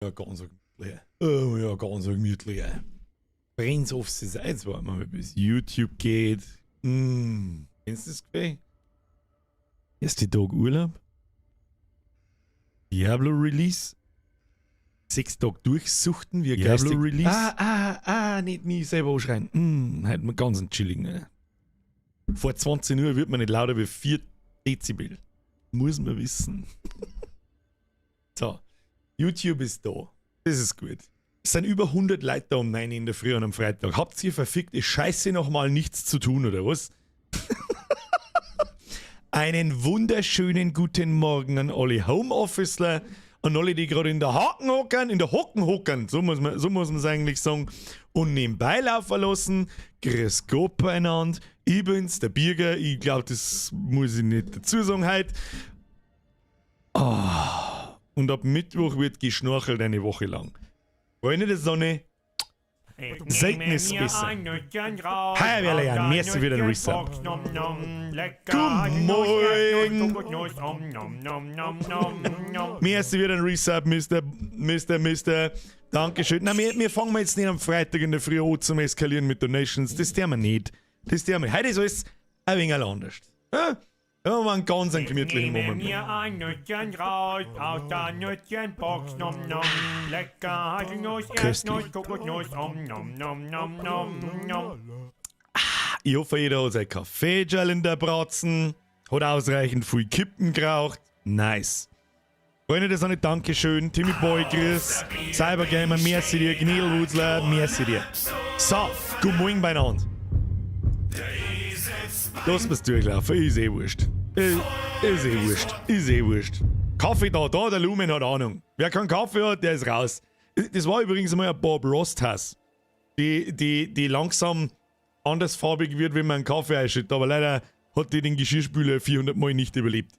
Ja, ganz gemütlich. Oh ja, ganz gemütlich. Friends of Society, wenn man bis YouTube geht. Kennst du das Gefühl? Erster Tag Urlaub. Diablo Release. 6 Tage durchsuchten, wir Diablo Release. Nicht nie selber anschreien. Halt mal ganz einen chilligen. Vor 20 Uhr wird man nicht lauter wie 4 Dezibel. Muss man wissen. So, YouTube ist da. Das ist gut. Es sind über 100 Leute da um 9 in der Früh an einem Freitag. Habt ihr verfickte Scheiße nochmal nichts zu tun, oder was? Einen wunderschönen guten Morgen an alle Homeofficeler, an alle, die gerade in der Haken hocken, so muss man es eigentlich sagen, und nebenbei laufen lassen. Grüß Gott beieinander. Ich bin's, der Birger. Ich glaube, das muss ich nicht dazu sagen heute. Und ab Mittwoch wird geschnorchelt eine Woche lang. Freunde der Sonne, selten ist besser. Hi, wir lernen. Merci für den Resub. Guten Morgen. Merci für den Resub, Mr. Dankeschön. Na, wir fangen jetzt nicht am Freitag in der Früh an zum Eskalieren mit Donations. Das tun wir nicht. Heute ist alles ein wenig anders. Ja? Ja, wir einen ganz gemütlichen Moment. Mir ein Nüsschen raus aus der Nüsschenbox, nom nom, lecker Haselnuss, Erdnuss, Kokosnuss, nom nom nom nom nom. Ich hoffe, jeder hat sein Kaffee-Gel in der Bratzen, hat ausreichend viel Kippen geraucht. Nice. Freunde der Sonne, Dankeschön. Timmy Boy, Chris, Cybergamer, merci dir, Gnilwurzler, merci dir. So, guten Morgen beieinander. Lass mir's durchlaufen, ist eh wurscht. Ist eh wurscht. Kaffee da, der Lumen hat Ahnung. Wer keinen Kaffee hat, der ist raus. Das war übrigens mal ein Bob Ross-Tasse, die langsam andersfarbig wird, wenn man einen Kaffee einschüttet. Aber leider hat die den Geschirrspüler 400 Mal nicht überlebt.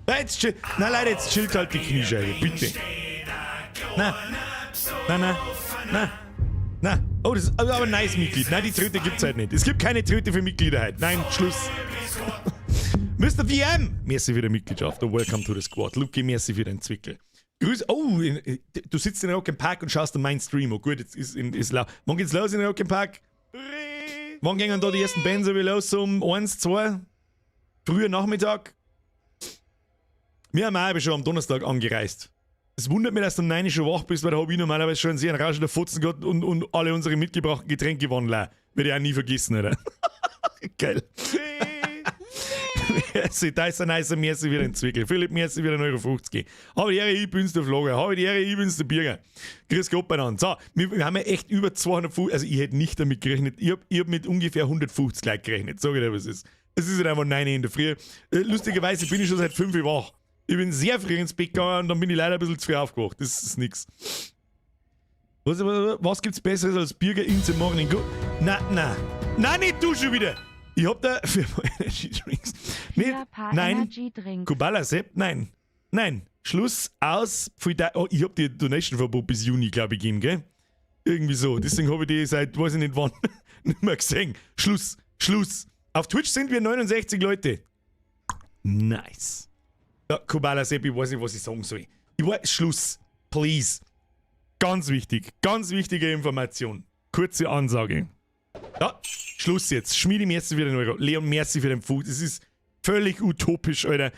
Jetzt chillt halt die Kniescheibe, bitte. Na. Oh, das ist aber ein nice Mitglied. Nein, die Tröte gibt's halt nicht. Es gibt keine Tröte für Mitglieder heute. Nein, Schluss. Mr. VM, merci für die Mitgliedschaft und welcome to the squad. Luki, merci für deinen Zwickel. Grüß, du sitzt in Rock Park und schaust an meinen Stream. Oh gut, jetzt ist laut. Wann geht's los in Rock Park? Wann gehen da die ersten Bands wieder los? Um 1, 2? Früher Nachmittag? Wir haben auch schon am Donnerstag angereist. Es wundert mich, dass du um 9 schon wach bist, weil da habe ich normalerweise schon sehr einen Rausch in der Fotzen gehabt und alle unsere mitgebrachten Getränke waren leer. Werde ich auch nie vergessen, oder? Geil. Merci, da ist ein nicer Merci wieder ein Zwickel. Philipp, merci wieder 1,50 €. Habe die Ehre, ich bin's der Vlogger. Habe die Ehre, ich bin's der Birger. Grüß Gott beieinander. So, wir haben ja echt über 250, also ich hätte nicht damit gerechnet. Ich hab mit ungefähr 150 Leuten gerechnet. Sag ich dir, was es ist. Es ist halt einfach 9 in der Früh. Lustigerweise bin ich schon seit 5 Uhr wach. Ich bin sehr früh ins Bett gegangen und dann bin ich leider ein bisschen zu früh aufgewacht. Das ist nix. Was gibt's Besseres als Birger in the morning? Nein, nicht du schon wieder! Ich hab da für Energy Drinks. Nein. Kubala Sepp, nein. Schluss aus. Ich hab dir Donation-Verbot bis Juni, glaube ich, gegeben, gell? Irgendwie so. Deswegen habe ich die seit, weiß ich nicht wann, nicht mehr gesehen. Schluss. Auf Twitch sind wir 69 Leute. Nice. Ja, Kubala Sepp, ich weiß nicht, was ich sagen soll. Schluss. Please. Ganz wichtige Information. Kurze Ansage. Ja, Schluss jetzt. Schmiedi, merci für den Euro. Leon, merci für den Food. Es ist völlig utopisch, Alter.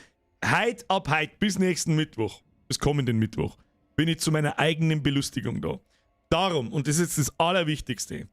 Ab heute bis nächsten Mittwoch, bis kommenden Mittwoch, bin ich zu meiner eigenen Belustigung da. Darum, und das ist das Allerwichtigste,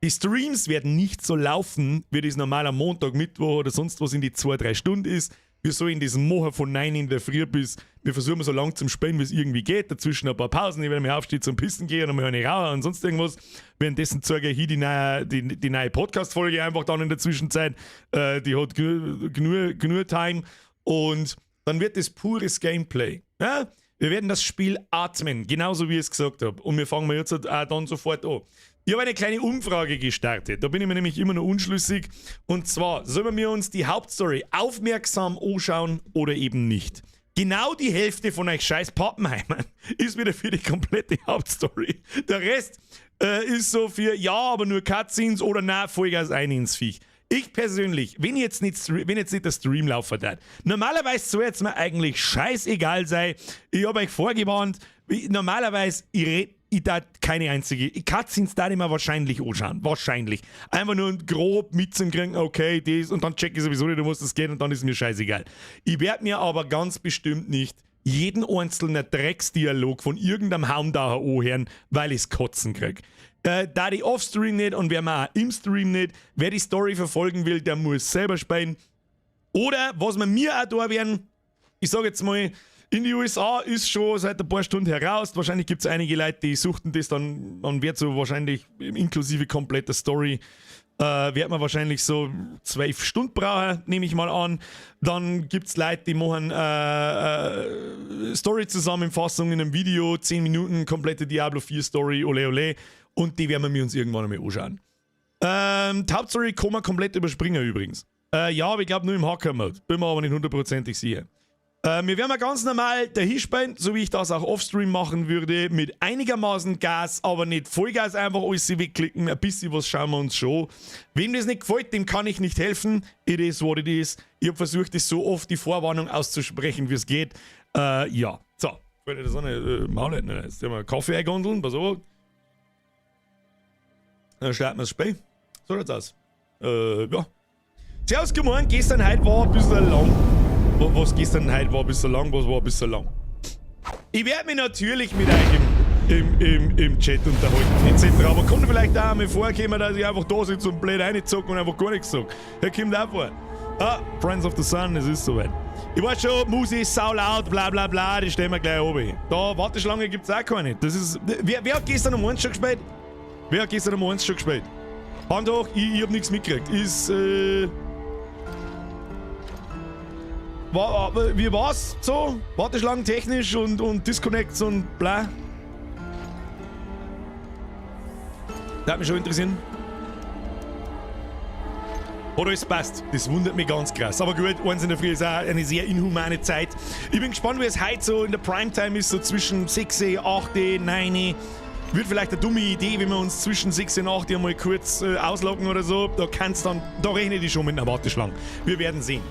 die Streams werden nicht so laufen, wie das normal am Montag, Mittwoch oder sonst was in die 2-3 Stunden ist. Wir sollen diesen Mocher von 9 in der Früh bis, wir versuchen so lang zum Spielen, wie es irgendwie geht. Dazwischen ein paar Pausen, wenn ich aufstehe zum Pissen gehe und mal eine Rauer und sonst irgendwas. Währenddessen zeige ich hier die neue Podcast-Folge einfach dann in der Zwischenzeit. Die hat genug Time. Und dann wird das pures Gameplay. Ja? Wir werden das Spiel atmen, genauso wie ich es gesagt habe. Und wir fangen jetzt auch dann sofort an. Ich habe eine kleine Umfrage gestartet, da bin ich mir nämlich immer noch unschlüssig. Und zwar, sollen wir uns die Hauptstory aufmerksam anschauen oder eben nicht? Genau die Hälfte von euch scheiß Pappenheimern ist wieder für die komplette Hauptstory. Der Rest ist so für, ja, aber nur Cutscenes oder na, Vollgas ein ins Viech. Ich persönlich, wenn jetzt nicht der Stream laufen hat, normalerweise soll es mir eigentlich scheißegal sein. Ich habe euch vorgewarnt, Normalerweise, ich darf keine einzige. Cutscenes darf ich mir wahrscheinlich anschauen. Wahrscheinlich. Einfach nur grob mitzukriegen, okay, das, und dann check ich sowieso nicht, du musst das gehen und dann ist mir scheißegal. Ich werde mir aber ganz bestimmt nicht jeden einzelnen Drecksdialog von irgendeinem Haumdacher anhören, weil ich's kotzen krieg. Da die Offstream nicht und wer mal auch im Stream nicht, wer die Story verfolgen will, der muss selber spielen. Oder, was wir mir auch da werden, ich sage jetzt mal, in die USA ist schon seit ein paar Stunden heraus. Wahrscheinlich gibt es einige Leute, die suchten das dann wird so wahrscheinlich inklusive kompletter Story, wird man wahrscheinlich so 12 Stunden brauchen, nehme ich mal an. Dann gibt es Leute, die machen Story-Zusammenfassung in einem Video, 10 Minuten, komplette Diablo 4 Story, ole ole. Und die werden wir uns irgendwann einmal anschauen. Die Hauptstory kann man komplett überspringen übrigens. Ja, aber ich glaube nur im Hacker-Mode. Bin mir aber nicht hundertprozentig sicher. Wir werden mal ganz normal dahin spielen, so wie ich das auch offstream machen würde, mit einigermaßen Gas, aber nicht Vollgas, einfach alles wegklicken, ein bisschen was schauen wir uns schon. Wem das nicht gefällt, dem kann ich nicht helfen. It is what it is. Ich habe versucht, das so oft die Vorwarnung auszusprechen, wie es geht. Ja, so. Ich wollte das auch nicht Maul halten. Jetzt haben wir Kaffee eingondeln, pass auf. Dann starten wir das Spiel. So schaut's aus. Ja. Servus, guten Morgen. Gestern heute war ein bisschen lang. Was gestern heute war ein bisschen lang, was war ein bisschen lang. Ich werde mich natürlich mit euch im Chat unterhalten, etc. Aber kommt vielleicht auch einmal vorkommen, dass ich einfach da sitze und blöd reinzocke und einfach gar nichts sage. Das kommt auch vor. Friends of the Sun, es ist soweit. Ich weiß schon, Musik, sau laut, bla bla bla, das stellen wir gleich oben. Da Warteschlange gibt es auch keine. Das ist, wer hat gestern um 1 schon gespielt? Wer hat gestern um 1 schon gespielt? Hand hoch, ich hab nichts mitgekriegt. Ist, wie war's so? Warteschlangen technisch und Disconnects und bla. Das hat mich schon interessieren. Oder es passt. Das wundert mich ganz krass. Aber gut, 1 in der Früh ist auch eine sehr inhumane Zeit. Ich bin gespannt, wie es heute so in der Primetime ist, so zwischen 6, 8, 9. Wird vielleicht eine dumme Idee, wenn wir uns zwischen 6 und 8 mal kurz ausloggen oder so. Da rechne ich schon mit einer Warteschlange. Wir werden sehen.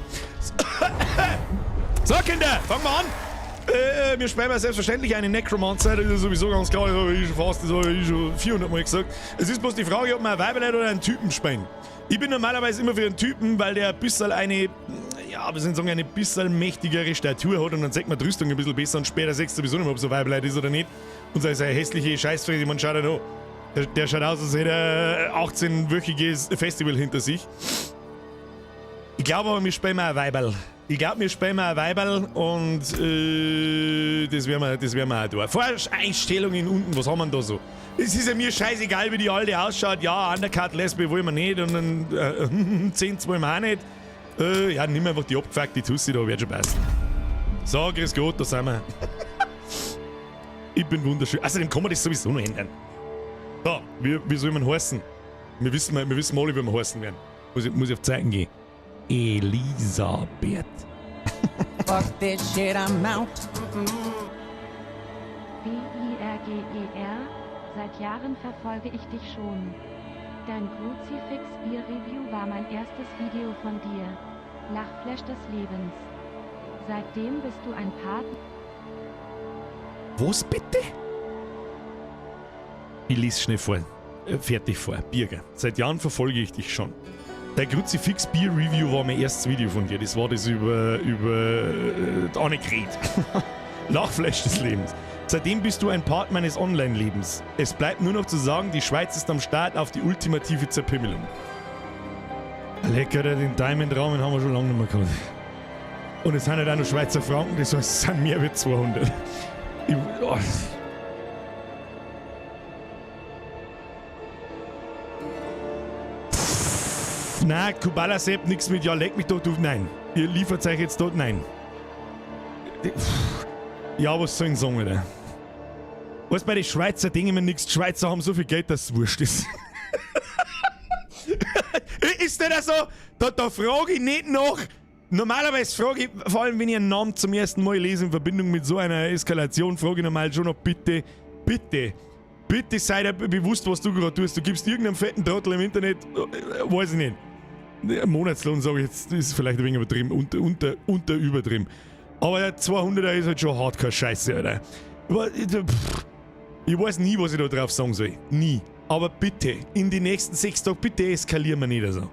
So, Kinder, fangen wir an. Wir spielen selbstverständlich einen Necromancer. Das ist sowieso ganz klar. Das habe ich schon 400 Mal gesagt. Es ist bloß die Frage, ob wir ein Weiberlein oder einen Typen spielen. Ich bin normalerweise immer für einen Typen, weil der ein bisschen eine bisschen mächtigere Statur hat und dann sagt man die Rüstung ein bisschen besser und später sagst du sowieso nicht mehr, ob so Weiberlein ist oder nicht. Und so ist eine hässliche Scheißfresse, man schaut an. Der schaut aus, als hätte er ein 18-wöchiges Festival hinter sich. Ich glaube aber, wir spielen mal ein Weiberl. Und das werden wir auch tun. Voreinstellungen unten, was haben wir da so? Es ist ja mir scheißegal, wie die alte ausschaut. Ja, Undercut, Lesbe wollen wir nicht und dann 10 wollen wir auch nicht. Ja, nimm einfach die abgefuckte Tussi da, wird schon passen. So, grüß Gott, da sind wir. Ich bin wunderschön. Außerdem kann man das sowieso noch ändern. So, wie soll man heißen? Wir wissen alle, wie wir heißen werden. Muss ich auf Zeichen gehen. Elisabeth. Fuck this shit, I'm out. BIRGER, seit Jahren verfolge ich dich schon. Dein Kruzifix-Bier-Review war mein erstes Video von dir. Lachflash des Lebens. Seitdem bist du ein Part... Was bitte? Ich lese schnell vor. Fertig vor. Birger. Seit Jahren verfolge ich dich schon. Der Kruzifix Bier Review war mein erstes Video von dir. Das war das über Annegret. Lachflash des Lebens. Seitdem bist du ein Part meines Online-Lebens. Es bleibt nur noch zu sagen, die Schweiz ist am Start auf die ultimative Zerpimmelung. Lecker, den Diamond-Rahmen haben wir schon lange nicht mehr gehabt. Und es sind halt auch noch Schweizer Franken, das heißt, es sind mehr wie 200. Nein, Kubala Sepp, nix mit, ja, leck mich doch, du, nein. Ihr liefert euch jetzt dort, nein. Ja, was soll ich sagen, Alter? Was bei den Schweizer Dingen immer nichts, die Schweizer haben so viel Geld, dass es wurscht ist. Ist das so? Da frage ich nicht nach. Normalerweise frage ich, vor allem wenn ich einen Namen zum ersten Mal lese in Verbindung mit so einer Eskalation, frage ich normal schon noch, bitte sei dir bewusst, was du gerade tust. Du gibst irgendeinem fetten Trottel im Internet, weiß ich nicht. Monatslohn, sage ich jetzt, ist vielleicht ein wenig übertrieben, unter übertrieben. Aber der 200er ist halt schon Hardcore-Scheiße, Alter. Ich weiß nie, was ich da drauf sagen soll. Nie. Aber bitte, in den nächsten 6 Tagen, bitte eskalieren wir nicht so.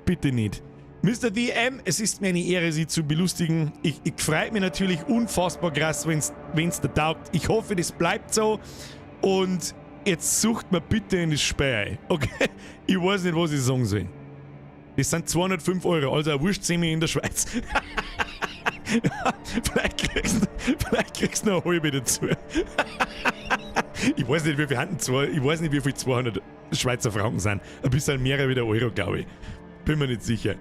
Bitte nicht. Mr. DM, es ist mir eine Ehre, Sie zu belustigen. Ich freue mich natürlich unfassbar krass, wenn's da taugt. Ich hoffe, das bleibt so. Und jetzt sucht mir bitte in das Spiel ein. Okay? Ich weiß nicht, was ich sagen soll. Das sind 205 €, also ein Wurstsemi in der Schweiz. vielleicht kriegst du noch eine halbe dazu. Ich weiß nicht, wie viel 200 Schweizer Franken sind. Ein bisschen mehr wie der Euro, glaube ich. Bin mir nicht sicher.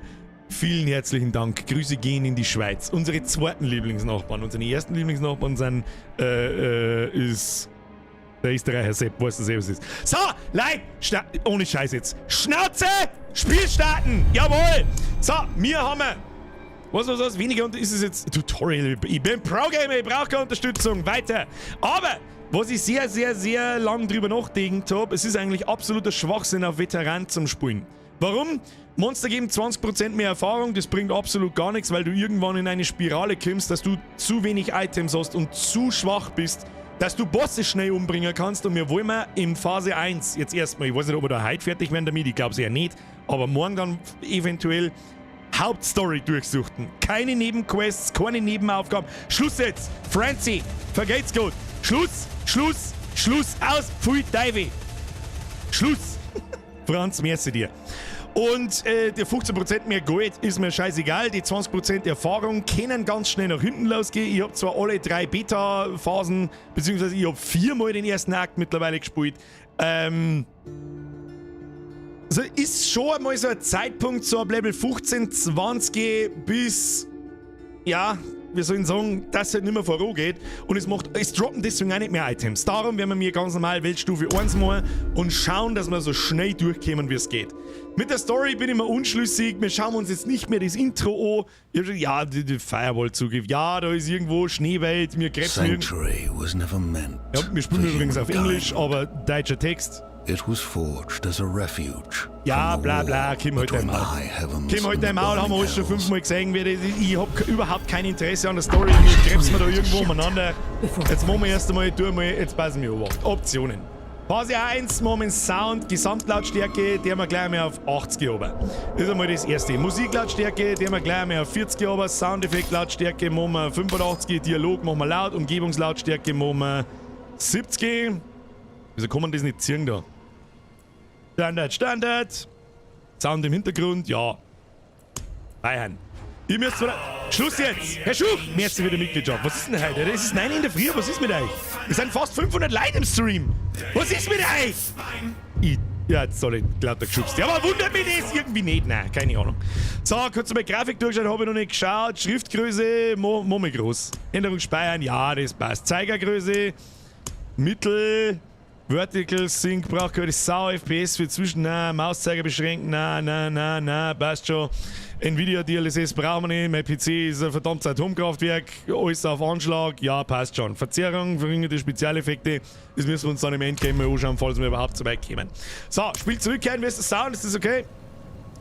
Vielen herzlichen Dank. Grüße gehen in die Schweiz. Unsere zweiten Lieblingsnachbarn. Unsere ersten Lieblingsnachbarn sind ist der Österreicher Sepp. Weißt du, was ist? So, Leute, ohne Scheiß jetzt. Schnauze! Spiel starten! Jawohl! So, wir haben was, weniger ist es jetzt Tutorial. Ich bin Pro-Gamer, ich brauche keine Unterstützung. Weiter. Aber, was ich sehr, sehr, sehr lang drüber nachgedacht habe, es ist eigentlich absoluter Schwachsinn, auf Veteran zum Spielen. Warum? Monster geben 20% mehr Erfahrung, das bringt absolut gar nichts, weil du irgendwann in eine Spirale kommst, dass du zu wenig Items hast und zu schwach bist, dass du Bosse schnell umbringen kannst. Und wir wollen in Phase 1 jetzt erstmal, ich weiß nicht, ob wir da heute fertig werden damit, ich glaube es eher nicht, aber morgen dann eventuell Hauptstory durchsuchten. Keine Nebenquests, keine Nebenaufgaben. Schluss jetzt! Francie, vergeht's gut! Schluss! Aus! Pfui, Davy! Schluss! Franz, merci dir. Und der 15% mehr Gold ist mir scheißegal. Die 20% Erfahrung können ganz schnell nach hinten losgehen. Ich habe zwar alle 3 Beta-Phasen, beziehungsweise ich habe 4-mal den ersten Akt mittlerweile gespielt. Also ist schon einmal so ein Zeitpunkt, so ab Level 15, 20 bis, ja, wir sollen sagen, dass es halt nicht mehr vorangeht. Und es droppen deswegen auch nicht mehr Items. Darum werden wir ganz normal Weltstufe 1 machen und schauen, dass wir so schnell durchkommen, wie es geht. Mit der Story bin ich mir unschlüssig. Wir schauen uns jetzt nicht mehr das Intro an. Ich hab schon, ja, die Firewall-Zugriff. Ja, da ist irgendwo Schneewelt. Wir gräbsen Sanctuary was never meant. Ja, wir spielen übrigens auf Englisch, aber deutscher Text. It was forged as a refuge. Ja, bla bla, Kim heute im Maul. Kim heute im Maul, haben wir alles schon 5-mal gesehen. Ich hab überhaupt kein Interesse an der Story. Wir krebsen wir da irgendwo umeinander. Jetzt machen wir erst einmal, jetzt passen wir über. Optionen. Phase 1, Moment Sound, Gesamtlautstärke, der wir gleich mal auf 80 oben. Das ist einmal das erste. Musiklautstärke, der wir gleich mal auf 40 oben. Soundeffektlautstärke machen wir 85, Dialog machen wir laut, Umgebungslautstärke machen wir 70. Wieso kann man das nicht ziehen da? Standard. Sound im Hintergrund, ja. Bayern. Ihr müsst wieder. Schluss jetzt! Herr Schuch! Merci für die Mitgliedschaft. Was ist denn heute? Es ist 9 in der Früh, was ist mit euch? Es sind fast 500 Leute im Stream. Was ist mit euch? Ja, jetzt soll ich lauter geschubst. Ja, aber wundert mich das irgendwie nicht. Nein, keine Ahnung. So, kurz mal Grafik durchschauen, habe ich noch nicht geschaut. Schriftgröße, Momme groß. Änderung speichern, ja, das passt. Zeigergröße, Mittel. Vertical Sync braucht keine Sau, FPS für zwischen, Mauszeiger beschränken, passt schon. Nvidia DLSS brauchen wir nicht, mein PC ist ein verdammt Atomkraftwerk, alles auf Anschlag, ja, passt schon. Verzerrung, verringerte Spezialeffekte, das müssen wir uns dann im Endgame mal anschauen, falls wir überhaupt so weit kommen. So, Spiel zurückkehren, wie ist das Sound, ist das okay?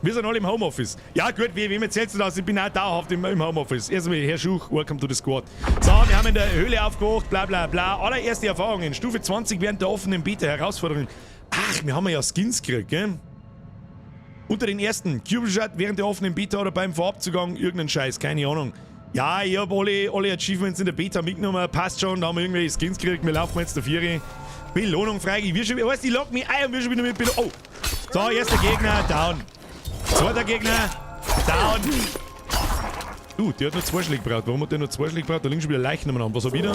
Wir sind alle im Homeoffice. Ja gut, wem erzählst du das? Ich bin auch dauerhaft im Homeoffice. Erstmal, Herr Schuch, welcome to the squad. So, wir haben in der Höhle aufgewacht, bla bla bla. Allererste Erfahrungen. Stufe 20 während der offenen Beta. Herausforderungen. Ach, wir haben ja Skins gekriegt, gell? Unter den ersten. Cubeshot während der offenen Beta oder beim Vorabzugang. Irgendein Scheiß, keine Ahnung. Ja, ich hab alle Achievements in der Beta mitgenommen. Passt schon, da haben wir irgendwelche Skins gekriegt. Wir laufen jetzt der Vieri. Belohnung freigegeben. Weißt du, die locken mich ein und wir schon wieder mit Belohnung. Oh! So, erster Gegner, down. Zweiter Gegner, down. Der hat nur 2 Schläge gebraucht. Warum hat der nur 2 Schläge gebraucht? Da liegen schon wieder Leichen an. Was hab ich da?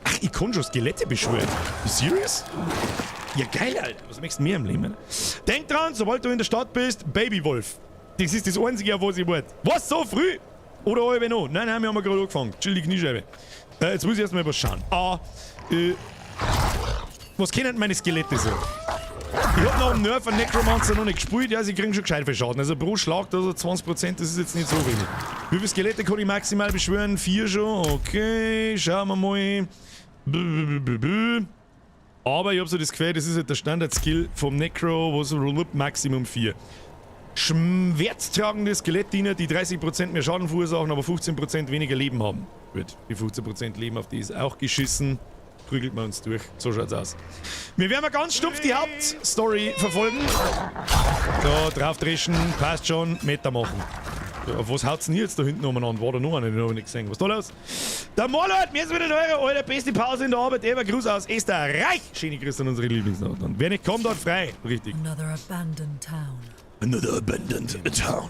Ach, ich kann schon Skelette beschwören. You serious? Ja, geil, Alter. Was möchtest du mehr im Leben? Denk dran, sobald du in der Stadt bist, Babywolf. Das ist das Einzige, auf was ich warte. Was, so früh? Oder halb noch? Nein, wir haben gerade angefangen. Chill die Kniescheibe. Jetzt muss ich erstmal was schauen. Was können meine Skelette so? Ich hab noch einen Nerf von Necromancer noch nicht gespielt, ja, sie kriegen schon gescheit viel Schaden. Also pro Schlag, also 20%, das ist jetzt nicht so wenig. Wie viele Skelette kann ich maximal beschwören? 4 schon, okay, schauen wir mal. Aber ich hab so das Gefühl, das ist halt der Standard-Skill vom Necro, wo so Maximum 4. Schmerztragende Skelettdiener, die 30% mehr Schaden verursachen, aber 15% weniger Leben haben. Gut, die 15% Leben, auf die ist auch geschissen. Prügelt man uns durch. So schaut's aus. Wir werden mal ganz stumpf die Hauptstory verfolgen. So, draufdreschen, passt schon, Meter machen. So, auf was haut's denn hier jetzt da hinten umeinander? War da noch einer, den hab ich nicht gesehen. Was ist da los? Der Mollert, wir sind wieder da, eure beste Pause in der Arbeit. Eber, Gruß aus Österreich. Schöne Grüße an unsere Lieblingsnachbarn. Wer nicht kommt, dort frei. Richtig. Another abandoned town. Another abandoned town.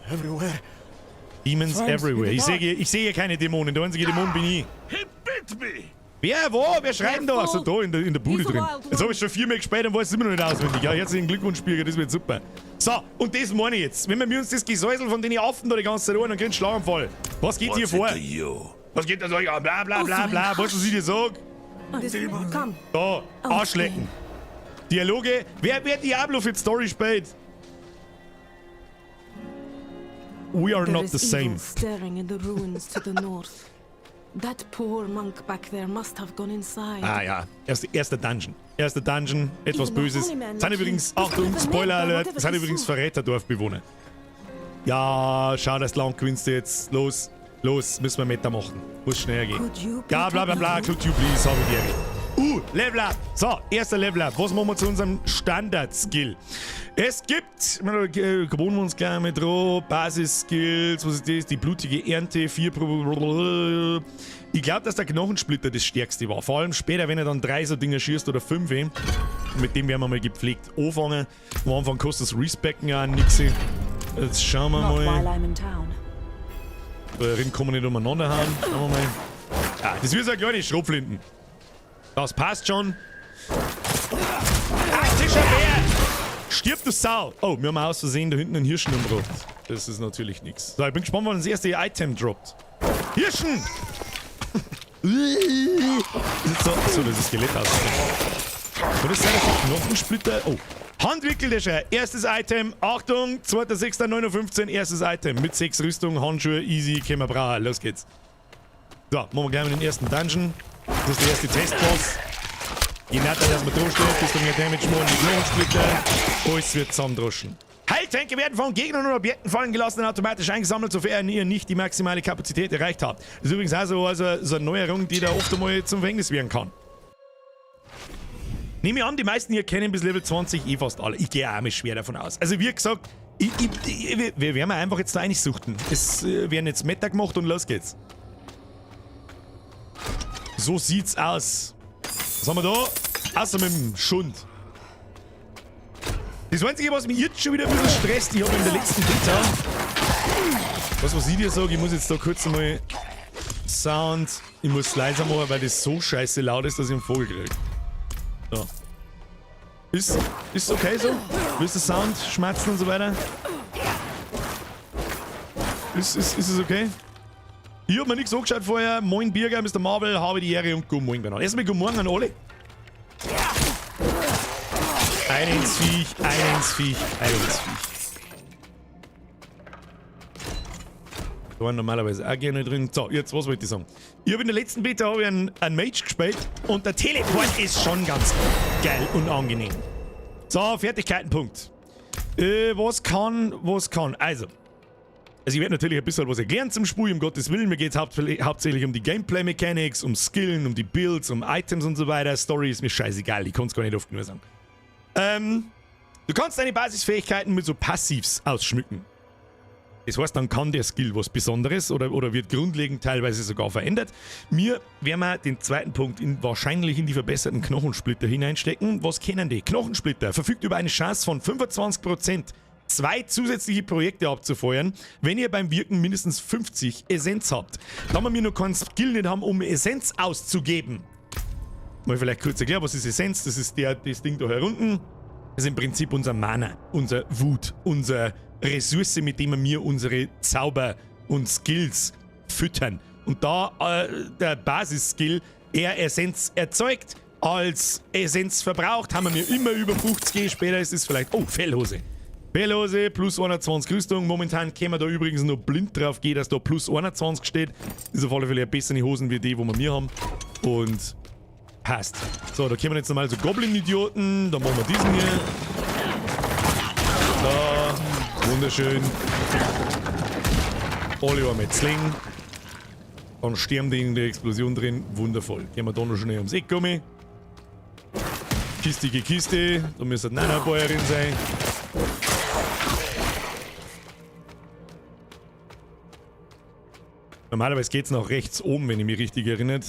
Everywhere. Demons everywhere. Ich sehe hier keine Dämonen. Der einzige Dämon bin ich. He bit me. Wer, wo? Wer schreit denn da? So, da in der Bude drin. Jetzt habe ich schon 4 Mal gespielt und weiß es immer noch nicht auswendig. Ja, herzlichen Glückwunsch, Birger, das wird super. So, und das meine ich jetzt. Wenn wir uns das Gesäusel von denen Affen da die ganze Zeit an und kriegen einen Schlaganfall. Was geht hier vor? Was geht da so? Ja, bla bla bla bla. Weißt du, was ich dir sag? Komm. Da, Arschlecken. Dialoge. Wer Diablo für die Story spielt? We are not the same. Staring in the ruins to the north. That poor monk back there must have gone inside. Ah ja, erster Dungeon. Erster Dungeon, etwas Böses. Sind übrigens, Achtung, Spoiler Alert, sind übrigens Verräter-Dorfbewohner. Ja, schau, das Land gewinnst du jetzt. Los, müssen wir Meta machen. Muss schneller gehen. Ja, bla bla bla, could you please, habe ich dir. Level up. So, erster Level up. Was machen wir zu unserem Standard-Skill? Es gibt, gewohnen wir uns gleich mit drauf, Basis-Skills, was ist das? Die blutige Ernte, 4 pro... Ich glaube, dass der Knochensplitter das stärkste war. Vor allem später, wenn er dann 3 so Dinger schießt oder 5. Mit dem werden wir mal gepflegt anfangen. Am Anfang kostet das Respecken ja nix. Jetzt schauen wir mal. Darin kann man nicht umeinander hauen. Schauen wir mal. Ah, das wird so eine kleine Schrotflinten. Das passt schon. Ah, Tischer Bär! Stirb du Sau! Oh, wir haben aus Versehen da hinten einen Hirschen umgebracht. Das ist natürlich nichts. So, ich bin gespannt, wann das erste Item droppt. Hirschen! So, das ist Skelett aus. Kann das sein, dass die Knochensplitter... Oh. Handwickeldäscher, erstes Item. Achtung, 2.6.9.15, erstes Item. Mit 6 Rüstung, Handschuhe, easy, können wir brauchen. Los geht's. So, machen wir gleich mal den ersten Dungeon. Das ist der erste Testboss. Je netter, dass man dran steht, desto mehr Damage machen die Knochensplitter. Alles wird zusammendroschen. Heiltränke werden von Gegnern und Objekten fallen gelassen und automatisch eingesammelt, sofern ihr nicht die maximale Kapazität erreicht habt. Das ist übrigens auch so eine Neuerung, die da oft einmal zum Verhängnis werden kann. Nehme ich an, die meisten hier kennen bis Level 20 fast alle. Ich gehe auch mal schwer davon aus. Also wie gesagt, wir werden einfach jetzt da einsuchten. Es werden jetzt Meta gemacht und los geht's. So sieht's aus. Was haben wir da? Außer mit dem Schund. Das Einzige, was mich jetzt schon wieder ein bisschen stresst, ich habe in der letzten Beta... Was ich dir sage, ich muss jetzt da kurz einmal Sound... Ich muss leiser machen, weil das so scheiße laut ist, dass ich einen Vogel kriege. So. Ist okay so? Willst du Sound schmerzen und so weiter? Ist es okay? Ich hab mir nichts angeschaut vorher. Moin Birger, Mr. Marvel, habe die Ehre und guten Morgen benannt. Erstmal guten Morgen an alle. Ein ins Viech. Da waren normalerweise auch gerne drin. So, jetzt, was wollte ich sagen? Ich habe in der letzten Beta einen Mage gespielt und der Teleport ist schon ganz geil und angenehm. So, Fertigkeitenpunkt. Was kann? Also ich werde natürlich ein bisschen was erklären zum Spiel, um Gottes Willen. Mir geht es hauptsächlich um die Gameplay-Mechanics, um Skillen, um die Builds, um Items und so weiter. Story ist mir scheißegal, ich kann es gar nicht oft nur sagen. Du kannst deine Basisfähigkeiten mit so Passivs ausschmücken. Das heißt, dann kann der Skill was Besonderes oder wird grundlegend teilweise sogar verändert. Wir werden den zweiten Punkt wahrscheinlich in die verbesserten Knochensplitter hineinstecken. Was kennen die? Knochensplitter verfügt über eine Chance von 25%, 2 zusätzliche Projekte abzufeuern, wenn ihr beim Wirken mindestens 50 Essenz habt. Da wir noch keinen Skill nicht haben, um Essenz auszugeben. Mal vielleicht kurz erklären, was ist Essenz? Das ist das Ding da herunten. Das ist im Prinzip unser Mana, unser Wut, unsere Ressource, mit dem wir unsere Zauber und Skills füttern. Und da der Basisskill Essenz erzeugt, als Essenz verbraucht, haben wir immer über 50, später ist es vielleicht... Oh, Fellhose. Fellhose, plus 21 Rüstung. Momentan können wir da übrigens nur blind drauf gehen, dass da plus 21 steht. Ist auf alle Fälle eine bessere Hosen wie die, wo wir haben. Und passt. So, da kommen jetzt nochmal so Goblin-Idioten. Da machen wir diesen hier. Da. Wunderschön. Oliver mit Sling. Dann sterben die in der Explosion drin. Wundervoll. Gehen wir da noch schnell ums Eck kommen. Kistige Kiste. Da müsste eine Bäuerin sein. Normalerweise geht es nach rechts oben, wenn ich mich richtig erinnere.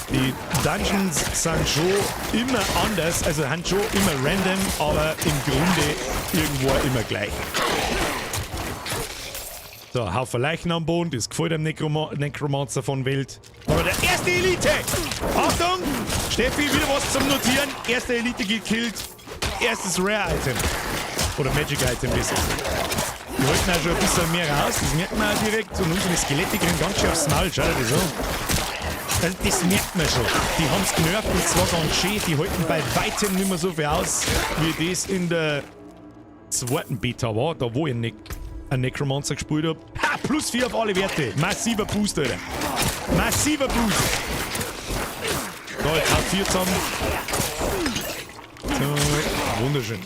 Die Dungeons sind schon immer anders, also sind schon immer random, aber im Grunde irgendwo immer gleich. So, Haufen Leichen am Boden, das gefällt dem Necromancer von Welt. Aber der erste Elite! Achtung! Steffi, wieder was zum Notieren. Erste Elite gekillt. Erstes Rare-Item. Oder Magic-Item besser. Wir halten auch schon ein bisschen mehr raus, das merkt man auch direkt. Und unsere Skelette kriegen ganz schön aufs Maul, schau dir das an. Also das merkt man schon. Die haben es genervt und zwar ganz schön. Die halten bei weitem nicht mehr so viel aus, wie das in der zweiten Beta war, da wo ich einen Necromancer gespielt habe. Ha! +4 auf alle Werte. Massiver Boost, Alter. Massiver Boost. So, jetzt hat 4 zusammen. So, wunderschön.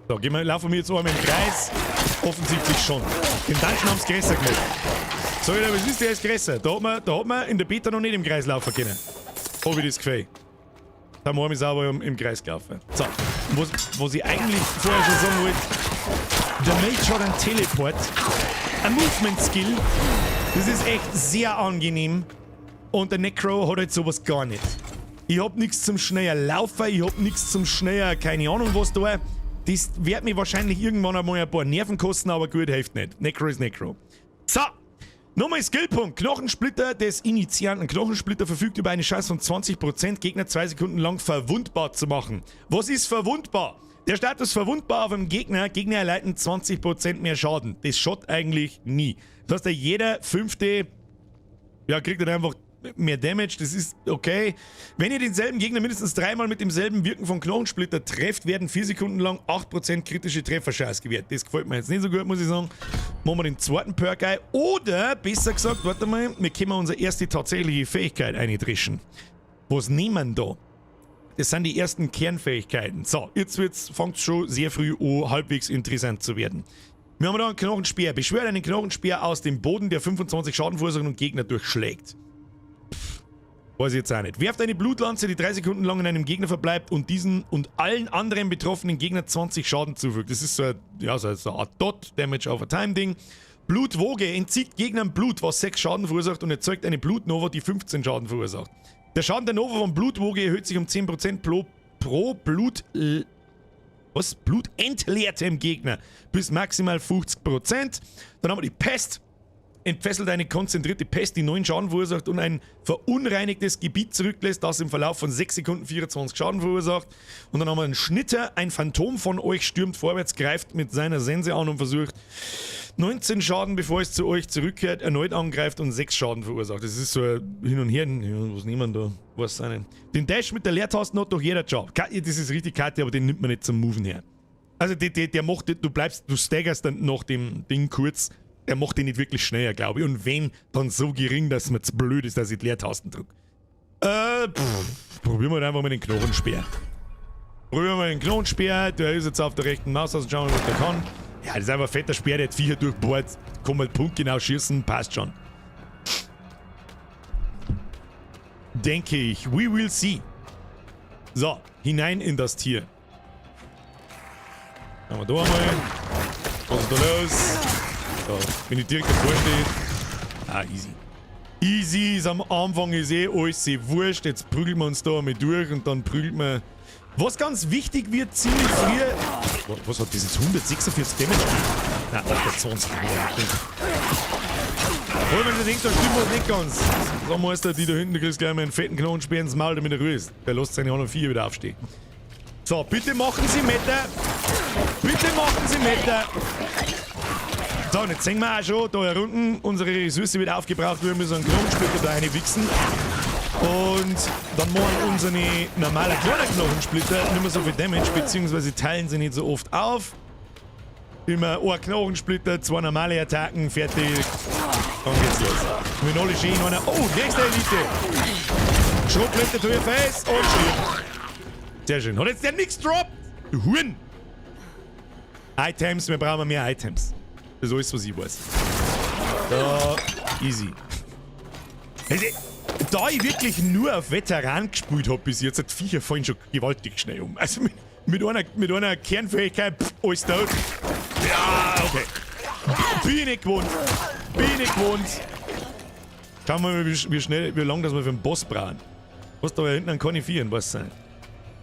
So, laufen wir jetzt einmal im Kreis. Offensichtlich schon. Den Dungeon haben sie größer gemacht. So, was ist der jetzt größer? Da hat man in der Beta noch nicht im Kreis laufen können. Hab ich das Gefühl. Da haben wir sauber im Kreis gelaufen. So, was ich eigentlich vorher schon sagen wollte, der Mage hat einen Teleport, ein Movement-Skill, das ist echt sehr angenehm. Und der Necro hat halt sowas gar nicht. Ich hab nichts zum schneller Laufen, ich hab nichts zum schneller, keine Ahnung was da. Das wird mir wahrscheinlich irgendwann einmal ein paar Nerven kosten, aber gut, hilft nicht. Necro ist Necro. So, nochmal Skillpunkt. Knochensplitter des Initianten. Knochensplitter verfügt über eine Chance von 20%, Gegner 2 Sekunden lang verwundbar zu machen. Was ist verwundbar? Der Status verwundbar auf einem Gegner. Gegner erleiden 20% mehr Schaden. Das schaut eigentlich nie. Das heißt, jeder 5. kriegt dann einfach mehr Damage, das ist okay. Wenn ihr denselben Gegner mindestens 3-mal mit demselben Wirken von Knochensplitter trefft, werden 4 Sekunden lang 8% kritische Trefferchance gewährt. Das gefällt mir jetzt nicht so gut, muss ich sagen. Machen wir den zweiten Perk ein. Oder, besser gesagt, warte mal, wir können unsere erste tatsächliche Fähigkeit eindrischen. Was nehmen wir da? Das sind die ersten Kernfähigkeiten. So, jetzt fängt es schon sehr früh an, halbwegs interessant zu werden. Wir haben da einen Knochenspeer. Beschwört einen Knochenspeer aus dem Boden, der 25 Schaden verursacht und Gegner durchschlägt. Weiß ich jetzt auch nicht. Werft eine Blutlanze, die 3 Sekunden lang in einem Gegner verbleibt und diesen und allen anderen betroffenen Gegnern 20 Schaden zufügt. Das ist so eine Art Dot-Damage auf a Time-Ding. Blutwoge entzieht Gegnern Blut, was 6 Schaden verursacht und erzeugt eine Blutnova, die 15 Schaden verursacht. Der Schaden der Nova von Blutwoge erhöht sich um 10% pro blutentleertem Gegner bis maximal 50%. Dann haben wir die Pest. Entfesselt eine konzentrierte Pest, die 9 Schaden verursacht und ein verunreinigtes Gebiet zurücklässt, das im Verlauf von 6 Sekunden 24 Schaden verursacht. Und dann haben wir einen Schnitter, ein Phantom von euch stürmt vorwärts, greift mit seiner Sense an und versucht 19 Schaden, bevor es zu euch zurückkehrt, erneut angreift und 6 Schaden verursacht. Das ist so ein Hin und Her. Ja, was nehmen wir da? Was sein? Den Dash mit der Leertaste hat doch jeder Job. Das ist richtig Karte, aber den nimmt man nicht zum Moven her. Also der macht, du staggerst dann nach dem Ding kurz. Er macht den nicht wirklich schneller, glaube ich. Und wenn, dann so gering, dass mir zu blöd ist, dass ich die Leertasten drücke. Probieren wir einfach mal den Knochenspeer. Der ist jetzt auf der rechten Maus, also schauen wir, was der kann. Ja, das ist einfach ein fetter Speer, der hat Viecher durchbohrt. Kann halt punktgenau schießen, passt schon. Denke ich. We will see. So, hinein in das Tier. Schauen wir da mal. Was ist da los? So, wenn ich direkt davor stehe. Easy. Easy ist am Anfang ist alles sehr wurscht. Jetzt prügeln wir uns da einmal durch und dann prügeln wir. Was ganz wichtig wird, ziemlich früh. Was hat dieses 146 Damage? Nein, 28. Obwohl, wenn du denkst, da stimmt was nicht ganz. Sag Meister, die da hinten, du kriegst gleich mal einen fetten Knochenspeer ins Maul, damit er Ruhe ist. Der lässt seine anderen 4 wieder aufstehen. So, bitte machen Sie Meter. Bitte machen Sie Meter. So, und jetzt sehen wir auch schon, da unten, unsere Ressource wird aufgebraucht, wir müssen einen Knochensplitter da reinwichsen. Und dann machen unsere normalen kleinen Knochensplitter nicht mehr so viel Damage, beziehungsweise teilen sie nicht so oft auf. Immer ein Knochensplitter, 2 normale Attacken, fertig. Dann geht's los. Wir haben alle schön in einer. Oh, nächste Elite! Schrotblätter to your face und stirbt. Sehr schön. Hat jetzt der nichts droppt? Du Huren! Items, wir brauchen mehr Items. Das ist alles, was ich weiß. So, easy. Also, da ich wirklich nur auf Veteran gespielt habe bis jetzt, hat Viecher fallen schon gewaltig schnell um. Also mit einer Kernfähigkeit, alles tot. Ja, okay. Bin ich nicht gewohnt. Schauen wir mal, wie lange das wir für den Boss brauchen. Was da hinten kann ich vieren, was sein.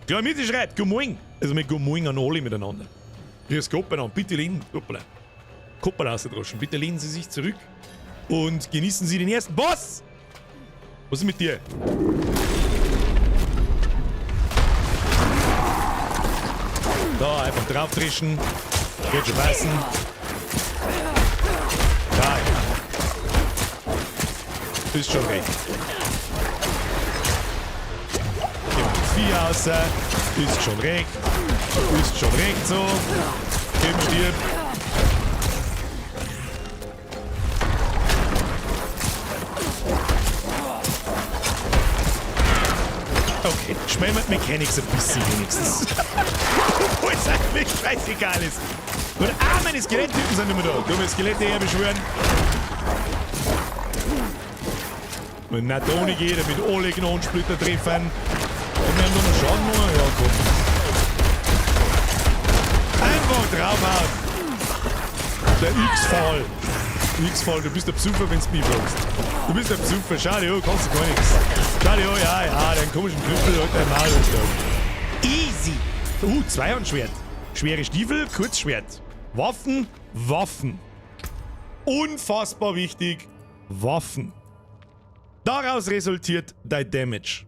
Klar, mit schreit, Gummoing. Also mit Gummoing an alle miteinander. Grüß Gott beieinander. Bitte lehnen, Koppel ausgedroschen. Bitte lehnen Sie sich zurück und genießen Sie den ersten Boss. Was ist mit dir? Da, einfach drauftrischen. Wird schon passen. Da, ist schon recht. Das Vieh raus. Ist schon recht so. Geben stirb. Okay, schmälmert Mechanics ein bisschen wenigstens. Obwohl es eigentlich scheißegal ist. Und meine Skeletttypen sind immer da. Dumme Skelette her beschwören. Mit Natoni geht, mit alle Knochensplitter treffen. Und wir haben noch einen Schaden machen. Ja, komm. Einfach draufhauen. Der X-Fall. X-Fall, du bist der Psuffer, wenn du mich fragst. Du bist der Psuffer, schau dir an, kannst du gar nichts. Schau dir an, ja, deinen komischen Knüppel hat dein Maul und easy. Zweihandschwert. Schwere Stiefel, Kurzschwert. Waffen. Unfassbar wichtig. Waffen. Daraus resultiert dein Damage.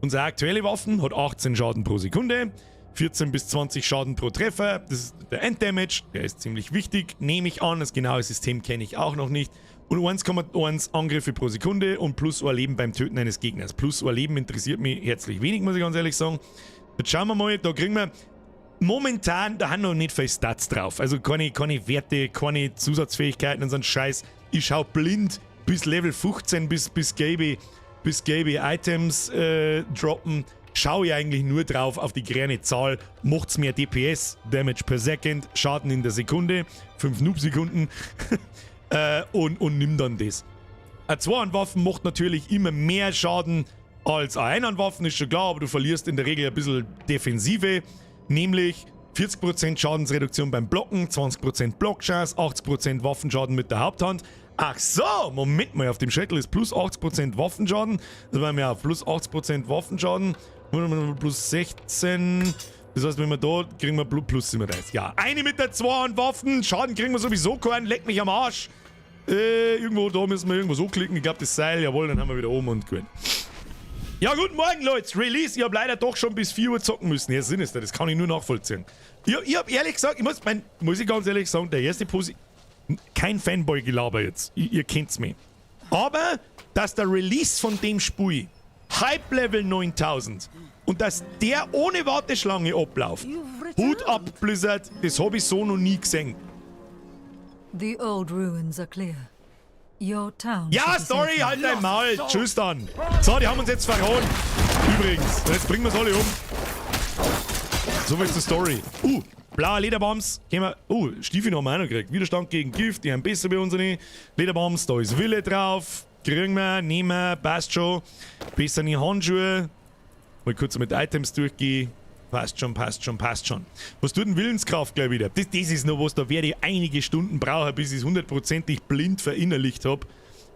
Unsere aktuelle Waffe hat 18 Schaden pro Sekunde, 14 bis 20 Schaden pro Treffer. Das ist der Enddamage, der ist ziemlich wichtig, nehme ich an. Das genaue System kenne ich auch noch nicht. Und 1,1 Angriffe pro Sekunde und plus ein Leben beim Töten eines Gegners. Plus ein Leben interessiert mich herzlich wenig, muss ich ganz ehrlich sagen. Jetzt schauen wir mal, da kriegen wir momentan, da haben noch nicht viele Stats drauf. Also keine Werte, keine Zusatzfähigkeiten und so ein Scheiß. Ich schau blind bis Level 15, bis gelbe Items droppen. Schaue ich eigentlich nur drauf auf die grüne Zahl. Macht's mehr DPS, Damage per Second, Schaden in der Sekunde, 5 Noob-Sekunden und nimm dann das. Eine Zweihandwaffen macht natürlich immer mehr Schaden als eine Einhandwaffen, ist schon klar, aber du verlierst in der Regel ein bisschen Defensive, nämlich 40% Schadensreduktion beim Blocken, 20% Blockchance, 80% Waffenschaden mit der Haupthand. Ach so, Moment mal, auf dem Schädel ist plus 80% Waffenschaden. Also wenn wir auf plus 80% Waffenschaden, plus 16. Das heißt, wenn wir da, kriegen wir plus 37. Ja, eine mit der 2 an Waffen. Schaden kriegen wir sowieso keinen. Leck mich am Arsch. Irgendwo, da müssen wir irgendwo so klicken. Ich glaube, das Seil, jawohl, dann haben wir wieder oben und gut. Ja, guten Morgen, Leute. Release. Ich habe leider doch schon bis 4 Uhr zocken müssen. Ja, Sinister, das kann ich nur nachvollziehen. Ich habe ehrlich gesagt, muss ich ganz ehrlich sagen, der erste kein Fanboy-Gelaber jetzt. Ihr kennt's mich. Aber, dass der Release von dem Spiel Hype-Level 9000 und dass der ohne Warteschlange abläuft. Hut ab, Blizzard, das habe ich so noch nie gesehen. The old ruins are clear. Your town. Ja, Story, halt dein Maul. Tschüss dann. So, die haben uns jetzt verhauen. Übrigens, jetzt bringen wir es alle um. So viel zur Story. Blaue Lederbombs. Stiefel haben wir auch noch gekriegt. Widerstand gegen Gift, die haben besser bei unseren Lederbombs. Da ist Wille drauf. Kriegen wir, nehmen wir, passt schon. Bessere Handschuhe. Mal kurz mit Items durchgehen. Passt schon. Was tut denn Willenskraft gleich wieder? Das ist noch was, da werde ich einige Stunden brauchen, bis ich es 100%ig blind verinnerlicht habe.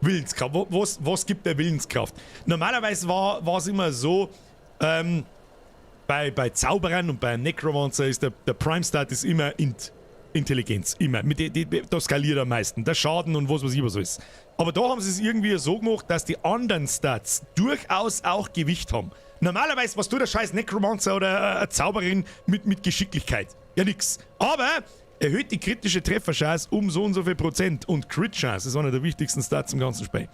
Willenskraft. Was gibt der Willenskraft? Normalerweise war es immer so, bei Zauberern und bei Necromancer ist der Prime-Stat ist immer Intelligenz. Immer. Da skaliert am meisten. Der Schaden und was ich was alles. Aber da haben sie es irgendwie so gemacht, dass die anderen Stats durchaus auch Gewicht haben. Normalerweise, was tut der scheiß Necromancer oder eine Zauberin mit Geschicklichkeit? Ja, nix. Aber erhöht die kritische Trefferchance um so und so viel Prozent. Und Crit-Chance ist einer der wichtigsten Stats im ganzen Spiel.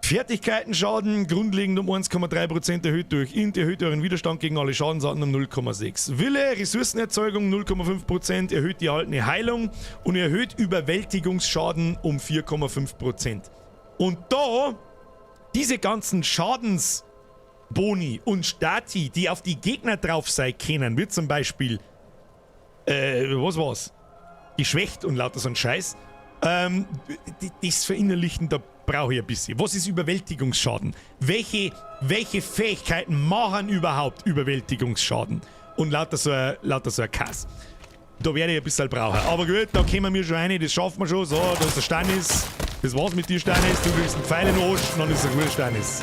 Fertigkeitenschaden grundlegend um 1,3% erhöht durch Int, erhöht euren Widerstand gegen alle Schadensarten um 0,6. Wille, Ressourcenerzeugung 0,5%, erhöht die erhaltene Heilung und erhöht Überwältigungsschaden um 4,5%. Und da, diese ganzen Schadensboni und Stati, die auf die Gegner drauf sein können, wie zum Beispiel, was war's? Geschwächt und lauter so ein Scheiß, das verinnerlichen, da brauche ich ein bisschen. Was ist Überwältigungsschaden? Welche Fähigkeiten machen überhaupt Überwältigungsschaden? Und lauter so ein Kass. Da werde ich ein bisschen brauchen. Aber gut, da kommen wir schon rein, das schaffen wir schon. So, da ist der Stanis. Das war's mit dir, Stanis. Du kriegst einen Pfeil in den Arsch und dann ist er gut, Stanis.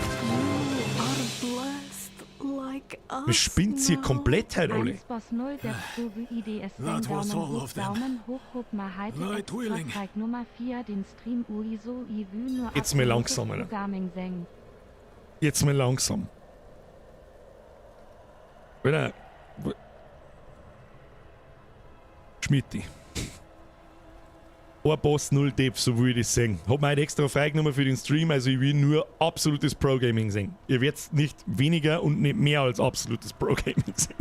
Wir spinnt hier komplett halt alle. Jetzt mal langsam, Alter. Jetzt mal langsam. Alter. Schmitti. Ein Boss, 0 Depth, so will ich das sehen. Hab mir heute extra freigenommen für den Stream, also ich will nur absolutes Pro-Gaming sehen. Ihr werdet nicht weniger und nicht mehr als absolutes Pro-Gaming sehen.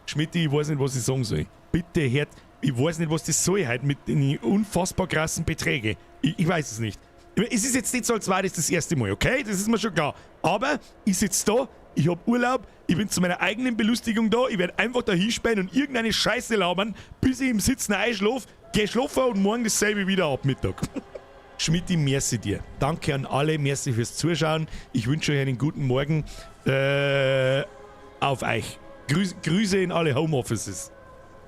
Schmitti, ich weiß nicht, was ich sagen soll. Bitte hört, ich weiß nicht, was das soll heute mit den unfassbar krassen Beträgen. Ich weiß es nicht. Es ist jetzt nicht so, als war das erste Mal, okay? Das ist mir schon klar. Aber ich sitze da, ich hab Urlaub, ich bin zu meiner eigenen Belustigung da, ich werde einfach da hinspähen und irgendeine Scheiße labern, bis ich im Sitzen einschlafe, geh schlafen und morgen dasselbe wieder ab Mittag. Schmitti, merci dir. Danke an alle, merci fürs Zuschauen. Ich wünsche euch einen guten Morgen. Auf euch. Grüße in alle Homeoffices.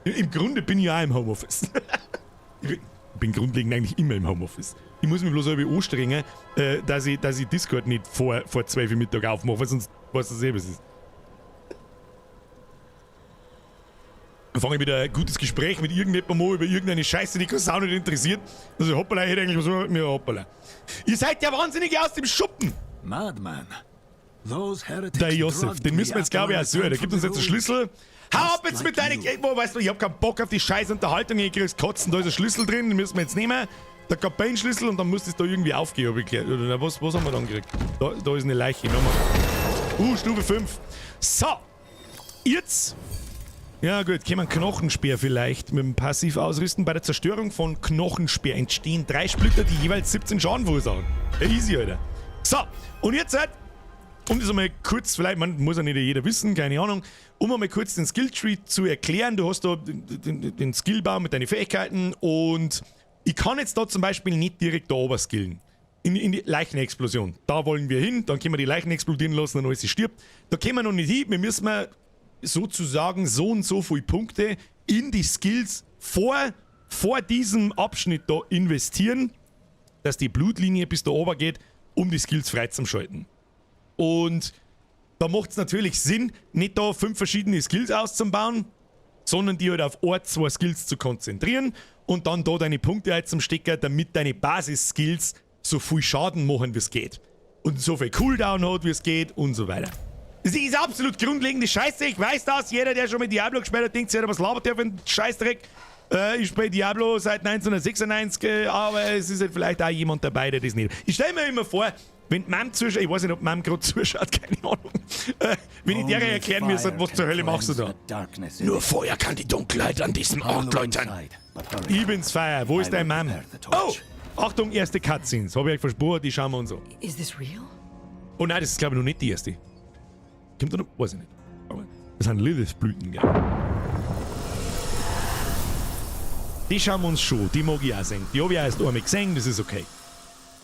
Im Grunde bin ich ja auch im Homeoffice. Ich bin grundlegend eigentlich immer im Homeoffice. Ich muss mich bloß irgendwie anstrengen, dass ich Discord nicht vor 12 Uhr Mittag aufmache, weil sonst weißt du selber, was es ist. Dann fange ich wieder ein gutes Gespräch mit irgendjemandem an über irgendeine Scheiße, die keine Sau nicht interessiert. Also hoppala, ich hätte eigentlich was mit mir hoppala. Ihr seid ja wahnsinnig aus dem Schuppen! Madman. Der Josef, den müssen wir jetzt glaube ich auch suchen. Der gibt uns jetzt einen Schlüssel. Hau ab jetzt mit deinen... Weißt du, ich hab keinen Bock auf die scheiß Unterhaltung. Ich krieg's kotzen, da ist ein Schlüssel drin, den müssen wir jetzt nehmen. Der Kapellenschlüssel und dann muss das da irgendwie aufgehen, habe ich gehört. Oder was haben wir dann gekriegt? Da ist eine Leiche. Stufe 5. So. Jetzt... Ja gut, können wir einen Knochenspeer vielleicht mit dem Passiv ausrüsten. Bei der Zerstörung von Knochenspeer entstehen 3 Splitter, die jeweils 17 Schaden verursachen. Ja, easy, Alter. So, und jetzt um das einmal kurz, vielleicht muss ja nicht jeder wissen, keine Ahnung, um einmal kurz den Skilltree zu erklären. Du hast da den Skillbaum mit deinen Fähigkeiten und ich kann jetzt da zum Beispiel nicht direkt da oben skillen. In die Leichenexplosion. Da wollen wir hin, dann können wir die Leichen explodieren lassen und alles stirbt. Da können wir noch nicht hin, wir müssen sozusagen so und so viele Punkte in die Skills vor diesem Abschnitt da investieren, dass die Blutlinie bis da oben geht, um die Skills freizuschalten. Und da macht es natürlich Sinn, nicht da 5 verschiedene Skills auszubauen, sondern die halt auf 1, 2 Skills zu konzentrieren und dann da deine Punkte einzustecken, damit deine Basis-Skills so viel Schaden machen, wie es geht. Und so viel Cooldown hat, wie es geht und so weiter. Das ist absolut grundlegende Scheiße, ich weiß das. Jeder, der schon mit Diablo gespielt hat, denkt sich, was labert der für einen Scheißdreck? Ich spiele Diablo seit 1996, aber es ist halt vielleicht auch jemand dabei, der das nicht... Ich stelle mir immer vor, wenn die Mom zuschaut, ich weiß nicht, ob Mom gerade zuschaut, keine Ahnung. Wenn ich der erklären müsste, was zur Hölle machst du da? Nur Feuer kann die Dunkelheit an diesem Ort läutern. Ich bin's Feier, wo ist dein Mom? Oh! Achtung, erste Cutscenes, habe ich euch versprochen, die schauen wir uns an. Is this real? Oh nein, das ist glaube ich noch nicht die erste. Kommt da noch? Weiß ich nicht. Aber das sind Lilith-Blüten, gell? Die schauen wir uns schon, die mag ich auch sehen. Die habe ich auch erst einmal gesehen, das ist okay.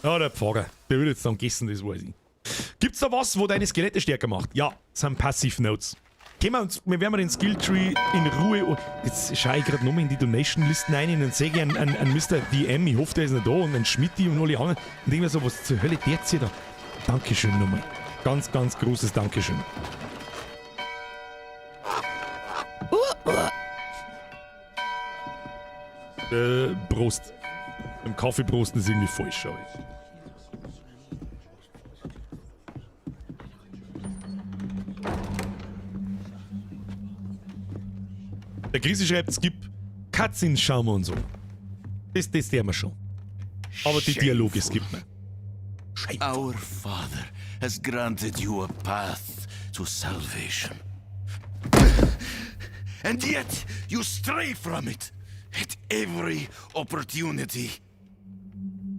Ja, der Pfarrer, der wird jetzt dann gegessen, das weiß ich. Gibt's da was, wo deine Skelette stärker macht? Ja, das sind Passive Notes. Wir werden den Skilltree in Ruhe... Jetzt schaue ich gerade nochmal in die Donation-Listen rein und dann sehe ich einen Mr. VM, ich hoffe, der ist noch da, und einen Schmitti und alle anderen. Und denke mir so, was zur Hölle der hier da? Dankeschön nochmal. Ganz, ganz großes Dankeschön. Prost. Beim Kaffeeprosten ist irgendwie falsch, schau ich. Der Grisi schreibt, es gibt Cutscenes, schauen wir uns an. Das sehen wir schon. Aber die Dialoge, es gibt mir. Our Father has granted you a path to salvation. And yet you stray from it at every opportunity.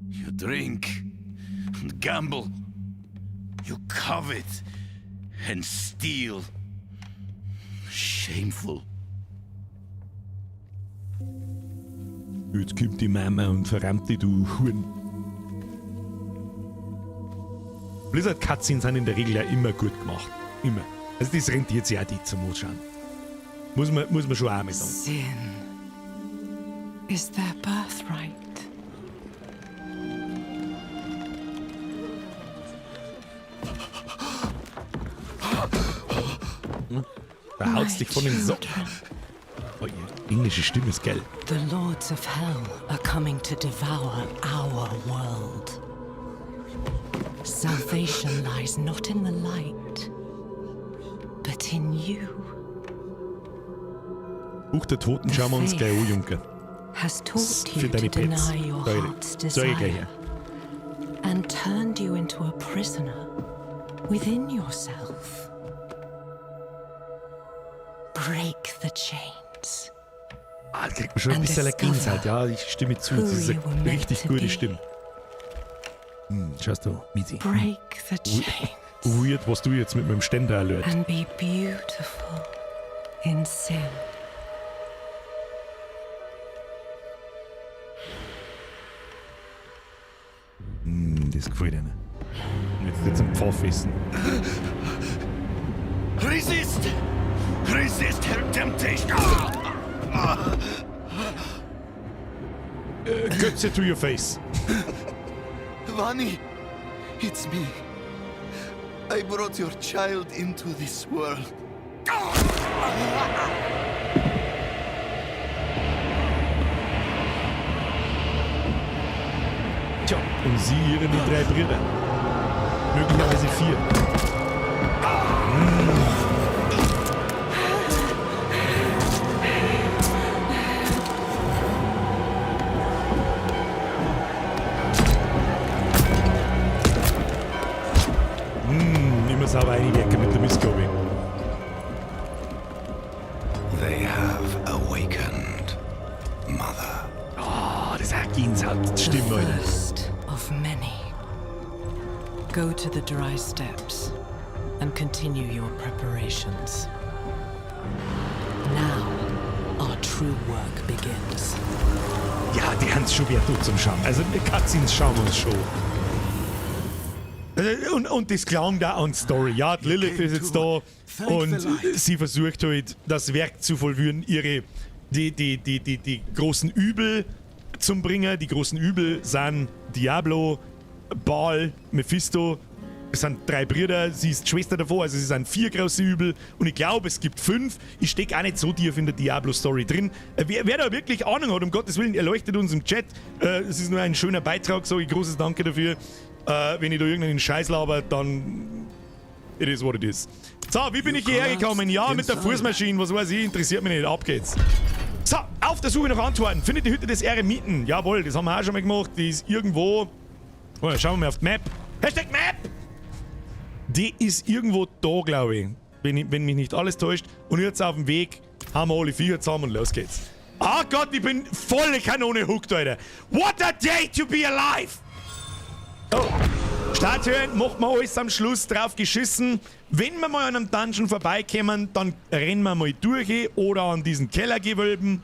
You drink and gamble. You covet and steal. Shameful. Jetzt kommt die Mama und verrammt dich, du Huren. Blizzard-Cutscenes sind in der Regel ja immer gut gemacht. Immer. Also das rentiert sich auch die zum Anschauen. Muss man schon auch mal sagen. Sin is their birthright. Da haut's dich von den Socken. Oh, ihr englische Stimme ist geil. The lords of hell are coming to devour our world. Salvation lies not in the light, but in you. Buch der Toten schauen wir uns gleich an, Junker. Has taught Für you to deine Pets. deny your heart's Sag ich gleich desire her. and turned you into a prisoner within yourself. Break the chains. Ah, da kriegt man schon ein bisschen eine Gänsehaut. Ja, ich stimme zu. Das ist eine richtig gute Stimme. Schaust du, Miti. Break the chains Weird, was du jetzt mit meinem Ständer erlöst. and be beautiful in sin. Das gefällt dir nicht. Jetzt zum Pfaffessen. Resist! Resist her temptation! Götze to your face. Vani, it's me. I brought your child into this world. Tja, und sie ihre die 3 Brüder. Möglicherweise 4. Immer sauber einwirken mit der Mistgabel. They have awakened, Mother. Ah, das ist eine Gänsehaut. Stimmt, Leute. First of many. Go to the dry steps and continue your preparations. Now, our true work begins. Ja, die haben es schon wieder tot zum Schauen. Also, die Cutscenes schauen wir uns schon. Und das klang da an Story. Ja, die Lilith ist jetzt da und sie versucht halt, das Werk zu vollführen, die großen Übel zu bringen. Die großen Übel sind Diablo, Baal, Mephisto. Es sind 3 Brüder, sie ist die Schwester davor, also sie sind 4 große Übel und ich glaube, es gibt 5. Ich stecke auch nicht so tief in der Diablo-Story drin. Wer da wirklich Ahnung hat, um Gottes Willen, erleuchtet uns im Chat. Es ist nur ein schöner Beitrag, sage ich großes Danke dafür. Wenn ich da irgendeinen Scheiß laber, dann it is what it is. So, wie bin ich hierher gekommen? Ja, mit der Fußmaschine, was weiß ich, interessiert mich nicht, ab geht's. So, auf der Suche nach Antworten. Findet die Hütte des Eremiten? Jawohl, das haben wir auch schon mal gemacht. Die ist irgendwo. Oh, schauen wir mal auf die Map. Hashtag Map! Die ist irgendwo da, glaube ich. Wenn mich nicht alles täuscht. Und jetzt auf dem Weg haben wir alle Viecher zusammen und los geht's. Ah Gott, ich bin volle Kanone hooked, Alter. What a day to be alive! Oh. Statuen, macht man alles am Schluss drauf geschissen. Wenn wir mal an einem Dungeon vorbeikommen, dann rennen wir mal durch oder an diesen Kellergewölben.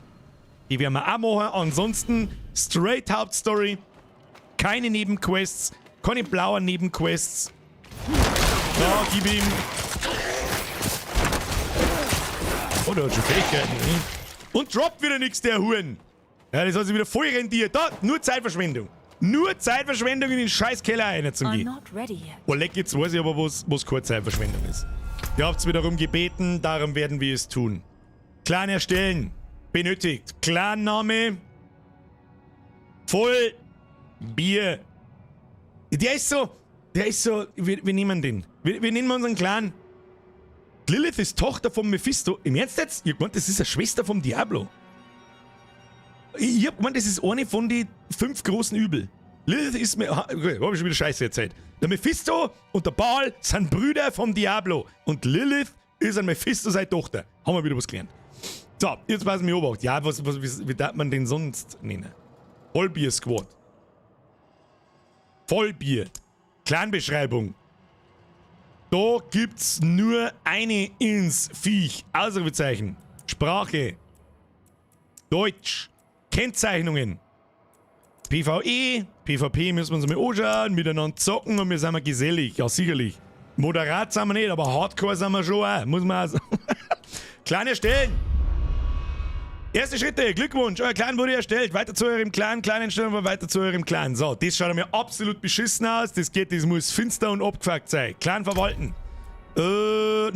Die werden wir auch machen. Ansonsten straight Hauptstory. Keine Nebenquests. Keine blauen Nebenquests. Ja, gib ihm. Oh, der hat schon Fähigkeiten. Und droppt wieder nichts, der Huren. Ja, das hat sich wieder voll rentiert. Da, nur Zeitverschwendung. Nur Zeitverschwendung in den scheiß Keller reinzugehen. Oh, leck, jetzt weiß ich aber, was keine Zeitverschwendung ist. Ihr habt's wieder darum gebeten, darum werden wir es tun. Clan erstellen. Benötigt. Clan-Name. Voll Bier. Der ist so, wir nehmen den. Wir nehmen unseren Clan. Lilith ist Tochter von Mephisto. Im Ernst jetzt? Ihr meint, das ist eine Schwester vom Diablo. Ich hab gemeint, das ist eine von den 5 großen Übel. Lilith ist mir. Okay, hab ich schon wieder Scheiße erzählt. Der Mephisto und der Baal sind Brüder vom Diablo. Und Lilith ist ein Mephisto seine Tochter. Haben wir wieder was gelernt. So, jetzt passen wir beobachtet. Ja, wie darf man den sonst nennen? Vollbier-Squad. Vollbier. Clanbeschreibung. Da gibt's nur eine ins Viech. Ausrufezeichen. Sprache. Deutsch. Kennzeichnungen. PvE, PvP müssen wir uns mal anschauen, miteinander zocken und wir sind mal gesellig, ja sicherlich. Moderat sind wir nicht, aber Hardcore sind wir schon auch, muss man auch sagen. Kleine Stellen. Erste Schritte, Glückwunsch, euer Clan wurde erstellt. Weiter zu eurem Clan, Clan-Einstellung, weiter zu eurem Clan. So, das schaut mir absolut beschissen aus. Das muss finster und abgefuckt sein. Clan verwalten.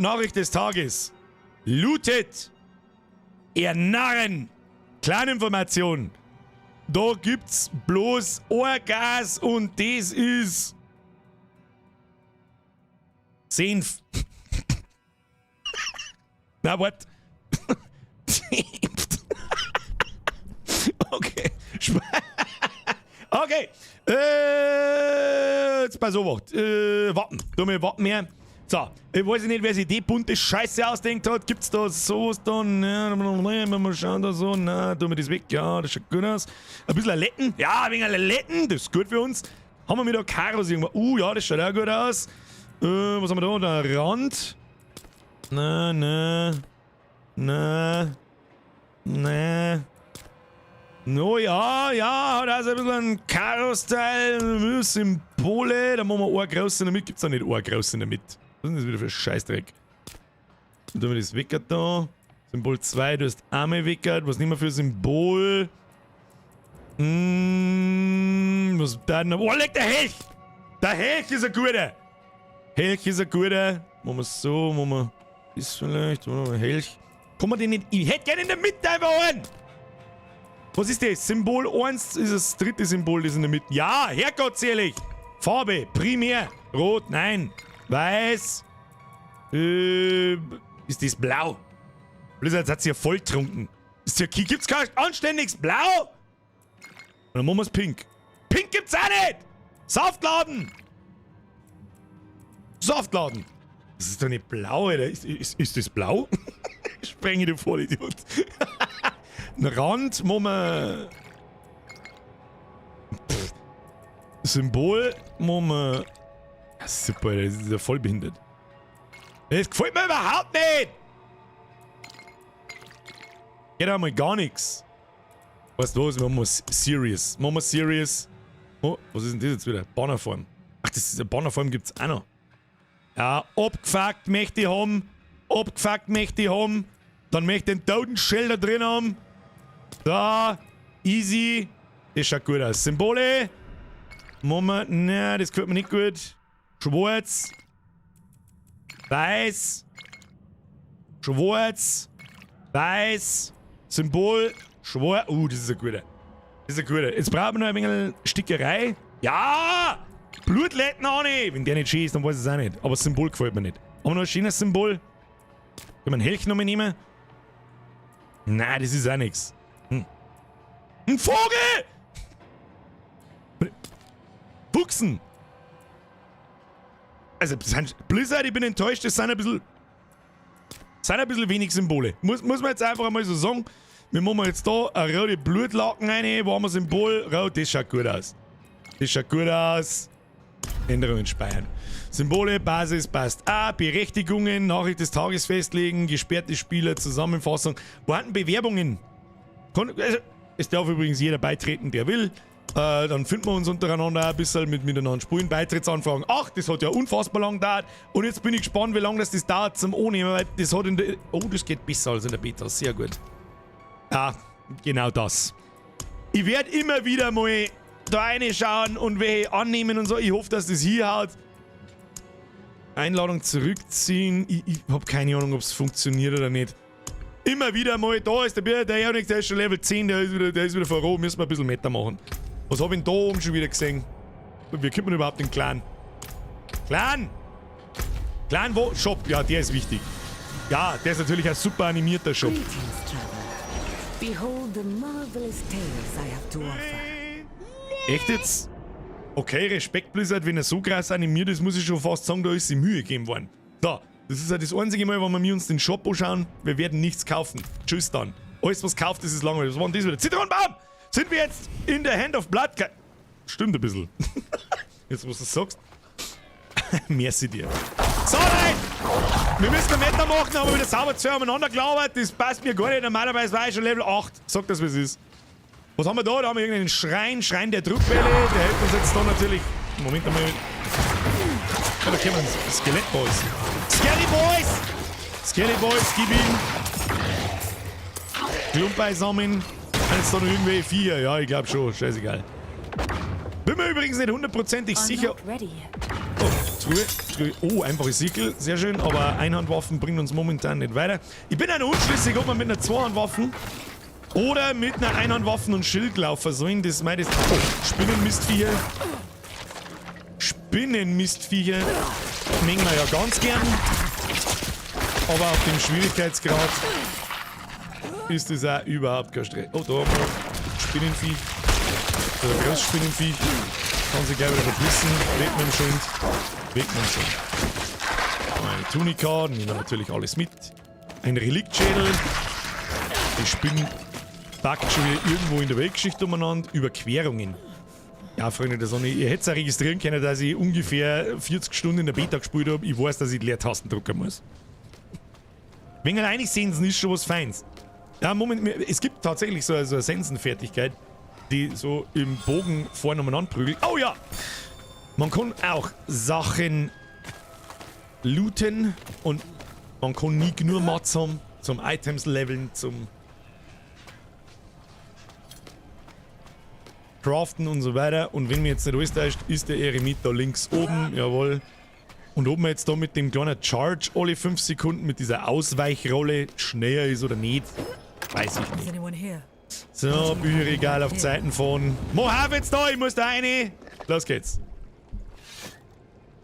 Nachricht des Tages. Lootet. Ihr Narren. Clan-Information. Da gibt's bloß Orgas und das ist Senf. Na, what? Okay. Okay. Jetzt pass auf. Warten. Warten mehr. So. Ich weiß nicht, wer sich die bunte Scheiße ausdenkt hat. Gibt's da sowas da? Mal schauen da so. Na, tun wir das weg. Ja, das schaut gut aus. Ein bisschen Letten. Ja, ein wenig Letten. Das ist gut für uns. Haben wir mit der Karos irgendwo. Ja, das schaut auch gut aus. Was haben wir da? Der Rand. Na. No, ja, da ist ein bisschen ein Karo-Style, Symbole, da machen wir ein groß in der Mitte, gibt's da nicht ein groß in der Mitte. Was ist denn das wieder für ein Scheißdreck? Dann tun wir das weggert da. Symbol 2, du hast Arme weggert, was nehmen wir für Symbol? Was da denn? Oh, leg der Helch! Der Helch ist ein guter! Helch ist ein guter. Machen wir so, machen wir das vielleicht, Helch. Kann man den nicht, ich hätte gerne in der Mitte einfach einen! Was ist das? Symbol 1 ist das dritte Symbol, das in der Mitte. Ja, hergottselig! Farbe, primär. Rot, nein. Weiß. Ist das blau? Blizzard hat's hier voll getrunken. Gibt's kein anständiges Blau? Und dann machen wir's pink. Pink gibt's auch nicht! Saftladen! Saftladen! Das ist doch nicht blau, Alter. Ist das blau? Spreng ich den Vollidiot. Ein Rand, wo man. Symbol, wo man. Ja, super, das ist ja voll behindert. Das gefällt mir überhaupt nicht! Geht einmal gar nichts. Weißt du was? Machen wir serious. Machen wir serious. Oh, was ist denn das jetzt wieder? Bannerform. Ach, das ist eine Bannerform gibt's auch noch. Ja, abgefuckt möchte ich haben. Abgefuckt möchte ich haben. Dann möchte ich den Totenschell da drin haben. Da. Easy. Das schaut gut aus. Symbole. Moment. Ne, das gefällt mir nicht gut. Schwarz. Weiß. Schwarz. Weiß. Symbol. Schwarz. Das ist ein guter. Das ist ein guter. Jetzt brauchen wir noch ein wenig Stickerei. Ja! Blutletten auch nicht. Wenn der nicht schön ist, dann weiß ich es auch nicht. Aber das Symbol gefällt mir nicht. Haben wir noch ein schönes Symbol? Können wir einen Helch noch nehmen? Nein, das ist auch nichts. Ein Vogel! Fuchsen! Also, Blizzard, ich bin enttäuscht, das sind ein bisschen wenig Symbole. Muss man jetzt einfach einmal so sagen. Wir machen jetzt da eine rote Blutlaken rein, wo haben wir Symbol rot, das schaut gut aus. Das schaut gut aus. Änderungen speichern. Symbole, Basis passt. Berechtigungen, Nachricht des Tages festlegen, gesperrte Spieler, Zusammenfassung. Vorhanden Bewerbungen. Es darf übrigens jeder beitreten, der will. Dann finden wir uns untereinander ein bisschen miteinander spielen. Beitrittsanfragen. Ach, das hat ja unfassbar lang gedauert. Und jetzt bin ich gespannt, wie lange das dauert zum Annehmen, weil das hat in der. Oh, das geht besser als in der Beta. Sehr gut. Ja, genau das. Ich werde immer wieder mal da reinschauen und welche annehmen und so. Ich hoffe, dass das hier haut. Einladung zurückziehen. Ich habe keine Ahnung, ob es funktioniert oder nicht. Immer wieder mal, da ist der Ionix, der ist schon Level 10, der ist wieder vor Roh, müssen wir ein bisschen Meta machen. Was habe ich denn da oben schon wieder gesehen? Wie kommt man überhaupt in den Clan? Clan! Clan wo? Shop, ja, der ist wichtig. Ja, der ist natürlich ein super animierter Shop. Behold the marvelous tales I have to offer. Echt jetzt? Okay, Respekt Blizzard, wenn er so krass animiert ist, muss ich schon fast sagen, da ist sie Mühe gegeben worden. So, das ist ja das einzige Mal, wenn wir uns den Shop anschauen, wir werden nichts kaufen. Tschüss dann. Alles, was kauft, das ist langweilig. Was war denn das wieder? Zitronenbaum! Sind wir jetzt in der Hand of Blood? Stimmt ein bisschen. Jetzt, was du sagst. Merci dir. So, nein! Wir müssen ein Meta machen, aber wieder sauber zwei umeinander gelauert. Das passt mir gar nicht. Normalerweise war ich schon Level 8. Sag das, wie es ist. Was haben wir da? Da haben wir irgendeinen Schrein der Druckwelle. Der hilft uns jetzt da natürlich. Moment einmal. Ja, da kommen Skelettboys. Scary Boys! Scary Boys, gib ihm. Klump sammeln. Jetzt da noch irgendwelche Viecher. Ja, ich glaube schon. Scheißegal. Bin mir übrigens nicht hundertprozentig sicher. Oh, einfache Siegel. Sehr schön. Aber Einhandwaffen bringen uns momentan nicht weiter. Ich bin auch unschlüssig, ob man mit einer Zweihandwaffen oder mit einer Einhandwaffen und Schild laufen sollen. Das meint es. Oh, Spinnenmistviecher. Spinnenmistviecher mengen wir ja ganz gern. Aber auf dem Schwierigkeitsgrad ist das auch überhaupt kein Stress. Oh, da haben wir Spinnenvieh. Oder Großspinnenvieh. Kann sich gleich wieder verpissen. Weg mit dem Schild. Weg mit dem Schild. Meine Tunika, nehmen wir natürlich alles mit. Ein Reliktschädel. Die Spinnen packt schon wieder irgendwo in der Weltgeschichte umeinander. Überquerungen. Ja, Freunde der Sonne, ihr hättet es auch registrieren können, dass ich ungefähr 40 Stunden in der Beta gespielt habe. Ich weiß, dass ich die Leertasten drücken muss. Wenn ihr einig sehen, ist schon was Feins. Ja, Moment, es gibt tatsächlich so eine Sensenfertigkeit, die so im Bogen vorne umeinander prügelt. Oh ja! Man kann auch Sachen looten und man kann nicht nur Mats haben, zum Items leveln, zum Craften und so weiter. Und wenn mir jetzt nicht alles täuscht, ist der Eremit da links oben, jawohl. Und ob man jetzt da mit dem kleinen Charge alle 5 Sekunden mit dieser Ausweichrolle schneller ist oder nicht, weiß ich nicht. So, Bücherregal auf Zeiten von Mojave jetzt da, ich muss da rein. Los geht's.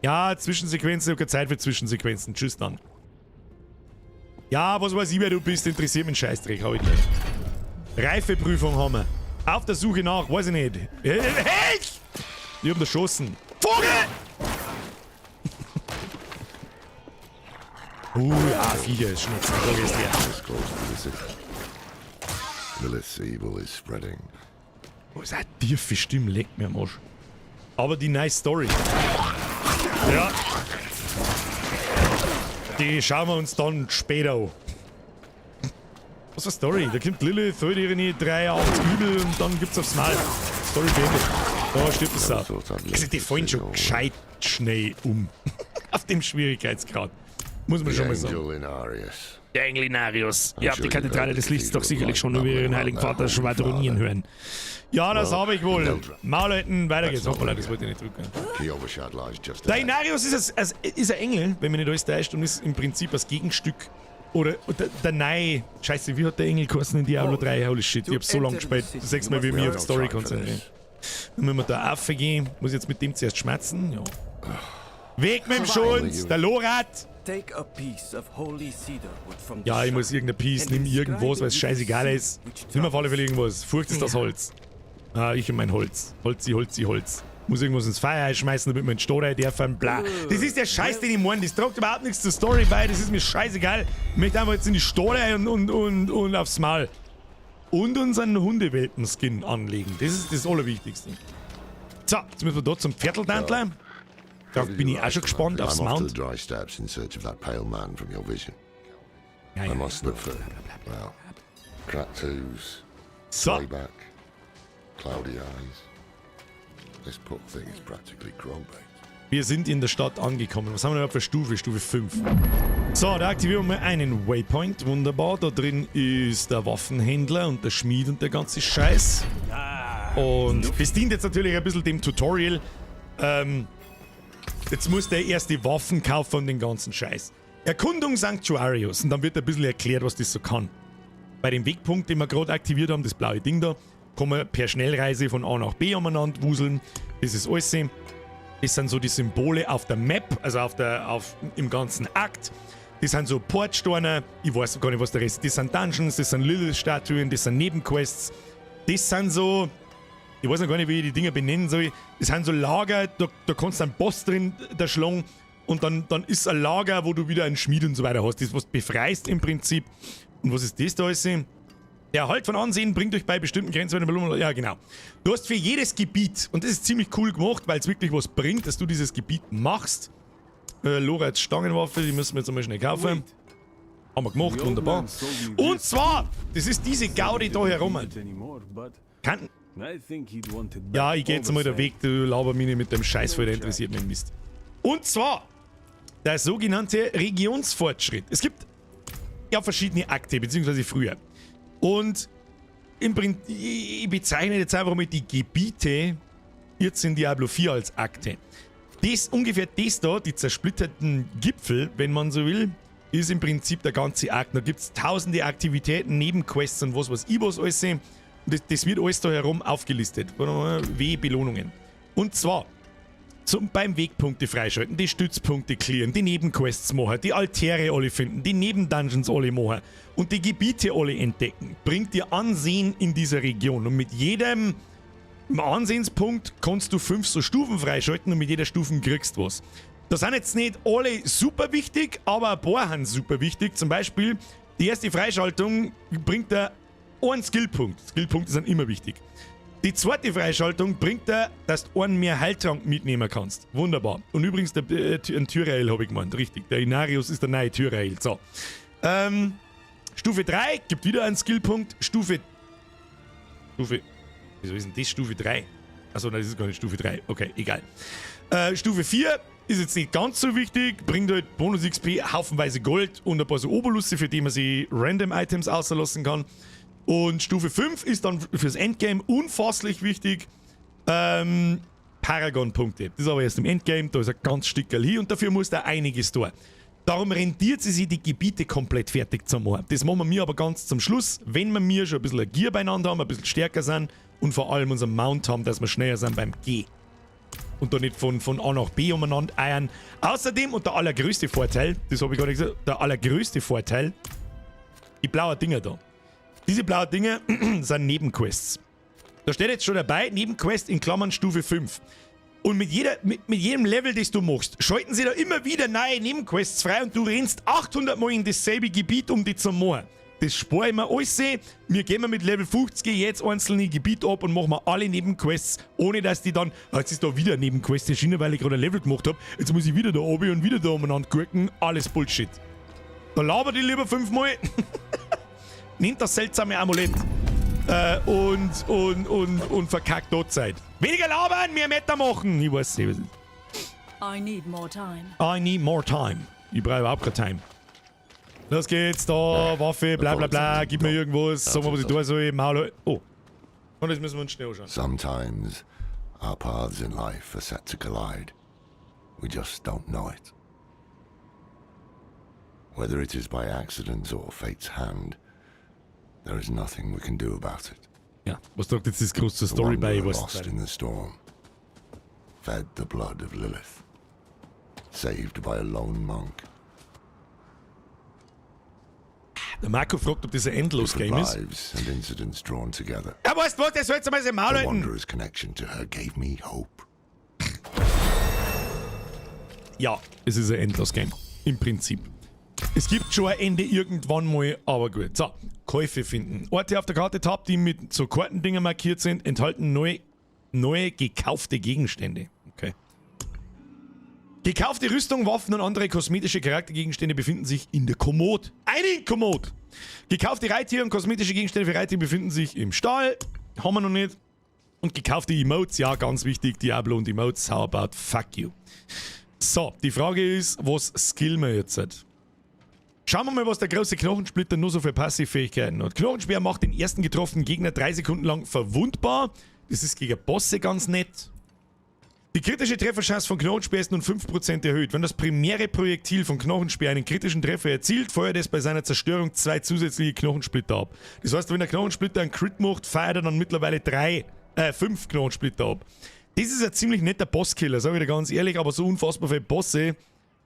Ja, Zwischensequenzen, ich hab keine Zeit für Zwischensequenzen. Tschüss dann. Ja, was weiß ich, wer du bist, interessiert mich ein Scheißdreck, hab ich nicht. Reifeprüfung haben wir. Auf der Suche nach, weiß ich nicht. Hey! Ich hab erschossen. Vogel! Viecher ist Schnitzel. Da gehst du her. Oh, ist eine tiefe Stimme, leckt mir am Arsch. Aber die nice Story. Ja. Die schauen wir uns dann später an. Was für Story? Da kommt Lilith, holt ihre 3 Übel und dann gibt's aufs Maul. Story beendet. Da stirbt es auch. Also die fallen schon gescheit schnell um. Auf dem Schwierigkeitsgrad. Muss man schon mal sagen. Der Engel Inarius. Ihr habt die Kathedrale des Lichts doch sicherlich schon über ihren heiligen Vater schwadronieren hören. Ja, das habe ich wohl. Maulleuten, weiter geht's. Hoppala, das wollte ich nicht drücken. Der Inarius ist ein Engel, wenn man nicht alles täuscht, und ist im Prinzip das Gegenstück. Oder der neue. Scheiße, wie hat der Engel geheißen in Diablo 3? Holy shit, ich hab so lange gespielt. 6 Mal wie mir auf die Story konzentrieren. Dann müssen wir da aufgehen. Muss ich jetzt mit dem zuerst schmerzen? Ja. Weg mit dem Schunz, der Lorat! Ja, ich muss irgendein Piece, nimm irgendwas, weil es scheißegal ist. Nimm auf alle Fälle irgendwas. Furcht ist das Holz. Ah, ich und mein Holz. Holzi. Muss irgendwas ins Feuer schmeißen, damit man Story dürfen, bla. Das ist der Scheiß, den ich meine. Das trägt überhaupt nichts zur Story bei. Das ist mir scheißegal. Ich möchte einfach jetzt in die Story und aufs Maul. Und unseren Hundewelpen-Skin anlegen. Das ist das Allerwichtigste. So, jetzt müssen wir da zum Vierteltantler. Da bin ich auch schon gespannt aufs Mount. Ja. So. Wir sind in der Stadt angekommen. Was haben wir da für Stufe? Stufe 5. So, da aktivieren wir einen Waypoint. Wunderbar. Da drin ist der Waffenhändler und der Schmied und der ganze Scheiß. Und das dient jetzt natürlich ein bisschen dem Tutorial. Jetzt muss der erst die Waffen kaufen und den ganzen Scheiß. Erkundung Sanctuarius. Und dann wird ein bisschen erklärt, was das so kann. Bei dem Wegpunkt, den wir gerade aktiviert haben, das blaue Ding da, kann man per Schnellreise von A nach B umeinander wuseln. Das ist alles. Das sind so die Symbole auf der Map, also im ganzen Akt. Das sind so Portsteine. Ich weiß gar nicht, was der Rest ist. Das sind Dungeons, das sind Lilith-Statuen, das sind Nebenquests. Das sind so... Ich weiß noch gar nicht, wie ich die Dinger benennen soll. Das sind so Lager, da kannst du einen Boss drin da schlagen und dann ist ein Lager, wo du wieder einen Schmied und so weiter hast. Das, was du befreist im Prinzip. Und was ist das da alles? Der Erhalt von Ansehen bringt euch bei bestimmten Grenzwerten... Ja, genau. Du hast für jedes Gebiet, und das ist ziemlich cool gemacht, weil es wirklich was bringt, dass du dieses Gebiet machst. Lorats Stangenwaffe, die müssen wir jetzt einmal schnell kaufen. Haben wir gemacht, wunderbar. Und zwar, das ist diese Gaudi da herum. Kann. Ja, ich gehe jetzt mal den Weg, du lauber mich nicht mit dem Scheißfeld, der interessiert mich Mist. Und zwar der sogenannte Regionsfortschritt. Es gibt ja verschiedene Akte, beziehungsweise früher. Und im Prinzip, ich bezeichne jetzt einfach mal die Gebiete jetzt in Diablo 4 als Akte. Ungefähr das da, die zersplitterten Gipfel, wenn man so will, ist im Prinzip der ganze Akt. Da gibt es tausende Aktivitäten, Nebenquests und was alles sehen. Das wird alles da herum aufgelistet. W-Belohnungen. Und zwar beim Wegpunkte freischalten, die Stützpunkte clearen, die Nebenquests machen, die Altäre alle finden, die Nebendungeons alle machen und die Gebiete alle entdecken. Bringt dir Ansehen in dieser Region. Und mit jedem Ansehenspunkt kannst du 5 so Stufen freischalten und mit jeder Stufe kriegst du was. Das sind jetzt nicht alle super wichtig, aber ein paar sind super wichtig. Zum Beispiel, die erste Freischaltung bringt dir einen Skillpunkt. Skillpunkte sind immer wichtig. Die zweite Freischaltung bringt dir, dass du einen mehr Heiltrank mitnehmen kannst. Wunderbar. Und übrigens, ein Tyrael habe ich gemeint. Richtig, der Inarius ist der neue Tyrael. So. Stufe 3 gibt wieder einen Skillpunkt. Wieso ist denn das Stufe 3? Achso, nein, das ist gar nicht Stufe 3. Okay, egal. Stufe 4 ist jetzt nicht ganz so wichtig. Bringt halt Bonus XP, haufenweise Gold und ein paar so Oberlusse, für die man sich Random Items auslassen kann. Und Stufe 5 ist dann fürs Endgame unfasslich wichtig. Paragon-Punkte. Das ist aber erst im Endgame, da ist ein ganz Stückerl hier und dafür muss da einiges tun. Darum rentiert sie sich, die Gebiete komplett fertig zu machen. Das machen wir aber ganz zum Schluss, wenn wir schon ein bisschen Gier beieinander haben, ein bisschen stärker sind und vor allem unseren Mount haben, dass wir schneller sind beim G. Und da nicht von A nach B umeinander eiern. Außerdem, und der allergrößte Vorteil, das habe ich gerade gesagt, der allergrößte Vorteil, die blauen Dinger da. Diese blauen Dinger sind Nebenquests. Da steht jetzt schon dabei, Nebenquest in Klammern Stufe 5. Und mit jedem Level, das du machst, schalten sie da immer wieder neue Nebenquests frei und du rennst 800 Mal in dasselbe Gebiet, um die zu machen. Das spare ich mir alles. Wir gehen mit Level 50 jetzt einzelne Gebiete ab und machen wir alle Nebenquests, ohne dass die dann, jetzt ist da wieder eine Nebenquest erschienen, weil ich gerade ein Level gemacht habe, jetzt muss ich wieder da oben und wieder da umeinander gucken. Alles Bullshit. Da labert ich lieber 5-mal. Nehmt das seltsame Amulett und verkackt dort Zeit. Weniger labern, mehr Meta machen. Ich weiß nicht, was ist. I need more time. I need more time. Ich brauche überhaupt keine Time. Los geht's, da, Waffe, bla bla bla, gib mir irgendwas, sag mal, was ich tun soll, Maul. Oh. Und jetzt müssen wir uns schnell anschauen. Sometimes our paths in life are set to collide. We just don't know it. Whether it is by accident or fate's hand, there is nothing we can do about it. Ja, was sagt jetzt das große Story bei? Was lost in the storm, fed the blood of Lilith, saved by a lone monk. Der Marco fragt, ob das ein Endlos-Game ist. Lives and incidents drawn together. Ja, weißt du was, der soll jetzt einmal sein Maul The halten. wanderer's connection to her gave me hope. Ja, es ist ein Endlos-Game. Im Prinzip. Es gibt schon ein Ende irgendwann mal, aber gut. So, Käufe finden. Orte auf der Karte Tab, die mit so Kartendinger markiert sind, enthalten neue gekaufte Gegenstände. Okay. Gekaufte Rüstung, Waffen und andere kosmetische Charaktergegenstände befinden sich in der Kommode. Eine Kommode! Gekaufte Reittiere und kosmetische Gegenstände für Reittiere befinden sich im Stall. Haben wir noch nicht. Und gekaufte Emotes, ja, ganz wichtig. Diablo und Emotes, how about fuck you? So, die Frage ist, was skillen wir jetzt? Schauen wir mal, was der große Knochensplitter nur so für Passivfähigkeiten hat. Knochenspeer macht den ersten getroffenen Gegner 3 Sekunden lang verwundbar. Das ist gegen Bosse ganz nett. Die kritische Trefferchance von Knochenspeer ist nun 5% erhöht. Wenn das primäre Projektil von Knochenspeer einen kritischen Treffer erzielt, feuert es bei seiner Zerstörung 2 zusätzliche Knochensplitter ab. Das heißt, wenn der Knochensplitter einen Crit macht, feuert er dann mittlerweile 5 Knochensplitter ab. Das ist ein ziemlich netter Bosskiller, sage ich dir ganz ehrlich, aber so unfassbar viele Bosse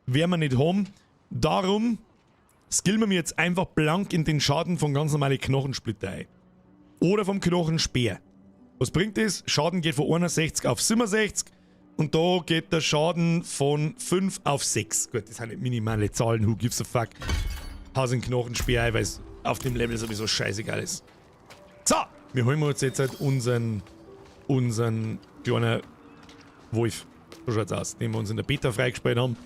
werden wir nicht haben. Darum skillen wir mir jetzt einfach blank in den Schaden von ganz normalen Knochensplitter ein. Oder vom Knochenspeer. Was bringt das? Schaden geht von 61 auf 67. Und da geht der Schaden von 5 auf 6. Gut, das sind nicht minimale Zahlen, who gives a fuck. Haus in Knochenspeer ein, weil es auf dem Level sowieso scheißegal ist. So, wir holen uns jetzt halt unseren kleinen Wolf. So schaut's aus. Den wir uns in der Beta freigespielt haben.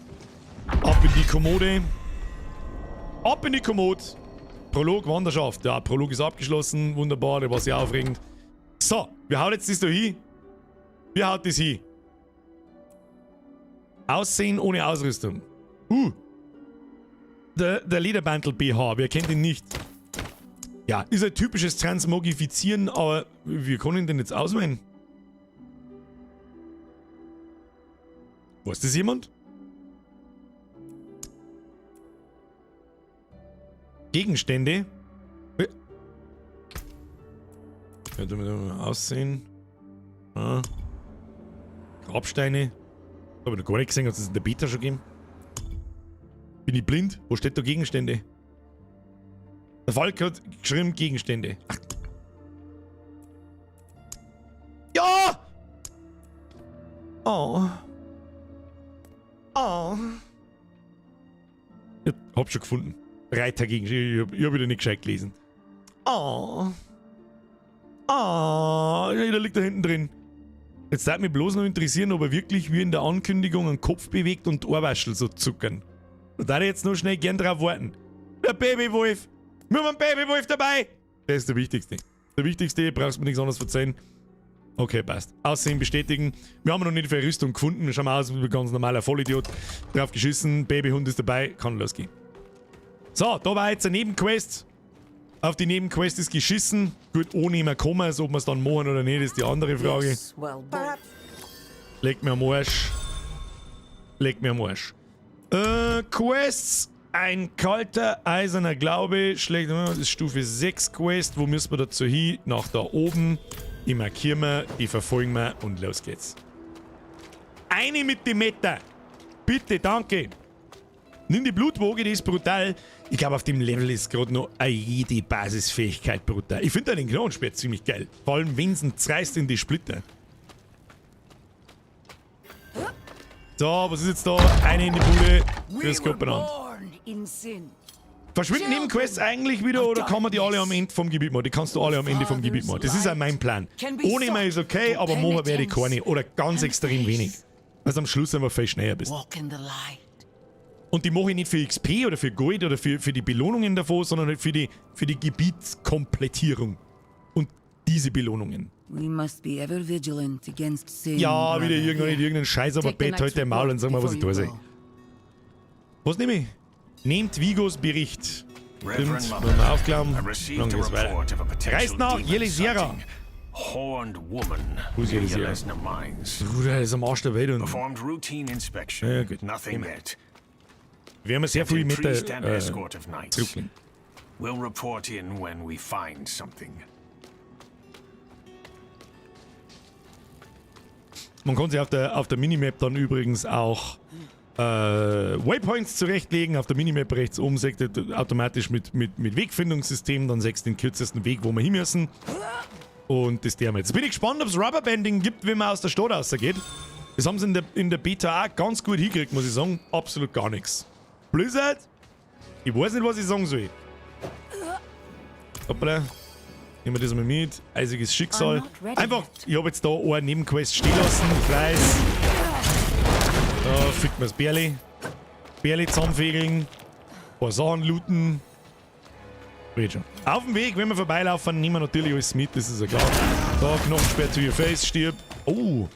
Ab in die Kommode. Ab in die Kommode. Prolog, Wanderschaft. Ja, Prolog ist abgeschlossen. Wunderbar, der war sehr aufregend. So, wir hauen jetzt das da hin. Wir hauen das hin. Aussehen ohne Ausrüstung. Der Lederbantel BH, wer kennt ihn nicht? Ja, ist ein typisches Transmogifizieren, aber wie kann ich denn jetzt auswählen? Weiß das jemand? Gegenstände. Ja, da mal aussehen. Ah. Grabsteine. Habe ich noch gar nicht gesehen, hat es in der Beta schon gegeben. Bin ich blind? Wo steht da Gegenstände? Der Falk hat geschrieben Gegenstände. Ach. Ja! Oh. Oh. Ich hab schon gefunden. Reitergegenstände. Ich hab wieder nicht gescheit gelesen. Oh. Oh. Da liegt da hinten drin. Jetzt darf mich bloß noch interessieren, ob er wirklich wie in der Ankündigung einen Kopf bewegt und die Ohrwaschel so zuckern. Da darf ich jetzt noch schnell gern drauf warten. Der Babywolf! Wir haben einen Babywolf dabei! Der ist der Wichtigste. Der Wichtigste, brauchst mir nichts anderes verzeihen. Okay, passt. Aussehen bestätigen. Wir haben noch nicht für Rüstung gefunden. Wir schauen mal aus wie ein ganz normaler Vollidiot. Drauf geschissen, Babyhund ist dabei, kann losgehen. So, da war jetzt eine Nebenquest. Auf die Nebenquest ist geschissen. Gut, ohne immer kommen, also ob wir es dann machen oder nicht, ist die andere Frage. Yes, well done. Leg mir am Arsch. Leg mir am Arsch. Quests. Ein kalter, eiserner Glaube. Schlägt, das ist Stufe 6 Quest. Wo müssen wir dazu hin? Nach da oben. Die markieren wir, die verfolgen wir und los geht's. Eine mit dem Meter. Bitte, danke. Nimm die Blutwoge, die ist brutal. Ich glaube, auf dem Level ist gerade noch jede Basisfähigkeit brutal. Ich finde den Knochenschwert ziemlich geil. Vor allem, wenn es zerreißt in die Splitter. So, was ist jetzt da? Eine in die Bude. Grüß Gott benannt. Verschwinden Nebenquests eigentlich wieder oder kann man die alle am Ende vom Gebiet machen? Die kannst du alle am Ende vom Gebiet machen. Das ist auch mein Plan. Ohne mehr ist okay, aber machen werde ich keine. Oder ganz extrem wenig. Weil du am Schluss einfach viel schneller bist. Und die mache ich nicht für XP oder für Gold oder für die Belohnungen davon, sondern halt für die Gebietskomplettierung. Und diese Belohnungen. Ja, wieder irgendein Scheiß, aber Bett heute im Maul und sag mal, was ich da sehe. Was nehme ich? Nehmt Vigos Bericht. Stimmt, wollen wir aufklappen. Dann geht's weiter. Reist nach Jelisiera. Wo ist Jelisiera? Bruder, das ist am Arsch der Welt. Und ja, gut. Wir haben sehr viele Meter zurücklegen. Man kann sich auf der Minimap dann übrigens auch Waypoints zurechtlegen. Auf der Minimap rechts oben seht ihr automatisch mit Wegfindungssystem, dann seht ihr den kürzesten Weg, wo wir hin müssen. Und das der wir. Jetzt bin ich gespannt, ob es Rubberbanding gibt, wenn man aus der Stadt rausgeht. Das haben sie in der Beta auch ganz gut hingekriegt, muss ich sagen. Absolut gar nichts. Blizzard? Ich weiß nicht, was ich sagen soll. Hoppla. Nehmen wir das mal mit. Eisiges Schicksal. Einfach, ich habe jetzt da eine Nebenquest stehen lassen. Ich weiß. Da fickt man das Bärli. Bärli zusammenfegeln. Ein paar Sachen looten. Geht schon. Auf dem Weg, wenn wir vorbeilaufen, nehmen wir natürlich alles mit, das ist ja klar. Da, Knochensperr to your face, stirb. Oh.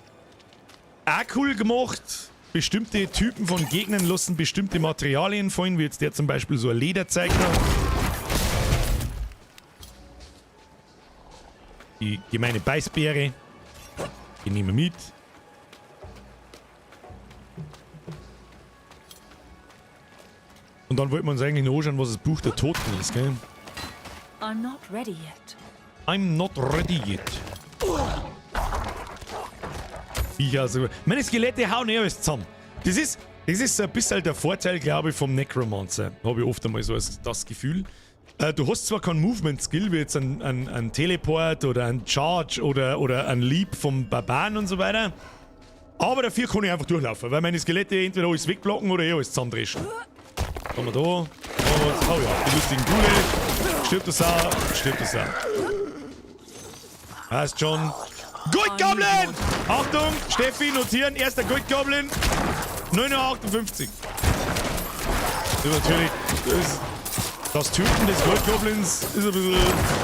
Auch cool gemacht. Bestimmte Typen von Gegnern lassen bestimmte Materialien fallen, wie jetzt der zum Beispiel so ein Lederzeichner. Die gemeine Beißbeere. Die nehmen wir mit. Und dann wollten wir uns eigentlich noch anschauen, was das Buch der Toten ist, gell? I'm not ready yet. I'm not ready yet. Also, meine Skelette hauen eh alles zusammen. Das ist so ein bisschen der Vorteil, glaube ich, vom Necromancer. Habe ich oft einmal so das Gefühl. Du hast zwar keinen Movement-Skill, wie jetzt ein Teleport oder ein Charge oder ein Leap vom Barbaren und so weiter. Aber dafür kann ich einfach durchlaufen, weil meine Skelette entweder alles wegblocken oder alles zusammendreschen. Haben wir da. Oh ja, die lustigen Gule. Stirbt das auch. Stirbt das auch. Passt schon. Goldgoblin! Achtung, Steffi, notieren. Erster Goldgoblin. 9,58 Uhr. Natürlich. Das Töten des Goldgoblins ist ein bisschen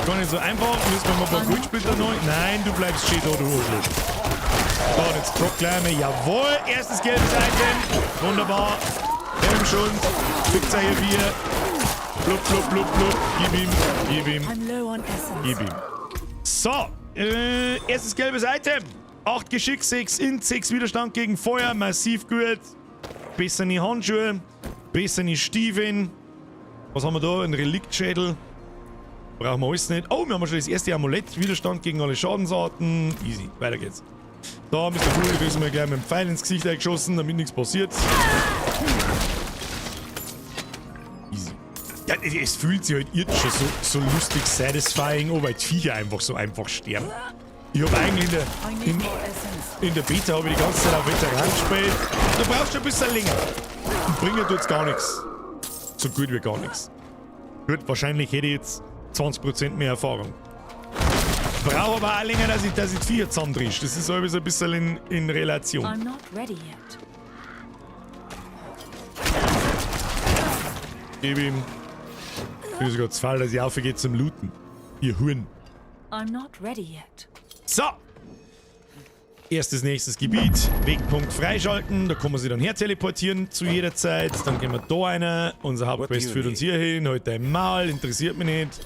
gar nicht so einfach. Müssen wir mal ein paar Goldsplitter neu. Nein, du bleibst stehen da, du Arschloch. So, jetzt Drop gleich mal. Jawohl, erstes gelbes Item. Wunderbar. Der im Schund. Fix er hier Bier. Blub, blub, blub, blub. Gib ihm, gib ihm, I'm low on essence. gib ihm. So, erstes gelbes Item. 8 Geschick, 6 Int, 6 Widerstand gegen Feuer, massiv gut. Bessere Handschuhe, bessere Stiefeln. Was haben wir da? Ein Reliktschädel. Brauchen wir alles nicht. Oh, wir haben schon das erste Amulett. Widerstand gegen alle Schadensarten. Easy, weiter geht's. Da, Mr. Cool, da ist mir gleich mit dem Pfeil ins Gesicht eingeschossen, damit nichts passiert. Easy. Ja, es fühlt sich halt jetzt schon so lustig satisfying, weil die Viecher einfach so einfach sterben. Ich habe eigentlich in der Beta habe ich die ganze Zeit auf Veteran gespielt. Du brauchst schon ein bisschen länger. Und bringen tut's gar nichts. So gut wie gar nichts. Gut, wahrscheinlich hätte ich jetzt 20% mehr Erfahrung. Brauche aber auch länger, dass ich die Viecher zusammendrisch. Das ist alles ein bisschen in Relation. I'm not ready yet. Gib ihm. Ich bin sogar zu faul, dass ich aufgehe zum Looten. Ihr Huren. I'm not ready yet. So. Erstes nächstes Gebiet. Wegpunkt freischalten. Da kann man sich dann her teleportieren zu jeder Zeit. Dann gehen wir da rein. Unser Hauptquest führt uns hier hin. Halt dein Maul. Interessiert mich nicht.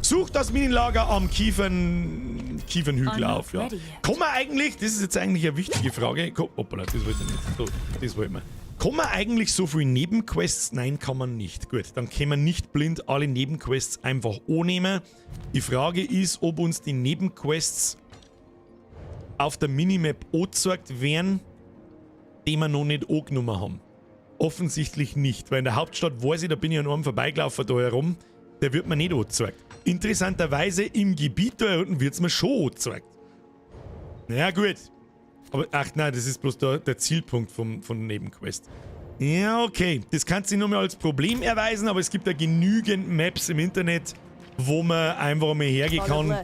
Such das Minenlager am Kiefernhügel auf. Ja. Kann man eigentlich, das ist jetzt eigentlich eine wichtige Frage. Hoppala, das wollte ich nicht. So, das wollte man. Kann man eigentlich so viele Nebenquests? Nein, kann man nicht. Gut, dann können wir nicht blind alle Nebenquests einfach annehmen. Die Frage ist, ob uns die Nebenquests auf der Minimap angezeigt werden, die wir noch nicht angenommen haben. Offensichtlich nicht, weil in der Hauptstadt weiß ich, da bin ich an einem vorbeigelaufen da herum, der wird mir nicht angezeigt. Interessanterweise im Gebiet da unten wird es mir schon angezeigt. Ja gut. Aber, ach nein, das ist bloß der Zielpunkt von der Nebenquest. Ja, okay. Das kann sich nur mal als Problem erweisen, aber es gibt ja genügend Maps im Internet, wo man einfach mal hergehen kann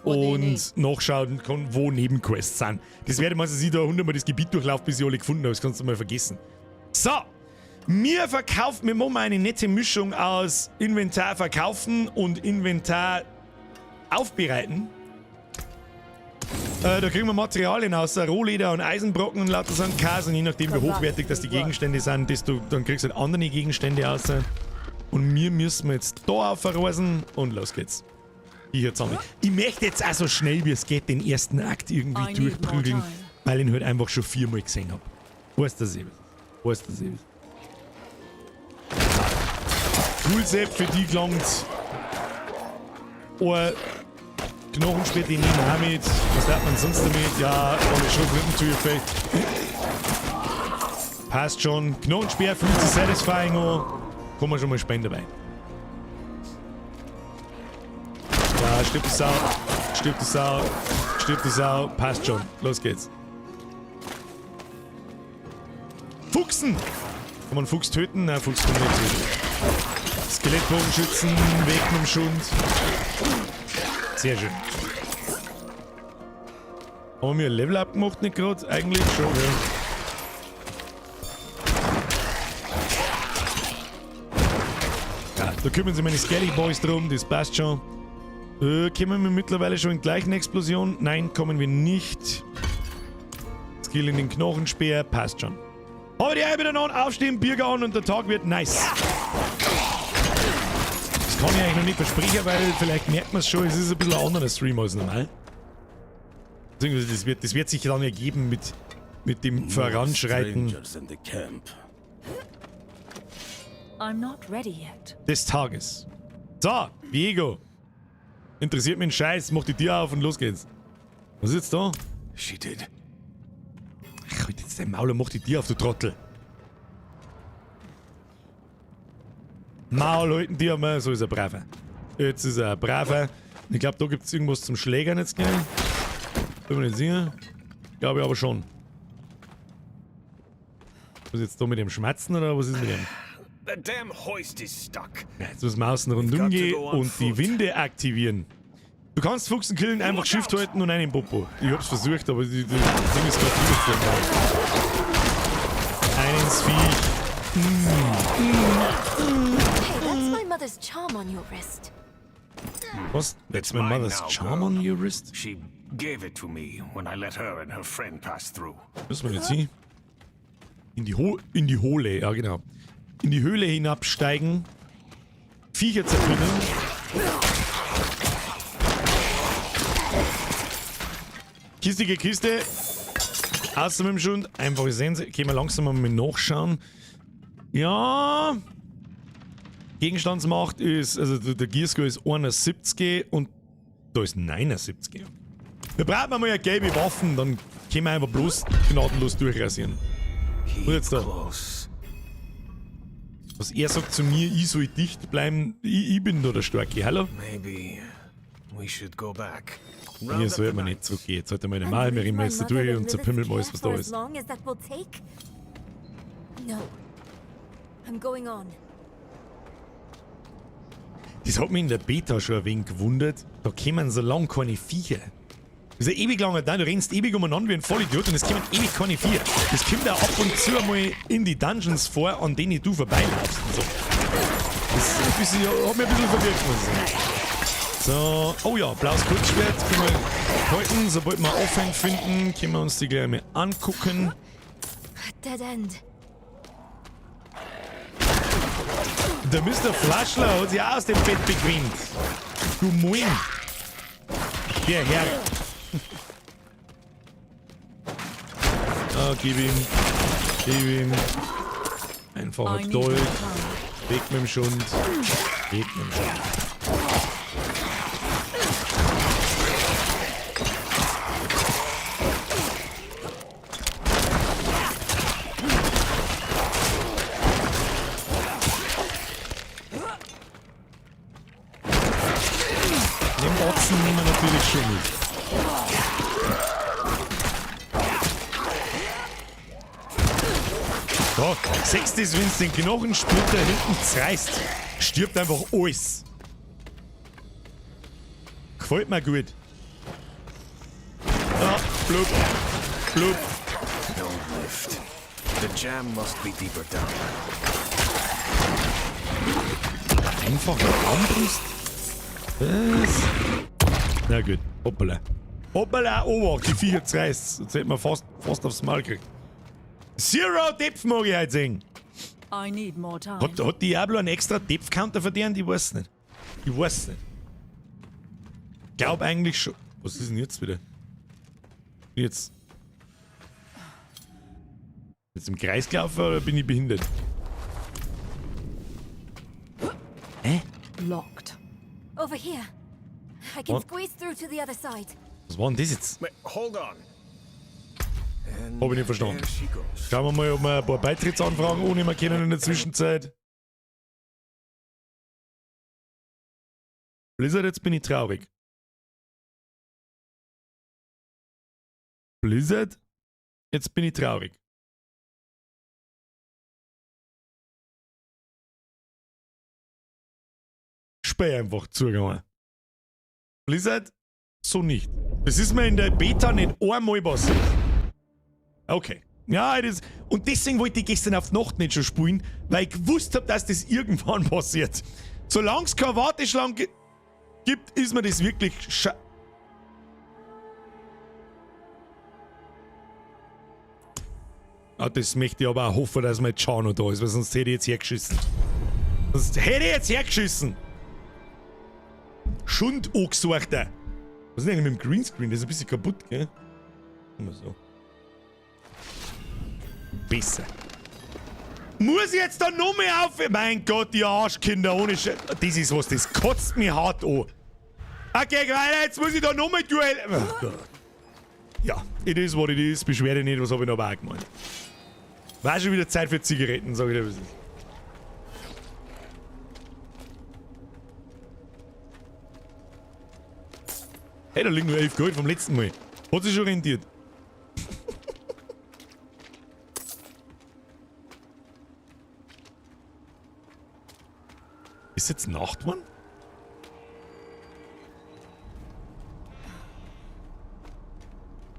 und nachschauen kann, wo Nebenquests sind. Das werde man sich da 100 Mal das Gebiet durchlaufen, bis ich alle gefunden habe. Das kannst du mal vergessen. So. Wir machen mal eine nette Mischung aus Inventar verkaufen und Inventar aufbereiten. Da kriegen wir Materialien aus, Rohleder und Eisenbrocken und lauter so ein Käse. Und je nachdem, wie hochwertig das die Gegenstände sind, dann kriegst du halt andere Gegenstände aus. Und wir müssen jetzt da aufreisen und los geht's. Hier zusammen. Ich möchte jetzt auch so schnell wie es geht den ersten Akt irgendwie durchprügeln, weil ich ihn halt einfach schon 4-mal gesehen habe. Weißt du das eben? Weißt du das eben? Toolset für die gelangt. Ein Knochensplitter, den nehmen wir auch mit. Was lernt man sonst damit? Ja, alle Schrotflintentücher. Passt schon. Knochenspeer fühlt sich satisfying an. Kann man schon mal spenden dabei. Ja, stirbt die Sau. Stirbt die Sau. Stirbt die Sau. Passt schon. Los geht's. Fuchsen! Kann man einen Fuchs töten? Nein, Fuchs kann man nicht töten. Skelettbogenschützen, weg mit dem Schund. Sehr schön. Haben wir ein Level-Up gemacht, nicht gerade? Eigentlich schon, ja. Ja, da kümmern sich meine Skelly Boys drum, das passt schon. Kommen wir mittlerweile schon in gleichen Explosion? Nein, kommen wir nicht. Skill in den Knochenspeer, passt schon. Aber die Eier wieder noch aufstehen, Bier an und der Tag wird nice. Das kann ich eigentlich noch nicht versprechen, weil vielleicht merkt man es schon, es ist ein bisschen ein anderer Stream als normal. Das wird sich dann ergeben mit dem Voranschreiten des Tages. So, Viego. Interessiert mich ein Scheiß, mach die Tür auf und los geht's. Was ist jetzt da? She did. Ach, halt jetzt dein Maul und mach die Tür auf, du Trottel. Maul halten die einmal, so ist er braver. Jetzt ist er braver. Ich glaube, da gibt es irgendwas zum Schlägern jetzt gleich. Können wir nicht sehen? Glaube ich aber schon. Was ist jetzt da mit dem Schmatzen oder was ist mit dem? The damn hoist is stuck. Ja, jetzt müssen wir außen rundum gehen und die Winde aktivieren. Du kannst Fuchsen killen, einfach Shift halten und einen Popo. Ich hab's versucht, aber das Ding ist gerade wieder Ein ins Viech. Hey, that's my mother's charm on your wrist. Was? That's my mother's charm on your wrist? She gave it to me when I let her and her friend pass through. Müssen wir jetzt sehen. In die Hohle, ja genau. In die Höhle hinabsteigen. Viecher zertrümmern. Kistige Kiste. Außer mit dem Schund. Einfach sehen Sie. Können wir langsam mal nachschauen. Ja. Gegenstandsmacht ist, also der Giersgo ist 71 und da ist 79. Wir brauchen mal eine gelbe Waffen, dann können wir einfach bloß gnadenlos durchrasieren. Und jetzt da. Was er sagt zu mir, ich soll dicht bleiben, ich bin da der Starke, hallo? Maybe we should go back. Hier sollte man nicht zurückgehen. Jetzt sollte man eine Mal, wir rennen jetzt da durch und zerpimmeln alles, was da ist. No. I'm going on. Das hat mich in der Beta schon ein wenig gewundert. Da kommen so lang keine Viecher. Das ist ein ewig langer Teil. Du rennst ewig umeinander wie ein Vollidiot und es kommen ewig keine Viecher. Das kommt auch ab und zu einmal in die Dungeons vor, an denen du vorbeilaufst und so. Das hat mich ein bisschen verwirrt, muss ich sagen. So, oh ja, blaues Kurzschwert können wir halten. Sobald wir Aufhängen finden, können wir uns die gleich mal angucken. Dead end. Der Mr. Flaschler hat sich auch aus dem Bett bequemt. Du Moin. Der Herr. Ah, gib ihm. Gib ihm. Einfach ein Dolch. Weg mit dem Schund. Weg mit dem Schund. Nehmen wir natürlich schon mit. So, sechstes, wenn es den Knochensplitter hinten zerreißt, stirbt einfach alles. Gefällt mir gut. Ah, blub, blub. Don't lift. The jam must be deeper down. Einfach eine Armbrust? Was? Na gut, hoppala. Hoppala, oh, die Viecher zerreißt. Jetzt hätten wir fast aufs Mal gekriegt. Zero Depth mag ich heute sehen. I need more time. Hat Diablo einen extra Depth-Counter verdient? Ich weiß nicht. Ich weiß nicht. Glaub eigentlich schon. Was ist denn jetzt wieder? Jetzt im Kreis gelaufen oder bin ich behindert? Hä? Locked. Over here. I can squeeze through to the other side. Was war denn das jetzt? Wait, hold on. And Hab ich nicht verstanden. there she goes. Schauen wir mal, ob wir ein paar Beitrittsanfragen annehmen können in der Zwischenzeit. Blizzard, jetzt bin ich traurig. Blizzard, jetzt bin ich traurig. Sperr einfach zugegangen. Blizzard, so nicht. Das ist mir in der Beta nicht einmal passiert. Okay. Ja, das. Und deswegen wollte ich gestern auf die Nacht nicht schon spielen, weil ich gewusst habe, dass das irgendwann passiert. Solange es keine Warteschlange gibt, ist mir das wirklich das möchte ich aber auch hoffen, dass mein Char noch da ist, weil sonst hätte ich jetzt hergeschissen. Sonst hätte ich jetzt hergeschissen. Schund angesuchter. Was ist denn eigentlich mit dem Greenscreen? Das ist ein bisschen kaputt, gell? Immer so. Besser. Muss ich jetzt da noch mehr auf? Mein Gott, die Arschkinder ohne das ist was, das kotzt mich hart an. Okay, weiter, jetzt muss ich da noch mehr Duell. Oh Gott. Ja, it is what it is. Beschwer dich nicht, was habe ich noch auch gemeint. War schon wieder Zeit für Zigaretten, sag ich dir, was ist. Hey, da liegen nur 11 Gold vom letzten Mal. Hat sich schon rentiert. Ist jetzt Nacht geworden?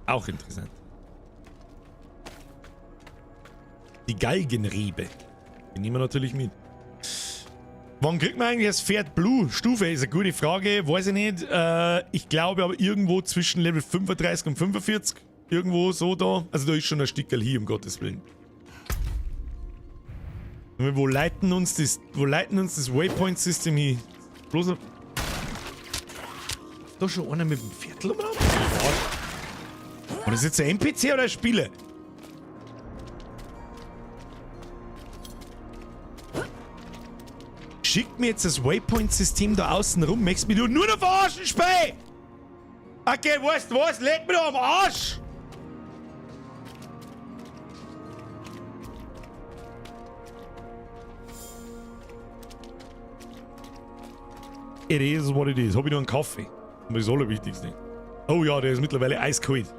Auch interessant. Die Galgenrebe. Die nehmen wir natürlich mit. Wann kriegt man eigentlich das Pferd Blue? Stufe ist eine gute Frage, weiß ich nicht. Ich glaube aber irgendwo zwischen Level 35 und 45. Irgendwo so da. Also da ist schon ein Stickerl hier, um Gottes Willen. Wo leiten uns das Waypoint-System hin? Bloß noch... Da schon einer mit dem Viertel oder? War das jetzt ein NPC oder ein Spieler? Schickt mir jetzt das Waypoint-System da außen rum. Möchtest du mich nur noch verarschen, Spey? Okay, weißt du was? Leg mich doch am Arsch! It is what it is. Hab ich noch einen Kaffee? Das ist das Allerwichtigste. Oh ja, der ist mittlerweile eiskalt.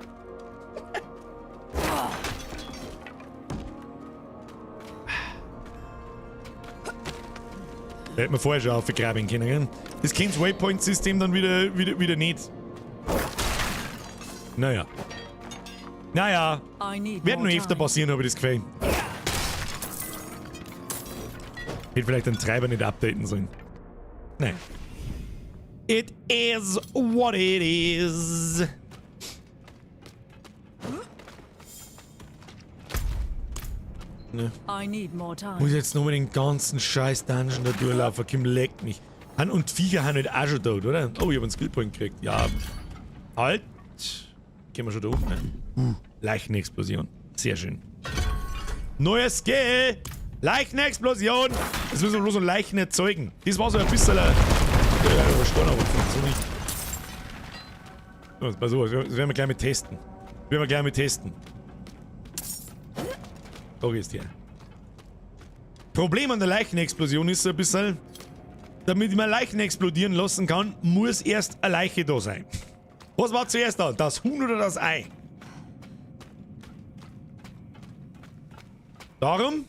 Da hätte man vorher schon aufgegraben können. Das kennt das Waypoint-System dann wieder nicht. Naja. Wird nur öfter passieren, habe ich das Gefühl. Hätte vielleicht den Treiber nicht updaten sollen. Nein. It is what it is. Ne. Muss jetzt nur den ganzen scheiß Dungeon da durchlaufen. Kim leckt mich. Und Viecher haben halt auch schon tot, oder? Oh, ich hab einen Skillpoint gekriegt. Ja. Halt. Gehen wir schon da unten. Leichenexplosion. Sehr schön. Neues Skill. Leichenexplosion. Jetzt müssen wir bloß so Leichen erzeugen. Das war so ein bisschen so nicht. Das werden wir gleich mit testen. Da gehst du her. Problem an der Leichenexplosion ist so ein bisschen, damit man Leichen explodieren lassen kann, muss erst eine Leiche da sein. Was war zuerst da? Das Huhn oder das Ei? Darum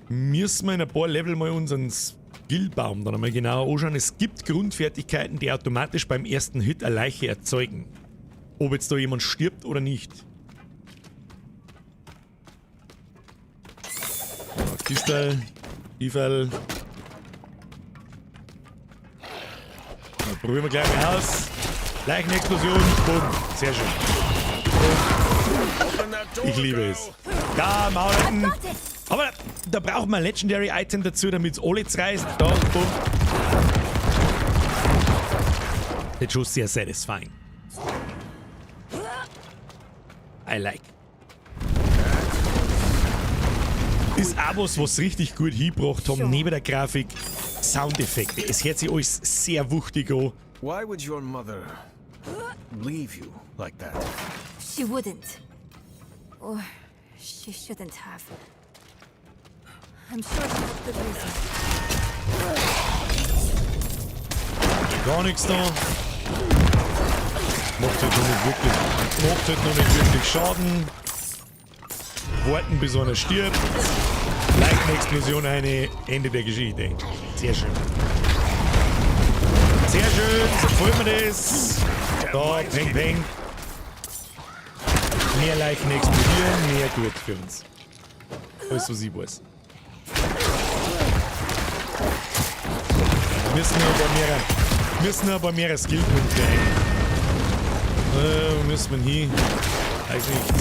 müssen wir in ein paar Level mal unseren Skillbaum dann einmal genauer anschauen. Es gibt Grundfertigkeiten, die automatisch beim ersten Hit eine Leiche erzeugen. Ob jetzt da jemand stirbt oder nicht. Pistol, Ifel. Probieren wir gleich mal aus. Leichenexplosion, bumm, sehr schön. Ich liebe es. Da, Mauern. Aber da braucht man ein Legendary Item dazu, damit es alle reißt. Da, bumm. Das ist schon sehr satisfying. I like. Ist auch was richtig gut hingebracht haben, neben der Grafik. Soundeffekte. Es hört sich alles sehr wuchtig an. Why would your mother leave you like that? She wouldn't. Or she shouldn't have. I'm sure she had good reason. Gar nichts da. Macht halt noch nicht wirklich Schaden. Warten bis einer stirbt. Leichenexplosion, eine Ende der Geschichte. Sehr schön. Sehr schön, so gefällt mir das. Da, peng, peng. Mehr Leichen explodieren, mehr gut für uns. Alles, was ich weiß. Wir müssen aber mehrere Skillpunkte ein. Wo müssen wir hin? Eigentlich nicht.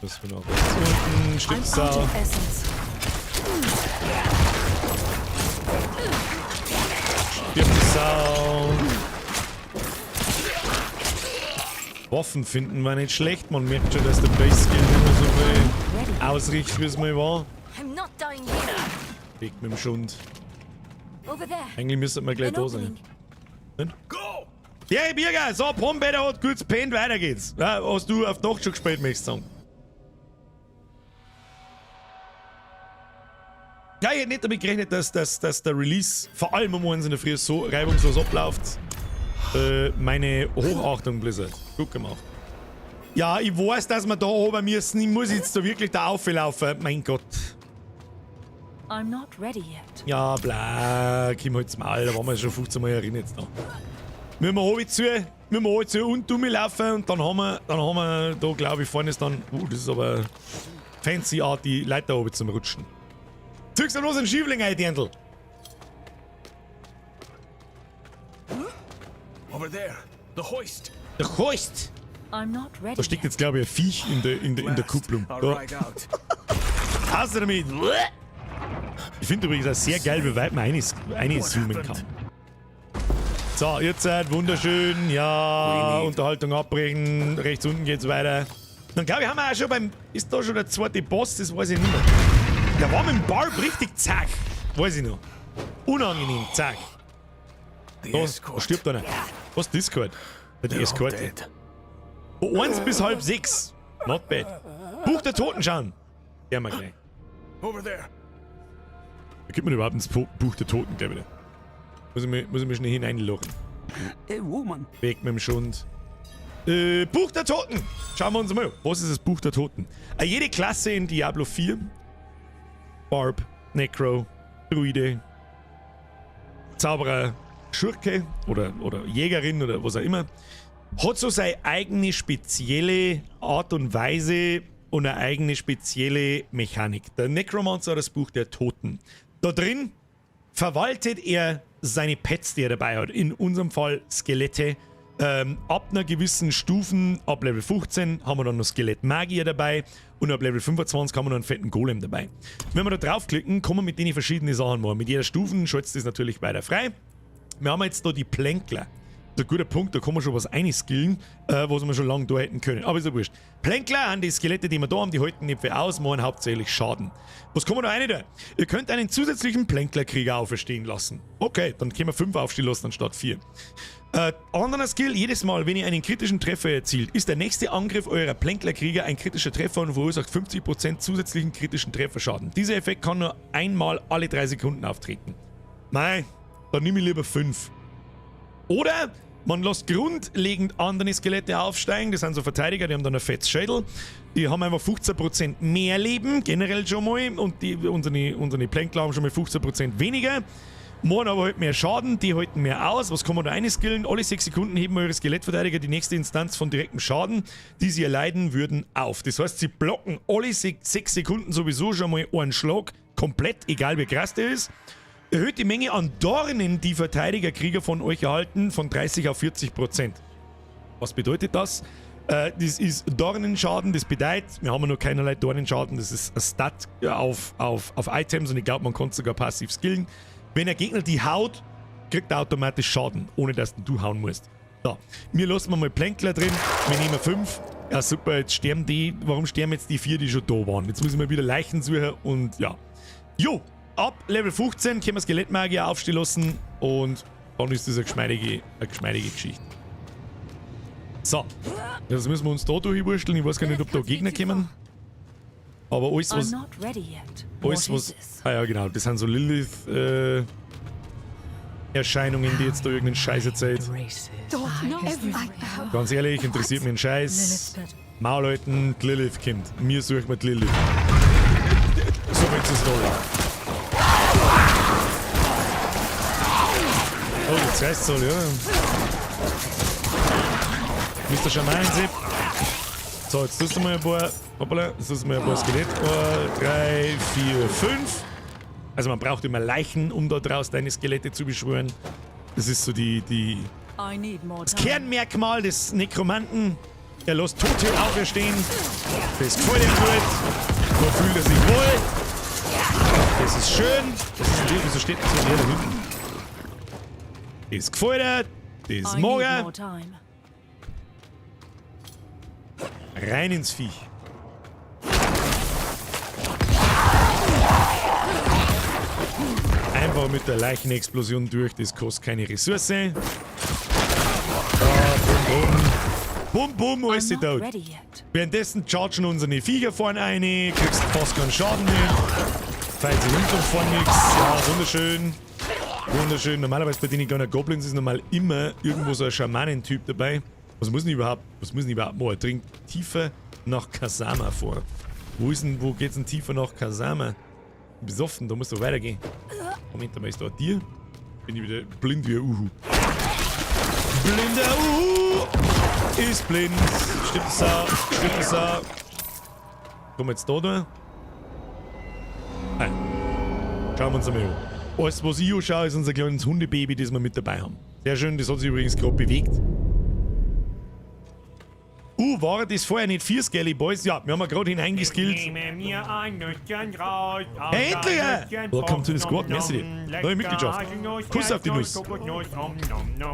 Müssen wir noch rechts unten. Stimmsau. Stimmsau. Waffen finden war nicht schlecht. Man merkt schon, dass der Base-Skill nicht mehr so viel ausrichtet, wie es mal war. Weg mit dem Schund. Eigentlich müsste man gleich da sein. Ja, hey, Birger, so, Pombeter hat kurz pennt, weiter geht's. Ja, hast du auf die Nacht schon gespielt, möchtest du sagen? Ja, ich hätte nicht damit gerechnet, dass der Release, vor allem um uns in der Früh, so reibungslos abläuft. Meine Hochachtung, Blizzard. Gut gemacht. Ja, ich weiß, dass wir da oben müssen. Ich muss jetzt da wirklich da auflaufen. Mein Gott. I'm not ready yet. Ja, bla, Kim, halt's Maul. Da waren wir schon 15 Mal erinnert jetzt da. müssen wir hoch zu und laufen und dann haben wir da, glaube ich, vorne ist dann, das ist aber fancy Art, die Leiter oben zum Rutschen. Zügst du los einen Schiefling ein, Dirndl? Over there, the hoist. Der Hoist! I'm not ready. Da steckt jetzt, glaube ich, ein Viech in der Kupplung. I'll Da. ride out. Außer damit. Ich finde übrigens auch sehr geil, wie weit man einzoomen kann. So, jetzt seid wunderschön. Ja, Unterhaltung abbrechen. Rechts unten geht's weiter. Dann glaube ich, haben wir auch schon beim. Ist da schon der zweite Boss? Das weiß ich nicht mehr. Der war mit dem Barb richtig zack. Weiß ich noch. Unangenehm, zack. Da stirbt einer. Was Discord? Die Eskorte. 1 bis halb 6. Not bad. Buch der Toten schauen. Gehen wir gleich. Over there. Da gibt man überhaupt ins Buch der Toten, glaube ich. Muss ich mich schnell hineinlochen. Weg mit dem Schund. Buch der Toten! Schauen wir uns mal. Was ist das Buch der Toten? Jede Klasse in Diablo 4. Barb, Necro, Druide, Zauberer, Schurke oder Jägerin oder was auch immer, hat so seine eigene spezielle Art und Weise und eine eigene spezielle Mechanik. Der Necromancer hat das Buch der Toten. Da drin verwaltet er seine Pets, die er dabei hat. In unserem Fall Skelette. Ab einer gewissen Stufen, ab Level 15, haben wir dann noch Skelettmagier dabei und ab Level 25 haben wir noch einen fetten Golem dabei. Wenn wir da draufklicken, kann man mit denen verschiedene Sachen machen. Mit jeder Stufe schaltet das natürlich weiter frei. Wir haben jetzt da die Plänkler. Das ist ein guter Punkt, da kann man schon was einskillen, was wir schon lange da hätten können. Aber ist ja wurscht. Plänkler an die Skelette, die wir da haben, die halten nicht viel aus, machen hauptsächlich Schaden. Was kann man da rein da? Ihr könnt einen zusätzlichen Plänklerkrieger auferstehen lassen. Okay, dann können wir 5 aufstehen lassen anstatt 4. Anderer Skill, jedes Mal, wenn ihr einen kritischen Treffer erzielt, ist der nächste Angriff eurer Plänklerkrieger ein kritischer Treffer und verursacht 50% zusätzlichen kritischen Trefferschaden. Dieser Effekt kann nur einmal alle 3 Sekunden auftreten. Nein, dann nehme ich lieber 5. Oder man lässt grundlegend andere Skelette aufsteigen, das sind so Verteidiger, die haben dann ein fettes Schädel. Die haben einfach 15% mehr Leben, generell schon mal, und unsere Plänkler haben schon mal 15% weniger. Machen aber halt mehr Schaden, die halten mehr aus. Was kann man da einskillen? Alle 6 Sekunden heben eure Skelettverteidiger die nächste Instanz von direktem Schaden, die sie erleiden würden, auf. Das heißt, sie blocken alle 6 Sekunden sowieso schon mal einen Schlag, komplett, egal wie krass der ist. Erhöht die Menge an Dornen, die Verteidigerkrieger von euch erhalten, von 30 auf 40%. Was bedeutet das? Das ist Dornenschaden, das bedeutet, wir haben ja noch keinerlei Dornenschaden, das ist ein Stat auf Items und ich glaube, man kann es sogar passiv skillen. Wenn ein Gegner die haut, kriegt er automatisch Schaden, ohne dass du hauen musst. So, wir lassen mal Plänkler drin, wir nehmen 5. Ja super, jetzt sterben die, warum sterben jetzt die 4, die schon da waren? Jetzt muss ich mal wieder Leichen suchen und ja. Jo, ab Level 15 können wir Skelettmagier aufstehen lassen und dann ist das eine geschmeidige Geschichte. So, jetzt müssen wir uns da durchwursteln. Ich weiß gar nicht, ob da Gegner kommen. Aber alles was... Ah ja, genau, das sind so Lilith-Erscheinungen, die jetzt da irgendeinen Scheiß erzählt. Ganz ehrlich, interessiert mich ein Scheiß. Maulleuten, Lilith kommt. Mir sucht man Lilith. So wird es rollen. Oh, jetzt reißt es alle, ja. Mr. Schamanensepp. So, jetzt tust du mal ein paar. Hoppala, jetzt tust du mal ein paar Skelett. 3, 4, 5. Also man braucht immer Leichen, um da draus deine Skelette zu beschwören. Das ist so das Kernmerkmal des Nekromanten. Er lässt Tote auferstehen. Das gefällt ihm gut. Da fühlt er sich wohl. Das ist schön. Das ist ein wieso steht das hier da hinten? Das gefällt er. Das mag er. Rein ins Viech. Einfach mit der Leichenexplosion durch, das kostet keine Ressource. Ja, bum, bum, alles tot. Währenddessen chargen unsere Viecher vorne rein, kriegst fast keinen Schaden mehr. Falls sie hinten vorne nichts. Ja, wunderschön. Wunderschön. Normalerweise bei den kleinen Goblins ist normal immer irgendwo so ein Schamanentyp dabei. Was muss denn überhaupt machen? Er dringt tiefer nach Kasama vor. Wo geht's denn tiefer nach Kasama? Besoffen, da muss doch weitergehen. Moment mal, ist da ein Tier? Bin ich wieder blind wie ein Uhu. Blinder, ist blind. Stimmt das auch, stimmt das auch. Kommen wir jetzt da durch? Nein. Schauen wir uns einmal an. Alles, was ich anschaue, ist unser kleines Hundebaby, das wir mit dabei haben. Sehr schön, das hat sich übrigens gerade bewegt. War das vorher nicht 4 Skelly Boys? Ja, wir haben gerade hineingeskillt. Endlich! Welcome to the squad, merci dir. Neue Mitgliedschaft. Kuss auf die Nuss.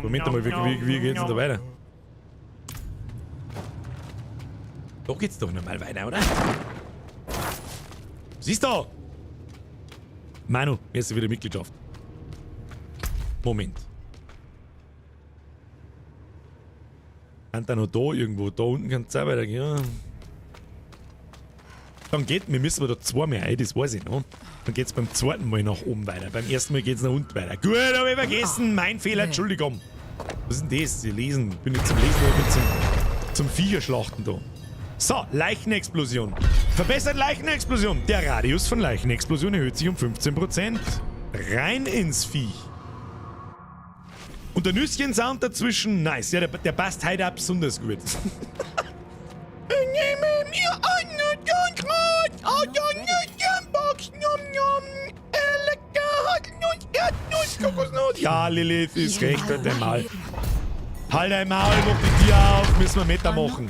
Moment mal, wie geht's denn da weiter? Da geht's doch nochmal weiter, oder? Siehst du? Manu, jetzt ist wieder Mitgliedschaft. Moment. Kann da noch da irgendwo? Da unten kann es auch weitergehen. Ja. Dann geht, wir müssen da 2 mehr ein, das weiß ich noch. Dann geht's beim zweiten Mal nach oben weiter. Beim ersten Mal geht's nach unten weiter. Gut, hab ich vergessen. Mein Fehler, Entschuldigung. Was ist denn das? Sie lesen. Bin nicht zum Lesen, ich bin zum Viecherschlachten da. So, Leichenexplosion. Verbessert Leichenexplosion. Der Radius von Leichenexplosion erhöht sich um 15%. Rein ins Viech. Und der Nüsschen-Sound dazwischen, nice. Ja, der passt heute auch besonders gut. Ja, Lilith ist recht, halt einmal. Halt einmal, mach die Tür auf, müssen wir Meter machen.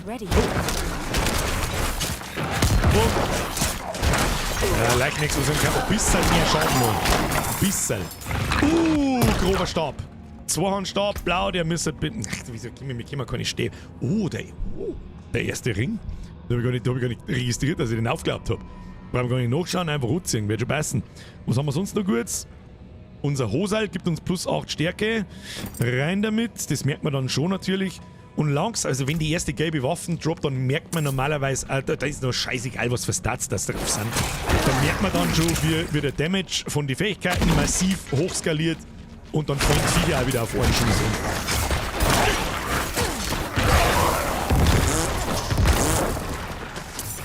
Ja, Leichenexplosion kann ein bisschen mehr Schaden machen. Ein bisschen. Grober Stab. 2-Hand-Stab, blau, der müsste bitte. Ach, wieso können wir keine stehen? Der erste Ring. Den hab ich gar nicht registriert, dass ich den aufgeklappt habe. Brauchen wir gar nicht nachschauen, einfach rutziehen, wird schon passen. Was haben wir sonst noch Gutes? Unser Hosal gibt uns plus 8 Stärke. Rein damit, das merkt man dann schon natürlich. Und langsam, also wenn die erste gelbe Waffen droppt, dann merkt man normalerweise, da ist noch scheißegal, was für Stats das drauf sind. Dann merkt man dann schon, wie der Damage von den Fähigkeiten massiv hochskaliert. Und dann fängt viele auch wieder auf einen Schuss an.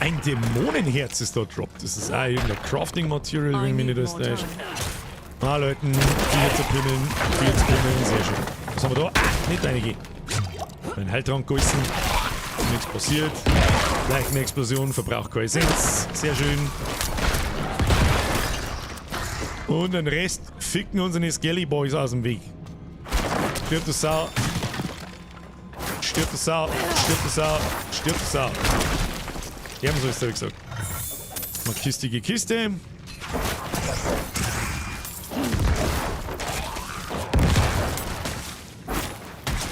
Ein Dämonenherz ist da droppt. Das ist auch irgendein Crafting-Material, wenn mich nicht das täuscht. Leuten, 4 zu pimmeln, sehr schön. Was haben wir da? Nicht reingehen. Ein Heiltrank geißen. Nichts passiert. Gleich eine Explosion, verbraucht keine Essenz. Sehr schön. Und den Rest ficken unsere Skelly Boys aus dem Weg. Stirbt die Sau. Stirbt die Sau. Stirbt die Sau. Stirbt die Sau. Ja, so ist der gesagt. Mal kistige Kiste.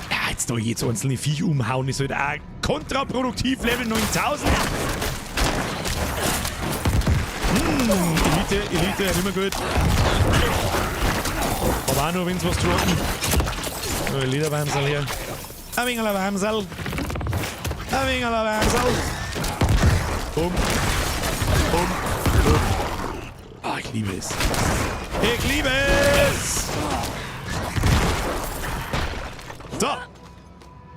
Ja, jetzt da jetzt einzelne Viech umhauen ist halt auch kontraproduktiv. Level 9000. Elite, immer gut. Aber auch nur, wenn es was droppen. So, ein Lederwamsal hier. Ein wenig Wamsal. Ein wenig Wamsal. Bumm. Bumm. Bumm. Ah, ich liebe es. Ich liebe es! So.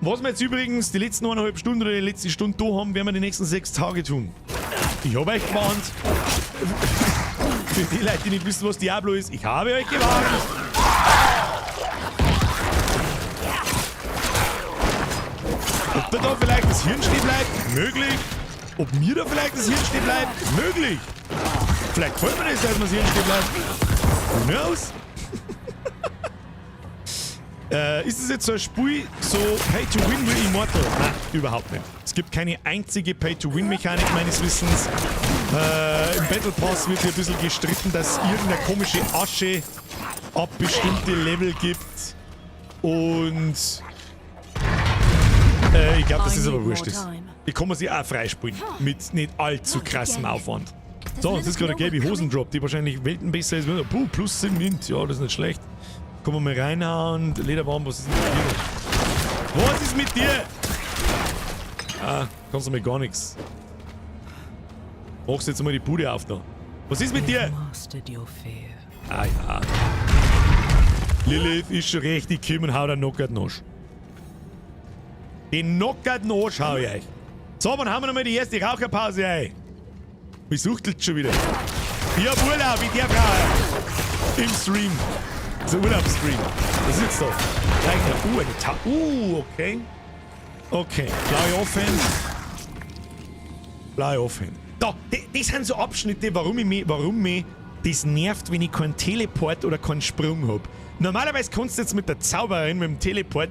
Was wir jetzt übrigens die letzten 1,5 Stunden oder die letzte Stunde da haben, werden wir die nächsten 6 Tage tun. Ich habe euch gewarnt. Für die Leute, die nicht wissen, was Diablo ist, ich habe euch gewarnt. Ob da vielleicht das Hirn stehen bleibt? Möglich. Ob mir da vielleicht das Hirn stehen bleibt? Möglich. Vielleicht gefällt mir das, dass mir das Hirn stehen bleibt. Who knows? Ist es jetzt so ein Spiel, so Pay-to-Win wie Immortal? Nein, überhaupt nicht. Es gibt keine einzige Pay-to-Win-Mechanik meines Wissens. Im Battle Pass wird hier ein bisschen gestritten, dass es irgendeine komische Asche ab bestimmte Level gibt. Und ich glaube, das ist aber wurscht. Die kann man sich auch freispielen. Mit nicht allzu krassem Aufwand. So, und das ist gerade eine gelbe Hosendrop, die wahrscheinlich Welten besser ist. Puh, plus 7 Mint. Ja, das ist nicht schlecht. Können wir mal reinhauen. Lederbaum, was ist mit dir? Was ist mit dir? Ah, kannst du mir gar nichts. Machst jetzt mal die Bude auf da. Was ist mit dir? Ah ja. Lilith ist schon richtig gekommen und haut einen Knockout-Nosch. Den Knockout-Nosch hau ich euch. So, dann haben wir nochmal die erste Raucherpause ein. Wie suchtelt schon wieder? Ich hab Urlaub, wie der Frau. Im Stream. So Urlaubsstream. Was ist jetzt da? Eine okay. Okay, blaue Offense. Blaue Offense. Da, das sind so Abschnitte, warum mich das nervt, wenn ich keinen Teleport oder keinen Sprung hab. Normalerweise kannst du jetzt mit der Zauberin, mit dem Teleport,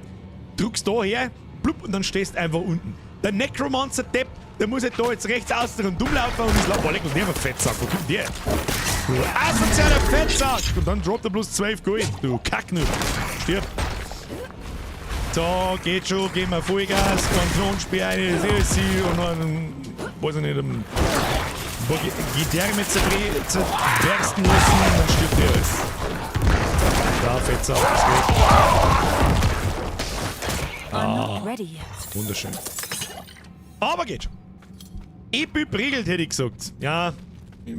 drückst da her, blub, und dann stehst einfach unten. Der Necromancer-Depp, der muss halt da jetzt rechts aus und rumlaufen und ist lang. Oh, leck uns nicht mehr Fettsack, wo kommt der? Du asozialer Fettsack! Und dann droppt er bloß 12 Gold, du Kacknüt. Stirb. So, geht schon, gehen wir Vollgas, Konfrontspeer eine, sehe sie und dann, weiß ich nicht, ein paar Gitarre mit zerbersten lassen und dann stirbt der alles. Da, Fettsack, ist gut. Ah, wunderschön. Aber geht schon. Epip regelt, hätte ich gesagt. Ja,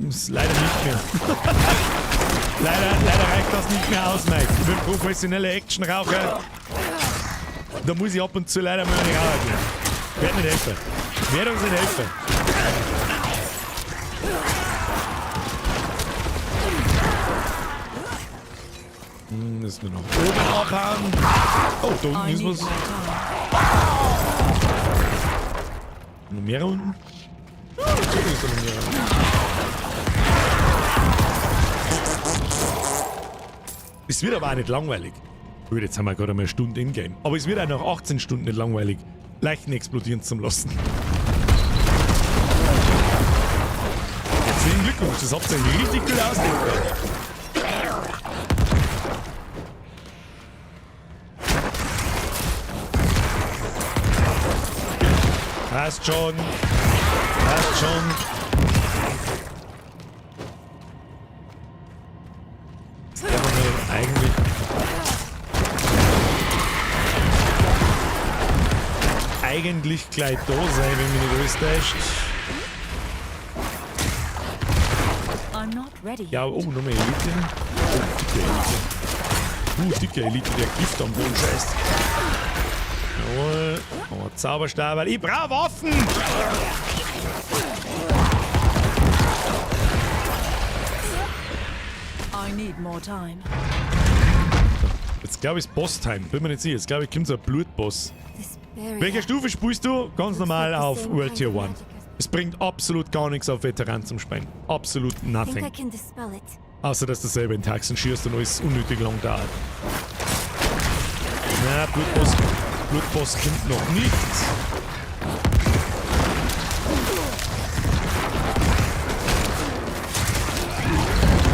ist leider nicht mehr. leider reicht das nicht mehr aus, Mike. Ich bin professioneller Actionraucher. Da muss ich ab und zu leider mal eine Raucher gehen. Werd nicht helfen. Werd uns nicht helfen. Müssen wir noch oben abhauen. Oh, da unten ist was. Noch mehr unten? Da ist noch mehr unten. Es wird aber auch nicht langweilig. Gut, jetzt haben wir gerade mal eine Stunde in-game. Aber es wird auch nach 18 Stunden nicht langweilig, Leichen explodieren zu lassen. Herzlichen Glückwunsch, das habt ihr richtig gut ausgedacht. Passt schon. Passt schon. Jetzt werden wir eigentlich gleich da sein, wenn mich nicht alles täuscht. Ja, oh, noch mehr Elite. Oh, dicke Elite, der Gift am Boden scheißt. Jawohl. Oh, Zauberstab, weil ich brauche Waffen! I need more time. Jetzt glaube ich, ist Boss-Time. Bin mir nicht sicher. Jetzt glaube ich, kommt so ein Blutboss. Welche Stufe spielst du? Ganz normal auf World Tier 1. Es bringt absolut gar nichts auf Veteran zum Spielen. Absolut nothing. Außer, dass du selber in Taxen schierst und alles unnötig lang dauert. Na, Blutboss kommt noch nicht.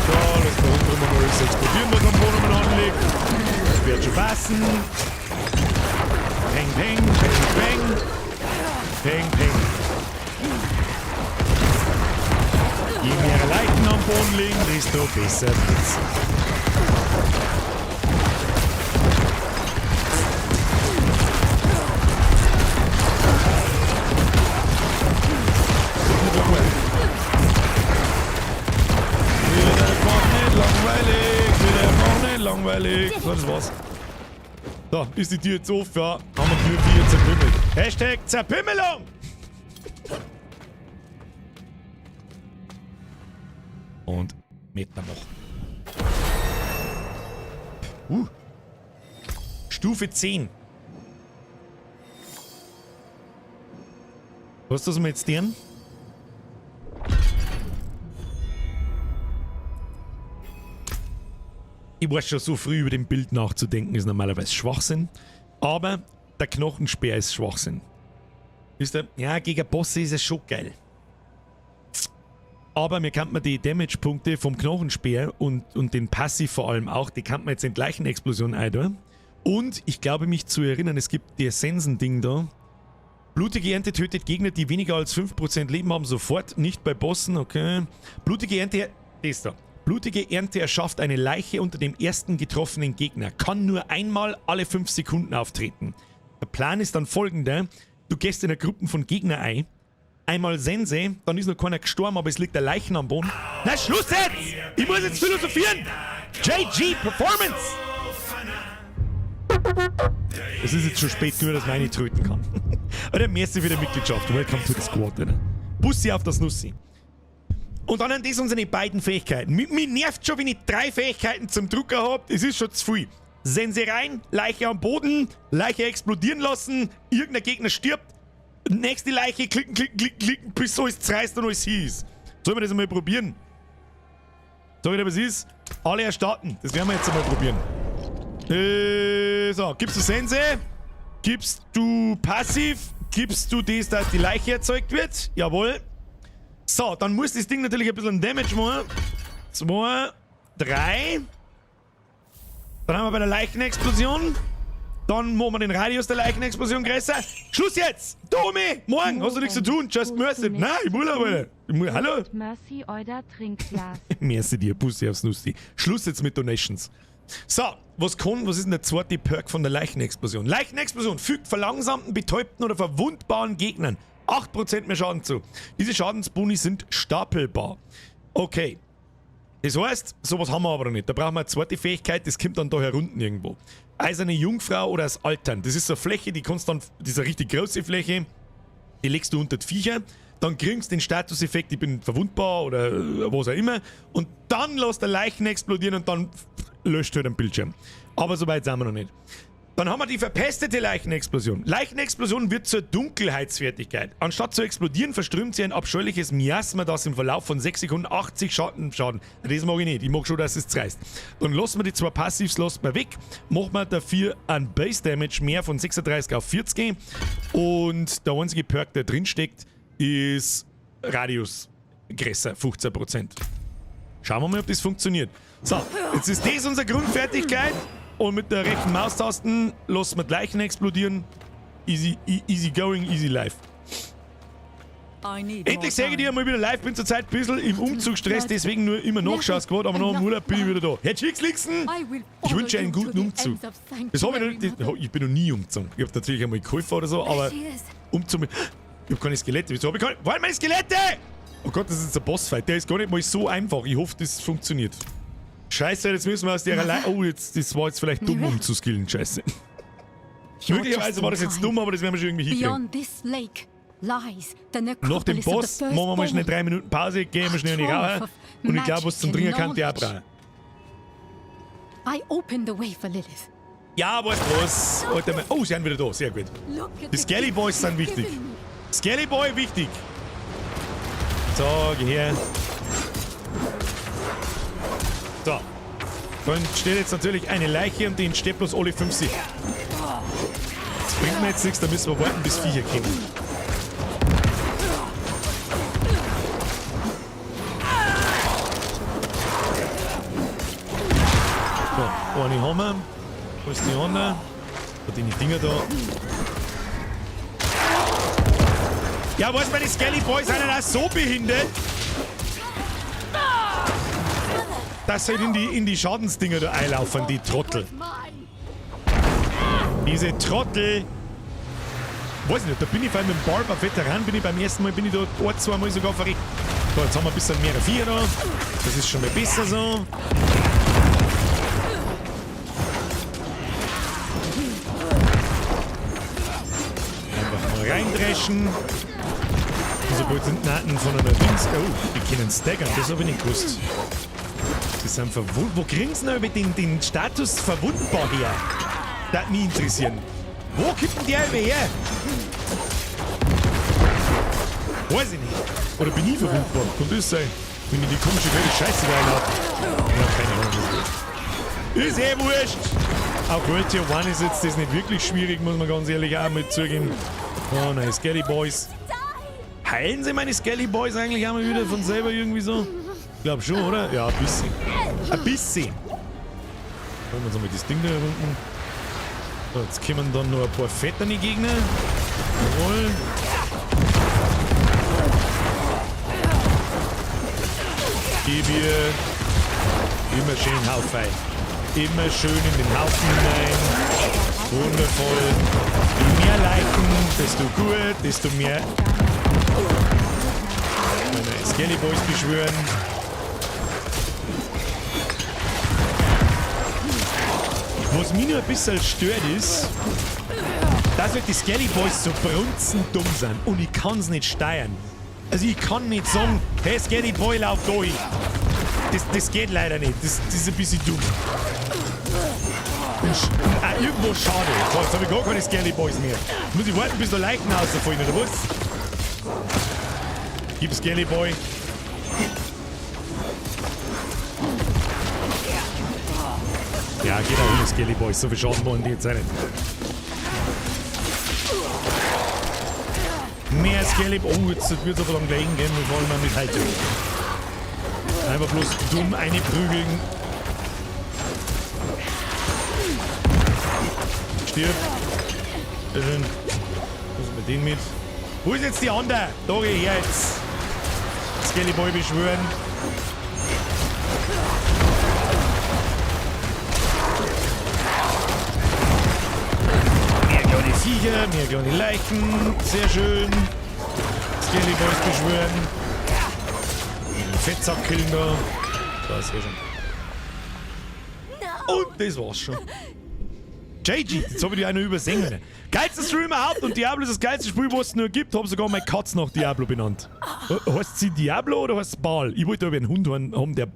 So, lass da unten mal alles explodieren, was am Boden anliegt. Das wird schon passen. Peng, peng, peng, peng. Peng, peng. Je mehr Leichen am Boden liegen, desto besser wird's. Langweilig. So, das war's. So, ist die Tür jetzt auf, ja. Haben wir Tür 4 zerpümmelt. Hashtag Zerpümmelung! Und Meter noch. Stufe 10. Was ist das mit jetzt deren? Ich weiß schon, so früh über dem Bild nachzudenken ist normalerweise Schwachsinn. Aber der Knochenspeer ist Schwachsinn. Wisst ihr? Ja, gegen Bosse ist es schon geil. Aber mir kann man die Damage-Punkte vom Knochenspeer und den Passiv vor allem auch, die kann man jetzt in gleichen Explosionen ein. Und ich glaube mich zu erinnern, es gibt die Essenzen-Ding da. Blutige Ernte tötet Gegner, die weniger als 5% Leben haben, sofort. Nicht bei Bossen, okay. Blutige Ernte, das da. Blutige Ernte erschafft eine Leiche unter dem ersten getroffenen Gegner. Kann nur einmal alle 5 Sekunden auftreten. Der Plan ist dann folgender. Du gehst in eine Gruppe von Gegnern ein. Einmal Sense, dann ist noch keiner gestorben, aber es liegt der Leichen am Boden. Na, Schluss jetzt! Ich muss jetzt philosophieren! JG Performance! Es ist jetzt schon spät, nur dass man nicht tröten kann. Oder merci für die Mitgliedschaft. Welcome to the Squad, oder? Bussi auf das Nussi. Und dann sind das unsere beiden Fähigkeiten. Mich nervt schon, wenn ich 3 Fähigkeiten zum Drucker habe. Das ist schon zu viel. Sense rein, Leiche am Boden, Leiche explodieren lassen, irgendein Gegner stirbt, nächste Leiche klicken, klicken, klicken, klicken, bis alles zerreißt und alles hieß. Sollen wir das einmal probieren? Sag ich dir, was ist? Alle erstarten. Das werden wir jetzt einmal probieren. So, gibst du Sense? Gibst du Passiv? Gibst du das, dass die Leiche erzeugt wird? Jawohl. So, dann muss das Ding natürlich ein bisschen Damage machen. 2, 3. Dann haben wir bei der Leichenexplosion. Dann machen wir den Radius der Leichenexplosion größer. Schluss jetzt! Tommy! Morgen! Hast du nichts zu tun? Just Mercy! Nein, ich will aber nicht. Hallo? Mercy euer Trinkglas. Merci dir, Pussy aufs Nussi. Schluss jetzt mit Donations. So, was ist denn der zweite Perk von der Leichenexplosion? Leichenexplosion fügt verlangsamten, betäubten oder verwundbaren Gegnern 8% mehr Schaden zu. Diese Schadensboni sind stapelbar. Okay. Das heißt, sowas haben wir aber noch nicht. Da brauchen wir eine zweite Fähigkeit, das kommt dann da herunten irgendwo. Eiserne Jungfrau oder das Altern. Das ist so eine Fläche, die kannst dann, das ist eine richtig große Fläche, die legst du unter die Viecher, dann kriegst du den Statuseffekt, ich bin verwundbar oder was auch immer, und dann lässt der Leichen explodieren und dann löscht halt den Bildschirm. Aber so weit sind wir noch nicht. Dann haben wir die verpestete Leichenexplosion. Leichenexplosion wird zur Dunkelheitsfertigkeit. Anstatt zu explodieren, verströmt sie ein abscheuliches Miasma, das im Verlauf von 6 Sekunden 80 Schaden. Das mag ich nicht. Ich mag schon, dass es zerreißt. Dann lassen wir die 2 Passivs weg. Machen wir dafür einen Base Damage mehr von 36 auf 40. Und der einzige Perk, der drin steckt, ist Radius größer, 15%. Schauen wir mal, ob das funktioniert. So, jetzt ist das unsere Grundfertigkeit. Und mit der rechten Maustasten lassen wir die Leichen explodieren. Easy going, easy life. Endlich sage ich dir mal wieder live. Bin zurzeit ein bisschen im Umzugsstress, deswegen nur immer nachschaust gerade, aber nach dem Urlaub bin ich wieder da. Herr Chixlixen, ich wünsche einen guten Umzug. Das habe ich noch nicht. Ich bin noch nie umgezogen. Ich habe natürlich einmal geholfen oder so, aber Umzug. Ich habe keine Skelette. Wieso habe ich keine? Wo sind meine Skelette? Oh Gott, das ist ein Bossfight. Der ist gar nicht mal so einfach. Ich hoffe, das funktioniert. Scheiße, jetzt müssen wir aus der allein. Oh, das war jetzt vielleicht dumm, um zu skillen. Scheiße. Möglicherweise war das jetzt dumm, aber das werden wir schon irgendwie hinkriegen. Nach dem Boss machen wir mal schnell 3 Minuten Pause, gehen wir schnell in die Rauche. Und ich glaube, was zum Trinken kann, der auch brauchen. Ja, weißt du was? Oh, sie sind wieder da. Sehr gut. Die Skelly Boys sind wichtig. Skelly Boy wichtig. So, geh her. So. Dann steht jetzt natürlich eine Leiche und die entsteht bloß alle 5 Sekunden. Das bringt mir jetzt nichts, da müssen wir warten, bis Viecher kommen. So, eine haben wir. Wo ist die andere? Da sind die Dinger da. Ja, weißt du, meine Skelly Boys sind auch so behindert, dass sie halt in die Schadensdinger da einlaufen, die Trottel. Diese Trottel. Weiß ich nicht, da bin ich vor allem mit dem Barber Veteran, beim ersten Mal bin ich da 1-2 Mal sogar verreckt. So, jetzt haben wir ein bisschen mehr Vier da. Das ist schon mal besser so. Einfach mal reindreschen. Und sobald sind Naten von einer Dings. Oh, die können staggern, das habe ich nicht gewusst. Die sind verwundbar. Wo kriegen sie denn den Status verwundbar her? Das hat mich interessieren. Wo kippt denn der über her? Weiß ich nicht. Oder bin ich verwundbar? Kann das sein? Wenn ich die komische wilde Scheiße reinhabe. Ja, keine Ahnung. Ist eh wurscht. Auch World Tier 1 ist jetzt das nicht wirklich schwierig, muss man ganz ehrlich auch mal zugeben. Oh nein, Skelly Boys. Heilen sie meine Skelly Boys eigentlich auch mal wieder von selber irgendwie so? Ich glaube schon, oder? Ja, ein bisschen. Ein bisschen. Holen wir uns einmal das Ding da unten. So, jetzt kommen dann noch ein paar fetterne Gegner. Jawohl. Gib ihr immer schön Haufen. Immer schön in den Haufen hinein. Wundervoll. Je mehr Leichen, desto gut, desto mehr meine Skelly Boys beschwören. Was mich nur ein bisschen stört ist, dass halt die Skelly Boys so brunzendumm sind und ich kann es nicht steuern. Also ich kann nicht sagen, hey Skelly Boy, lauf da hin. Das geht leider nicht. Das ist ein bisschen dumm. Irgendwo schade. So, jetzt habe ich gar keine Skelly Boys mehr. Muss ich warten, bis der Leichen rausfallen, oder was? Gib Skelly Boy. Ja, geht auch ohne Skelly Boys. So viel Schaden machen die jetzt auch nicht. Mehr Skelly Boys. Oh, jetzt wird es aber dann gleich gehen. Wir wollen mal mit Haltung. Einfach bloß dumm einprügeln. Stirb. Sehr schön. Was mit dem mit? Wo ist jetzt die andere? Da geh ich her jetzt. Skelly Boy beschwören. Mehr kleine Viecher, mehr kleine Leichen. Sehr schön. Skelly Boys beschwören. Fettsack killen da. So, sehr schön. Und das war's schon. JG, jetzt hab ich die auch noch übersehen. Geilster Stream überhaupt und Diablo ist das geilste Spiel, was es nur gibt. Hab sogar meine Katze nach Diablo benannt. Heißt sie Diablo oder heißt es Baal? Ich wollte aber einen Hund haben, der.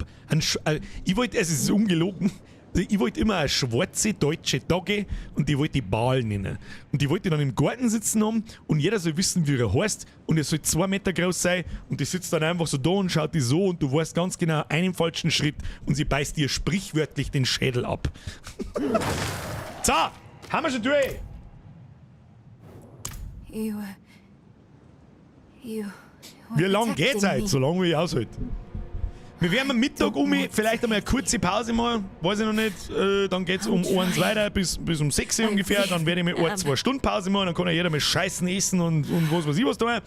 Ich wollte, es ist ungelogen. Ich wollte immer eine schwarze deutsche Dogge und die wollte ich Baal nennen. Und die wollte ich dann im Garten sitzen haben und jeder soll wissen, wie er heißt. Und er soll 2 Meter groß sein und die sitzt dann einfach so da und schaut die so und du weißt ganz genau, einen falschen Schritt und sie beißt dir sprichwörtlich den Schädel ab. So, haben wir schon durch. Wie lang geht's heute? So lange wie ich aushalte. Wir werden am Mittag vielleicht einmal eine kurze Pause machen, weiß ich noch nicht. Dann geht's um 1 weiter bis um 6 Uhr ungefähr. Dann werde ich mir 1-2 Stunden Pause machen, dann kann ja jeder mal scheißen essen und was weiß ich was da.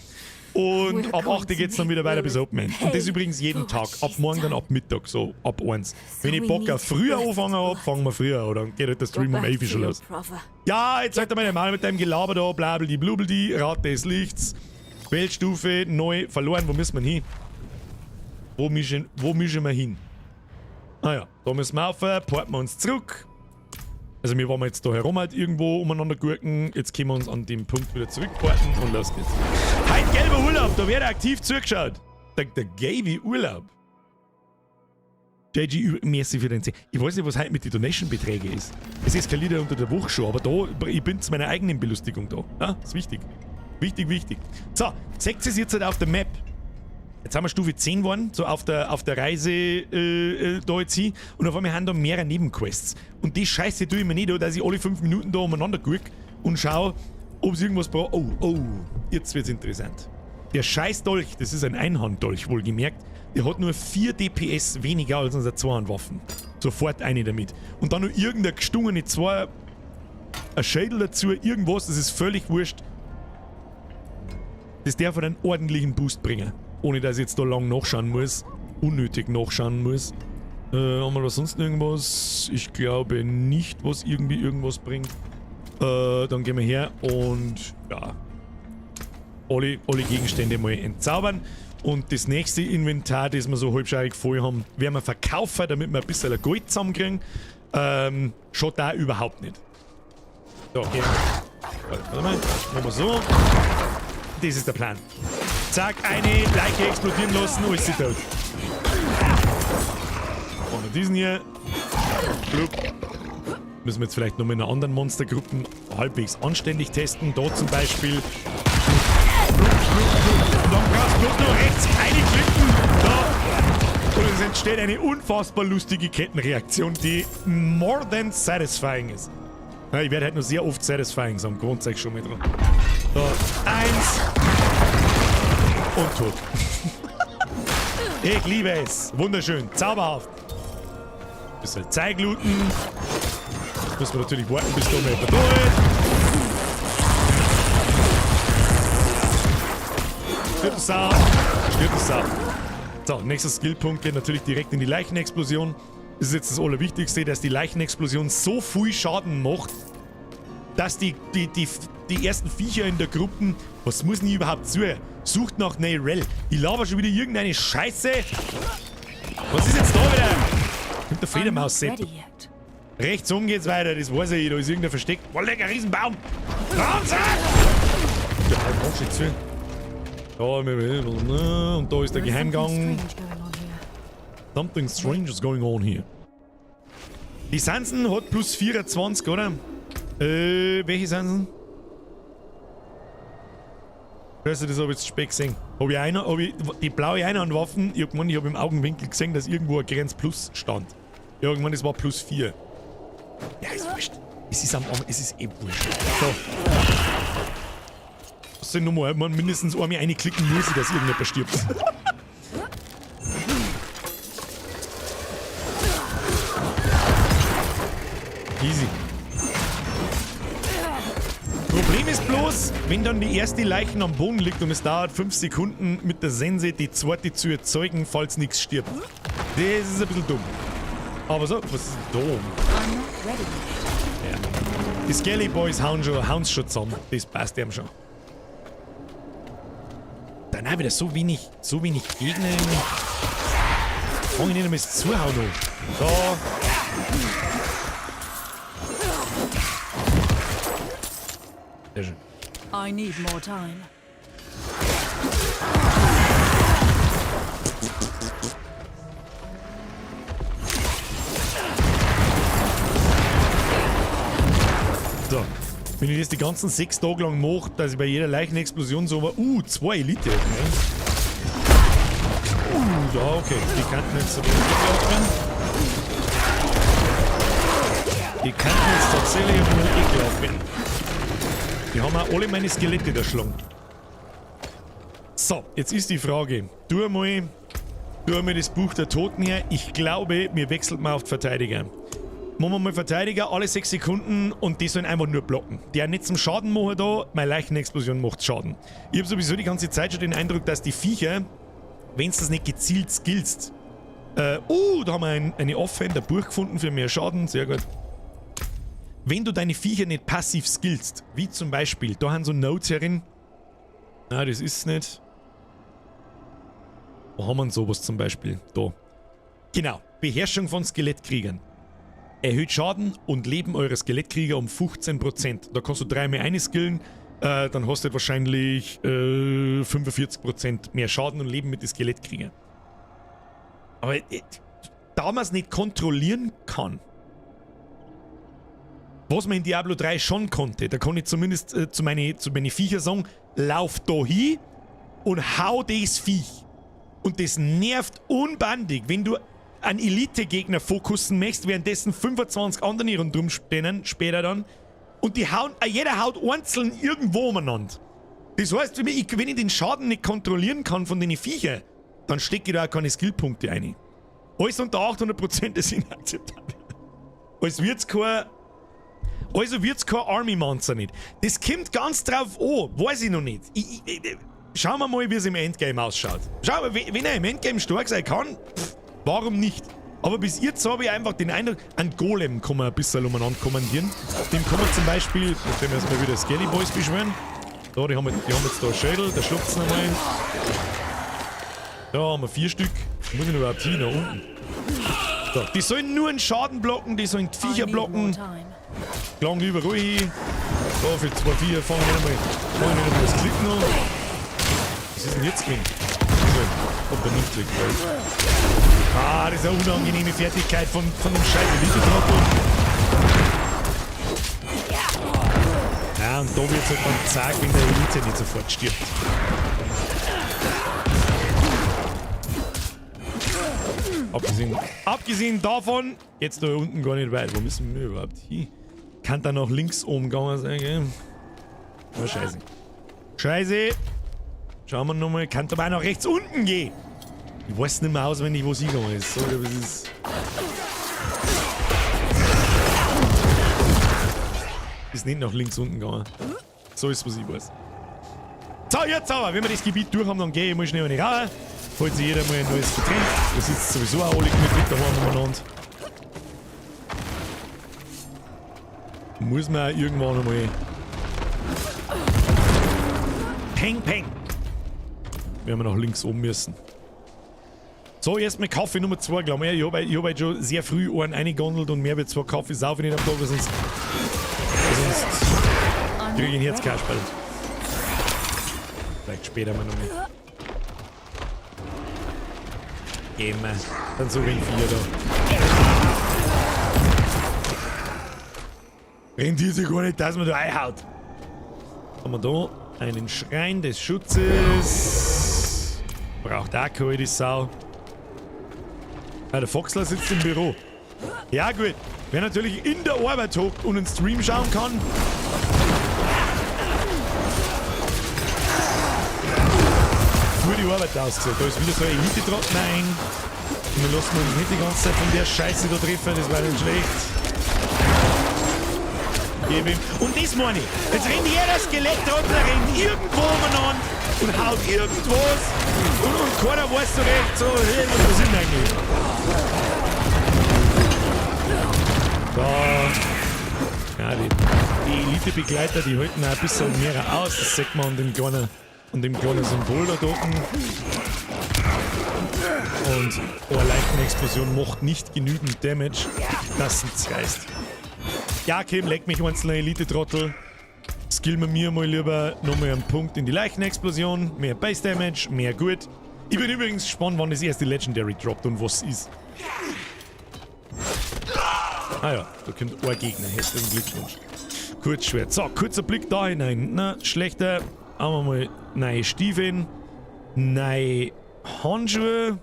Und ab 8 Uhr geht's dann wieder weiter bis Open End. Und das übrigens jeden Tag. Ab morgen dann ab Mittag, so ab 1. Wenn ich Bock auf früher anfangen habe, fangen wir früher an. Dann geht halt der Stream um 11 Uhr schon los. Ja, jetzt halt mal mal mit deinem Gelaber da, blabeldi blubeldi, Rat des Lichts, Weltstufe, neu, verloren, wo müssen wir hin? Wo mischen wir hin? Ah ja, da müssen wir rauf, porten wir uns zurück. Also wir waren jetzt da herum halt irgendwo umeinander gurken. Jetzt können wir uns an dem Punkt wieder zurückporten und los geht's. Heute gelber Urlaub, da wird aktiv zugeschaut. Der gelbe Urlaub. JG, merci für den C. Ich weiß nicht, was heute mit den Donation-Beträgen ist. Es eskaliert ja unter der Woche schon, aber da, ich bin zu meiner eigenen Belustigung da. Ja, ist wichtig. Wichtig, wichtig. So, seht ihr es jetzt halt auf der Map. Jetzt haben wir Stufe 10 geworden, so auf der Reise da jetzt hin. Und auf einmal haben da mehrere Nebenquests. Und die Scheiße tue ich mir nicht, dass ich alle 5 Minuten da umeinander gucke und schaue, ob es irgendwas braucht. Oh, jetzt wird's interessant. Der Scheißdolch, das ist ein Einhanddolch, wohlgemerkt, der hat nur 4 DPS weniger als unsere Zweihandwaffen. Sofort eine damit. Und dann noch irgendeine gestungene ein Schädel dazu, irgendwas, das ist völlig wurscht. Das darf einen ordentlichen Boost bringen. Ohne dass ich jetzt da lang nachschauen muss. Unnötig nachschauen muss. Haben wir da sonst irgendwas? Ich glaube nicht, was irgendwie irgendwas bringt. Dann gehen wir her und ja. Alle Gegenstände mal entzaubern. Und das nächste Inventar, das wir so halbschaurig voll haben, werden wir verkaufen, damit wir ein bisschen Gold zusammenkriegen. Schaut da überhaupt nicht. So, okay. Warte mal. Machen wir so. Das ist der Plan. Zack, eine Leiche explodieren lassen, alles ist tot. Und noch diesen hier. Blub. Müssen wir jetzt vielleicht noch mit einer anderen Monstergruppen halbwegs anständig testen. Da zum Beispiel. Blub. Und dann brauchst du bloß noch rechts keine Klicken. Da. Und es entsteht eine unfassbar lustige Kettenreaktion, die more than satisfying ist. Ja, ich werde halt nur sehr oft satisfying sagen, gewohnt euch schon mal dran. So, 1 und tot. Ich liebe es. Wunderschön. Zauberhaft. Bisschen Zeit looten. Jetzt müssen wir natürlich warten, bis da mal jemand da ist. Stirbt es Sau. So, nächster Skillpunkt geht natürlich direkt in die Leichenexplosion. Das ist jetzt das Allerwichtigste, dass die Leichenexplosion so viel Schaden macht, dass die ersten Viecher in der Gruppe, was muss denn überhaupt zu? Sucht nach Neyrell. Ich laber schon wieder irgendeine Scheiße. Was ist jetzt da wieder? Kommt der Fledermaus-Set. Rechts um geht's weiter, das weiß ich, da ist irgendein versteckt. Oh, lecker, Riesenbaum. Raumsack! Ja, halt, komm schon zu. Da, und da ist der Geheimgang. Something strange is going on here. Die Sansen hat plus 24, oder? Welche Sansen? Weißt du, das habe ich jetzt spät gesehen. Hab ich die blaue Einhandwaffen, ich habe im Augenwinkel gesehen, dass irgendwo ein Grenz Plus stand. Ja, irgendwann, das war plus 4. Ja, ist wurscht. Es ist eh wurscht. So. Das sind nochmal, man mindestens einmal reinklicken muss, dass irgendjemand stirbt. Easy. Problem ist bloß, wenn dann die erste Leiche am Boden liegt und es dauert 5 Sekunden mit der Sense die zweite zu erzeugen, falls nichts stirbt. Das ist ein bisschen dumm. Aber so, was ist da oben? Ja. Die Skelly Boys hauen schon zusammen. Das passt dem schon. Dann auch wieder so wenig Gegner. Fange ich nicht einmal das Zuhauen an. Da. Sehr schön. I need more time. So, wenn ich das die ganzen 6 Tage lang mache, dass ich bei jeder Leichenexplosion so war, 2 Elite. Ne? Ja, okay, die könnten jetzt so ekelhaft. Die könnten jetzt tatsächlich nur ekelhaft werden. Die haben auch alle meine Skelette erschlagen. So, jetzt ist die Frage. Tu mal das Buch der Toten her. Ich glaube, mir wechselt mal auf die Verteidiger. Machen wir mal Verteidiger alle 6 Sekunden und die sollen einfach nur blocken. Die haben nicht zum Schaden machen da, meine Leichenexplosion macht Schaden. Ich habe sowieso die ganze Zeit schon den Eindruck, dass die Viecher, wenn du das nicht gezielt skillst. Da haben wir eine Offhand, ein Buch gefunden für mehr Schaden, sehr gut. Wenn du deine Viecher nicht passiv skillst, wie zum Beispiel, da haben so Notes herin. Na, das ist nicht. Wo haben wir denn sowas zum Beispiel? Da. Genau, Beherrschung von Skelettkriegern. Erhöht Schaden und Leben eurer Skelettkrieger um 15%. Da kannst du 3-mal eine skillen, dann hast du wahrscheinlich 45% mehr Schaden und Leben mit den Skelettkriegern. Aber da man es nicht kontrollieren kann, was man in Diablo 3 schon konnte, da kann ich zumindest zu meinen Viecher sagen, lauf da hin und hau das Viech. Und das nervt unbandig, wenn du einen Elite-Gegner fokussen möchtest, währenddessen 25 andere hier rundherum stehen, später dann. Und die hauen, jeder haut einzeln irgendwo umeinander. Das heißt, wenn ich den Schaden nicht kontrollieren kann von den Viecher, dann stecke ich da auch keine Skillpunkte ein. Alles unter 800% ist inakzeptabel. Also wird's kein Army-Monster nicht. Das kommt ganz drauf an, weiß ich noch nicht. Schauen wir mal, wie es im Endgame ausschaut. Schauen wir, wenn er im Endgame stark sein kann, warum nicht? Aber bis jetzt habe ich einfach den Eindruck, an Golem kann man ein bisschen umeinander kommandieren. Dem kann man zum Beispiel, nachdem wir erstmal wieder Skelly Boys beschwören. Da, die haben jetzt da Schädel, da schluckt es nochmal. Da haben wir 4 Stück. Muss ich noch überhaupt hin, nach unten. So, die sollen nur einen Schaden blocken, die sollen die Viecher blocken. Klang überall hin. Da für 2 Viecher fangen wir nicht einmal das Klicken an. Was ist denn jetzt gewesen? Ob er nicht klickt. Das ist eine unangenehme Fertigkeit von dem scheiß Elite-Trottel. Ja, und da wird es halt dann zack, wenn der Elite nicht sofort stirbt. Abgesehen davon, jetzt da unten gar nicht weit. Wo müssen wir überhaupt hin? Kann da nach links oben gegangen sein, gell? Oh, scheiße. Scheiße! Schauen wir nochmal, kann aber auch nach rechts unten gehen. Ich weiß nicht mehr auswendig, wo sie gegangen ist. Oder was ist. Ist nicht nach links unten gegangen. So ist, was ich weiß. So, jetzt aber, wenn wir das Gebiet durch haben, dann gehe ich mal schnell eine raus. Holt sich jeder mal ein neues Getränk. Da sitzt sowieso auch alle gemütlich daheim umeinander. Muss man auch irgendwann einmal. Peng, peng! Werden wir nach links oben müssen. So, erstmal Kaffee Nummer 2, glaube ich. Ich hab halt schon sehr früh einen reingegondelt und mehr wird zwar Kaffee saufen nicht am Tag, sonst kriege ich einen Herzkasperl. Vielleicht später mal noch mehr. Gehen wir. Dann so wenig Vier da. Rentiert sich gar nicht, dass man da einhaut. Haben wir da einen Schrein des Schutzes. Braucht auch keine die Sau. Ah, der Foxler sitzt im Büro. Ja gut. Wer natürlich in der Arbeit hockt und einen Stream schauen kann. Nur die Arbeit ausgesehen. Da ist wieder so ein Elite-Draht. Nein. Und dann lassen wir uns nicht die ganze Zeit von der Scheiße da treffen. Das war nicht schlecht. Und das meine ich. Jetzt rennt jeder Skeletttrottel, rennt irgendwo umeinander und haut irgendwas und keiner weiß so recht, so, hey, was sind eigentlich? Da. Ja, die Elite-Begleiter, die halten auch ein bisschen mehr aus. Das sieht man an dem kleinen Symbol da drüben. Und eine Leichenexplosion macht nicht genügend Damage, dass es reißt. Ja, Kim, leck mich einzelner Elite-Trottel. Skill mir mal lieber nochmal einen Punkt in die Leichenexplosion. Mehr Base Damage, mehr gut. Ich bin übrigens gespannt, wann das erste Legendary droppt und was ist. Ah ja, da kommt ein Gegner. Herzlichen Glückwunsch. Kurzschwert. So, kurzer Blick da hinein. Na, schlechter. Haben wir mal neue Stiefel. Neue Handschuhe.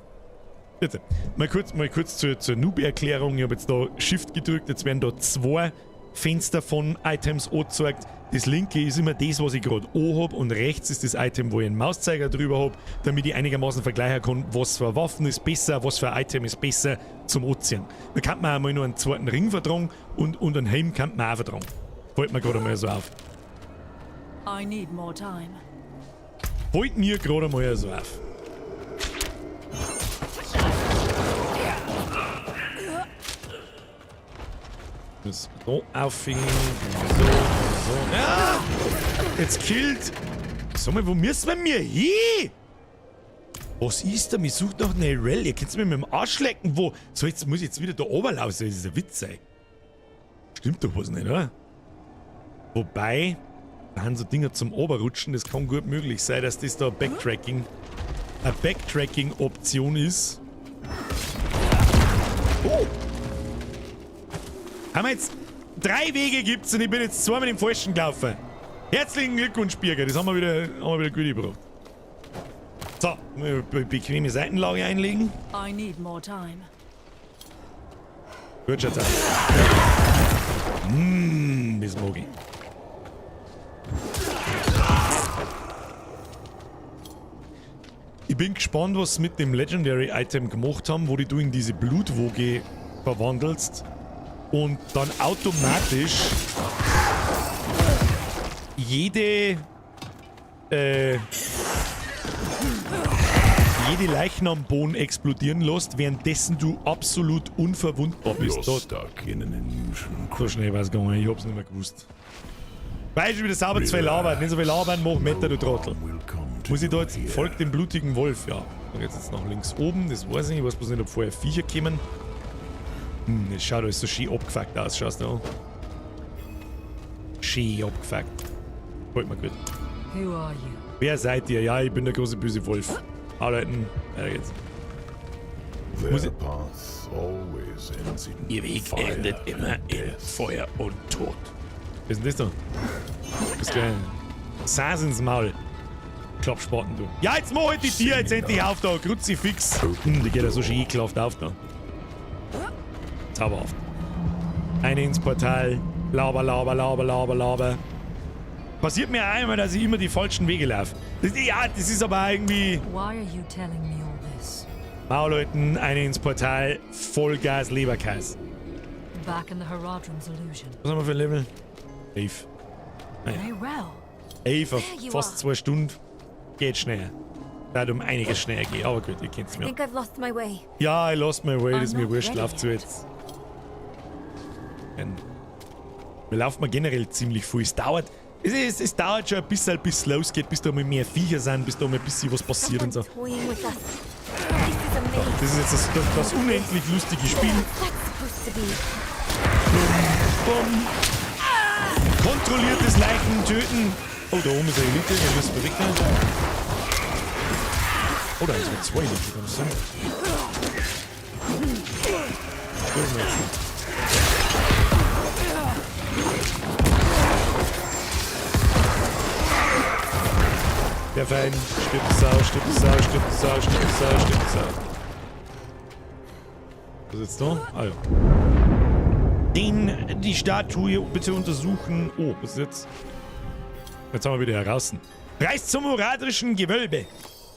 Bitte. Mal kurz zur Noob-Erklärung. Ich habe jetzt da Shift gedrückt. Jetzt werden da 2 Fenster von Items angezeigt. Das linke ist immer das, was ich gerade habe, und rechts ist das Item, wo ich einen Mauszeiger drüber habe, damit ich einigermaßen vergleichen kann, was für Waffen ist besser, was für ein Item ist besser zum Anziehen. Da kann man einmal nur einen zweiten Ring vertragen und einen Helm kann man auch vertragen. Fällt mir gerade mal so auf. I need more time. Fällt mir gerade mal so auf. Das so auffingen. So. Ja! Jetzt killt. Sag mal, wo müssen wir hin? Was ist da? Mir sucht nach einer Rell. Ihr könnt mir mit dem Arsch lecken. Wo? So, jetzt muss ich jetzt wieder da oben laufen. Das ist ein Witz, ey. Stimmt doch was nicht, oder? Wobei, da haben so Dinger zum Oberrutschen. Das kann gut möglich sein, dass das da eine Backtracking-Option ist. Oh! Haben wir jetzt 3 Wege gibt's und ich bin jetzt 2 mit dem Falschen gelaufen. Herzlichen Glückwunsch, Birger. Das haben wir wieder gut gebraucht. So, bequeme Seitenlage einlegen. I need more time. Gut, Schatz. Das mag ich. Ich bin gespannt, was sie mit dem Legendary Item gemacht haben, wo du in diese Blutwoge verwandelst und dann automatisch jede Leichnambohnen explodieren lässt, währenddessen du absolut unverwundbar bist. So schnell war es gegangen, ich hab's nicht mehr gewusst. Weißt du, wie das sauber 2 labern, nicht so viel labern, mach Meter, du Trottel. Muss ich da jetzt, folgt dem blutigen Wolf, ja. Da geht's jetzt nach links oben, das weiß ich nicht, ich weiß bloß nicht, ob vorher Viecher kommen. Das schaut alles so schön abgefuckt aus, schaust du an. Schön abgefuckt. Halt mal gut. Who are you? Wer seid ihr? Ja, ich bin der große böse Wolf. Arbeiten, weiter geht's. Ihr Weg endet immer in Feuer und Tod. Was ist denn das da? Das ist geil. Saß ins Maul. Klappspaten, du. Ja, jetzt mach halt die Tier jetzt endlich auf da. Kruzifix. Die geht ja so schön ekelhaft auf da. Zauberhaft. Eine ins Portal. Laber, laber, laber, laber, laber. Passiert mir einmal, dass ich immer die falschen Wege laufe. Ja, das ist aber irgendwie... Why are you telling me all this? Maulleuten, eine ins Portal. Vollgas Leberkäse. Back in the Haradrim's illusion. Was haben wir für ein Level? 11. Very well. 11 auf fast 2 Stunden. Geht schnell. Da um einiges schneller gehen. Aber gut, ihr kennt's I mir. think I've lost my way. Ja, I lost my way. Das ist mir not wurscht. ready Lauft so yet. jetzt. Wir laufen mal generell ziemlich viel. Es dauert dauert schon ein bisschen, bis es losgeht, bis da mal mehr Viecher sind, bis da mal ein bisschen was passiert und so. Toying with us. This is amazing. Das ist jetzt das unendlich lustige Spiel. That's supposed to be. Kontrolliertes Leichen töten. Oh, da oben ist eine Elite, den müssen wir wegnehmen. Oh, da sind 2 Elite, kann das sein? Dürfen wir jetzt nicht. Der Feind stirbt Sau, stirbt Sau, stirbt Sau, stirbt Sau, stirbt Sau. Was ist jetzt da? Ah ja. Die Statue bitte untersuchen. Oh, was ist jetzt? Jetzt haben wir wieder heraus. Reist zum uradrischen Gewölbe.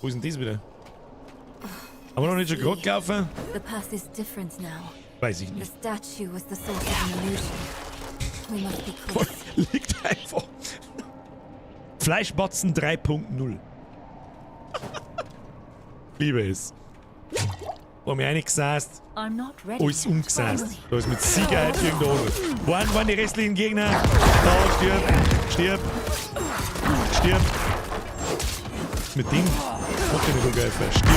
Wo ist denn das wieder? Haben wir noch nicht schon gerade gelaufen? The path is different now. Weiß ich The nicht. statue was the source of an illusion. We must be quick. Liegt einfach. Fleischbotzen 3.0. Liebe es. Wo mir eine gesaßt. I'm not ready. Alles umgesaßt. Da ist mit Sicherheit irgendwo. Wo waren die restlichen Gegner? Da, stirb. Stirb. Mit dem. Mach den nicht so geil. Stirb.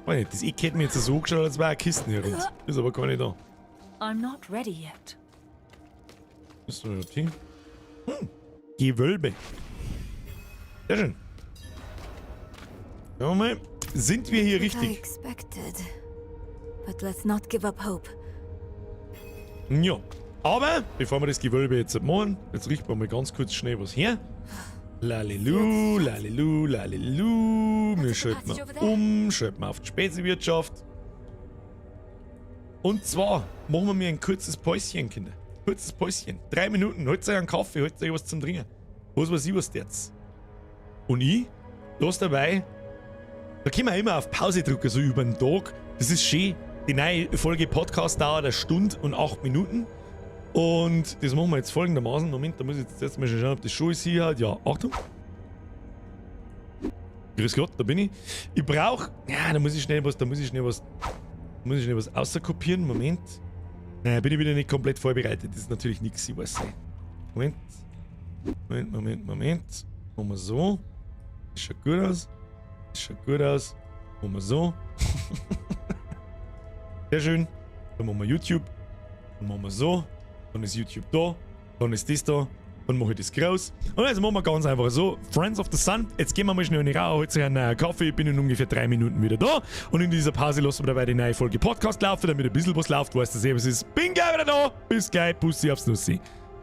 Oh, das Eck hätte mir jetzt so geschaut, als wäre eine Kiste hier rund. Ist aber gar nicht da. I'm not ready yet. Ist da das Ding? Gewölbe. Sehr schön. Schau mal. Sind wir hier I richtig? expected. But let's not give up hope. Ja. Aber, bevor wir das Gewölbe jetzt machen, jetzt richten wir mal ganz kurz schnell was her. Lalelu, lalelu, lalelu. Wir schalten schalten auf die Speziewirtschaft. Und zwar machen wir mir ein kurzes Päuschen, Kinder. Kurzes Päuschen. 3 Minuten. Holt euch einen Kaffee, holt euch was zum Trinken. Was weiß ich, was jetzt. Und ich, los dabei. Da können wir immer auf Pause drücken, so über den Tag. Das ist schön. Die neue Folge Podcast dauert 1 Stunde und 8 Minuten. Und das machen wir jetzt folgendermaßen. Moment, da muss ich jetzt mal schauen, ob das schon ist hier halt. Ja, Achtung. Grüß Gott, da bin ich. Ich brauche. Ja, da muss ich schnell was außerkopieren. Moment. Naja, bin ich wieder nicht komplett vorbereitet. Das ist natürlich nichts, ich weiß nicht. Moment. Machen wir so. Das schaut gut aus. Machen wir so. Sehr schön. Dann machen wir YouTube. Dann machen wir so. Dann ist YouTube da. Dann ist das da. Dann mache ich das groß. Und jetzt machen wir ganz einfach so. Friends of the Sun. Jetzt gehen wir mal schnell in die Rauch, holt sich einen Kaffee. Ich bin in ungefähr 3 Minuten wieder da. Und in dieser Pause lassen wir dabei die neue Folge Podcast laufen, damit ein bisschen was läuft. Weißt du selber, was ist. Bin gleich wieder da. Bis gleich. Bussi aufs Nussi.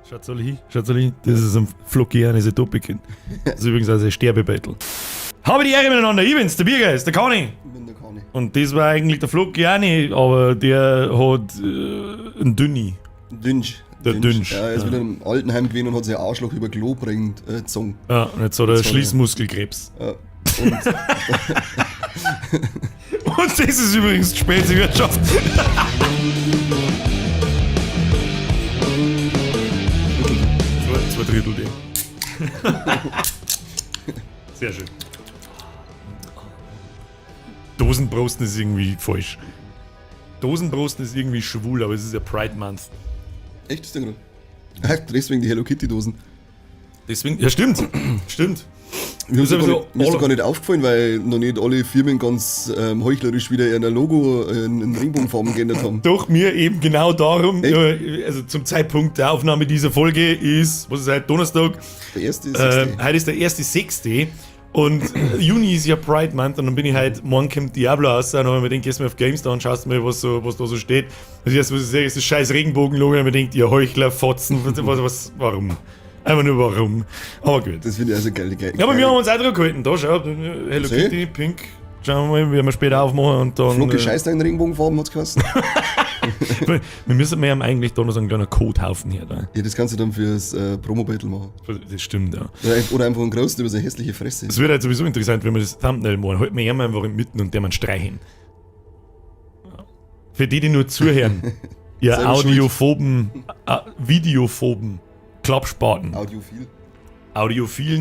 Schaut alle hin. Das ist ein Flockianes Topiken. Das ist übrigens also ein Sterbebeutel. Habe die Ehre miteinander. Ich bin's, der Biergeist, der Kani. Ich bin der Kani. Und das war eigentlich der Flockiani, aber der hat einen Dünni. Dünsch. Der Dünsch. Ja, er ist wieder im Altenheim gewesen und hat sich ein Arschloch über Klo bringt gezogen. Ja, und jetzt hat er Schließmuskelkrebs. Ja. Und das ist übrigens die Speziewirtschaft. Zwei Drittel D. Sehr schön. Dosenbrosten ist irgendwie falsch. Dosenbrosten ist irgendwie schwul, aber es ist ja Pride Month. Echt, ist der gerade? Ja, deswegen die Hello Kitty Dosen. Deswegen, ja stimmt. Stimmt. Mir ist gar nicht aufgefallen, weil noch nicht alle Firmen ganz heuchlerisch wieder ihr Logo in Regenbogenfarben geändert haben. Doch, mir eben genau darum. Also zum Zeitpunkt der Aufnahme dieser Folge ist, was ist heute, Donnerstag? Der 1.6. Heute ist der 1.6. Und Juni ist ja Pride Month und dann bin ich halt, morgen kommt Diablo raus und dann habe ich mir gedacht, gehst du mal auf GameStar und schaust mal, was da so steht. Das erste, was ich sehe, ist das scheiß Regenbogen-Logo und ich mir denkt, ihr Heuchler, Fotzen, warum? Einfach nur warum. Aber gut. Das finde ich also geil. Ja, aber wir haben uns auch dran gehalten. Da, schau, Hello Kitty, Pink. Schauen wir mal, werden wir später aufmachen und dann... Flocke Scheiß da in Regenbogenfarben hat's geheißen. wir haben eigentlich da noch so einen kleinen Codehaufen hier. Da. Ja, das kannst du dann fürs Promo-Battle machen. Das stimmt, ja. Oder einfach einen großen über seine hässliche Fresse. Das wird halt sowieso interessant, wenn wir das Thumbnail machen. Halt mir einfach in Mitten und der man streichen. Für die nur zuhören. Ihr audiophoben, videophoben Klappspaten. Audiophil,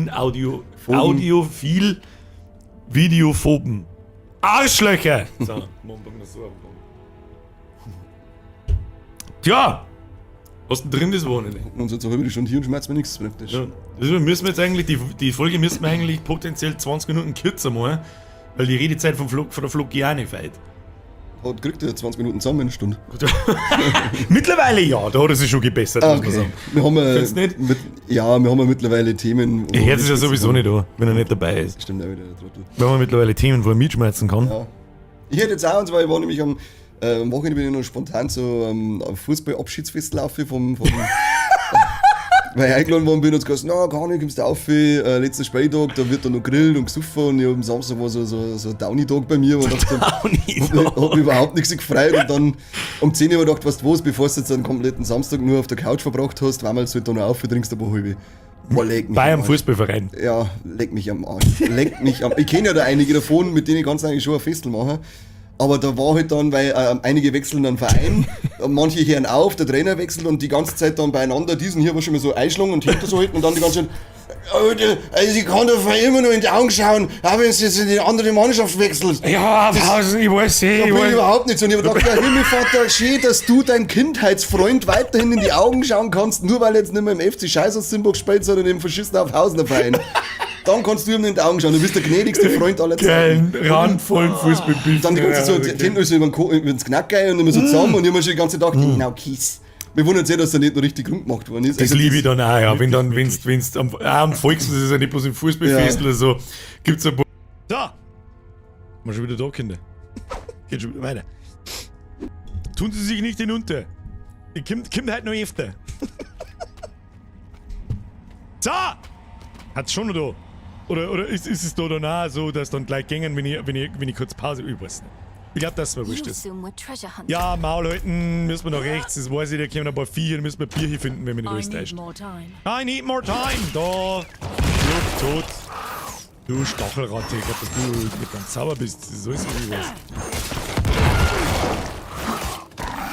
Videophoben. Arschlöcher! So, tja! Was denn drin das Wochenende? Und so halbe Stunde hier und schmerzt mir nichts praktisch. Ja, also müssen wir jetzt eigentlich, die Folge müssen wir eigentlich potenziell 20 Minuten kürzer machen, weil die Redezeit von der Flockiani fällt. kriegt er 20 Minuten zusammen in einer Stunde. Mittlerweile ja, da hat er sich schon gebessert, muss man sagen. Wir haben Findest du nicht? wir haben ja mittlerweile Themen. Er hört es ja sowieso nicht an, wenn er nicht dabei ist. Stimmt auch wieder, der Trottel. Wir haben mittlerweile Themen, wo er mitschmerzen kann. Ja. Ich hätte jetzt auch, und zwar, ich war nämlich am Wochenende bin ich noch spontan so am Fußball-Abschiedsfest laufen vom weil ich eingeladen worden bin und gesagt, na gar nicht, kommst du auf, letzter Spieltag, da wird dann noch grillt und gesoffen und am Samstag war so ein Downy-Tag bei mir und hab mich überhaupt nichts gefreut und dann um 10 Uhr habe ich gedacht, weißt du was, bevor du jetzt einen kompletten Samstag nur auf der Couch verbracht hast, zweimal halt da noch auf, trinkst ein paar halbe. Boah, leck mich bei einem Fußballverein. Ja, leck mich am Arsch. Ich kenne ja da einige davon, mit denen ich ganz eigentlich schon ein Festel mache. Aber da war halt dann, weil einige wechseln dann Verein, manche hören auf, der Trainer wechselt und die ganze Zeit dann beieinander, diesen hier war schon mal so einschlagen und hinter so halten und dann die ganze Zeit, also ich kann doch immer nur in die Augen schauen, auch wenn es jetzt in die andere Mannschaft wechselt. Ja, Pausen, ich weiß Da bin ich überhaupt nicht so. Und ich habe gedacht, ja, Himmelvater, schön, dass du dein Kindheitsfreund weiterhin in die Augen schauen kannst, nur weil er jetzt nicht mehr im FC Scheiß aus Simburg spielt, sondern im Verschissen auf Hausener Verein. Dann kannst du ihm in die Augen schauen, du bist der gnädigste Freund aller Zeiten. Geilen, randvollen Fußballbild. Dann die ganze Zeit so, Kind so über den Knack gehen und immer so zusammen und ich habe mir schon die ganze Zeit gedacht, genau, Kies. Wir wundern uns ja, dass er nicht noch richtig rund gemacht worden ist. Das liebe ich dann auch, ja. Wenn's am Volks, das ist ja nicht bloß im Fußballfest oder so, gibt's ein paar. So! Mal schon wieder da, Kinder. Geht schon wieder weiter. Tun Sie sich nicht hinunter. Kommt halt noch öfter. So! Hat's schon noch da? Oder ist es da dann auch so, dass dann gleich gängen, wenn ich kurz Pause übers? Ich glaube, dass es mir wurscht ist. Ja, Maul halten, müssen wir nach rechts, das weiß ich, da kommen ein paar Viecher, da müssen wir Bierchen finden, wenn wir nicht alles täuscht. I need more time! Da! Luft tot! Du Stachelratte, ich glaube, dass du nicht ganz sauber bist, das ist alles wie was.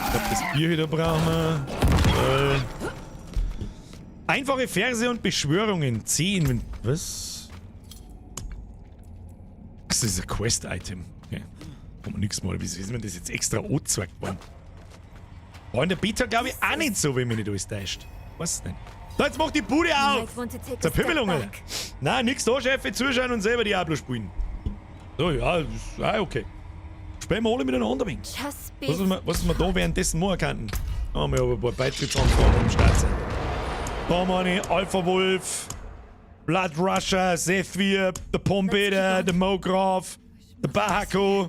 Ich glaube, das Bier wieder brauchen wir. Einfache Verse und Beschwörungen. 10. Was? Das ist ein Quest-Item. Okay. Kann man nix mal. Wieso ist mir das jetzt extra angezeigt worden? War in der Beta, glaube ich, auch nicht so, wenn mich nicht alles täuscht. Was denn? So, jetzt mach die Bude auf! Der Pimmelung, Alter. Nein, nix da, Chef. Zuschauen und selber Diablo spielen. So, ja, das ist okay. Spielen wir alle miteinander wegen. Was wir da währenddessen machen könnten. Da haben wir aber ein paar Beitrittsanfragen am Start sein. Da haben wir eine Alpha Wolf, Blood Rusher, Zephyr, der Pompeder, der Mograf, der Bahako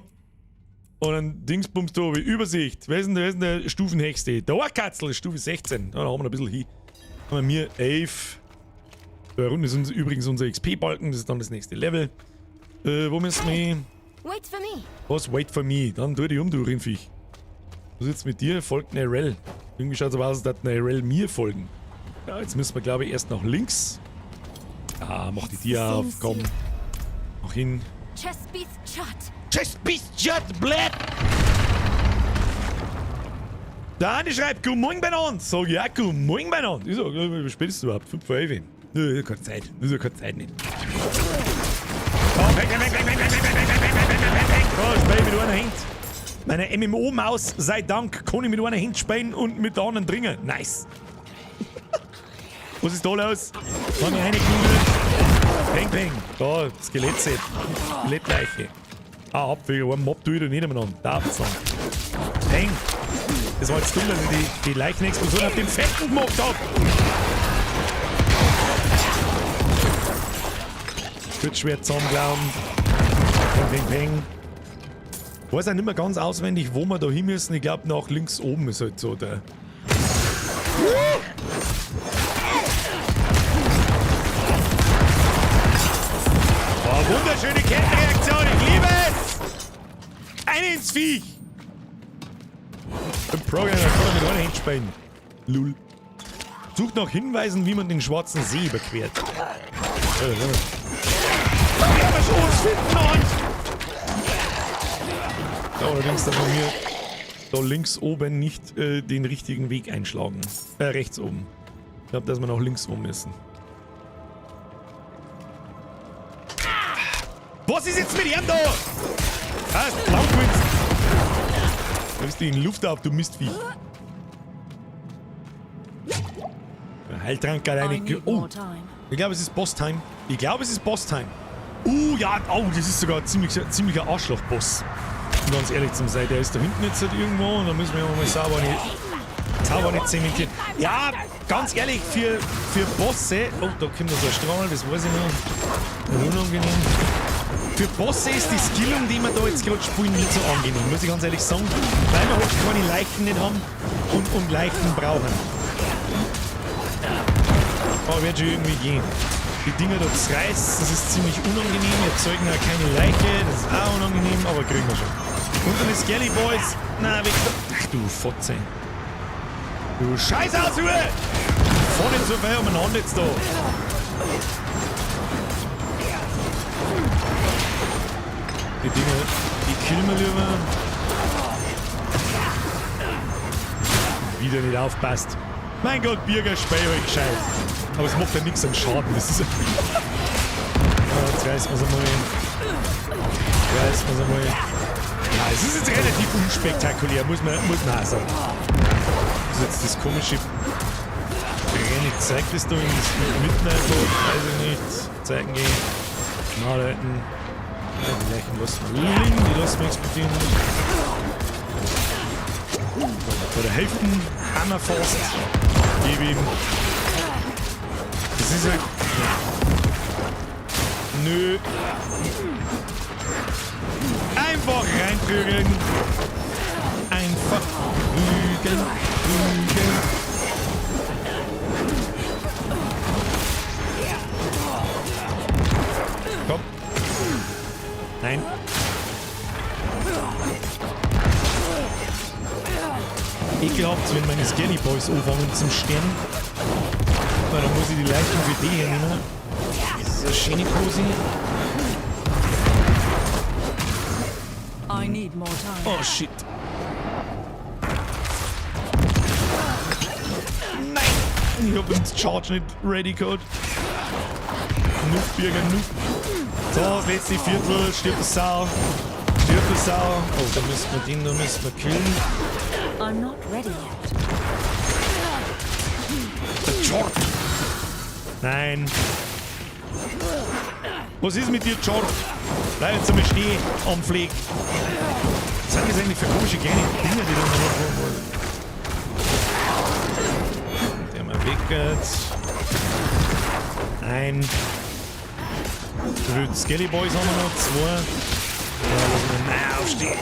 und ein Dingsbums da wie Übersicht. Wer ist denn der Stufenhexte? Der Ohrkatzel, Stufe 16. Da haben wir noch ein bisschen hin. Dann haben wir 11. Da unten ist übrigens unser XP-Balken, das ist dann das nächste Level. Wo müssen wir? Wait for me. Was? Wait for me. Dann tu dich um, du Rindviech. Was ist jetzt mit dir? Folgt eine RL. Irgendwie schaut es aber aus, als dass eine RL mir folgen. Ja, jetzt müssen wir, glaube ich, erst nach links. Ah, mach die Tür auf, komm. Mach hin. Chest beast shut. Chest beast shut, blöd! Der Andi schreibt, Guten Morgen bei uns. Sag ja, Guten Morgen bei uns. Ich sag, wie spät ist es überhaupt? 5 vor 11. Nö, keine Zeit. Das ist ja keine Zeit nicht. Komm, weg. Da, spiel mit einer Hand. Meine MMO-Maus, sei Dank, kann ich mit einer Hand spielen und mit der anderen dringen. Nice. Was ist da los? Kann ich reinknudeln? Peng. Da, Skelettset. Skelettleiche. Ah, Abwege, einen Mob tue ich da nicht miteinander. Da abzagen. Peng. Das war jetzt dumm, dass ich die Leichenexplosion auf den Fetten gemacht habe. Schutzschwert zusammenklauen. Peng. Ich weiß auch nicht mehr ganz auswendig, wo wir da hin müssen. Ich glaube, nach links oben ist halt so der. Oh, wunderschöne Kettenreaktion, ich liebe es! Ein ins Viech! Im Programmer kann er mit einer Hand spielen. Lul. Sucht nach Hinweisen, wie man den Schwarzen See überquert. Aber schon finden uns! Ja, allerdings darf man mir da links oben nicht den richtigen Weg einschlagen. Rechts oben. Ich glaube, dass wir nach links rum müssen. Was ist jetzt mit ihm da? Was? Langwitz! Du bist in die Luft auf, du Mistvieh. Heiltrank alleine. Oh! Ich glaube, es ist Boss-Time. Ja, oh, das ist sogar ein ziemlicher Arschloch-Boss. Um ganz ehrlich zu sein, der ist da hinten jetzt halt irgendwo und da müssen wir mal sauber nicht zementieren. Ja, ganz ehrlich, für Bosse, oh, da kommt noch so ein Strahl, das weiß ich noch. Unangenehm. Für Bosse ist die Skillung, die wir da jetzt gerade spielen, nicht so angenehm, muss ich ganz ehrlich sagen, weil wir halt keine Leichen nicht haben und Leichen brauchen. Aber wird schon irgendwie gehen. Die Dinger da zerreißt, das ist ziemlich unangenehm. Wir erzeugen ja keine Leiche, das ist auch unangenehm, aber kriegen wir schon. Und dann ist Skelly Boys. Na, weg da. Ach du Fotze. Du Scheiß Ausruhe! Fahr nicht so viel umeinander jetzt da. Die Dinger, die killen wir lieber. Wieder nicht aufpasst. Mein Gott, Birger, spiel euch gescheit. Aber es macht ja nichts an Schaden. Das ist ja, jetzt reißen wir es einmal. Ja, es ist jetzt relativ unspektakulär, muss man auch sagen. Das ist jetzt das komische Rennen. Zeigt das da in das Mitten einfach? Weiß ich nicht. Zeigen gehen. Nachleiten. Ja, die Leichen lassen wir liegen, die lassen wir explodieren. Oder helfen. Hammerfaust. Gib ihm. Das ist halt. Nö. Einfach reinprügeln. Einfach prügeln. Komm. Nein. Ekelhaft, wenn meine Skelly Boys anfangen zum Sterben. Weil dann muss ich die Leichen für die hier nehmen. Das ist eine schöne Pose. I need more time. Oh shit. Nein! Ich hab den Charge nicht ready gehabt. Noob, Birger, Noob. So, das letzte Viertel. Stirb das Sau. Oh, da müssen wir killen. I'm not ready yet. Der Charge. Nein. Was ist mit dir, Charge? Bleib jetzt einmal stehen am Pfleg. Was sind das eigentlich für komische kleine Dinger, die da noch wollen? Der mal weg jetzt. Nein. Die Skelly Boys haben wir noch. 2. Ja, lassen wir mal aufstehen.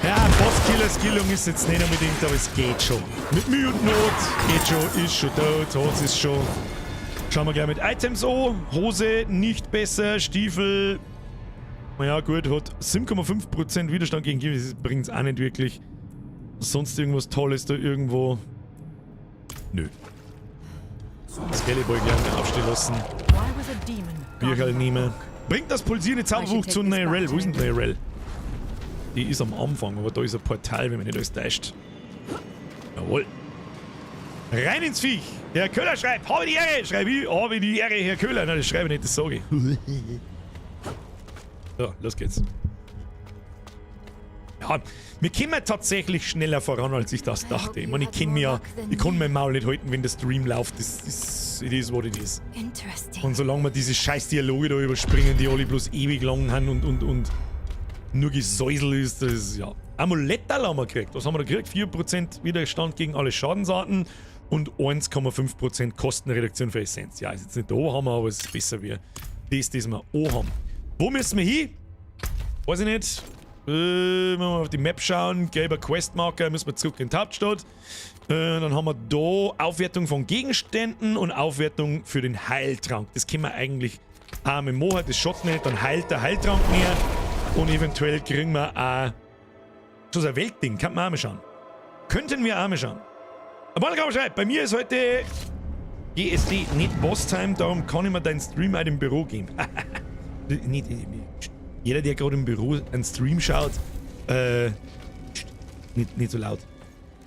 Ja, Bosskiller-Skillung ist jetzt nicht unbedingt, aber es geht schon. Mit Mühe und Not geht schon, ist schon da, Holz ist schon. Schauen wir gleich mit Items an. Hose nicht besser, Stiefel. Naja, gut, hat 7,5% Widerstand gegen Gift, das bringt es auch nicht wirklich. Sonst irgendwas Tolles da irgendwo. Nö. Skellyboy gerne aufstehen lassen. Bircherl nehmen. Bringt das pulsierende Zauberbuch zu Neyrelle. Wo ist denn Neyrelle? Die ist am Anfang, aber da ist ein Portal, wenn man nicht alles täuscht. Jawohl. Rein ins Viech! Herr Köhler schreibt, habe die Ehre! Schreibe ich, habe die Ehre, Herr Köhler. Nein, das schreibe ich nicht, das sage ich. So, los geht's. Ja, wir kommen tatsächlich schneller voran, als ich das dachte. Ich meine, ich kann mein Maul nicht halten, wenn der Stream läuft. Das ist, it is what it is. Und solange wir diese scheiß Dialoge da überspringen, die alle bloß ewig lang haben und nur Gesäusel ist, das ist, ja. Amulettal haben wir gekriegt. Was haben wir da gekriegt? 4% Widerstand gegen alle Schadensarten und 1,5% Kostenreduktion für Essenz. Ja, ist jetzt nicht da haben wir, aber es ist besser wie das wir auch haben. Wo müssen wir hin? Weiß ich nicht. Wenn wir auf die Map schauen, gelber Questmarker, müssen wir zurück in die Hauptstadt. Dann haben wir da Aufwertung von Gegenständen und Aufwertung für den Heiltrank. Das können wir eigentlich auch mit Moha, das schaut nicht, dann heilt der Heiltrank mehr. Und eventuell kriegen wir auch so ein Weltding. Kann man auch mal schauen. Könnten wir auch mal schauen. Aber bei mir ist heute GSD nicht Boss-Time, darum kann ich mir deinen Stream auch im Büro geben. Jeder, der gerade im Büro einen Stream schaut, nicht so laut.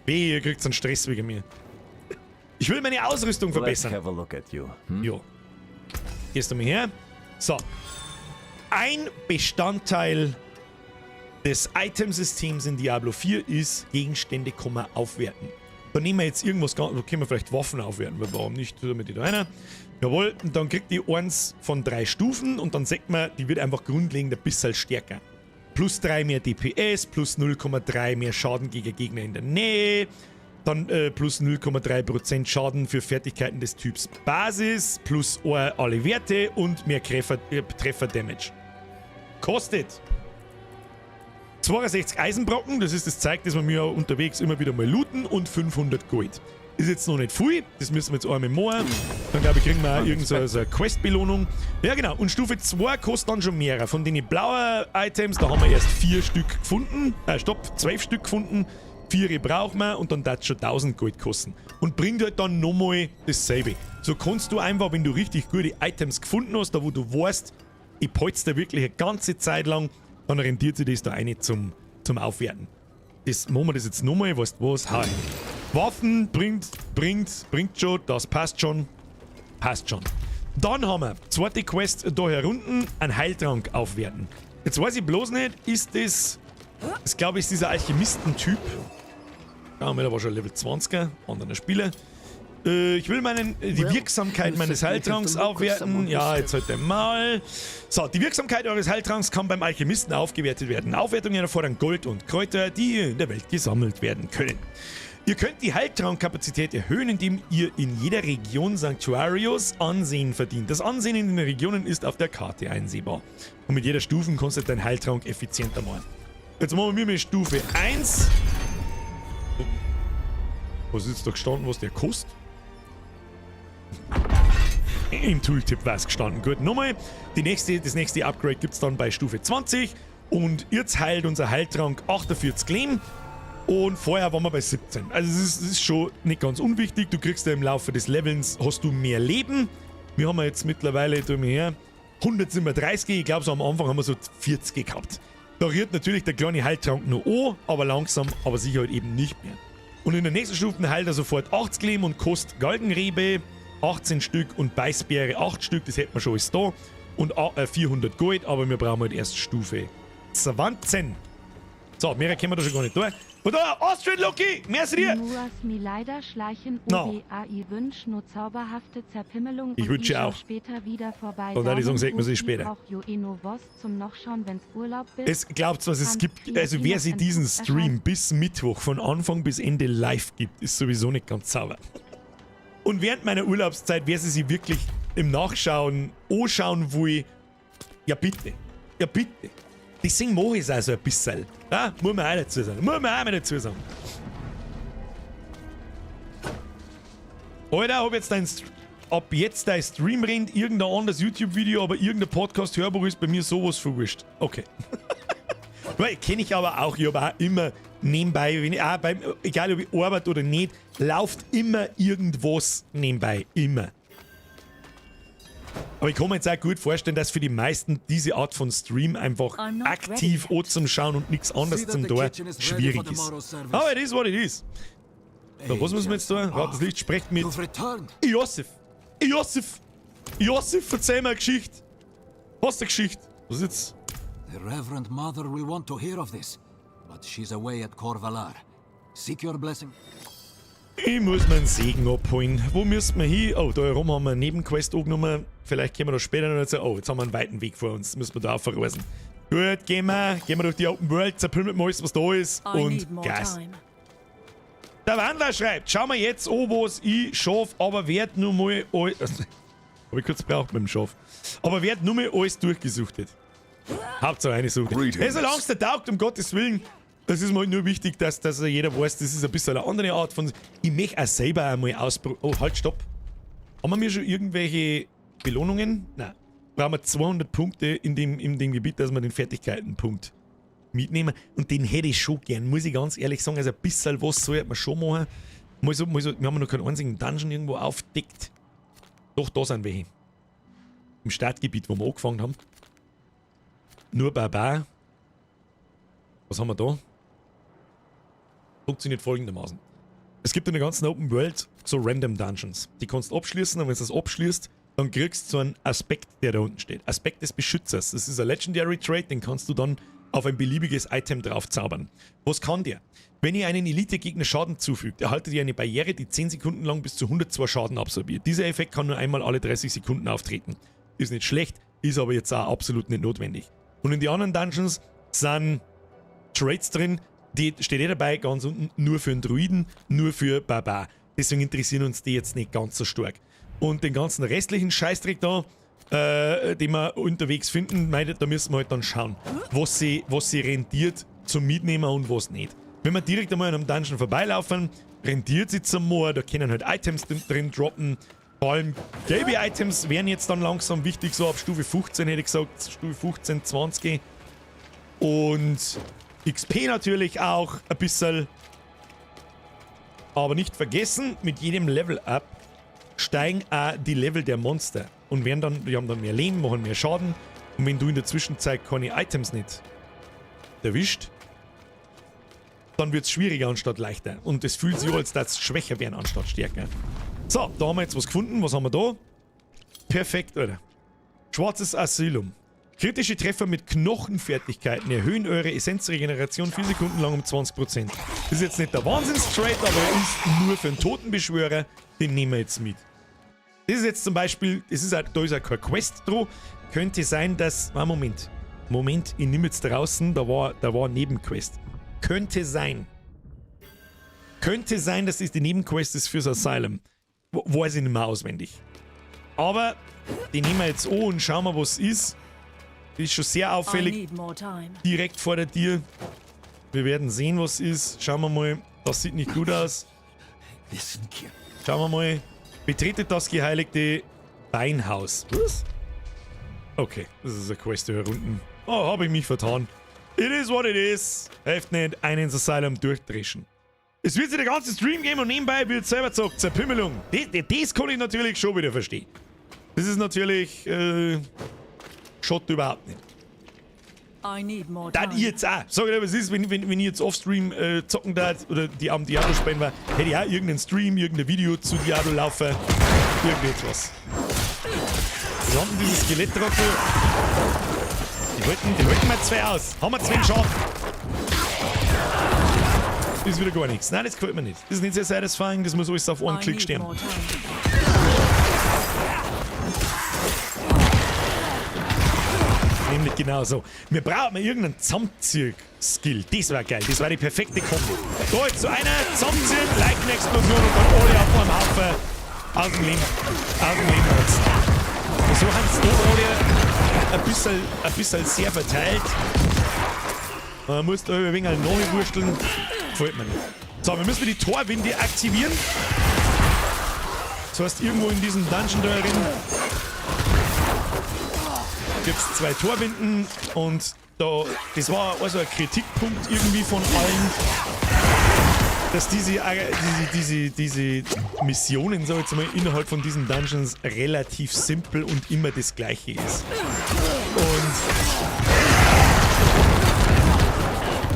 Ihr kriegt einen Stress wegen mir. Ich will meine Ausrüstung verbessern. Let's have a look at you. Jo. Gehst du mal her. So. Ein Bestandteil des Itemsystems in Diablo 4 ist, Gegenstände kann man aufwerten. Da nehmen wir jetzt irgendwas, da können wir vielleicht Waffen aufwerten, warum nicht, damit die da einer. Jawohl, und dann kriegt die 1 von 3 Stufen und dann sagt man, die wird einfach grundlegend ein bisschen stärker. Plus 3 mehr DPS, plus 0,3 mehr Schaden gegen Gegner in der Nähe, dann plus 0,3% Schaden für Fertigkeiten des Typs Basis, plus alle Werte und mehr Treffer-Damage. Kostet 62 Eisenbrocken, das ist das Zeug, das wir mir unterwegs immer wieder mal looten, und 500 Gold. Ist jetzt noch nicht viel, das müssen wir jetzt einmal machen. Dann glaube ich, kriegen wir auch irgendeine so eine Quest-Belohnung. Ja genau, und Stufe 2 kostet dann schon mehrere. Von den blauen Items, da haben wir erst 4 Stück gefunden. 12 Stück gefunden. 4 brauchen wir und dann darf es schon 1000 Gold kosten. Und bringt halt dann nochmal dasselbe. So kannst du einfach, wenn du richtig gute Items gefunden hast, da wo du weißt, ich behalte da wirklich eine ganze Zeit lang, dann rentiert sich das da eine zum Aufwerten. Das machen wir das jetzt nochmal, weißt du was? Hi. Waffen bringt schon, das passt schon. Passt schon. Dann haben wir, zweite Quest da herunten, einen Heiltrank aufwerten. Jetzt weiß ich bloß nicht, ist das glaube ich, ist dieser Alchemisten-Typ. Ja, der war schon Level 20er, anderer Spieler. Ich will die Wirksamkeit meines Heiltranks aufwerten. Ja, jetzt halt mal. So, die Wirksamkeit eures Heiltranks kann beim Alchemisten aufgewertet werden. Aufwertungen erfordern Gold und Kräuter, die in der Welt gesammelt werden können. Ihr könnt die Heiltrankkapazität erhöhen, indem ihr in jeder Region Sanctuarios Ansehen verdient. Das Ansehen in den Regionen ist auf der Karte einsehbar. Und mit jeder Stufe kannst du deinen Heiltrank effizienter machen. Jetzt machen wir mit Stufe 1. Was ist jetzt da gestanden, was der kostet? Im Tooltip war es gestanden. Gut, nochmal. Das nächste Upgrade gibt es dann bei Stufe 20. Und jetzt heilt unser Heiltrank 48 Leben. Und vorher waren wir bei 17. Also das ist schon nicht ganz unwichtig. Du kriegst ja im Laufe des Levels hast du mehr Leben. Wir haben jetzt mittlerweile, tun wir her, 137. Ich glaube, so am Anfang haben wir so 40 gehabt. Da rührt natürlich der kleine Heiltrank noch an, aber langsam, aber sicher halt eben nicht mehr. Und in der nächsten Stufe heilt er sofort 80 Leben und kostet Galgenrebe 18 Stück und Beißbeere 8 Stück, das hätten wir schon alles da. Und 400 Gold, aber wir brauchen halt erst Stufe 20. So, mehr können wir da schon gar nicht durch. Und da, Austrian Loki, merci dir! mir leider schleichen OBAI wünsch nur zauberhafte Zerpimmelung ich wünsche auch. Später wieder vorbei. Und dann die Songs sieht man sich später. Auch zum noch schauen, wenn's Urlaub ist. Es glaubt was es gibt, also wer sich diesen Stream bis Mittwoch von Anfang bis Ende live gibt, ist sowieso nicht ganz sauber. Und während meiner Urlaubszeit, wer sie wirklich im Nachschauen anschauen will, ja bitte, ja bitte. Deswegen mache ich es auch so ein bisschen. Ja, muss man auch dazu sagen. Alter, ob jetzt dein Stream rennt, irgendein anderes YouTube-Video, aber irgendein Podcast-Hörbuch ist bei mir sowas verwischt. Okay. Weil kenne ich aber auch, ich habe auch immer nebenbei, egal ob ich arbeite oder nicht, läuft immer irgendwas nebenbei. Immer. Aber ich kann mir jetzt auch gut vorstellen, dass für die meisten diese Art von Stream einfach aktiv anzuschauen und nichts anderes zum tun schwierig ist. Aber it is what it is. So, was müssen wir jetzt tun? Ja, das Licht spricht mit Josef, verzeih mir eine Geschichte. Was ist eine Geschichte? Was ist jetzt? The Reverend Mother will want to hear of this, but she's away at Corvalar. Seek your blessing. Ich muss mir einen Segen abholen. Wo müssen wir hin? Oh, da herum haben wir eine Nebenquest angenommen. Vielleicht können wir da später noch sagen, oh, jetzt haben wir einen weiten Weg vor uns. Müssen wir da auch verreisen. Gut, gehen wir durch die Open World, zerpümmelt mal alles, was da ist und Gas. Der Wandler schreibt, schau mal jetzt an, was ich schaffe, aber werd nur mal alles... Hab ich kurz gebraucht mit dem Schaf. Aber werd nur mal alles durchgesuchtet. Hauptsache eine Suche. Hey, solange es der taugt, um Gottes Willen. Das ist mir halt nur wichtig, dass jeder weiß, das ist ein bisschen eine andere Art von... Ich möchte auch selber einmal ausprobieren... Oh, halt, stopp. Haben wir schon irgendwelche Belohnungen? Nein. Brauchen wir 200 Punkte in dem Gebiet, dass wir den Fertigkeitenpunkt mitnehmen. Und den hätte ich schon gern, muss ich ganz ehrlich sagen. Also ein bisschen was sollte man schon machen. Wir haben noch keinen einzigen Dungeon irgendwo aufdeckt. Doch, da sind welche. Im Startgebiet, wo wir angefangen haben. Nur Barbar. Was haben wir da? Funktioniert folgendermaßen. Es gibt in der ganzen Open World so Random Dungeons. Die kannst du abschließen und wenn du das abschließt, dann kriegst du so einen Aspekt, der da unten steht. Aspekt des Beschützers. Das ist ein Legendary Trait, den kannst du dann auf ein beliebiges Item drauf zaubern. Was kann der? Wenn ihr einen Elite-Gegner Schaden zufügt, erhaltet ihr eine Barriere, die 10 Sekunden lang bis zu 102 Schaden absorbiert. Dieser Effekt kann nur einmal alle 30 Sekunden auftreten. Ist nicht schlecht, ist aber jetzt auch absolut nicht notwendig. Und in die anderen Dungeons sind Trades drin, die steht dabei, ganz unten, nur für einen Druiden, nur für Barbar. Deswegen interessieren uns die jetzt nicht ganz so stark. Und den ganzen restlichen Scheißdreck da, den wir unterwegs finden, da müssen wir halt dann schauen, was sie rentiert zum Mitnehmen und was nicht. Wenn wir direkt einmal an einem Dungeon vorbeilaufen, rentiert sie zum Moor, da können halt Items drin droppen. Vor allem gelbe Items wären jetzt dann langsam wichtig, so ab Stufe 15 hätte ich gesagt, Stufe 15, 20. Und XP natürlich auch ein bisschen. Aber nicht vergessen, mit jedem Level-Up steigen auch die Level der Monster. Und die haben dann mehr Leben, machen mehr Schaden. Und wenn du in der Zwischenzeit keine Items nicht erwischt, dann wird es schwieriger anstatt leichter. Und es fühlt sich als dass es schwächer werden anstatt stärker. So, da haben wir jetzt was gefunden. Was haben wir da? Perfekt, Alter. Schwarzes Asylum. Kritische Treffer mit Knochenfertigkeiten erhöhen eure Essenzregeneration 4 Sekunden lang um 20%. Das ist jetzt nicht der Wahnsinns-Trade, aber er ist nur für einen Totenbeschwörer. Den nehmen wir jetzt mit. Das ist jetzt zum Beispiel, da ist auch kein Quest dran. Könnte sein, dass... Moment, ich nehme jetzt draußen, da war Nebenquest. Könnte sein, dass das die Nebenquest ist fürs Asylum. Weiß ich nicht mehr auswendig. Aber die nehmen wir jetzt an und schauen wir, was es ist. Das ist schon sehr auffällig. Direkt vor der Tür. Wir werden sehen, was es ist. Schauen wir mal. Das sieht nicht gut aus. Schauen wir mal. Betretet das geheiligte Beinhaus. Was? Okay, das ist eine Quest hier unten. Oh, habe ich mich vertan. It is what it is. Hilft nicht, einen ins Asylum durchdreschen. Es wird sich der ganze Stream geben und nebenbei wird selber gesagt, Zerpümmelung. Das kann ich natürlich schon wieder verstehen. Das ist natürlich, Schott überhaupt nicht. Dann ich jetzt auch. Sag ich dir, was ist, wenn ich jetzt offstream zocken darf oder die am Diablo spielen war, hätte ich auch irgendeinen Stream, irgendein Video zu Diablo laufen. Irgendetwas. Wir haben dieses Skelettrockel. Die halten wir 2 aus. Haben wir 2 Schaden. Das ist wieder gar nichts. Nein, das gefällt mir nicht. Das ist nicht sehr satisfying, das muss alles auf einen Klick sterben. Nämlich genau so. Wir brauchen irgendeinen Zusammenzieh-Skill. Das war geil. Das war die perfekte Kombo. Da jetzt so einer zusammenziehen, Leichenexplosion und dann alle auf einem Haufen aus dem Leben raus. Und so haben es da alle ein bisschen sehr verteilt. Man muss da ein wenig nachwursteln. Gefällt mir nicht. So, wir müssen die Torwinde aktivieren. Das heißt, irgendwo in diesem Dungeon da drin gibt es 2 Torwinden und das war also ein Kritikpunkt irgendwie von allen, dass diese Missionen, sag ich jetzt mal, innerhalb von diesen Dungeons relativ simpel und immer das gleiche ist. Und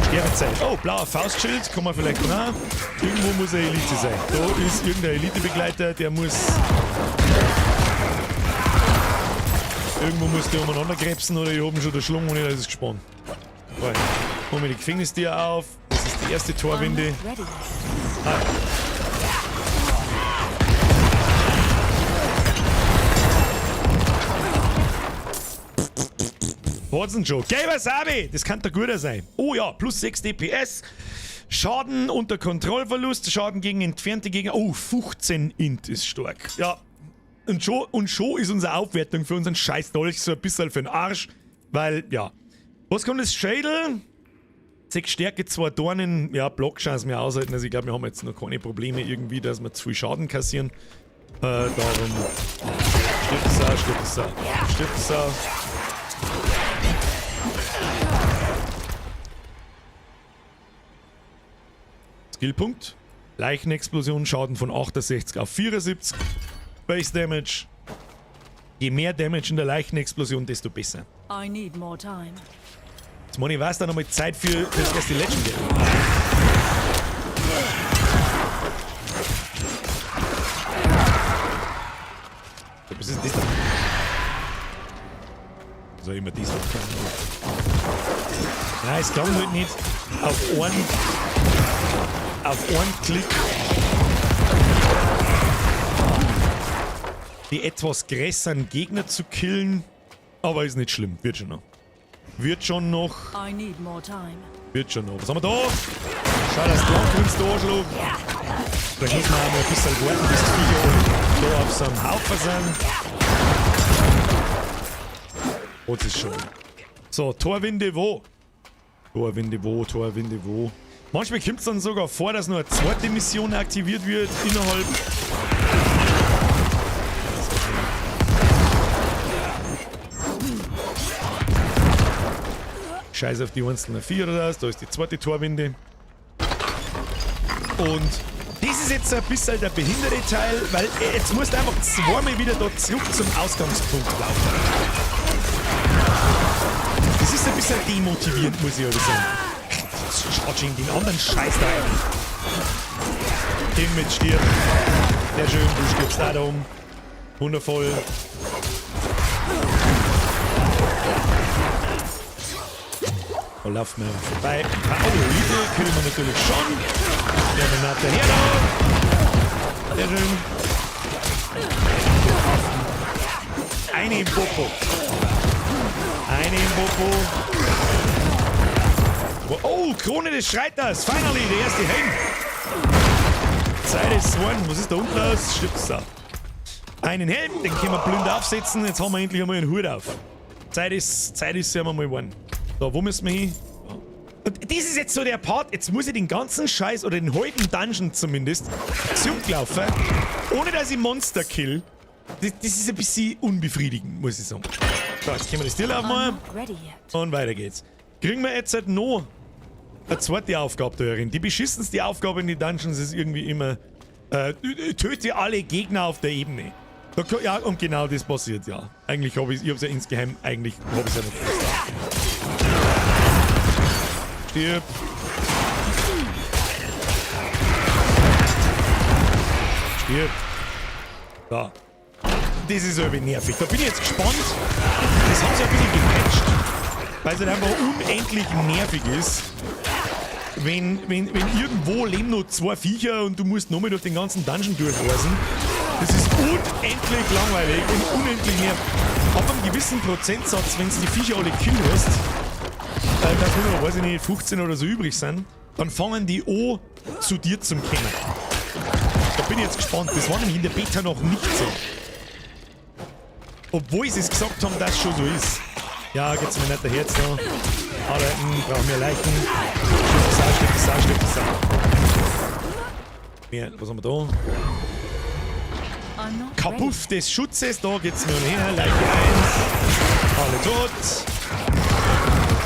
Sterbezeit. Oh, blauer Faustschild, kann man vielleicht nach. Irgendwo muss eine Elite sein. Da ist irgendein Elitebegleiter, der muss... Irgendwo muss der umeinander krebsen oder ich habe schon der Schlung und nicht alles gespannt. Right. Machen wir die Gefängnistür auf. Das ist die erste Torwinde. Ah. Watson Joe. Gelber Sabi! Das kann der guter sein. Oh ja, plus 6 DPS. Schaden unter Kontrollverlust. Schaden gegen entfernte Gegner. Oh, 15 Int ist stark. Ja. Und schon ist unsere Aufwertung für unseren Scheiß-Dolch so ein bisschen für den Arsch. Weil, ja. Was kommt das Schädel? 6 Stärke, 2 Dornen. Ja, Blockchance mehr aushalten. Also ich glaube, wir haben jetzt noch keine Probleme irgendwie, dass wir zu viel Schaden kassieren. Darum. Stirbt es auch. Skillpunkt. Leichenexplosion, Schaden von 68 auf 74. Base Damage. Je mehr Damage in der Leichenexplosion, desto besser. Jetzt meine ich, war es dann nochmal Zeit für das erste Legendary. Was ist das da? So, immer das da. Nein, es klang halt nicht. auf einen Klick die etwas größeren Gegner zu killen, aber ist nicht schlimm, wird schon noch. Wird schon noch. I need more time. Wird schon noch. Was haben wir da? Schau, dass die Landkunst da anschlagen. Vielleicht muss man auch mal ein bisschen warten, bis die Viecher da auf so einem Haufen sind. Oh, das ist schon. So, Torwinde wo? Torwinde wo? Manchmal kommt es dann sogar vor, dass noch eine zweite Mission aktiviert wird innerhalb. Scheiß auf die einzelnen Vierer da ist die zweite Torwinde. Und das ist jetzt ein bisschen der behinderte Teil, weil jetzt musst du einfach zweimal wieder da zurück zum Ausgangspunkt laufen. Das ist ein bisschen demotivierend, muss ich aber sagen. Schaut schon den anderen Scheiß da rein. Tim mit stirbt. Sehr schön, du stirbst auch da um. Wundervoll. Da laufen wir vorbei. Oh, Riegel killen wir natürlich schon. Der Renat daher da. Sehr schön. Eine im Popo. Oh, Krone des Schreiters. Finally, der erste Helm. Zeit ist geworden. Was ist da unten los? Stimmt's da. Einen Helm, den können wir blind aufsetzen. Jetzt haben wir endlich einmal einen Hut auf. Zeit ist sagen wir mal geworden. So, wo müssen wir hin? Und das ist jetzt so der Part, jetzt muss ich den ganzen Scheiß, oder den halben Dungeon zumindest, zurücklaufen, ohne dass ich Monster kill. Das ist ein bisschen unbefriedigend, muss ich sagen. So, jetzt können wir das Tier laufen mal. Und weiter geht's. Kriegen wir jetzt halt noch eine zweite Aufgabe da herin. Die beschissenste Aufgabe in den Dungeons ist irgendwie immer, töte alle Gegner auf der Ebene. Ja, und genau das passiert, ja. Eigentlich habe ich hab's ja insgeheim, eigentlich habe ich es ja nicht gewusst. Stirb. Stirb. Da. Das ist irgendwie nervig. Da bin ich jetzt gespannt. Das haben sie ein bisschen gepatcht. Weil es halt einfach unendlich nervig ist. Wenn irgendwo leben noch zwei Viecher und du musst nochmal durch den ganzen Dungeon durchreisen. Das ist unendlich langweilig und unendlich nervig. Ab einem gewissen Prozentsatz, wenn du die Viecher alle killen hast, dass nur noch, weiß ich nicht, 15 oder so übrig sind, dann fangen die an, zu dir zum Kämmen. Da bin ich jetzt gespannt. Das war nämlich in der Beta noch nicht so. Obwohl sie es gesagt haben, dass es schon so ist. Ja, geht's mir nicht der Herz da. Arbeiten, brauchen mehr Leichen. Stirb. Mehr, was haben wir da? Kapuff des Schutzes, da geht's mir her. Leiche 1. Alle tot.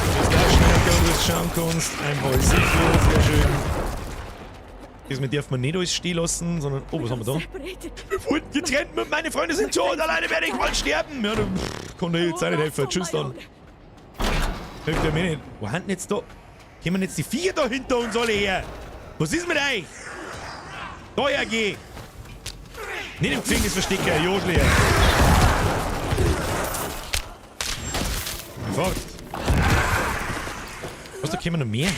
Du bist auch schnell, wenn du es schauen kannst. Einmal sicher, sehr schön. Diesmal darf man nicht alles stehen lassen, sondern. Oh, was haben wir da? Wir wurden getrennt, meine Freunde sind tot, alleine werde ich bald sterben. Ja, dann kann der jetzt auch nicht helfen. Tschüss dann. Hilft ja mir nicht. Wo haben denn jetzt da? Kommen jetzt die Viecher da hinter uns alle her? Was ist mit euch? Da ja, geh! Nicht im Gefängnis verstecken, Herr Joschler. Fort. Was, da kommen noch mehr?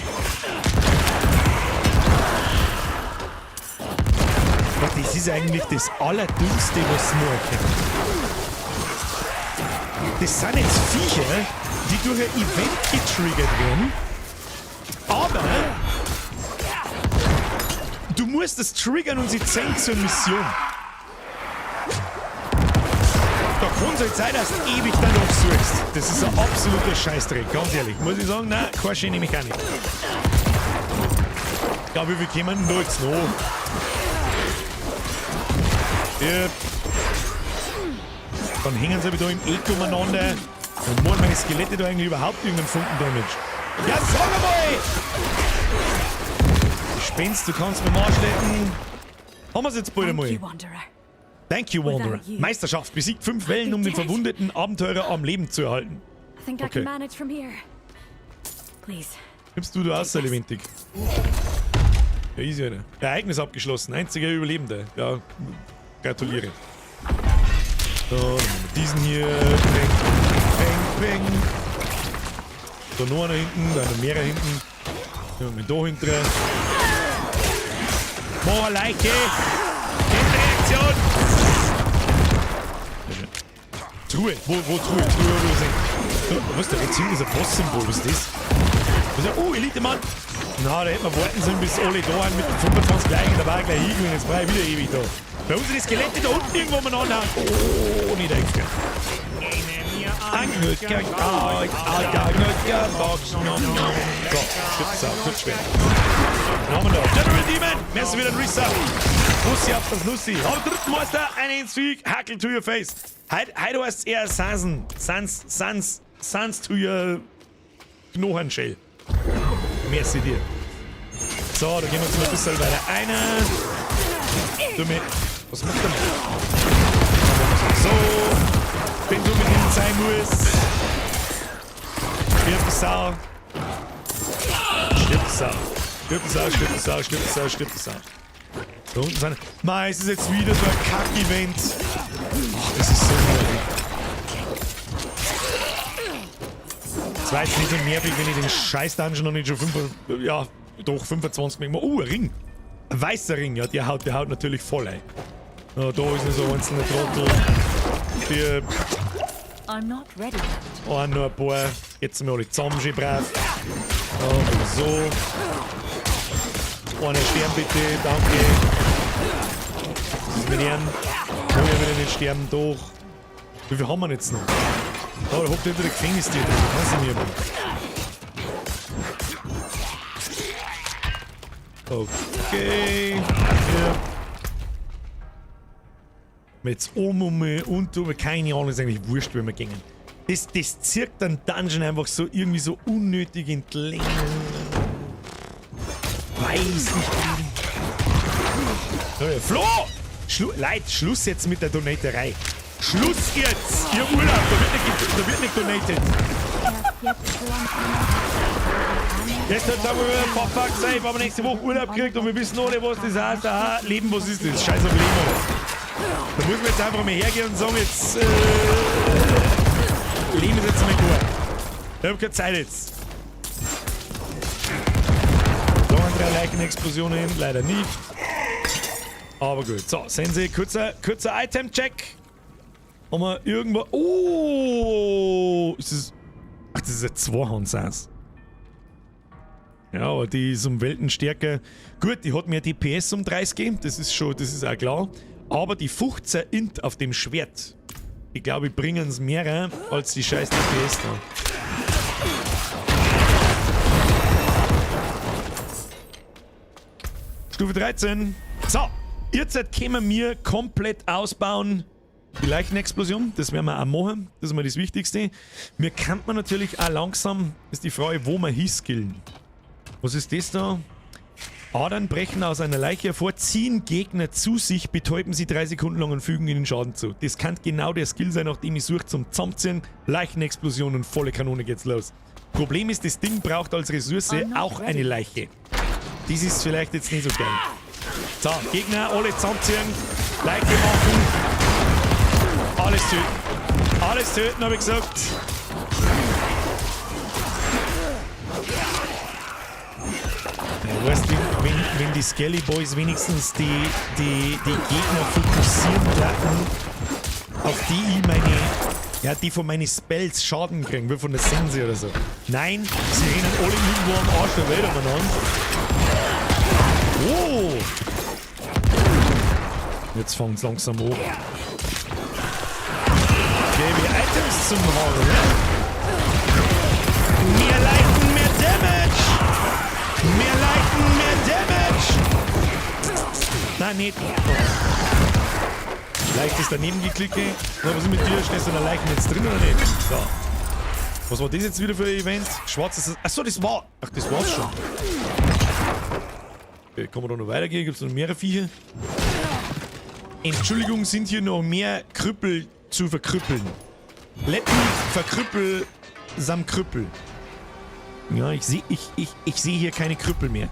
Das ist eigentlich das Allerdümmste, was nur erkennt. Das sind jetzt Viecher, die durch ein Event getriggert werden, aber du musst das triggern und sie zählen zur Mission. Da kann es halt sein, dass du ewig danach suchst. Das ist ein absoluter Scheißdreck, ganz ehrlich. Muss ich sagen, nein, keine schöne Mechanik. Ja, wie viel kommen denn da jetzt noch? Ja. Dann hängen sie wieder im Eck umeinander. Und machen meine Skelette da eigentlich überhaupt irgendeinen Funken-Damage. Ja, sag mal! Gespenst, du kannst mir Marsch lecken. Haben wir es jetzt bald einmal. Thank you, Wanderer. Meisterschaft besiegt 5 Wellen, um den verwundeten Abenteurer am Leben zu erhalten. Okay. Gibst du aus, Leventig? Ja, easy, Alter. Ereignis abgeschlossen. Einziger Überlebender. Ja, gratuliere. So, dann haben wir diesen hier. Bang. So, noch einer hinten, da noch mehrere hinten. mit da hinten. Mach eine Leiche. Reaktion. Truhe. Wo Truhe? Truhe, wo sind? Was ist da? Jetzt hinten ist ein Boss-Symbol. Was ist das? Was ist das? Elite-Mann. Na, da hätten wir warten sollen, bis alle da sind mit den 25 gleichen. Da war ich gleich hingegangen. Jetzt war ich wieder ewig da. Bei uns sind die Skelette da unten irgendwo umeinander. Oh, nicht eingegangen. So, Schütze auf, gut schwer. Dann haben wir da General Demon. Merci wieder ein Reset. Lucy auf das Lucy. Hau dritten Meister, eine ins Sieg. Hackel to your face. Heute heißt es eher Sans to your Knochenshell. Merci dir. So, da gehen wir jetzt mal ein bisschen weiter. Du mit. Was macht der mit? So. Wenn du mit ihm sein musst. Stirb die Sau. Stirb die Sau. Stirb die Sau, stirb die Sau, stirb die Sau, stirb die Sau. Da unten sind. Mei, es ist jetzt wieder so ein Kack-Event. Das ist so nervig. Es war jetzt nicht so nervig, wenn ich den Scheiß-Dungeon noch nicht schon 25 Mal gemacht. Ein Ring. Ein weißer Ring, ja, der haut natürlich voll ein. Ja, da ist noch so ein einzelner Trottel. Für noch ein paar. Jetzt sind wir alle zusammen, schön brav. Ja, so. Einer sterben bitte, danke. Das ist mit Ehren. Hol ja wieder nicht sterben, doch. Wie viel haben wir jetzt noch? Da hockt wieder der Gefängnistier drin, das weiß ich nicht mehr. Okay. Ja. Jetzt und keine Ahnung, ist eigentlich wurscht, wie wir gehen. Das zirkt den Dungeon einfach so irgendwie so unnötig in die Länge. Weiß nicht. Flo! Leute, Schluss jetzt mit der Donaterei. Schluss jetzt! Ihr Urlaub, da wird nicht donated. Gestern haben wir Papa gesagt, wir haben nächste Woche Urlaub gekriegt und wir wissen alle, was das heißt. Aha, Leben, was ist das? Scheiß auf Leben. Da müssen wir jetzt einfach mal hergehen und sagen, jetzt Leben ist jetzt mal gut. Ich hab keine Zeit jetzt. Da waren 3 Leichenexplosionen, leider nicht. Aber gut. So, sehen Sie, kurzer Item-Check. Haben wir irgendwo... Oh! Ist das... Ach, das ist ein Zweihandsaß. Ja, aber die ist um Welten stärker. Gut, die hat mehr DPS um 30 gegeben, das ist auch klar. Aber die 15 Int auf dem Schwert, ich glaube, bringen es mehr rein, als die scheiß DPS da. Stufe 13. So, jetzt können wir komplett ausbauen. Die Leichenexplosion, das werden wir auch machen. Das ist mal das Wichtigste. Wir kann man natürlich auch langsam, ist die Frage, wo wir hinskillen. Was ist das da? Adern brechen aus einer Leiche hervor, ziehen Gegner zu sich, betäuben sie 3 Sekunden lang und fügen ihnen Schaden zu. Das kann genau der Skill sein, nachdem ich suche zum Zusammenziehen. Leichenexplosion und volle Kanone geht's los. Problem ist, das Ding braucht als Ressource auch eine Leiche. Das ist vielleicht jetzt nicht so geil. So, Gegner alle zusammenziehen, Leiche machen. Alles töten. Alles töten, habe ich gesagt. Ja, weißt du, wenn die Skelly Boys wenigstens die Gegner fokussieren lassen, auf die ich die von meinen Spells Schaden kriegen, wie von der Sense oder so. Nein, sie rennen alle irgendwo am Arsch der Welt umeinander. Oh! Jetzt fängt es langsam an. Baby Items zum Hauen, ne? Mehr Leichen, mehr Damage! Mehr Leichen, mehr Damage! Nein, nicht. Oh. Leichtes daneben geklickt. Was ist mit dir? Stehst du in der Leichen jetzt drin oder nicht? So. Was war das jetzt wieder für ein Event? Schwarzes. Achso, das war's schon. Okay, kann man da noch weitergehen? Gibt es noch mehrere Viecher? Entschuldigung, sind hier noch mehr Krüppel zu verkrüppeln. Let me verkrüppel sam Krüppel. Ja, ich sehe hier keine Krüppel mehr.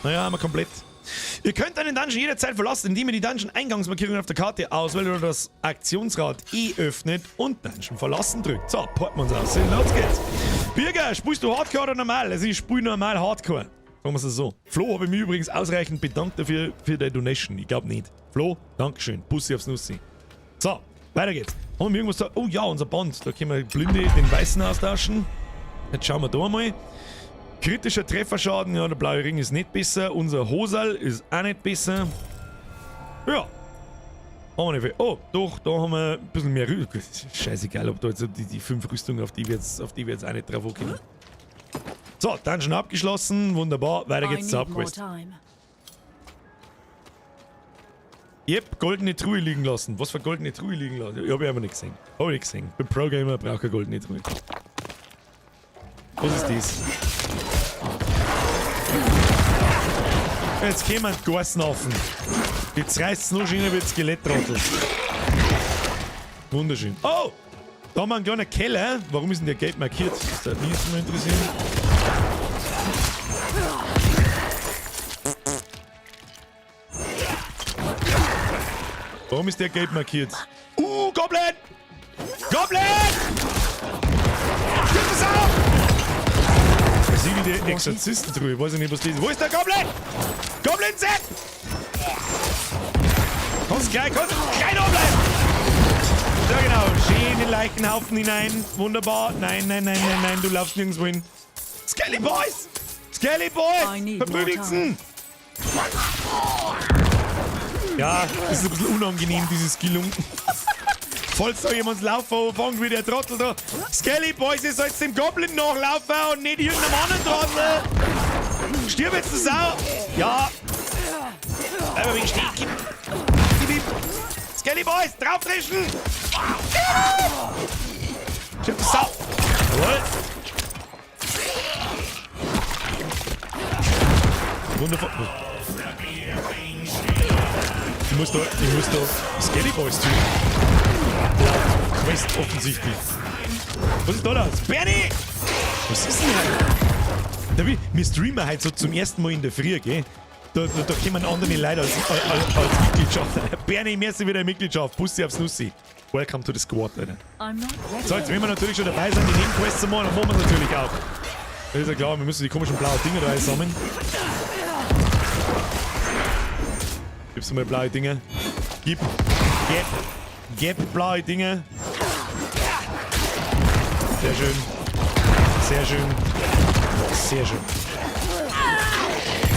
Naja, haben wir komplett. Ihr könnt einen Dungeon jederzeit verlassen, indem ihr die Dungeon-Eingangsmarkierung auf der Karte auswählt oder das Aktionsrad E öffnet und Dungeon verlassen drückt. So, porten wir uns aus. Los geht's. Birger, spielst du Hardcore oder normal? Also ich spiele normal Hardcore. Sagen wir es so. Flo, habe ich mich übrigens ausreichend bedankt dafür für die Donation. Ich glaube nicht. Flo, Dankeschön. Bussi aufs Nussi. So, weiter geht's. Haben wir irgendwas da? Oh ja, unser Band. Da können wir Blinde den Weißen austauschen. Jetzt schauen wir da mal. Kritischer Trefferschaden. Ja, der blaue Ring ist nicht besser. Unser Hosal ist auch nicht besser. Ja. Haben wir nicht viel. Oh, doch, da haben wir ein bisschen mehr Rüstung. Scheißegal, ob da jetzt die 5 Rüstungen, auf die wir jetzt auch nicht drauf kommen. So, Dungeon abgeschlossen. Wunderbar. Weiter geht's zur Hauptquest. Yep, goldene Truhe liegen lassen. Was für goldene Truhe liegen lassen? Ich hab ich aber nicht gesehen. Hab ich nicht gesehen. Bin Pro-Gamer, brauche keine goldene Truhe. Was ist das? Jetzt kommen wir die Garsnaffen. Jetzt reißt es noch schöner wie Skelettrottel. Wunderschön. Oh! Da haben wir einen kleinen Keller. Warum ist denn der gelb markiert? Das würde mich jetzt mal interessieren. Warum ist der gelb markiert? Goblin! Goblin! Gib es auf! Das ist irgendwie die Exorzistentruhe. Ich weiß nicht, was das ist. Wo ist der Goblin? Goblin Z! Kannst gleich da bleiben! Ja genau, schön in den Leichenhaufen hinein. Wunderbar. Nein, du laufst nirgendwo hin. Skelly Boys! Skelly Boys! Verprügeln! Ja, das ist ein bisschen unangenehm, diese Skillung. Falls da jemand laufen anfängt wie der Trottel da. Skelly Boys, ihr sollt dem Goblin nachlaufen und nicht irgendeinem anderen Trottel. Stirb jetzt das Sau. Ja. Aber wie steht? Skelly Boys, drauffrischen. Stirb das Sau. Jawohl. Wundervoll. Ich muss da Skelly Boys tun. Ja, Quest offensichtlich. Was ist da los? Bernie! Was ist denn halt? Wir streamen halt so zum ersten Mal in der Früh, gell? Da kommen andere Leute als Mitgliedschaft. Bernie, merci wieder Mitgliedschaft. Bussi aufs Nussi. Welcome to the Squad, Alter. So, jetzt wenn wir natürlich schon dabei sind, die Nebenquests zu machen, dann machen wir es natürlich auch. Das ist ja klar, wir müssen die komischen blauen Dinger da sammeln. Gib's mal blaue Dinge. Gib blaue Dinge. Sehr schön. Sehr schön. Sehr schön.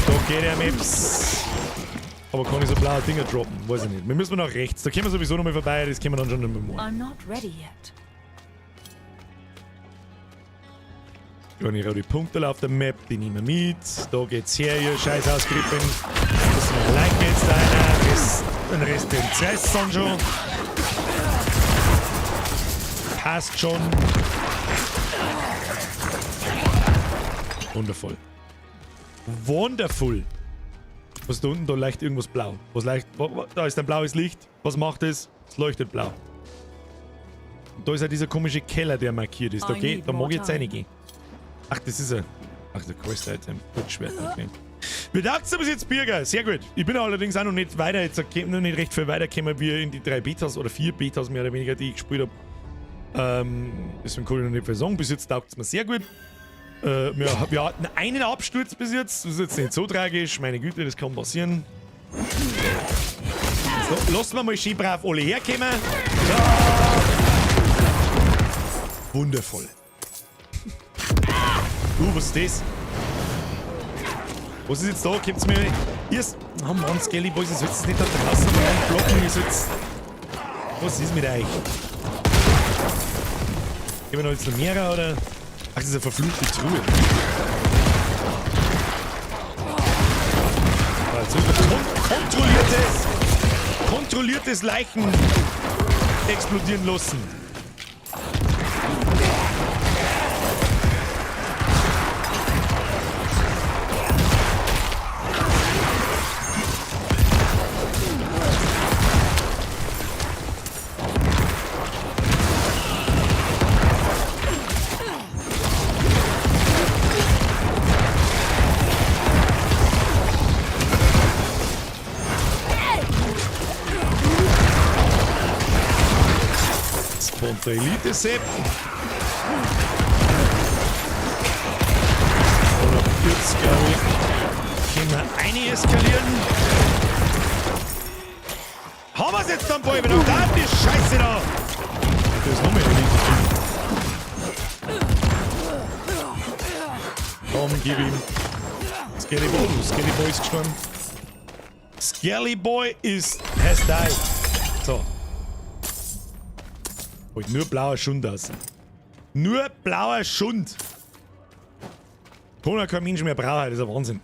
Da geht der Maps. Aber kann ich so blaue Dinger droppen? Weiß ich nicht. Wir müssen nach rechts. Da kommen wir sowieso noch mal vorbei. Das können wir dann schon nicht mehr machen. Kleine rote Punkte auf der Map, die nehmen wir mit. Da geht's her, ihr scheiß Ausgrippen. Das ist allein jetzt einer. Den Rest den Zerreißt dann schon. Passt schon. Wundervoll. Wonderful. Was ist da unten? Da leuchtet irgendwas blau. Da ist ein blaues Licht. Was macht es? Es leuchtet blau. Und da ist ja dieser komische Keller, der markiert ist. Da mag ich jetzt reingehen. Ach, das ist ein... Ach, der Quest-Item. Schwert, okay. Bedankt bis jetzt, Birger. Sehr gut. Ich bin allerdings auch noch nicht weiter, jetzt noch nicht recht viel weitergekommen wie in die 3 Betas oder 4 Betas mehr oder weniger, die ich gespielt habe. Deswegen kann ich noch nicht viel sagen. Bis jetzt taugt es mir sehr gut. Wir hatten einen Absturz bis jetzt. Das ist jetzt nicht so tragisch. Meine Güte, das kann passieren. So, lassen wir mal schön brav alle herkommen. Ja. Wundervoll. Was ist das? Was ist jetzt da? Kommt's mir... Hier ist... Oh Mann, Skelly Boys, ich soll es nicht da draußen blocken. Ich soll's... Was ist mit euch? Gehen wir noch jetzt noch mehr, oder? Ach, das ist eine verfluchte Truhe. Also, kontrolliertes Leichen explodieren lassen. Der Elite-Sepp. Oder 40, glaube ich. wir eine eskalieren. Haben wir's jetzt dann bald wieder? Da die Scheiße da! Das ist noch mehr Elite. Komm, gib ihm. Skelly Boy ist gestorben. Skelly Boy has died. So. Holt nur blauer Schund aus. Nur blauer Schund. Kann ja kein Mensch mehr brauchen, das ist ein Wahnsinn.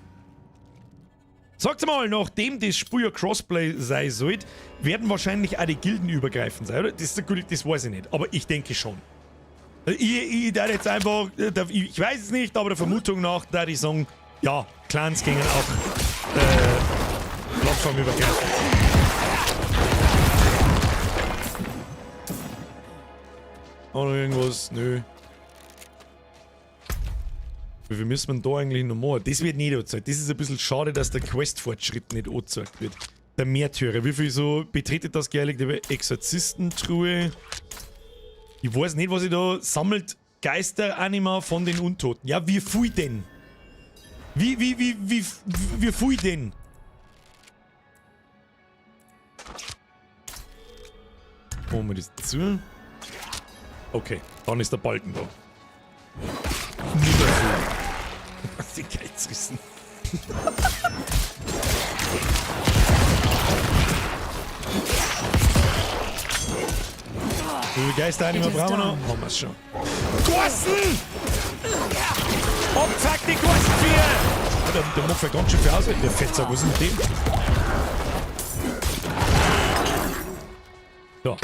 Sagt mal, nachdem das Spiel ja Crossplay sein sollte, werden wahrscheinlich auch die Gilden übergreifend sein, oder? Das weiß ich nicht, aber ich denke schon. Ich da jetzt einfach, ich weiß es nicht, aber der Vermutung nach, da ich sagen, ja, Clans gingen auch plattformübergreifend. Oder irgendwas? Nö. Wie viel müssen wir da eigentlich noch machen? Das wird nicht angezeigt. Das ist ein bisschen schade, dass der Quest-Fortschritt nicht angezeigt wird. Der Märtyrer. Wie viel so betretet das geheiligte Exorzistentruhe? Ich weiß nicht, was ich da sammelt. Geisteranima von den Untoten. Ja, wie viel denn? Wie viel denn? Machen wir das zu. Okay, dann ist der Balken da. Nicht mehr viel. Was die Geizrissen. Wie viel Geisteranima brauchen wir noch? Haben wir es schon. Gorsten! Fuck die Gorstenvieh! Der macht ja ganz schön viel aus, der Fetzer. Was ist denn dem? So,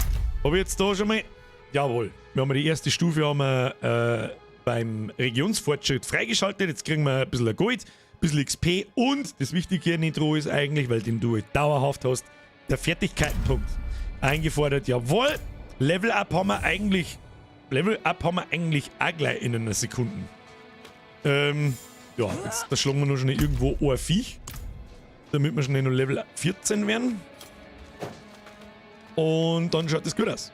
habe ich jetzt da schon mal... Jawohl, wir haben die erste Stufe haben wir, beim Regionsfortschritt freigeschaltet. Jetzt kriegen wir ein bisschen Gold, ein bisschen XP und das Wichtige hier Nitro ist eigentlich, weil den du dauerhaft hast, der Fertigkeitenpunkt eingefordert. Jawohl, Level Up haben wir eigentlich auch gleich in einer Sekunde. Ja, jetzt da schlagen wir noch schnell irgendwo ein Viech, damit wir schnell noch Level 14 werden. Und dann schaut das gut aus.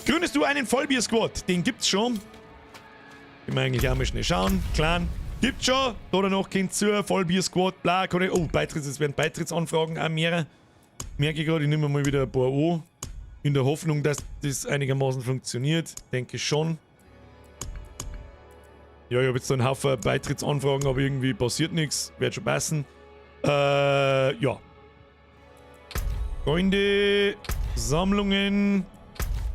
Gründest du einen Vollbier-Squad? Den gibt's schon. Können wir eigentlich auch mal schnell schauen. Clan gibt's schon. Da danach könnt ihr Vollbier-Squad, bla. Oh, es werden Beitrittsanfragen auch mehrere. Merke ich gerade, ich nehme mal wieder ein paar an. In der Hoffnung, dass das einigermaßen funktioniert. Denke schon. Ja, ich habe jetzt da einen Haufen Beitrittsanfragen, aber irgendwie passiert nichts. Wird schon passen. Ja. Freunde, Sammlungen,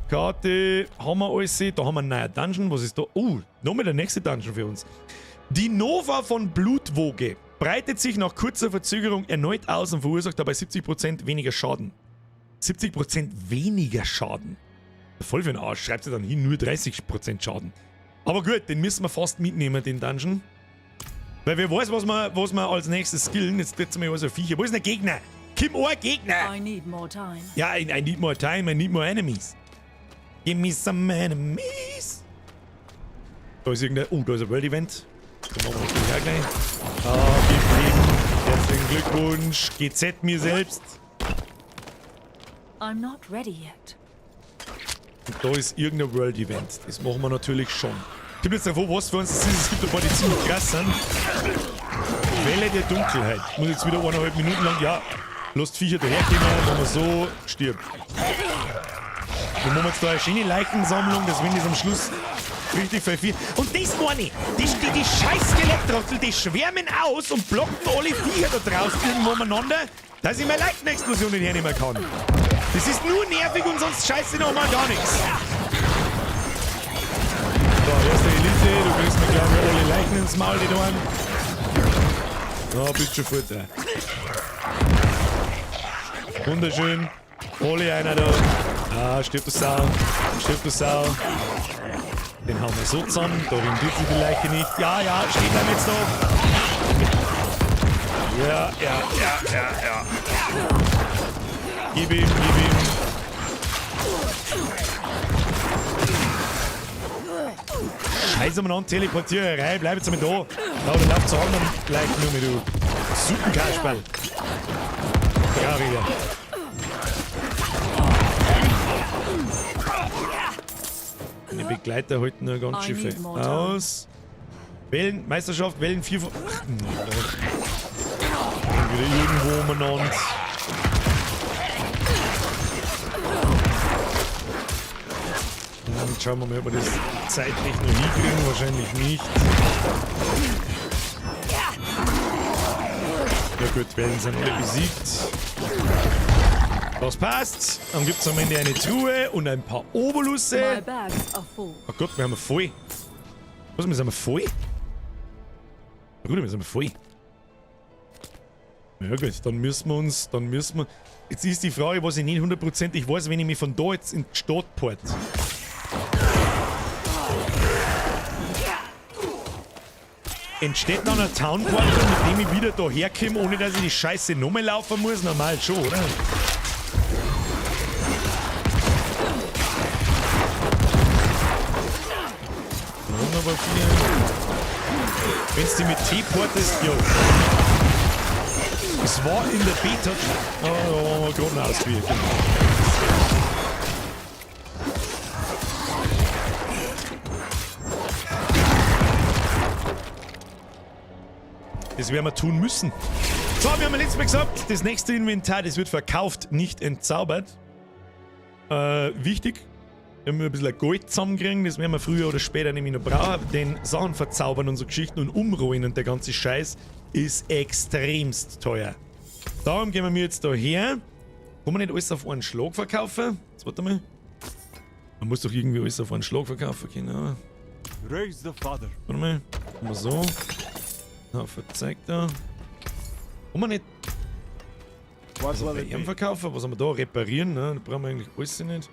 Karte, haben wir alles. Da haben wir einen neuen Dungeon. Was ist da? Oh, nochmal der nächste Dungeon für uns. Die Nova von Blutwoge breitet sich nach kurzer Verzögerung erneut aus und verursacht dabei 70% weniger Schaden. 70% weniger Schaden. Voll für den Arsch. Schreibt sie dann hin, nur 30% Schaden. Aber gut, den müssen wir fast mitnehmen, den Dungeon. Weil wer weiß, was wir als nächstes skillen. Jetzt tritt mir also Viecher. Wo ist denn der Gegner? Kim Ohr Gegner! I need more time. Ja, I need more time, I need more enemies. Give me some enemies. Da ist irgendein... Oh, da ist ein World Event. Da machen wir das auch gleich. Ah, herzlichen Glückwunsch. GZ mir selbst. I'm not ready yet. Und da ist irgendein World Event. Das machen wir natürlich schon. Ich bin jetzt davor, was für uns das ist. Es gibt ein paar, die ziemlich krass sind. Welle der Dunkelheit. Ich muss jetzt wieder 1,5 Minuten lang... Ja, lasst Viecher daherkommen, wenn man so stirbt. Dann machen wir jetzt da eine schöne Leichensammlung, dass wenn das am Schluss richtig viel... Und das meine ich, die scheiß Skelettrotzel, die schwärmen aus und blocken alle Viecher da draußen irgendwo umeinander, dass ich meine Leichenexplosion nicht hernehmen kann. Das ist nur nervig und sonst scheiße nochmal gar nichts. So, erste Elite, du kriegst mir gleich mal alle Leichen ins Maul, die da haben. Ja, bist schon voll dran. Wunderschön. Alle einer da. Ah, stirb du Sau. Stirb du Sau. Den hauen wir so zusammen. Da rendiert sich die Leiche nicht. Ja, ja, steht da jetzt noch. Ja. Gib ihm. Scheiße, man an Teleportiererei. Bleib jetzt mal da. Da, der läuft zu anderen Leichen nur mit du. Suppenkasperl. Ja, wieder. Meine Begleiter halten nur ganz schön viel aus. Wellen, Meisterschaft, Wellen 4 von... Ach, wieder irgendwo umeinander. Und schauen wir mal, ob wir das zeitlich noch hinkriegen. Wahrscheinlich nicht. Ja gut, werden sind alle besiegt. Das passt. Dann gibt es am Ende eine Truhe und ein paar Oberlusse. Oh Gott, wir haben voll. Was, wir sind voll? Bruder, wir sind voll. Ja gut, dann müssen wir... Jetzt ist die Frage, was ich nicht hundertprozentig weiß, wenn ich mich von da jetzt in die Stadt port. Entsteht dann ein Townportal, mit dem ich wieder da herkomme, ohne dass ich die Scheiße nochmal laufen muss? Normal schon, oder? Wunderbar viel. Wenn du die mit T portest, ja. Es war in der Beta. Oh, ja, gerade ausgewählt. Das werden wir tun müssen. So, wir haben letztes Mal gesagt, das nächste Inventar, das wird verkauft, nicht entzaubert. Wichtig. Wenn wir ein bisschen Gold zusammenkriegen, das werden wir früher oder später nämlich noch brauchen, denn Sachen verzaubern und so Geschichten und umruhen und der ganze Scheiß ist extremst teuer. Darum gehen wir jetzt da her. Kann man nicht alles auf einen Schlag verkaufen? Jetzt warte mal. Man muss doch irgendwie alles auf einen Schlag verkaufen können. Raise the father. Warte mal. Machen wir so. Na, verzeigt da. Kann man nicht. Was bei ihm verkaufen? Was haben wir da? Reparieren, ne? Da brauchen wir eigentlich alles nicht.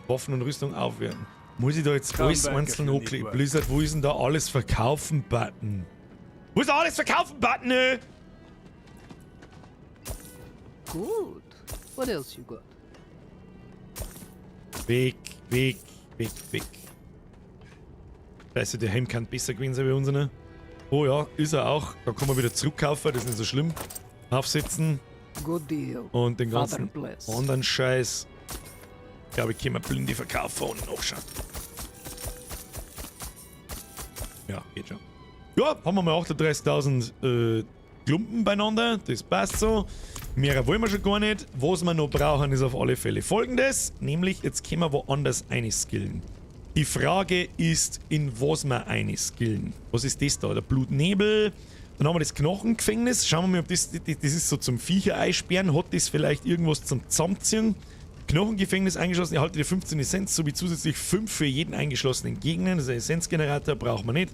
Waffen und Rüstung aufwerten. Muss ich da jetzt alles einzeln anklicken? Blizzard, wo ist denn da alles verkaufen Button? Wo ist da alles verkaufen Button, ne? Good. What else you got? Weg. Scheiße, der Helm kann besser gewesen sein wie unserer. Oh ja, ist er auch. Da kann man wieder zurückkaufen, das ist nicht so schlimm. Aufsetzen. Good deal. Und den ganzen anderen Scheiß. Ich glaube, ich kann mir blinde verkaufen und nachschauen. Ja, geht schon. Ja, haben wir mal 38.000 Klumpen beieinander. Das passt so. Mehr wollen wir schon gar nicht. Was wir noch brauchen, ist auf alle Fälle folgendes. Nämlich, jetzt können wir woanders eine skillen. Die Frage ist, in was wir eine skillen. Was ist das da? Der Blutnebel. Dann haben wir das Knochengefängnis. Schauen wir mal, ob das ist so zum Viecher einsperren. Hat das vielleicht irgendwas zum Zusammenziehen? Knochengefängnis eingeschlossen, erhaltet ihr 15 Essenz sowie zusätzlich 5 für jeden eingeschlossenen Gegner. Das ist ein Essenzgenerator, braucht man nicht.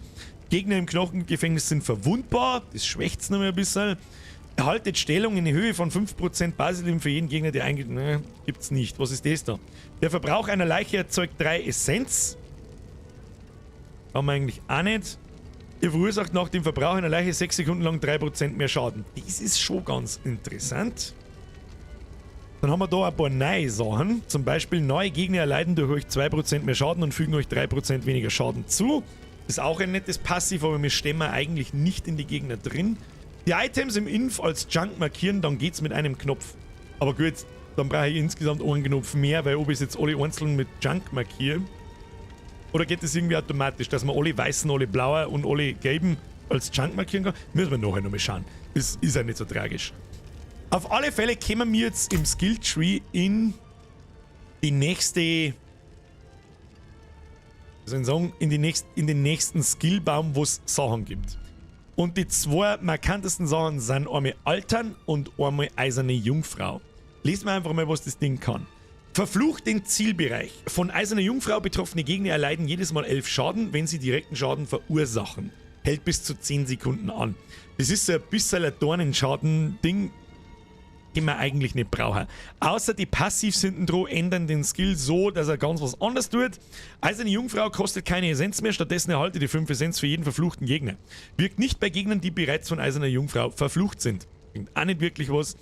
Gegner im Knochengefängnis sind verwundbar, das schwächt es noch mal ein bisschen. Erhaltet Stellung in der Höhe von 5% Basisleben für jeden Gegner, der gibt's nicht. Was ist das da? Der Verbrauch einer Leiche erzeugt 3 Essenz. Haben wir eigentlich auch nicht. Ihr verursacht nach dem Verbrauch einer Leiche 6 Sekunden lang 3% mehr Schaden. Das ist schon ganz interessant. Dann haben wir da ein paar neue Sachen. Zum Beispiel, neue Gegner erleiden durch euch 2% mehr Schaden und fügen euch 3% weniger Schaden zu. Das ist auch ein nettes Passiv, aber wir stemmen eigentlich nicht in die Gegner drin. Die Items im Inf als Junk markieren, dann geht's mit einem Knopf. Aber gut, dann brauche ich insgesamt einen Knopf mehr, weil ob ich jetzt alle einzeln mit Junk markiere. Oder geht das irgendwie automatisch, dass man alle weißen, alle blauen und alle gelben als Junk markieren kann? Müssen wir nachher nochmal schauen. Das ist ja nicht so tragisch. Auf alle Fälle kommen wir jetzt im Skilltree in die nächste, wie soll ich sagen, in den nächsten Skillbaum, wo es Sachen gibt. Und die 2 markantesten Sachen sind einmal Altern und einmal Eiserne Jungfrau. Lesen wir einfach mal, was das Ding kann. Verflucht den Zielbereich. Von Eiserner Jungfrau betroffene Gegner erleiden jedes Mal 11 Schaden, wenn sie direkten Schaden verursachen. Hält bis zu 10 Sekunden an. Das ist so ein bisschen ein Dornenschaden-Ding, den man eigentlich nicht brauchen. Außer die Passiv hinten dran ändern den Skill so, dass er ganz was anderes tut. Eiserne Jungfrau kostet keine Essenz mehr, stattdessen erhaltet ihr 5 Essenz für jeden verfluchten Gegner. Wirkt nicht bei Gegnern, die bereits von Eiserner Jungfrau verflucht sind. Klingt auch nicht wirklich was.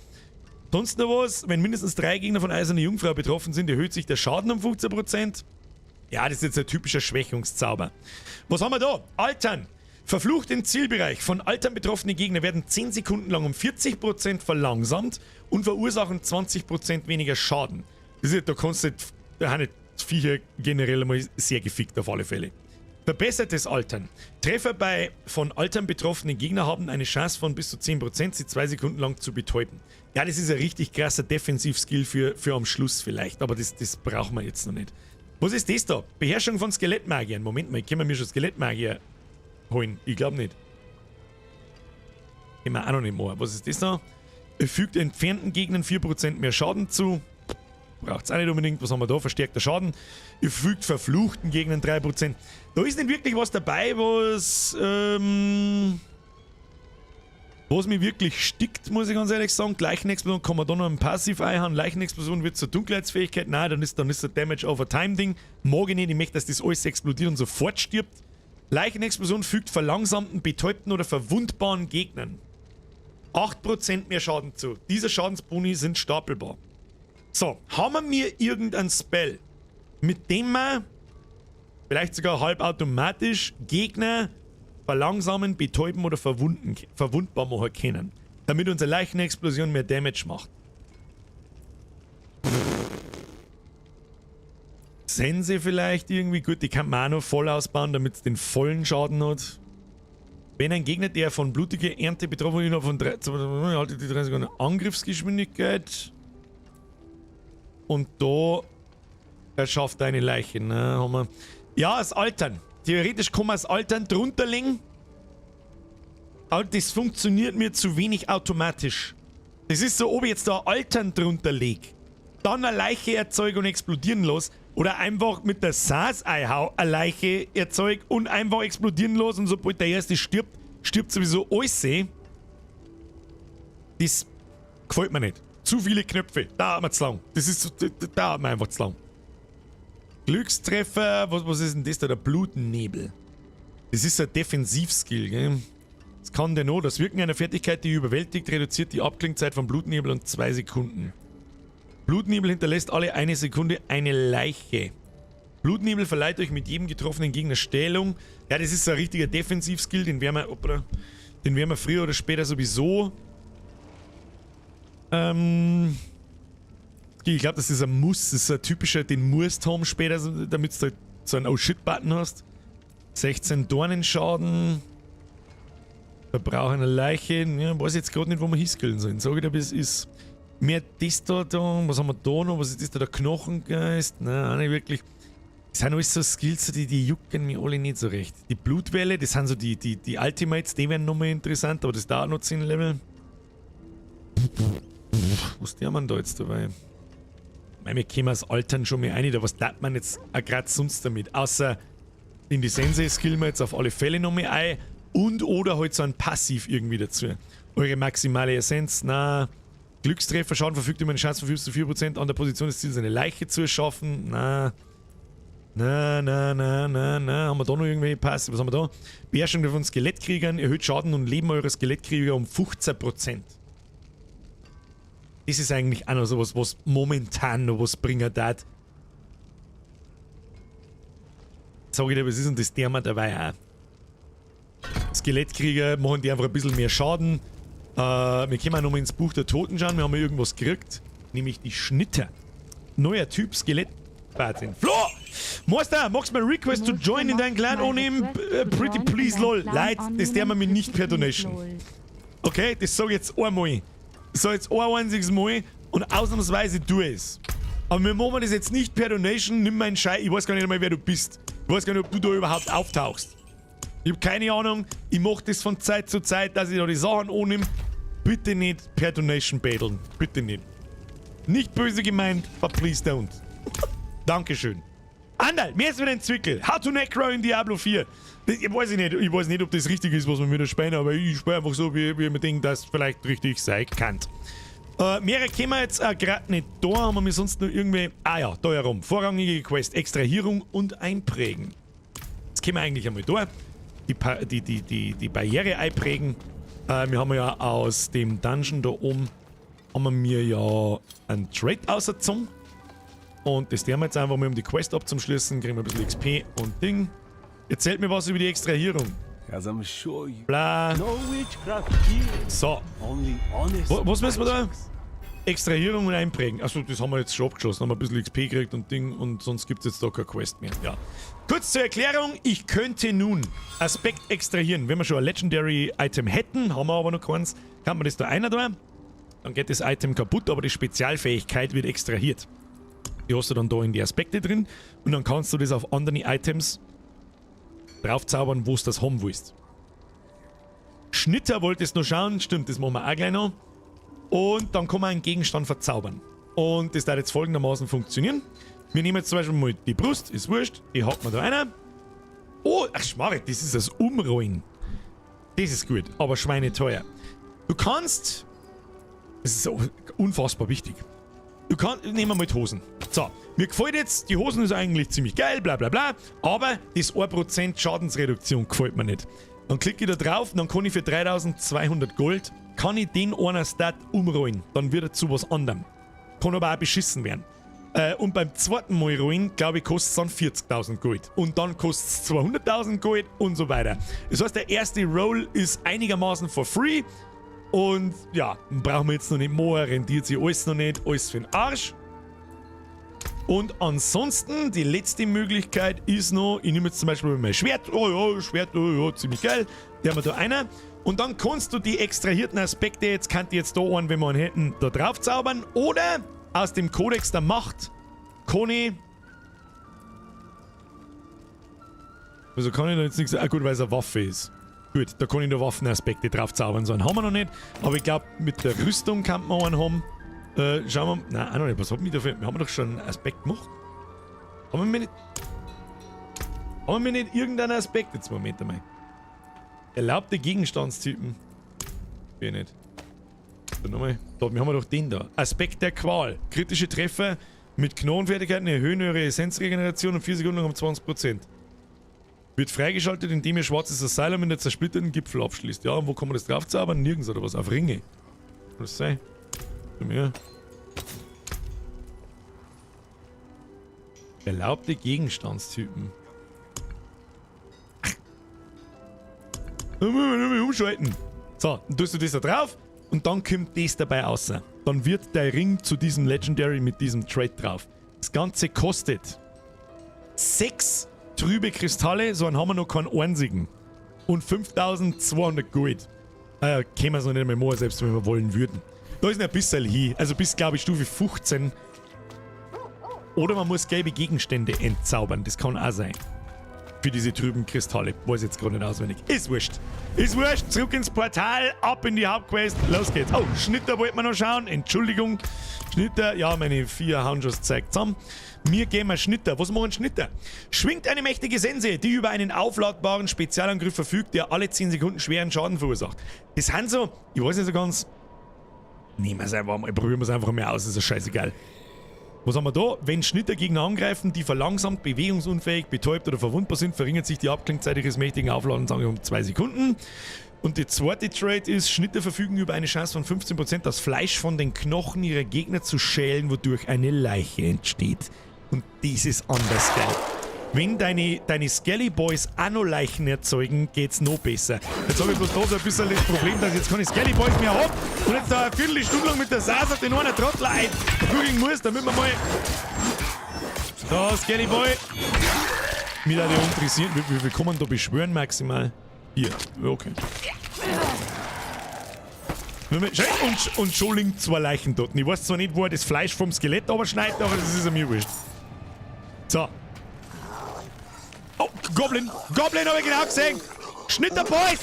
Sonst noch was, wenn mindestens 3 Gegner von Eiserner Jungfrau betroffen sind, erhöht sich der Schaden um 15%. Ja, das ist jetzt ein typischer Schwächungszauber. Was haben wir da? Altern. Verflucht den Zielbereich. Von Altern betroffene Gegner werden 10 Sekunden lang um 40% verlangsamt und verursachen 20% weniger Schaden. Das ist, da kannst du nicht Viecher generell mal sehr gefickt auf alle Fälle. Verbessertes Altern. Treffer bei von Altern betroffenen Gegnern haben eine Chance von bis zu 10%, sie 2 Sekunden lang zu betäuben. Ja, das ist ein richtig krasser Defensiv-Skill für am Schluss vielleicht, aber das brauchen wir jetzt noch nicht. Was ist das da? Beherrschung von Skelettmagiern. Moment mal, können wir mir schon Skelettmagier holen? Ich glaube nicht. Können wir auch noch nicht machen. Was ist das da? Fügt entfernten Gegnern 4% mehr Schaden zu. Braucht es auch nicht unbedingt. Was haben wir da? Verstärkter Schaden. Ihr fügt verfluchten Gegnern 3%. Da ist nicht wirklich was dabei, was mich wirklich stickt, muss ich ganz ehrlich sagen. Leichenexplosion kann man da noch ein Passiv einhauen. Leichenexplosion wird zur Dunkelheitsfähigkeit. Nein, dann ist ein Damage over Time Ding. Mag ich nicht. Ich möchte, dass das alles explodiert und sofort stirbt. Leichenexplosion fügt verlangsamten, betäubten oder verwundbaren Gegnern 8% mehr Schaden zu. Diese Schadensboni sind stapelbar. So, haben wir irgendein Spell, mit dem wir vielleicht sogar halbautomatisch Gegner verlangsamen, betäuben oder verwundbar machen können, damit unsere Leichenexplosion mehr Damage macht? Sense vielleicht irgendwie? Gut, die kann man auch noch voll ausbauen, damit es den vollen Schaden hat. Wenn ein Gegner, der von blutiger Ernte betroffen ist, innerhalb von 30 Sekunden Angriffsgeschwindigkeit. Und da erschafft eine Leiche. Ne, haben wir. Ja, das Altern. Theoretisch kann man das Altern drunter legen. Aber das funktioniert mir zu wenig automatisch. Das ist so, ob ich jetzt da Altern drunter lege, dann eine Leiche erzeuge und explodieren los, oder einfach mit der Saas-Eihau eine Leiche erzeuge und einfach explodieren los, und sobald der erste stirbt, stirbt sowieso alles. Das gefällt mir nicht. Zu viele Knöpfe. Da haben wir zu lang. Das ist da haben wir einfach zu lang. Glückstreffer. Was ist denn das da? Der Blutnebel. Das ist ein Defensivskill, gell? Das kann der noch. Das Wirken einer Fertigkeit, die überwältigt, reduziert die Abklingzeit von Blutnebel um 2 Sekunden. Blutnebel hinterlässt alle 1 Sekunde eine Leiche. Blutnebel verleiht euch mit jedem getroffenen Gegner Stählung. Ja, das ist so ein richtiger Defensivskill. Den werden wir früher oder später sowieso. Ich glaube, das ist ein Muss. Das ist ein typischer, den musst haben später, damit du so einen Oh-Shit-Button hast. 16 Dornenschaden. Verbrauch einer Leiche. Ja, weiß jetzt gerade nicht, wo wir hinskillen sollen. Sag ich dir, wie es ist. Mehr das da. Was haben wir da noch? Was ist das da? Der Knochengeist? Nein, auch nicht wirklich. Das sind alles so Skills, die jucken mich alle nicht so recht. Die Blutwelle, das sind so die Ultimates, die werden nochmal interessant, aber das dauert noch 10 Level. Was der man da jetzt dabei? Wir können das Altern schon mal ein, aber was tat man jetzt auch gerade sonst damit? Außer in die Sensei skillen wir jetzt auf alle Fälle nochmal ein und oder halt so ein Passiv irgendwie dazu. Eure maximale Essenz, na. Glückstreffer, Schaden verfügt über eine Chance von 4% an der Position des Ziels eine Leiche zu erschaffen. Na. Haben wir da noch irgendwelche Passiv? Was haben wir da? Beherrschung von Skelettkriegern, erhöht Schaden und Leben eurer Skelettkrieger um 15%. Das ist eigentlich auch noch sowas, was momentan noch was bringen darf. Sag ich dir, was ist und das der dabei auch. Skelettkrieger machen die einfach ein bisschen mehr Schaden. Wir können auch nochmal ins Buch der Toten schauen. Wir haben ja irgendwas gekriegt. Nämlich die Schnitter. Neuer Typ Skelettbatin. Flo! Meister, magst du mal Request to join in deinen Clan ohne Pretty Please lol. Leid, das der wir mir nicht per Donation. Okay, das sag ich jetzt einmal. Das sag ich jetzt ein einziges Mal und ausnahmsweise tu es. Aber wir machen das jetzt nicht per Donation. Nimm meinen Scheiß. Ich weiß gar nicht mehr, wer du bist. Ich weiß gar nicht, ob du da überhaupt auftauchst. Ich habe keine Ahnung. Ich mache das von Zeit zu Zeit, dass ich da die Sachen annehme. Bitte nicht per Donation battlen. Bitte nicht. Nicht böse gemeint, but please don't. Dankeschön. Andal, mir ist wieder ein Zwickel. How to Necro in Diablo 4. Ich weiß nicht, ob das richtig ist, was man wieder spielen, aber ich spiele einfach so, wie man denkt, dass es vielleicht richtig sein kann. Mehrere können wir jetzt gerade nicht da. Haben wir sonst noch irgendwie. Ah ja, da herum. Vorrangige Quest: Extrahierung und Einprägen. Jetzt können wir eigentlich einmal da. Die Barriere einprägen. Wir haben ja aus dem Dungeon da oben haben wir ja einen Trade ausgezogen. Und das tun wir jetzt einfach mal, um die Quest abzuschließen. Kriegen wir ein bisschen XP und Ding. Erzählt mir was über die Extrahierung. Bla. So. Was müssen wir da? Extrahierung und Einprägen. Achso, das haben wir jetzt schon abgeschlossen. Haben wir ein bisschen XP gekriegt und Ding und sonst gibt es jetzt da keine Quest mehr. Ja. Kurz zur Erklärung. Ich könnte nun Aspekt extrahieren. Wenn wir schon ein Legendary Item hätten, haben wir aber noch keins, kann man das da einer da. Dann geht das Item kaputt, aber die Spezialfähigkeit wird extrahiert. Die hast du dann da in die Aspekte drin und dann kannst du das auf andere Items draufzaubern, wo du das haben willst. Schnitter wolltest du noch schauen. Stimmt, das machen wir auch gleich noch. Und dann kann man einen Gegenstand verzaubern. Und das darf jetzt folgendermaßen funktionieren. Wir nehmen jetzt zum Beispiel mal die Brust, ist wurscht, die haut man da rein. Oh, ach Schmarre, das ist das Umrollen. Das ist gut, aber schweineteuer. Du kannst, das ist unfassbar wichtig, nehmen wir mal die Hosen. So, mir gefällt jetzt, die Hosen ist eigentlich ziemlich geil, bla bla bla, aber das 1% Schadensreduktion gefällt mir nicht. Dann klicke ich da drauf und dann kann ich für 3200 Gold, kann ich den einer Stat umrollen. Dann wird er zu was anderem. Kann aber auch beschissen werden. Und beim zweiten Mal rollen, glaube ich, kostet es dann 40.000 Gold. Und dann kostet es 200.000 Gold und so weiter. Das heißt, der erste Roll ist einigermaßen for free. Und ja, brauchen wir jetzt noch nicht mehr, rentiert sich alles noch nicht, alles für den Arsch. Und ansonsten, die letzte Möglichkeit ist noch, ich nehme jetzt zum Beispiel mein Schwert, oh ja, Schwert, oh ja, ziemlich geil, der haben wir da einer. Und dann kannst du die extrahierten Aspekte, jetzt kann ich jetzt da einen, wenn wir einen hätten, da drauf zaubern. Oder aus dem Kodex der Macht kann ich... Also kann ich da jetzt nichts... Ah gut, weil es eine Waffe ist. Gut, da kann ich nur Waffenaspekte drauf zaubern. So einen haben wir noch nicht. Aber ich glaube, mit der Rüstung kann man einen haben. Schauen wir... Nein, auch noch nicht. Was haben wir dafür? Wir haben doch schon einen Aspekt gemacht. Haben wir nicht irgendeinen Aspekt? Jetzt Moment einmal. Erlaubte Gegenstandstypen. Ich nicht. So, nochmal. Da, wir haben doch den da. Aspekt der Qual. Kritische Treffer mit Knochenfertigkeiten erhöhen eure Essenzregeneration um 4 Sekunden lang um 20%. Wird freigeschaltet, indem ihr schwarzes Asylum in der zersplitterten Gipfel abschließt. Ja, und wo kann man das draufzaubern? Nirgends oder was? Auf Ringe. Kann das sein? Ja. Erlaubte Gegenstandstypen. Umschalten. So, dann tust du das da drauf und dann kommt das dabei raus. Dann wird der Ring zu diesem Legendary mit diesem Trade drauf. Das Ganze kostet 6 trübe Kristalle, so einen haben wir noch keinen einzigen. Und 5200 Gold. Können wir es noch nicht mehr machen, selbst wenn wir wollen würden. Da ist noch ein bisschen hin. Also bis, glaube ich, Stufe 15. Oder man muss gelbe Gegenstände entzaubern. Das kann auch sein. Für diese trüben Kristalle. Weiß jetzt gerade nicht auswendig. Ist wurscht. Ist wurscht. Zurück ins Portal. Ab in die Hauptquest. Los geht's. Oh, Schnitter wollten wir noch schauen. Entschuldigung. Schnitter. Ja, meine 4 hauen schon zeigt zusammen. Mir gehen wir Schnitter. Was machen Schnitter? Schwingt eine mächtige Sense, die über einen aufladbaren Spezialangriff verfügt, der alle 10 Sekunden schweren Schaden verursacht. Das sind so... Ich weiß nicht so ganz... Nehmen wir es einfach mal. Probieren wir es einfach mal aus. Das ist scheißegal. Was haben wir da? Wenn Schnitter Gegner angreifen, die verlangsamt, bewegungsunfähig, betäubt oder verwundbar sind, verringert sich die Abklingzeit ihres mächtigen Aufladens um 2 Sekunden. Und die zweite Trade ist, Schnitter verfügen über eine Chance von 15%, das Fleisch von den Knochen ihrer Gegner zu schälen, wodurch eine Leiche entsteht. Und das ist anders geil. Wenn deine Skelly Boys auch noch Leichen erzeugen, geht's noch besser. Jetzt habe ich bloß da so ein bisschen das Problem, dass ich jetzt keine Skelly Boys mehr habe und jetzt da eine Viertelstunde lang mit der Sasa den einen Trottel einprügeln muss, damit man mal... So, Skelly Boy. Mich würde interessieren, wie viel kann man da beschwören maximal? Hier, okay. Und schon liegen 2 Leichen dort. Ich weiß zwar nicht, wo er das Fleisch vom Skelett schneidet, aber das ist mir wurscht. So. Oh, Goblin! Goblin habe ich genau gesehen! Schnitter Boys!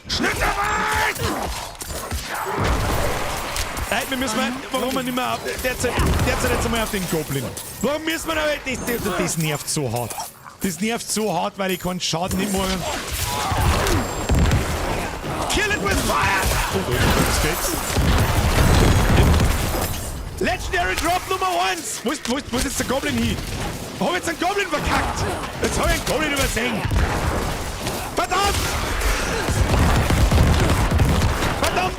Schnitter Boys! Wir müssen mal, warum wir nicht mehr derzeit jetzt einmal auf den Goblin. Warum müssen wir aber... Das nervt so hart. Das nervt so hart, weil ich keinen Schaden nicht machen. Kill it with fire! Oh, das geht's. Legendary Drop Nummer 1! Wo ist jetzt der Goblin hin? Hab jetzt einen Goblin verkackt! Jetzt hab ich einen Goblin übersehen! Verdammt! Verdammt!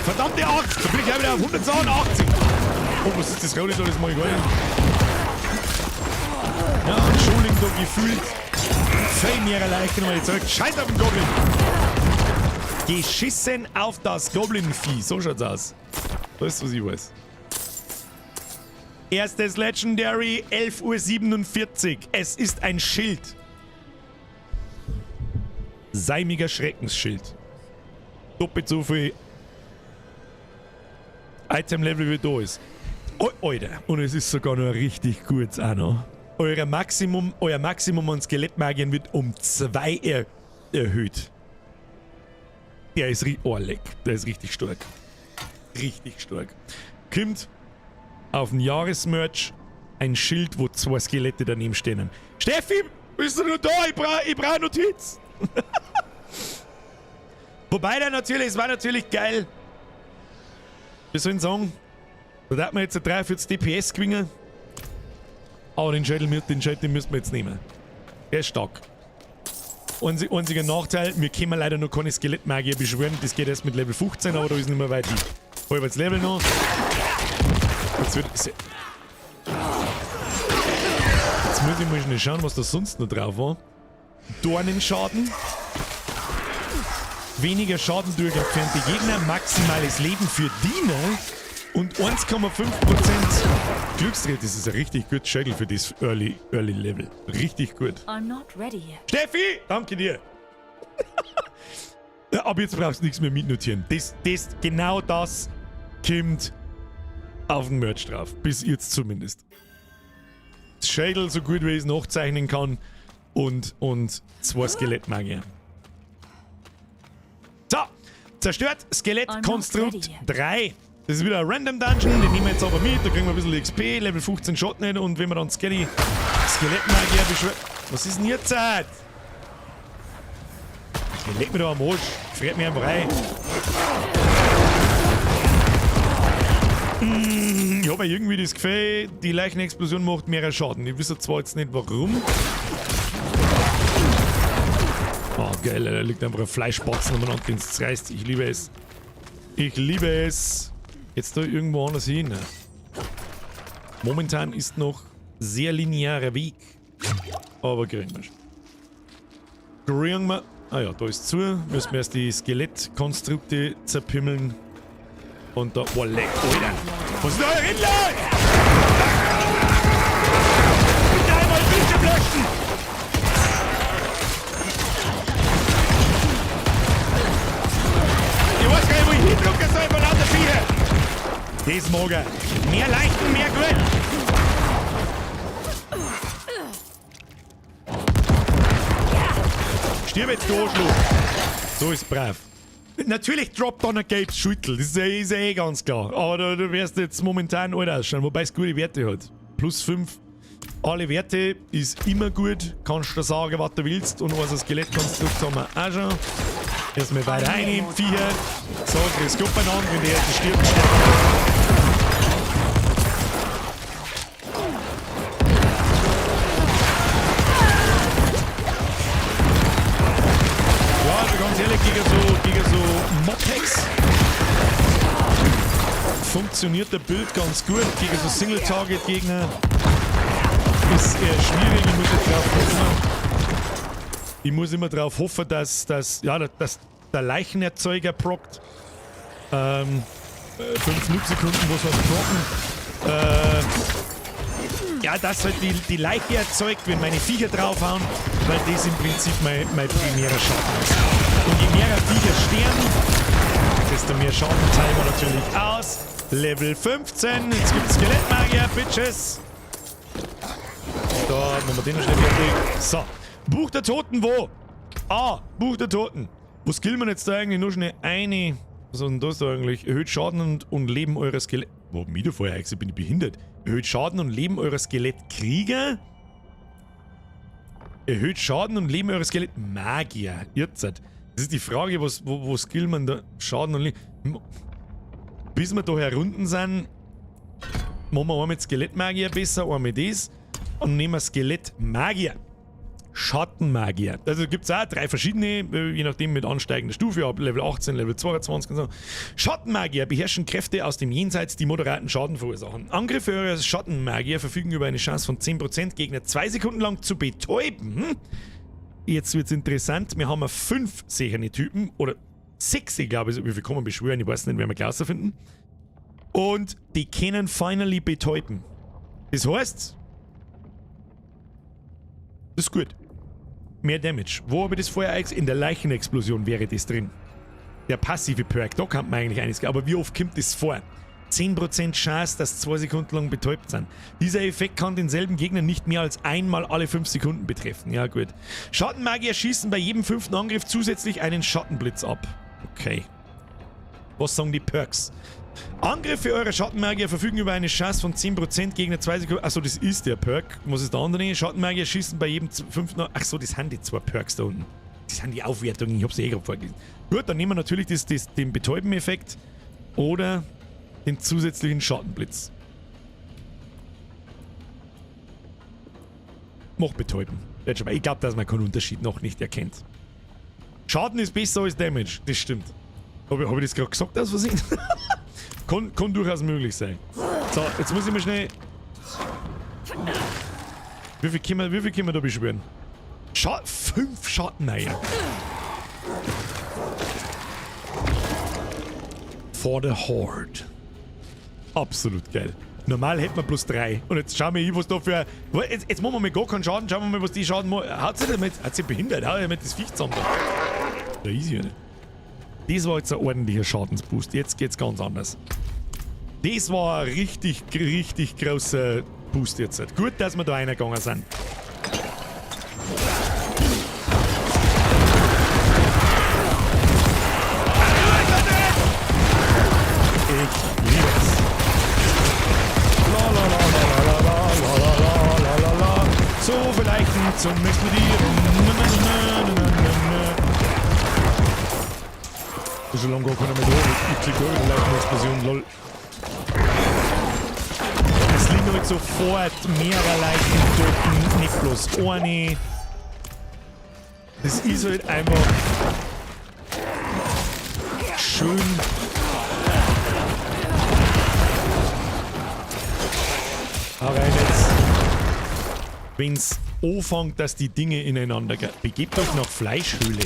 Verdammte Axt! Da bin ich ja wieder auf 182! Oh, was ist das Rolle da? Das mach ich gar nicht. Ja, und schon liegt da gefühlt viel mehr Leichen, weil ich sage, scheiß auf den Goblin! Geschissen auf das Goblin-Vieh, so schaut's aus. Das ist, was ich weiß. Erstes Legendary, 11:47 Uhr. Es ist ein Schild. Seimiger Schreckensschild. Doppelt so viel Item-Level wie da ist. Oh, Alter. Und es ist sogar noch richtig gut auch noch. Euer Maximum an Skelettmagien wird um 2 erhöht. Der ist richtig stark. Richtig stark. Kommt auf den Jahresmerch ein Schild, wo 2 Skelette daneben stehen. Steffi, bist du noch da? Ich brauch Notiz. Wobei es war natürlich geil. Wir sollen sagen, da darf man jetzt ein 43 DPS gewinnen. Aber den Schädel müssen wir jetzt nehmen. Der ist stark. Einziger Nachteil, wir können leider noch keine Skelettmagier beschwören. Das geht erst mit Level 15, aber da ist nicht mehr weit hin. Halbes Level noch. Jetzt muss ich mal schnell schauen, was da sonst noch drauf war. Dornenschaden. Weniger Schaden durch entfernte Gegner. Maximales Leben für Diener. Und 1,5% Glücksdreht. Das ist ein richtig gutes Schädel für das Early Level. Richtig gut. Steffi, danke dir. Aber jetzt brauchst du nichts mehr mitnotieren. Genau das kommt auf den Merch drauf. Bis jetzt zumindest. Das Schädel so gut wie ich es nachzeichnen kann. Und 2 Skelettmagier. So, zerstört Skelettkonstrukt 3. Das ist wieder ein Random Dungeon, den nehmen wir jetzt aber mit, da kriegen wir ein bisschen XP, Level 15 Shot nicht und wenn wir dann Skelettmagier beschwören. Was ist denn jetzt? Leg mir da am Arsch, friert mich einfach rein. Ich habe irgendwie das Gefühl, die Leichenexplosion macht mehr Schaden. Ich weiß zwar jetzt nicht warum. Oh geil, da liegt einfach ein Fleischbatzen umeinander, den es reißt. Ich liebe es. Ich liebe es. Jetzt da irgendwo anders hin. Momentan ist noch sehr linearer Weg. Aber kriegen wir schon. Kriegen wir. Ah ja, da ist zu. Müssen wir erst die Skelettkonstrukte zerpimmeln. Und da. Oh, leck, Alter. Was ist da hin, Leute? Bitte einmal Bildschirm löschen! Ich weiß gar nicht, wo ich hindrücken soll von lauter Viecher. Das mag er. Mehr Leichten, mehr gut. Stirb jetzt, du Arschloch. So ist brav. Natürlich droppt dann ein gelbes Schüttel. Das ist ja eh ganz klar. Aber du wirst jetzt momentan alt ausschauen, wobei es gute Werte hat. +5. Alle Werte ist immer gut. Kannst du sagen, was du willst. Und unser Skelettkonstrukt haben wir auch schon. Erstmal weiter rein, Viecher. So, das kommt beieinander, wenn der erste stirbt. Ja, also ganz ehrlich, gegen so Mopex funktioniert der Bild ganz gut. Gegen so Single-Target-Gegner ist eher schwierig. Ich muss immer darauf hoffen, dass der Leichenerzeuger prockt. 5 Noob-Sekunden muss was procken. Ja, dass halt die Leiche erzeugt, wenn meine Viecher draufhauen, weil das im Prinzip mein primärer Schaden ist. Und je mehr Viecher sterben, desto mehr Schaden teilen wir natürlich aus. Level 15, jetzt gibt's Skelettmagier, Bitches. Da machen wir den noch schnell fertig. So, Buch der Toten wo? Buch der Toten. Wo skillen wir jetzt da eigentlich nur schnell eine? Was ist denn das da eigentlich? Erhöht Schaden und Leben eurer Skelett... Wo hab ich da vorher eigentlich? Bin ich behindert? Erhöht Schaden und Leben eurer Skelettkrieger? Erhöht Schaden und Leben eurer Skelettmagier. Jetzt. Das ist die Frage, wo skillt man da Schaden und Leben... Bis wir da herunten sind, machen wir einmal mit Skelettmagier besser, einmal mit das. Und nehmen wir Skelettmagier. Schattenmagier. Also gibt es auch 3 verschiedene, je nachdem mit ansteigender Stufe, ab Level 18, Level 22 und so. Schattenmagier beherrschen Kräfte aus dem Jenseits, die moderaten Schaden verursachen. Angriffe eurer Schattenmagier verfügen über eine Chance von 10%, Gegner 2 Sekunden lang zu betäuben. Jetzt wird es interessant, wir haben 5 secherne Typen, oder 6, ich glaube, wie viel kann man beschwören, ich weiß nicht, werden wir Klauser finden. Und die können finally betäuben. Das heißt, das ist gut. Mehr Damage. Wo habe ich das vorher in der Leichenexplosion wäre das drin. Der passive Perk, da kann man eigentlich einiges. Aber wie oft kommt das vor? 10% Chance, dass 2 Sekunden lang betäubt sind. Dieser Effekt kann denselben Gegner nicht mehr als einmal alle 5 Sekunden betreffen. Ja, gut. Schattenmagier schießen bei jedem 5. Angriff zusätzlich einen Schattenblitz ab. Okay. Was sagen die Perks? Angriffe eurer Schattenmagier verfügen über eine Chance von 10%, Gegner 2 Sekunden. Achso, das ist der Perk. Was ist der andere? Schattenmagier schießen bei jedem 5. Achso, das sind die 2 Perks da unten. Das sind die Aufwertungen. Ich hab's gerade vorgelesen. Gut, dann nehmen wir natürlich den Betäuben-Effekt oder den zusätzlichen Schattenblitz. Mach Betäuben. Ich glaube, dass man keinen Unterschied noch nicht erkennt. Schaden ist besser als Damage. Das stimmt. Hab ich das gerade gesagt aus Versehen? kann durchaus möglich sein. So, jetzt muss ich mal schnell... Wie viel können wir da beschwören? 5 Schatteneier. For the Horde. Absolut geil. Normal hätten wir plus 3. Und jetzt schauen wir hin, was da für... Jetzt machen wir mal gar keinen Schaden. Schauen wir mal, was die Schaden machen. Hat sie behindert? Hat sie das Viech zusammen? Da ist ja nicht. Das war jetzt ein ordentlicher Schadensboost. Jetzt geht's ganz anders. Das war ein richtig, richtig großer Boost jetzt. Gut, dass wir da reingegangen sind. Ich liebe es. So vielleicht zum Explodieren. So lange gar keiner mehr da. Ich klicke über die Leichenexplosion, lol. Es liegen halt sofort mehrere Leichen dort, nicht bloß eine. Das ist halt einfach schön. Aber jetzt, wenn's anfängt, dass die Dinge ineinander gehen, begebt euch nach Fleischhöhle.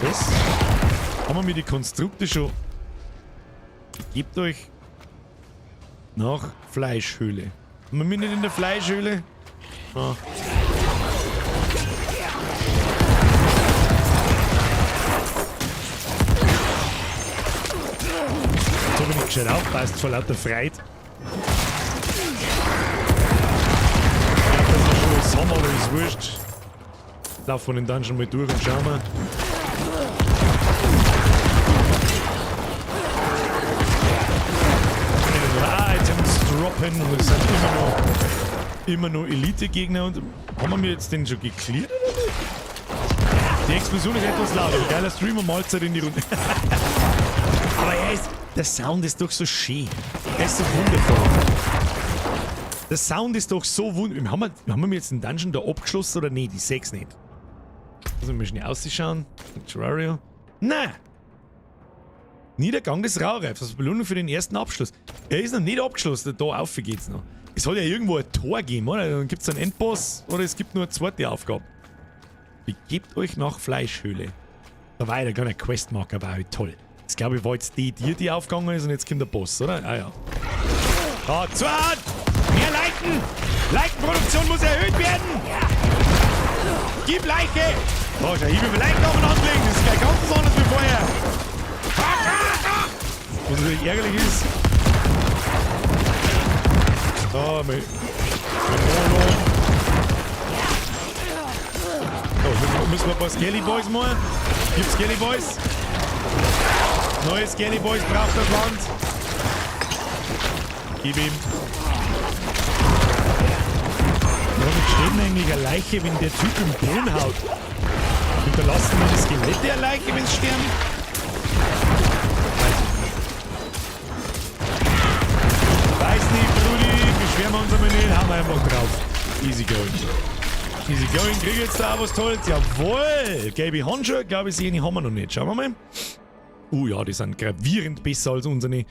Das haben wir mit den Konstrukte schon. Gebt euch nach Fleischhöhle. Haben wir nicht in der Fleischhöhle? Ah. Jetzt habe ich nicht gescheit aufpasst vor lauter Freude. Ich glaube, dass wir schon alles haben, aber ist wurscht. Ich laufe von den Dungeon mal durch und schauen wir. Jetzt haben wir uns droppen und es sind immer noch Elite-Gegner. Und haben wir jetzt den schon geklärt oder nicht? Die Explosion ist etwas lauter. Geiler Streamer, Mahlzeit in die Runde. Aber der Sound ist doch so schön. Er ist so wundervoll. Der Sound ist doch so wundervoll. Haben wir jetzt den Dungeon da abgeschlossen oder nicht? Ich seh's nicht. Muss ich mal schnell ausschauen. Terrario. Nein! Niedergang des Raureifs. Das ist Belohnung für den ersten Abschluss. Er ist noch nicht abgeschlossen. Da auf geht's noch. Es soll ja irgendwo ein Tor geben, oder? Dann gibt's einen Endboss oder es gibt nur eine zweite Aufgabe. Begebt euch nach Fleischhöhle. Da war ja der kleine Questmarker, war halt toll. Das glaube ich war jetzt die aufgegangen ist und jetzt kommt der Boss, oder? Ah ja. Da, Zwart! Mehr Leichen! Leichenproduktion muss erhöht werden! Gib Leiche! Oh, schau, ich will Leichen auf den Hand legen, das ist gleich ganz anders wie vorher. Was natürlich ärgerlich ist. Da, mit Mono. Oh, müssen wir ein paar Skelly Boys machen? Gibt's Skelly Boys? Neue Skelly Boys braucht das Land. Gib ihm. Warum steht denn eigentlich eine Leiche, wenn der Typ im Boden haut? Hinterlassen wir die Skelette eine Leiche, wenn sie sterben? Weiß nicht, Brudi. Beschweren wir uns aber nicht. Haben wir einfach drauf. Easy going. Easy going. Krieg jetzt da auch was Tolles. Jawohl. Gelbe Handschuhe. Glaube ich, die haben wir noch nicht. Schauen wir mal. Ja, die sind gravierend besser als unsere.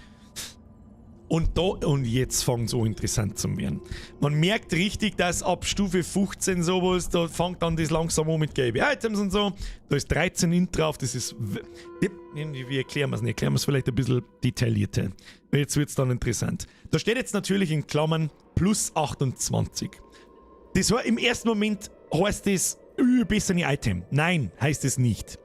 Und jetzt fängt es an interessant zu werden. Man merkt richtig, dass ab Stufe 15 sowas, da fängt dann das langsam an mit gelben Items und so. Da ist 13 Int drauf, das ist... Wie erklären wir es nicht? Erklären wir es vielleicht ein bisschen detaillierter. Jetzt wird es dann interessant. Da steht jetzt natürlich in Klammern plus 28. Das war im ersten Moment, heißt das bessere Item. Nein, heißt es nicht.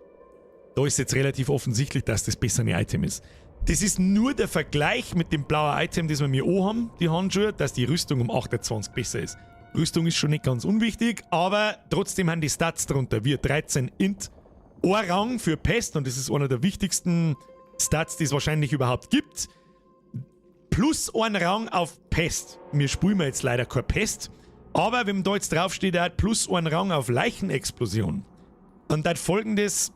Da ist jetzt relativ offensichtlich, dass das bessere Item ist. Das ist nur der Vergleich mit dem blauen Item, das wir mir haben, die Handschuhe, dass die Rüstung um 28 besser ist. Rüstung ist schon nicht ganz unwichtig, aber trotzdem haben die Stats drunter. Wir 13 Int, ein Rang für Pest, und das ist einer der wichtigsten Stats, die es wahrscheinlich überhaupt gibt. Plus ein Rang auf Pest. Wir spielen jetzt leider keine Pest, aber wenn da jetzt draufsteht, er hat plus ein Rang auf Leichenexplosion. Und dann folgendes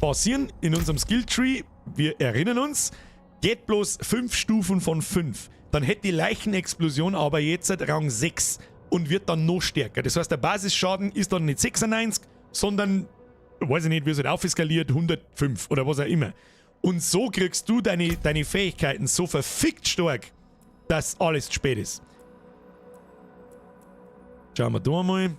passieren in unserem Skilltree. Wir erinnern uns, geht bloß 5 Stufen von 5. Dann hätte die Leichenexplosion aber jetzt Rang 6 und wird dann noch stärker. Das heißt, der Basisschaden ist dann nicht 96, sondern, weiß ich nicht, wie es halt aufeskaliert, 105 oder was auch immer. Und so kriegst du deine Fähigkeiten so verfickt stark, dass alles zu spät ist. Schauen wir da mal.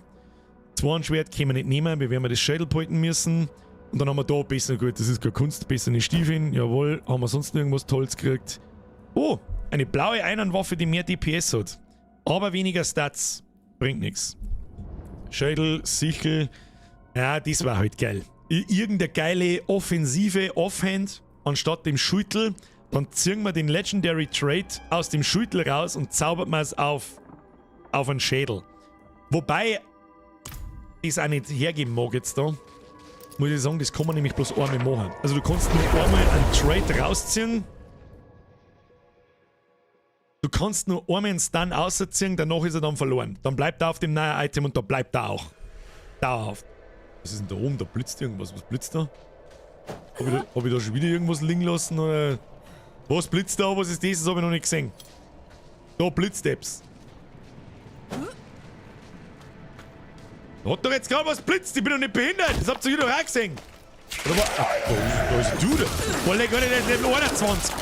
Schwert können wir nicht nehmen, wir werden das Schädel behalten müssen. Und dann haben wir da besser, gut, das ist keine Kunst, besser eine Stiefeln, jawohl, haben wir sonst irgendwas Tolles gekriegt. Oh, eine blaue Einhandwaffe, die mehr DPS hat. Aber weniger Stats, bringt nichts. Schädel, Sichel, ja, das war halt geil. Irgendeine geile offensive Offhand anstatt dem Schüttel, dann ziehen wir den Legendary Trait aus dem Schüttel raus und zaubert man es auf einen Schädel. Wobei ich es auch nicht hergeben mag jetzt da. Muss ich sagen, das kann man nämlich bloß einmal machen. Also du kannst nur einmal einen Trait rausziehen. Du kannst nur einmal einen Stun rausziehen, danach ist er dann verloren. Dann bleibt er auf dem neuen Item und da bleibt er auch. Dauerhaft. Was ist denn da oben? Da blitzt irgendwas. Was blitzt da? Hab ich da schon wieder irgendwas liegen lassen? Oder? Was blitzt da? Was ist das? Das habe ich noch nicht gesehen. Da blitzt etwas. Da hat doch jetzt gerade was blitzt, ich bin doch nicht behindert, das habt ihr doch auch gesehen. Oder was? Ach, da ist ein Dude. Boah, leg gerade der Level 21.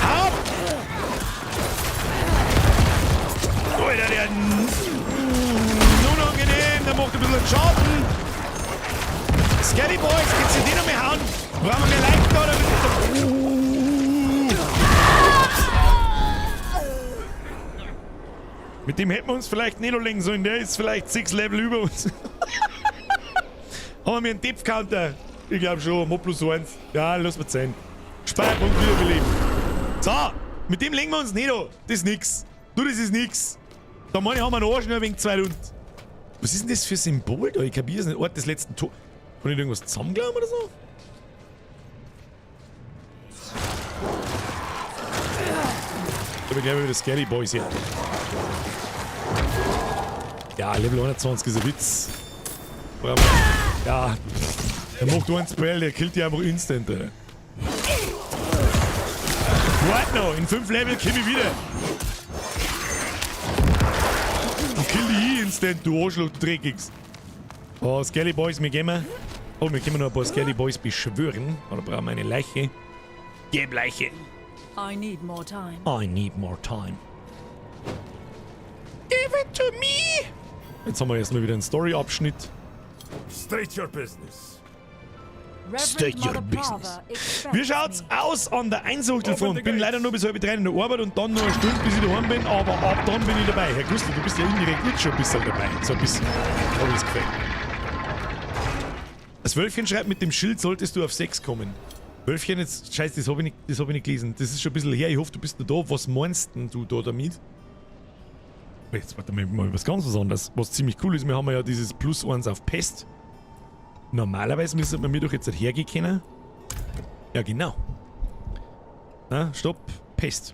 Hau! Alter, der unangenehm, der macht ein bisschen Schaden. Scary Boys, kannst du den noch mehr hauen? Brauchen wir mehr Leichen da, oder? Mit dem hätten wir uns vielleicht nicht noch legen sollen, der ist vielleicht 6 Level über uns. Haben wir einen Depth-Counter? Ich glaube schon, Mo plus 1. Ja, lass mal 10. Speicherpunkt wiederbeleben. So, mit dem legen wir uns nicht an. Das ist nix. Du, das ist nix. Da meine ich, haben wir einen Arsch nur wegen 2 Runden. Was ist denn das für ein Symbol da? Ich kapiere es nicht. Ort des letzten Todes. Kann ich irgendwas zusammenglauben oder so? Ich habe gleich mal wieder Scary Boys hier. Ja, Level 21 ist ein Witz. Ja, der macht einen Spell, der killt die einfach instant. What noch? In 5 Level kill ich wieder. Du kill die instant, du Arschloch, du Dreckigs. Oh, Skelly Boys, wir gehen mal. Oh, wir können noch ein paar Skelly Boys beschwören. Oder brauchen wir eine Leiche? Gib Leiche. I need more time. I need more time. Give it to me! Jetzt haben wir erstmal wieder einen Story-Abschnitt. State your business. State your business. Wie schaut's aus an der Einsuchtelfront? Bin leider nur bis halb 3 in der Arbeit und dann noch eine Stunde, bis ich daheim bin, aber ab dann bin ich dabei. Herr Gustl, du bist ja indirekt jetzt schon ein bisschen dabei. So ein bisschen. Hab ich das Gefühl. Das Wölfchen schreibt, mit dem Schild solltest du auf 6 kommen. Wölfchen, jetzt, scheiße, das hab ich nicht gelesen. Das ist schon ein bisschen her. Ich hoffe, du bist noch da. Was meinst denn du da damit? Jetzt warte mal was ganz anderes. Was ziemlich cool ist, wir haben ja dieses Plus 1 auf Pest. Normalerweise müsste man mir doch jetzt hergehen können. Ja, genau. Na, stopp. Pest.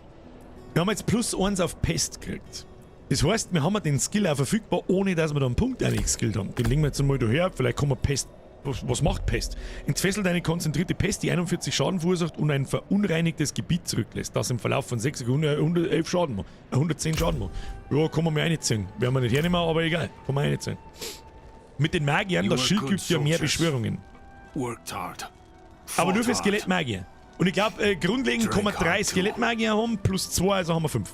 Wir haben jetzt Plus 1 auf Pest gekriegt. Das heißt, wir haben den Skill auch verfügbar, ohne dass wir da einen Punkt eingeskillt haben. Den legen wir jetzt einmal daher. Vielleicht kann man Pest. Was macht Pest? Entfesselt eine konzentrierte Pest, die 41 Schaden verursacht und ein verunreinigtes Gebiet zurücklässt. Das im Verlauf von 6 Sekunden 111 Schaden macht. 110 Schaden macht. Ja, kann man mir reinziehen. Werden wir nicht hernehmen, aber egal. Kann man reinziehen. Mit den Magiern, das Schild gibt ja mehr Beschwörungen. Aber nur für Skelettmagier. Und ich glaube, grundlegend kann man 3 Skelettmagier haben, plus 2, also haben wir 5.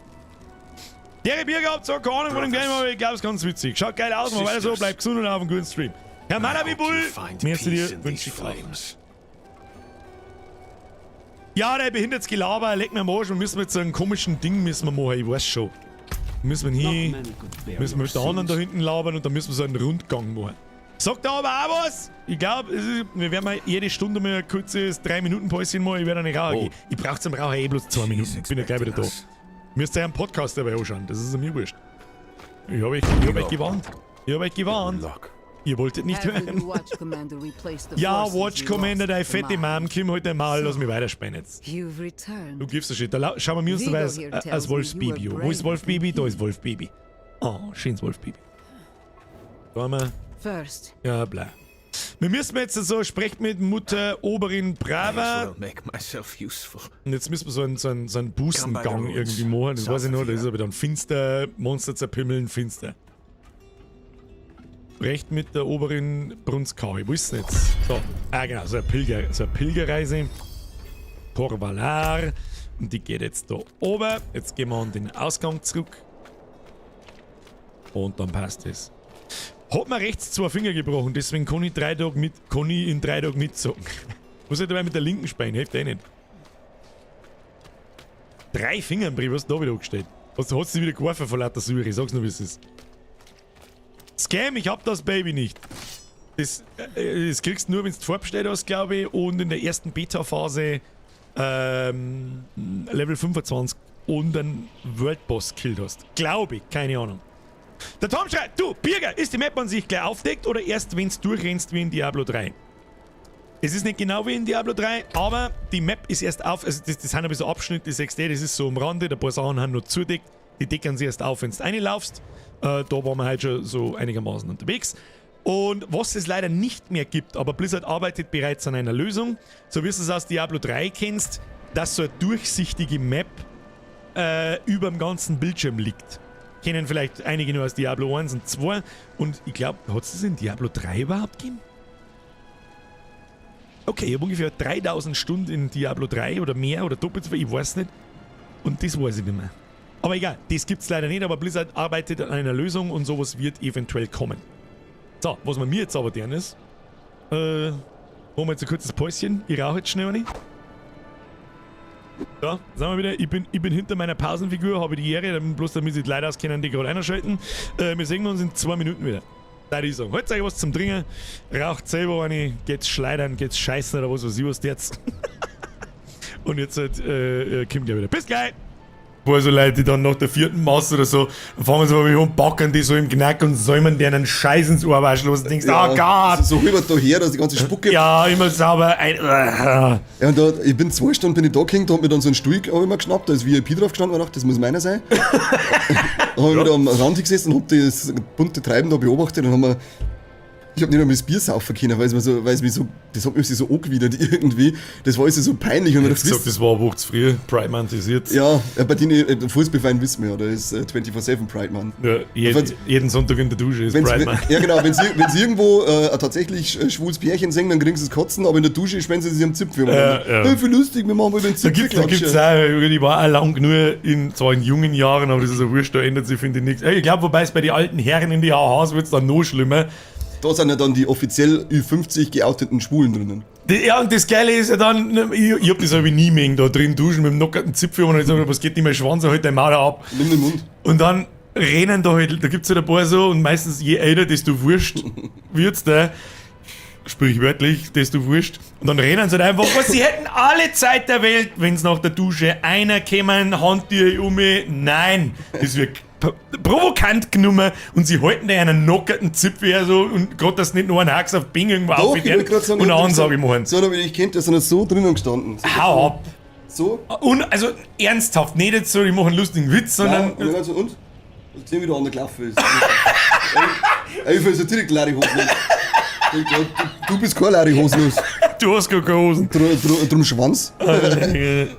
Der Bier gehabt, so keine Ahnung von dem Game, aber ich glaube, es ist ganz witzig. Schaut geil aus, mal weiter so, bleibt gesund und auf einen guten Stream. Herr Malawi-Bull, merci dir, wünsche ich auch. Ja, der behindertes Gelaber, leck mir am Arsch und müssen wir jetzt so einen komischen Ding machen, ich weiß schon. Müssen wir hier, müssen wir mit der anderen da hinten labern und dann müssen wir so einen Rundgang machen. Sagt er aber auch was? Ich glaube, wir werden mal jede Stunde mal ein kurzes 3-Minuten-Päuschen machen, ich werde nicht rauchen. Ich brauche zum Rauchen eh bloß 2 Minuten, ich bin ja gleich wieder da. Müsst ihr einen Podcast dabei anschauen, das ist mir wurscht. Ich hab euch gewarnt. Ich hab euch gewarnt. Ihr wolltet nicht hören. Ja, Watch Commander, deine fette Mom, komm halt dein Maul, lass mich weiterspielen jetzt. Du gibst das Shit. Da schauen wir uns dabei als Wolfsbaby an. Wo ist Wolfbaby? Da ist Wolfbaby. Oh, schönes Wolfbaby. Da haben wir. Ja, bla. Wir müssen jetzt so, sprecht mit Mutter Oberin Brava. Und jetzt müssen wir so einen Bußengang irgendwie machen. Das weiß ich noch, das ist aber dann finster, Monster zerpimmeln, finster. Recht mit der Oberin Brunskau. Wo ist denn jetzt? So, genau, so eine Pilgerreise. Corvalar. Und die geht jetzt da oben. Jetzt gehen wir an den Ausgang zurück. Und dann passt es. Hat mir rechts 2 Finger gebrochen, deswegen kann ich in 3 Tagen mitzocken. Muss ich dabei mit der linken Spein, hilft eh nicht. 3 Fingernbrüche, was da wieder angestellt? Was hat sie wieder geworfen von lauter Säure? Sag's nur, wie es ist. Scam, ich hab das Baby nicht. Das kriegst du nur, wenn du vorbestellt hast, glaube ich, und in der ersten Beta-Phase Level 25 und einen World Boss killt hast. Glaube ich, keine Ahnung. Der Tom schreibt, du, Birger, ist die Map an sich gleich aufdeckt oder erst, wenn du durchrennst wie in Diablo 3? Es ist nicht genau wie in Diablo 3, aber die Map ist erst auf, also das sind ein bisschen Abschnitte, das 6D, das ist so am Rande, ein paar Sachen haben noch zudeckt, die decken sie erst auf, wenn du reinlaufst. Da waren wir halt schon so einigermaßen unterwegs. Und was es leider nicht mehr gibt, aber Blizzard arbeitet bereits an einer Lösung, so wie du es aus Diablo 3 kennst, dass so eine durchsichtige Map über dem ganzen Bildschirm liegt. Kennen vielleicht einige nur aus Diablo 1 und 2. Und ich glaube, hat es das in Diablo 3 überhaupt gegeben? Okay, ich habe ungefähr 3000 Stunden in Diablo 3 oder mehr oder doppelt so viel, ich weiß nicht. Und das weiß ich nicht mehr. Aber egal, das gibt es leider nicht, aber Blizzard arbeitet an einer Lösung und sowas wird eventuell kommen. So, was mir jetzt aber deren ist, machen wir jetzt ein kurzes Päuschen, ich rauche jetzt schnell nicht. Ja, sagen wir wieder, ich bin hinter meiner Pausenfigur, habe die Ehre, bloß damit sie die Leute auskennen, die gerade einschalten. Wir sehen uns in 2 Minuten wieder. Da würde ich sagen, holt euch was zum Trinken, raucht selber eine, geht's schleudern, geht's scheißen oder was weiß ich was jetzt. Und jetzt kommt gleich wieder. Bis gleich! Also Leute, die dann nach der 4. Maus oder so, fangen sie mal an, backen die so im Knack und säumen denen Scheiß ins Ohrwasch los und denkst, ja, oh Gott! So rüber daher, dass die ganze Spucke... Ja, immer sauber. Ja, und da, ich bin 2 Stunden da gehängt, da hat mir dann so ein Stuhl immer geschnappt, da ist VIP drauf gestanden, und das muss meiner sein. Dann habe ich wieder am Rand gesessen und hab das bunte Treiben da beobachtet und ich hab nicht einmal das Bier saufen können, weil es mich so, das hat mich so angewidert irgendwie. Das war alles so peinlich. Und ich gesagt, das war aber auch zu früh, Pride Month-isiert. Ja, bei denen, Fußballverein wissen wir ja, da ist 24/7 Pride Month. Ja, jeden Sonntag in der Dusche ist Pride Month. Ja genau, wenn sie irgendwo tatsächlich schwules Bärchen singen, dann kriegen sie es kotzen, aber in der Dusche spenden sie sich am Zipfel. Ja. Viel lustig, wir machen mal den Zipfel. Da gibt's auch, ich war auch lang nur zwar in jungen Jahren, aber das ist ja wurscht, da ändert sich, finde ich, nichts. Ich glaube, wobei es bei den alten Herren in die HHs wird es dann noch schlimmer. Da sind ja dann die offiziell Ü50 geouteten Schwulen drinnen. Ja, und das Geile ist ja dann, ich hab das aber nie mengen, da drin duschen mit dem nackerten Zipfel und ich sag, was geht nicht mehr Schwanz, halt dein Maul ab. Nimm den Mund. Und dann rennen da halt, da gibt's halt ein paar so und meistens je älter, desto wurscht wird's da. Sprichwörtlich, desto wurscht. Und dann rennen sie halt einfach, was sie hätten alle Zeit der Welt, wenn's nach der Dusche einer kämen, Handtücher um mich. Nein, das wird provokant genommen und sie halten da einen nockerten Zipfel so und gerade, dass nicht nur ein Hax auf Bing irgendwo aufgeht und eine Ansage machen. So, aber ich kennt, da sind so drinnen gestanden. Hau ab! So? Und, also ernsthaft, nicht jetzt so, ich mache einen lustigen Witz, sondern... Ja, und dann so, und? Jetzt sehen wir, wie der andere gelaufen ist. Ich will so direkt leere Hosen. Du bist kein leere Hosen los. Du hast gar keine Hosen. Drum Schwanz. Ja,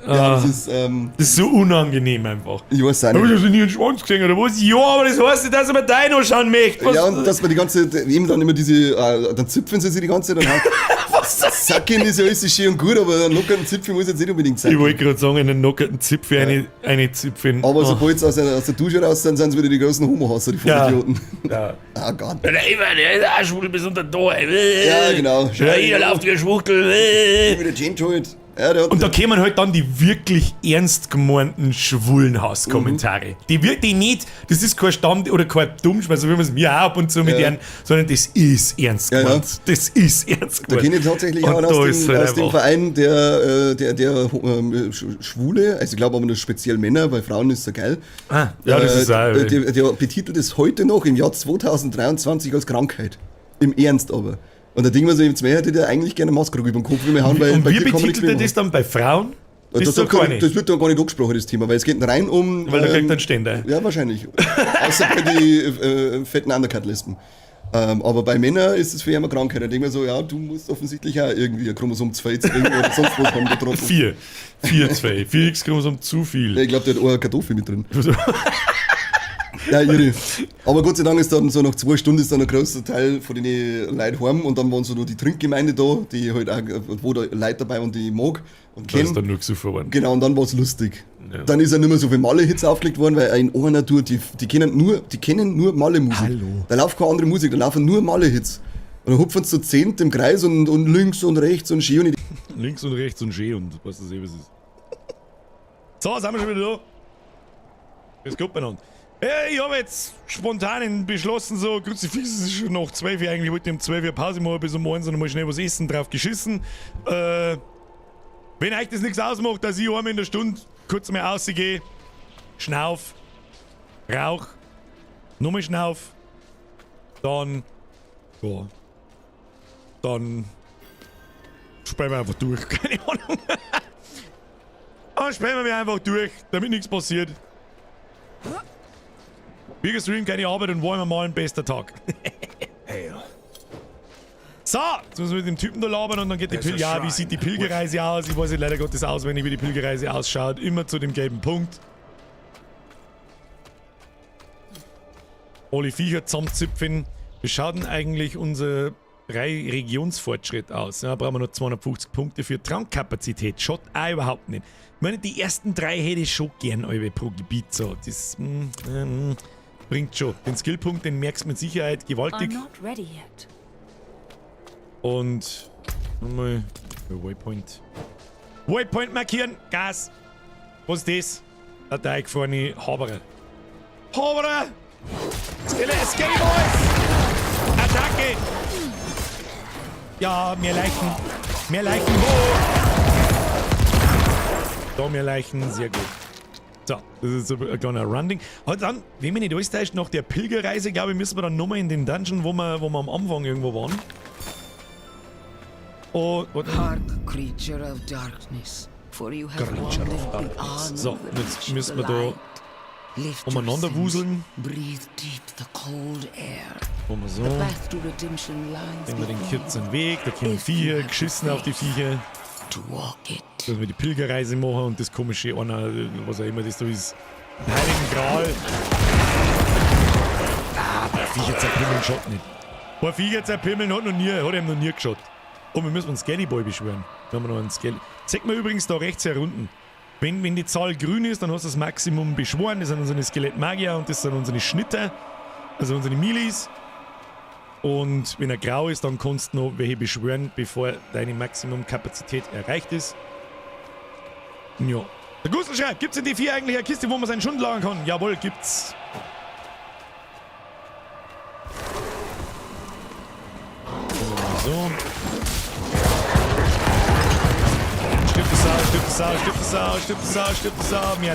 das ist so unangenehm einfach. Ich weiß auch nicht. Hab ich also nie einen Schwanz gesehen oder was? Ja, aber das heißt nicht, dass man deinen anschauen möchte. Ja, und dass man die ganze, eben dann immer diese, dann zipfen sie die ganze Zeit. Sacken ist ja alles schön und gut, aber einen nockerten Zipfel muss jetzt nicht unbedingt sein. Ich wollte gerade sagen, einen nockerten Zipfel, eine Zipfel. Aber sobald sie aus der Dusche raus sind, sind es wieder die großen Homo-Hasser, die Vollidioten. Ja. Ah Gott. Der ist auch schwul bis unter da. Ja, genau. Ja, jeder läuft wie ein Schwuchtel. Wieder Gent schuld. Ja, und da kämen halt dann die wirklich ernst gemeinten schwulen Hasskommentare. Die nicht, das ist kein Stamm oder kein Dummschweiß, so wie wir es mir auch ab und zu mit denen, sondern das ist ernst gemeint. Ja. Das ist ernst gemeint. Da kenne ich tatsächlich auch aus dem Verein, der Schwule, also ich glaube aber nur speziell Männer, bei Frauen ist es ja geil. Ah, ja, das ist auch. Der betitelt es heute noch im Jahr 2023 als Krankheit. Im Ernst aber. Und da denken wir so, jetzt mehr hätte der eigentlich gerne eine Maske über den Kopf wie wir haben, weil und wie betitelt er das dann bei Frauen? Das wird dann gar nicht angesprochen, das Thema, weil es geht rein um... Weil da kriegt er einen Ständer. Ja, wahrscheinlich. Außer bei den fetten Undercut-Listen. Aber bei Männern ist es für immer Krankheit. Da denken wir so, ja, du musst offensichtlich auch irgendwie ein Chromosom 2 oder sonst was haben getroffen. 4 X-Chromosom zu viel. Ja, ich glaube, der hat auch eine Kartoffel mit drin. Ja, irre. Aber Gott sei Dank ist dann so nach 2 Stunden ist dann ein großer Teil von den Leuten heim und dann waren so noch die Trinkgemeinde da, die halt auch, wo da Leute dabei und die mag und kennen. Da ist dann nur gesucht worden. Genau, und dann war es lustig. Ja. Dann ist ja nicht mehr so viel Malle-Hits aufgelegt worden, weil in einer Tour, die kennen nur Malle-Musik. Hallo. Da läuft keine andere Musik, da laufen nur Malle-Hits. Und dann hupfen sie so 10 im Kreis und links und rechts und schön. Links und rechts und schön und weißt du, was es ist. So, sind wir schon wieder da. Das gut beieinander. Ich habe jetzt spontan beschlossen, so, Kruzifix ist schon nach 12 Uhr, eigentlich wollte ich um 12 Uhr Pause machen bis um 1 und dann mal schnell was essen, drauf geschissen. Wenn euch das nichts ausmacht, dass ich einmal in der Stunde kurz mal rausgehe, schnauf, rauch, nochmal schnauf, dann sperren wir einfach durch, keine Ahnung. Dann sperren wir einfach durch, damit nichts passiert. Bigger Stream, keine Arbeit und wollen wir mal ein bester Tag. So, jetzt müssen wir mit dem Typen da labern und dann geht die ja, wie sieht die Pilgerreise aus? Ich weiß nicht leider Gottes auswendig, wie die Pilgerreise ausschaut. Immer zu dem gelben Punkt. Alle Viecher zusammenzupfen. Wie schaut denn eigentlich unser Regionsfortschritt aus? Ja, brauchen wir noch 250 Punkte für Trankkapazität. Schaut auch überhaupt nicht. Ich meine, die ersten 3 hätte ich schon gern pro Gebiet so. Das bringt schon. Den Skillpunkt, den merkst du mit Sicherheit gewaltig. Und nochmal Waypoint. Waypoint markieren, Gas. Was ist das? Der Teig vorne, Haberer. Haberer! Skelly Boys! Attacke! Ja, mehr Leichen. Mehr Leichen, wo? Da mehr Leichen, sehr gut. So, das ist so ein kleiner Runding. Und dann, wenn mich nicht alles täuscht, nach der Pilgerreise, glaube ich, müssen wir dann nochmal in den Dungeon, wo wir am Anfang irgendwo waren. Und, Hark, creature of darkness, for you have wandered beyond so, jetzt müssen wir da umeinander wuseln. Breathe deep the cold air. Wo wir so. Nehmen wir den kurzen Weg, da kommen Viecher, geschissen auf die Viecher. Dass wir die Pilgerreise machen und das komische einer, was auch immer das da ist. Den Heiligen Gral. Ah, bei Viecher zerpimmeln schaut nicht. Bei Viecher zerpimmeln hat ihm noch nie geschaut. Und wir müssen einen Skelly Boy beschwören. Da haben wir noch einen Skelly. Zeigt mir übrigens da rechts herunten. Wenn die Zahl grün ist, dann hast du das Maximum beschworen. Das sind unsere Skelettmagier und das sind unsere Schnitter. Also unsere Milis. Und wenn er grau ist, dann kannst du noch welche beschwören, bevor deine Maximumkapazität erreicht ist. Ja. Der Gustl schreibt, gibt's in D4 eigentlich eine Kiste, wo man seinen Schund lagern kann? Jawohl, gibt's. So. Stifte Sau. Mehr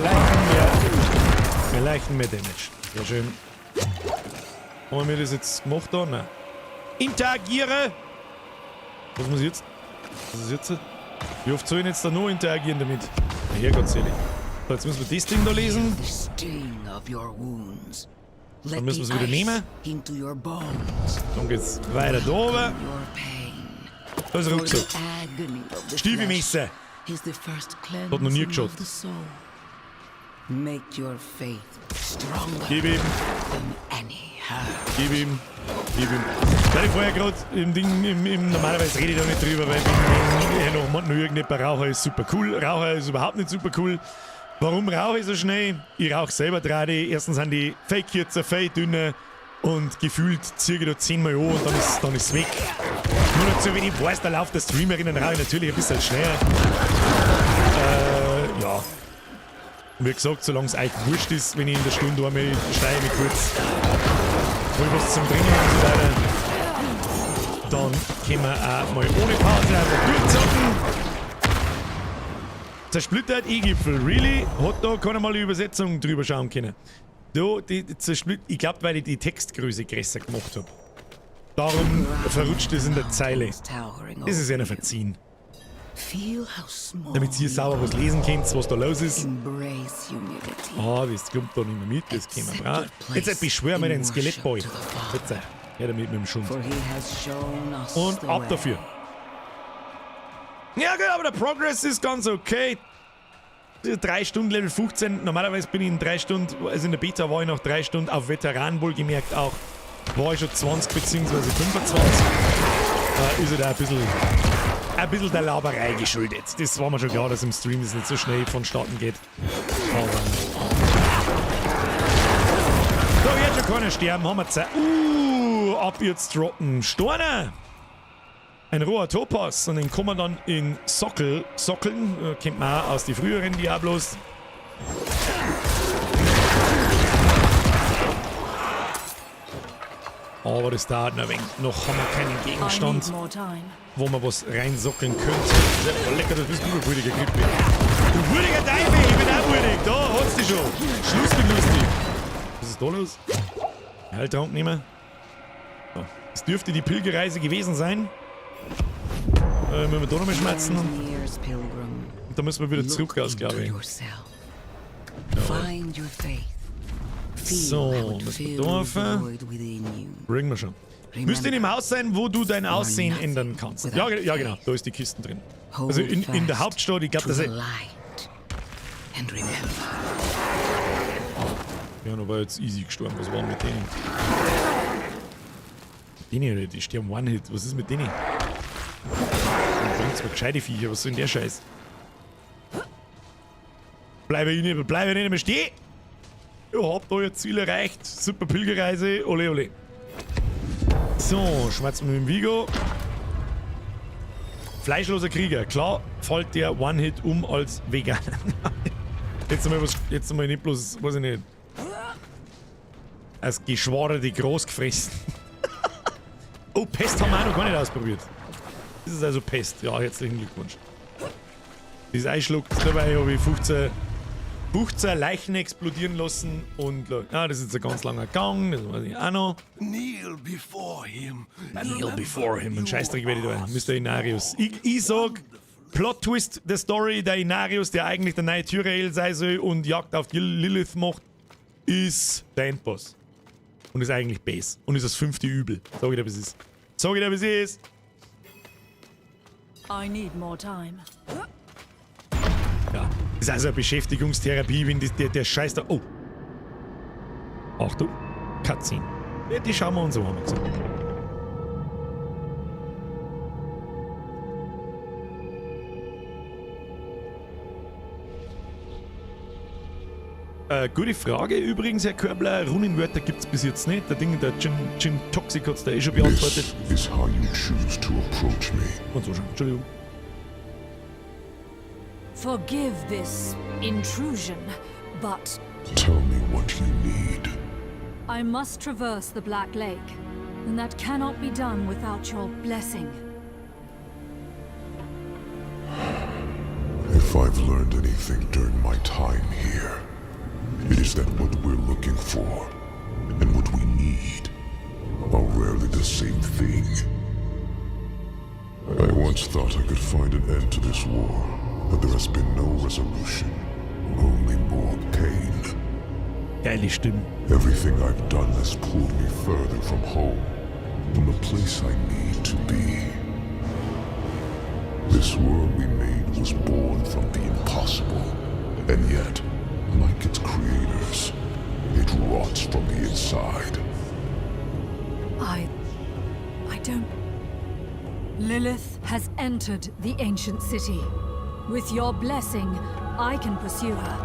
Leichen, mehr Damage. Sehr schön. Haben wir das jetzt gemacht da? Nein. Interagiere! Was muss ich jetzt? Was ist jetzt? Wie oft soll ich jetzt da noch interagieren damit? Na, hier, ganz ehrlich. So, jetzt müssen wir das Ding da lesen. Dann müssen wir es wieder nehmen. Dann geht's weiter da oben. Da ist ein Rucksack. Stiefelmesser. Hat noch nie geschaut. Gib ihm. Gib ihm. Weil ich vorher gerade im Ding, normalerweise rede ich da nicht drüber, weil noch irgendjemand Raucher ist super cool. Raucher ist überhaupt nicht super cool. Warum rauche ich so schnell? Ich rauche selber gerade. Erstens sind die viel kürzer, viel dünner und gefühlt ziehe ich da 10 Mal an und dann ist es weg. Nur dazu, wenn ich weiß, da läuft der Streamer dann rauche ich natürlich ein bisschen schneller. Ja. Wie gesagt, solange es euch wurscht ist, wenn ich in der Stunde einmal steige ich mich kurz, hol was zum Trinken und so weiter. Dann können wir auch mal ohne Pause einfach durchzocken. Zersplittert E-Gipfel, really? Hat da keiner mal eine Übersetzung drüber schauen können. Da, ich glaube, weil ich die Textgröße größer gemacht habe. Darum verrutscht es in der Zeile. Das ist einer verziehen. Damit ihr sauber was lesen könnt, was da los ist. Das kommt da nicht mehr mit, das können wir brauchen. Jetzt beschwören wir den Skelettboy. Jetzt, ja, damit mit dem Schund. Und ab dafür. Ja gut, aber der Progress ist ganz okay. 3 Stunden Level 15. Normalerweise bin ich in 3 Stunden, also in der Beta war ich noch 3 Stunden, auf Veteran wohlgemerkt auch, war ich schon 20 bzw. 25. Ist halt auch ein bisschen der Laberei geschuldet. Das war mir schon klar, dass im Stream das nicht so schnell vonstatten geht. Aber da wird schon keiner sterben, haben wir Zeit. Ab jetzt droppen. Storner! Ein roher Topaz und den kann man dann in Sockeln, kennt man auch aus den früheren Diablos. Aber das dauert noch ein wenig. Noch haben wir keinen Gegenstand, wo man was reinsockeln könnte. Oh, lecker, das bist du, ein wurdiger Klippe. Du wurdiger Teufel, ich bin auch wurdig. Da hat's dich schon. Schluss mit lustig. Was ist da los? Heiltrank nicht mehr. So. Das dürfte die Pilgerreise gewesen sein. Müssen wir da nochmal schmerzen. Und dann müssen wir wieder zurück aus, glaube ich. Ja. So, müssen wir da rauf. Bringen wir schon. Müsste in dem Haus sein, wo du dein Aussehen ändern kannst. Ja, genau, da ist die Kisten drin. Also in der Hauptstadt, ich glaube, das ist... Ja, da war jetzt easy gestorben. Was war mit denen? Die sterben One-Hit. Was ist mit denen? Bringt zwar gescheite Viecher, was soll denn der Scheiß? Bleibe ich nicht mehr stehen! Ich hab da jetzt Ziel erreicht. Super Pilgerreise, ole ole. So, schmerzen wir mit dem Vigo. Fleischloser Krieger. Klar fällt der One-Hit als Veganer. jetzt einmal nicht bloß, weiß ich nicht. Als geschworene Großgefressen. Oh, Pest haben wir auch noch gar nicht ausprobiert. Das ist also Pest. Ja, herzlichen Glückwunsch. Das einschluckt, dabei habe ich 15 Leichen explodieren lassen und das ist jetzt ein ganz langer Gang, das weiß ich auch noch. Kneel before him. Und Scheißdreck werde ich da. Mr. Inarius. Ich sag, Plot-Twist der Story, der Inarius, der eigentlich der neue Tyrael sein soll und Jagd auf die Lilith macht, ist der Endboss. Und ist eigentlich Base. Und ist das 5. Übel. Sag ich dir, wie es ist. I need more time. Ja, das ist also eine Beschäftigungstherapie, wenn der Scheiß da... Oh. Achtung. Cutscene. Die schauen wir uns so an. Gute Frage übrigens, Herr Körbler. Runenwörter gibt's bis jetzt nicht. Der Jim Toxic hat's da schon beantwortet. This is how you choose to approach me. Und so schon. Entschuldigung. Forgive this intrusion, but... Tell me what you need. I must traverse the Black Lake, and that cannot be done without your blessing. If I've learned anything during my time here, it is that what we're looking for and what we need are rarely the same thing. I once thought I could find an end to this war, but there has been no resolution, only more pain. Geile Stimme. Everything I've done has pulled me further from home, from the place I need to be. This world we made was born from the impossible, and yet, like its creators, it rots from the inside. I don't... Lilith has entered the ancient city. With your blessing, I can pursue her.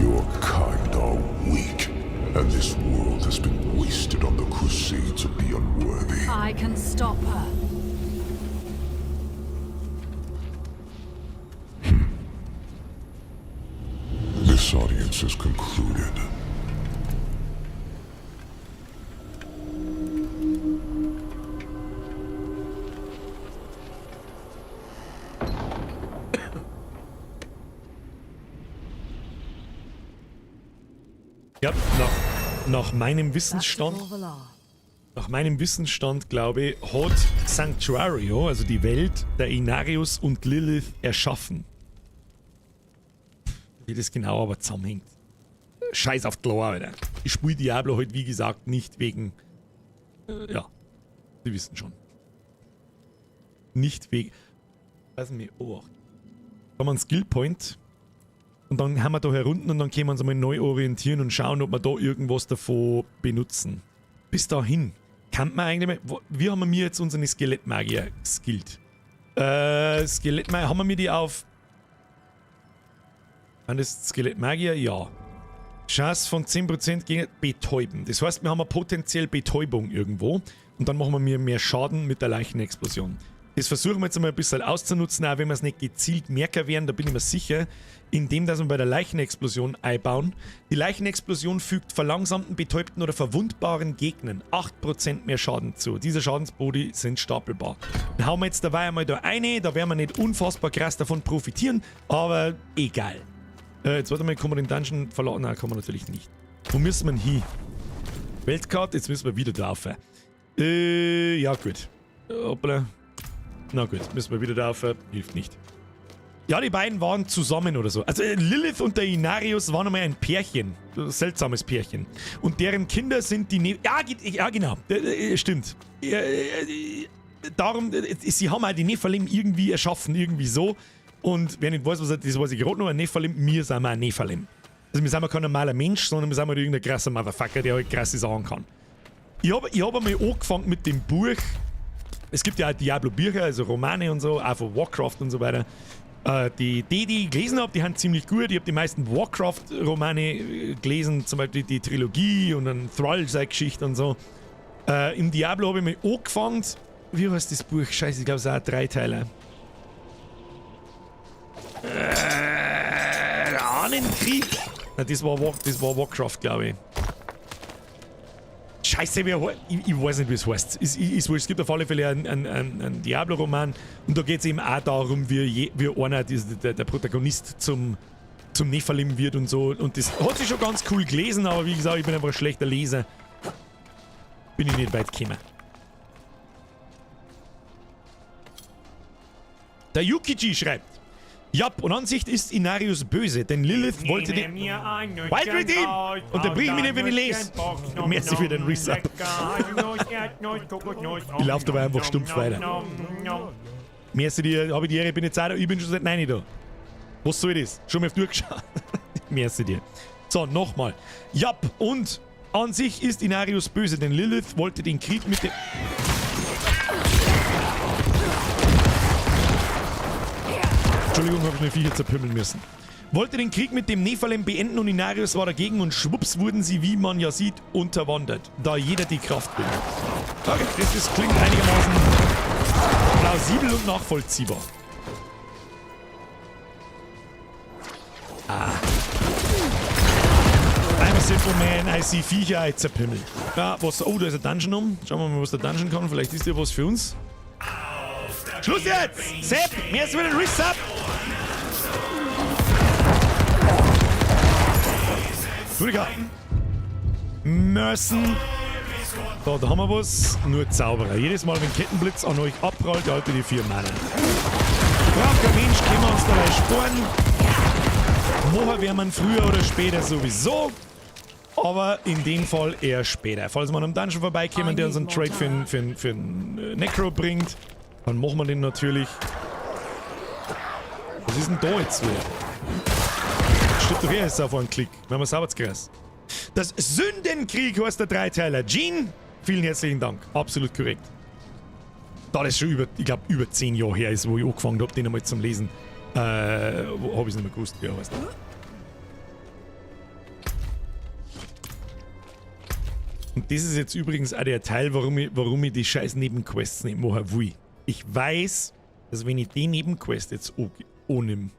Your kind are weak, and this world has been wasted on the crusades of the unworthy. I can stop her. This audience is concluded. Ja, nach meinem Wissensstand, glaube ich, hat Sanctuario, also die Welt, der Inarius und Lilith erschaffen. Wie das genau aber zusammenhängt. Scheiß auf die Lore, Alter. Ich spiele Diablo halt, wie gesagt, nicht wegen... ja, Sie wissen schon. Nicht wegen... Lassen wir auch. Da haben wir einen Skillpoint. Und dann haben wir da herunten und dann können wir uns einmal neu orientieren und schauen, ob wir da irgendwas davon benutzen. Bis dahin kann man eigentlich mal... Wie haben wir jetzt unsere Skelettmagier skillt? Skelettmagier, haben wir die auf... An das Skelettmagier? Ja. Chance von 10% gegen Betäuben. Das heißt, wir haben potenziell Betäubung irgendwo und dann machen wir mehr Schaden mit der Leichenexplosion. Das versuchen wir jetzt einmal ein bisschen auszunutzen, auch wenn wir es nicht gezielt merken werden, da bin ich mir sicher, indem dass wir bei der Leichenexplosion einbauen. Die Leichenexplosion fügt verlangsamten, betäubten oder verwundbaren Gegnern 8% mehr Schaden zu. Diese Schadensboni sind stapelbar. Dann hauen wir jetzt dabei einmal da eine, da werden wir nicht unfassbar krass davon profitieren, aber egal. Jetzt warte mal, kann man den Dungeon verlassen? Nein, kann man natürlich nicht. Wo müssen wir hin? Weltkarte, jetzt müssen wir wieder drauf. Ja gut. Hoppla. Na gut, müssen wir wieder drauf. Hilft nicht. Ja, die beiden waren zusammen oder so. Also Lilith und der Inarius waren einmal ein Pärchen. Ein seltsames Pärchen. Und deren Kinder sind die... Ja, genau. Stimmt. Darum, sie haben halt die Nephilim irgendwie erschaffen, irgendwie so. Und wer nicht weiß, das weiß ich gerade noch, ein Nephilim, wir sind ein Nephilim. Also wir sind kein normaler Mensch, sondern wir sind irgendein krasser Motherfucker, der halt krasse Sachen kann. Ich hab einmal angefangen mit dem Buch. Es gibt ja auch Diablo-Bücher, also Romane und so, auch von Warcraft und so weiter. Die ich gelesen habe, die sind ziemlich gut. Ich habe die meisten Warcraft-Romane gelesen, zum Beispiel die Trilogie und dann Thrall, seine Geschichte und so. Im Diablo habe ich mal angefangen. Wie heißt das Buch? Scheiße, ich glaube, es ist auch 3 Teile. Ahnenkrieg? Na, das war Warcraft, glaube ich. Scheiße, ich weiß nicht, wie es heißt. Es gibt auf alle Fälle einen Diablo-Roman und da geht es eben auch darum, wie einer, der Protagonist zum Nephilim wird und so. Und das hat sich schon ganz cool gelesen, aber wie gesagt, ich bin einfach ein schlechter Leser. Bin ich nicht weit gekommen. Der Yukiji schreibt: Jap, und Ansicht ist Inarius böse, denn Lilith wollte den... Wild Redeem! Unterbrich mich nicht, wenn ich lese! Merci für den Resub. Ich laufe dabei einfach stumpf weiter. Merci dir, habe ich die Ehre, bin jetzt auch da, ich bin schon seit 9 da. Was soll das? Schon mal durchgeschaut. Merci dir. So, nochmal. Jap, und an sich ist Inarius böse, denn Lilith wollte den Krieg mit dem... Entschuldigung, habe ich mir Viecher zerpümmeln müssen. Wollte den Krieg mit dem Nephilim beenden und Inarius war dagegen und schwupps wurden sie, wie man ja sieht, unterwandert, da jeder die Kraft will. Okay, das klingt einigermaßen plausibel und nachvollziehbar. I'm a simple man, I see Viecher, I zerpümmel. Ja, was? Oh, da ist ein Dungeon um. Schauen wir mal, was der Dungeon kann. Vielleicht ist ja was für uns. Schluss jetzt! Sepp, mehr ist wieder ein Resub! Rüdiger! Müssen! Da haben wir was. Nur Zauberer. Jedes Mal, wenn Kettenblitz an euch abprallt, haltet ihr 4 Mana. Braucht kein Mensch, können wir uns dabei sporen. Machen wir man früher oder später sowieso. Aber in dem Fall eher später. Falls wir an einem Dungeon vorbeikommen, der uns einen Trade für einen Necro bringt, dann machen wir den natürlich. Was ist denn da jetzt wieder? Steht doch jetzt auf einen Klick. Wenn wir sauber zu krass. Das Sündenkrieg heißt der Dreiteiler. Gene, vielen herzlichen Dank. Absolut korrekt. Da das schon über 10 Jahre her ist, wo ich angefangen habe, den einmal zum Lesen. Habe ich es nicht mehr gewusst, wie er heißt. Und das ist jetzt übrigens auch der Teil, warum ich die scheiß Nebenquests nicht machen will. Ich weiß, dass wenn ich die Nebenquest jetzt annehme,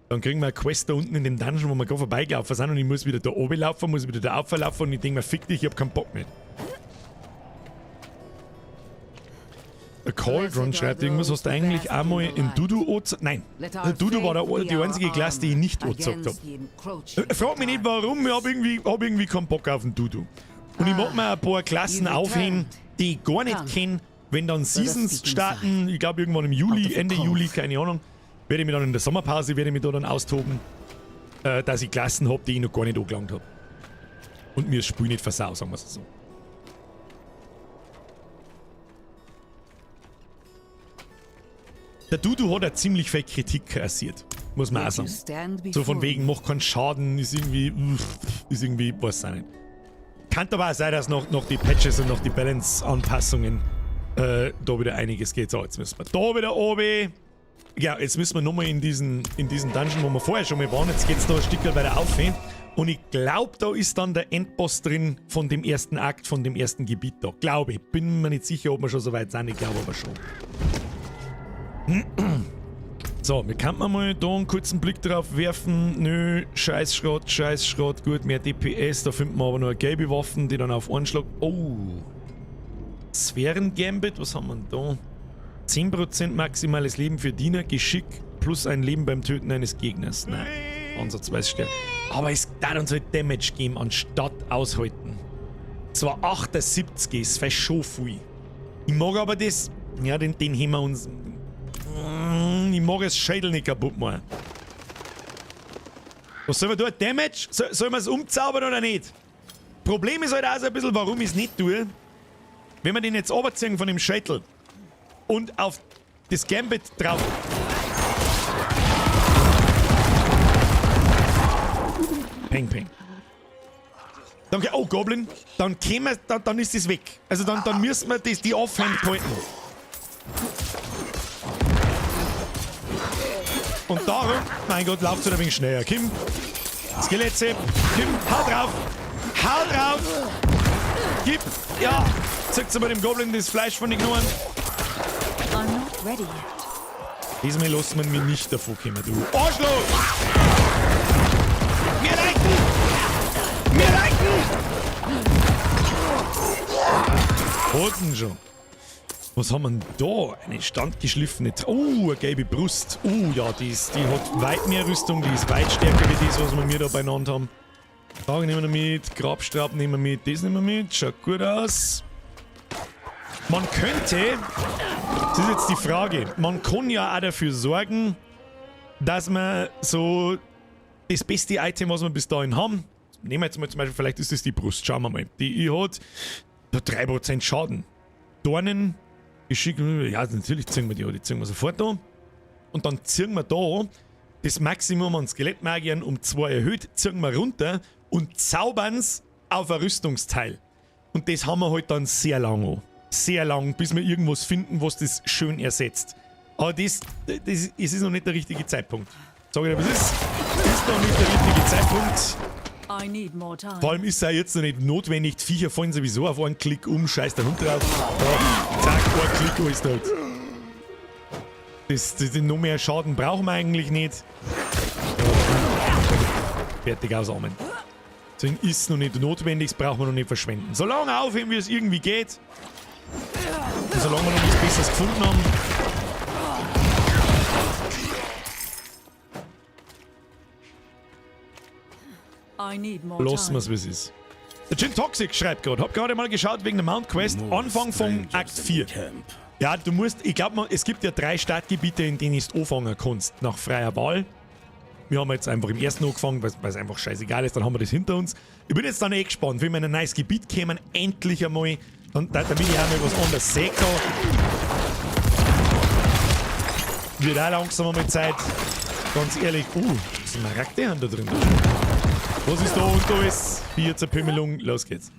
dann kriegen wir eine Quest da unten in dem Dungeon, wo wir gerade vorbeigelaufen sind und ich muss wieder da oben laufen, muss wieder da auflaufen und ich denke mir, fick dich, ich hab keinen Bock mehr. Der Cauldron schreibt irgendwas, hast du eigentlich einmal in Dudu angezeigt? Nein, Dudu war die einzige Klasse, die ich nicht angezeigt habe. Frag mich nicht warum, ich hab irgendwie keinen Bock auf den Dudu. Und ich mag mir ein paar Klassen aufheben, die ich gar nicht kenne, wenn dann Seasons starten, ich glaube irgendwann im Juli, Ende Juli, keine Ahnung, werde ich mich dann in der Sommerpause, werde ich mich da dann austoben, dass ich Klassen habe, die ich noch gar nicht angelangt habe. Und mir das Spiel nicht versau, sagen wir es so. Der Dudu hat ja ziemlich viel Kritik kassiert, muss man auch sagen. So von wegen, macht keinen Schaden, ist irgendwie, weiß ich nicht. Kann aber auch sein, dass noch die Patches und noch die Balance-Anpassungen da wieder einiges geht. So, jetzt müssen wir da wieder oben. Ja, jetzt müssen wir nochmal in diesen Dungeon, wo wir vorher schon mal waren. Jetzt geht's da ein Stück weiter auf. Und ich glaube, da ist dann der Endboss drin von dem ersten Akt, von dem ersten Gebiet da. Glaube ich. Bin mir nicht sicher, ob wir schon so weit sind. Ich glaube aber schon. So, wir könnten mal da einen kurzen Blick drauf werfen. Nö, Scheißschrott, gut, mehr DPS. Da finden wir aber noch eine gelbe Waffen, die dann auf einen Schlag... Oh! Sphären-Gambit, was haben wir da? 10% maximales Leben für Diener, Geschick plus ein Leben beim Töten eines Gegners. Nein, ansatzweise sterben. Aber es darf uns halt Damage geben, anstatt aushalten. Zwar 78 ist fast schon viel. Ich mag aber das... Ja, den haben wir uns... Ich mag das Schädel nicht kaputt machen. Was soll man tun? Damage? Soll man es umzaubern oder nicht? Problem ist halt auch so ein bisschen, warum ich es nicht tue. Wenn wir den jetzt runterziehen von dem Schädel und auf das Gambit drauf. Peng, peng. Dann, oh, Goblin. Dann ist das weg. Also dann müssen wir die Offhand halten. Und darum, mein Gott, lauft so ein wenig schneller. Kim, Skelettzeb, Kim, hau drauf! Hau drauf! Gib, ja! Zeigt mal dem Goblin das Fleisch von den Knochen. Diesmal lassen wir mich nicht davon kommen, du Arschloch! Wir leiten! Wir leiten! Roten schon. Was haben wir denn da? Eine standgeschliffene... Oh, eine gelbe Brust. Oh ja, die hat weit mehr Rüstung, die ist weit stärker wie das, was wir da beieinander haben. Tage nehmen wir mit, Grabstrab nehmen wir mit, das nehmen wir mit, schaut gut aus. Man könnte, das ist jetzt die Frage, man kann ja auch dafür sorgen, dass man so das beste Item, was wir bis dahin haben, nehmen wir jetzt mal zum Beispiel, vielleicht ist das die Brust, schauen wir mal, die hat 3% Schaden. Dornen, Geschick, ja natürlich ziehen wir die ziehen wir sofort da. Und dann ziehen wir da das Maximum an Skelettmagiern um 2 erhöht, ziehen wir runter und zaubern es auf ein Rüstungsteil. Und das haben wir halt dann sehr lang an. Sehr lang, bis wir irgendwas finden, was das schön ersetzt. Aber das ist noch nicht der richtige Zeitpunkt. Sag ich dir, was ist noch nicht der richtige Zeitpunkt. Vor allem ist es auch jetzt noch nicht notwendig, die Viecher fallen sowieso auf einen Klick um, scheiß der Hund drauf. Ja, zack, ein Klick ist halt. Das noch mehr Schaden brauchen wir eigentlich nicht. Fertig aus Amen. Deswegen ist es noch nicht notwendig, das brauchen wir noch nicht verschwenden. Solange aufheben, wie es irgendwie geht. Und solange wir noch nichts Besseres gefunden haben. Lassen wir es, wie es ist. Der Gin Toxic schreibt gerade, hab gerade mal geschaut wegen der Mount Quest, Anfang vom Akt 4. Ja, du musst, ich glaube, es gibt ja 3 Startgebiete, in denen du anfangen kannst, nach freier Wahl. Wir haben jetzt einfach im ersten angefangen, weil es einfach scheißegal ist, dann haben wir das hinter uns. Ich bin jetzt dann gespannt, wenn wir in ein neues Gebiet kommen, endlich einmal, dann will ich auch mal was anderes sehen kann. Wird auch langsam mal Zeit, ganz ehrlich. Smaragde haben da drin. Was ist da und da ist? 14 Pimmelung, los geht's.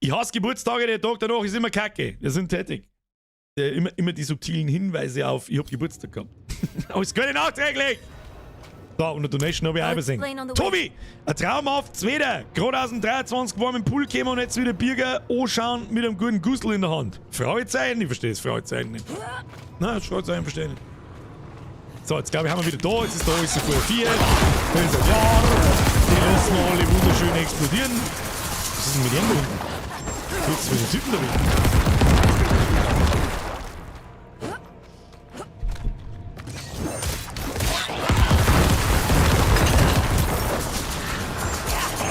Ich hasse Geburtstage, der Tag danach ist immer kacke. Wir sind tätig. Immer die subtilen Hinweise auf, ich hab Geburtstag gehabt. Alles Gute nachträglich! So, und eine Donation habe ich auch gesehen. Tobi, ein traumhaftes Wetter. Gerade aus dem 23 warm im Pool gekommen und jetzt wieder Bierger anschauen mit einem guten Gustl in der Hand. Fragezeichen? Ich verstehe das Fragezeichen nicht. Nein, das Fragezeichen verstehe ich nicht. So, jetzt glaube ich, haben wir wieder da. Jetzt ist da alles so vor 4. Dann ist ein Jahr. Die lassen wir alle wunderschön explodieren. Was ist denn mit dem unten? Jetzt für den Typen da drin.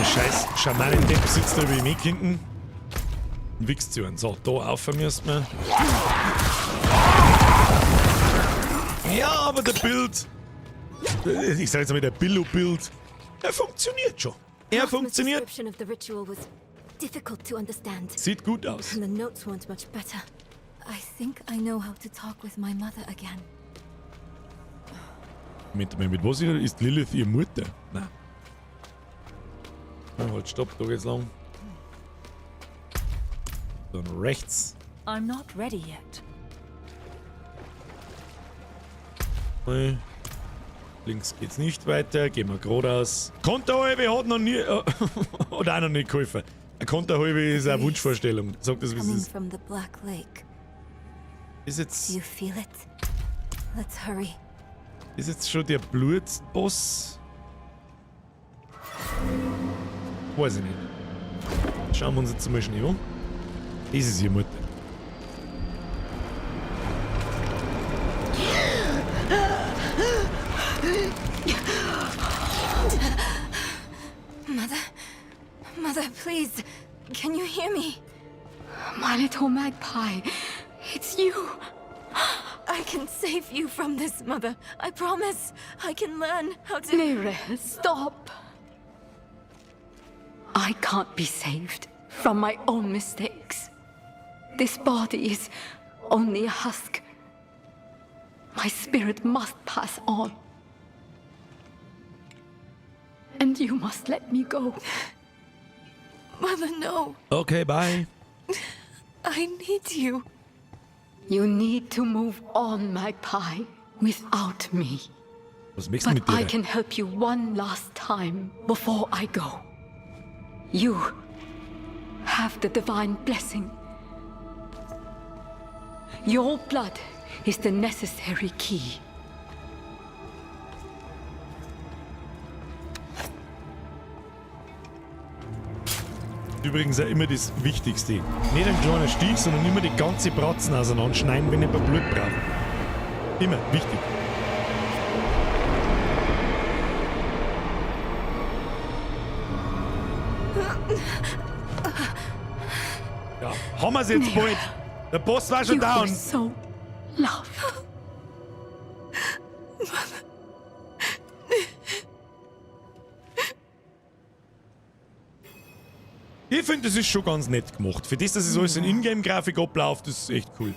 Scheiß Schamanen-Depp sitzt da über ihm hinten und wichst zu einem. So, da rauf müssen wir. Ja, aber der Bild, ich sag jetzt mal der Billo-Bild, er funktioniert schon. Er funktioniert. Sieht gut aus. And the notes weren't much better. I think I know how to talk with my mother again. Moment mal, mit was ist Lilith ihre Mutter? Nein. Oh, halt, stopp, da geht's lang. Dann rechts. I'm not ready yet. Links geht's nicht weiter, gehen wir geradeaus. Konterhalbe hat noch nie. Hat auch noch nicht geholfen. Eine Konterhalbe ist eine Wunschvorstellung. Sag das, wie es ist. Ist jetzt. Do you feel it? Let's hurry. Ist jetzt schon der Blutboss? Weiß ich nicht. Schauen wir uns jetzt mal schnell an. Das ist ihre Mutter. Mother, please, can you hear me? My little magpie, it's you. I can save you from this, Mother. I promise. I can learn how to... Lilith, stop. I can't be saved from my own mistakes. This body is only a husk. My spirit must pass on. And you must let me go. Mother, no. Okay, bye. I need you. You need to move on, Magpie, without me. Was machst du mit But dir? I can help you one last time before I go. You have the divine blessing. Your blood is the necessary key. Übrigens auch immer das Wichtigste. Nicht ein kleiner Stich, sondern immer die ganze Bratzen auseinanderschneiden, wenn jemand Blut braucht. Immer, wichtig. Ja, haben wir es jetzt bald. Der Boss war schon down. So love. Ich finde, das ist schon ganz nett gemacht. Für das, dass es alles in Ingame-Grafik abläuft, das ist echt cool.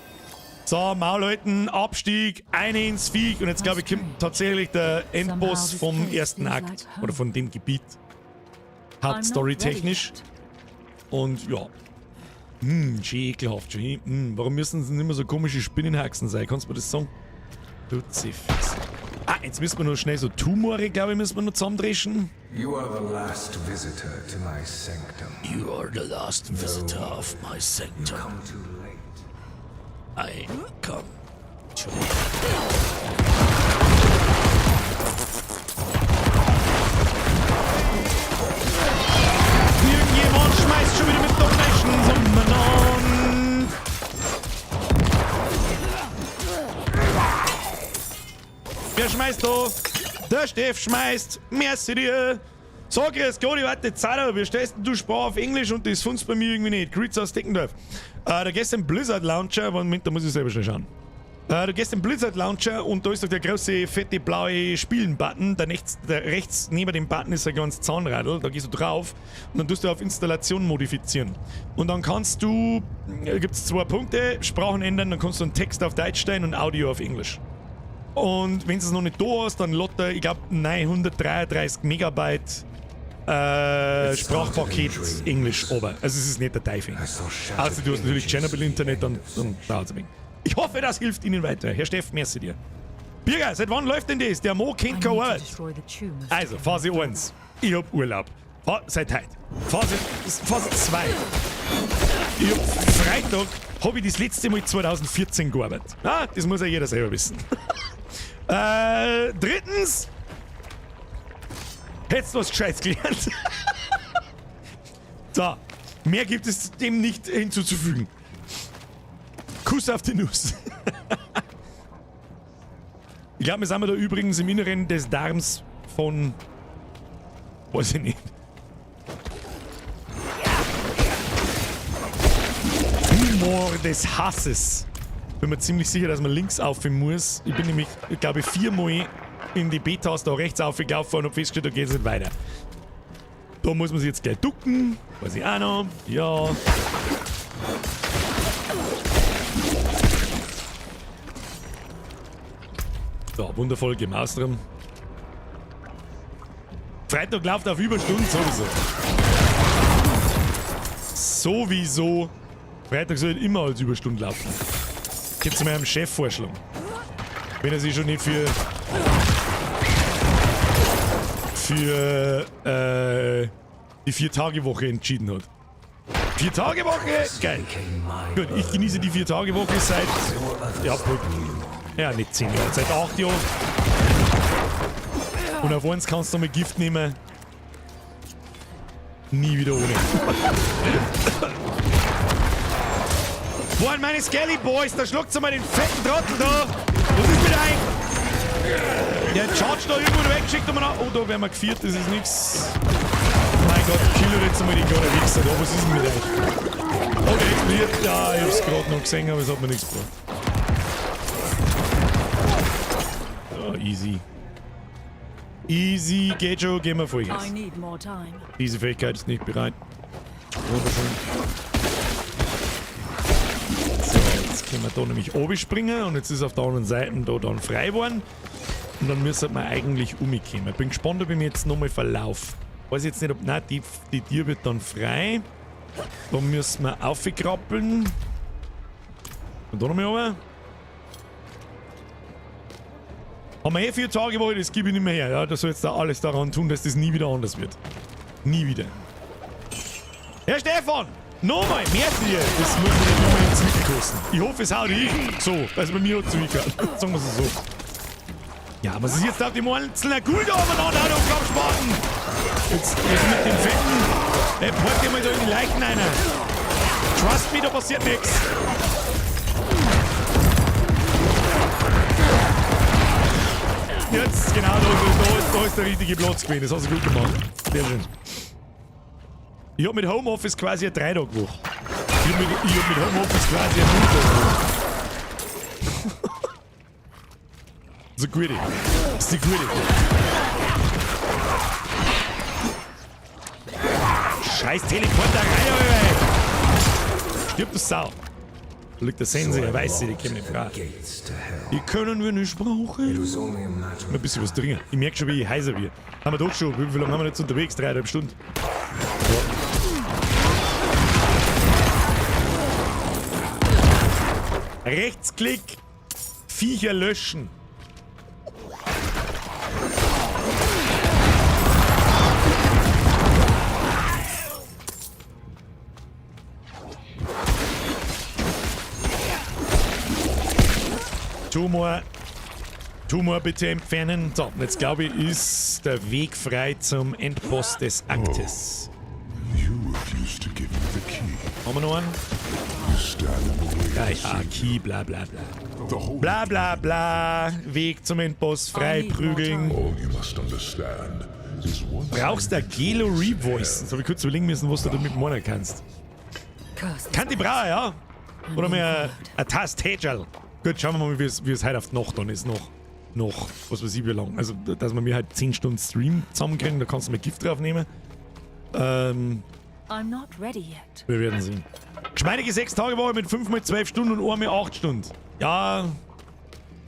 So, Maul halten, Abstieg, eine ins Viech und jetzt glaube ich kommt tatsächlich der Endboss vom ersten Akt. Oder von dem Gebiet. Hauptstory-technisch. Und ja. Schön ekelhaft, schön. Warum müssen es nicht immer so komische Spinnenhaxen sein? Kannst du mir das sagen? Kruzifix. Ah, jetzt müssen wir noch schnell so Tumore, glaube ich, müssen wir noch zusammendreschen. You are the last visitor to my sanctum. You are the last visitor of my sanctum. You come too late. I come too Irgendjemand schmeißt schon wieder mit Donations um den an. Wer schmeißt da? Der Steff schmeißt. Merci dir. Sag jetzt, Gott, ich warte Zeit, wie stellst du Sprache auf Englisch und das funzt bei mir irgendwie nicht. Grüß aus Deckendorf. Da gehst du im Blizzard Launcher, Moment, da muss ich selber schon schauen. Da gehst du im Blizzard Launcher und da ist doch der große, fette, blaue Spielen-Button. Der rechts neben dem Button ist ein ganz Zahnradl. Da gehst du drauf und dann tust du auf Installation modifizieren. Und dann kannst du, gibt es 2 Punkte, Sprachen ändern, dann kannst du einen Text auf Deutsch stellen und Audio auf Englisch. Und wenn du es noch nicht da hast, dann lotter, ich glaube, 933 Megabyte Sprachpaket Englisch oben. Also es ist nicht der Teufel. Also du hast natürlich Chernobyl-Internet, dann dauert es ein wenig. Ich hoffe, das hilft Ihnen weiter. Herr Steff, merci dir. Birger, seit wann läuft denn das? Der Mo kennt keine Arbeit. Also, Phase 1. Ich hab Urlaub. Seit heute. Phase 2. Ich hab Freitag habe ich das letzte Mal 2014 gearbeitet. Ah, das muss ja jeder selber wissen. Drittens. Hättest du was Gescheites gelernt? So, mehr gibt es dem nicht hinzuzufügen. Kuss auf die Nuss. Ich glaube, wir sind da übrigens im Inneren des Darms von... Weiß ich nicht. Humor des Hasses. Bin mir ziemlich sicher, dass man links aufhören muss. Ich bin nämlich, ich glaube, 4-mal in die Betas da rechts aufgelaufen und hab festgestellt, da geht es nicht weiter. Da muss man sich jetzt gleich ducken. Weiß ich auch noch. Ja. So, wundervoll Gemaus drin. Freitag läuft auf Überstunden sowieso. Sowieso. Freitag soll immer als Überstunden laufen. Ich hätte zu meinem Chef vorschlagen. Wenn er sich schon nicht für die 4-Tage-Woche entschieden hat. 4-Tage-Woche? Geil. Gut, ich genieße die 4-Tage-Woche seit... Ja, nicht 10 Jahren, seit 8 Jahren. Und auf eins kannst du mal Gift nehmen. Nie wieder ohne. Wo sind meine Skelly Boys? Da schluckt mal den fetten Trottel da. Was ist mit ein? Der charge da irgendwo weggeschickt und man oh, da werden wir geführt, das ist nix. Mein Gott, kill jetzt mal den kleinen Wichser da. Was ist denn mit euch? Oh, der explodiert. Ja, ich hab's gerade noch gesehen, aber es hat mir nichts gebracht. Oh, easy. Easy, geht schon, gehen wir Vollgas. Diese Fähigkeit ist nicht bereit. Wunderschön. So, jetzt können wir da nämlich oben springen und jetzt ist auf der anderen Seite da dann frei geworden. Und dann müssen wir eigentlich umkommen. Ich bin gespannt, ob ich mich jetzt nochmal verlaufe. Weiß jetzt nicht, ob... Nein, die Tür wird dann frei. Da müssen wir aufkrabbeln. Und da nochmal runter. Haben wir 4 Tage Woche, das gebe ich nicht mehr her. Ja, da soll jetzt da alles daran tun, dass das nie wieder anders wird. Nie wieder. Herr Stefan! Nochmal, merci dir! Das muss mir nochmal ins Zwicken kosten. Ich hoffe, es haut hin. So, also bei mir hat es zugehört. Sagen wir es so. Ja, aber es ist jetzt auf die einzelnen Gulda aufeinander und auf Spaten. Jetzt mit den Fetten. Packt ihr mal da in die Leichen rein. Trust me, da passiert nichts. Jetzt, genau, da ist der richtige Platz gewesen. Das hast du gut gemacht. Sehr schön. Ich hab mit Homeoffice quasi eine 3-Tage-Woche. Ich hab mit Homeoffice quasi eine 0-Tage-Woche. So gut. Das ist die gute. Scheiß Teleporterei, Alter! Stirb du Sau! Da liegt der Sensei, der weiß sie, die können nicht frei. Die können wir nicht brauchen. Mal ein bisschen was trinken. Ich merke schon, wie ich heiser wird. Haben wir doch schon. Wie lange haben wir jetzt unterwegs? 3,5 Stunden. Ja. Rechtsklick. Viecher löschen. Tumor bitte entfernen. So, jetzt glaube ich, ist der Weg frei zum Endboss des Aktes. Haben wir noch einen? Ja, Key, bla bla bla. Bla bla bla. Weg zum Endboss, frei prügeln. Brauchst du Gelo Revoice? Jetzt habe ich kurz überlegen müssen, was du damit meinen kannst. Kann die Brauer, ja? Oder mehr ein Tastagerl. Gut, schauen wir mal, wie es heute auf die Nacht dann ist. Noch, was weiß ich, wie lang. Also, dass wir mir halt 10 Stunden Stream zusammenkriegen, da kannst du mal Gift draufnehmen. I'm not ready yet. Wir werden sehen. Geschmeidige 6 Tage Woche mit 5 mal 12 Stunden und 1 mal 8 Stunden. Ja,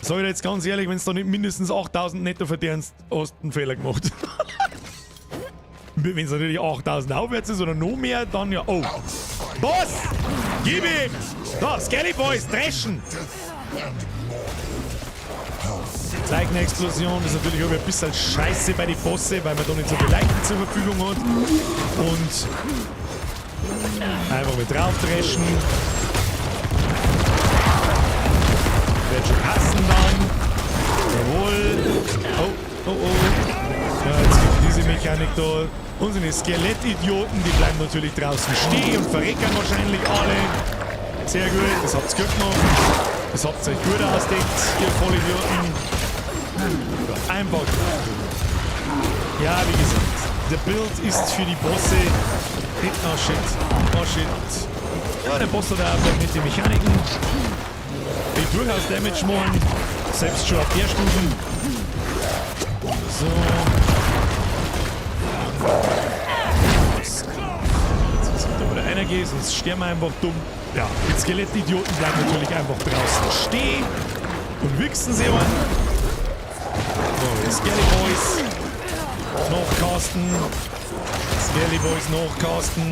sag ich dir jetzt ganz ehrlich, wenn du da nicht mindestens 8000 netto verdienst, hast du einen Fehler gemacht. Wenn es natürlich 8000 aufwärts ist oder noch mehr, dann ja. Oh. Boss! Gib ihm! Da, Skelly Boys, dreschen! Zeichenexplosion ist natürlich auch ein bisschen scheiße bei den Bosse, weil man da nicht so viel Leichen zur Verfügung hat. Und einfach mit drauf dreschen. Wird schon passen dann. Jawohl. Oh. Ja, jetzt gibt diese Mechanik da. Unsere Skelettidioten, die bleiben natürlich draußen stehen und verrecken wahrscheinlich alle. Sehr gut, das habt's gut gemacht. Das habt ihr euch gut ausdenkt, ihr Vollidioten. Einfach. Ja, wie gesagt, der Build ist für die Bosse. Oh shit. Ja, der Boss hat auch mit den Mechaniken. Die durchaus Damage machen. Selbst schon auf der Stufe. So. Jetzt da wieder einer geht, sonst sterben wir einfach dumm. Ja, die Skelettidioten bleiben natürlich einfach draußen stehen und wichsen sie an. So, Skelly Boys nachcasten. Skelly Boys nachcasten.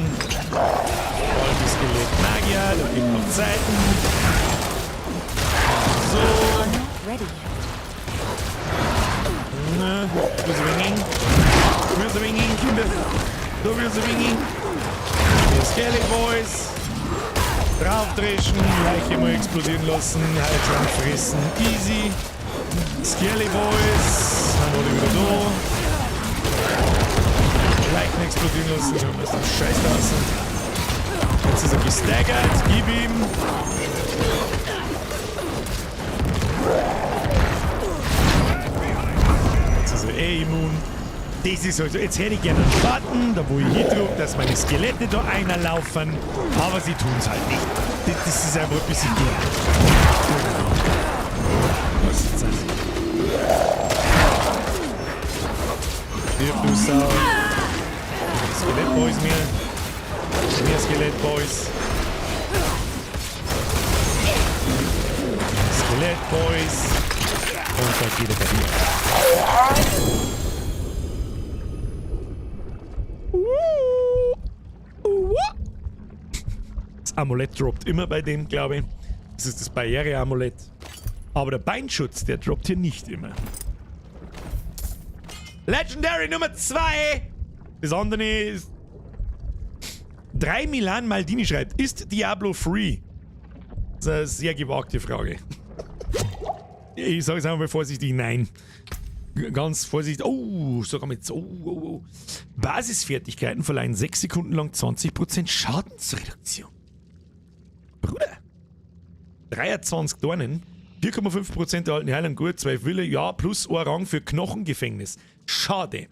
Vor allem die Skelett Magier, da gibt noch Zeiten. So. Where's the ringing, Kinder? Da where's the ringing. Die Skelly Boys. Draufdreschen, Leiche mal explodieren lassen, Heiltrank fressen, easy. Skelly Boys, dann wurde wieder da. Leichen explodieren lassen, ich hab das dann scheiß lassen. Jetzt ist er gestaggert, gib ihm. Jetzt ist er immun. Das ist also, jetzt hätte ich gerne einen Button, da wo ich hindrücke, dass meine Skelette da einlaufen, aber sie tun es halt nicht. Das ist einfach ein bisschen dumm. Was ist das? Hier, du Sau. Skelettboys mehr Skelettboys. Skelettboys. Und da geht er bei mir. Das Amulett droppt immer bei dem, glaube ich. Das ist das Barriere-Amulett. Aber der Beinschutz, der droppt hier nicht immer. Legendary Nummer 2! Das andere ist... 3 Milan Maldini schreibt, ist Diablo free? Das ist eine sehr gewagte Frage. Ich sage es einfach mal vorsichtig, nein. Ganz vorsichtig. Oh, sogar mit... Oh. Basisfertigkeiten verleihen 6 Sekunden lang 20% Schadensreduktion. Bruder. 23 Dornen, 4,5% erhalten Heilung gut, 2 Wille, ja, plus ein Rang für Knochengefängnis. Schade.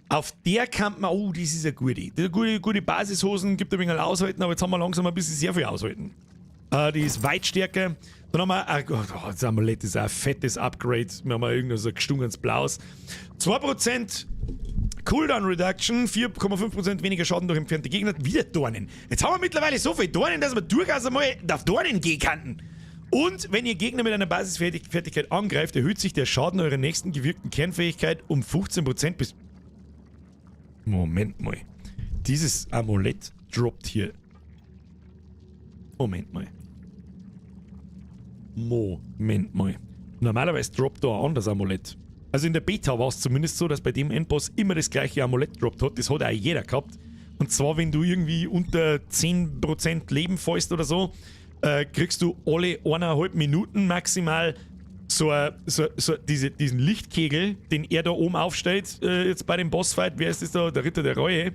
Auf der kann man... Oh, das ist eine gute. Das ist gute Basishosen, gibt ein wenig aushalten, aber jetzt haben wir langsam ein bisschen sehr viel aushalten. Die ist weit stärker. Dann haben wir... das Amulett ist auch ein fettes Upgrade. Wir haben irgendein so gestungenes Blaues. 2% Cooldown Reduction, 4,5% weniger Schaden durch entfernte Gegner. Wieder Dornen. Jetzt haben wir mittlerweile so viele Dornen, dass wir durchaus einmal auf Dornen gehen könnten. Und wenn ihr Gegner mit einer Basisfertigkeit angreift, erhöht sich der Schaden eurer nächsten gewirkten Kernfähigkeit um 15% bis... Moment mal. Dieses Amulett droppt hier... Moment mal. Normalerweise droppt da ein anderes Amulett. Also in der Beta war es zumindest so, dass bei dem Endboss immer das gleiche Amulett droppt hat. Das hat auch jeder gehabt. Und zwar, wenn du irgendwie unter 10% Leben fällst oder so, kriegst du alle 1,5 Minuten maximal diesen Lichtkegel, den er da oben aufstellt, jetzt bei dem Bossfight. Wer ist das da? Der Ritter der Reue.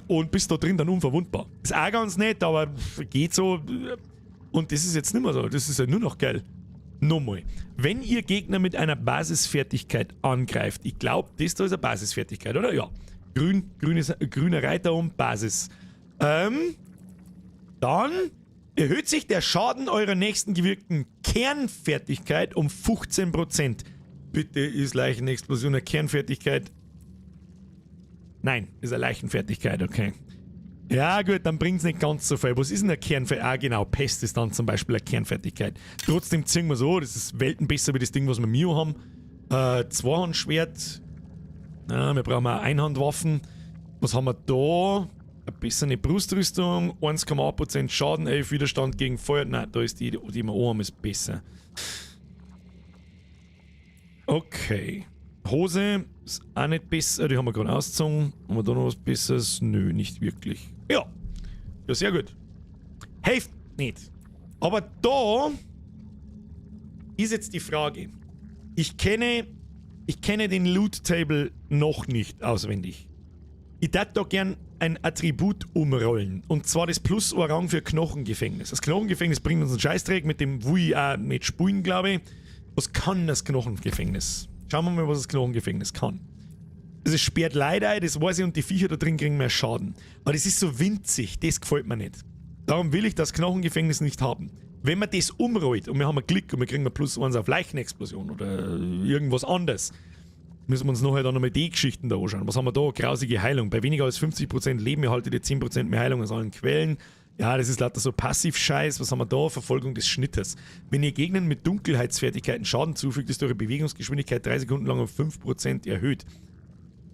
Und bist da drin dann unverwundbar. Ist auch ganz nett, aber geht so. Und das ist jetzt nicht mehr so. Das ist ja nur noch geil. Nochmal. Wenn ihr Gegner mit einer Basisfertigkeit angreift, ich glaube, das da ist eine Basisfertigkeit, oder? Ja. Grüner Reiter um Basis. Dann erhöht sich der Schaden eurer nächsten gewirkten Kernfertigkeit um 15%. Bitte ist Leichenexplosion eine Kernfertigkeit? Nein, ist eine Leichenfertigkeit, okay. Ja gut, dann bringt es nicht ganz so viel. Was ist denn eine Kernfertigkeit? Ah genau, Pest ist dann zum Beispiel eine Kernfertigkeit. Trotzdem ziehen wir so, das ist Welten besser wie das Ding, was wir Mio haben. Zweihandschwert. Ja, wir brauchen auch Einhandwaffen. Was haben wir da? Ein bisschen eine Brustrüstung, 1,8% Schaden, 11 Widerstand gegen Feuer. Nein, da ist die wir haben, ist besser. Okay. Hose ist auch nicht besser, die haben wir gerade ausgezogen. Haben wir da noch was Besseres? Nö, nicht wirklich. Ja. Ja, sehr gut. Hilft nicht. Aber da ist jetzt die Frage. Ich kenne den Loot-Table noch nicht auswendig. Ich darf da gern ein Attribut umrollen. Und zwar das plus Rang für Knochengefängnis. Das Knochengefängnis bringt uns einen Scheißdreck, mit dem will ich auch nicht spielen, glaube ich. Was kann das Knochengefängnis? Schauen wir mal, was das Knochengefängnis kann. Also es sperrt leider, das weiß ich, und die Viecher da drin kriegen mehr Schaden. Aber das ist so winzig, das gefällt mir nicht. Darum will ich das Knochengefängnis nicht haben. Wenn man das umrollt und wir haben einen Klick und wir kriegen plus 1 auf Leichenexplosion oder irgendwas anderes, müssen wir uns nachher dann nochmal die Geschichten da anschauen. Was haben wir da? Grausige Heilung. Bei weniger als 50% Leben erhaltet ihr 10% mehr Heilung aus allen Quellen. Ja, das ist lauter so Passiv-Scheiß. Was haben wir da? Verfolgung des Schnitters. Wenn ihr Gegnern mit Dunkelheitsfertigkeiten Schaden zufügt, ist eure Bewegungsgeschwindigkeit 3 Sekunden lang um 5% erhöht.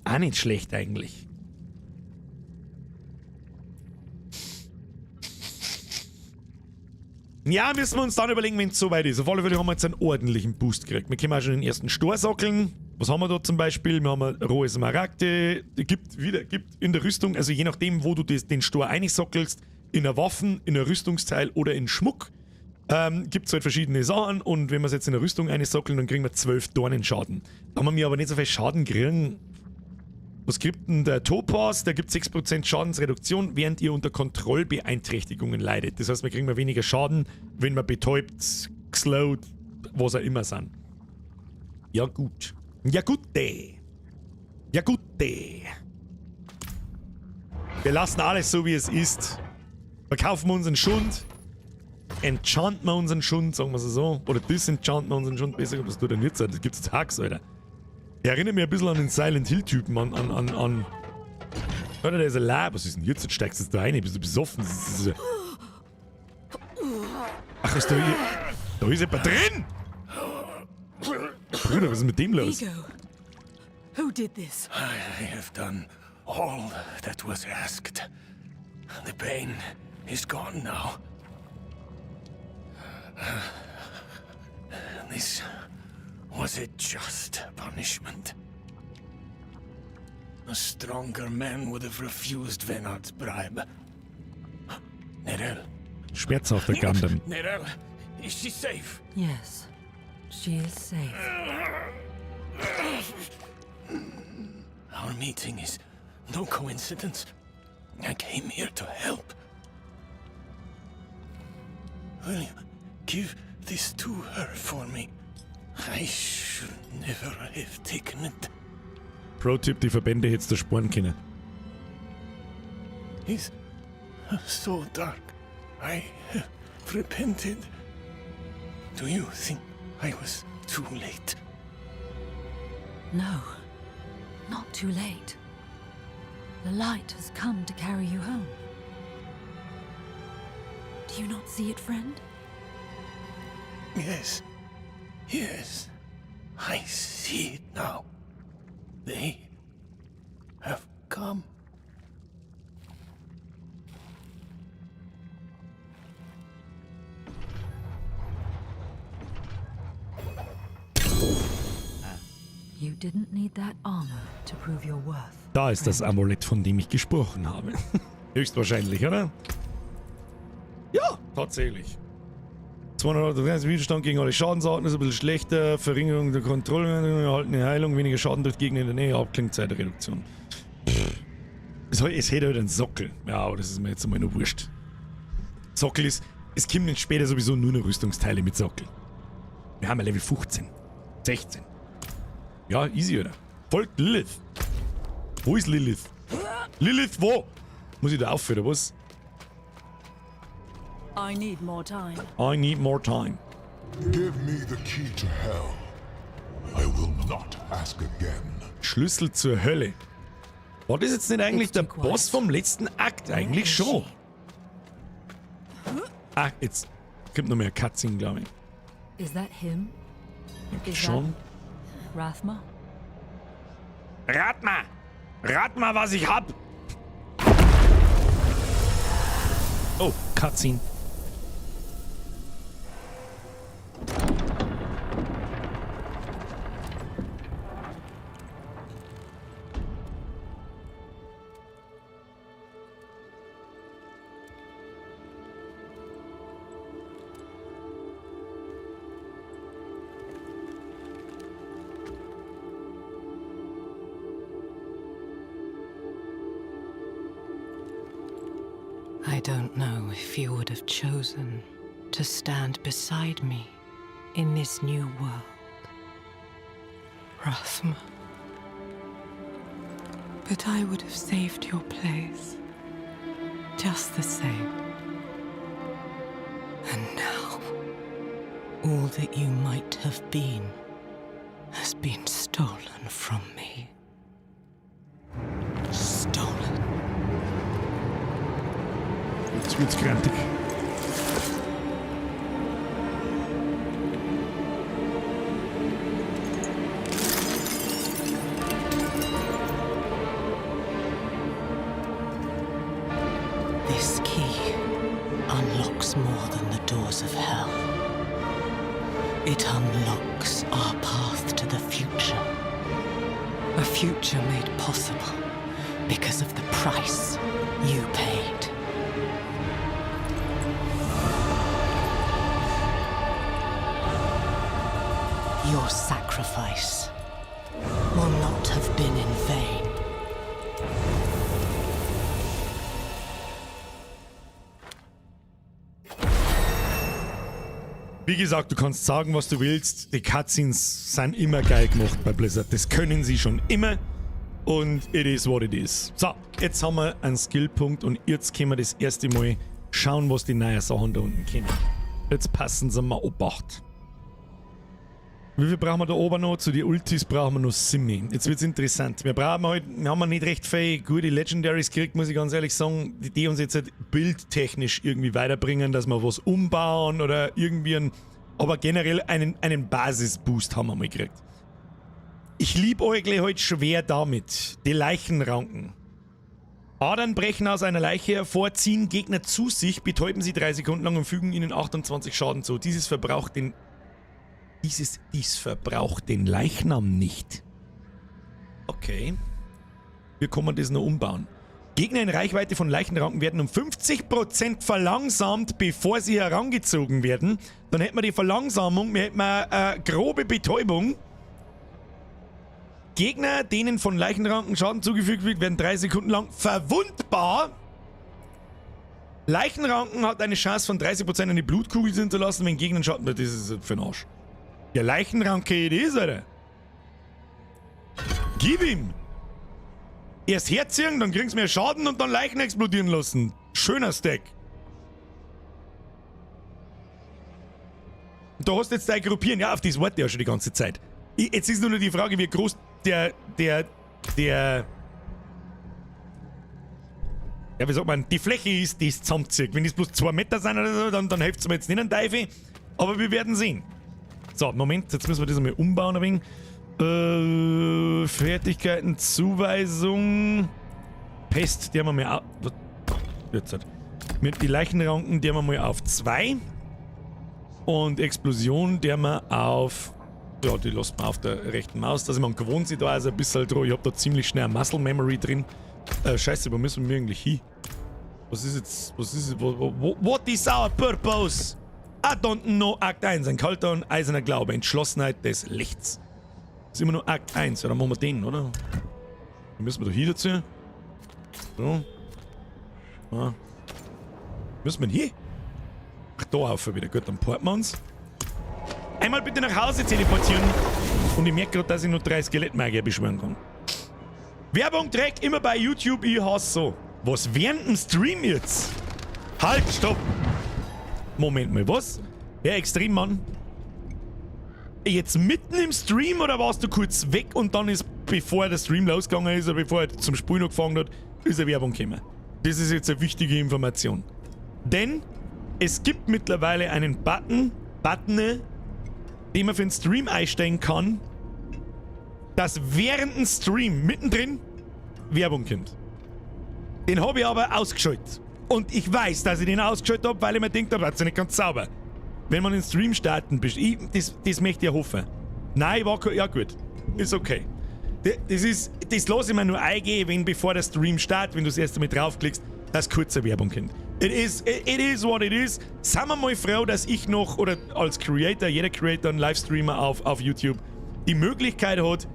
Auch nicht schlecht eigentlich. Ja, müssen wir uns dann überlegen, wenn es soweit ist. Auf alle Fälle haben wir jetzt einen ordentlichen Boost gekriegt. Wir können auch schon den ersten Stor sockeln. Was haben wir da zum Beispiel? Wir haben rohe Smaragde. Gibt in der Rüstung, also je nachdem, wo du den Stor einsockelst, in der Waffen, in der Rüstungsteil oder in Schmuck, gibt es halt verschiedene Sachen. Und wenn wir es jetzt in der Rüstung einsockeln, dann kriegen wir 12 Dornenschaden. Da haben wir aber nicht so viel Schaden kriegen. Was gibt denn der Topaz? Der gibt 6% Schadensreduktion, während ihr unter Kontrollbeeinträchtigungen leidet. Das heißt, wir kriegen weniger Schaden, wenn wir betäubt, geslowt, was auch immer sind. Ja gut. Ja gute. Ja gute. Wir lassen alles so, wie es ist. Verkaufen wir unseren Schund. Enchanten wir unseren Schund, sagen wir es so. Oder disenchanten wir unseren Schund besser. Was tut denn jetzt? Das gibt's Tags, Alter. Der erinnert mich ein bisschen an den Silent Hill-Typen, an... Alter, der ist allein. Was ist denn jetzt? Jetzt steigst du da rein, bist du besoffen? Ach, ist da hier... Da ist jemand drin! Bruder, was ist mit dem los? Vigo, who did this? I have done all that was asked. The pain is gone now. This was a just punishment. A stronger man would have refused Venard's bribe. Nerel. Schmerzhafter Gundam. Nerel, is she safe? Yes, she is safe. Our meeting is no coincidence. I came here to help. Will you give this to her for me? I should never have taken it. Pro-Tipp, die Verbände hättest du sparen können. It's so dark. I have repented. Do you think I was too late? No, not too late. The light has come to carry you home. Do you not see it, friend? Yes. Yes. I see it now. They have come. You didn't need that armor to prove your worth. Da ist das Amulett, von dem ich gesprochen habe. Höchstwahrscheinlich, oder? Ja, tatsächlich. 230 Widerstand gegen alle Schadensarten, ist ein bisschen schlechter. Verringerung der Kontrolle, erhaltene Heilung, weniger Schaden durch Gegner in der Nähe, Abklingzeitreduktion. Es hätte halt einen Sockel. Ja, aber das ist mir jetzt einmal nur wurscht. Sockel ist... Es kommen dann später sowieso nur noch Rüstungsteile mit Sockel. Wir haben ja Level 15. 16. Ja, easy, oder? Folgt Lilith. Wo ist Lilith? Lilith, wo? Muss ich da aufhören, oder was? I need more time. I need more time. Give me the key to hell. I will not ask again. Schlüssel zur Hölle. War das jetzt nicht eigentlich der Boss vom letzten Akt? Eigentlich schon. Ach, jetzt kommt noch mehr Cutscene, glaube ich. Is that him? Is Schon? that Rathma? Rat mal! Rat mal, was ich hab! Oh, Cutscene. I don't know if you would have chosen to stand beside me in this new world, Rathma. But I would have saved your place, just the same. And now, all that you might have been has been stolen from me. Stolen. Jetzt wird's grantig. This key unlocks more than the doors of hell. It unlocks our path to the future. A future made possible because of the price you paid. Your sacrifice will not have been in vain. Wie gesagt, du kannst sagen, was du willst. Die Cutscenes sind immer geil gemacht bei Blizzard. Das können sie schon immer. Und it is what it is. So, jetzt haben wir einen Skillpunkt und jetzt können wir das erste Mal schauen, was die neuen Sachen da unten können. Jetzt passen sie mal Obacht. Wie viel brauchen wir da oben noch? Zu den Ultis brauchen wir noch 7. Jetzt wird's interessant. Wir haben nicht recht viele gute Legendaries gekriegt, muss ich ganz ehrlich sagen, die uns jetzt halt bildtechnisch irgendwie weiterbringen, dass wir was umbauen oder irgendwie aber generell einen Basisboost haben wir mal gekriegt. Ich liebäugle heute schwer damit. Die Leichenranken. Adern brechen aus einer Leiche hervor, ziehen Gegner zu sich, betäuben sie 3 Sekunden lang und fügen ihnen 28 Schaden zu. Dies verbraucht den Leichnam nicht. Okay. Wir können das noch umbauen. Gegner in Reichweite von Leichenranken werden um 50% verlangsamt, bevor sie herangezogen werden. Dann hätten wir die Verlangsamung, wir hätten eine grobe Betäubung. Gegner, denen von Leichenranken Schaden zugefügt wird, werden 3 Sekunden lang verwundbar. Leichenranken hat eine Chance von 30% eine Blutkugel zu hinterlassen, wenn Gegner Schaden... Das ist für den Arsch. Der Leichenranke ist, Alter. Gib ihm! Erst herziehen, dann kriegst du mehr Schaden und dann Leichen explodieren lassen. Schöner Stack. Und da hast du jetzt dein Gruppieren. Ja, auf das warte ich ja schon die ganze Zeit. Jetzt ist nur noch die Frage, wie groß ja, wie sagt man, die Fläche ist, die es zusammenzieht. Wenn es bloß 2 Meter sind oder so, dann hilft es mir jetzt nicht an Teufel. Aber wir werden sehen. So, Moment, jetzt müssen wir das einmal umbauen ein wenig. Fertigkeiten, Zuweisung. Pest, die haben wir mal auf. Jetzt halt. Mit die Leichenranken, die haben wir mal auf 2. Und Explosion, die haben wir auf. Ja, die lässt man auf der rechten Maus. Dass man gewohnt sich da also ein bisschen drauf. Ich hab da ziemlich schnell Muscle Memory drin. Scheiße, wo müssen wir eigentlich hin? Was ist jetzt. Was ist jetzt. What is our purpose? I don't know. Akt 1. Ein kalter und eiserner Glaube. Entschlossenheit des Lichts. Das ist immer nur Akt 1. Ja, dann machen wir den, oder? Dann müssen wir doch hier dazu. So. Ja. Müssen wir hier? Ach, da auf wieder. Gut, dann porten wir uns. Einmal bitte nach Hause teleportieren. Und ich merke gerade, dass ich nur 3 Skelettmagier beschwören kann. Werbung trägt immer bei YouTube. Ich hasse so. Was während dem Stream jetzt? Halt, stopp! Moment mal, was? Ja, Extremmann. Jetzt mitten im Stream oder warst du kurz weg und dann ist, bevor der Stream losgegangen ist oder bevor er zum Spiel noch gefangen hat, ist eine Werbung gekommen. Das ist jetzt eine wichtige Information. Denn es gibt mittlerweile einen Button, den man für den Stream einstellen kann, dass während dem Stream mittendrin Werbung kommt. Den habe ich aber ausgeschaltet. Und ich weiß, dass ich den ausgeschaltet habe, weil ich mir denkt, da wird es nicht ganz sauber. Wenn man den Stream starten bist, das möchte ich hoffen. Nein, ja gut, ist okay. Das lasse ich mir nur eingehen, wenn bevor der Stream startet, wenn du das erste Mal draufklickst, dass kurze Werbung kommt. It is what it is. Sind wir mal froh, dass ich noch, oder als Creator, jeder Creator, ein Livestreamer auf YouTube, die Möglichkeit hat,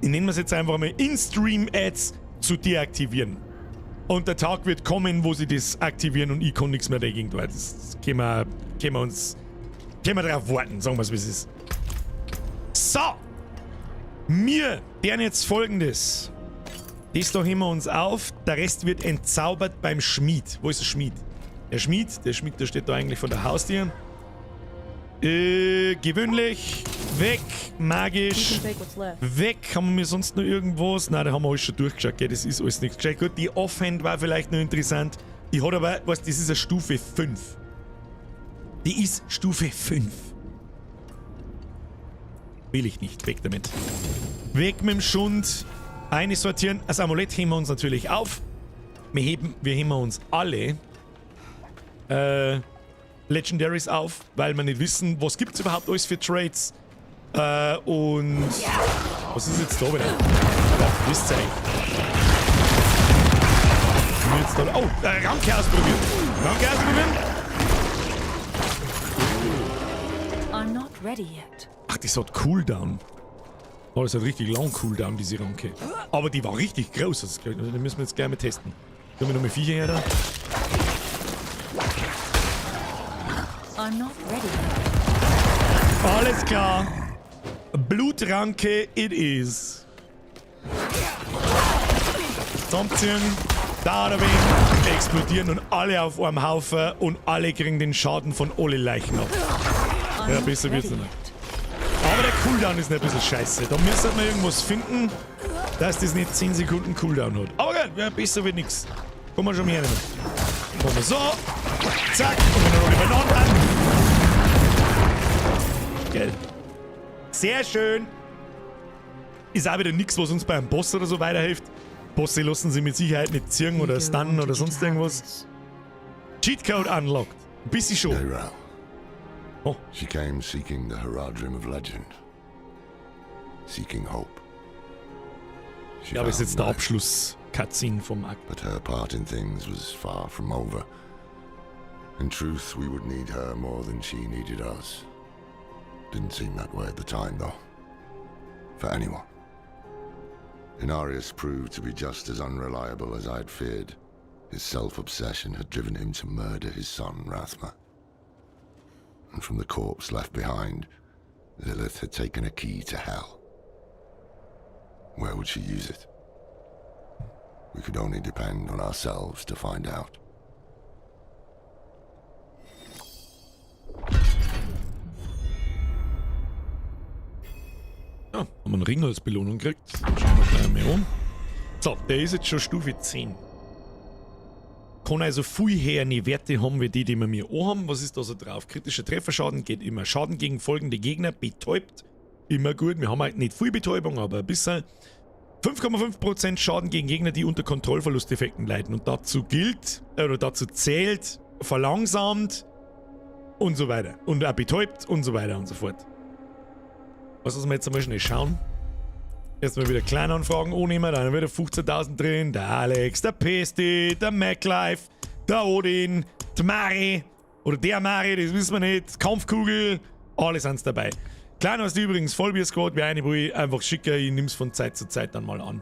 ich nenne es jetzt einfach mal, In-Stream-Ads zu deaktivieren. Und der Tag wird kommen, wo sie das aktivieren und ich kann nichts mehr dagegen tun. Das können wir drauf warten, sagen wir es, wie es ist. So! Wir werden jetzt Folgendes. Das da heben wir uns auf. Der Rest wird entzaubert beim Schmied. Wo ist der Schmied? Der Schmied, der steht da eigentlich von der Haustür. Gewöhnlich. Weg. Magisch. Weg. Haben wir sonst noch irgendwas? Nein, da haben wir alles schon durchgeschaut. Gell? Das ist alles nichts gescheit. Gut, die Offhand war vielleicht noch interessant. Die hat aber, das ist eine Stufe 5. Die ist Stufe 5. Will ich nicht. Weg damit. Weg mit dem Schund. Eine sortieren. Das Amulett heben wir uns natürlich auf. Wir heben uns alle Legendaries auf, weil wir nicht wissen, was gibt es überhaupt alles für Trades. Und was ist jetzt da wieder? Ja, wisst ihr eigentlich. Oh, Ranke ausprobieren. Ranke ausprobieren. I'm not ready yet. Ach, das hat Cooldown. Oh, das hat richtig lang Cooldown, diese Ranke. Aber die war richtig groß. Also, den müssen wir jetzt gleich mal testen. Können wir noch mal Viecher her da? I'm not ready. Alles klar. Blutranke it is. Zusammenziehen. Da oder wen. Explodieren und alle auf einem Haufen und alle kriegen den Schaden von alle Leichen ab. Ja, besser wird's nicht. Aber der Cooldown ist ein bisschen scheiße. Da müssen wir irgendwas finden, dass das nicht 10 Sekunden Cooldown hat. Aber gut, ja, besser wird nichts. Kommen wir schon mehr damit. Kommen wir so. Zack. Und wir noch die Bananen an. Geil. Sehr schön. Ist auch wieder nichts, was uns bei einem Boss oder so weiterhilft. Bosse lassen sie mit Sicherheit nicht ziehen oder stunnen oder sonst irgendwas. Cheatcode unlocked. Ein bisschen schon. Oh. She came seeking the Haradrim of legend. Seeking hope. Ja, aber ist jetzt der Abschluss-Cutscene vom Akt. But her part in things was far from over. In truth, we would need her more than she needed us. Didn't seem that way at the time, though. For anyone. Inarius proved to be just as unreliable as I'd feared. His self-obsession had driven him to murder his son, Rathma. And from the corpse left behind, Lilith had taken a key to hell. Where would she use it? We could only depend on ourselves to find out. Ja, haben wir einen Ring als Belohnung gekriegt. Schauen wir gleich mal an. So, der ist jetzt schon Stufe 10. Kann also viel höhere Werte haben, wie die wir mir haben. Was ist da so drauf? Kritischer Trefferschaden geht immer. Schaden gegen folgende Gegner, betäubt. Immer gut. Wir haben halt nicht viel Betäubung, aber ein bisschen. 5,5% Schaden gegen Gegner, die unter Kontrollverlusteffekten leiden. Und dazu gilt, oder dazu zählt, verlangsamt und so weiter. Und auch betäubt und so weiter und so fort. Was wir jetzt einmal schnell schauen. Erstmal wieder Kleinanfragen annehmen, dann wieder 15.000 drin. Der Alex, der Pesti, der MacLife, der Odin, der Mari. Oder der Mari, das wissen wir nicht. Kampfkugel, alle sind dabei. Klein hast du übrigens Vollbier-Squad, wer eine will, einfach schicken, ich nehm's von Zeit zu Zeit dann mal an.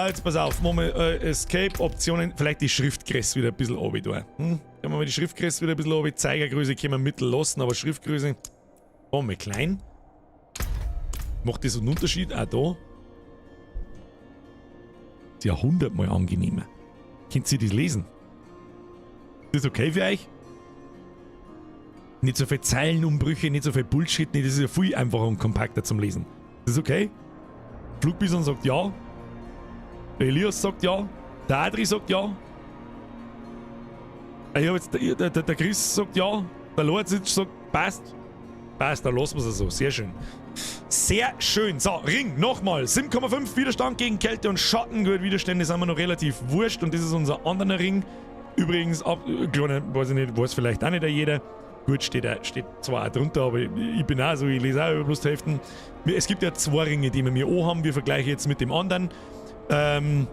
Jetzt pass auf, machen wir Escape, Optionen, vielleicht die Schriftgröße wieder ein bisschen runter tun. Können wir mal die Schriftgröße wieder ein bisschen runter, Zeigergröße können wir mittel lassen, aber Schriftgröße machen wir klein. Macht das einen Unterschied? Auch da. Ist ja 100-mal angenehmer. Könnt ihr das lesen? Ist das okay für euch? Nicht so viele Zeilenumbrüche, nicht so viel Bullshit, nicht, das ist ja viel einfacher und kompakter zum Lesen. Ist das okay? Flugbison sagt ja. Der Elias sagt ja. Der Adri sagt ja. Ich hab jetzt, der Chris sagt ja. Der Lorzitsch sagt passt. Passt, dann lassen wir es so. Sehr schön. Sehr schön. So, Ring, nochmal. 7,5 Widerstand gegen Kälte und Schatten. Gut, Widerstände sind wir noch relativ wurscht. Und das ist unser anderer Ring. Übrigens, weiß ich nicht, weiß vielleicht auch nicht jeder. Gut, steht zwar auch drunter, aber ich bin auch so, ich lese auch über bloß die Hälften. Es gibt ja 2 Ringe, die wir mir haben. Wir vergleichen jetzt mit dem anderen. Wenn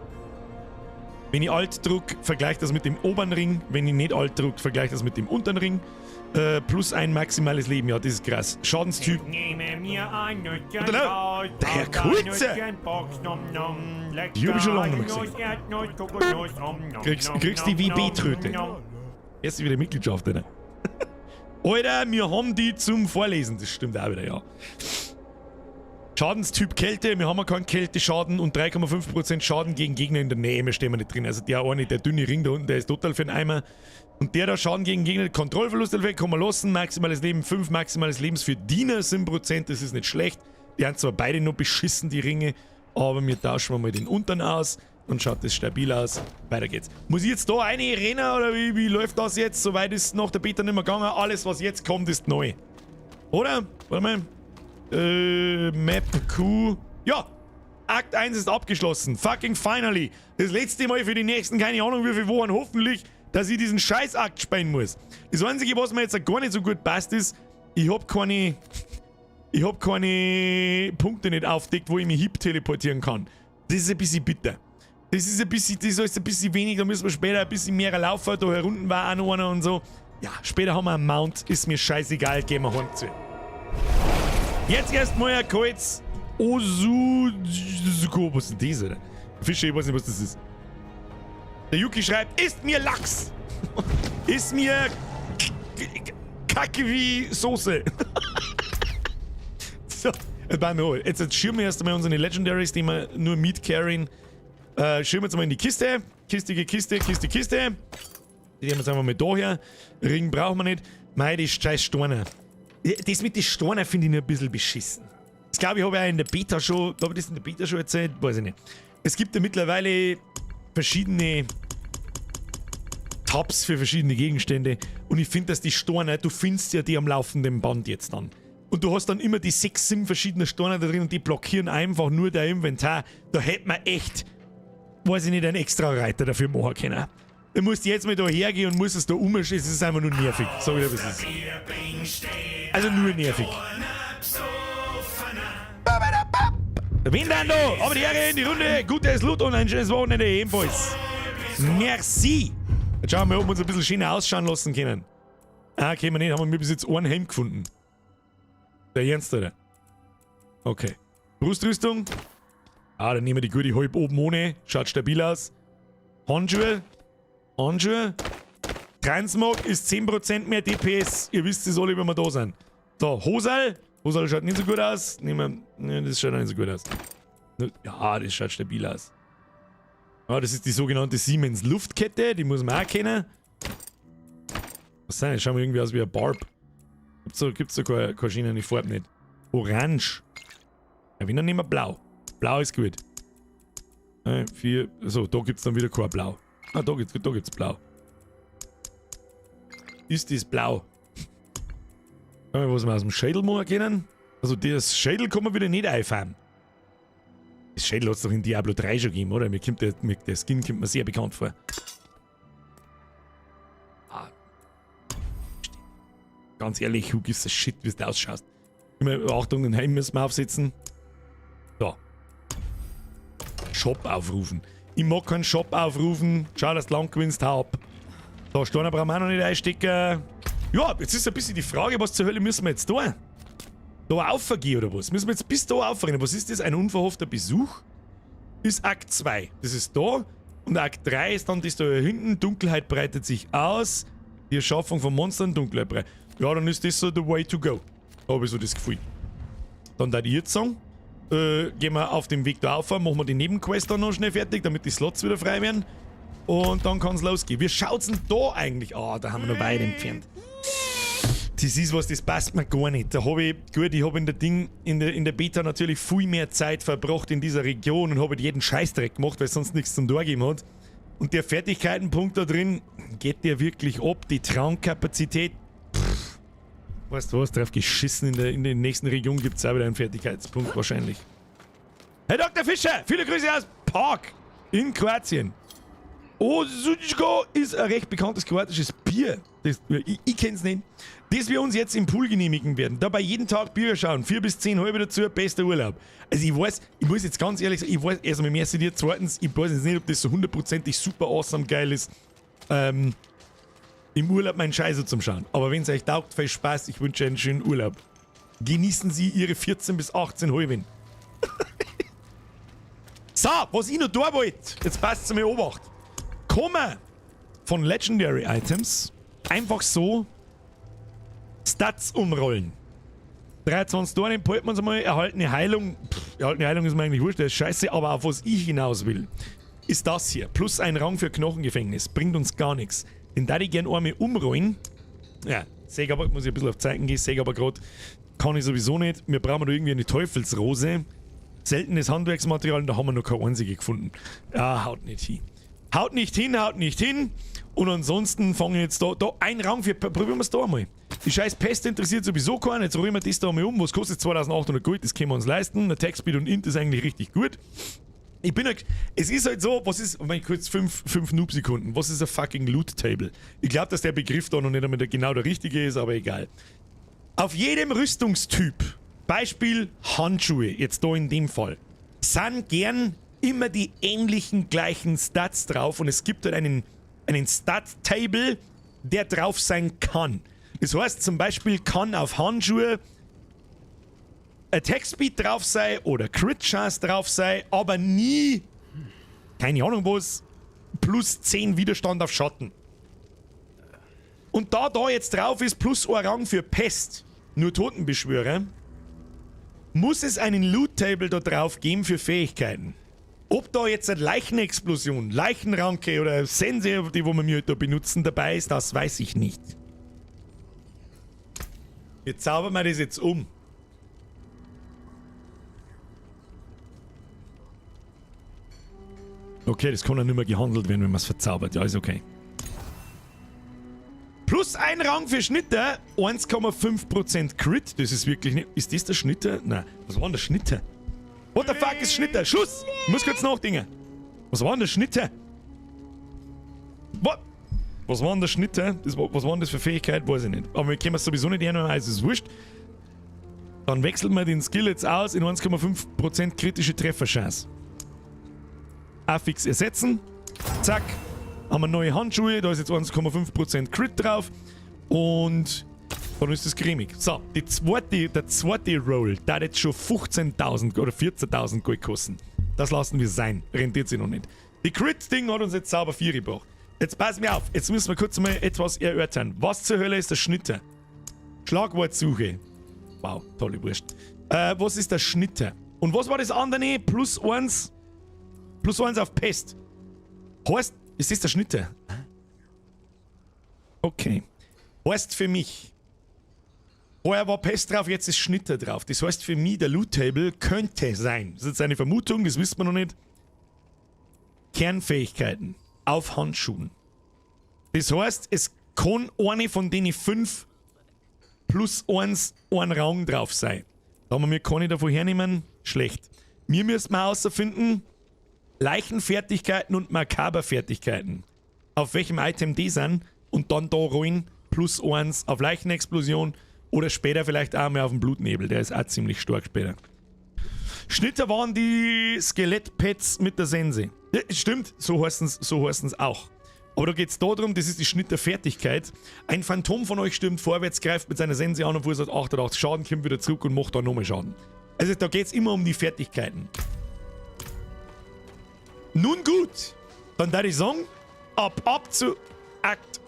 ich Alt druck, vergleiche das mit dem oberen Ring. Wenn ich nicht Alt druck, vergleiche das mit dem unteren Ring. Plus ein maximales Leben, ja, das ist krass. Schadenstyp. Der Herr Kurze! Die hab ich schon lange nicht mehr gesehen. Kriegst die WB-Tröte. Erst wieder Mitgliedschaft, oder? Alter, wir haben die zum Vorlesen. Das stimmt auch wieder, ja. Schadenstyp Kälte, wir haben ja keinen Kälteschaden und 3,5% Schaden gegen Gegner in der Nähe stehen wir nicht drin. Also der eine, der dünne Ring da unten, der ist total für den Eimer. Und der da Schaden gegen Gegner, Kontrollverlusteffekt kann man lassen, maximales Leben 5, maximales Lebens für Diener 7%, das ist nicht schlecht. Die haben zwar beide noch beschissen, die Ringe, aber wir tauschen mal den unteren aus. Dann schaut das stabil aus. Weiter geht's. Muss ich jetzt da eine rennen oder wie läuft das jetzt? Soweit ist nach der Beta nicht mehr gegangen. Alles, was jetzt kommt, ist neu. Oder? Warte mal. Map Q. Ja! Akt 1 ist abgeschlossen. Fucking finally. Das letzte Mal für die nächsten, keine Ahnung wie viele Wochen, hoffentlich, dass ich diesen Scheiß-Akt spielen muss. Das Einzige, was mir jetzt gar nicht so gut passt, ist, ich hab keine Punkte nicht aufdeckt, wo ich mich hip teleportieren kann. Das ist ein bisschen bitter. Das ist ein bisschen wenig, da müssen wir später ein bisschen mehr laufen, da herunten war auch noch einer und so. Ja, später haben wir einen Mount, ist mir scheißegal, gehen wir heim zu. Jetzt erstmal ein Kreuz. Osuko, was ist denn das, oder? Fische, ich weiß nicht, was das ist. Der Yuki schreibt, isst mir Lachs! Isst mir Kacke wie Soße. So, jetzt schirmen wir erst einmal unsere Legendaries, die wir nur Meat carryen. Schirmen wir jetzt mal in die Kiste. Kiste. Die nehmen wir jetzt einfach mal da her. Ring brauchen wir nicht. Mei, die scheiß Steine. Das mit den Steinen finde ich nur ein bisschen beschissen. Das glaube ich, habe ich auch in der Beta schon, habe ich das in der Beta schon erzählt? Weiß ich nicht. Es gibt ja mittlerweile verschiedene Tabs für verschiedene Gegenstände und ich finde, dass die Steine, du findest ja die am laufenden Band jetzt dann. Und du hast dann immer die 6, 7 verschiedene Steine da drin und die blockieren einfach nur der Inventar. Da hätte man echt, weiß ich nicht, einen extra Reiter dafür machen können. Du musst jetzt mal da hergehen und musst es da umstellen, es ist einfach nur nervig. So wie das ist. Also nur nervig. Wen dann da? Aber die Ehre in die Runde. Gutes Loot und ein schönes Wochenende ebenfalls. Merci. Jetzt schauen wir, ob wir uns ein bisschen schöner ausschauen lassen können. Ah, können wir nicht. Haben wir bis jetzt ein Helm gefunden. Der Ernst, oder? Okay. Brustrüstung. Ah, dann nehmen wir die gute halb oben ohne. Schaut stabil aus. Handschuhe. Transmog ist 10% mehr DPS. Ihr wisst es alle, wenn wir da sind. So, Hosal. Hosal schaut nicht so gut aus. Nehmen wir. Ne, das schaut nicht so gut aus. Ja, das schaut stabil aus. Ja, das ist die sogenannte Siemens Luftkette. Die muss man auch kennen. Was sein? Das schaut mir irgendwie aus wie ein Barb. Gibt's so keine Schiene, die Farbe nicht. Orange. Ja, wenn dann nehmen wir blau. Blau ist gut. 4. So, da gibt's dann wieder kein Blau. Ah, da gibt's blau. Ist das blau? Was wir aus dem Schädel machen können? Also das Schädel kann man wieder nicht einfahren. Das Schädel hat es doch in Diablo 3 schon gegeben, oder? Der Skin kommt mir sehr bekannt vor. Ah. Ganz ehrlich, who gives a shit, wie du ausschaust. Immer Achtung, den Helm müssen wir aufsetzen. So. Shop aufrufen. Ich mag keinen Shop aufrufen. Schau, dass du lang gewinnst, hau ab. Da Steine brauchen wir auch noch nicht einstecken. Ja, jetzt ist ein bisschen die Frage, was zur Hölle müssen wir jetzt tun? Da aufgehen oder was? Müssen wir jetzt bis da aufrennen? Was ist das? Ein unverhoffter Besuch? Ist Akt 2. Das ist da. Und Akt 3 ist dann das da hinten. Dunkelheit breitet sich aus. Die Erschaffung von Monstern, Dunkelheit breitet. Ja, dann ist das so the way to go. Habe ich so das Gefühl. Dann da ich jetzt sagen. Gehen wir auf dem Weg da rauf, machen wir die Nebenquest dann noch schnell fertig, damit die Slots wieder frei werden. Und dann kann es losgehen. Wie schaut's denn da eigentlich? Ah, da haben wir noch weit entfernt. Das ist was, das passt mir gar nicht. Da habe ich, gut, ich habe in der Beta natürlich viel mehr Zeit verbracht in dieser Region und habe jeden Scheißdreck gemacht, weil es sonst nichts zum Durchgeben hat. Und der Fertigkeitenpunkt da drin, geht der wirklich ab? Die Traumkapazität? Weißt du was, drauf geschissen, in der nächsten Region gibt es auch wieder einen Fertigkeitspunkt wahrscheinlich. Herr Dr. Fischer, viele Grüße aus Park in Kroatien. Osuchko ist ein recht bekanntes kroatisches Bier. Ich kenn's nicht. Das wir uns jetzt im Pool genehmigen werden. Dabei jeden Tag Bier schauen. 4 bis 10 halbe dazu, bester Urlaub. Also ich weiß, ich muss jetzt ganz ehrlich sagen, ich weiß, erstmal mehr dir, zweitens, ich weiß jetzt nicht, ob das so hundertprozentig super awesome geil ist, im Urlaub meinen Scheiße zum Schauen. Aber wenn es euch taugt, viel Spaß, ich wünsche einen schönen Urlaub. Genießen Sie Ihre 14 bis 18 Halben. So, was ich noch da wollte, jetzt passt es mir Obacht. Kommen von Legendary Items einfach so Stats umrollen. 23 Tore behalten wir uns mal, erhaltene Heilung. Erhaltene Heilung ist mir eigentlich wurscht, das ist scheiße, aber auf was ich hinaus will, ist das hier. Plus ein Rang für Knochengefängnis. Bringt uns gar nichts. Den da ich gerne einmal umrollen. Ja, sag aber, muss ich ein bisschen auf Zeichen gehen, sag aber gerade, kann ich sowieso nicht. Wir brauchen da irgendwie eine Teufelsrose. Seltenes Handwerksmaterial und da haben wir noch keine einzige gefunden. Ja, haut nicht hin. Haut nicht hin. Und ansonsten fange ich jetzt da ein Rang für, probieren wir es da einmal. Die scheiß Pest interessiert sowieso keinen, jetzt rollen wir das da mal um. Was kostet 2800 Gold, das können wir uns leisten. Der Textbeat und Int ist eigentlich richtig gut. Ich bin halt, es ist halt so, was ist, wenn ich kurz 5 Noob-Sekunden, was ist ein fucking Loot-Table? Ich glaube, dass der Begriff da noch nicht einmal genau der richtige ist, aber egal. Auf jedem Rüstungstyp, Beispiel Handschuhe, jetzt da in dem Fall, sind gern immer die ähnlichen gleichen Stats drauf und es gibt halt einen Stat-Table, der drauf sein kann. Das heißt zum Beispiel kann auf Handschuhe Attack Speed drauf sein oder Crit Chance drauf sein, aber nie, keine Ahnung was, plus 10 Widerstand auf Schatten. Und da jetzt drauf ist plus ein Rang für Pest, nur Totenbeschwörer, muss es einen Loot-Table da drauf geben für Fähigkeiten. Ob da jetzt eine Leichenexplosion, Leichenranke oder Sense, die wo wir mir da benutzen, dabei ist, das weiß ich nicht. Jetzt zaubern wir das jetzt um. Okay, das kann dann nicht mehr gehandelt werden, wenn man es verzaubert. Ja, ist okay. Plus ein Rang für Schnitter, 1,5% Crit. Das ist wirklich nicht... Ist das der Schnitter? Nein. Was war denn der Schnitter? What the fuck ist Schnitter? Schluss! Ich muss kurz nachdenken. Was war denn der Schnitter? What? Was war denn der Schnitter? Was war denn das für Fähigkeit? Weiß ich nicht. Aber wir können es sowieso nicht hernehmen, also ist wurscht. Dann wechseln wir den Skill jetzt aus in 1,5% kritische Trefferchance. Affix ersetzen. Zack. Haben wir neue Handschuhe. Da ist jetzt 1,5% Crit drauf. Und dann ist das cremig. So, der zweite Roll, da hat jetzt schon 15.000 oder 14.000 Gold kosten. Das lassen wir sein. Rentiert sich noch nicht. Die Crit-Ding hat uns jetzt sauber 4 gebracht. Jetzt pass mir auf. Jetzt müssen wir kurz mal etwas erörtern. Was zur Hölle ist der Schnitter? Schlagwortsuche. Wow, tolle Wurst. Was ist der Schnitter? Und was war das andere? Plus 1 auf Pest. Heißt, ist das der Schnitter? Okay. Heißt für mich, vorher war Pest drauf, jetzt ist Schnitter drauf. Das heißt für mich, der Loot-Table könnte sein. Das ist jetzt eine Vermutung, das wissen wir noch nicht. Kernfähigkeiten auf Handschuhen. Das heißt, es kann eine von denen 5 plus 1 ein Rang drauf sein. Da haben wir keine davon hernehmen, schlecht. Wir müssen mal herausfinden, Leichenfertigkeiten und Makaberfertigkeiten. Auf welchem Item die sind und dann da rollen plus 1 auf Leichenexplosion oder später vielleicht auch mal auf den Blutnebel. Der ist auch ziemlich stark später. Schnitter waren die Skelettpads mit der Sense. Ja, stimmt, so heißen es auch. Aber da geht es darum, das ist die Schnitterfertigkeit. Ein Phantom von euch stürmt vorwärts, greift mit seiner Sense an und wo es hat 88 Schaden, kommt wieder zurück und macht dann nochmal Schaden. Also da geht es immer um die Fertigkeiten. Nun gut, dann würde ich sagen, ab zu Akt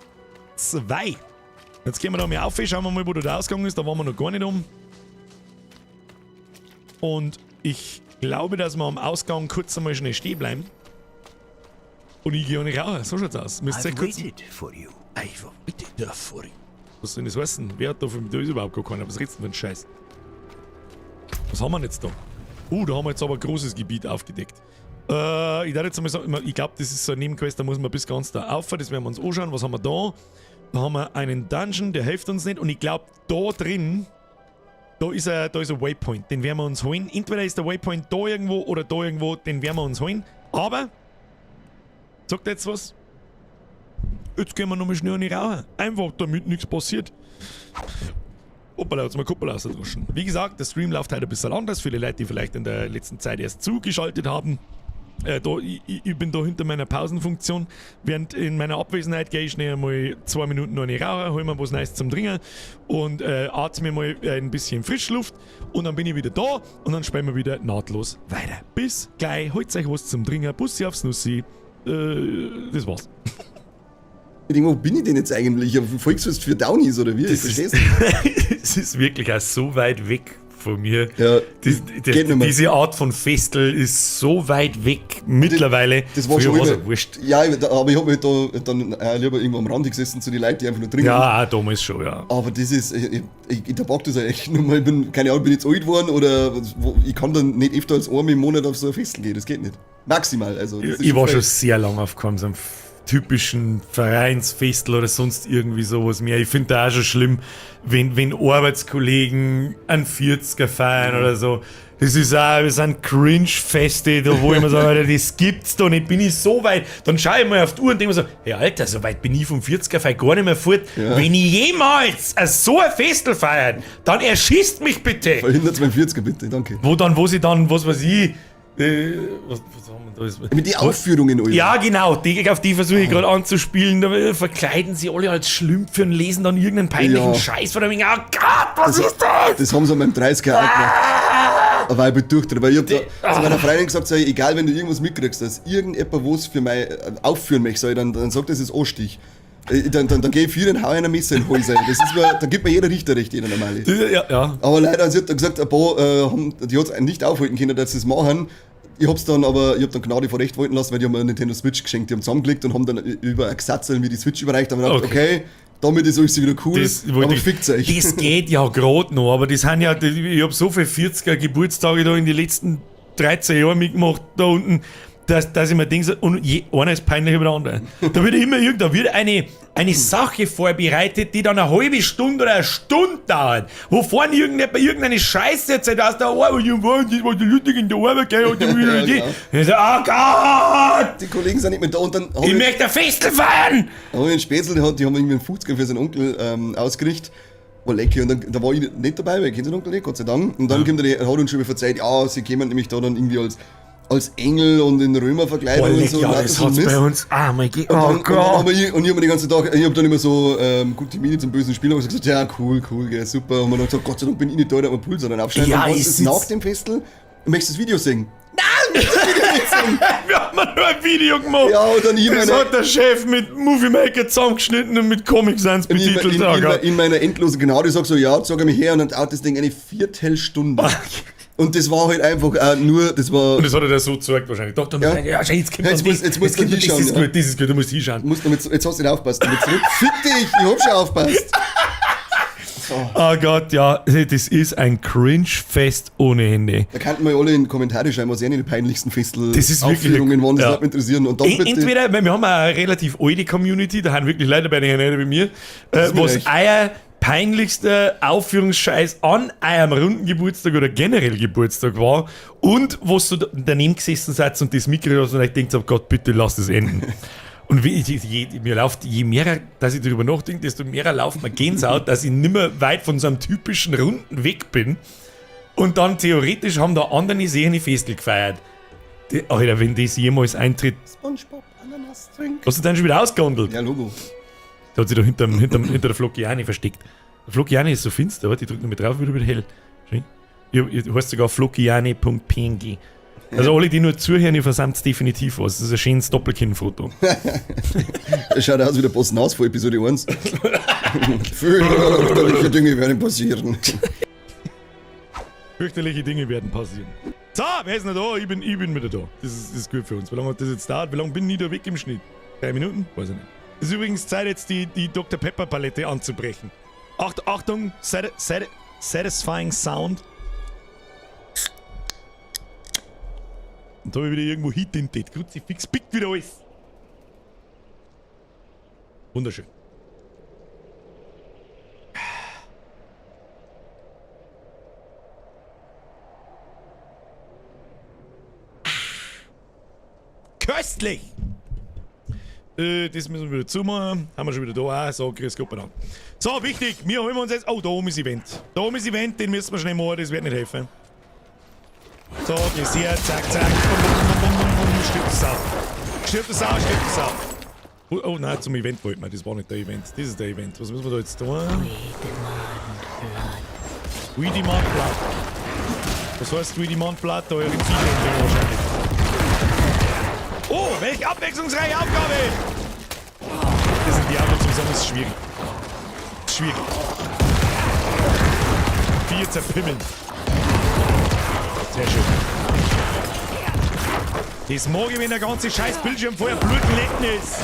2. Jetzt gehen wir da mal auf, schauen wir mal, wo der Ausgang ist, da waren wir noch gar nicht um. Und ich glaube, dass wir am Ausgang kurz einmal schnell stehen bleiben. Und ich gehe auch nicht raus, so schaut's aus. Müsst ihr kurz... waited for you. I've waited for you. Was soll das heißen? Wer hat da für mich? Da ist überhaupt gar keiner. Was redest du denn für ein Scheiß? Was haben wir denn jetzt da? Da haben wir jetzt aber ein großes Gebiet aufgedeckt. Ich darf jetzt einmal sagen, ich glaube, das ist so ein Nebenquest, da muss man bis ganz da auf. Das werden wir uns anschauen. Was haben wir da? Da haben wir einen Dungeon, der hilft uns nicht. Und ich glaube, da drin, da ist ein Waypoint. Den werden wir uns holen. Entweder ist der Waypoint da irgendwo oder da irgendwo. Den werden wir uns holen. Aber, sagt jetzt was? jetzt gehen wir nochmal schnell eine rauchen. Einfach, damit nichts passiert. Hoppala, jetzt mal Kuppel ausgedroschen. Wie gesagt, der Stream läuft heute ein bisschen anders. Viele Leute, die vielleicht in der letzten Zeit erst zugeschaltet haben. Ich bin da hinter meiner Pausenfunktion. Während in meiner Abwesenheit gehe ich schnell mal 2 Minuten noch eine rauchen, hol mir was Neues zum Trinken und atme mal ein bisschen Frischluft und dann bin ich wieder da und dann spielen wir wieder nahtlos weiter. Bis gleich, holt euch was zum Trinken, Bussi aufs Nussi. Das war's. Ich denke, wo bin ich denn jetzt eigentlich? Auf dem Volksfest für Downies oder wie? Verstehst du? Es ist wirklich auch so weit weg von mir. Ja, diese Art von Festel ist so weit weg mittlerweile. Das war schon immer wurscht. Ja, aber ich habe mich da dann lieber irgendwo am Rande gesessen zu den Leuten, die einfach nur trinken. Ja, auch damals schon, ja. Aber das ist, ich pack das echt nur mal, ich bin, keine Ahnung, bin jetzt alt geworden oder ich kann dann nicht öfter als einmal im Monat auf so ein Festel gehen, das geht nicht. Maximal, also. Ich war schon sehr lange auf keinem so einem typischen Vereinsfestel oder sonst irgendwie sowas mehr. Ich finde da auch schon schlimm, wenn Arbeitskollegen einen 40er feiern oder so. Das ist auch, das sind Cringe-Feste, da wo ich mir sage, Alter, das gibt's doch nicht, bin ich so weit. Dann schaue ich mal auf die Uhr und denke mir so, hey Alter, so weit bin ich vom 40er Feier gar nicht mehr fort. Ja. Wenn ich jemals so ein Festel feiern, dann erschießt mich bitte. Verhindert mein 40er bitte, danke. Wo sie dann, was weiß ich, was haben wir da jetzt? Mit den Aufführungen, Alter. Ja, genau, auf die versuche ich gerade anzuspielen. Da verkleiden sie alle als Schlümpfe und lesen dann irgendeinen peinlichen Scheiß von der Menge. Oh Gott, was ist das? Das haben sie an meinem 30er auch gemacht. Aber ich bin durchdreht, weil ich hab da zu meiner Freundin gesagt, sag ich, egal, wenn du irgendwas mitkriegst, dass irgendjemand was für mich aufführen möchte, dann sagt das ist Anstich. Dann gehe ich für den Hau einer Messe in Häuser. Da gibt mir jeder Richter recht, jeder normale. Ja. Aber leider, sie hat dann gesagt, ein paar, die hat es nicht aufhalten können, dass sie das machen. Ich hab dann Gnade vor Recht walten lassen, weil die haben mir eine Nintendo Switch geschenkt. Die haben zusammengelegt und haben dann über ein Gesatzel mir die Switch überreicht. Da haben wir gedacht, okay, damit ist alles wieder cool, aber fickt's euch. Das geht ja gerade noch, aber das sind ja, ich hab so viele 40er Geburtstage da in den letzten 13 Jahren mitgemacht, da unten, dass ich mir denke, und einer ist peinlicher über den anderen. Da wird eine Sache vorbereitet, die dann eine halbe Stunde oder eine Stunde dauert, wo vorne irgendeine Scheiße erzählt aus der Arbeit, das war die Leute in der Arbeit, gell, und ich so, oh Gott! Die Kollegen sind nicht mehr da und dann ich möchte ein Festel feiern! Da habe ich einen Spätzl, die haben irgendwie einen 50er für seinen Onkel ausgerichtet. War lecker und da war ich nicht dabei, weil ich kenne seinen Onkel nicht, Gott sei Dank. Und dann hat uns schon wieder verzeiht, ja, sie kämen nämlich da dann irgendwie als Engel und in Römerverkleidung und so. Ja, das hat's bei uns. Mein Gott. Und ich habe den ganzen Tag, ich habe dann immer so gute Miene zum bösen Spiel, aber gesagt, ja, cool, gell, super. Und man hat gesagt, Gott sei Dank bin ich nicht da, der hat mir Puls dann aufschneiden. Ja, und was nach dem Festel, möchtest du das Video sehen? Nein, ich möchte das Video nicht sehen. Wir haben nur ein Video gemacht. Ja, und dann das hat der Chef mit Movie Maker zusammengeschnitten und mit Comic Sans betitelt. In meiner endlosen Gnade sag so, ja, sag mir her und dann dauert das Ding eine Viertelstunde. Und das war halt einfach nur, das war... Und das hat er so gezeigt wahrscheinlich. Doch, ja, jetzt musst du hinschauen. Das ist gut, du musst hinschauen. Jetzt hast du nicht aufgepasst. Fick dich, ich hab schon aufgepasst. Oh Gott, ja, das ist ein Cringe-Fest ohne Ende. Da könnten wir alle in die Kommentare schreiben, was die peinlichsten Festel-Aufführungen waren, das würde mich interessieren. Und dann entweder, weil wir haben eine relativ alte Community, da haben wirklich Leute bei denen nicht wie mir, was euer peinlichster Aufführungsscheiß an eurem runden Geburtstag oder generell Geburtstag war und was du daneben gesessen seid und das mitgekriegt hast und euch denkt, oh Gott, bitte lass das enden. Und je mehr, dass ich darüber nachdenke, desto mehr lauft mir Gänsehaut, dass ich nicht mehr weit von so einem typischen Runden weg bin. Und dann theoretisch haben da andere sehende Festel gefeiert. Alter, wenn das jemals eintritt. SpongeBob Ananas Drink. Hast du dann schon wieder ausgehandelt? Ja, Logo. Der hat sich da hinter der Flockiani versteckt. Der Flockiani ist so finster, warte, ich drück noch mit drauf, wird wieder hell. Du hast sogar flockiani.png. Also alle, die nur zuhören, ihr versammt definitiv was. Das ist ein schönes Doppelkinn-Foto. Das schaut aus wie der Boss Naus vor Episode 1. Fürchterliche Dinge werden passieren. Fürchterliche Dinge werden passieren. So, wer ist noch da? Ich bin wieder da. Das ist gut für uns. Wie lange hat das jetzt dauert? Wie lange bin ich da weg im Schnitt? 3 Minuten? Weiß ich nicht. Es ist übrigens Zeit, jetzt die Dr. Pepper Palette anzubrechen. Achtung, satisfying Sound. Und da habe ich wieder irgendwo hintintet. Kruzifix pickt wieder alles. Wunderschön. Köstlich! Das müssen wir wieder zumachen. Haben wir schon wieder da. So, grüß Gott. So, wichtig. Wir holen uns jetzt... Oh, da oben ist Event. Da oben ist Event, den müssen wir schnell machen. Das wird nicht helfen. So, gehst her. Zack, zack. Stirbt das Sau. Stirbt das Sau, stirbt das Sau. Oh nein, zum Event wollten wir. Das war nicht der Event. Das ist der Event. Was müssen wir da jetzt tun? We demand blood. Was heißt We demand blood? Da eure Zielendung wahrscheinlich. Oh, welche abwechslungsreiche Aufgabe! Das sind die Autos zusammen, ist schwierig. Schwierig. 4 zerpimmeln. Sehr schön. Das mag ich, wenn der ganze scheiß Bildschirm vorher blutlecken ist.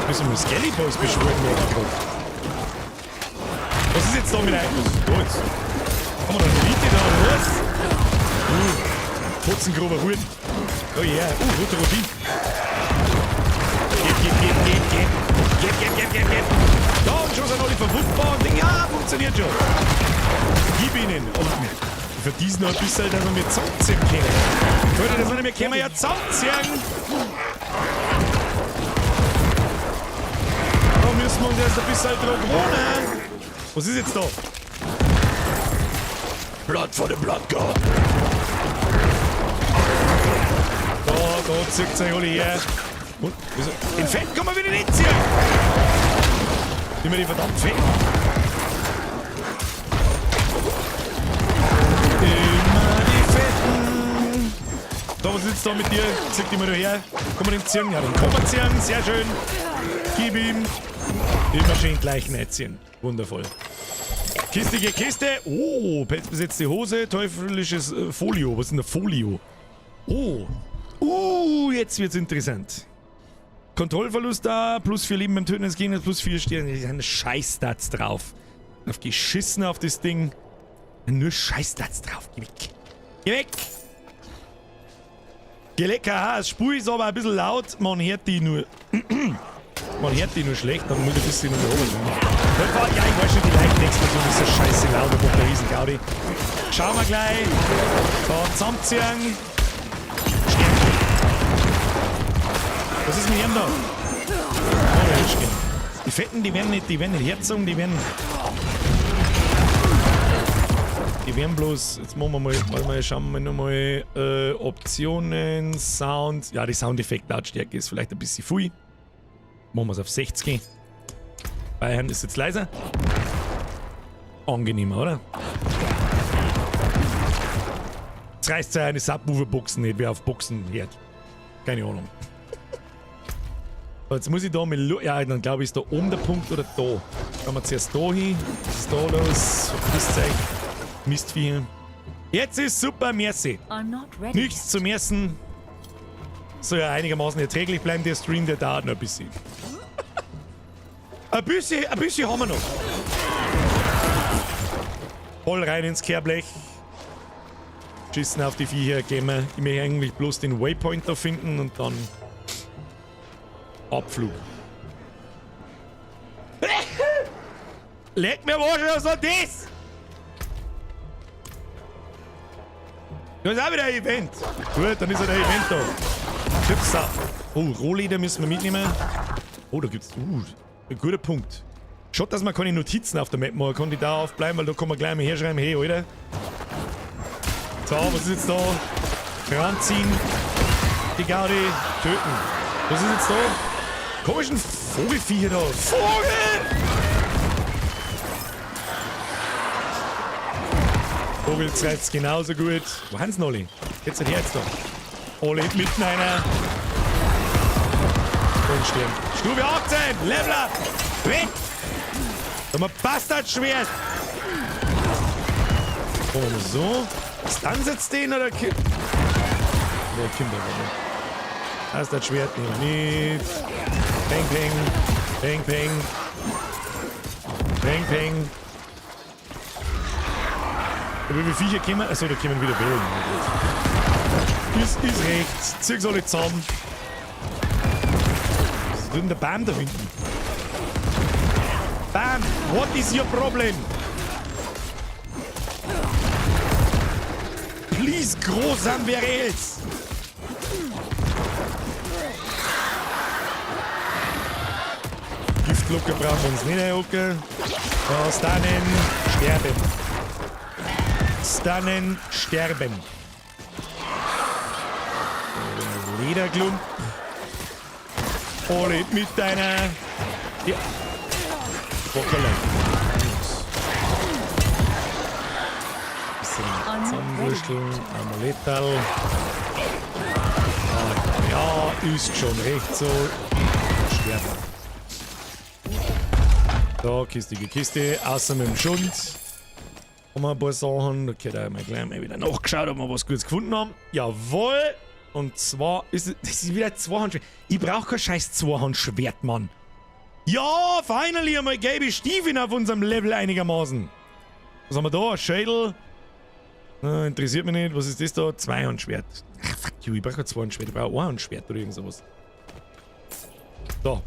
Müssen wir Skellyboys beschwören, oder? Was ist jetzt da mit einem? Da jetzt. Haben wir da eine Elite da, oder was? Putzengrober Hut. Oh yeah. Roter Rubin. Gib. Da und schon sind alle verwundbar und denken, ja, funktioniert schon. Gib ihnen. Und für diesen noch ein bisschen, dass wir mit zusammenziehen können. Leute, das wir können wir ja zusammenziehen. Da müssen wir uns erst ein bisschen drauf wohnen. Was ist jetzt da? Blood for the Blood God. Da zieht euch alle her. Und, den Fett kann man wieder nicht ziehen. Immer die verdammt Fett. Immer die Fetten. Da, was ist da mit dir? Zieh die mal da her. Kann man den ziehen? Ja, den kann man ziehen. Sehr schön. Gib ihm. Immer schön gleich reinziehen. Wundervoll. Kistige Kiste. Oh, pelzbesetzte Hose. Teuflisches Folio. Was ist denn der Folio? Oh. Jetzt wird's interessant. Kontrollverlust da, plus 4 Leben beim Töten des Gegners, plus 4 Sterne. Da sind Scheiß-Stats drauf. Auf geschissen auf das Ding. Nur Scheiß-Stats drauf. Geh weg. Geh weg! Geh lecker, das Spur ist aber ein bisschen laut. Man hört die nur. Man hört die nur schlecht, dann muss ich ein bisschen nur oben. Ja, ich weiß schon, die Leichenexplosion ist so scheiße laut, da kommt der Riesen-Gaudi. Schauen wir gleich. So, zusammenziehen. Was ist mit ihm da? Oh, der Hitschkin. Die Fetten, die werden nicht herzogen, die werden bloß, jetzt machen wir mal, schauen wir nochmal, Optionen, Sound, ja, die Soundeffekt-Lautstärke ist vielleicht ein bisschen viel. Machen wir es auf 60. Bayern ist jetzt leiser. Angenehmer, oder? Jetzt reißt ja eine Subwoofer-Boxen nicht, wer auf Boxen hört. Keine Ahnung. Jetzt muss ich da mit... Ja, dann glaube ich, ist da oben der Punkt oder da. Gehen wir zuerst da hin. Was ist da los? Verpisst Mistviecher. Jetzt ist super, merci. Nichts zum Essen. Soll ja einigermaßen erträglich bleiben, der Stream, der dauert noch ein bisschen. Ein bisschen haben wir noch. Voll rein ins Kehrblech. Schießen auf die Viecher, gehen wir. Ich möchte eigentlich bloß den Waypoint da finden und dann... Abflug. Leg mir was, was soll das? Da ist auch wieder ein Event. Gut, dann ist ja der Event da. Gibt's da. Oh, Rohleder müssen wir mitnehmen. Oh, da gibt's. Ein guter Punkt. Schaut, dass man keine Notizen auf der Map machen kann, die da aufbleiben, weil da kann man gleich mal herschreiben, hey, Alter. So, was ist jetzt da? Ranziehen. Die Gaudi. Töten. Was ist jetzt da? Komischen Vogelviecher da. Vogel! Vogel treibt genauso gut. Wo haben sie noch alle? Jetzt her jetzt da. Alle mitten einer. Und sterben. Stufe 18! Level up! Weg! Da haben wir Bastardschwert! Oh, so. Stanzt den oder Kind? Ne, Kinder. Bastardschwert nehmen wir nicht. Peng, peng. Peng, peng. Peng, peng. Wie viele Viecher kommen? Achso, da kommen wieder Wellen. Ist rechts. Zieh's alle zusammen. Was ist denn der Bam da hinten? Bam! What is your problem? Please, groß an wer else? Luftglocke brauchen wir uns nicht einhocken. Ja, Stannen, sterben. Stannen, sterben. Lederklump. Alle mit deiner... Ja. Bockerle. Bisschen zusammenwursteln. Amulettal. Ja, ist schon recht so. Sterben. Da, kistige Kiste. Außer mit dem Schund. Haben wir ein paar Sachen. Da könnt ihr mal gleich mal wieder nachgeschaut, ob wir was Gutes gefunden haben. Jawohl. Und zwar ist das ist wieder ein Zweihandschwert. Ich brauche kein scheiß Zweihandschwert, Mann. Ja, finally einmal gelbe Stiefel auf unserem Level einigermaßen. Was haben wir da? Ein Schädel. Interessiert mich nicht. Was ist das da? Zweihandschwert. Ach, fuck you, ich brauche kein Zweihandschwert. Ich brauche ein Einhandschwert oder irgend sowas. Da.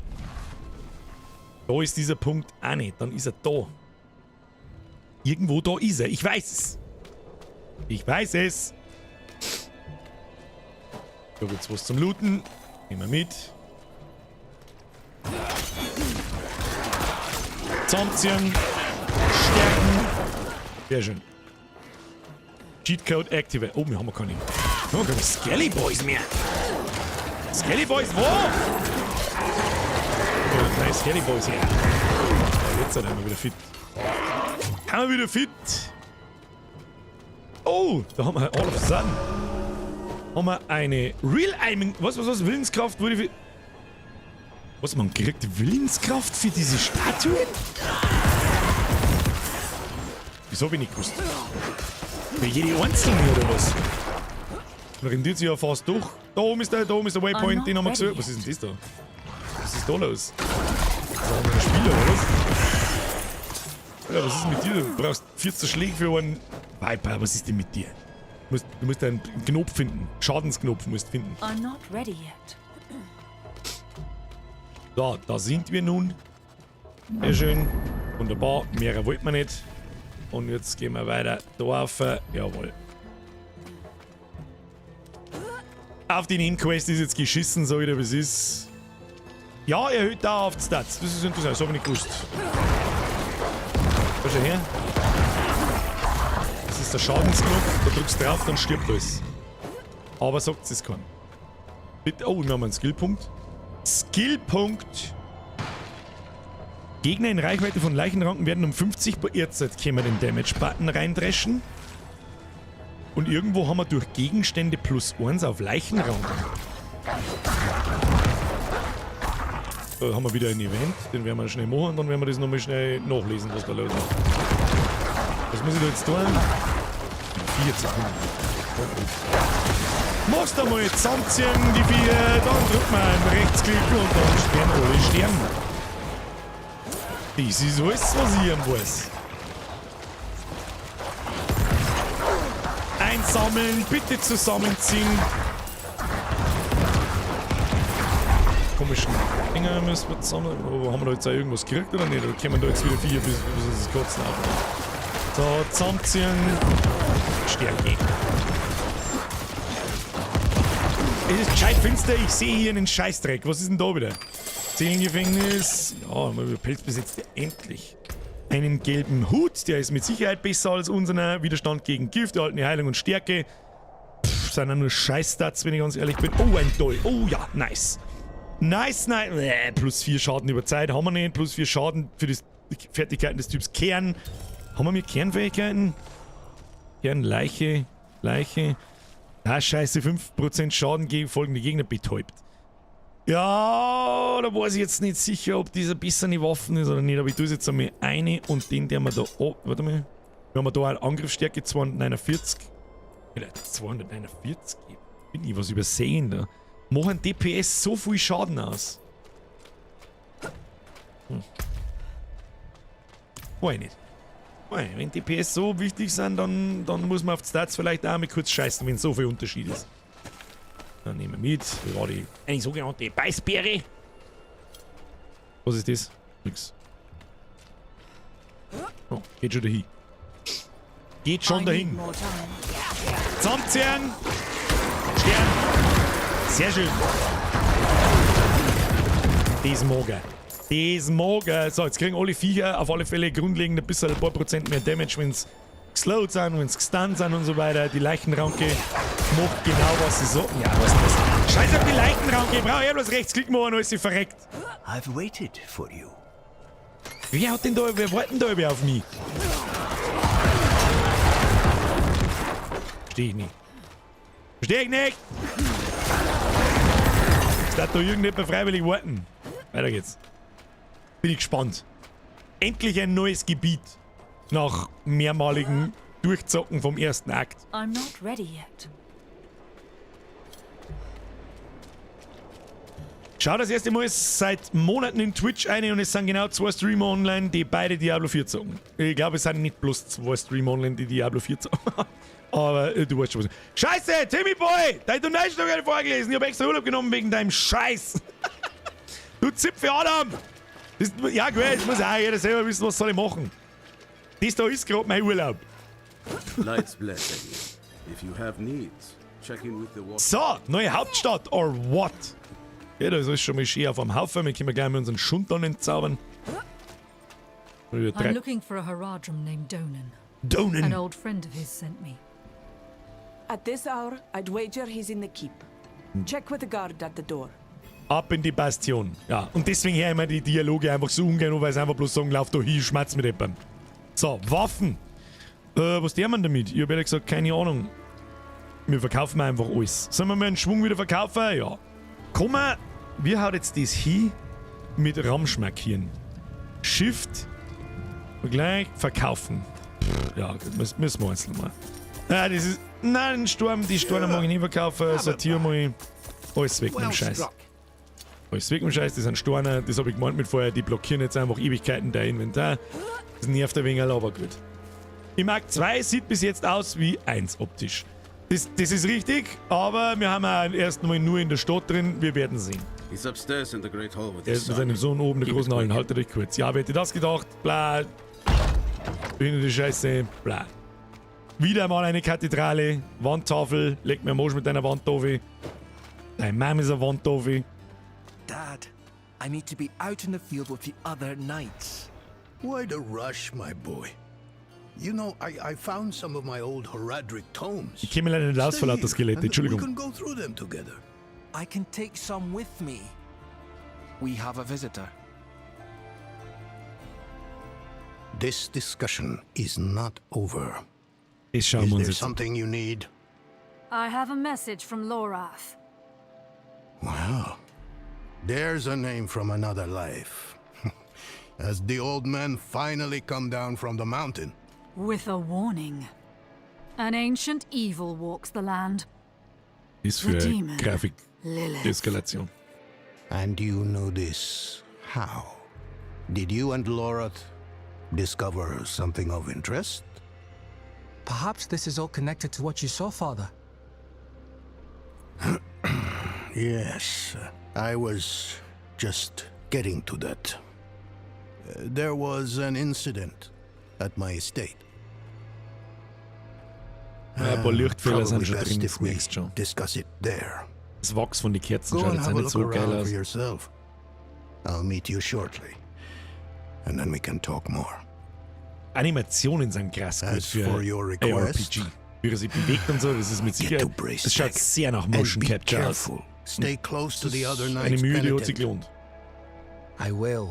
Da ist dieser Punkt auch nicht. Dann ist er da. Irgendwo da ist er. Ich weiß es. Ich weiß es. Da gibt's was zum Looten. Nehmen wir mit. Zusammenziehen. Stärken. Sehr schön. Cheatcode activate. Oh, wir haben keine. Wir haben keine Skelly Boys mehr. Skelly Boys, wo? Oh, nein, Skelly Boys her. Jetzt sind wir wieder fit. Haben wir wieder fit. Oh, da haben wir all of a sudden. Haben wir eine Real Aiming. Was? Willenskraft wurde für. Was, man kriegt Willenskraft für diese Statuen? Wieso bin ich gewusst? Für jede einzelne oder was? Man rendiert sich ja fast durch. Da oben ist der Waypoint, den haben wir gesehen. Was ist denn das da? Was ist da los? Das ist ein Spieler, oder was? Ja, was ist mit dir? Du brauchst 14 Schläge für einen Viper. Was ist denn mit dir? Du musst einen Knopf finden. Schadensknopf musst du finden. I'm not ready yet. So, da sind wir nun. Sehr schön. Wunderbar. Mehr wollten wir nicht. Und jetzt gehen wir weiter. Da rauf. Jawohl. Auf die Nebenquest ist jetzt geschissen, so wie es ist. Ja, erhöht da auf die Stats. Das ist interessant. Das habe ich nicht gewusst. Schau schon her. Das ist der Schadensknopf. Da drückst du drauf, dann stirbt alles. Aber sagt es keinem. Bitte. Oh, wir haben einen Skillpunkt. Skillpunkt. Gegner in Reichweite von Leichenranken werden um 50 Jetzt können wir den Damage-Button reindreschen. Und irgendwo haben wir durch Gegenstände +1 auf Leichenranken. Da haben wir wieder ein Event, den werden wir schnell machen und dann werden wir das nochmal schnell nachlesen, was da los ist. Was muss ich da jetzt tun? 4 Sekunden. Machst du mal zusammenziehen, die 4, dann drückt man einen Rechtsklick und dann werden alle sterben. Das ist alles, was ich haben weiß. Einsammeln, bitte zusammenziehen. Komischen Dinger müssen wir zusammen. Oh, haben wir da jetzt auch irgendwas gekriegt oder nicht? Oder kommen da jetzt wieder 4 bis es kotzen auf? So, zusammenziehen. Stärke. Es ist gescheit finster, ich sehe hier einen Scheißdreck. Was ist denn da wieder? Zellengefängnis. Ja, man Pelz besitzt endlich. Einen gelben Hut, der ist mit Sicherheit besser als unserer. Widerstand gegen Gift, erhaltene Heilung und Stärke. Sind ja nur Scheiß-Stats, wenn ich ganz ehrlich bin. Oh, ein Doll. Oh ja, nice. Nice. +4 Schaden über Zeit haben wir nicht. +4 Schaden für die Fertigkeiten des Typs Kern. Haben wir mit Kernfähigkeiten? Kern, Leiche. Ah, scheiße, 5% Schaden gegen folgende Gegner betäubt. Ja, da weiß ich jetzt nicht sicher, ob dieser besser eine Waffen ist oder nicht. Aber ich tue jetzt einmal eine und den, der wir da... Oh, warte mal. Wir haben da eine Angriffsstärke 249. Oder 249? Bin ich was übersehen da? Machen DPS so viel Schaden aus? Weiß ich nicht. Wenn DPS so wichtig sind, dann muss man auf die Stats vielleicht auch mal kurz scheißen, wenn so viel Unterschied ist. Dann nehmen wir mit. Gerade eine sogenannte Beißbeere. Was ist das? Nix. Oh, geht schon dahin. Geht schon dahin. Zusammenziehen. Stern. Sehr schön. Das mag er. Das mag er. So, jetzt kriegen alle Viecher auf alle Fälle grundlegend ein bisschen ein paar Prozent mehr Damage, wenn sie geslowt sind, wenn sie gestunt sind und so weiter. Die Leichenranke macht genau, was sie so. Ja, was ist das? Scheiß auf die Leichenranke, ich brauche ja bloß rechtsklicken machen, als sie verreckt. I've waited for you. Wer warten da über auf mich? Versteh ich nicht. Versteh ich nicht! Statt da irgendjemand freiwillig warten. Weiter geht's. Bin ich gespannt. Endlich ein neues Gebiet. Nach mehrmaligen Durchzocken vom ersten Akt. I'm not ready yet. Schau das erste Mal seit Monaten in Twitch ein und es sind genau 2 Streamer online, die beide Diablo 4 zocken. Ich glaube, es sind nicht bloß 2 Streamer online, die Diablo 4 zocken. Aber du weißt schon was. Scheiße, Timmy Boy! Dein Donation habe ich vorgelesen. Ich habe extra Urlaub genommen wegen deinem Scheiß. Du Zipfe Adam! Das, ja, gut, jetzt muss auch jeder selber wissen, was soll ich machen. Das da ist gerade mein Urlaub. Lights bless you. If you have needs, check in with the water. So, neue Hauptstadt, or what? Ja, da ist alles schon mal schön auf dem Haufen. Wir können gleich mal unseren Schund dann entzaubern. I'm looking for a Haradrim named Donan. Donan? An old friend of his sent me. At this hour, I'd wager he's in the keep. Check with the guard at the door. Ab in die Bastion. Ja, und deswegen höre ich mir die Dialoge einfach so ungern, weil sie einfach bloß sagen, lauf da hin, schmatz mit jemandem. So, Waffen. Was tun wir damit? Ich habe ehrlich gesagt keine Ahnung. Wir verkaufen einfach alles. Sollen wir mal einen Schwung wieder verkaufen? Ja. Komm mal, wie haut jetzt das hin mit Ramsch markieren? Shift. Gleich verkaufen. Ja, gut, müssen wir jetzt nochmal. Ja, das ist. Nein, die Storne mag ich nicht verkaufen. Sortiere mal alles weg mit dem Scheiß. Alles weg mit dem Scheiß, das sind Storne, das habe ich gemeint mit vorher, die blockieren jetzt einfach Ewigkeiten der Inventar. Das nervt ein wenig, aber gut. Im Mark 2 sieht bis jetzt aus wie 1 optisch. Das ist richtig, aber wir haben auch erst mal nur in der Stadt drin, wir werden sehen. He's upstairs in the great hall with Er ist mit seinem Sohn oben in der großen Hallen, haltet euch kurz. Ja, wer hätte das gedacht? Bla. Hinter die Scheiße, bla. Wieder mal eine Kathedrale, Wandtafel, leg mir Mosch mit deiner Wand auf. Dein Mom ist eine Wand auf. Dad, I need to be out in the field with the other knights. Why the rush, my boy? You know, I found some of my old Horadric tomes. Ich käme leider nicht aus vor lauter Skelette, Entschuldigung. We can go through them together. I can take some with me. We have a visitor. This discussion is not over. Is there something you need? I have a message from Lorath. Wow. There's a name from another life. Has the old man finally come down from the mountain? With a warning. An ancient evil walks the land. Ist für Grafik Eskalation. And you know this how? Did you and Lorath discover something of interest? Perhaps this is all connected to what you saw, Father. Yes, I was just getting to that. There was an incident at my estate. Ein paar Lichtfehler sind schon best drin, if das we merkst schon. discuss it there. Das Wachs von den Kerzen Go schaut and jetzt auch have a nicht look so geil around aus. for yourself. I'll meet you shortly, and then we can talk more. Animationen sind krass gut As für for your request, ARPG. Wie er sich bewegt und so, das ist mit Sicherheit. Das schaut sehr nach Motion Capture aus. Stay close to the other Eine knights, Mühe, die hat penitent. sich gelohnt. I will.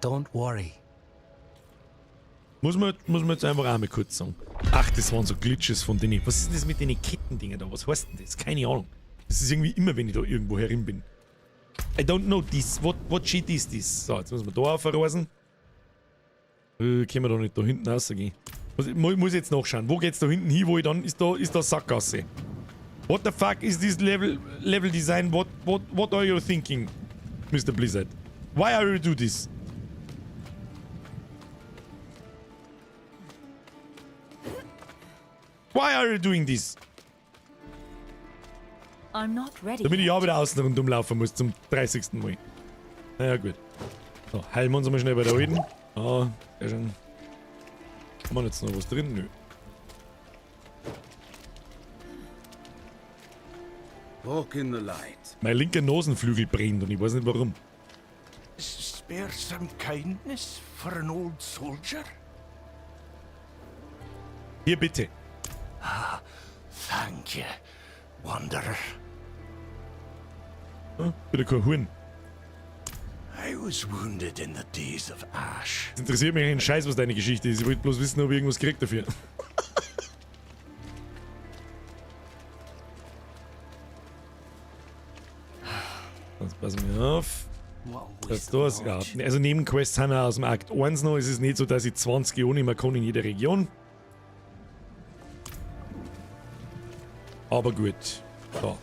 Don't worry. Muss man jetzt einfach einmal kurz sagen. Ach, das waren so Glitches von denen. Was ist denn das mit den Kettendingen da? Was heißt denn das? Keine Ahnung. Das ist irgendwie immer, wenn ich da irgendwo herin bin. I don't know this. What shit is this? So, jetzt müssen wir da aufreisen. Können wir da nicht da hinten rausgehen? Muss jetzt nachschauen. Wo geht's da hinten hin, wo ich dann... Ist da Sackgasse? What the fuck is this level design? What are you thinking, Mr. Blizzard? Why are you do this? Why are you doing this? I'm not ready. Damit ich auch wieder außen rundum laufen muss zum 30. Mal. Naja, gut. So, heilen wir uns mal schnell bei der alten. Ah, sehr schön. Haben wir jetzt noch was drin? Nö. Walk in the light. Mein linker Nasenflügel brennt und ich weiß nicht warum. spare some kindness for an old soldier? Hier bitte. Ah, thank you, Wanderer. Hm, bitte kein Huhn. I was wounded in the days of Ash. Das interessiert mich einen Scheiß, was deine Geschichte ist. Ich wollte bloß wissen, ob ich irgendwas krieg dafür. Jetzt passen wir auf. Jetzt das, ja. Also Nebenquests sind auch aus dem Akt 1 noch. Es ist nicht so, dass ich 20 Jahre nicht mehr kann in jeder Region. Aber gut. So.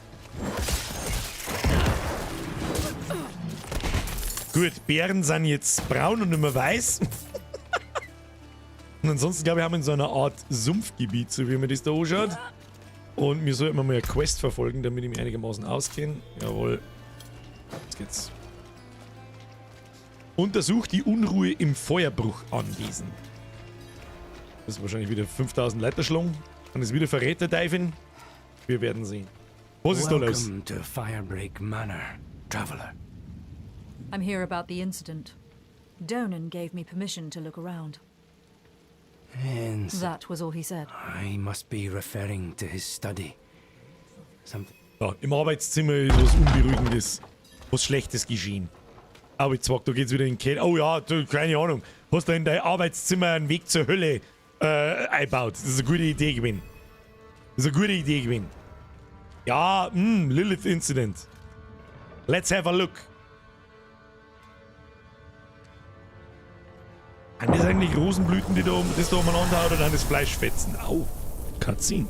Gut, Bären sind jetzt braun und nicht mehr weiß. Und ansonsten, glaube ich, haben wir in so einer Art Sumpfgebiet, so wie man das da anschaut. Und wir sollten mal eine Quest verfolgen, damit ich mich einigermaßen auskenne. Jawohl. Jetzt geht's. Untersucht die Unruhe im Feuerbruchanwesen. Das ist wahrscheinlich wieder 5000 Leiter schlagen. Und ist wieder Verräter-Diven. Wir werden sehen. Was ist da los? Welcome to Firebreak Manor, traveler. I'm here about the incident. Donan gave me permission to look around. That was all he said. I must be referring to his study. Something. Ja, im Arbeitszimmer ist was Unberuhigendes, was Schlechtes geschehen. Arbeitszweig, da geht's wieder in den Keller. Oh ja, du, keine Ahnung. Hast du in dein Arbeitszimmer einen Weg zur Hölle eingebaut? Das ist eine gute Idee gewesen. Das ist eine gute Idee gewesen. Ja, Lilith Incident. Let's have a look. Sind das eigentlich Rosenblüten, die da umeinander hauen, oder dann das Fleisch fetzen? Au, Cutscene.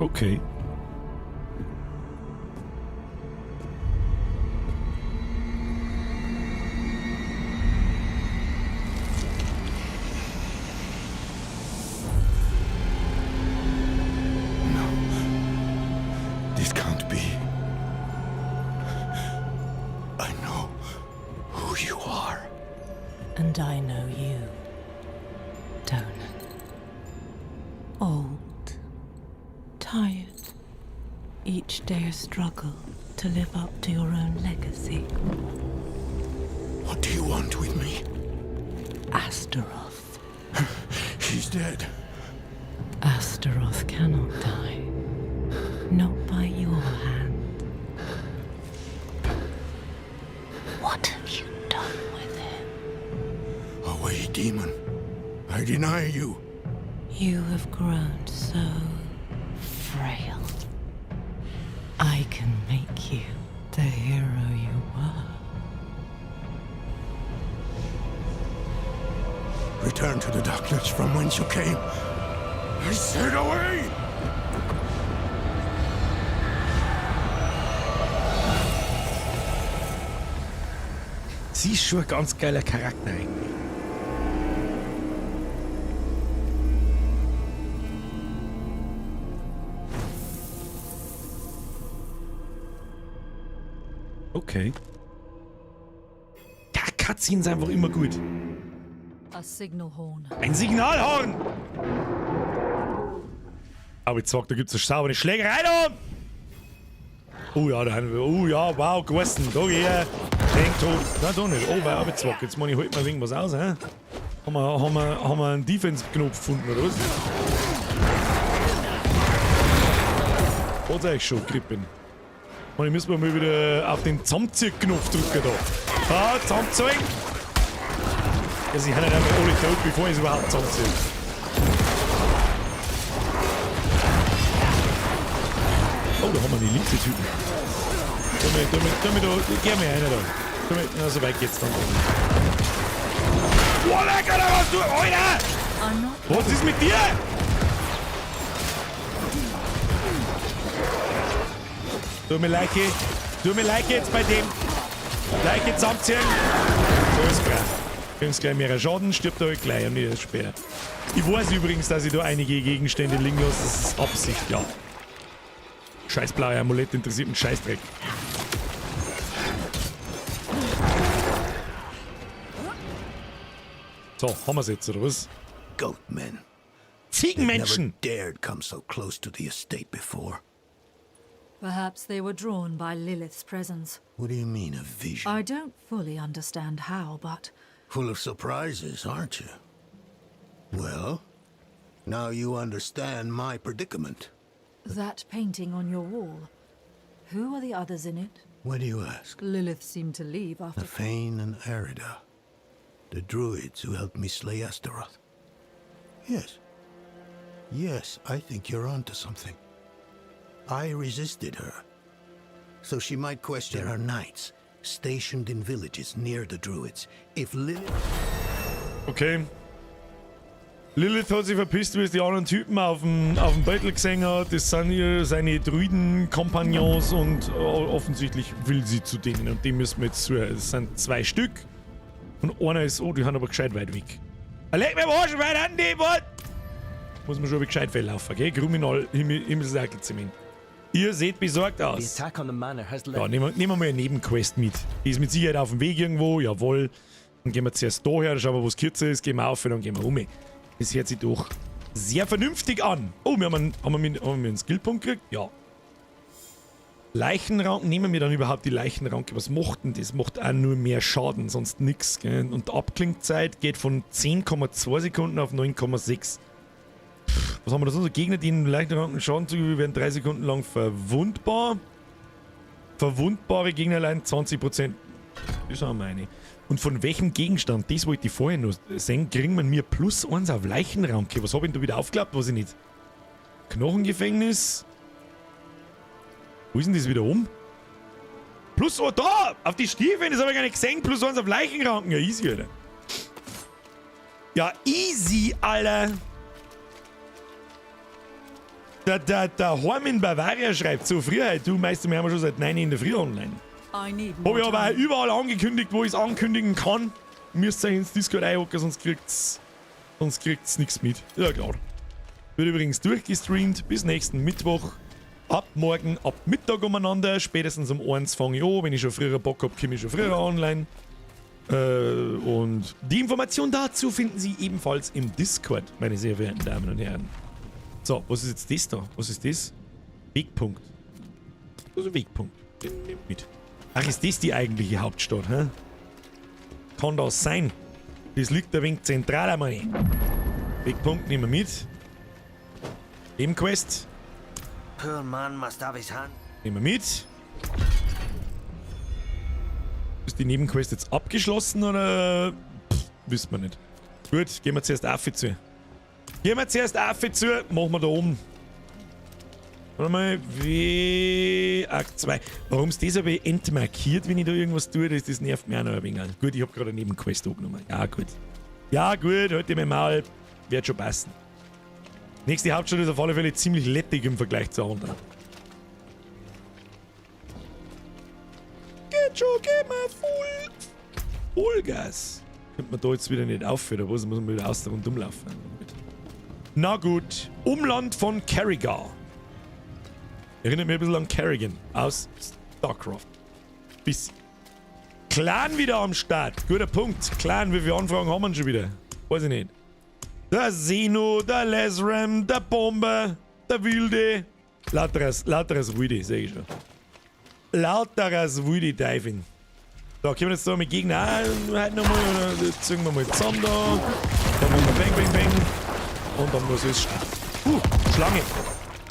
Okay. This can't be. I know who you are. And I know you, Donan. Old. Tired. Each day a struggle to live up to your own legacy. What do you want with me? Astaroth. She's dead. Astaroth cannot die. Not by your hand. What have you done with him? Away, demon. I deny you. You have grown so frail. I can make you the hero you were. Return to the darkness from whence you came. I said away! Sie ist schon ein ganz geiler Charakter eigentlich. Okay. Ja, Cutscenes sind einfach immer gut. A signal horn. Ein Signalhorn! Aber ich sag, da gibt's eine saubere Schlägerei da! Oh ja, da haben wir. Oh ja, wow, gegessen. Da geh her. Denk tot. Nein, da nicht. Oh, bei Arbeitswack. Jetzt meine ich, halt mal irgendwas aus, hä? Haben wir einen Defense-Knopf gefunden, oder was? Hat's eigentlich schon, Krippen. Ich müssen wir mal wieder auf den Zusammenzieh-Knopf drücken da. Ah, zusammenziehen! Ja, sie haben nicht einmal alle tot, bevor ich es überhaupt zusammenziehe. Oh, da haben wir die Linse-Typen. Geh mir einer da. Na, so weit geht's dann. Boah, lecker, da was du, Alter! Was ist mit dir? Tu mir Leiche jetzt bei dem. Leiche zusammenziehen. So ist brav. Kriegst gleich mehr Schaden, stirbt euch gleich und nicht erst später. Ich weiß übrigens, dass ich da einige Gegenstände liegen lasse. Das ist Absicht, ja. Scheiß blaue Amulett interessiert einen Scheißdreck. So, haben wir's jetzt, oder was? Goatmen. Ziegenmenschen! Never dared come so close to the estate before. Perhaps they were drawn by Lilith's presence. What do you mean, a vision? I don't fully understand how, but... Full of surprises, aren't you? Well, now you understand my predicament. That painting on your wall. Who are the others in it? Why do you ask? Lilith seemed to leave after... Thane and Arida. The druids who helped me slay Astaroth. Yes. Yes, I think you're onto something. I resisted her, so she might question. There are knights stationed in villages near the druids. If Lilith... Okay. Lilith hat sich verpisst, wie es die anderen Typen auf dem Battle gesehen hat. Das sind hier seine Druiden-Kompagnons und offensichtlich will sie zu denen und die müssen wir jetzt suchen. Es sind 2 Stück und einer ist, oh, die haben aber gescheit weit weg. Leg mir mal schon weit an, die Wort! Muss man schon aber gescheit laufen, gell? Kriminal, Himmelssakelzement. Ihr seht besorgt aus. Ja, nehmen wir mal eine Nebenquest mit. Die ist mit Sicherheit auf dem Weg irgendwo, jawohl. Dann gehen wir zuerst da her, schauen wir, wo es kürzer ist, gehen wir auf und dann gehen wir um. Das hört sich doch sehr vernünftig an. Oh, haben wir einen Skillpunkt gekriegt? Ja. Leichenranke, nehmen wir dann überhaupt die Leichenranke? Was macht denn das? Macht auch nur mehr Schaden, sonst nichts. Und die Abklingzeit geht von 10,2 Sekunden auf 9,6. Was haben wir da so? Gegner, die in Leichenranken Schaden zugefügt werden, 3 Sekunden lang verwundbar. Verwundbare Gegner allein 20%. Das haben wir eine. Und von welchem Gegenstand, das wollte ich vorher noch sehen, kriegen wir mir +1 auf Leichenranke. Was habe ich denn da wieder aufgeklappt, was ich nicht? Knochengefängnis. Wo ist denn das wieder um? +1 da! Auf die Stiefel, das habe ich gar nicht gesehen. +1 auf Leichenranken. Ja, easy, Alter. Ja, easy, Alter. Der Horm in Bavaria schreibt so, Frühheit, du meinst, wir haben schon seit 9 in der Früh online. Habe ich aber auch überall angekündigt, wo ich es ankündigen kann. Müsst ihr euch ins Discord einhocken, sonst kriegt's nichts mit. Ja klar. Wird übrigens durchgestreamt bis nächsten Mittwoch. Ab morgen, ab Mittag umeinander. Spätestens um 1 fange ich an. Wenn ich schon früher Bock habe, komme ich schon früher online. Und die Information dazu finden Sie ebenfalls im Discord, meine sehr verehrten Damen und Herren. So, was ist jetzt das da? Was ist das? Wegpunkt. Das ist ein Wegpunkt. Den nehmt mit. Ach, ist das die eigentliche Hauptstadt, hä? Kann das sein? Das liegt ein wenig zentral einmal. Wegpunkt nehmen wir mit. Nebenquest. Nehmen wir mit. Ist die Nebenquest jetzt abgeschlossen oder? Wissen wir nicht. Gut, gehen wir zuerst auf zu. Gehen wir zuerst auf zu. Machen wir da oben. Warte mal. Akt 2. Warum ist das aber entmarkiert, wenn ich da irgendwas tue? Das nervt mich auch noch ein wenig. Gut, ich habe gerade eine Nebenquest angenommen. Ja, gut. Ja, gut, halt mir mal. Wird schon passen. Nächste Hauptstadt ist auf alle Fälle ziemlich lettig im Vergleich zu anderen. Geht schon, geht mal Vollgas. Könnte man da jetzt wieder nicht aufhören, oder was? Muss man wieder außen und umlaufen. Na gut. Umland von Carragher. Erinnert mich ein bisschen an Kerrigan aus StarCraft. Bisschen. Clan wieder am Start. Guter Punkt. Clan, wie viele Anfragen haben wir schon wieder? Weiß ich nicht. Der Zeno, der Lesram, der Bomber, der Wilde. Lauteres Wilde, sehe ich schon. Lauteres Wilde Diving. So, können wir jetzt da mit Gegner heute nochmal, oder ziehen wir mal zusammen da. Dann machen wir Bang, Bang, Bang. Und dann muss es starten. Schlange.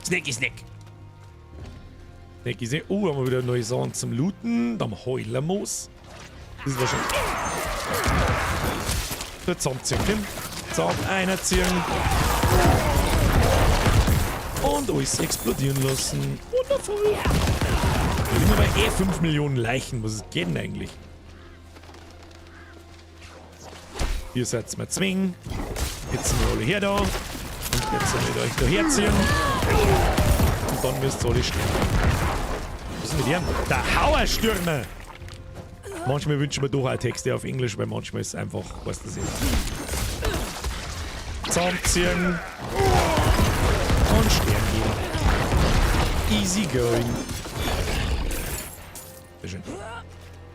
Snacky Snack. Snacky Snack. Haben wir wieder neue Sachen zum Looten. Dann Heulermoos. Das ist wahrscheinlich. Da zusammenziehen. Zaum einziehen. Und alles explodieren lassen. Wundervoll. Wir haben aber 5 Millionen Leichen. Was geht denn eigentlich? Ihr seid mal zwingen. Jetzt sind wir alle her da. Und jetzt sollen wir euch da herziehen. Und dann müsst ihr alle sterben. Was ist mit dem? Der Hauerstürmer! Manchmal wünschen wir doch auch Texte auf Englisch, weil manchmal ist es einfach, was das ist. Zusammenziehen. Und sterben gehen. Easy going. Sehr schön.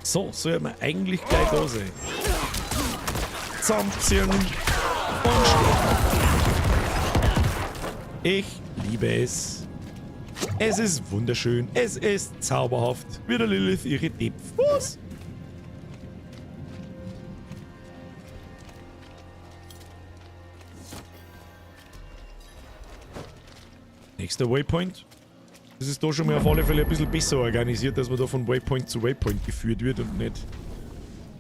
So, soll man eigentlich gleich da sein. Zusammenziehen. Und sterben. Ich liebe es. Es ist wunderschön. Es ist zauberhaft. Wie der Lilith ihre Depffuß. Nächster Waypoint. Das ist da schon mal auf alle Fälle ein bisschen besser organisiert, dass man da von Waypoint zu Waypoint geführt wird und nicht.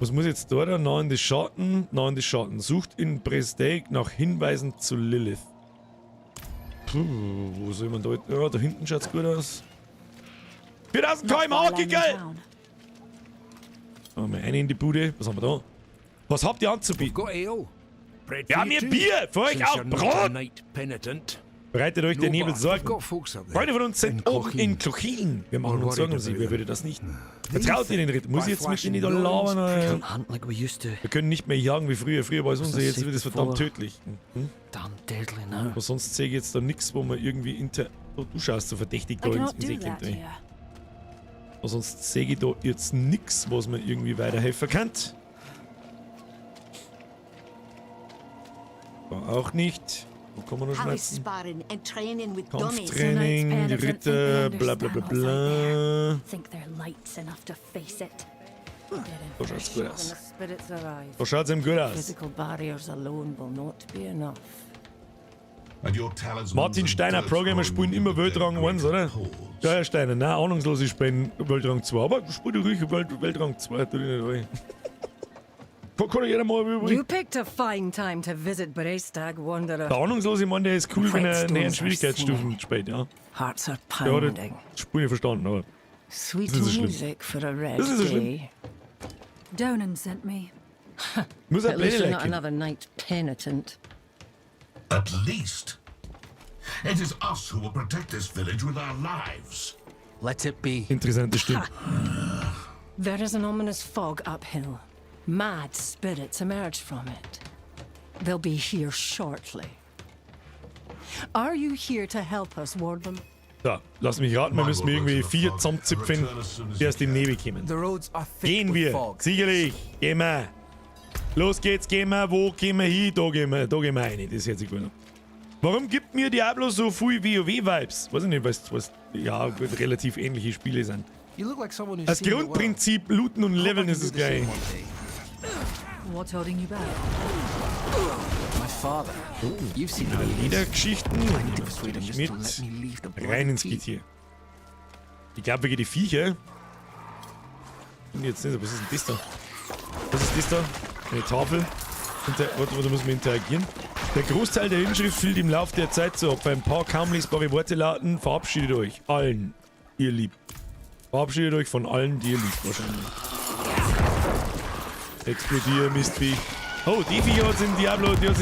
Was muss jetzt da? Nah in die Schatten. Nah in die Schatten. Sucht in Bresteg nach Hinweisen zu Lilith. Puh, wo soll man da? Ja, da hinten schaut's gut aus. 4000 km/h, Kickel! Mal rein in die Bude. Was haben wir da? Was habt ihr anzubieten? Wir haben hier Bier! Für euch auch Brot! Bereitet euch der Nebel Sorgen. Freunde von uns sind oben in Klochiln. Wir machen uns Sorgen um sie. Wer würde das nicht? Vertraut ihr den Ritter? Muss ich jetzt mit denen da labern? Wir können nicht mehr jagen wie früher. Früher war es unser, jetzt wird es verdammt tödlich. Aber sonst sehe ich jetzt da nichts, wo man irgendwie inter... Oh, du schaust so verdächtig da ins Eckend rein. Aber sonst sehe ich da jetzt nichts, was mir irgendwie weiterhelfen kann. Da auch nicht. Wo kann man noch schmerzen? Kampftraining, die Ritter, bla bla bla bla. Da schaut's gut aus. Da schaut's ihm gut aus. Martin Steiner, Programmer, spielen immer Weltrang 1, oder? Ja, Herr Steiner, nein, ahnungslos, ich spiele Weltrang 2. Aber spiel ruhig Weltrang 2, tu dich nicht rein. Kann jeder mal You picked a fine time to visit Brestag, Wanderer. Der Ahnungslos, ich meine, der ist cool, wenn er näheren Schwierigkeitsstufen spielt, ja. Hearts are Ja, pounding. das Spiel ich verstanden, aber Sweet das ist schlimm. music for a red Das ist so schlimm. day. Donan sent me. Muss er At least Pläne you're not lecken. another night penitent. At least. It is us who will protect this village with our lives. Let it be. Interessante Stimme. There is an ominous fog uphill. Mad spirits emerge from it. They'll be here shortly. Are you here to help us ward them? So, lass mich raten, wir müssen irgendwie 4 zusammenzipfen, die aus dem Nebel kommen. Gehen wir, sicherlich, gehen wir. Los geht's, gehen wir, wo gehen wir hin, da gehen wir rein, das hört sich gut an. Warum gibt mir Diablo so viel WoW-Vibes? Weiß ich nicht, was ja, gut, relativ ähnliche Spiele sind. Das Grundprinzip Looten und Leveln ist das gleiche. What's holding you back? My father. You've seen Liedergeschichten. Mit rein ins Getier. Ich glaube, wegen die Viecher. Und jetzt nicht, was ist denn das da? Was ist das da? Eine Tafel. Warte, da müssen wir interagieren. Der Großteil der Inschrift fällt im Laufe der Zeit so ab. Ein paar kaum lesbare Worte lauten. Verabschiedet euch. Allen, ihr liebt. Verabschiedet euch von allen, die ihr liebt, wahrscheinlich. Explodier, Mistvieh. Oh, die Viecher hat es in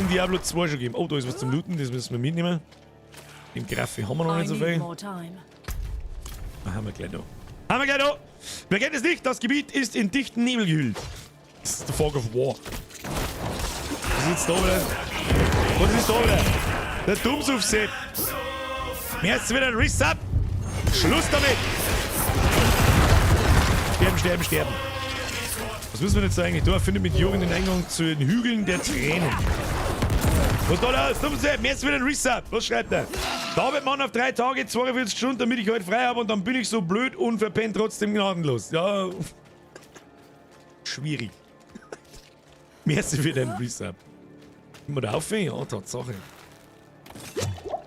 Diablo 2 schon gegeben. Oh, da ist was zum Looten, das müssen wir mitnehmen. Den Graffi haben wir noch nicht so viel. Ah, haben wir gleich da. Haben wir gleich da! Wer kennt es nicht? Das Gebiet ist in dichten Nebel gehüllt. Das ist der Fog of War. Was ist jetzt da wieder? Was ist da wieder? Der Dummsuf-Set. Mir ist wieder ein Reset. Schluss damit! Sterben, sterben, sterben. Was müssen wir jetzt da eigentlich tun? Findet mit Jürgen den Eingang zu den Hügeln der Tränen. Was da da? Dummsef, mir ist wieder ein Reset. Was schreibt er? Da wird man auf 3 Tage, 42 Stunden, damit ich heute frei habe und dann bin ich so blöd und verpennt trotzdem gnadenlos. Ja. Schwierig. Merci für den Reset. Können wir da aufhören? Ja, Tatsache.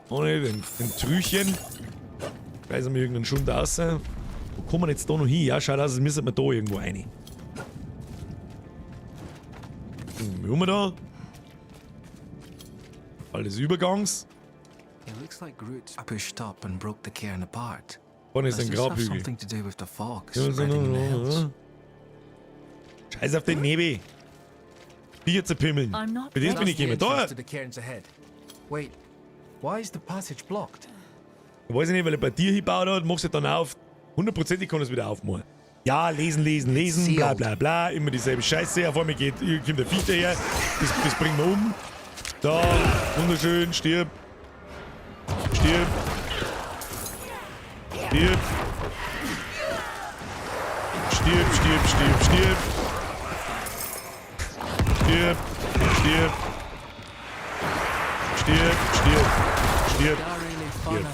Ohne den Trüchen. Reißen wir irgendeinen Schund raus. Wo kommen wir jetzt da noch hin? Ja, schaut aus, als müssen wir da irgendwo rein. Wie haben wir da? Alles Übergangs. It looks like Groot pushed up and broke the cairn apart. Vorne ist ein Grabhügel. Something to do with the fog Ja, spreading in the hills. Scheiß auf den Nebel. Bier zu pimmeln. Für das bin ich gekommen. Da! To the cairns ahead. Wait, why is the passage blocked? Ich weiß nicht, weil er bei dir hingebaut hat, machst du dann auf. 100%ig kann er es wieder aufmachen. Ja, lesen, bla bla bla, immer dieselbe Scheiße. Auf einmal kommt der Viech her, das bringen wir um. Da, wunderschön, stirb. Stirb. Stirb. Stirb, stirb, stirb, stirb. Stirb, stirb. Stirb, stirb, stirb. Stirb.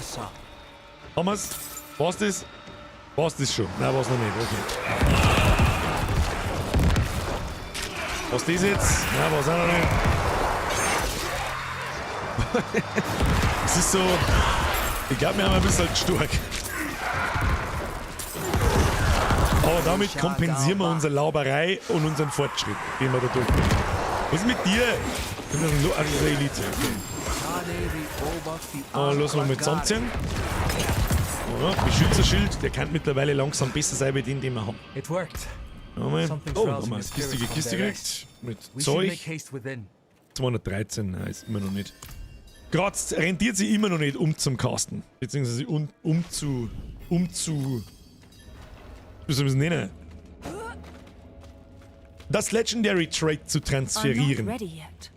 Haben wir's? War's das? War's das schon? Nein, war's noch nicht. Okay. Was das jetzt? Nein, war's auch noch nicht. Es ist so. Ich glaube, wir haben ein bisschen stark. Aber damit kompensieren wir unsere Lauberei und unseren Fortschritt, den wir da durchbringen. Was ist mit dir? Ich bin nur eine Elite. Okay. Lassen wir mal zusammenziehen. Ja, Beschützerschild, der kann mittlerweile langsam besser sein wie den wir haben. Oh, haben wir eine kistige Kiste gekriegt. Mit Zeug. 213, nein, ist immer noch nicht. Gerade rentiert sie immer noch nicht zum Casten. Beziehungsweise wie soll man es nennen? Das Legendary Trait zu transferieren. I'm not ready yet.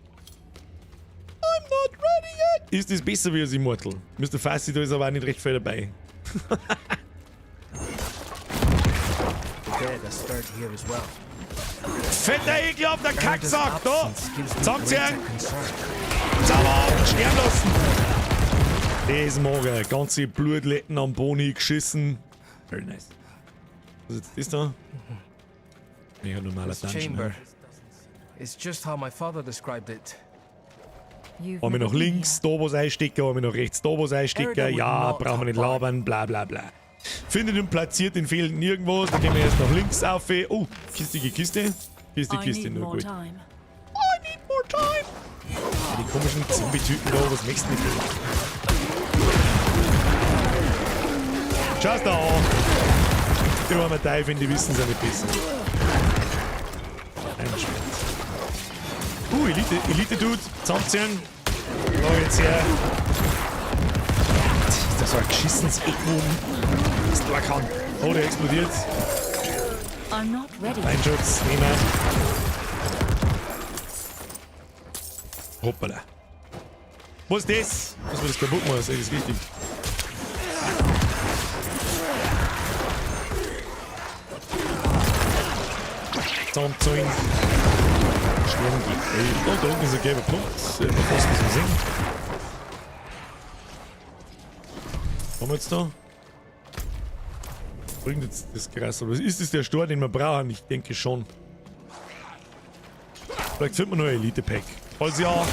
Ist das besser wie als Immortal? Mr. Fassi, da ist aber auch nicht recht viel dabei. Fetter ekelhafter Kacksack, da! Zusammenziehen! Sauber! Sterben lassen! Das mag er. Ganze Blutletten am Boni geschissen. Very nice. Was ist das da? Ja, normaler Dungeon. It's just how my father described it. Haben wir nach links, da was einstecken, haben wir nach rechts, da was einstecken. Ja, brauchen wir nicht labern, bla bla bla. Findet und platziert den fehlenden irgendwas, dann gehen wir erst nach links auf. Oh, kistige Kiste. Kiste, nur gut. I need more time. Die komischen Zombie-Typen da, was möchtest du mit denen? Schau's da an. Die armen Teufel, die wissen es ja nicht besser. Elite-Dude, zusammenziehen. Da jetzt her. Ist das so ein geschissenes Ecken, das da kann. Oh, der explodiert. Beinschutz, nehmen. Hoppala. Was ist das? Was wir das kaputt machen, das ist wichtig. Zusammenziehen. Oh, da unten ist ein gelber Punkt. Fast müssen wir sehen. Was haben wir jetzt da? Bringt jetzt das Gras. Aber ist das der Stor, den wir brauchen? Ich denke schon. Vielleicht finden wir noch ein Elite-Pack. Falls ja.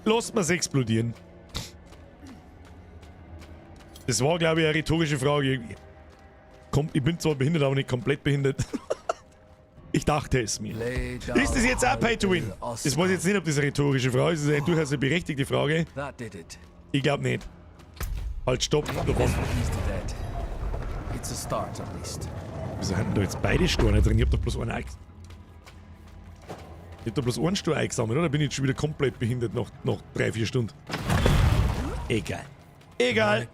Lasst mal's explodieren. Das war, glaube ich, eine rhetorische Frage. Ich bin zwar behindert, aber nicht komplett behindert. Ich dachte es mir. Ist das jetzt auch Pay to Win? Ich weiß jetzt nicht, ob das eine rhetorische Frage ist. Das ist eine durchaus eine berechtigte Frage. Ich glaube nicht. Halt, stopp. Wieso haben da jetzt beide Storne drin? Ich hab doch bloß einen eingesammelt. Ich hab da bloß einen Stor eingesammelt, oder? Bin ich jetzt schon wieder komplett behindert nach 3-4 Stunden. Egal. Egal.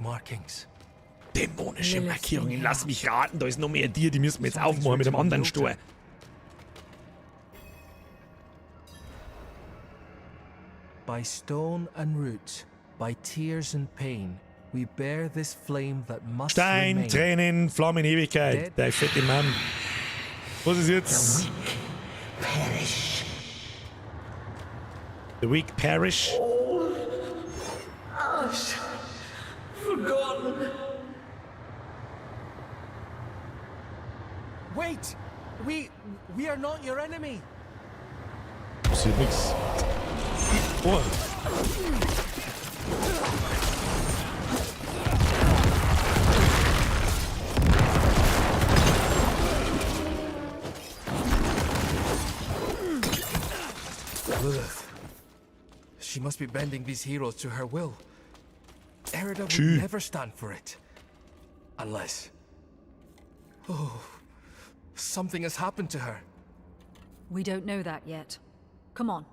Dämonische Markierungen. Lass mich raten, da ist noch mehr Tier. Die müssen wir jetzt aufmachen mit einem anderen Stor. By stone and root, by tears and pain, we bear this flame that must Stein, remain. Tränen, Flammen, Ewigkeit. Der fette Mann. Was ist jetzt? Perish. The weak perish. Us. Forgotten. Wait! We are not your enemy! Passiert nix. Oh. Lilith. She must be bending these heroes to her will. Erida would Tschü. never stand for it. Unless... Oh... Something has happened to her. We don't know that yet. Come on.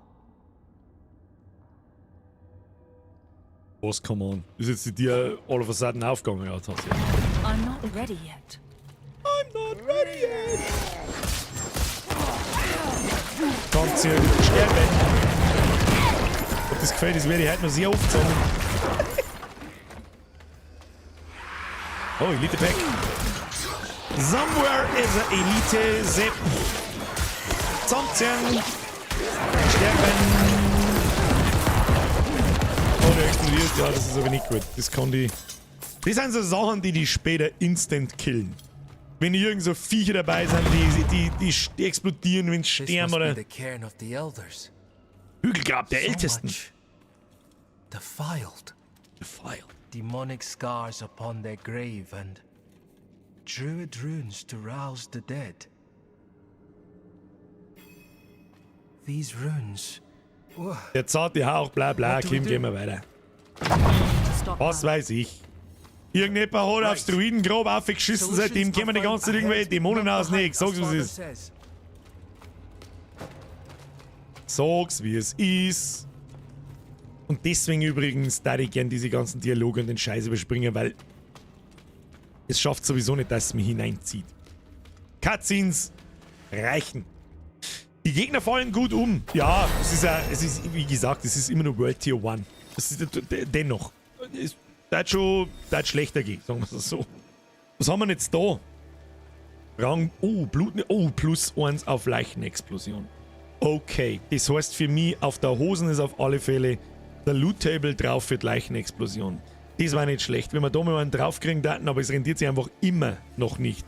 Was, come on. Ist jetzt die dir all of a sudden aufgegangen? Ja, tatsächlich. I'm not ready yet. I'm not ready yet. Kannst du sterben. Ob das gefällt, das werde ich heute noch sehr oft sagen. Oh, Elite Pack. Somewhere is a Elite Sepp. Zusammenziehen. Sterben. Oh, der explodiert. Ja, das ist aber nicht gut. Das kann die... Das sind so Sachen, die später instant killen. Wenn irgend so Viecher dabei sind, die explodieren, wenn sie sterben oder... Hügelgrab der Ältesten. Defiled. Demonic scars upon their grave and druid runes to rouse the dead. These runes. Der zarte Hauch, bla bla, Kim, gehen wir weiter. Was weiß ich. Irgendjemand hat aufs Druidengrab aufgeschissen, seitdem kommen die ganze Zeit irgendwelche Dämonen aus. Nee, sag's, wie es ist. Sag's, wie es ist. Und deswegen übrigens da ich gern diese ganzen Dialoge und den Scheiß überspringen, weil es schafft sowieso nicht, dass es mich hineinzieht. Cutscenes reichen. Die Gegner fallen gut um. Ja, es ist, wie gesagt, es ist immer nur World Tier 1. Es ist dennoch. Es wird schon schlechter gehen, sagen wir es so. Was haben wir jetzt da? Rang, Blut, plus 1 auf Leichenexplosion. Okay, das heißt für mich, auf der Hosen ist auf alle Fälle der Loot-Table drauf für die Leichenexplosion. Das war nicht schlecht, wenn wir da mal einen draufkriegen daten, aber es rentiert sich einfach immer noch nicht.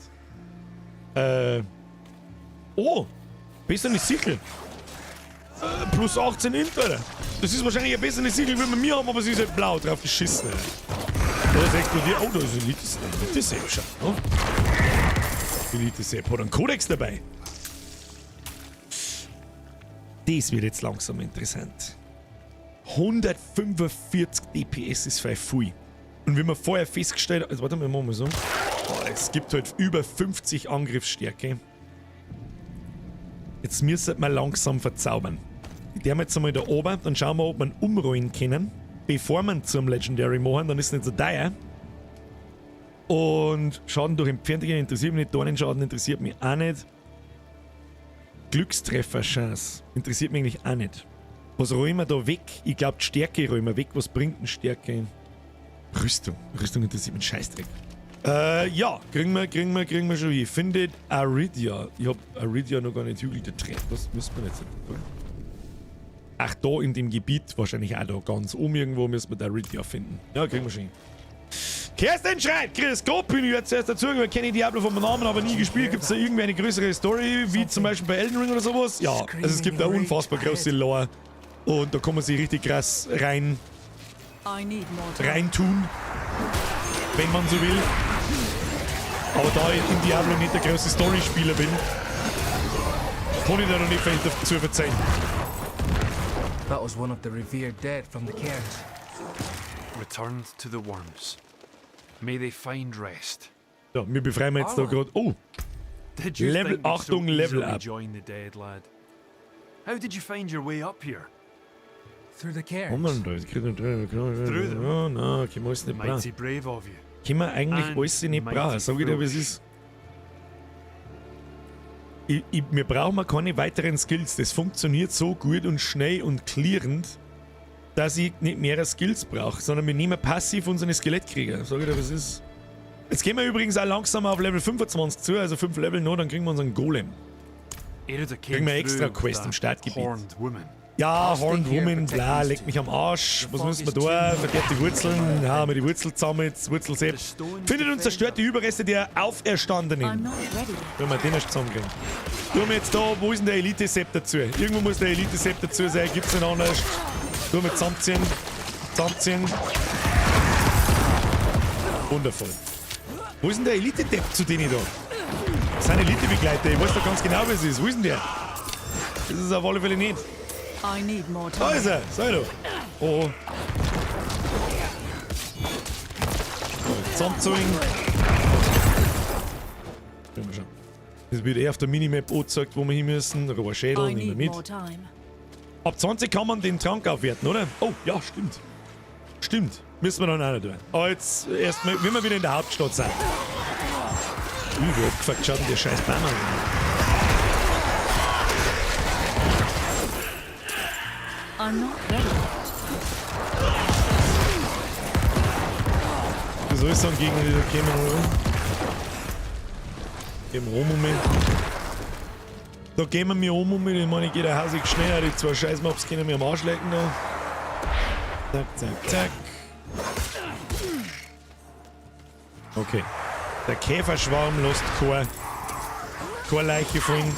Bessere Sichel. Plus 18 Int, Alter. Das ist wahrscheinlich ein besseres Siegel, wie wir mir haben, aber es ist halt blau drauf geschissen, Alter. Da ist explodiert. Oh, da ist ein Elite-Sepp schon. Oh. Elite-Sepp hat einen Kodex dabei. Das wird jetzt langsam interessant. 145 DPS ist für viel. Und wie wir vorher festgestellt haben, warte mal so. Es gibt halt über 50 Angriffsstärke. Jetzt müssen wir langsam verzaubern. Die haben jetzt einmal da oben, dann schauen wir, ob wir ihn umrollen können, bevor wir ihn zum Legendary machen, dann ist es nicht so teuer. Und Schaden durch Entfernungen interessiert mich nicht, Dornenschaden interessiert mich auch nicht. Glückstreffer-Chance interessiert mich eigentlich auch nicht. Was rollen wir da weg? Ich glaube, die Stärke rollen wir weg. Was bringt denn Stärke? Rüstung. Rüstung interessiert mich Scheißdreck. Ja, kriegen wir schon hin. Findet Aridia. Ich hab Aridia noch gar nicht Hügel getrennt. Was müssen wir jetzt tun? Ach, da in dem Gebiet, wahrscheinlich auch da ganz oben irgendwo, müssen wir Aridia finden. Ja, kriegen wir schon hin. Kerstin schreibt, Chris Gott, bin ich jetzt zuerst dazu, weil ich kenne Diablo vom Namen, aber nie gespielt. Gibt es da irgendwie eine größere Story, wie zum Beispiel bei Elden Ring oder sowas? Ja, also es gibt da unfassbar große Lore. Und da kann man sich richtig krass reintun, wenn man so will. Aber da ich in Diablo nicht der große Story-Spieler bin, kann ich da noch nicht viel dazu verzeihen. That was one of the revered dead from the cairns. Returned to the worms. May they find rest. Ja, wir befreien jetzt da gerade. Oh! Level, Achtung, Level up. Join the dead, lad. How did you find your way up here? Through the cairns. Through them? Oh, nein, können wir alles nicht brauchen. Mighty brave of you. Können wir eigentlich alles nicht brauchen. Sag ich dir, wie es ist. Wir brauchen keine weiteren Skills. Das funktioniert so gut und schnell und clearend, dass ich nicht mehr Skills brauche, sondern wir nehmen passiv unsere Skelettkrieger. Sag ich dir, was ist. Jetzt gehen wir übrigens auch langsam auf Level 25 zu, also 5 Level noch, dann kriegen wir unseren Golem. Kriegen wir extra Quest im Startgebiet. Ja, Horned Woman, klar, leckt mich am Arsch. Was müssen wir da? Verkehrt die Wurzeln. Ja, haben wir die Wurzel zusammen, jetzt Wurzelsepp. Findet und zerstört die Überreste der Auferstandenen. Wenn wir den erst zusammenkriegen. Tun wir jetzt da, wo ist denn der Elite-Sepp dazu? Irgendwo muss der Elite-Sepp dazu sein, gibt's einen anderen. Tun wir zusammenziehen. Wundervoll. Wo ist denn der Elite-Depp zu denen da? Das sind Elite-Begleiter, ich weiß doch ganz genau, wer es ist. Wo ist denn der? Das ist auf alle Fälle nicht. Da ist er, sei doch. Oh. Zusammenzogen. Es wird auf der Minimap angezeigt, wo wir hin müssen. Rohrschädel, nehmen wir mit. Ab 20 kann man den Trank aufwerten, oder? Oh, ja, stimmt. Stimmt, müssen wir dann auch noch tun. Aber jetzt erstmal, wenn wir wieder in der Hauptstadt sind. Wie abgefuckt schaut denn der scheiß Baum an? I'm not ready. Wie soll ich sagen, gegen die kämen, oder? Im Rohmoment. Da gehen wir mir um mit, ich meine, ich gehe da hausig schneller, die zwei Scheißmaps können mir am Arsch lecken da. Zack, zack, zack. Okay. Der Käferschwarm lässt keine Leiche fallen.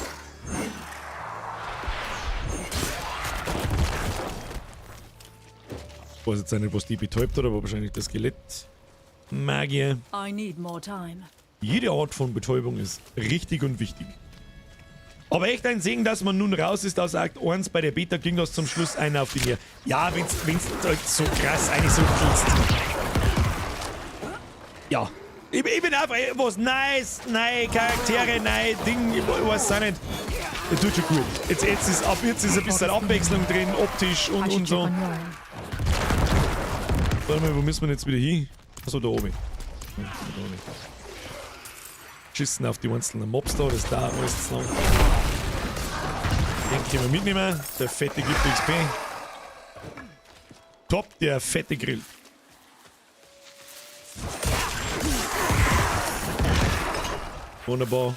Ich weiß jetzt nicht, was die betäubt hat, aber wahrscheinlich das Skelett. Magier. I need more time. Jede Art von Betäubung ist richtig und wichtig. Aber echt ein Segen, dass man nun raus ist aus Akt 1. Bei der Beta ging das zum Schluss einer auf die Niere. Ja, wenn's halt so krass eine so killst. Ja. Ich bin einfach was nice, neue Charaktere, neue Dinge, ich weiß auch nicht. Das tut schon gut. Jetzt ist ein bisschen Abwechslung drin, optisch und so. Warte mal, wo müssen wir jetzt wieder hin? Achso, da oben. Schießen auf die einzelnen Mobs da, das dauert meistens lang. Den können wir mitnehmen. Der fette gibt XP. Top, der fette Grill. Wunderbar.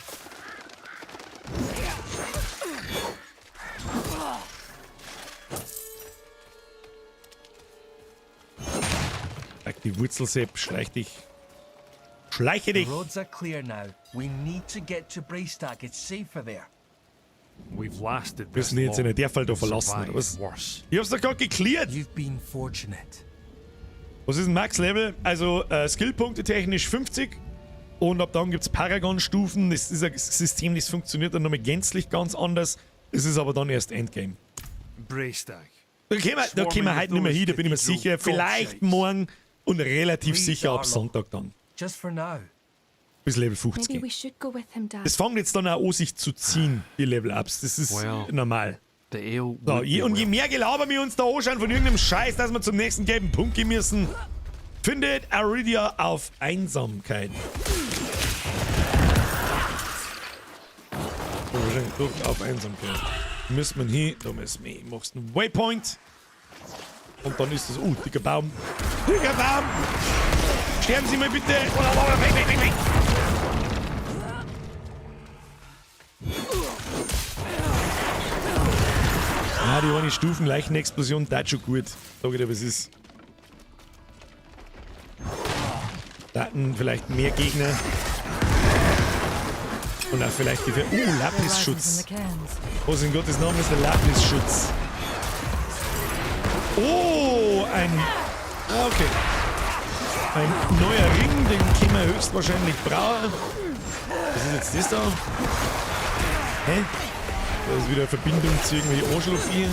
Die Wurzelsepp, schleich dich. Schleiche dich! The roads are clear now. We need to get to Braystack. It's safer there. We've lasted Wir müssen jetzt in der Fall da verlassen, oder was? Ich hab's doch gerade geklärt! You've been fortunate. Was ist ein Max-Level? Also Skillpunkte technisch 50 und ab dann gibt's Paragon-Stufen. Das ist ein System, das funktioniert dann nochmal gänzlich ganz anders. Es ist aber dann erst Endgame. Braystack. Da können wir heute nicht mehr hin, da bin ich mir sicher. Vielleicht morgen und relativ sicher ab Sonntag dann. Just for now. Bis Level 50. Maybe we should go with him, Dad. Das fängt jetzt dann auch an, sich zu ziehen, die Level-Ups. Das ist normal. So, und je mehr Gelaber wir uns da anschauen von irgendeinem Scheiß, dass wir zum nächsten gelben Punkt gehen müssen, findet Aridia auf Einsamkeit. Oh, wahrscheinlich doch auf Einsamkeit. Müssen wir hin, da müssen wir hin. Machst einen Waypoint. Und dann ist das, dicker Baum. Dicker Baum! Sterben Sie mal bitte! Weg! Ja, die eine Stufenleichenexplosion, das schon gut. Sag ich dir, was ist. Da hatten vielleicht mehr Gegner. Und auch vielleicht die Lapisschutz. Was in Gottes Namen ist der Lapisschutz? Oh, okay. Ein neuer Ring, den können wir höchstwahrscheinlich brauchen. Was ist jetzt das da? Hä? Da ist wieder eine Verbindung zu irgendwie Arschlochvieh.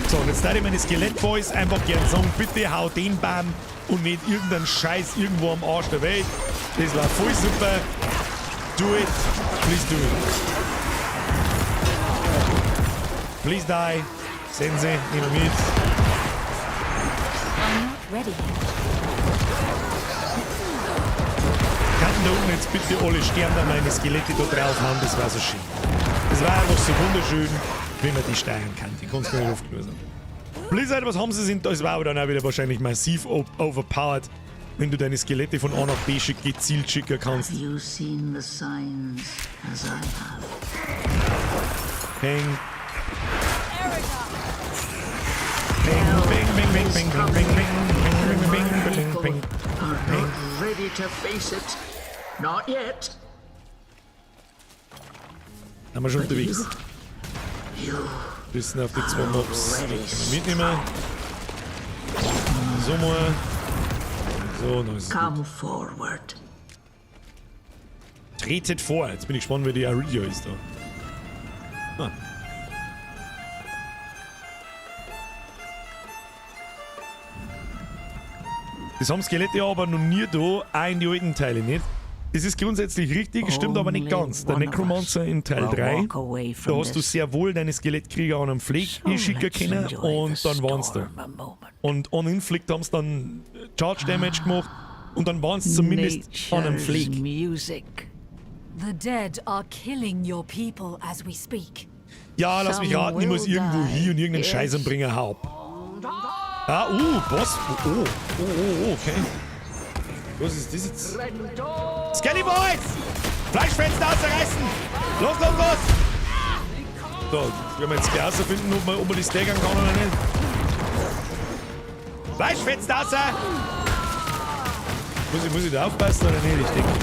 So, und jetzt darf ich meine Skelettboys einfach gerne sagen, bitte hau den Baum und nicht irgendeinen Scheiß irgendwo am Arsch der Welt. Das war voll super. Do it. Please do it. Please die. Sehen Sie, nehmen wir mit. Ready. Könnten da unten jetzt bitte alle Sterne an meine Skelette da drauf haben, das war so schön. Das war einfach so wunderschön, wenn man die steuern kann. Die kannst du nicht oft nur sagen. Blizzard, was haben sie sind, das war aber dann auch wieder wahrscheinlich massiv overpowered, wenn du deine Skelette von A nach B gezielt schicken kannst. Have you seen the signs as I have? Peng. Bing, bing, bing, bing, bing, bing, bing, bing, bing, bing, bing, Are not ready to face it. Not yet. Sind wir schon unterwegs. Bisschen auf die zwei Mobs. Die können wir mitnehmen. So mal. So, dann ist es Come gut. forward. Tretet vor. Jetzt bin ich gespannt, wer die Aridia ist da. Ah. Das haben Skelette aber noch nie da, auch in die alten Teile nicht. Das ist grundsätzlich richtig, stimmt aber nicht ganz. Der Necromancer in Teil 3, da hast du sehr wohl deine Skelettkrieger an einem Fleck schicken können und dann waren sie da. Und on Inflict haben sie dann Charge Damage gemacht und dann waren sie zumindest an einem Fleck. Music. The dead are killing your people as we speak. Ja, lass mich raten, ich muss irgendwo hin und irgendeinen Scheiß anbringen, Haupt. Ah, Boss. Oh, okay. Was ist das jetzt? Skelly Boys! Fleischfenster ausreißen! Los! So, werden wir jetzt gleich herausfinden, ob man das staggern kann oder nicht. Fleischfenster raus! Muss ich da aufpassen oder nicht? Ich denke nicht.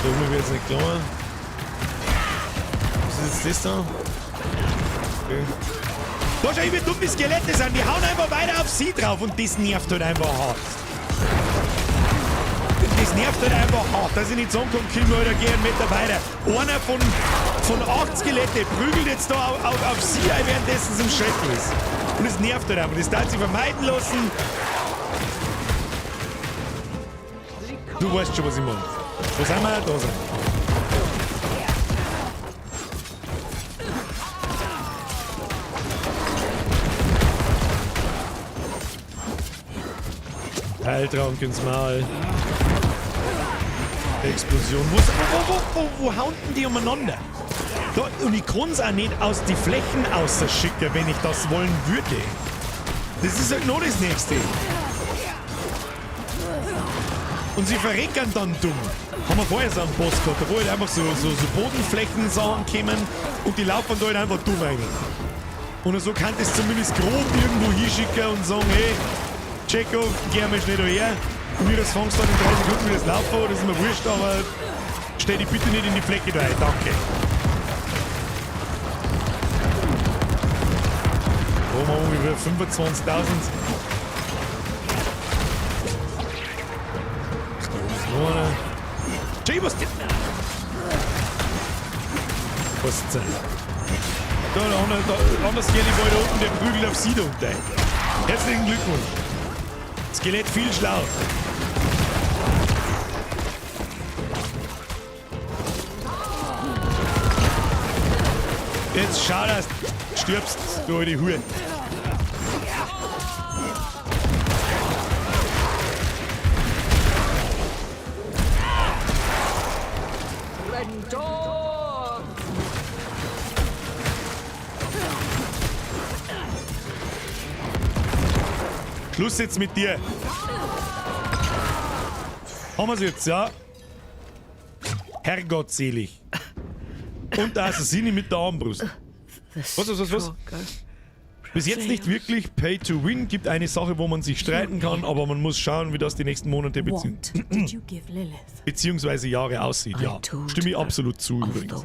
So, mir wird jetzt nicht klar. Was ist jetzt das da? Okay. Da schau, wie dumm die Skelette sind. Die hauen einfach weiter auf sie drauf und das nervt halt einfach hart. Das nervt halt einfach hart, dass ich nicht sagen kann, Kim, Alter, geh einen Meter weiter. Einer von 8 Skelette prügelt jetzt da auf sie, währenddessen es im Schrecken ist. Und das nervt halt einfach. Das darf sich vermeiden lassen. Du weißt schon, was ich meine. Wo sind wir? Da sind wir. Heiltrank ins Maul. Explosion. Wo hauen denn die umeinander? Da, und ich kann es auch nicht aus die Flächen ausschicken, wenn ich das wollen würde. Das ist halt noch das Nächste. Und sie verreckern dann dumm. Haben wir vorher so einen Boss gehabt, wo halt einfach so Bodenflächen-Sachen kommen und die laufen da halt einfach dumm rein. Und so kann das zumindest grob irgendwo hinschicken und sagen, hey, Checo, geh einmal schnell daher. Und mir das fangst dann in 3 Sekunden wieder das Laufen, das ist mir wurscht, aber stell dich bitte nicht in die Flecke da rein, danke. Da haben wir ungefähr 25.000. Jay, was denn? Was ist das? Da, der andere Skelly-Boy da unten, der prügelt auf sie da unten. Herzlichen Glückwunsch. Skelett viel schlau. Jetzt schau, dass du stirbst, du alte Hure. Schluss jetzt mit dir. Haben wir's jetzt, ja? Herrgottselig. Und der Assassine mit der Armbrust. Was? Bis jetzt nicht wirklich Pay to Win. Gibt eine Sache, wo man sich streiten kann, aber man muss schauen, wie das die nächsten Monate beziehungsweise Jahre aussieht. Ja, stimme ich absolut zu übrigens.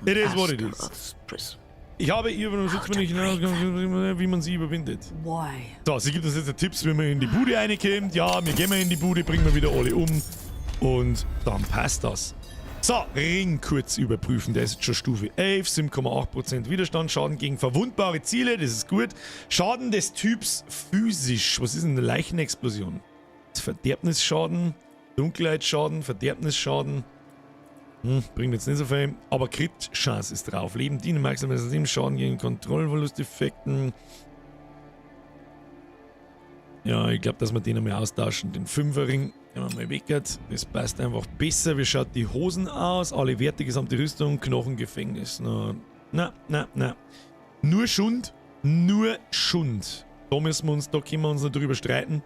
It is what it is. Ich habe ihr, wie man sie überwindet. So, sie gibt uns jetzt Tipps, wie man in die Bude reinkommt. Ja, wir gehen mal in die Bude, bringen wir wieder alle um. Und dann passt das. So, Ring kurz überprüfen. Der ist jetzt schon Stufe 11, 7,8% Widerstand, Schaden gegen verwundbare Ziele, das ist gut. Schaden des Typs physisch. Was ist denn eine Leichenexplosion? Verderbnisschaden, Dunkelheitsschaden, Verderbnisschaden. Bringt jetzt nicht so viel, aber Crit-Chance ist drauf. Leben dienen maximal 7 Schaden gegen Kontrollverlusteffekten. Ja, ich glaube, dass wir den einmal austauschen. Den 5er-Ring, den wir mal weggert. Das passt einfach besser. Wie schaut die Hosen aus? Alle Werte, gesamte Rüstung, Knochengefängnis. Na. Nur Schund. Da können wir uns nicht drüber streiten.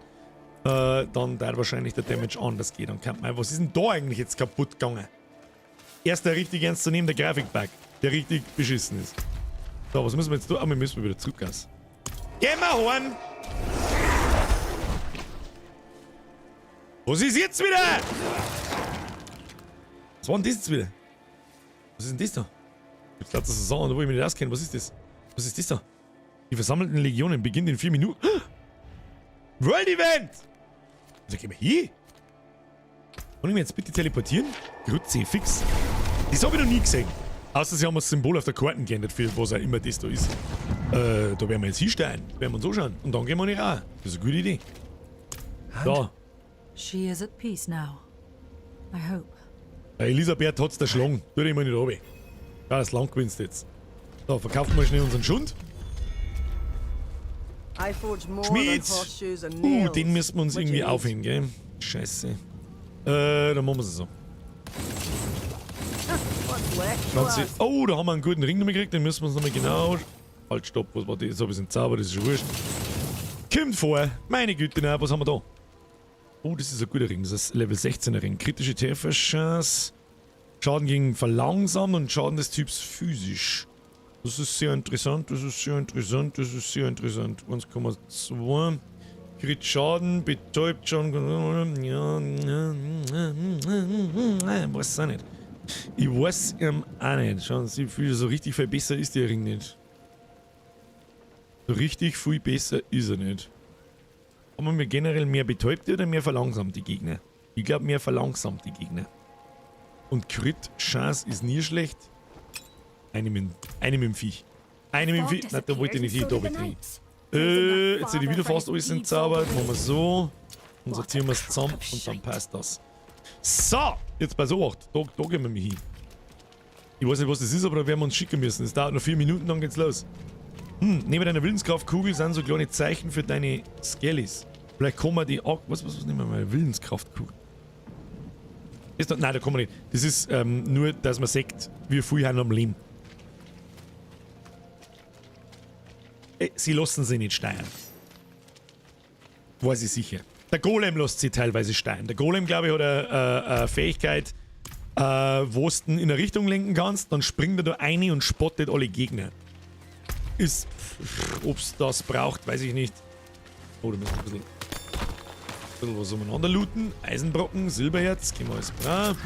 Dann da wahrscheinlich der Damage anders geht. Dann kann man, was ist denn da eigentlich jetzt kaputt gegangen? Erst der richtig ernst zu nehmen, der Grafikbug, der richtig beschissen ist. So, was müssen wir jetzt tun? Wir müssen wieder zurück aus. Gehen wir heim! Was ist jetzt wieder? Was war denn das jetzt wieder? Was ist denn das da? Ich glaube, das ist so, wo ich mich nicht auskenne. Was ist das? Was ist das da? Die versammelten Legionen beginnen in 4 Minuten. World Event! Also gehen wir hier. Kann ich mich jetzt bitte teleportieren? Grütze, fix. Das habe ich noch nie gesehen. Außer sie haben das Symbol auf der Karte geändert, für was auch immer das da ist. Da werden wir jetzt hinsteigen. Werden wir uns anschauen. Und dann gehen wir nicht rein. Das ist eine gute Idee. Da. She is at peace now. I hope. Elisabeth hat's da geschlagen. Tu dich mal nicht runter. Ja, das Land gewinnst jetzt. So, verkaufen wir schnell unseren Schund. Schmied! Den müssen wir uns irgendwie aufhängen, gell? Scheiße. Dann machen wir es so. Oh, da haben wir einen guten Ring nochmal gekriegt, den müssen wir uns nochmal genau... Halt, stopp, was war das? So ein bisschen Zauber, das ist schon wurscht. Kommt vor! Meine Güte, na, was haben wir da? Oh, das ist ein guter Ring, das ist Level 16er Ring. Kritische Trefferchance, Schaden gegen Verlangsamen und Schaden des Typs physisch. Das ist sehr interessant, das ist sehr interessant, das ist sehr interessant. 1,2. Crit Schaden, betäubt Schaden. Ja, weiß auch nicht. Ich weiß auch nicht. Schauen Sie, so richtig viel besser ist der Ring nicht. So richtig viel besser ist er nicht. Haben wir generell mehr betäubte oder mehr verlangsamte Gegner? Ich glaube mehr verlangsamte Gegner. Und Crit-Chance ist nie schlecht. Eine mit dem Viech. Eine mit dem Viech. Nein, da wollte ich nicht hin, da wollte ich nicht. Jetzt hätte ich wieder fast alles entzaubert. Machen wir so. Und so ziehen wir es zusammen und dann passt das. So, jetzt bei so 8. Da gehen wir mal hin. Ich weiß nicht, was das ist, aber da werden wir uns schicken müssen. Es dauert noch 4 Minuten, dann geht's los. Neben deiner Willenskraftkugel sind so kleine Zeichen für deine Skellies. Vielleicht kann man die... Was nehmen wir mal? Willenskraftkugel. Nein, da kann man nicht. Das ist nur, dass man sagt, wie viel haben am Leben. Sie lassen sie nicht steuern. Weiß ich sicher. Der Golem lässt sie teilweise steuern. Der Golem, glaube ich, hat eine Fähigkeit, wo du in eine Richtung lenken kannst, dann springt er da rein und spottet alle Gegner. Ob es das braucht, weiß ich nicht. Oh, da müssen wir ein bisschen was umeinander looten. Eisenbrocken, Silberherz, gehen wir alles bra. Dann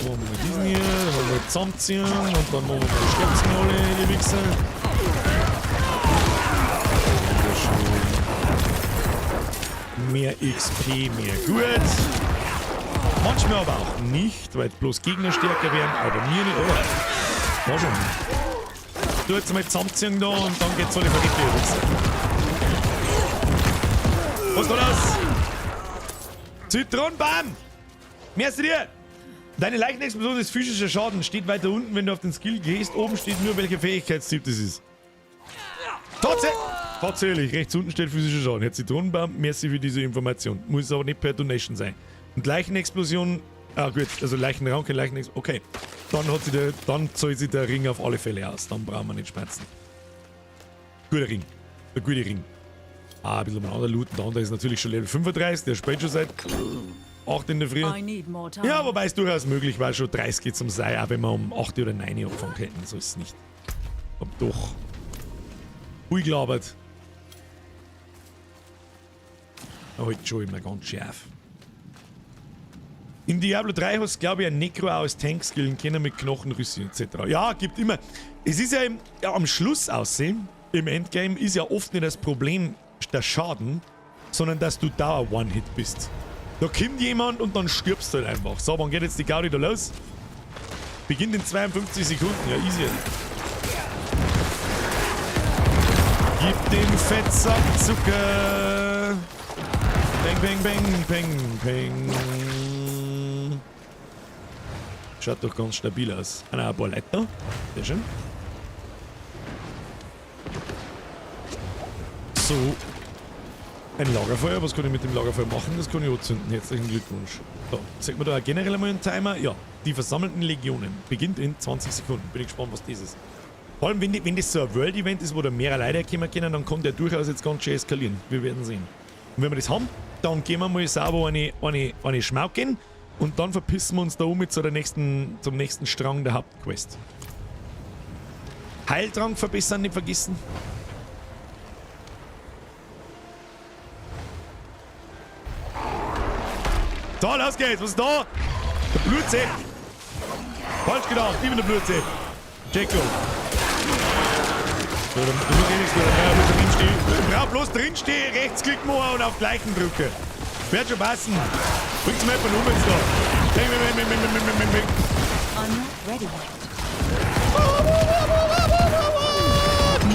machen wir diesen hier, dann machen wir zusammenziehen und dann machen wir die Stärksten alle, die Wichser. Mehr XP, mehr gut. Manchmal aber auch nicht, weil bloß Gegner stärker werden, aber mir nicht. Oh, war schon. Du jetzt mal zusammenziehen da und dann geht's alle verrückt. Was war das? Zitronenbaum! Merci dir! Deine Leichenexplosion ist physischer Schaden. Steht weiter unten, wenn du auf den Skill gehst. Oben steht nur, welcher Fähigkeitstyp das ist. Tatsächlich, rechts unten steht physischer Schaden. Herr Zitronenbaum, merci für diese Information. Muss aber nicht per Donation sein. Und Leichenexplosion, gut, also Leichenraum, keine Leichenexplosion. Okay, dann zahlt sich der Ring auf alle Fälle aus. Dann brauchen wir nicht schmerzen. Guter Ring. Der gute Ring. Ein bisschen miteinander looten. Der andere ist natürlich schon Level 35, der spielt schon seit 8 in der Früh. Ja, wobei es durchaus möglich war, schon 30 zum sein, auch wenn wir um 8 oder 9 angefangen hätten. So ist es nicht. Aber doch. Ui, gelabert. Halt schon immer ganz scharf. In Diablo 3 hast du, glaube ich, ein Necro auch als Tank-Skillen können mit Knochenrüsse etc. Ja, gibt immer. Es ist ja, am Schluss aussehen, im Endgame, ist ja oft nicht das Problem der Schaden, sondern dass du Dauer One-Hit bist. Da kommt jemand und dann stirbst du halt einfach. So, wann geht jetzt die Gaudi da los? Beginnt in 52 Sekunden. Ja, easy. Gib dem Fettsack Zucker. Bang, bang, bang, bang, bang. Schaut doch ganz stabil aus. Ein paar Leiter. Sehr schön. So. Ein Lagerfeuer. Was kann ich mit dem Lagerfeuer machen? Das kann ich anzünden. Herzlichen Glückwunsch. So. Sieht man da auch generell einmal einen Timer? Ja. Die versammelten Legionen. Beginnt in 20 Sekunden. Bin ich gespannt, was das ist. Vor allem, wenn das so ein World-Event ist, wo da mehrere Leute kommen können, dann kann der durchaus jetzt ganz schön eskalieren. Wir werden sehen. Und wenn wir das haben, dann gehen wir mal sauber eine schmauken und dann verpissen wir uns da um zum nächsten Strang der Hauptquest. Heiltrank verbessern, nicht vergessen. So, los geht's. Was ist da? Der Blutsepp. Falsch gedacht. Immer der Blutsepp. Jacko. So, da muss eh nichts mehr. Ich brauche bloß drinstehen, rechtsklick machen und auf Gleichen drücken. Wird schon passen. Bringt's mir jemanden um jetzt da.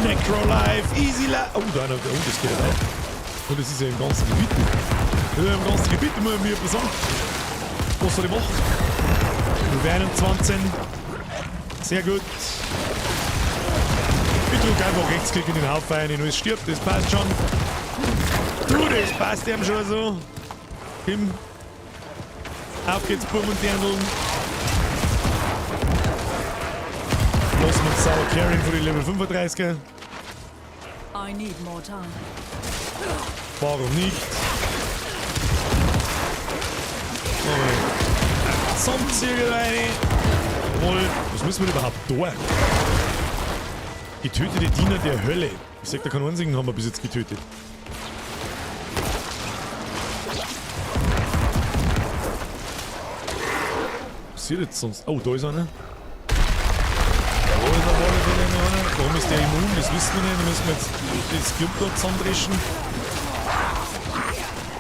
Necrolife, easy life. Oh, da einer. Oh, das geht ja auch. Und das ist ja im ganzen Gebiet. Im ganzen Gebiet muss ich mir etwas sagen. Was soll ich machen? Stufe 21. Sehr gut. Ich drücke einfach Rechtsklick in den Haufen rein und es stirbt, das passt schon. Gut, das passt ihm schon so. Tim. Auf geht's, Burm und Dirndl. Los mit Sour Carrying für die Level 35er. I need more time. Warum nicht? Sonnenzüge rein. Jawohl. Was müssen wir überhaupt da? Getötete Diener der Hölle. Ich sag, da keinen einzigen haben wir bis jetzt getötet. Was passiert jetzt sonst? Oh, da ist einer. Warum ist der immun? Das wissen wir nicht. Da müssen wir jetzt das Club dort zusammendreschen.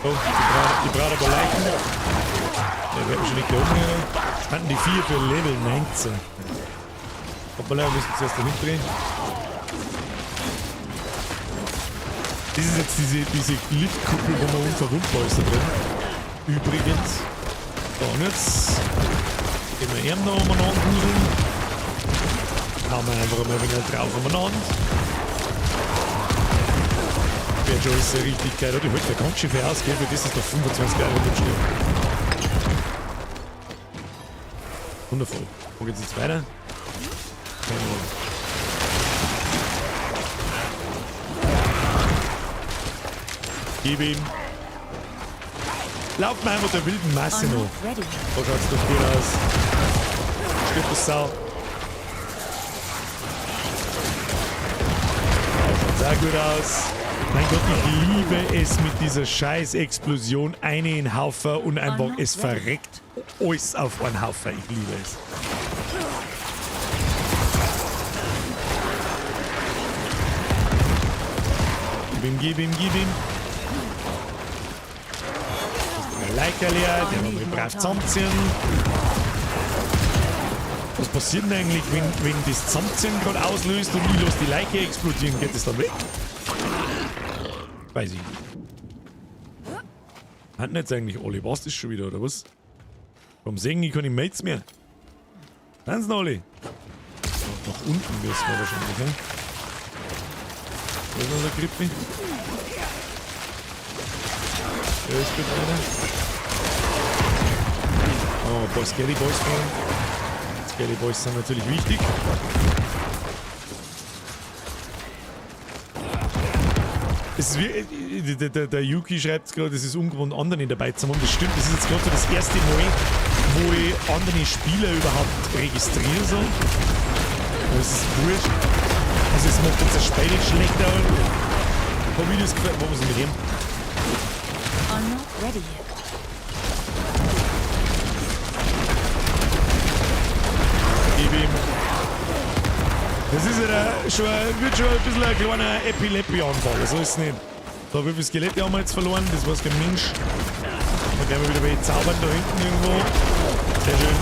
Oh, die braucht aber Leichen. Der wird schon nicht da oben hier. Hatten die 4 für Level 19. Hoppala, wir müssen zuerst da hindrehen. Das ist jetzt diese Liftkuppel, wo man unverwundbar ist da drin. Übrigens. So, und jetzt gehen wir eben noch umeinander hudeln. Hauen wir einfach mal ein wenig drauf umeinander. Wäre schon alles richtig geil. Die hält ja ganz schön viel aus, gell? Für das ist doch 25 Euro im Stil. Wundervoll. Wo geht's jetzt weiter? Keine Ahnung. Gib ihm. Lauft mir einfach der wilden Masse noch. Da schaut's doch gut aus. Stirbt das Sau. Da schaut's auch gut aus. Mein Gott, ich liebe es mit dieser scheiß Explosion. Eine in den Haufen und einfach es verreckt alles auf einen Haufen. Ich liebe es. Gib ihm. Leica leer, den haben wir brav zusammenziehen. Was passiert denn eigentlich, wenn das Zusammenziehen gerade auslöst und ich lasse die Leica explodieren? Geht das dann weg? Weiß ich nicht. Hatten jetzt eigentlich alle? War's das schon wieder, oder was? Warum sehen ich keine Mates mehr? Sind sie noch alle? Nach unten müssen wir wahrscheinlich, ne? Wo ist unser Grippi? Da ist gut einer. Oh, ein paar Skelly Boys fahren. Skelly Boys sind natürlich wichtig. Es ist wie, der Yuki schreibt gerade, es ist ungewohnt, anderen dabei zu haben. Das stimmt, das ist jetzt gerade so das erste Mal, wo ich andere Spieler überhaupt registriere. So. Aber es ist wurscht. Also es macht jetzt das Spiel nicht schlechter. Ein paar Videos gefällt. Wo muss ich mit dem? I'm not ready yet. Gib ihm. Das ist ja wird schon ein bisschen ein kleiner Epilepsie-Anfall. So ist es nicht. So, wie viele Skelette haben wir jetzt verloren? Das war's kein Mensch. Dann gehen wir wieder welche zaubern da hinten irgendwo. Sehr schön.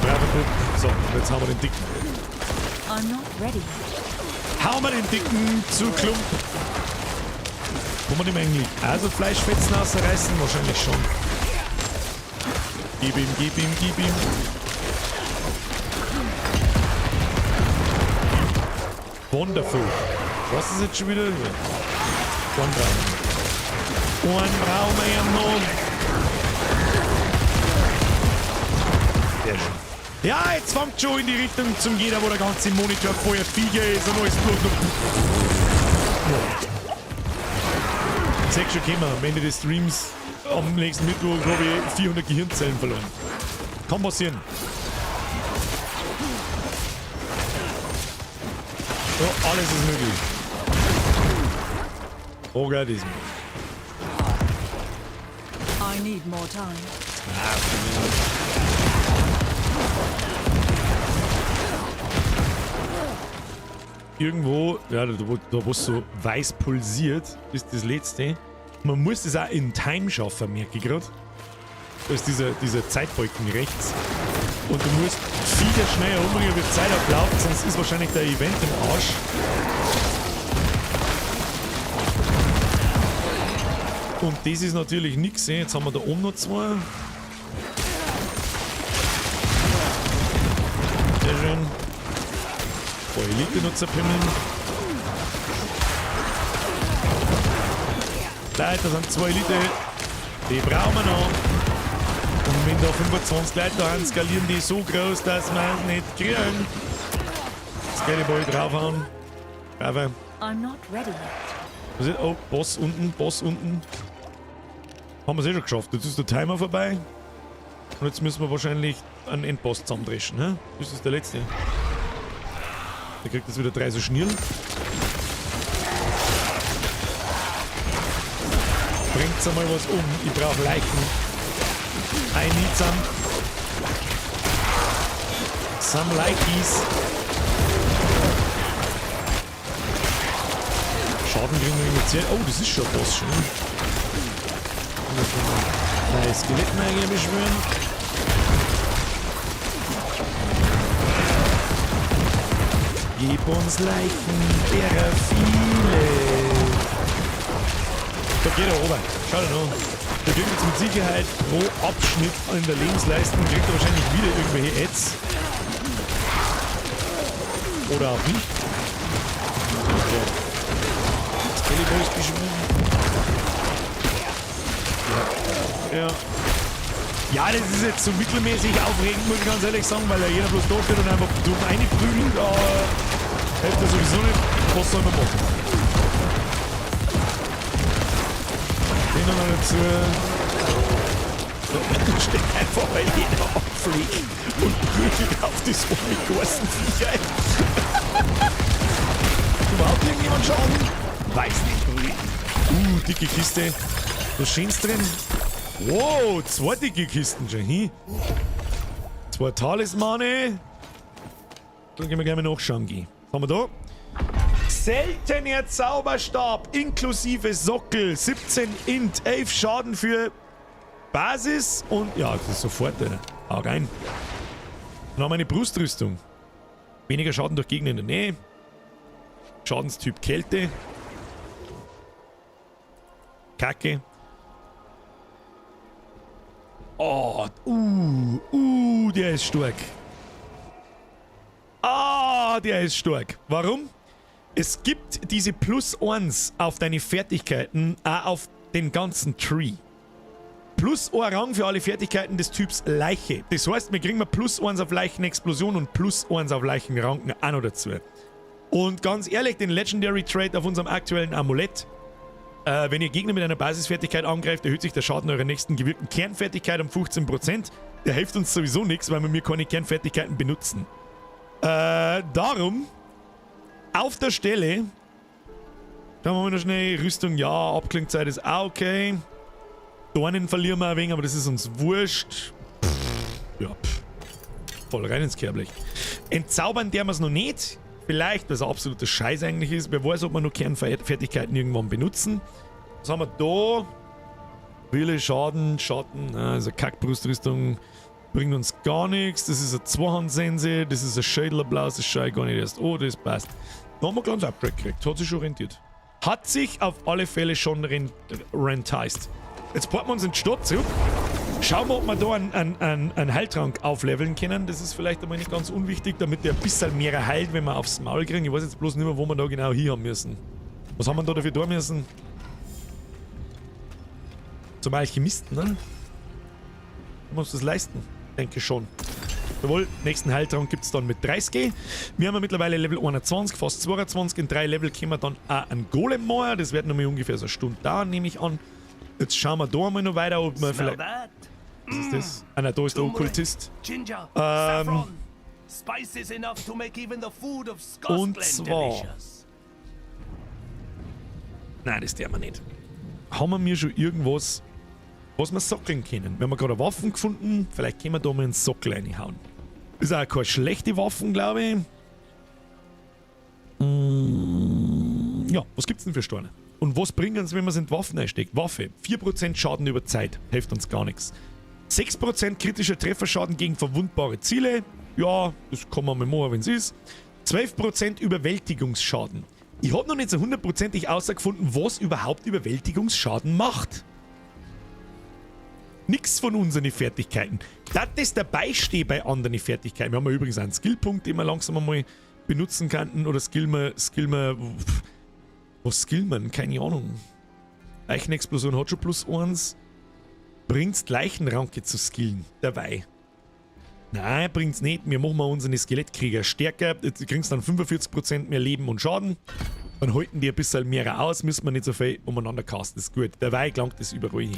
Braver Bub. So, jetzt haben wir den Dicken. I'm not ready. Hauen wir den Dicken zu Klump. Kann man dem eigentlich also Fleischfetzen ausreißen? Wahrscheinlich schon. Gib ihm. Wonderful. Was ist jetzt schon wieder? Einen brauchen wir ja noch. Sehr schön. Ja, jetzt fängt schon in die Richtung zum jeder, wo der ganze Monitor vorher Flieger ist und alles Blut. Ich sag schon, können wir am Ende des Streams am nächsten Mittwoch habe ich 400 Gehirnzellen verloren. Kann passieren. Ja, alles ist möglich. Organismus. I need more time. Irgendwo, ja, da wo es so weiß pulsiert, ist das letzte. Man muss das auch in Time schaffen, merke ich gerade. Da ist dieser Zeitbalken rechts. Und du musst viel schneller umbringen, wie die Zeit abläuft, sonst ist wahrscheinlich der Event im Arsch. Und das ist natürlich nichts. Jetzt haben wir da oben noch zwei. Elite noch zerpimmeln. Leute, das sind 2 Elite. Die brauchen wir noch. Und wenn da 25 Leute da haben, skalieren die so groß, dass wir es nicht kriegen. Jetzt kann ich bald draufhauen. Aber. I'm not ready yet. Was ist? Oh, Boss unten, Boss unten. Haben wir es eh schon geschafft. Jetzt ist der Timer vorbei. Und jetzt müssen wir wahrscheinlich einen Endboss zusammendreschen. Ne? Das ist der letzte. Der kriegt jetzt wieder 3 so Schnirren. Bringt's einmal was um. Ich brauche Leichen. I need some Likies. Schaden kriegen wir initiiert. Oh, das ist schon ein Boss schon. Nein, Skelettmagier beschwören. Gib uns Leichen, derer viele. Da geht er oben. Schau dir noch. Der kriegt jetzt mit Sicherheit pro Abschnitt in der Lebensleistung kriegt er wahrscheinlich wieder irgendwelche Ads. Oder auch nicht. Skelettboy ist beschwören. Ja. Ja, das ist jetzt so mittelmäßig aufregend, muss ich ganz ehrlich sagen, weil ja jeder bloß da steht und einfach dumm reinprügelt, aber hilft ja sowieso nicht. Was soll man machen? Den noch dazu. Da steht einfach, weil jeder abfliegt und prügelt auf die so mit großen Viecher. Überhaupt irgendjemand Schaden? Weiß nicht. Dicke Kiste. Was Schönes drin. Wow, 2 dicke Kisten schon. 2 Talismane. Dann gehen wir gleich mal nachschauen. Was haben wir da? Seltener Zauberstab inklusive Sockel. 17 Int. 11 Schaden für Basis. Und ja, das ist sofort. Hau rein. Dann haben wir eine Brustrüstung. Weniger Schaden durch Gegner in der Nähe. Schadenstyp Kälte. Kacke. Oh, der ist stark. Der ist stark. Warum? Es gibt diese +1 auf deine Fertigkeiten, auch auf den ganzen Tree. +1 Rang für alle Fertigkeiten des Typs Leiche. Das heißt, wir kriegen +1 auf Leichenexplosion und +1 auf Leichenranken auch noch dazu. Und ganz ehrlich, den Legendary Trait auf unserem aktuellen Amulett, wenn ihr Gegner mit einer Basisfertigkeit angreift, erhöht sich der Schaden eurer nächsten gewirkten Kernfertigkeit um 15%. Der hilft uns sowieso nichts, weil wir keine Kernfertigkeiten benutzen. Darum, auf der Stelle, schauen wir mal noch schnell, Rüstung, ja, Abklingzeit ist auch okay. Dornen verlieren wir ein wenig, aber das ist uns wurscht. Voll rein ins Kehrblech. Entzaubern der wir es noch nicht. Vielleicht, was ein absoluter Scheiß eigentlich ist. Wer weiß, ob wir noch Kernfertigkeiten irgendwann benutzen. Was haben wir da? Wille, Schaden, Schatten. Also Kackbrustrüstung bringt uns gar nichts. Das ist eine Zweihandsense. Das ist ein Schädelapplaus. Das schaue ich gar nicht erst. Oh, das passt. Da haben wir ein kleines Upgrade gekriegt. Hat sich schon rentiert. Hat sich auf alle Fälle schon rentized. Jetzt porten wir uns in die Stadt zurück. Schauen wir, ob wir da einen Heiltrank aufleveln können. Das ist vielleicht einmal nicht ganz unwichtig, damit der ein bisschen mehr heilt, wenn wir aufs Maul kriegen. Ich weiß jetzt bloß nicht mehr, wo wir da genau hier haben müssen. Was haben wir da dafür tun müssen? Zum Alchemisten, ne? Wir uns das leisten. Denke schon. Jawohl, nächsten Heiltrank gibt es dann mit 30. Wir haben mittlerweile Level 21, fast 22. In 3 Level können wir dann auch einen Golem machen. Das wird nämlich ungefähr so eine Stunde dauern, nehme ich an. Jetzt schauen wir da mal noch weiter, ob wir vielleicht... Was ist das? Ah nein, da ist der Okkultist. Und zwar... Nein, das der wir nicht. Haben wir mir schon irgendwas, was wir sockeln können? Wir haben gerade Waffen gefunden, vielleicht können wir da mal einen Sockel reinhauen. Ist auch keine schlechte Waffen, glaube ich. Ja, was gibt's denn für Steine? Und was bringen uns, wenn man es in die Waffen einsteckt? Waffe. 4% Schaden über Zeit. Hilft uns gar nichts. 6% kritischer Trefferschaden gegen verwundbare Ziele. Ja, das kann man mal machen, wenn es ist. 12% Überwältigungsschaden. Ich habe noch nicht so 100%ig herausgefunden, was überhaupt Überwältigungsschaden macht. Nix von unseren Fertigkeiten. Das dabei steht bei anderen Fertigkeiten. Wir haben ja übrigens einen Skillpunkt, den wir langsam einmal benutzen könnten oder was skillen wir? Keine Ahnung. Leichenexplosion hat schon +1. Bringt's Leichenranke zu skillen dabei? Nein, bringt's nicht. Wir machen unsere Skelettkrieger stärker. Du kriegst dann 45% mehr Leben und Schaden. Dann halten die ein bisschen mehr aus, müssen wir nicht so viel umeinander casten. Das ist gut. Dabei gelangt es überall hin.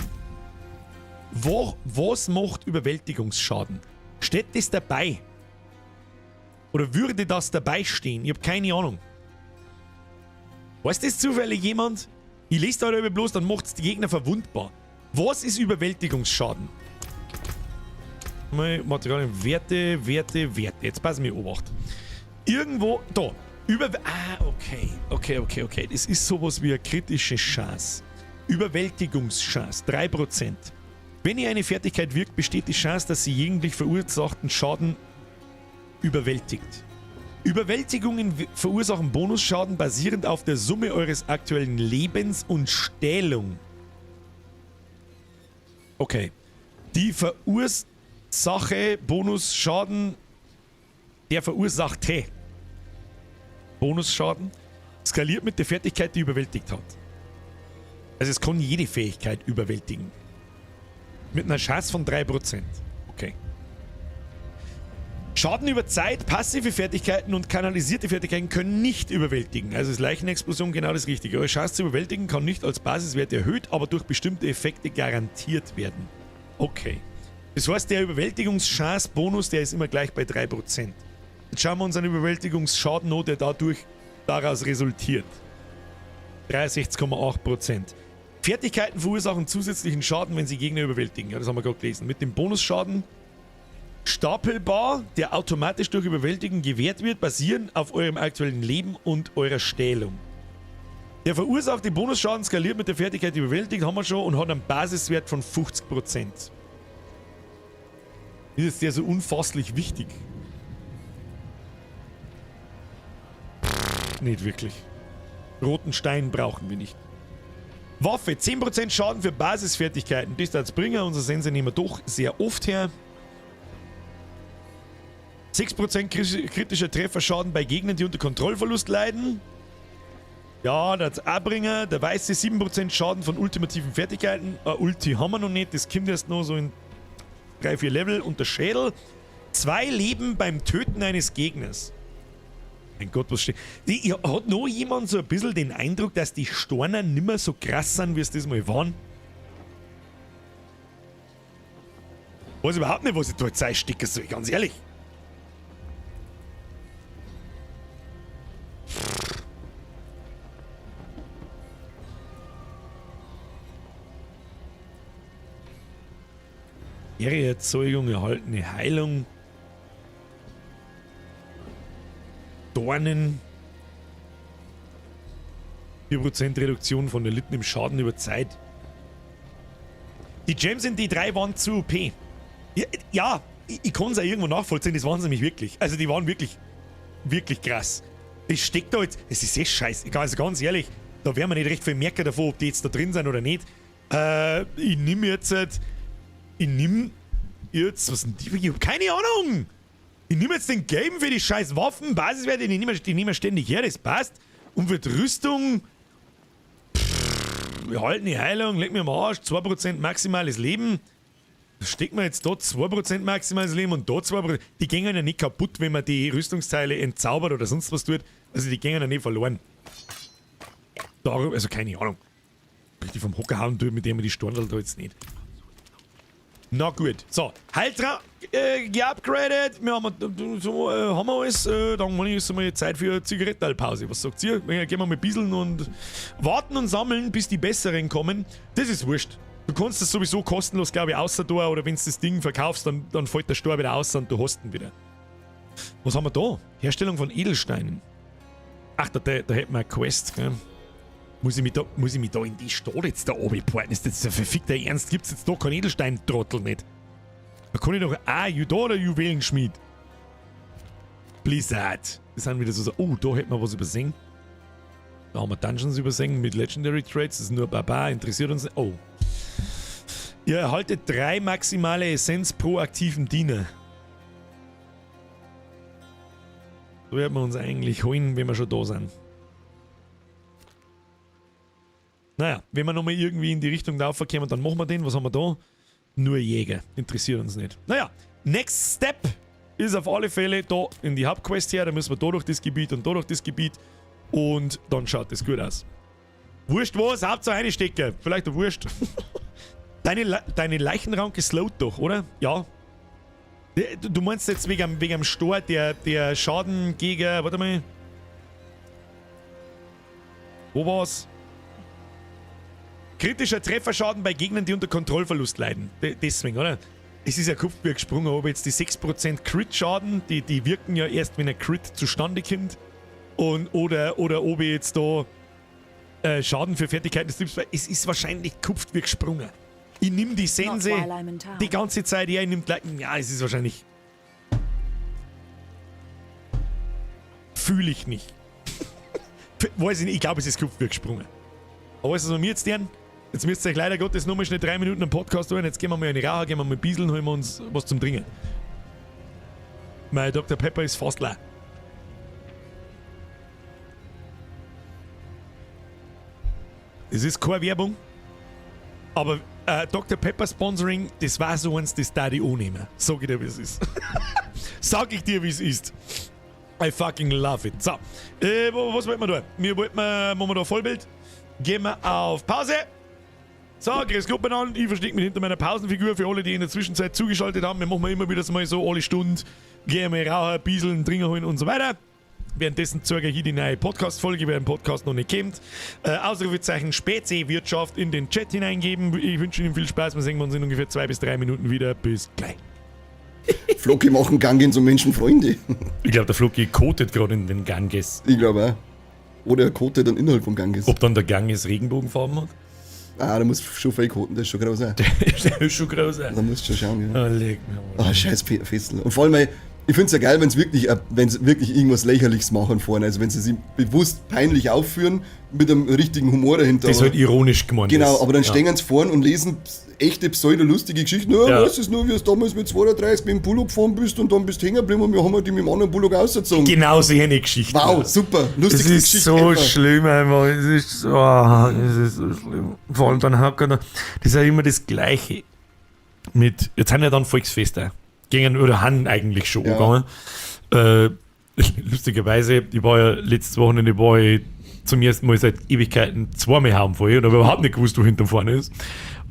Was macht Überwältigungsschaden? Steht das dabei? Oder würde das dabei stehen? Ich habe keine Ahnung. Weiß das zufällig jemand? Ich lese da darüber bloß, dann macht es die Gegner verwundbar. Was ist Überwältigungsschaden? Mal Materialien, Werte. Jetzt passen wir Obacht. Irgendwo, da. Okay. Das ist sowas wie eine kritische Chance. Überwältigungschance, 3%. Wenn ihr eine Fertigkeit wirkt, besteht die Chance, dass sie eigentlich verursachten Schaden überwältigt. Überwältigungen verursachen Bonusschaden basierend auf der Summe eures aktuellen Lebens und Stählung. Okay. Die Verursache Bonusschaden, der verursachte Bonusschaden skaliert mit der Fertigkeit, die überwältigt hat. Also es kann jede Fähigkeit überwältigen. Mit einer Chance von 3%. Okay. Schaden über Zeit, passive Fertigkeiten und kanalisierte Fertigkeiten können nicht überwältigen. Also ist Leichenexplosion genau das Richtige. Eure Chance zu überwältigen kann nicht als Basiswert erhöht, aber durch bestimmte Effekte garantiert werden. Okay. Das heißt, der Überwältigungschance-Bonus, der ist immer gleich bei 3%. Jetzt schauen wir uns einen Überwältigungsschaden an, der daraus resultiert. 63,8%. Fertigkeiten verursachen zusätzlichen Schaden, wenn sie Gegner überwältigen. Ja, das haben wir gerade gelesen. Mit dem Bonusschaden stapelbar, der automatisch durch Überwältigen gewährt wird, basierend auf eurem aktuellen Leben und eurer Stählung. Der verursachte Bonusschaden skaliert mit der Fertigkeit überwältigt, haben wir schon, und hat einen Basiswert von 50%. Ist jetzt der so unfasslich wichtig? Nicht wirklich. Roten Stein brauchen wir nicht. Waffe, 10% Schaden für Basisfertigkeiten. Das bringen unser Sensor nehmen wir doch sehr oft her. 6% kritischer Trefferschaden bei Gegnern, die unter Kontrollverlust leiden. Ja, das auch bringen. Der weiße 7% Schaden von ultimativen Fertigkeiten. Ulti haben wir noch nicht, das kommt erst noch so in 3-4 Level. Und der Schädel. 2 Leben beim Töten eines Gegners. Mein Gott, was steht. Hat noch jemand so ein bisschen den Eindruck, dass die Storner nicht mehr so krass sind, wie es das mal waren? Ich weiß überhaupt nicht, was ich da jetzt einstecken soll, ganz ehrlich. Ihre Erzeugung, erhaltene Heilung. Dornen. 4% Reduktion von erlittenem Schaden über Zeit. Die Gems in D3 waren zu OP. Ja, ich kann es auch irgendwo nachvollziehen, das waren sie nämlich wirklich. Also die waren wirklich krass. Das steckt da jetzt, das ist echt scheiße. Also ganz ehrlich, da werden wir nicht recht viel merken davon, ob die jetzt da drin sind oder nicht. Ich nehme jetzt, was sind die? Ich hab keine Ahnung! Ich nehme jetzt den gelben für die scheiß Waffen, Basiswerte, die nehmen wir ständig her, das passt. Und für die Rüstung, wir halten die Heilung, leg mir am Arsch, 2% maximales Leben. Da stecken wir jetzt da 2% maximales Leben und da 2%. Die gehen ja nicht kaputt, wenn man die Rüstungsteile entzaubert oder sonst was tut. Also die gehen ja nicht verloren. Darüber, also keine Ahnung. Richtig vom Hocker hauen tut, mit dem wir die Stornl da jetzt nicht. Na gut, so, Heiltra geupgradet, wir haben alles, dann ist mal Zeit für eine Zigarettenpause. Was sagt ihr? Gehen wir mal bisseln und warten und sammeln, bis die besseren kommen. Das ist wurscht. Du kannst das sowieso kostenlos, glaube ich, außer da, oder wenn du das Ding verkaufst, dann fällt der Stor wieder aus und du hast ihn wieder. Was haben wir da? Herstellung von Edelsteinen. Ach, da hätten wir eine Quest, gell? Muss ich mich da in die Stadt jetzt da runterporten? Ist das ein verfickter Ernst? Gibt's jetzt da keinen Edelstein-Trottel nicht? Da kann ich doch... der Juwelenschmied. Blizzard. Das sind wieder so... Oh, da hätten wir was übersehen. Da haben wir Dungeons übersehen mit Legendary Traits. Das ist nur Baba, interessiert uns nicht. Oh. Ihr erhaltet 3 maximale Essenz pro aktiven Diener. So werden wir uns eigentlich holen, wenn wir schon da sind. Naja, wenn wir nochmal irgendwie in die Richtung da kommen, dann machen wir den. Was haben wir da? Nur Jäger. Interessiert uns nicht. Naja, next step ist auf alle Fälle da in die Hauptquest her. Da müssen wir da durch das Gebiet und da durch das Gebiet. Und dann schaut das gut aus. Wurscht was, Hauptsache eine Stecke. Vielleicht auch wurscht. Deine Leichenranke slowt doch, oder? Ja. Du meinst jetzt wegen dem Stor, der Schaden gegen... Warte mal. Wo war's? Kritischer Trefferschaden bei Gegnern, die unter Kontrollverlust leiden. Deswegen, oder? Es ist ja Kopfbühr gesprungen, aber jetzt die 6% Crit-Schaden, die wirken ja erst, wenn ein Crit zustande kommt. Oder ob ich jetzt da Schaden für Fertigkeiten des Typs... Es ist wahrscheinlich Kopfbühr gesprungen. Ich nehme die Sense die ganze Zeit her, ich nehme gleich... Ja, es ist wahrscheinlich... Fühle ich nicht. Weiß ich nicht, ich glaube, es ist Kopfbühr gesprungen. Aber was ist mir jetzt deren? Jetzt müsst ihr euch leider Gottes nochmal schnell 3 Minuten einen Podcast hören. Jetzt gehen wir mal in die Raucher, gehen wir mal bieseln, holen wir uns was zum Trinken. Mein Dr. Pepper ist fast leer. Es ist keine Werbung, aber Dr. Pepper Sponsoring, das war so eins, das da die annehmen. Sag ich dir, wie es ist. Sag ich dir, wie es ist. I fucking love it. So, was wollten wir da? Machen wir da Vollbild. Gehen wir auf Pause. So, grüß Gott miteinander. Ich verstecke mich hinter meiner Pausenfigur für alle, die in der Zwischenzeit zugeschaltet haben. Wir machen immer wieder mal so alle Stunden. Gehen wir rauchen, bieseln, Trinken holen und so weiter. Währenddessen zeige ich hier die neue Podcast-Folge, wer den Podcast noch nicht kennt. Ausrufezeichen Spezi-Wirtschaft in den Chat hineingeben. Ich wünsche Ihnen viel Spaß. Wir sehen uns in ungefähr 2 bis 3 Minuten wieder. Bis gleich. Floki machen Ganges so Menschenfreunde. Ich glaube, der Floki kotet gerade in den Ganges. Ich glaube auch. Oder er kotet dann innerhalb vom Ganges. Ob dann der Ganges Regenbogenfarben hat? Ah, da muss schon viel koten, das ist schon groß. Der ist schon groß. Da musst du schon schauen, ja. Oh, leg mir mal. Scheiß Festel. Und vor allem, ich finde es ja geil, wenn sie wirklich irgendwas Lächerliches machen vorne. Also wenn sie sich bewusst peinlich aufführen, mit einem richtigen Humor dahinter. Das ist halt ironisch gemeint. Genau, aber dann stehen sie vorne und lesen echte pseudo-lustige Geschichten. Ja, weißt du nur, wie es damals mit 32 mit dem Bullock gefahren bist und dann bist du hängen geblieben und wir haben halt die mit dem anderen Bullock ausgezogen. Genau so eine Geschichte. Wow, super. Lustige Geschichte. Das ist so ever. Schlimm einfach. Es ist so schlimm. Vor allem dann das ist ja immer das Gleiche. Jetzt haben ja dann Volksfeste. Gingen oder haben eigentlich schon angegangen. Lustigerweise, ich war ja letztes Wochenende zum ersten Mal seit Ewigkeiten 2-mal heimfallen und habe überhaupt nicht gewusst, wo hinten vorne ist.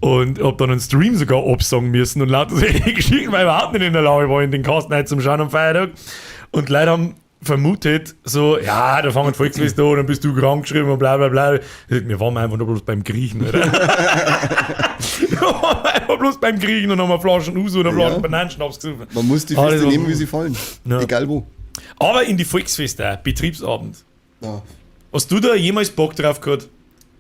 Und habe dann einen Stream sogar absagen müssen und lauter solche Geschichten, weil ich überhaupt nicht in der Lage war, in den Kasten heute zum Schauen am Feiertag. Und Leute haben vermutet, so, ja, da fangen Volksfeste an, dann bist du krank geschrieben und bla bla bla. Wir waren einfach nur bloß beim Griechen, oder? Wir waren einfach bloß beim Griechen und haben eine Flaschen Uso oder Flaschen Bananenschnaps gesucht. Man muss die Feste nehmen, wie sie fallen. Ja. Egal wo. Aber in die Volksfeste, Betriebsabend. Ja. Hast du da jemals Bock drauf gehabt?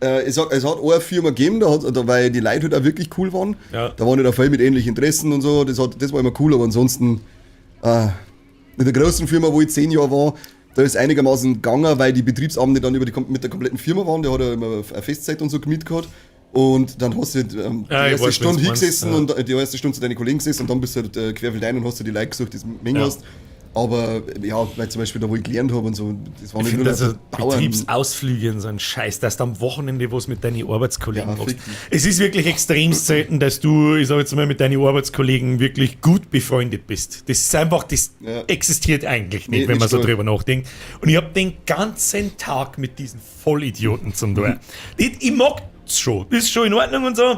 Es hat eine Firma gegeben, weil die Leute halt auch wirklich cool waren. Ja. Da waren ja da viele mit ähnlichen Interessen und so. Das war immer cool, aber ansonsten in der großen Firma, wo ich 10 Jahre war, da ist einigermaßen gegangen, weil die Betriebsabende dann mit der kompletten Firma waren. Der hat ja immer eine Festzeit und so gemietet gehabt. Und dann hast du die erste Stunde hingesessen und die erste Stunde zu deinen Kollegen gesessen und dann bist du halt querfeld ein und hast du die Leute gesucht, die du Menge hast. Aber ja, weil zum Beispiel da, wo ich gelernt habe und so, das waren nicht nur also Betriebsausflüge und so ein Scheiß, dass du am Wochenende was mit deinen Arbeitskollegen machst. Es ist wirklich extrem selten, dass du, ich sag jetzt mal, mit deinen Arbeitskollegen wirklich gut befreundet bist. Das ist einfach, das existiert eigentlich nicht, wenn man so drüber nachdenkt. Und ich habe den ganzen Tag mit diesen Vollidioten zum tun. Ich mag es schon, das ist schon in Ordnung und so.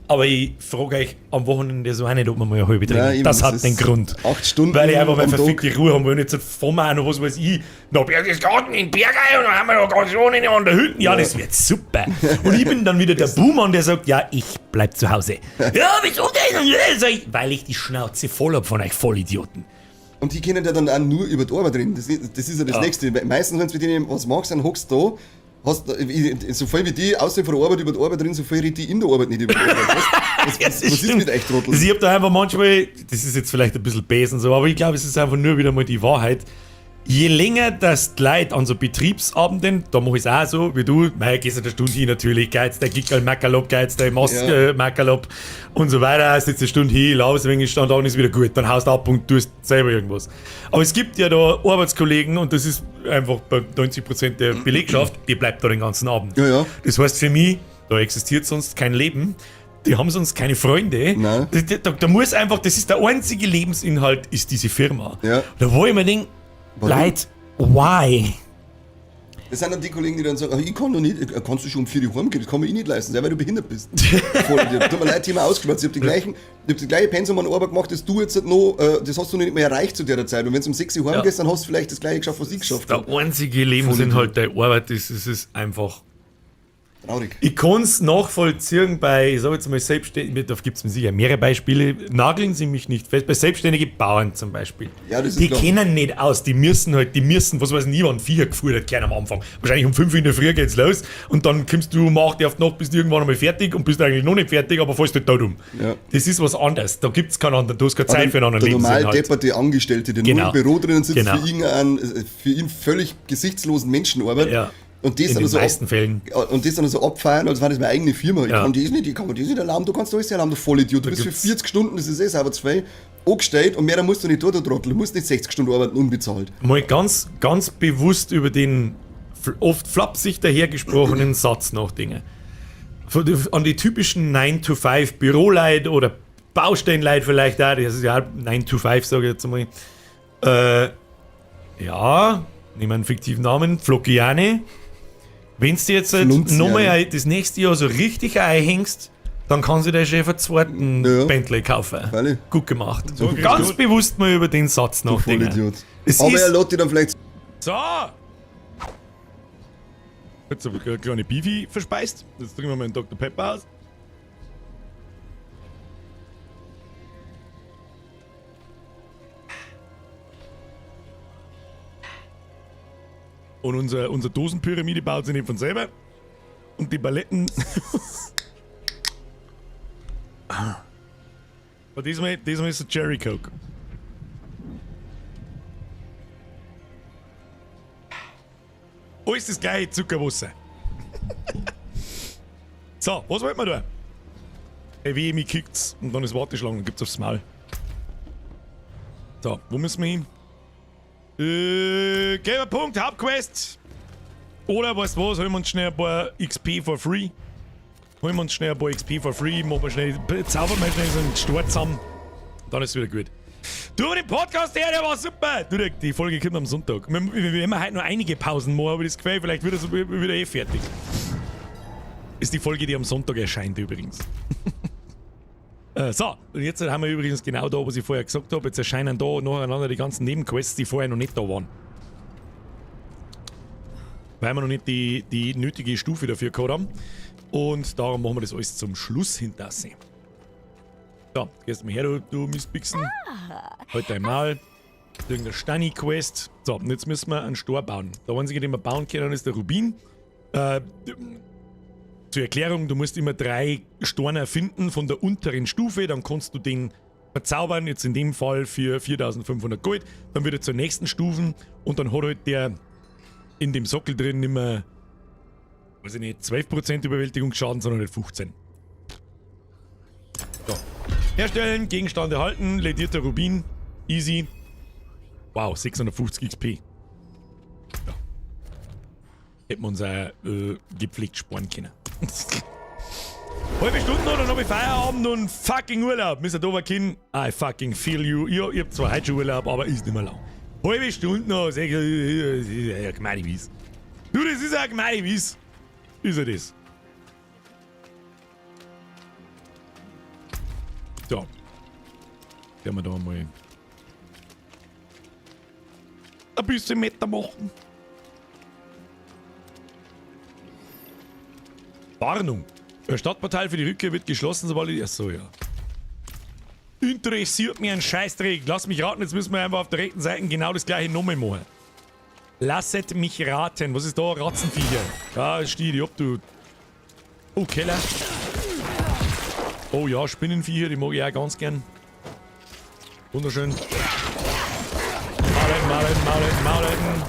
Aber ich frage euch am Wochenende so auch nicht, ob wir mal eine halbe trinken. Ja, das hat den Grund. 8 Stunden. Weil ich einfach mal verfickte Ruhe haben will. Jetzt fahren wir auch noch, was weiß ich, nach Berchtesgaden in Bergei und dann haben wir noch ganz ohne an der Hütte. Ja, das wird super. Und ich bin dann wieder der Buhmann, der sagt, ja, ich bleib zu Hause. Ja, wieso denn? Weil ich die Schnauze voll hab von euch Vollidioten. Und die können ja dann auch nur über die Arbeit reden. Das ist ja das Nächste. Meistens, wenn du mit denen was machst, dann hockst du da. So viel wie die außer von der Arbeit über die Arbeit drin, so viel redet die in der Arbeit nicht über die Arbeit. Was ist mit euch Trottel? Also ich hab da einfach manchmal, das ist jetzt vielleicht ein bisschen besen so, aber ich glaube, es ist einfach nur wieder mal die Wahrheit. je länger das die Leute an so Betriebsabenden, da mache ich es auch so, wie du, gehst du eine Stunde hin natürlich, geht's der Gickel, Mackerlob, geht's der Maske, Mackerlob und so weiter, sitzt eine Stunde hin, laufst ein wenig Stand an, ist wieder gut, dann haust du ab und tust selber irgendwas. Aber es gibt ja da Arbeitskollegen und das ist einfach bei 90% der Belegschaft, die bleibt da den ganzen Abend. Ja. Das heißt für mich, da existiert sonst kein Leben. Die haben sonst keine Freunde. Da muss einfach, das ist der einzige Lebensinhalt, ist diese Firma. Ja. Da wo ich mir denke, Leute, why? Das sind dann die Kollegen, die dann sagen, ich kann doch nicht, kannst du schon um 4 Uhr heimgehen, das kann man eh nicht leisten, weil du behindert bist. Tut mir leid, Thema ausgeschwatzt. Ich hab das gleiche Pensum an Arbeit gemacht, das du jetzt noch, das hast du nicht mehr erreicht zu der Zeit. Und wenn du um 6 Uhr heimgehst, dann hast du vielleicht das gleiche geschafft, was ich geschafft habe. Der einzige Lebensinhalt der Arbeit ist, es ist einfach traurig. Ich kann es nachvollziehen bei, ich sag jetzt mal, Selbstständigen, da gibt es mir sicher mehrere Beispiele, nageln Sie mich nicht fest, bei selbstständigen Bauern zum Beispiel. Ja, das ist die klar. kennen nicht aus, die müssen, was weiß ich, wann Viecher geführt gleich am Anfang. Wahrscheinlich um 5 Uhr in der Früh geht's los und dann kommst du um 8 Uhr auf die Nacht, bist du irgendwann einmal fertig und bist eigentlich noch nicht fertig, aber fällst halt da um. Ja. Das ist was anderes, da gibt es keinen anderen, du hast keine Zeit für einen anderen Der normal Lebensinhalt. depperte Angestellte, der nur im Büro drinnen sitzt, für ihn völlig gesichtslosen Menschen arbeitet. Ja. Und das in dann den so meisten Fällen. Und das dann so abfeiern, als war das meine eigene Firma. Ich Ja. kann das nicht, ich kann mir das nicht erlauben, du kannst alles erlauben, du Vollidiot. Du bist für 40 Stunden, das ist sauber 2, angestellt und mehr musst du nicht tun, du Trottel. Du musst nicht 60 Stunden arbeiten, unbezahlt. Mal ganz bewusst über den oft flapsig dahergesprochenen Satz nachdenken. An die typischen 9-to-5 Büroleute oder Baustellenleute vielleicht auch, das ist ja 9-to-5, sage ich jetzt einmal. Ja, nehmen wir einen fiktiven Namen, Flockiane. Wenn du jetzt nochmal das nächste Jahr so richtig einhängst, dann kann sich der Chef einen zweiten Bentley kaufen. Völlig. Gut gemacht. So, Ganz bewusst mal über den Satz nachdenken. Aber er lässt dich dann vielleicht... So! Jetzt habe ich eine kleine Beefy verspeist. Jetzt trinken wir mal einen Dr. Pepper aus. Und unsere Dosenpyramide baut sich nicht von selber. Und die Paletten. Aber diesmal ist es Cherry Coke. Alles das gleiche Zuckerwasser. So, was wollen wir da? Ey, wie mich kickt's und dann ist Warteschlange und gibt's aufs Maul. So, wo müssen wir hin? Gelber Punkt, Hauptquest. Oder weißt du was, holen wir uns schnell ein paar XP for free. Holen wir uns schnell ein paar XP for free, machen wir schnell, zaubern wir schnell so einen Start zusammen. Dann ist es wieder gut. Du, den Podcast her, der war super. Du, die Folge kommt am Sonntag. Wir haben heute noch einige Pausen machen, aber das Gefühl, vielleicht wird es wieder eh fertig. Ist die Folge, die am Sonntag erscheint übrigens. So, und jetzt haben wir übrigens genau da, was ich vorher gesagt habe. Jetzt erscheinen da nacheinander die ganzen Nebenquests, die vorher noch nicht da waren. Weil wir noch nicht die nötige Stufe dafür gehabt haben. Und darum machen wir das alles zum Schluss hinterher. So, gehst mal her, du Mistbixen. Halt dein Maul. Irgendeine Stani-Quest. So, und jetzt müssen wir einen Stor bauen. Der einzige, den wir bauen können, ist der Rubin. Zur Erklärung, du musst immer 3 Storner finden von der unteren Stufe, dann kannst du den verzaubern, jetzt in dem Fall für 4500 Gold, dann wird er zur nächsten Stufe und dann hat halt der in dem Sockel drin nicht mehr, weiß ich nicht, 12% Überwältigungsschaden, sondern halt 15. So. Herstellen, Gegenstand erhalten, ledierter Rubin, easy. Wow, 650 XP. Ja. Hätten wir uns auch gepflegt sparen können. Halbe Stunde oder noch Feierabend und fucking Urlaub. Mr. Doverkin, I fucking feel you. Ja, ich hab zwar heute schon Urlaub, aber ist nicht mehr lang. Halbe Stunde noch, das ist ja gemeine Wies. Du, das ist ja gemeine Wies. Ist ja das. So. Können wir da mal ein bisschen Meter machen. Warnung. Das Stadtportal für die Rückkehr wird geschlossen, sobald ich... Achso, ja. Interessiert mich ein Scheißdreck. Lass mich raten, jetzt müssen wir einfach auf der rechten Seite genau das gleiche nochmal machen. Lasset mich raten. Was ist da? Ratzenviecher. Da steht die ab, du... Oh, Keller. Oh ja, Spinnenviecher, die mag ich auch ganz gern. Wunderschön. Malen. Maul halten.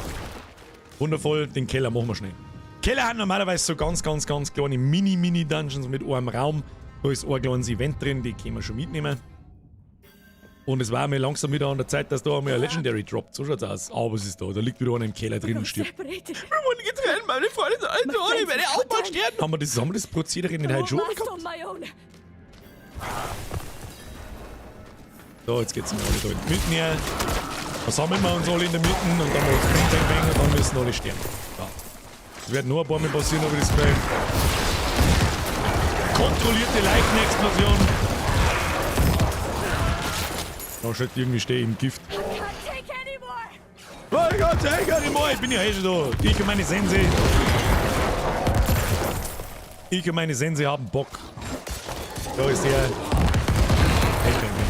Wundervoll, den Keller machen wir schnell. Keller hat normalerweise so ganz kleine Mini-Dungeons mit einem Raum. Da ist ein kleines Event drin, die können wir schon mitnehmen. Und es war mir langsam wieder an der Zeit, dass da einmal ein Legendary droppt. So schaut's aus. Aber was ist da? Da liegt wieder einer im Keller drin und stirbt. Wir wurden getrennt, meine Freunde sind alt, ich werde auch mal sterben. Haben wir das Prozedere nicht heute schon gehabt? So, jetzt geht's mal alle da in die Mitte her. Versammeln wir uns alle in der Mitte und dann macht's Bang und dann müssen alle sterben. Ja. Das wird nur ein paar Mal passieren, aber das Gefühl. Kontrollierte Leichenexplosion. Da steht irgendwie stehen im Gift. I can't take anymore. Ich bin ja schon da. Ich und meine Sense haben Bock. Da ist der.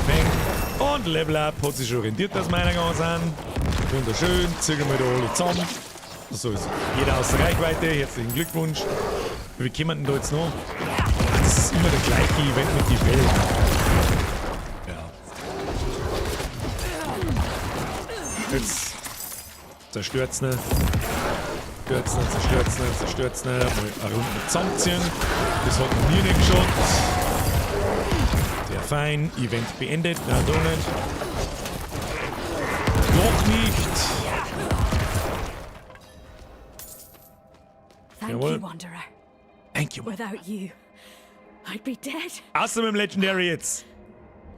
Bang. Und Level Up hat sich schon rentiert, dass meiner gegangen sind. Wunderschön. Ziehen wir da alle zusammen. So ist jeder aus der Reichweite. Herzlichen Glückwunsch. Wie kommen denn da jetzt noch? Das ist immer der gleiche Event mit die Welt. Jetzt zerstört's ne. Zerstört's ne. Mal eine Runde zusammenziehen. Das hat noch nie nicht geschaut. Sehr fein. Event beendet. Nein, doch nicht. Noch nicht. Thank Jawohl. you, Wanderer. Thank you. Without you, I'd be dead. Außer mit dem Legendary jetzt.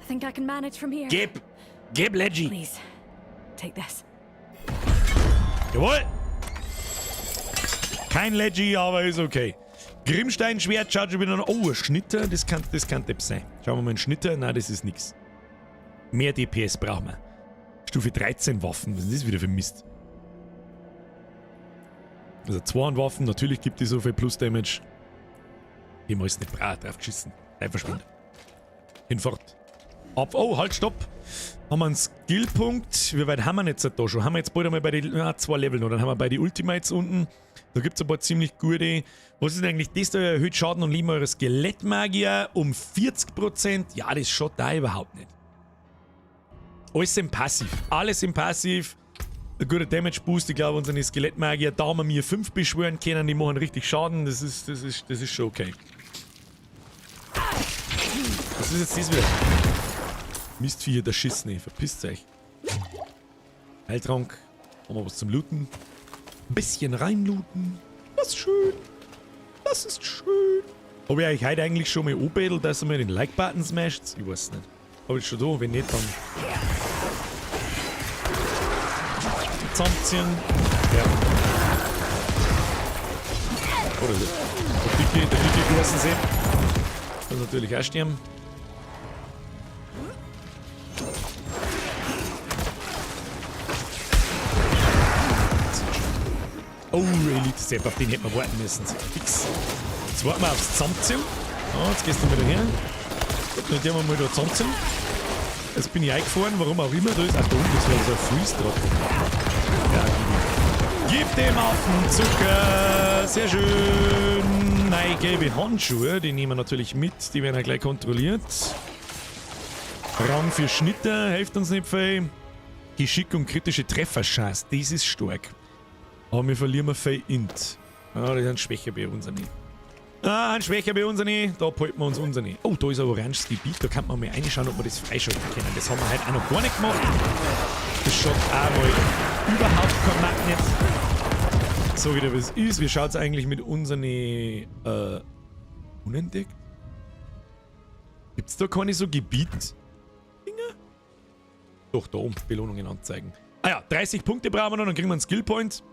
I think I can manage from here. Gib Leggy. Please, take this. Jawohl. Kein Leggy, aber ist okay. Grimmstein-Schwert schaut schon wieder noch. Oh, ein Schnitter, das kann Depp sein. Schauen wir mal, ein Schnitter. Nein, das ist nix. Mehr DPS brauchen wir. Stufe 13 Waffen. Was ist das wieder für Mist? Also 2 Waffen, natürlich gibt die so viel Plus-Damage. Ich muss nicht drauf geschissen. Verschwindet. Hinfort. Oh, halt, stopp. Haben wir einen Skillpunkt. Wie weit haben wir jetzt da schon? Haben wir jetzt bald einmal bei den 2 Leveln noch. Dann haben wir bei den Ultimates unten. Da gibt es ein paar ziemlich gute. Was ist eigentlich das da? Erhöht Schaden und Leben eurer Skelettmagier um 40%. Ja, das schaut da überhaupt nicht. Alles im Passiv. Alles im Passiv. Ein guter Damage Boost. Ich glaube, unsere Skelettmagier, da haben wir 5 beschwören können. Die machen richtig Schaden. Das ist schon okay. Was ist jetzt das wieder? Mistviecher, der Schiss nicht. Verpisst euch. Heiltrank. Haben wir was zum Looten. Ein bisschen reinlooten. Das ist schön. Das ist schön. Habe ich euch heute eigentlich schon mal anbetelt, dass ihr mir den Like-Button smasht? Ich weiß nicht. Habe ich schon da? Wenn nicht, dann... zusammenziehen. Ja. Oder der dicke großen See. Kann natürlich auch sterben. Oh, Elite-Sepp, auf den hätten wir warten müssen. Fix. Jetzt warten wir aufs Zusammenziehen. Ja, jetzt gehst du wieder her. Gut, dann gehen wir mal da zusammenziehen. Jetzt bin ich eingefahren, warum auch immer. Da ist auch da unten, das wäre so ein Freeze drauf. Ja, gib dem Affen Zucker. Sehr schön. Nein, gelbe Handschuhe, die nehmen wir natürlich mit. Die werden ja gleich kontrolliert. Rang für Schnitter, hilft uns nicht viel. Geschick und kritische Trefferchance, das ist stark. Aber wir verlieren viel Int. Ah, das sind schwächer bei uns nicht. Ah, ein schwächer bei uns nicht. Da behalten wir uns unser nicht. Oh, da ist ein oranges Gebiet. Da kann man mal reinschauen, ob wir das freischalten können. Das haben wir heute auch noch gar nicht gemacht. Das schaut auch mal überhaupt kein Magnet. So wieder wie es ist. Wie schaut es eigentlich mit unseren unentdeckt? Gibt es da keine so Gebiet-Dinger? Doch, da oben. Belohnungen anzeigen. Ah ja, 30 Punkte brauchen wir noch, dann kriegen wir einen Skillpoint.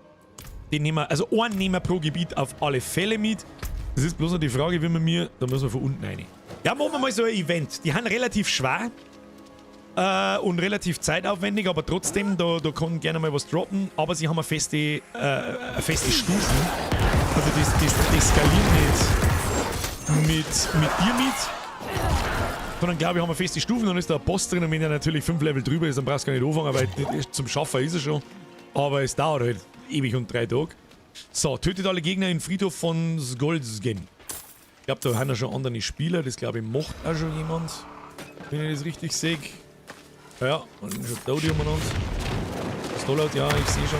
Den nehmen wir, also einen nehmen wir pro Gebiet auf alle Fälle mit. Das ist bloß noch die Frage, wie wir mir, da müssen wir von unten rein. Ja, machen wir mal so ein Event. Die haben relativ schwer und relativ zeitaufwendig, aber trotzdem, da kann gerne mal was droppen. Aber sie haben eine feste Stufen. Also die skalieren nicht mit dir mit. Sondern glaube ich, haben wir feste Stufen, dann ist da ein Boss drin und wenn er natürlich 5 Level drüber ist, dann brauchst du gar nicht anfangen, weil zum Schaffen ist er schon. Aber es dauert halt ewig und 3 Tage. So, tötet alle Gegner im Friedhof von Skoldsgen. Ich glaube, da haben ja schon andere Spieler, das glaube ich macht auch schon jemand. Wenn ich das richtig sehe. Ja, und dann schon da die umeinander. Das Pistolet. Ja, ich sehe schon.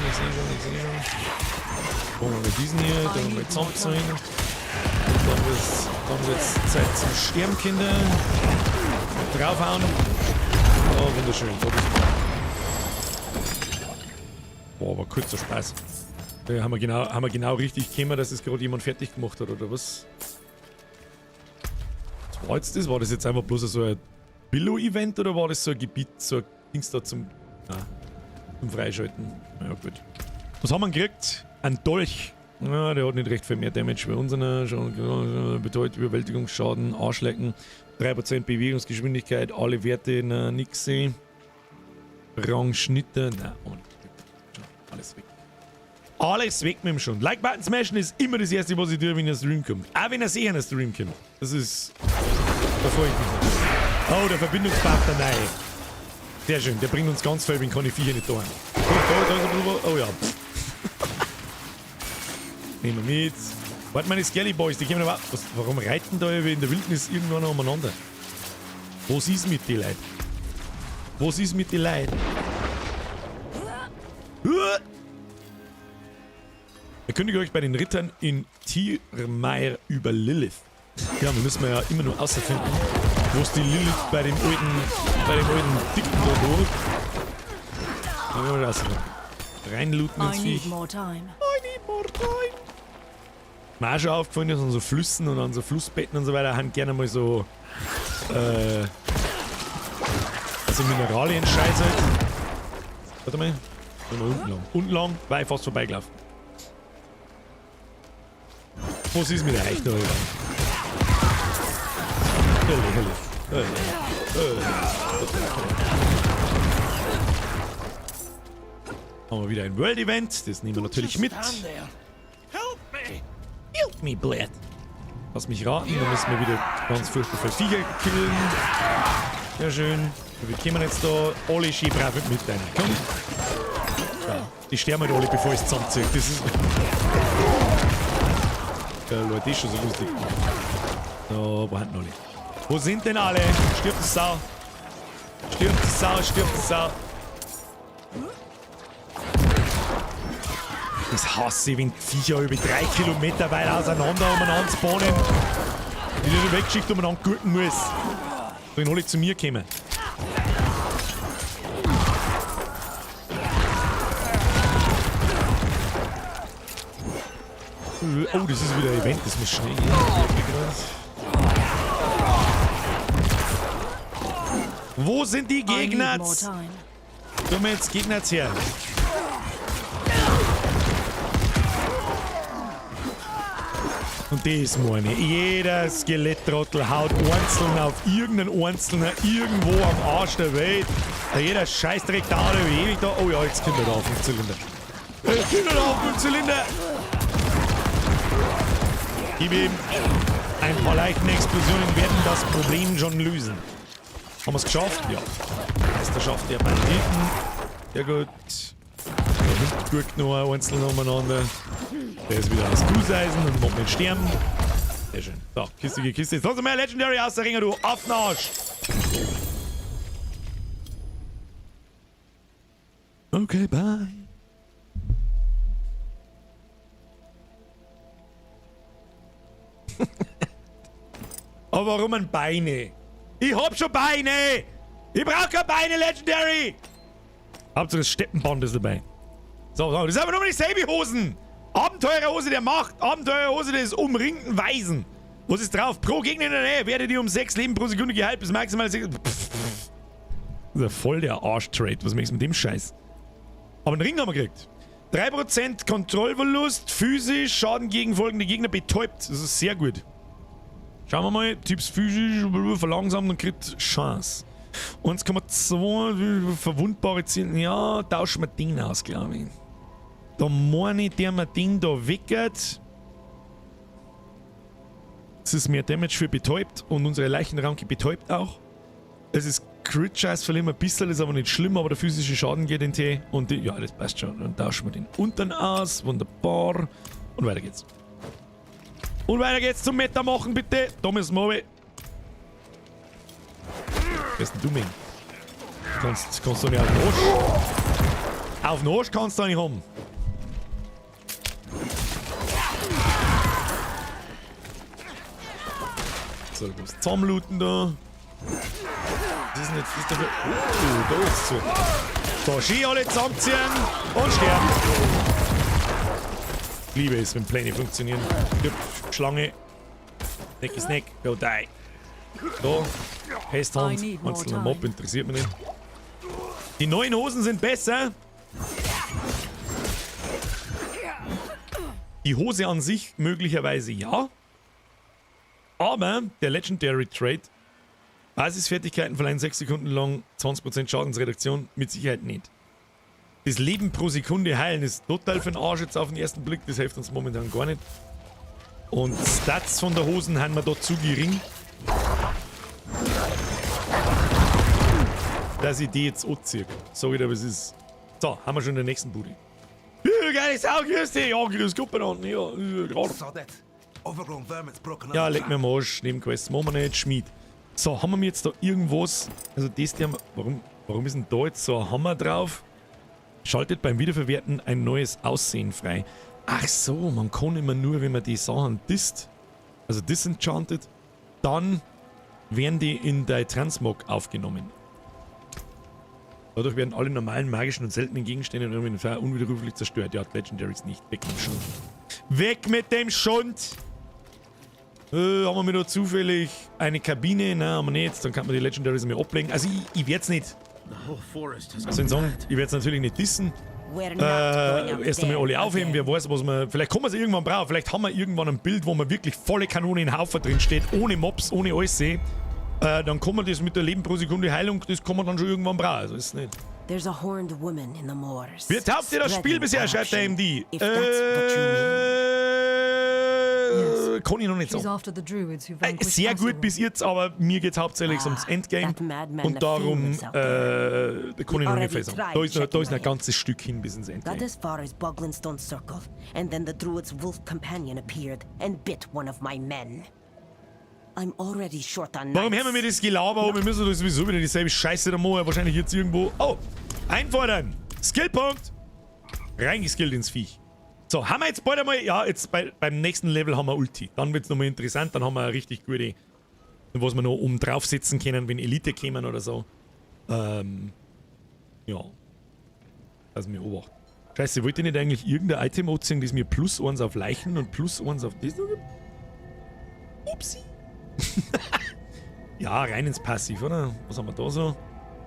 Wollen wir mit diesen hier, dann haben wir zusammenziehen. Dann haben wir jetzt Zeit zum Sterben, Kinder. Draufhauen. Oh, wunderschön. Boah, aber kurzer Spaß. Da haben wir genau richtig gekommen, dass es gerade jemand fertig gemacht hat, oder was? Was war jetzt das? War das jetzt einfach bloß so ein Billo-Event oder war das so ein Gebiet, so ein Dings da zum Freischalten? Ja, gut. Was haben wir gekriegt? Ein Dolch. Ja, der hat nicht recht viel mehr Damage bei unserer. Schon bedeutet Überwältigungsschaden, Arschlecken, 3% Bewegungsgeschwindigkeit, alle Werte, nix sehen. Rangschnitte, und alles weg. Alles weg mit dem schon. Like-Button smashen ist immer das erste, was ich tue, wenn ein Stream kommt. Auch wenn er in ein Stream kommt. Das ist... Da freue ich mich nicht. Oh, der Verbindungspartner, nein. Sehr schön, der bringt uns ganz viel, wenn kann ich Viecher nicht tun. Oh ja. Nehmen wir mit. Warte, meine Skelly Boys, die kommen aber... Warum reiten da in der Wildnis irgendwann umeinander? Was ist mit den Leuten? Was ist mit den Leuten? Erkündige euch bei den Rittern in Tiermeir über Lilith. Ja, wir müssen ja immer nur außerfinden, wo ist die Lilith bei dem alten Dicken da durch. Dann werden wir das reinlooten ins Viech. I need more time. Mir auch schon aufgefallen ist, an so Flüssen und an so Flussbetten und so weiter, haben gerne mal so Mineralien-Scheiße. Warte mal. Gehen wir unten lang. Unten lang war ich fast vorbeigelaufen. Was ist mit der Eichner? Haben wir wieder ein World Event, das nehmen wir natürlich mit. Help me, Bled. Lass mich raten, dann müssen wir wieder ganz furchtbar viele Viecher killen. Sehr schön. Wir kommen jetzt da alle schön brav mit rein. Komm. Ja, die sterben halt alle, bevor ich es zusammenziehe. Das ist... Leute, das ist schon so lustig. So, wo sind alle? Wo sind denn alle? Stirbt die Sau. Stirbt die Sau, stirbt die Sau. Das hasse ich, wenn die Viecher über 3 Kilometer weit auseinander umeinander spawnen. Die ich weggeschickt umeinander gurken muss. Wenn alle zu mir kommen. Oh, das ist wieder ein Event, das muss schnell gehen. Wo sind die Gegner? Tun wir jetzt Gegner her. Und das meine ich. Jeder Skeletttrottel haut einzeln auf irgendeinen Einzelnen irgendwo am Arsch der Welt. Jeder Scheißdreck da oder ewig da. Oh ja, jetzt kommt er da auf den Zylinder. Jetzt kommt er da auf den Zylinder. Gib ihm. Ein paar leichte Explosionen werden das Problem schon lösen. Haben wir es geschafft? Ja. Meisterschaft der Banditen. Ja gut. Der Hund guckt noch einzeln umeinander. Der ist wieder aus Gusseisen und macht nicht sterben. Sehr schön. So, kissige Kiste. Jetzt lass uns mal Legendary aus der Ringer, du auf den Arsch. Okay, bye. Aber warum ein Beine? Ich hab schon Beine! Ich brauch keine Beine, Legendary! Hauptsache das Steppenband ist dabei. So, das sind aber nur dieselbe Hosen! Abenteurerhose der Macht, Abenteurerhose des umringten Weisen. Was ist drauf? Pro Gegner in der Nähe werdet ihr um 6 Leben pro Sekunde geheilt bis maximal 6... Das ist ja voll der Arsch-Trade. Was machst du mit dem Scheiß? Aber einen Ring haben wir gekriegt. 3% Kontrollverlust, physisch, Schaden gegen folgende Gegner betäubt. Das ist sehr gut. Schauen wir mal. Tipps physisch, verlangsamt und kriegt Chance. 1,2 verwundbare Ziele. Ja, tauschen wir den aus, glaube ich. Da meine ich, der mir den da weggert. Es ist mehr Damage für betäubt und unsere Leichenranke betäubt auch. Es ist Crit-Scheiß, verlieren wir ein bisschen, ist aber nicht schlimm, aber der physische Schaden geht in T. Und ja, das passt schon. Dann tauschen wir den unten aus. Wunderbar. Und weiter geht's. Und weiter geht's zum Meta machen, bitte. Da müssen wir runter. Was ist denn du, Ming? Kannst du nicht auf den Arsch? Auf den Arsch kannst du nicht haben. So, du musst zusammenlooten da. Das ist nicht... Das ist dafür... da ist so. So, schön alle zusammenziehen und sterben. Ich liebe es, wenn Pläne funktionieren. Schlange. Neck is neck, go die. Da, Pesthand, einzelner Mob, interessiert mich nicht. Die neuen Hosen sind besser. Die Hose an sich möglicherweise ja. Aber der Legendary Trait, Basisfertigkeiten verleihen 6 Sekunden lang 20% Schadensreduktion, mit Sicherheit nicht. Das Leben pro Sekunde heilen ist total für den Arsch jetzt auf den ersten Blick, das hilft uns momentan gar nicht. Und Stats von der Hosen haben wir da zu gering, dass ich die jetzt anziehe. Sag ich dir, was ist. So, haben wir schon den nächsten Bude. Geile Sau, grüß dich! Ja, grüß Gott an. Ja, gerade. Ja, leg mir mal Arsch. Nebenquests machen wir nicht. Schmied. So, haben wir jetzt da irgendwas. Also, das hier. Warum ist denn da jetzt so ein Hammer drauf? Schaltet beim Wiederverwerten ein neues Aussehen frei. Ach so, man kann immer nur, wenn man die Sachen disst, also disenchanted, dann werden die in dein Transmog aufgenommen. Dadurch werden alle normalen, magischen und seltenen Gegenstände in irgendeinem Fall unwiderruflich zerstört. Ja, Legendaries nicht. Weg mit dem Schund. Weg mit dem Schund! Haben wir da zufällig eine Kabine? Nein, haben wir nicht. Dann kann man die Legendaries mehr ablegen. Also ich werde es nicht. Also ich werde es natürlich nicht dissen. Erst einmal alle aufheben, wer weiß, was man. Vielleicht kann man es irgendwann brauchen. Vielleicht haben wir irgendwann ein Bild, wo man wirklich volle Kanone in Haufen drin steht, ohne Mobs, ohne alles sehen. Dann kann man das mit der Leben pro Sekunde Heilung, das kann man dann schon irgendwann brauchen. Also ist nicht. Wie taugt dir das Spiel bisher, schreibt der MD? Kann ich noch nicht sagen. Sehr gut bis jetzt, aber mir geht es hauptsächlich ums Endgame. Und darum kann ich noch nicht viel sagen. Da ist noch ein ganzes Stück hin bis ins Endgame. Got as far as Boglinstone Circle, and then the druid's wolf companion appeared and bit one of my men. I'm already short on Warum hören wir mir das Gelaber an? Wir müssen doch sowieso wieder dieselbe Scheiße da machen. Wahrscheinlich jetzt irgendwo... Oh! Einfordern! Skillpunkt! Reingeskillt ins Viech. So, haben wir jetzt bald einmal... Ja, jetzt beim nächsten Level haben wir Ulti. Dann wird es nochmal interessant. Dann haben wir eine richtig gute... Was wir noch oben draufsetzen können, wenn Elite kämen oder so. Ja. Also mir obachten. Scheiße, wollte ich nicht eigentlich irgendein Item anziehen, das mir +1 auf Leichen und +1 auf das noch gibt? Upsi. Ja, rein ins Passiv, oder? Was haben wir da so?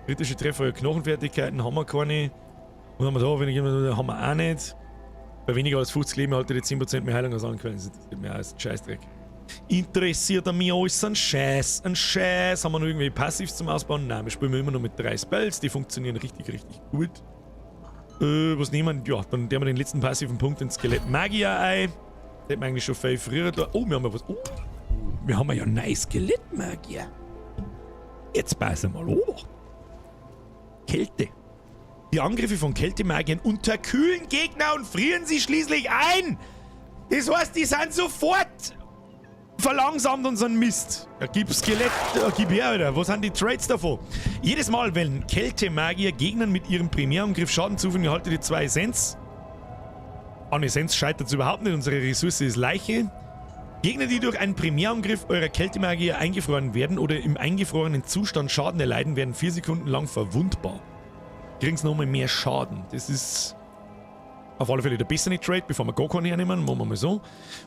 Kritische Treffer, Knochenfertigkeiten haben wir keine. Was haben wir da? Haben wir auch nicht. Bei weniger als 50 Leben haltet ihr 10% mehr Heilung als Anquellen. Das ist mehr als Scheißdreck. Interessiert an mir alles ein Scheiß. Ein Scheiß. Haben wir noch irgendwie Passivs zum Ausbauen? Nein, wir spielen immer noch mit 3 Spells. Die funktionieren richtig, richtig gut. Was nehmen wir? Ja, dann nehmen wir den letzten passiven Punkt ins Skelett Magier ein. Das hätten wir eigentlich schon viel früher da. Oh, wir haben ja was. Oh. Wir haben ja nice Skelettmagier. Jetzt passen wir mal auf. Kälte. Die Angriffe von Kältemagiern unterkühlen Gegner und frieren sie schließlich ein. Das heißt, die sind sofort verlangsamt und so ein Mist. Ja, gib Skelett, gib her, Alter. Was sind die Traits davon? Jedes Mal, wenn Kältemagier Gegnern mit ihrem Primärangriff Schaden zufügen, erhaltet ihr 2 Essenz. An Essenz scheitert es überhaupt nicht. Unsere Ressource ist Leiche. Gegner, die durch einen Primärangriff eurer Kältemagier eingefroren werden oder im eingefrorenen Zustand Schaden erleiden, werden 4 Sekunden lang verwundbar. Kriegen sie nochmal mehr Schaden. Das ist auf alle Fälle der bessere Trade, bevor wir gar keine hernehmen. Machen wir mal so.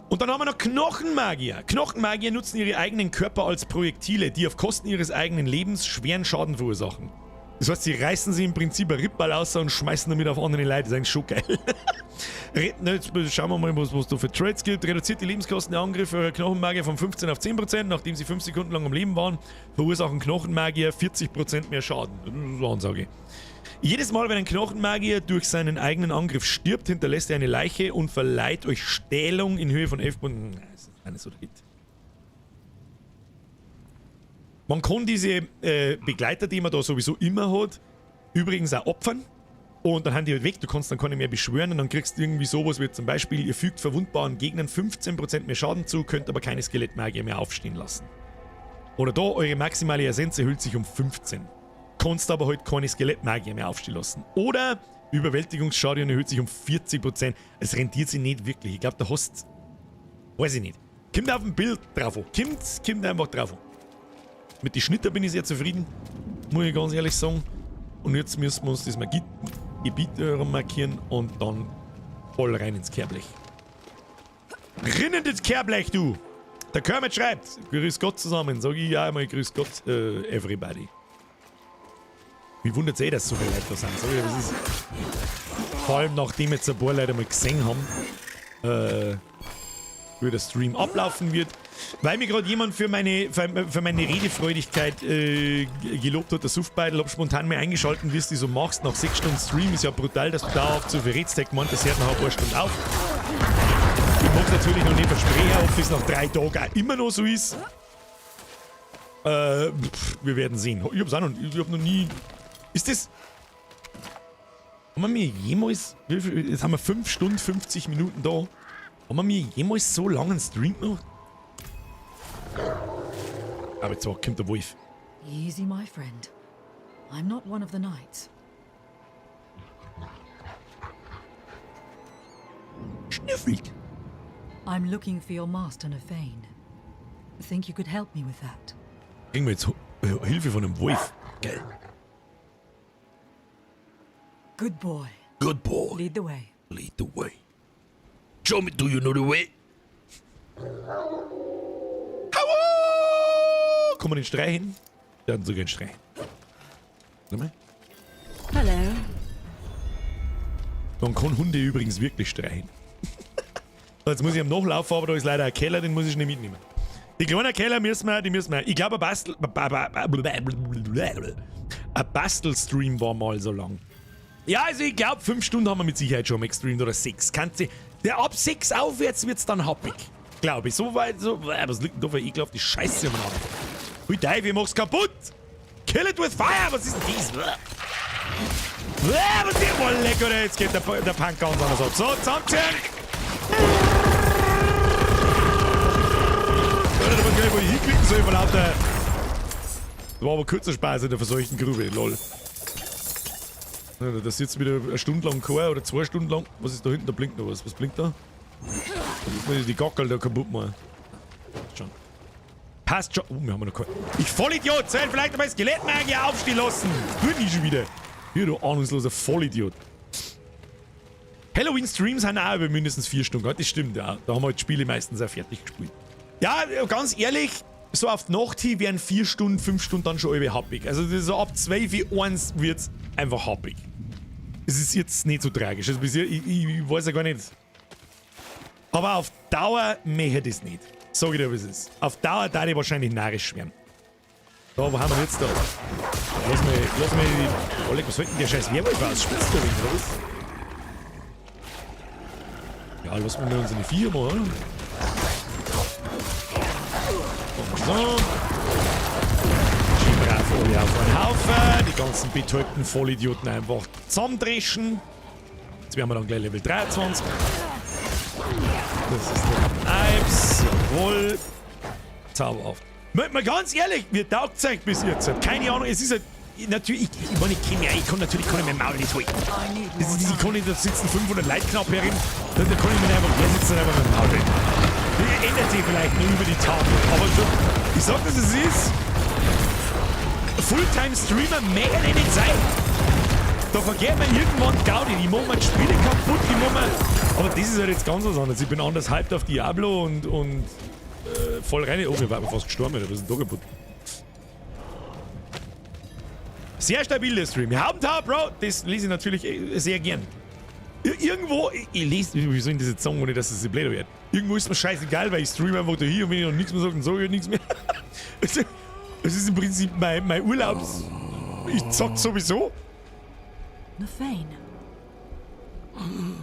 Und dann haben wir noch Knochenmagier. Knochenmagier nutzen ihre eigenen Körper als Projektile, die auf Kosten ihres eigenen Lebens schweren Schaden verursachen. Das heißt, sie reißen sie im Prinzip ein Rippball aus und schmeißen damit auf andere Leute. Das ist eigentlich schon geil. Jetzt schauen wir mal, was da für Trades gibt. Reduziert die Lebenskosten der Angriffe eurer Knochenmagier von 15 auf 10%, nachdem sie 5 Sekunden lang am Leben waren. Verursachen Knochenmagier 40% mehr Schaden. Das ist eine Ansage. Jedes Mal, wenn ein Knochenmagier durch seinen eigenen Angriff stirbt, hinterlässt er eine Leiche und verleiht euch Stählung in Höhe von 11 Punkten. Das ist keine so Hit. Man kann diese Begleiter, die man da sowieso immer hat, übrigens auch opfern. Und dann haben die halt weg, du kannst dann keine mehr beschwören und dann kriegst du irgendwie sowas wie zum Beispiel, ihr fügt verwundbaren Gegnern 15% mehr Schaden zu, könnt aber keine Skelettmagier mehr aufstehen lassen. Oder da, eure maximale Essenz erhöht sich um 15. Kannst aber halt keine Skelettmagier mehr aufstehen lassen. Oder Überwältigungsschaden erhöht sich um 40%. Es rentiert sich nicht wirklich. Ich glaube, da hast... Weiß ich nicht. Kommt auf dem Bild drauf an. Kommt einfach drauf an. Mit den Schnitten bin ich sehr zufrieden. Muss ich ganz ehrlich sagen. Und jetzt müssen wir uns das Gebiet markieren und dann voll rein ins Kehrblech. Rinnen ins Kehrblech, du! Der Kermit schreibt, grüß Gott zusammen. Sag ich ja einmal grüß Gott, everybody. Mich wundert es dass so viele Leute da sind. Sag ich, das ist vor allem nachdem jetzt ein paar Leute mal gesehen haben, wie der Stream ablaufen wird. Weil mir gerade jemand für meine Redefreudigkeit gelobt hat, der Suftbeitel, hab spontan mal eingeschalten, wie es die so machst. Nach 6 Stunden Stream ist ja brutal, dass du dauerhaft so viel redst. Der gemeint, das hört nach ein paar Stunden auf. Ich mag natürlich noch nicht versprechen, ob das nach 3 Tagen auch immer noch so ist. Wir werden sehen. Ich hab's auch noch, ich hab noch nie... Ist das... Haben wir mir jemals... Jetzt haben wir 5 Stunden, 50 Minuten da. Haben wir mir jemals so langen Stream gemacht? Aber jetzt kommt der Wolf. Easy, my friend. I'm not one of the knights. Schnüffelt. I'm looking for your master, Nefane. Think you could help me with that? Kriegen wir jetzt Hilfe von einem Wolf. Gell? Good boy. Good boy. Lead the way. Lead the way. Show me, do you know the way? Hallo! Kann man den streichen? Der hat sogar einen Streich. Warte mal. Hallo. Man kann Hunde übrigens wirklich streichen. Jetzt muss ich am Nachlaufen, aber da ist leider ein Keller, den muss ich nicht mitnehmen. Die kleinen Keller müssen wir. Ich glaube, ein Bastelstream war mal so lang. Ja, also ich glaube, 5 Stunden haben wir mit Sicherheit schon mal gestreamt oder 6. Der ab 6 aufwärts wird's dann happig. Glaube ich. So weit, so. Was liegt denn da für ekelhaft die Scheiße am Abend? Hui, Dave, mach's kaputt! Kill it with fire! Was ist denn dies? Was ist der wohl leck, oder? Jetzt geht der Punk ganz anders ab. So, zusammenziehen! Oder, da muss gleich, wo ich hinklicken soll, weil lauter. Das war aber kurzer Spaß in der verseuchten Grube, lol. Da sitzt wieder eine Stunde lang Chor oder 2 Stunden lang. Was ist da hinten? Da blinkt noch was. Was blinkt da? Da muss ich die Gackel da kaputt machen. Schon. Passt schon. Oh, wir haben noch keinen. Ich Vollidiot! Soll ich vielleicht einmal Skelettmagier aufstehen lassen? Tut nicht schon wieder. Hier, du ahnungsloser Vollidiot. Halloween-Streams haben auch über mindestens 4 Stunden. Das stimmt, ja. Da haben wir die Spiele meistens auch fertig gespielt. Ja, ganz ehrlich, so auf die Nacht hin wären 4 Stunden, 5 Stunden dann schon alle happig. Also so ab 12 Uhr 1 wird's einfach happig. Es ist jetzt nicht so tragisch. Also bisher, ich weiß ja gar nicht. Aber auf Dauer möchte ich das nicht. Sag ich dir, was es ist. Auf Dauer darf ich wahrscheinlich narrisch werden. Da, wo haben wir jetzt da? Lass mal die... Oleg, was soll denn der scheiß Werwolf aus? Spitzt du oder was? Ja, lassen wir unsere 4 mal, oder? So. Schieben brav alle auf einen Haufen. Die ganzen betäubten Vollidioten einfach zusammendreschen. Jetzt werden wir dann gleich Level 23. Das ist der Ips. Jawohl. Zauberhaft. Mal ganz ehrlich, mir taugt es euch bis jetzt. Keine Ahnung, es ist halt. Natürlich, ich meine, ich kann natürlich mein Maul nicht halten. Ich kann nicht da sitzen, 500 Leute knapp herin. Dann kann ich mir einfach hier sitzen und einfach mit dem Maul halten. Die ändert sich vielleicht nur über die Tage. Aber so, ich sag, dass es ist. Fulltime-Streamer mega nicht sein. Da vergeht man irgendwann Gaudi. Die machen mir die Spiele kaputt, die machen mir. Aber das ist halt jetzt ganz was anderes. Ich bin anders hyped auf Diablo und voll rein. Oh, wir waren fast gestorben, oder? Was ist denn da kaputt? Sehr stabil der Stream. Haupthaar, Bro, das lese ich natürlich sehr gern. Irgendwo, ich lese, wie soll ich das jetzt sagen, ohne dass es blöder wird? Irgendwo ist mir scheißegal, weil ich streame einfach da hier und wenn ich noch nichts mehr sage, dann sage ich nichts mehr. Das ist im Prinzip mein Urlaubs... Ich zock sowieso. Nefane.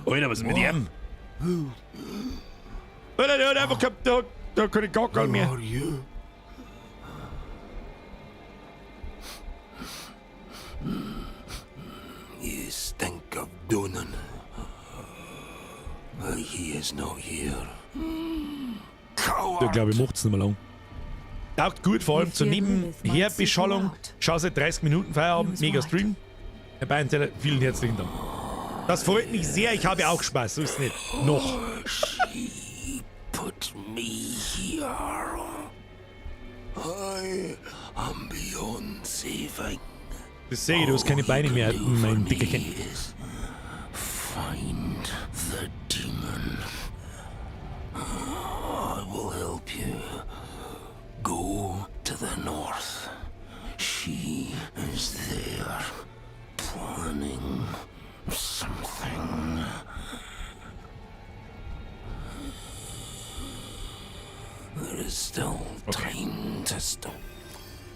Alter, was ist mit ihm? Alter, der hat einfach gehabt, der hat keine Gackel mehr. You stink of Donan. He is not here. Der glaube ich macht's nicht mehr lang. Taugt gut, vor allem zur Nebenherbeschallung. Schau seit 30 Minuten Feierabend, mega Stream. Herr Beinteller, vielen herzlichen Dank. Das freut mich sehr, ich habe auch Spaß, so ist es nicht. Noch. She put me here. I am beyond saving. Das sehe ich, du hast keine Beine mehr, mein dicker Kind. Find the demon. I will help you. Go to the north. She is there, planning something. There is still time to stop.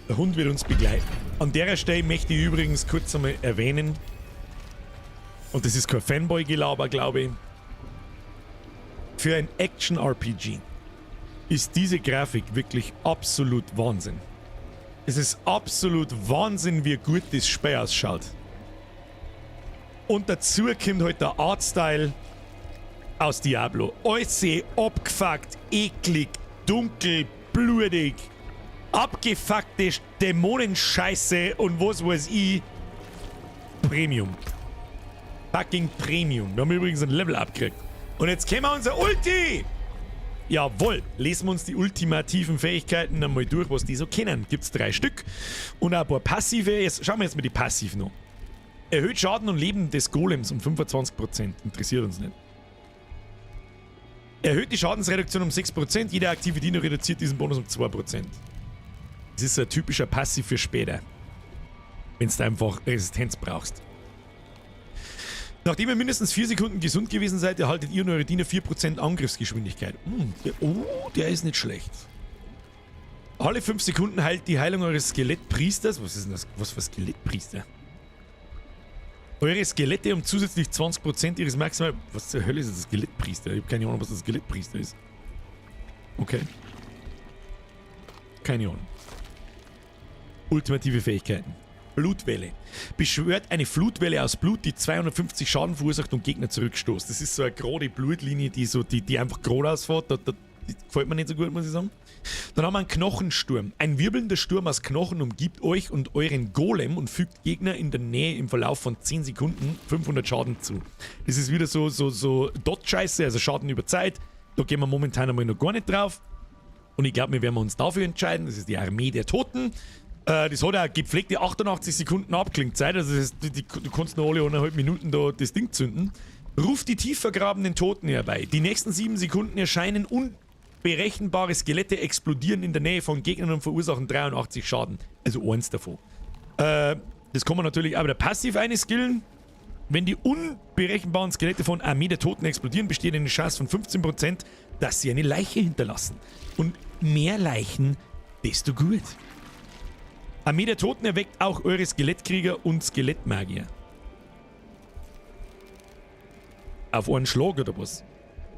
Der Hund wird uns begleiten. An der Stelle möchte ich übrigens kurz einmal erwähnen, und das ist kein Fanboy-Gelaber, glaube ich, für ein Action-RPG ist diese Grafik wirklich absolut Wahnsinn. Es ist absolut Wahnsinn, wie gut das Spiel ausschaut. Und dazu kommt halt der Artstyle aus Diablo. Alles abgefuckt, eklig, dunkel, blutig, abgefuckte Dämonenscheiße und was weiß ich. Premium. Fucking Premium. Wir haben übrigens ein Level abgekriegt. Und jetzt können wir unser Ulti! Jawohl, lesen wir uns die ultimativen Fähigkeiten einmal durch, was die so kennen. Gibt's 3 Stück. Und ein paar passive. Jetzt schauen wir jetzt mal die passiven noch. Erhöht Schaden und Leben des Golems um 25%. Interessiert uns nicht. Erhöht die Schadensreduktion um 6%. Jeder aktive Diener reduziert diesen Bonus um 2%. Das ist ein typischer Passiv für später. Wenn du einfach Resistenz brauchst. Nachdem ihr mindestens 4 Sekunden gesund gewesen seid, erhaltet ihr und eure Diener 4% Angriffsgeschwindigkeit. Der ist nicht schlecht. Alle 5 Sekunden heilt die Heilung eures Skelettpriesters. Was ist denn das? Was für Skelettpriester? Eure Skelette um zusätzlich 20% ihres Maximal... Was zur Hölle ist das Skelettpriester? Ich habe keine Ahnung, was das Skelettpriester ist. Okay. Keine Ahnung. Ultimative Fähigkeiten. Blutwelle. Beschwört eine Flutwelle aus Blut, die 250 Schaden verursacht und Gegner zurückstoßt. Das ist so eine gerade Blutlinie, die einfach gerade ausfährt. Die gefällt mir nicht so gut, muss ich sagen. Dann haben wir einen Knochensturm. Ein wirbelnder Sturm aus Knochen umgibt euch und euren Golem und fügt Gegner in der Nähe im Verlauf von 10 Sekunden 500 Schaden zu. Das ist wieder so Dot-Scheiße, also Schaden über Zeit. Da gehen wir momentan einmal noch gar nicht drauf. Und ich glaube, wir werden uns dafür entscheiden. Das ist die Armee der Toten. Das hat auch gepflegte 88 Sekunden Abklingzeit. Also du kannst noch alle 1,5 Minuten da das Ding zünden. Ruft die tief vergrabenen Toten herbei. Die nächsten 7 Sekunden erscheinen unberechenbare Skelette, explodieren in der Nähe von Gegnern und verursachen 83 Schaden. Also eins davon. Das kann man natürlich auch wieder passiv einskillen. Wenn die unberechenbaren Skelette von Armee der Toten explodieren, besteht eine Chance von 15%, dass sie eine Leiche hinterlassen. Und mehr Leichen, desto gut. Armee der Toten erweckt auch eure Skelettkrieger und Skelettmagier. Auf einen Schlag oder was?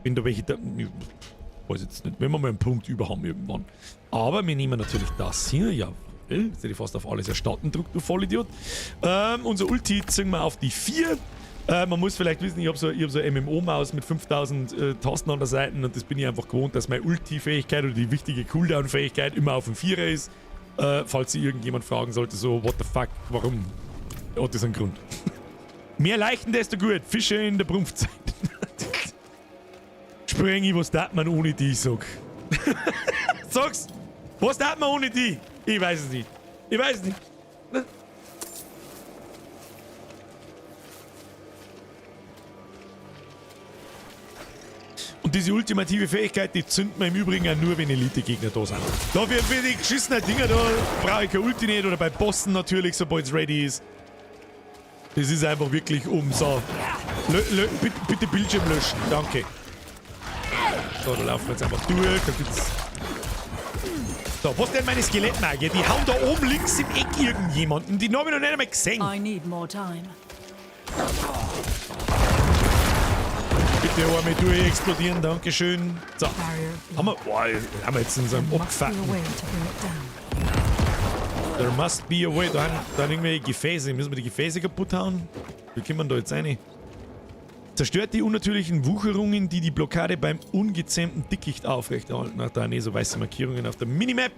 Wenn da welche da... Ich weiß jetzt nicht. Wenn wir mal einen Punkt über haben irgendwann. Aber wir nehmen natürlich das hier. Ja, das hätte ich fast auf alles erstatten gedrückt, du Vollidiot. Unser Ulti ziehen wir auf die 4. Man muss vielleicht wissen, ich habe so eine MMO-Maus mit 5000 Tasten an der Seite und das bin ich einfach gewohnt, dass meine Ulti-Fähigkeit oder die wichtige Cooldown-Fähigkeit immer auf dem 4er ist. Falls sich irgendjemand fragen sollte, so, what the fuck, warum? Hat das einen Grund. Mehr Leichen, desto gut. Fische in der Brumpfzeit. Sprengi, was darf man ohne die, sag. Sag's! Was darf man ohne die? Ich weiß es nicht. Ich weiß es nicht. Und diese ultimative Fähigkeit, die zündet man im Übrigen auch nur, wenn Elite-Gegner da sind. Da für die geschissenen Dinger da brauche ich kein Ulti nicht, oder bei Bossen natürlich, sobald es ready ist. Das ist einfach wirklich so. Bitte Bildschirm löschen, danke. So, da laufen wir jetzt einfach durch. So, was denn meine Skelettmagier? Die hauen da oben links im Eck irgendjemanden. Die habe ich noch nicht einmal gesehen. I need more time. Bitte einmal durchexplodieren, dankeschön. So, haben wir jetzt in so einem abgefuckten. There must be a way. Da haben irgendwelche Gefäße. Müssen wir die Gefäße kaputt hauen? Wie kommen wir da jetzt rein? Zerstört die unnatürlichen Wucherungen, die die Blockade beim ungezähmten Dickicht aufrechterhalten. Ach, da haben so weiße Markierungen auf der Minimap.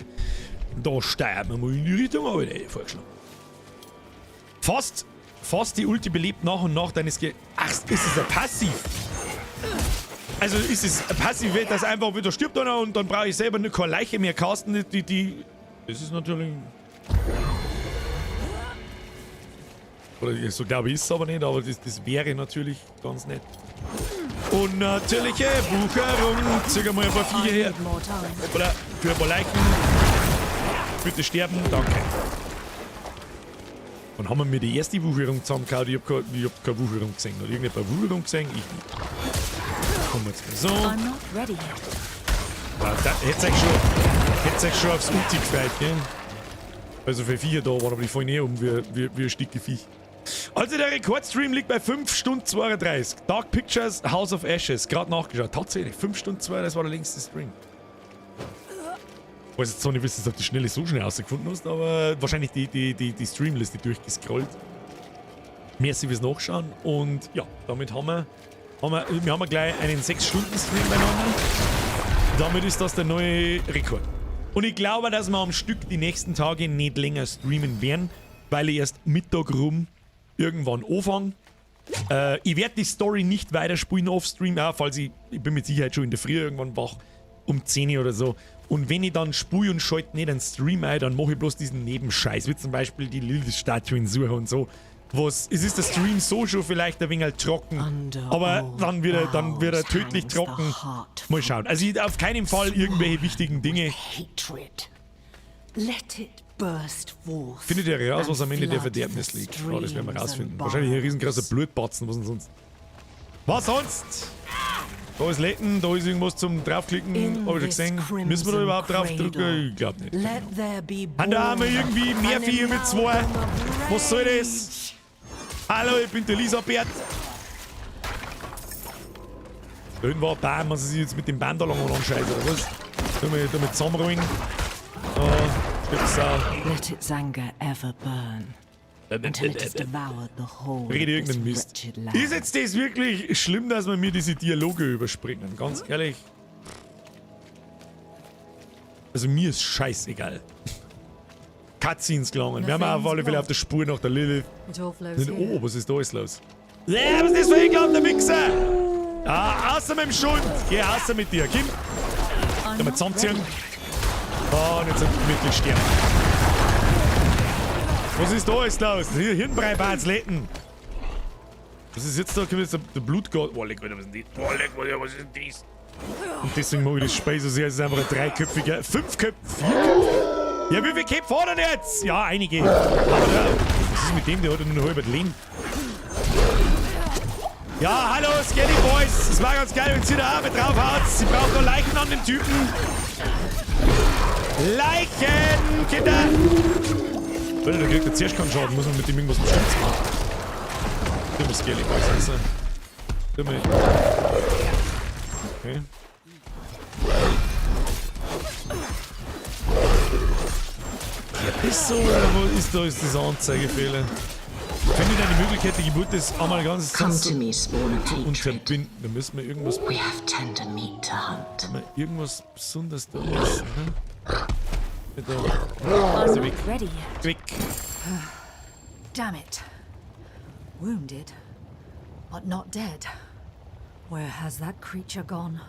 Da steuert man mal in die Richtung, aber der vorgeschlagen. Fast fast die Ulti belebt nach und nach deines Ach, ist es ein Passiv? Also ist es ein Passiv, dass einfach wieder stirbt einer und dann brauche ich selber keine Leiche mehr casten. Das ist natürlich... Oder so glaube ich ist es aber nicht, aber das wäre natürlich ganz nett. Unnatürliche Wucherung. Zieh mal ein paar Viecher her. Oder für ein paar Leichen. Bitte sterben, danke. Dann haben wir mir die erste Wucherung zusammengehauen. Ich hab keine Wucherung gesehen. Hat irgendjemand eine Wucherung gesehen? Ich nicht. Kommen wir jetzt mal so. Hätte euch schon aufs Ulti gefreut, gell? Also für Viecher da waren aber die voll näher um wie ein Stück Viech. Also der Rekordstream liegt bei 5 Stunden 32. Dark Pictures, House of Ashes. Gerade nachgeschaut. Tatsächlich, 5 Stunden 2, das war der längste Stream. Ich weiß jetzt zwar nicht, ob du die Schnelle so schnell rausgefunden hast, aber wahrscheinlich die Streamliste durchgescrollt. Merci fürs Nachschauen. Und ja, damit haben wir gleich einen 6-Stunden-Stream beieinander. Damit ist das der neue Rekord. Und ich glaube, dass wir am Stück die nächsten Tage nicht länger streamen werden, weil ich erst Mittag rum irgendwann anfange. Ich werde die Story nicht weiterspielen off-stream, auch falls ich bin mit Sicherheit schon in der Früh irgendwann wach, um 10 oder so. Und wenn ich dann spule und schalte nicht einen Stream ein, dann mache ich bloß diesen Nebenscheiß, wie zum Beispiel die Lilith-Statuen suchen und so. Es ist der Stream so schon vielleicht ein wenig trocken, aber dann wird er tödlich trocken. Mal schauen. Also auf keinen Fall irgendwelche wichtigen Dinge. Findet ihr raus, was am Ende der Verderbnis liegt? Ja, das werden wir rausfinden. Wahrscheinlich ein riesengroßer Blutbatzen, was denn sonst? Was sonst? Da ist Letten, da ist irgendwas zum draufklicken. Hab ich schon gesehen. Müssen wir da überhaupt drauf drücken? Ich glaub nicht. Und da haben wir irgendwie mehr Vieh mit 2. Was soll das? Hallo, ich bin der Elisabeth. Da hinten war ein Baum, man sich jetzt mit dem Band da lang anscheißen, oder was? Damit zusammenrollen. Let its anger ever burn. Until it has devoured the whole Rede irgendeinen Mist. Ist jetzt das wirklich schlimm, dass wir mir diese Dialoge überspringen? Ganz ehrlich. Also mir ist scheißegal. Cutscenes gelangen. Wir haben auf alle Fälle auf der Spur nach der Lilith. Oh, was ist da alles los? Was ist das für ein ekelhafter Wichser? Ah, außer mit dem Schund. Geh außer mit dir, Kim. Können wir zusammenziehen. Oh, und jetzt sind wir wirklich sterben. Was ist da alles los? Hier, Hirnbrei bei uns Letten. Was ist jetzt da? Kommt jetzt der Blutgott. Oh, leck, was ist denn das? Oh, leck, was ist denn das? Und deswegen mag ich das Spiel so sehr. Es ist einfach ein 3-köpfiger, 5-köpfiger, 4-köpfiger. Ja, wie viele Köpfe hat er jetzt? Ja, einige. Aber ja, was ist mit dem? Der hat ja nur noch halb Leben. Ja, hallo, Skelly Boys. Das war ganz geil, wenn sie da mit draufhaut. Sie braucht noch Leichen an den Typen. Leichen, Kinder! Alter, der kriegt jetzt zuerst keinen Schaden. Muss man mit dem irgendwas Bestimmtes machen. Dumme Skelly Boys, also. Dumme. Okay. Ja, ist so, oder wo ist da ist dieser Anzeigefehler? Finde ich eine Möglichkeit, die Geburt des Amalgams zu unterbinden? Da müssen wir irgendwas... irgendwas Besonderes da ist, ne? Also weg. Weg. Damn it. Wounded, but not dead. Where has that creature gone?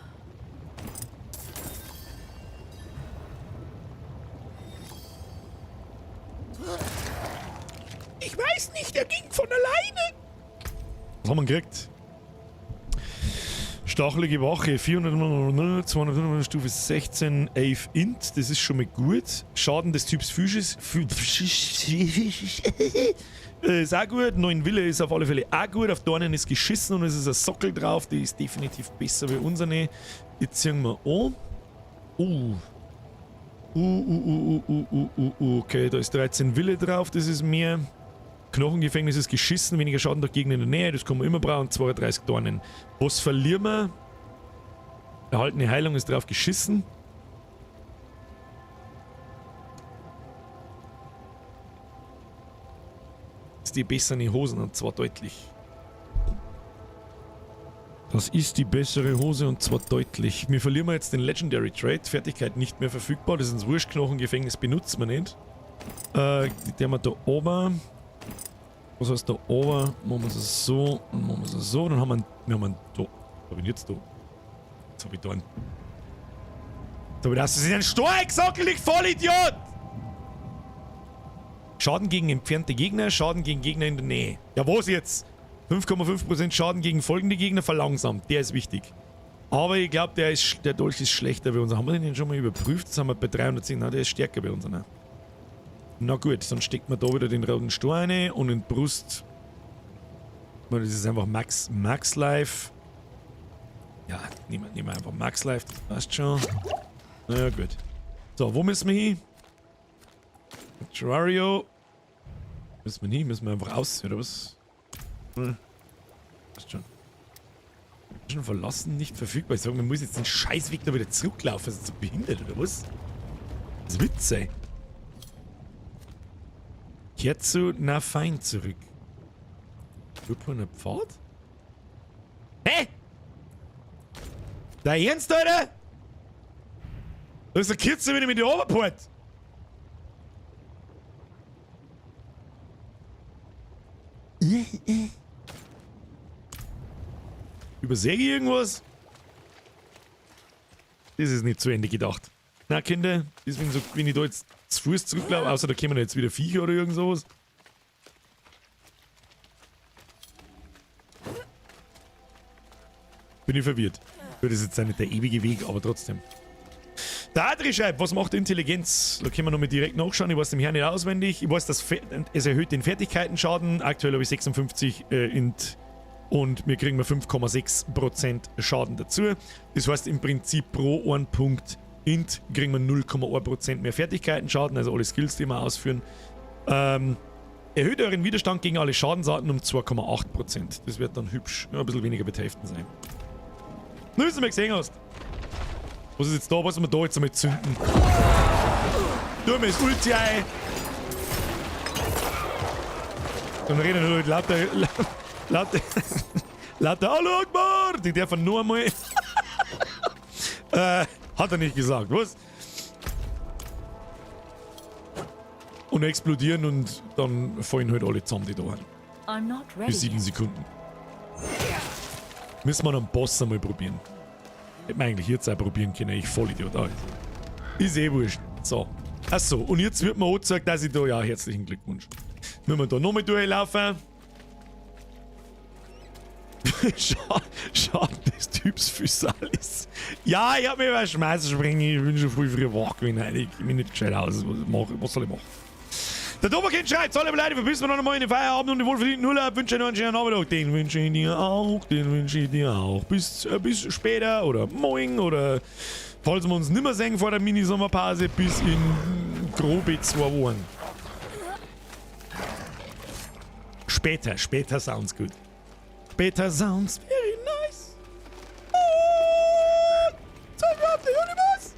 Ich weiß nicht, er ging von alleine. Was haben wir gekriegt? Stachelige Wache, 400, 200, Stufe 16, 11 Int, das ist schon mal gut. Schaden des Typs Physisches, ist auch gut. 9 Wille ist auf alle Fälle auch gut. Auf Dornen ist geschissen und es ist ein Sockel drauf, die ist definitiv besser wie unsere. Jetzt ziehen wir an. Okay, da ist 13 Wille drauf, das ist mehr. Knochengefängnis ist geschissen, weniger Schaden durch Gegner in der Nähe, das kann man immer brauchen, 32 Dornen. Was verlieren wir? Erhaltene Heilung ist drauf geschissen. Das ist die bessere Hosen und zwar deutlich. Das ist die bessere Hose und zwar deutlich. Wir verlieren jetzt den Legendary Trade, Fertigkeit nicht mehr verfügbar, das ist ein Wurscht, Knochengefängnis benutzen wir nicht. Die haben wir da oben. Was heißt da oben? Machen wir es so und machen wir es so. Dann haben wir einen da. Was hab ich jetzt da? Was hab ich da? Jetzt hab ich das ist ein Stor gesackelt, ich Vollidiot! Schaden gegen entfernte Gegner, Schaden gegen Gegner in der Nähe. Ja, was jetzt? 5,5% Schaden gegen folgende Gegner verlangsamt. Der ist wichtig. Aber ich glaube, der Dolch ist schlechter bei uns. Haben wir den schon mal überprüft? Das haben wir bei 310. Na, der ist stärker bei uns. Ne? Na gut, dann steckt man da wieder den roten Stor rein und in die Brust. Das ist einfach Max Life. Ja, nehmen wir einfach Max Life, das passt schon. Na ja, gut. So, wo müssen wir hin? Terrario. Müssen wir hin? Müssen wir einfach aus, oder was? Passt schon. Schon verlassen, nicht verfügbar. Ich sage, man muss jetzt den Scheißweg da wieder zurücklaufen. Das ist so behindert, oder was? Das wird sein. Kehrt zu Nafein zurück. Purpurner Pfad? Hä? Da Ernst, Alter? Da ist der Kürzer wieder mit der Overport. Übersehe ich irgendwas? Das ist nicht zu Ende gedacht. Na, Kinder, deswegen so, wenn ich da jetzt zu Fuß zurücklaufe, außer da kommen jetzt wieder Viecher oder irgend sowas. Bin ich verwirrt. Das ist jetzt nicht der ewige Weg, aber trotzdem. Der Adri schreibt, was macht Intelligenz? Da können wir nochmal direkt nachschauen. Ich weiß dem Herrn nicht auswendig. Ich weiß, dass es erhöht den Fertigkeitenschaden. Aktuell habe ich 56 und wir kriegen 5,6% Schaden dazu. Das heißt im Prinzip pro 1 Punkt Int kriegen wir 0,1% mehr Fertigkeitenschaden, also alle Skills, die wir ausführen. Erhöht euren Widerstand gegen alle Schadensarten um 2,8%. Das wird dann hübsch, ja, ein bisschen weniger mit Hälften sein. Nur, dass du mal gesehen hast. Was ist jetzt da? Was wir da jetzt einmal zünden? Tu mir das Ulti ein. Dann reden wir lauter Hallo Akbar! Die dürfen nur einmal. Hat er nicht gesagt, was? Und explodieren und dann fallen halt alle zusammen, die da waren. Für 7 Sekunden. Müssen wir noch einen Boss einmal probieren. Hätten wir eigentlich jetzt auch probieren können, ich Vollidiot. Ist eh wurscht. So. Achso, und jetzt wird mir auch gesagt, dass ich da, ja, herzlichen Glückwunsch. Müssen wir da nochmal durchlaufen. Schaden des Typs Physalis. Ja, ich hab mich über Schmeißen springen. Ich bin schon früh wach gewesen. Ich bin nicht gescheit aus. Was soll ich machen? Der Doberkind schreit, soll er bleiben, verbissen wir noch einmal in den Feierabend und den wohlverdienten Urlaub. Wünsche noch einen schönen Nachmittag. Den wünsche ich dir auch, den wünsche ich dir auch. Bis später oder morgen oder falls wir uns nicht mehr sehen vor der Mini-Sommerpause, bis in grobe 2 Wochen. Später sounds gut. Später sounds very nice. Und Time of the Universe.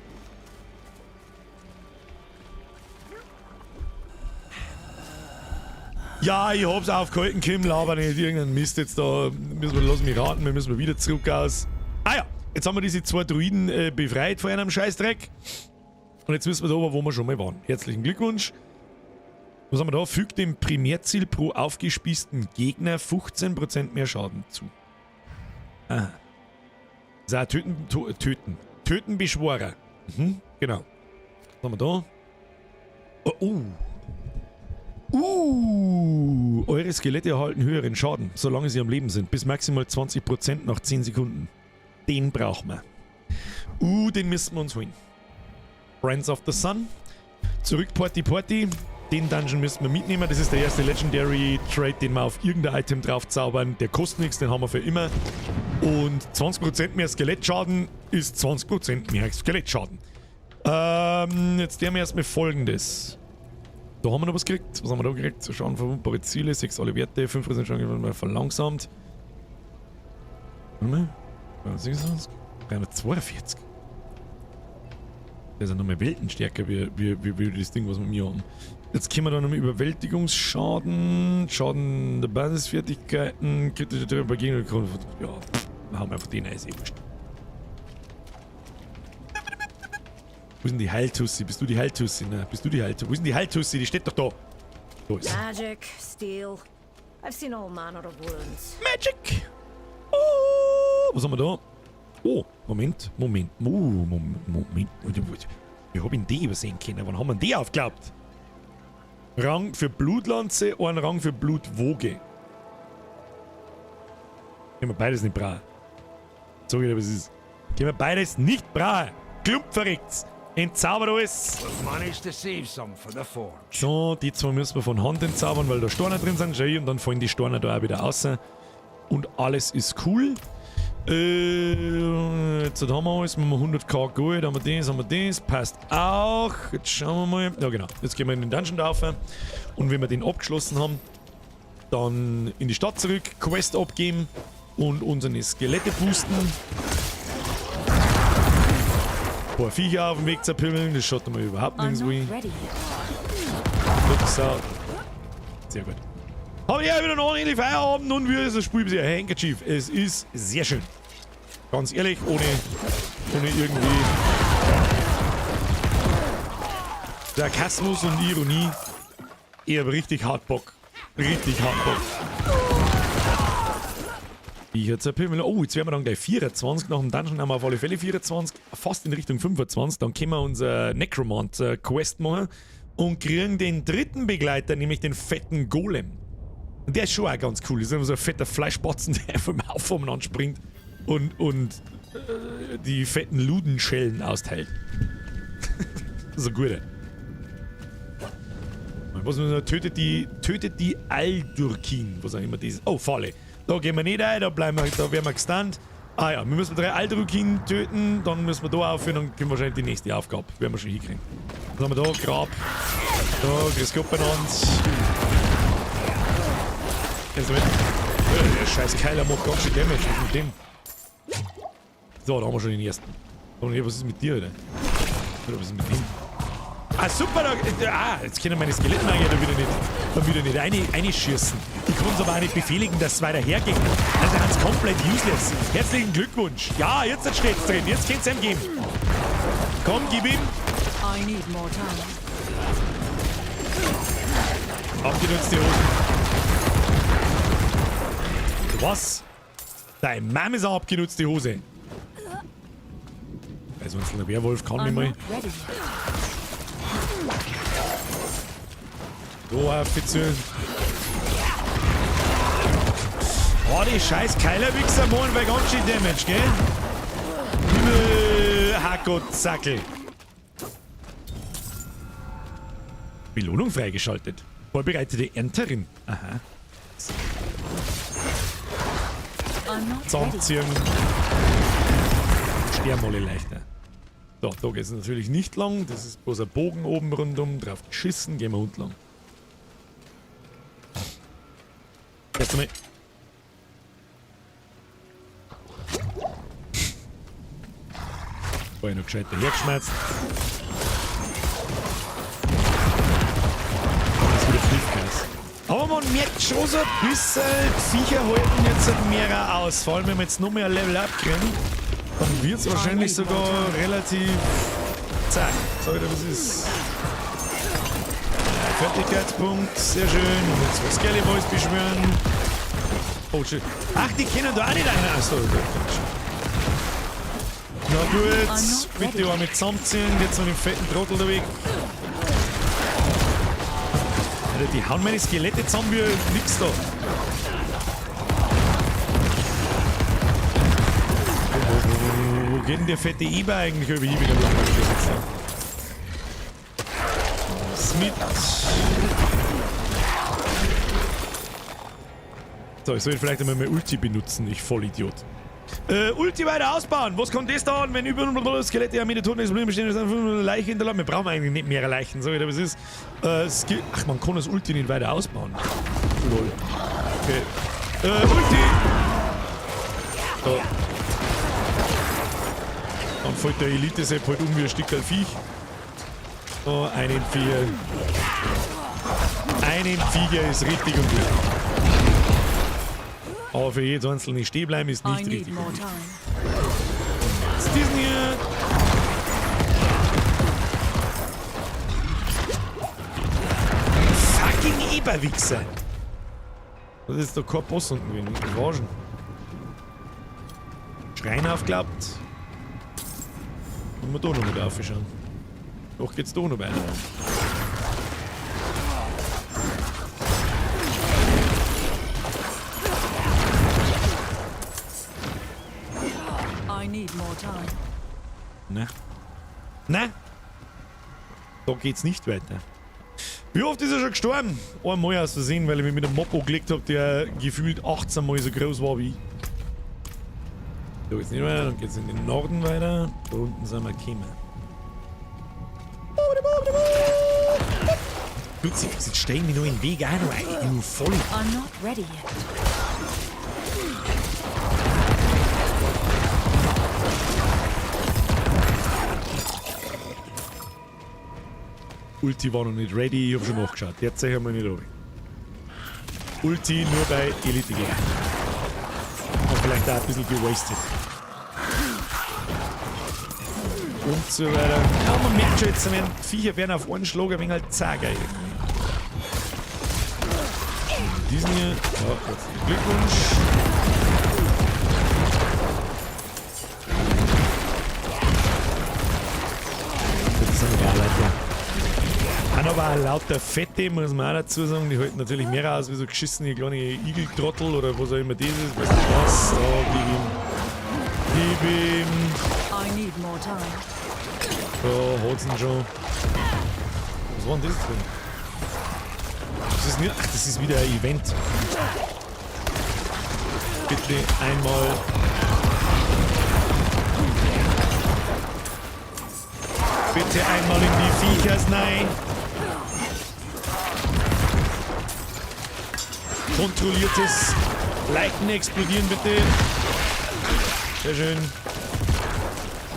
Ja, ich hab's aufgehalten, Kim, laber nicht irgendeinen Mist jetzt da. Lass mich raten, wir müssen wieder zurück aus. Ah ja, jetzt haben wir diese 2 Druiden befreit von einem Scheißdreck. Und jetzt wissen wir da, wo wir schon mal waren. Herzlichen Glückwunsch. Was haben wir da? Fügt dem Primärziel pro aufgespießten Gegner 15% mehr Schaden zu. Ah. So, Töten Beschworer. Genau. Was haben wir da? Eure Skelette erhalten höheren Schaden, solange sie am Leben sind. Bis maximal 20% nach 10 Sekunden. Den brauchen wir. Den müssen wir uns holen. Friends of the Sun. Zurück Porti. Den Dungeon müssen wir mitnehmen. Das ist der erste Legendary Trade, den wir auf irgendein Item drauf zaubern. Der kostet nichts, den haben wir für immer. Und 20% mehr Skelettschaden ist 20% mehr Skelettschaden. Jetzt haben wir erstmal Folgendes. Da haben wir noch was gekriegt. Was haben wir da gekriegt? So schauen verwundbare Ziele, 6 alle Werte, 5% Schaden verlangsamt. Warte mal. 342. Der ist ja nochmal weltenstärker wie das Ding, was wir mir haben. Jetzt können wir da nochmal Überwältigungsschaden, Schaden der Basisfertigkeiten, kritische Treffer bei Gegnern. Ja, wir haben einfach den Eis wurscht. Wo ist denn die Heiltussi? Bist du die Heiltussi? Ne, bist du die Heiltussi? Wo ist denn die Heiltussi? Die steht doch da. Da ist sie. Magic, Steel, I've seen all manner of wounds. Magic! Oh, was haben wir da? Oh, Moment. Ich hab ihn die übersehen können. Wann haben wir die aufgeklappt? Rang für Blutlanze, einen Rang für Blutwoge. Können wir beides nicht brauchen. Sag ich dir, was es ist. Können wir beides nicht brauchen. Klump verreckt's. Entzaubert alles. So, die zwei müssen wir von Hand entzaubern, weil da Steine drin sind. Schau, und dann fallen die Steine da auch wieder raus. Und alles ist cool. Jetzt haben wir alles. Wenn wir 100k Gold, haben wir das. Passt auch. Jetzt schauen wir mal. Ja, genau. Jetzt gehen wir in den Dungeon rauf. Und wenn wir den abgeschlossen haben, dann in die Stadt zurück, Quest abgeben und unsere Skelette boosten. Ein paar Viecher auf dem Weg zerpimmeln, das schaut mal überhaupt nirgends wie. Sehr gut. Habe ich ja wieder noch endlich Feierabend und wir das Spiel bisher Handkerchief. Es ist sehr schön. Ganz ehrlich, ohne irgendwie Sarkasmus und Ironie. Ich habe richtig hart Bock. Richtig hart Bock. Ich jetzt zerpimmeln. Oh, jetzt werden wir dann gleich 24. Nach dem Dungeon haben wir auf alle Fälle 24. Fast in Richtung 25. Dann können wir unser Necromant-Quest machen und kriegen den dritten Begleiter, nämlich den fetten Golem. Und der ist schon auch ganz cool. Das ist immer so ein fetter Fleischbatzen, der vom Haufen anspringt und die fetten Ludenschellen austeilt. Das ist ein guter. Was man tötet die Aldurkin, was auch immer das ist. Oh, Falle. Da gehen wir nicht rein, da werden wir gestunt. Ah ja, wir müssen 3 Aldurkin töten, dann müssen wir da aufhören, dann können wir wahrscheinlich die nächste Aufgabe. Werden wir schon hinkriegen. Dann haben wir da Grab. Da, grüß Gott beieinander. Kennst du mit? Der scheiß Keiler macht ganz schön Damage. Was ist mit dem? So, da haben wir schon den ersten. Oh nee, was ist mit dir, oder? Oder was ist mit dem? Ah, super, jetzt können meine Skelettmagier da wieder nicht reinschießen. Ich kann es aber auch nicht befehligen, dass es weiter hergeht. Also ganz komplett useless. Herzlichen Glückwunsch. Ja, jetzt steht's drin. Jetzt könnt's ihm geben. Komm, gib ihm. I need more time. Abgenutzte Hosen. Was? Dein Mom ist eine abgenutzte Hose. Also, wenn es ein Werwolf kann nicht mal. So, Fitzchen. Oh, die scheiß Keilerwichser machen bei ganz schön Damage, gell? Hackgottsackel. Belohnung freigeschaltet. Vorbereitete Ernterin. Aha. Zusammenziehen. Sterben alle leichter. So, da geht es natürlich nicht lang. Das ist bloß ein Bogen oben rundum. Drauf geschissen. Gehen wir unten lang. Erst einmal. Vorher noch gescheit dahergeschmerzt. Das ist wieder Fliefgas. Aber man merkt schon so ein bisschen, die Viecher halten jetzt mehr aus. Vor allem, wenn wir jetzt noch mehr Level up kriegen, dann wird es wahrscheinlich sogar relativ zack. Sag ich dir, was ist. Fertigkeitspunkt, sehr schön. Und jetzt was Skellyboys beschwören. Oh shit. Ach, die können da auch nicht rein. Achso, na gut, bitte auch mit zusammenziehen. Jetzt noch den fetten Trottel da weg. Alter, die hauen meine Skelette zusammen wie nix da. Wo geht denn der fette Eber eigentlich über hier wieder? Smith. So, ich soll vielleicht einmal mein Ulti benutzen, ich Vollidiot. Ulti weiter ausbauen. Was kann das dauern, wenn über Skelette am Toten ist, bestehen eine Leiche hinterlassen? Wir brauchen eigentlich nicht mehr Leichen, so wie das ist. Ach, man kann das Ulti nicht weiter ausbauen. Lol. Okay. Ulti! So. Dann fällt der Elite-Sepp halt um wie ein Stückchen Viech. So, einen Viecher. Einen Viecher ist richtig und richtig. Aber für jedes einzelne stehen bleiben ist nicht richtig. Was ist diesen hier? Fucking Eberwichser! Das ist doch kein Boss unten gewesen. Orangen. Schrein aufgeklappt. Und wir da noch mit aufschauen. Doch geht's da noch weiter. I need more time. Ne? Ne? Da geht's nicht weiter. Wie oft ist er schon gestorben? Einmal aus Versehen, weil ich mich mit einem Mob angelegt habe, der gefühlt 18 Mal so groß war wie ich. Da geht's nicht weiter, dann geht's in den Norden weiter. Da unten sind wir gekommen. Jetzt stehen wir noch im Weg ein, du voll. I'm not ready yet. Ulti war noch nicht ready, ich hab schon nachgeschaut. Jetzt zeige ich mal nicht an. Ulti nur bei Elite-Gegner. Und vielleicht auch ein bisschen gewastet. Und so weiter. Ja, man merkt schon jetzt, wenn Viecher werden auf einen Schlag ein wenig halt zager. Diesen hier, ja, herzlichen Glückwunsch. Das sind wir auch Leute. Haben aber auch lauter Fette, muss man auch dazu sagen. Die halten natürlich mehr aus wie so geschissene kleine Igeltrottel oder was auch immer das ist. Weißt du was? Da, gib ihm. I need more time. Da hat's ihn schon. Was war denn das drin? Das ist nicht. Ach, das ist wieder ein Event. Bitte einmal. Bitte einmal in die Viechers rein. Kontrolliertes Leiten explodieren bitte. Sehr schön.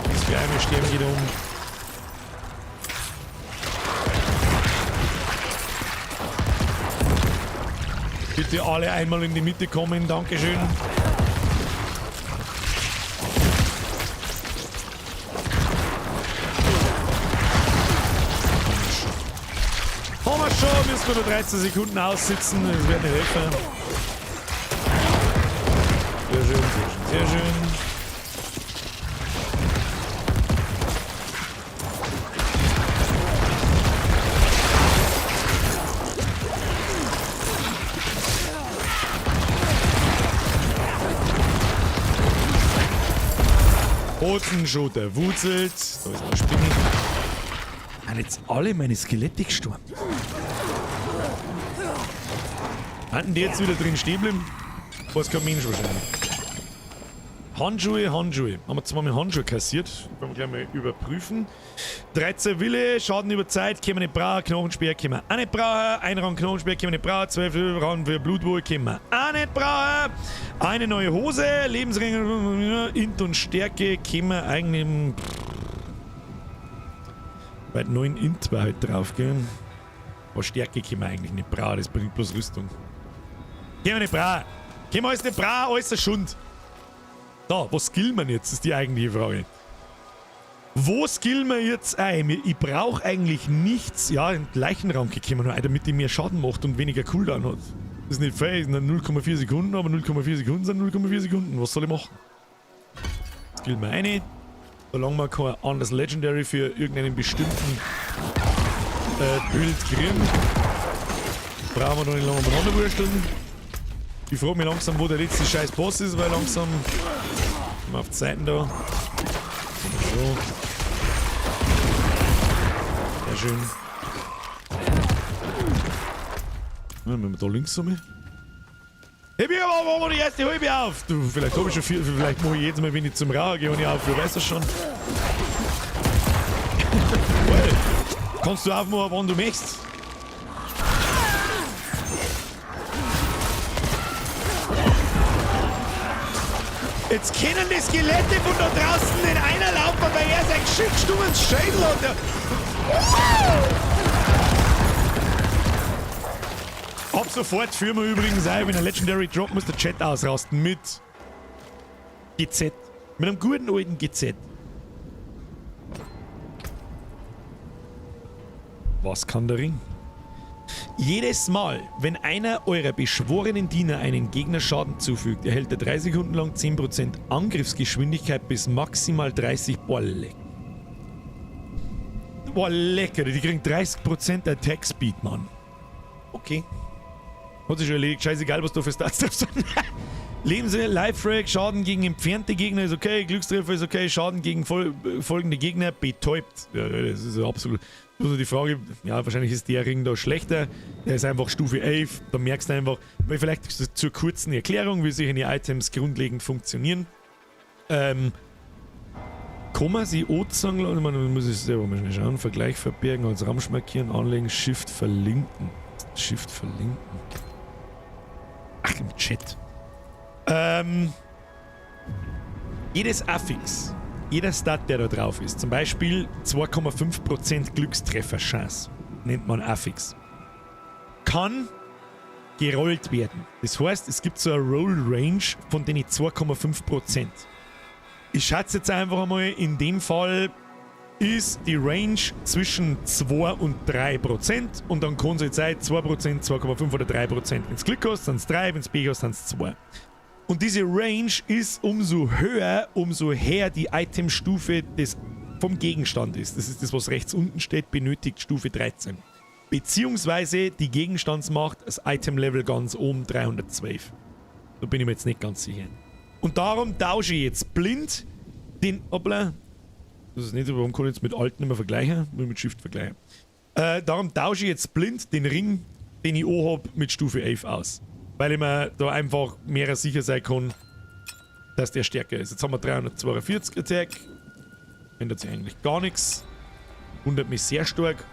Das für einmal sterben geht um. Bitte alle einmal in die Mitte kommen, Dankeschön. Haben wir schon, müssen wir nur 13 Sekunden aussitzen, das wird nicht helfen. Sehr schön, sehr schön, sehr schön. Botenschoter wurzelt. Da ist eine Spinne. Sind jetzt alle meine Skelette gestorben? Hatten die jetzt wieder drin stehen bleiben? Weiß kein Mensch wahrscheinlich. Handschuhe. Haben wir zwar mit Handschuhe kassiert. Können wir gleich mal überprüfen. 13 Wille, Schaden über Zeit, können wir nicht brauchen. Knochenspeer können wir auch nicht brauchen. Ein Rang Knochenspeer können wir nicht brauchen. 12 Rang für Blutwohl können wir auch nicht brauchen. Eine neue Hose, Lebensringe, Int und Stärke können wir eigentlich... Bei 9 Int war halt drauf, gell? Aber Stärke können wir eigentlich nicht brauchen, das bringt bloß Rüstung. Können wir nicht brauchen. Können wir alles nicht brauchen, alles ein Schund. Da, was skillen wir jetzt, ist die eigentliche Frage. Wo skillen wir jetzt ein? Ich brauche eigentlich nichts. Ja, in den Leichenraum können wir noch ein, damit die mehr Schaden macht und weniger Cooldown hat. Das ist nicht fair, das sind 0,4 Sekunden, aber 0,4 Sekunden sind 0,4 Sekunden. Was soll ich machen? Skillen wir eine. Solange wir kein anderes Legendary für irgendeinen bestimmten Bild kriegen, brauchen wir noch nicht lange umeinander wursteln. Ich frage mich langsam, wo der letzte scheiß Boss ist, weil langsam sind wir auf die Seiten da. So. Sehr schön. Ja, wenn wir da links haben. Heb ich aber die erste halbe auf! Du, vielleicht habe ich schon viel, vielleicht mache ich jetzt mal, wenn ich zum Rauer gehe und ich auf, du weißt das schon. Well, kannst du aufmachen, wann du möchtest. Jetzt kennen die Skelette von da draußen den einer laufen, weil er sein geschichtstummes Schädel hat. Ab sofort führen wir übrigens ein, wenn ein Legendary Drop muss der Chat ausrasten mit GZ. Mit einem guten alten GZ. Was kann der Ring? Jedes Mal, wenn einer eurer beschworenen Diener einen Gegnerschaden zufügt, erhält er 3 Sekunden lang 10% Angriffsgeschwindigkeit bis maximal 30. Boah, lecker. Die kriegen 30% Attack Speed, Mann. Okay. Hat sich schon erledigt. Scheißegal, was du für Stats drauf sind. Lebensmittel, Life-Frag, Schaden gegen entfernte Gegner ist okay, Glückstreffer ist okay, Schaden gegen folgende Gegner betäubt. Ja, das ist absolut. Also die Frage, ja, wahrscheinlich ist der Ring da schlechter. Der ist einfach Stufe 11. Da merkst du einfach, weil vielleicht zur kurzen Erklärung, wie solche Items grundlegend funktionieren. Kann man sie auch sagen, man muss es selber mal schauen. Vergleich verbergen, als Ramsch markieren, anlegen, Shift verlinken. Shift verlinken. Ach, im Chat. Jedes Affix, jeder Stat, der da drauf ist, zum Beispiel 2,5% Glückstrefferchance, nennt man Affix, kann gerollt werden. Das heißt, es gibt so eine Roll-Range von den 2,5%. Ich schätze jetzt einfach einmal, in dem Fall ist die Range zwischen 2 und 3% und dann kann es jetzt sein 2%, 2,5 oder 3%. Wenn es Glück hast, sind es 3, wenn es Pech hast, sind es 2. Und diese Range ist umso höher, umso höher die Itemstufe vom Gegenstand ist. Das ist das, was rechts unten steht, benötigt Stufe 13. Beziehungsweise die Gegenstandsmacht, das Item-Level ganz oben 312. Da bin ich mir jetzt nicht ganz sicher. Und darum tausche ich jetzt blind den... Hoppla. Das ist nicht, warum kann ich jetzt mit Alt nicht mehr vergleichen? Nur mit Shift vergleichen. Darum tausche ich jetzt blind den Ring, den ich auch habe, mit Stufe 11 aus. Weil ich mir da einfach mehr sicher sein kann, dass der stärker ist. Jetzt haben wir 342 Attack. Ändert sich eigentlich gar nichts. Wundert mich sehr stark.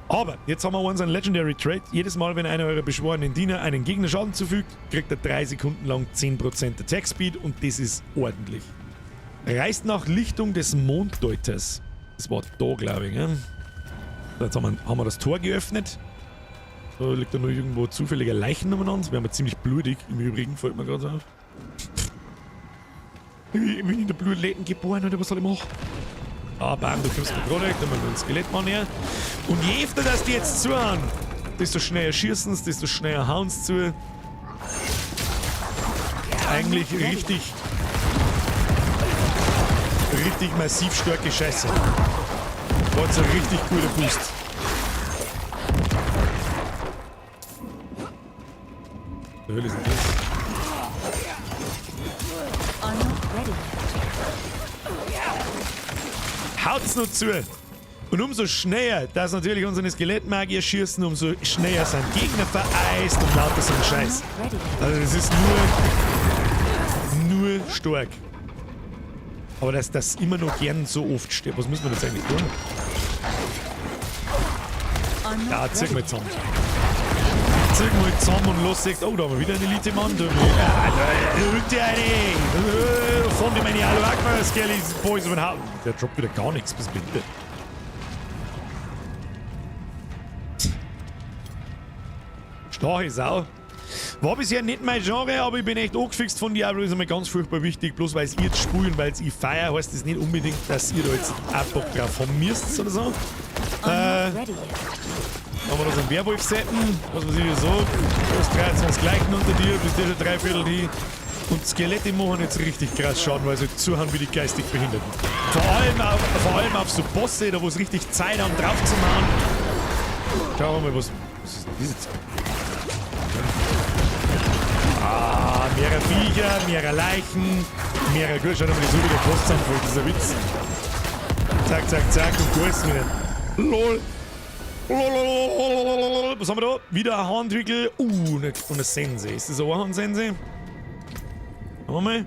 Aber jetzt haben wir unseren Legendary Trait. Jedes Mal, wenn einer eurer beschworenen Diener einen Gegner Schaden zufügt, kriegt er 3 Sekunden lang 10% Attack Speed und das ist ordentlich. Reist nach Lichtung des Monddeuters. Das war da, glaube ich. Ne? Jetzt haben wir das Tor geöffnet. Da liegt da noch irgendwo zufälliger Leichen umeinander. Das wäre mir ziemlich blutig. Im Übrigen fällt mir gerade auf. Ich bin in der Blutläden geboren oder was soll ich machen? Ah, bam, du kommst mir gerade weg, dann machen wir ein Skelettmann her. Und je öfter das die jetzt zuhauen, desto schneller schießen sie, desto schneller hauen sie zu. Eigentlich richtig massiv starke Scheiße. War jetzt ein richtig cooler Boost. Der Hölle ist denn das? Haut's nur zu! Und umso schneller, dass natürlich unsere Skelettmagier schießen, umso schneller sind Gegner vereist und lauter so ein Scheiß. Also das ist nur stark. Aber dass das immer noch gern so oft stirbt, was muss man jetzt eigentlich tun? Ja, zieh mal zusammen. Zieh mal zusammen und los sagt, oh, da haben wir wieder einen Elite-Mann. Da rückt der eine. Von dem meine Hallo Akbar, Skellies, Boys und Haut. Der droppt wieder gar nichts, bis bitte. Starke Sau. War bisher nicht mein Genre, aber ich bin echt angefixt von Diablo, ist einmal ganz furchtbar wichtig. Bloß weil ihr jetzt spielen, weil es ich feier, heißt das nicht unbedingt, dass ihr da jetzt auch Bock drauf haben müsst oder so. Haben wir da so einen Werwolf setzen, was weiß ich so. Du hast 23 Leichen unter dir, bist dir schon 3/4 die. Und Skelette machen jetzt richtig krass Schaden, weil sie zuhauen wie die geistig Behinderten. Vor allem auf so Bosse, da wo es richtig Zeit haben, drauf zu machen. Schauen wir mal, was ist denn diese Zeit? Ah, mehrere Viecher, mehrere Leichen, mehrere Gut, schau dir mal die so wieder Post zusammenfällt, das ist ein Witz. Zack, zack, zack und Kurs wieder. LOL. Was haben wir da? Wieder ein Handwickel. Und eine Sense. Ist das auch ein Sense? Schauen wir mal.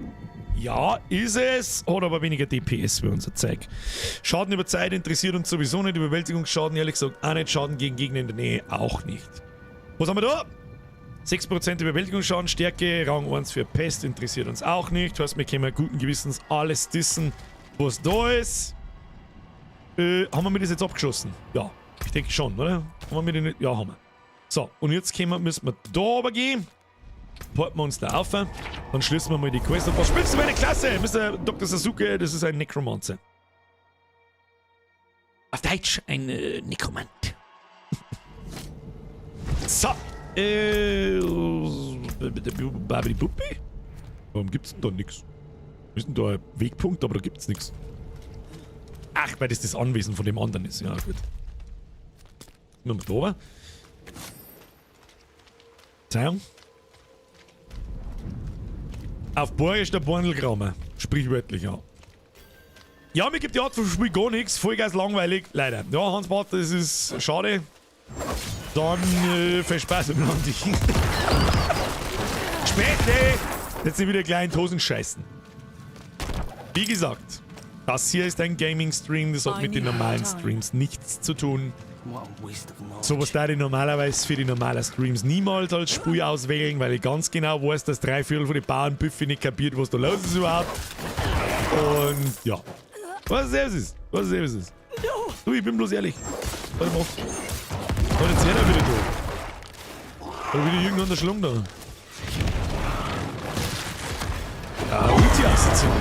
Ja, ist es. Hat aber weniger DPS für unser Zeug. Schaden über Zeit interessiert uns sowieso nicht. Überwältigungsschaden, ehrlich gesagt, auch nicht. Schaden gegen Gegner in der Nähe auch nicht. Was haben wir da? 6% Überwältigungsschaden, Stärke, Rang 1 für Pest, interessiert uns auch nicht. Das heißt, wir können guten Gewissens alles dissen, was da ist. Haben wir das jetzt abgeschossen? Ja, ich denke schon, oder? Haben wir den? Ja, haben wir. So, und jetzt müssen wir da aber gehen. Porten wir uns da auf. Dann schließen wir mal die Quest ab. Was spielst du meine Klasse? Mr. Dr. Sasuke, das ist ein Necromancer. Auf Deutsch ein Nekromant. So. Babidi Buppi? Warum gibt's denn da nix? Wir sind da ein Wegpunkt, aber da gibt's nix. Ach, weil das Anwesen von dem anderen ist. Ja, gut. Nur mit oben. Verzeihung. Auf Borg ist der Bornelgraumer. Sprichwörtlich, ja. Ja, mir gibt die Art von Spiel gar nichts. Vollgas langweilig. Leider. Ja, Hans-Bart, das ist schade. Dann viel Spaß im Land. Späte! Jetzt sind wieder kleine Hosen scheißen. Wie gesagt, das hier ist ein Gaming-Stream. Das hat mit den normalen Streams nichts zu tun. Sowas da ich normalerweise für die normalen Streams niemals als Spiel auswählen, weil ich ganz genau weiß, dass 3/4 von den Bauernbüffe nicht kapiert, was da los ist überhaupt. Und ja. Was es ist. Was es ist. Du, ich bin bloß ehrlich. Was ich mach. Und jetzt ist er wieder da. Oder wieder irgendwann der Schlung da. Ah, Ulti-Assoziation.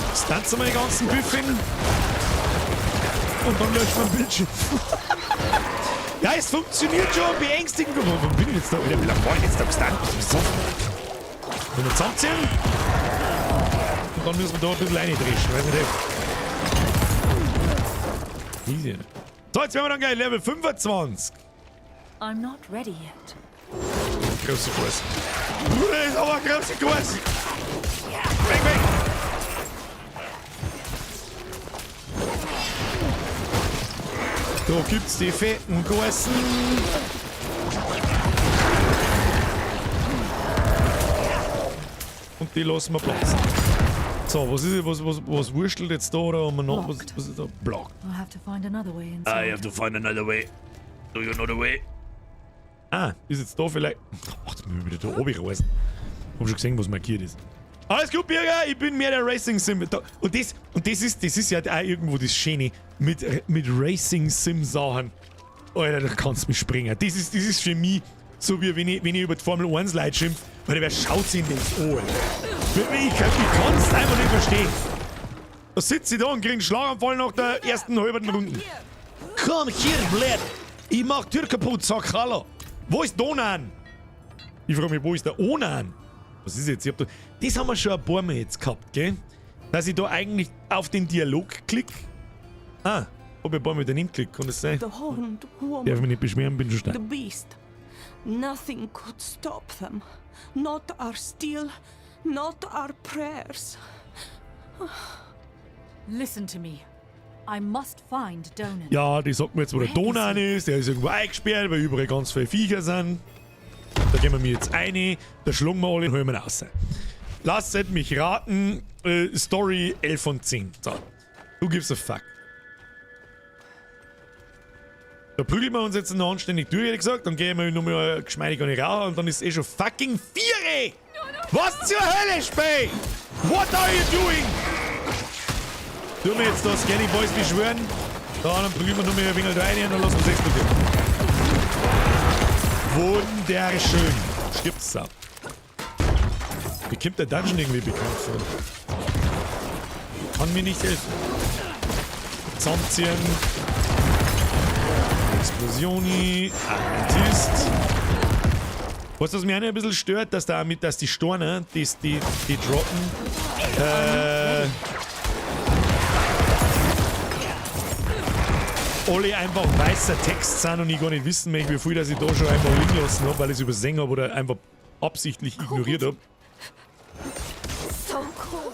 Jetzt tanzen wir die ganzen Büffen. Und dann löscht man Bildschirm. Ja, es funktioniert schon beängstigend. Warum bin ich jetzt da? Wie lange war ich jetzt da gestanden? Wenn wir zusammenziehen. Und dann müssen wir da ein bisschen reindreschen. Weiß nicht. Easy. So, jetzt werden wir dann gleich Level 25. I'm not ready yet. Große Kurs. Das ist aber ein großer Kurs. Weg, weg. Da gibt's die fetten Kursen. Und die lassen wir platzen. So, was ist was wurschtelt jetzt da oder haben wir noch was ist da? Block. I'll have to find another way inside. I have to find another way. Do you know the way? Ah, ist jetzt da vielleicht. Ach, jetzt müssen wir wieder da oben raus. Hab schon gesehen, was markiert ist. Alles gut, Birger, ich bin mehr der Racing Sim. Und das ist ja auch irgendwo das Schöne mit Racing Sim Sachen. Alter, da kannst du mich springen. Das ist für mich so wie wenn ich über die Formel 1 Leute schimpf, weil wer schaut sich in das Ohr. Ich kann es einfach nicht verstehen. Da sitze ich da und krieg einen Schlaganfall nach der ersten halben Runde. Komm hier, blöd. Ich mach Tür kaputt, sag Hallo. Wo ist Donan? Ich frage mich, wo ist der Onan? Was ist jetzt? Das haben wir schon ein paar Mal jetzt gehabt, gell? Dass ich da eigentlich auf den Dialog klicke. Ah, ob ich ein paar Mal daneben klicke, kann das sein? The horned woman. Darf mich nicht beschweren, bin schon The stark. beast. Nothing could stop them. Not our steel, not our prayers. Listen to me. I must find Donan. Ja, die sagt mir jetzt, wo der Donan ist. Der ist irgendwo eingesperrt, weil überall ganz viele Viecher sind. Da gehen wir mir jetzt rein. Da schlagen wir alle und holen wir raus. Lasst mich raten. Story 11 von 10. So. Du gibst a fuck. Da prügeln wir uns jetzt noch anständig durch, hätte ich gesagt. Dann gehen wir nochmal geschmeidig an die Rauch und dann ist eh schon fucking 4. Was zur Hölle, Spey? What are you doing? Tu mir jetzt das Scanny Boys beschwören. Da, dann prügeln wir nochmal ein wenig rein und dann lassen wir es explodieren. Wunderschön. Stirbt's ab. Wie kommt der Dungeon irgendwie bekannt vor? Kann mir nicht helfen. Zusammenziehen. Explosioni. Amethyst. Was mich auch ein bisschen stört, dass die Storne, die droppen, alle einfach weißer Text sind und ich gar nicht wissen möchte, wie viel dass ich da schon einfach liegen lassen habe, weil ich es übersehen habe oder einfach absichtlich ignoriert habe. So cool.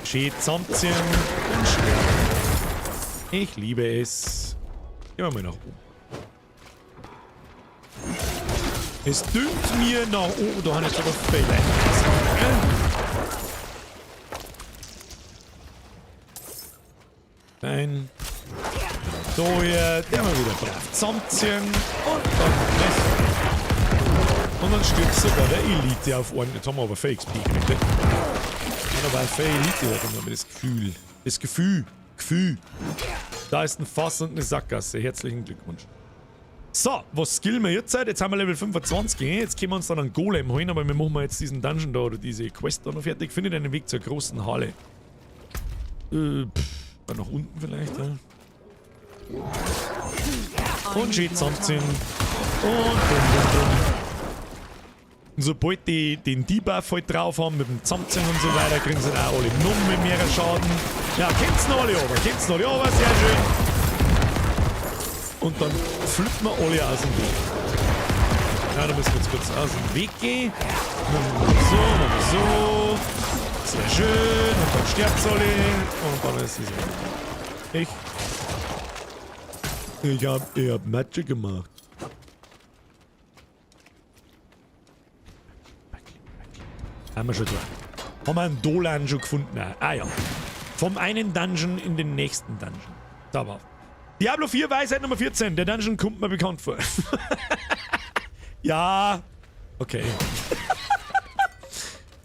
Schön zusammenziehen und sterben. Ich liebe es. Gehen wir mal nach oben. Es dünkt mir nach oben. Da habe ich sogar Fehler. Nein. So, hier, der mal wieder brav zusammenziehen und dann treffen. Und dann stürzt sogar der Elite auf einen. Jetzt haben wir aber Fake Speak gekriegt. Und aber für Elite hat man das Gefühl. Das Gefühl. Da ist ein Fass und eine Sackgasse. Herzlichen Glückwunsch. So, was skillen wir jetzt? Jetzt haben wir Level 25. Jetzt können wir uns dann einen Golem holen, aber wir machen jetzt diesen Dungeon da oder diese Quest da noch fertig. Findet einen Weg zur großen Halle. Nach unten vielleicht, ja. Und schön zusammenziehen. Und bumm. Und sobald die den Debuff halt drauf haben, mit dem Zusammenziehen und so weiter, kriegen sie dann auch alle noch mit mehr Schaden. Ja, kennt's noch alle aber, sehr schön. Und dann flippen wir alle aus dem Weg. Ja, da müssen wir jetzt kurz aus dem Weg gehen. Machen wir so. Sehr schön. Und dann stirbt's alle. Und dann ist es weg. Ich hab Magic gemacht. Haben wir schon da. Haben wir einen Dolan schon gefunden? Ah ja. Vom einen Dungeon in den nächsten Dungeon. Da war. Diablo 4 Weisheit Nummer 14. Der Dungeon kommt mir bekannt vor. Ja. Okay.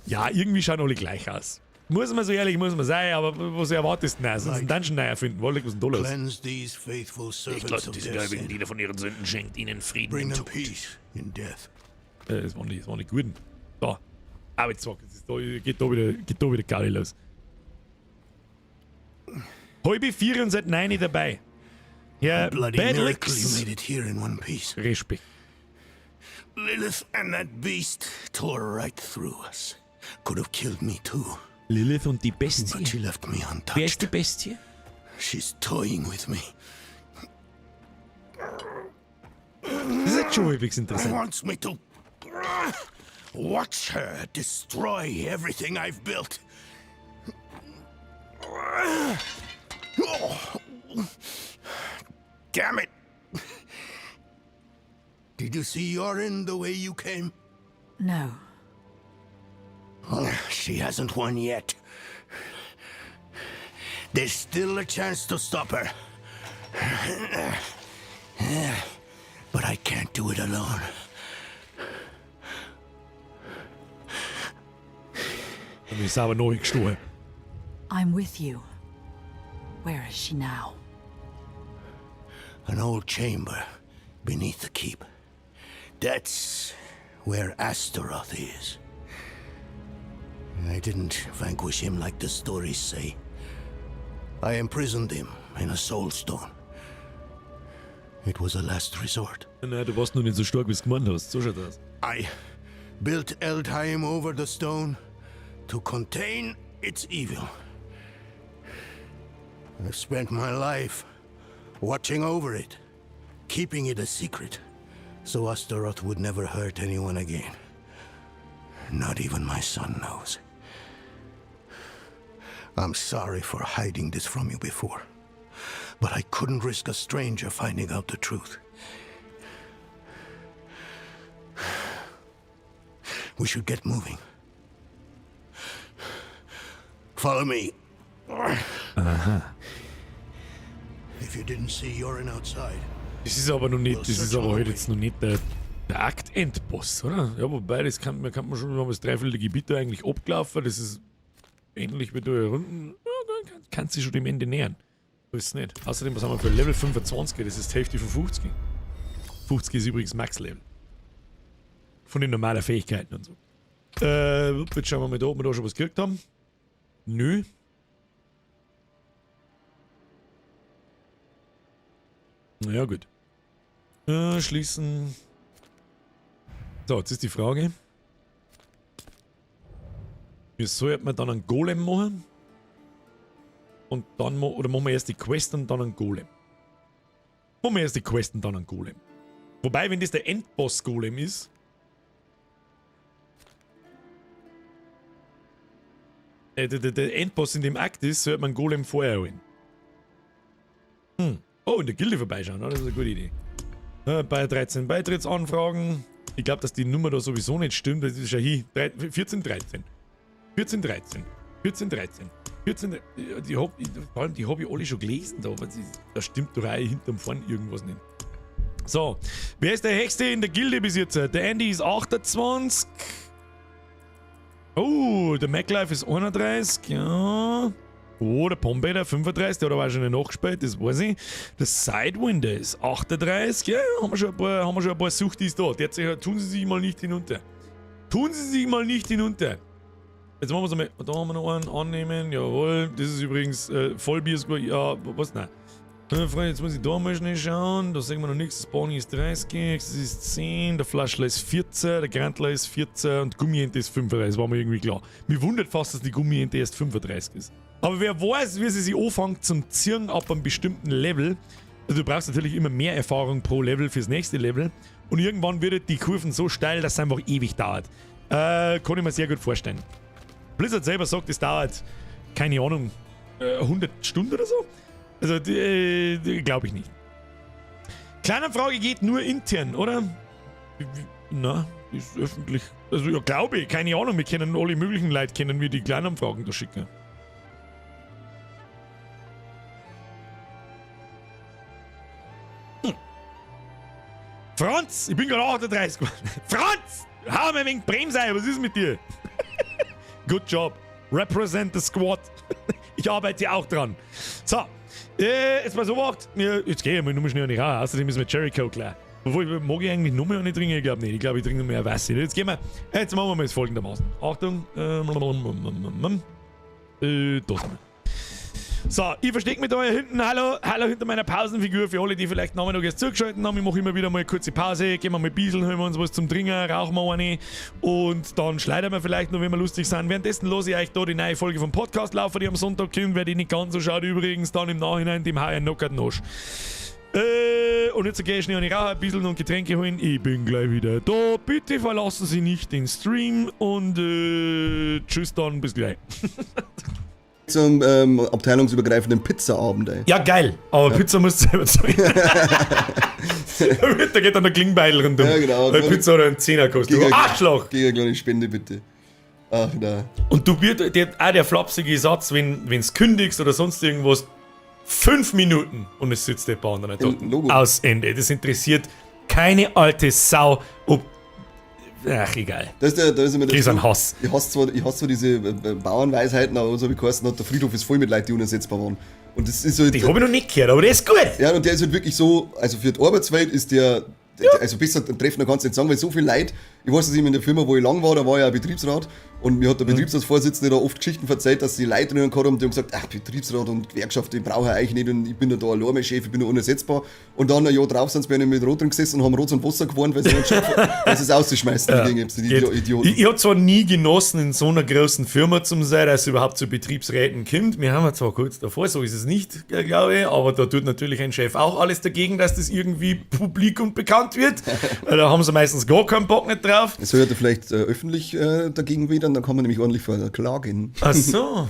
Ja, irgendwie schauen alle gleich aus. Muss man so ehrlich, muss man sein, aber was erwartest du denn? Also einen Dungeon neu erfinden, wollte ich was denn da los? Ich lasse diese gläubigen Diener von ihren Sünden, schenkt ihnen Frieden im Tod. Das war nicht gut. Da. Aber jetzt geht da wieder Gaudi los. Halbe 4 und seit 9 dabei. Ja, Badrix. Respekt. Lilith and that beast tore right through us. Could have killed me too. Lilith und die Bestie. But she left me untouched. Wer ist die Bestie? She's toying with me. Das ist jetzt schon halbwegs interessant. Wants me to watch her destroy everything I've built. Damn it! Did you see Yorin the way you came? No. She hasn't won yet. There's still a chance to stop her. But I can't do it alone. Und ich aber noch gestohlen. I'm with you. Where is she now? An old chamber beneath the keep. That's where Astaroth is. I didn't vanquish him like the stories say. I imprisoned him in a soul stone. It was a last resort. Nein, du warst nur nicht so stark, wie du gemeint hast. So schaut das. I built Eldheim over the stone to contain its evil. I've spent my life watching over it, keeping it a secret, so Astaroth would never hurt anyone again. Not even my son knows. I'm sorry for hiding this from you before, but I couldn't risk a stranger finding out the truth. We should get moving. Follow me. Aha. If you didn't see Yorin outside. Das ist aber noch nicht, das ist aber halt jetzt noch nicht der Akt-Endboss, oder? Ja, wobei, das kann man schon, wir haben das dreiviertel Gebiet da eigentlich abgelaufen, das ist ähnlich wie da Runden, ja, kannst du schon dem Ende nähern. So ist es nicht. Außerdem, was haben wir für Level 25, das ist die Hälfte von 50. 50 ist übrigens Max-Level. Von den normalen Fähigkeiten und so. Jetzt schauen wir mal da, ob wir da schon was gekriegt haben. Nö. Naja, gut. Schließen. So, jetzt ist die Frage. Wie sollte man dann einen Golem machen? Und dann oder machen wir erst die Quest und dann einen Golem? Machen wir erst die Quest und dann einen Golem. Wobei, wenn das der Endboss-Golem ist. Der Endboss in dem Akt ist, sollte man einen Golem vorher holen. Oh, in der Gilde vorbeischauen, das ist eine gute Idee. Bei 13 Beitrittsanfragen. Ich glaube, dass die Nummer da sowieso nicht stimmt. Das ist ja hier 14, 13. 14, 13. 14, 13. 14, vor allem die habe ich alle schon gelesen. Da stimmt doch auch hinterm vorn irgendwas nicht. So, wer ist der Höchste in der Gilde bis jetzt? Der Andy ist 28. Oh, der MacLife ist 31. Ja. Oh, der Pombeter 35, der hat aber schon nicht nachgespielt, das weiß ich. Der Sidewinder ist 38. Ja, haben wir schon ein paar Suchtis da. Tun Sie sich mal nicht hinunter. Tun Sie sich mal nicht hinunter. Jetzt machen wir es einmal. Da haben wir noch einen annehmen. Jawohl. Das ist übrigens Vollbier. Ja, was? Nein. Freunde, jetzt muss ich da mal schnell schauen. Da sehen wir noch nichts. Das Boni ist 30, das ist 10, der Flaschler ist 14, der Grantler ist 14 und Gummiente ist 35. Das war mir irgendwie klar. Mir wundert fast, dass die Gummiente erst 35 ist. Aber wer weiß, wie sie sich anfängt zum Ziehen ab einem bestimmten Level. Also du brauchst natürlich immer mehr Erfahrung pro Level fürs nächste Level. Und irgendwann wird die Kurven so steil, dass es einfach ewig dauert. Kann ich mir sehr gut vorstellen. Blizzard selber sagt, es dauert, keine Ahnung, 100 Stunden oder so. Also, glaube ich nicht. Kleine Frage geht nur intern, oder? Na, ist öffentlich. Also, ja, glaube ich, keine Ahnung. Wir kennen alle möglichen Leute, kennen wir die kleinen Fragen da schicken. Franz, ich bin gerade 38 geworden. Franz, hau mir ein wenig Bremse ein, was ist mit dir? Good job. Represent the squad. Ich arbeite auch dran. So. Jetzt mal so gemacht. Jetzt gehe ich mal nur schnell nicht raus. Außerdem ist mit Jericho klar. Obwohl, mag ich eigentlich nur nicht trinken? Ich glaube nicht. Ich glaube, ich trinke nur mehr Wasser. Jetzt machen wir mal das folgendermaßen. Achtung. Da sind wir. So, ich verstecke mich da hier hinten. Hallo hinter meiner Pausenfigur. Für alle, die vielleicht noch erst zugeschaltet haben. Ich mache immer wieder mal eine kurze Pause. Gehen wir mal bieseln, holen wir uns was zum Trinken, rauchen wir eine. Und dann schneiden wir vielleicht noch, wenn wir lustig sind. Währenddessen lasse ich euch da die neue Folge vom Podcast laufen, die am Sonntag kommt. Wer die nicht ganz so schaut, übrigens dann im Nachhinein dem Hauer knockert Nosch. Und jetzt gehe ich schnell an die Rauch ein bisschen und Getränke holen. Ich bin gleich wieder da. Bitte verlassen Sie nicht den Stream. Und tschüss dann, bis gleich. Zum abteilungsübergreifenden Pizzaabend, ey. Ja, geil. Aber ja. Pizza musst du selber zahlen. Da geht dann der Klingbeil rundum. Ja, genau. Weil Pizza oder ein 10er kostet. Du Arschloch! Geh eine kleine Spende, bitte. Ach, nein. Und du der flapsige Satz, wenn es kündigst oder sonst irgendwas, 5 Minuten und es sitzt der Bahn dann dort. Aus Ende. Das interessiert keine alte Sau, ob. Ach, egal. Da ist immer das ein Hass. Ich hasse zwar diese Bauernweisheiten, aber so wie geheißen hat, der Friedhof ist voll mit Leuten, die unersetzbar waren. Und das ist halt, die habe ich noch nicht gehört, aber der ist gut. Ja, und der ist halt wirklich so, also für die Arbeitswelt ist der, also besser treffen kannst du nicht sagen, weil so viel Leute, ich weiß, dass ich in der Firma, wo ich lang war, da war ich ja Betriebsrat und mir hat der Betriebsratsvorsitzende da oft Geschichten erzählt, dass die Leute drinnen gehabt haben, die haben gesagt, ach, Betriebsrat und Gewerkschaft, ich brauche eigentlich nicht und ich bin ja da allein Chef, ich bin ja unersetzbar. Und dann ein Jahr drauf sind sie bei einem mit Rot drin gesessen und haben Rot und Wasser gewarnt, weil sie es auszuschmeißen, die Idioten. Ich habe zwar nie genossen, in so einer großen Firma zu sein, dass es überhaupt zu Betriebsräten kommt. Wir haben ja zwar kurz davor, so ist es nicht, glaube ich, aber da tut natürlich ein Chef auch alles dagegen, dass das irgendwie publik und bekannt wird. Da haben sie meistens gar keinen Bock nicht drauf. Das sollte vielleicht öffentlich dagegen wieder. Dann kann man nämlich ordentlich verklagen. Ach so.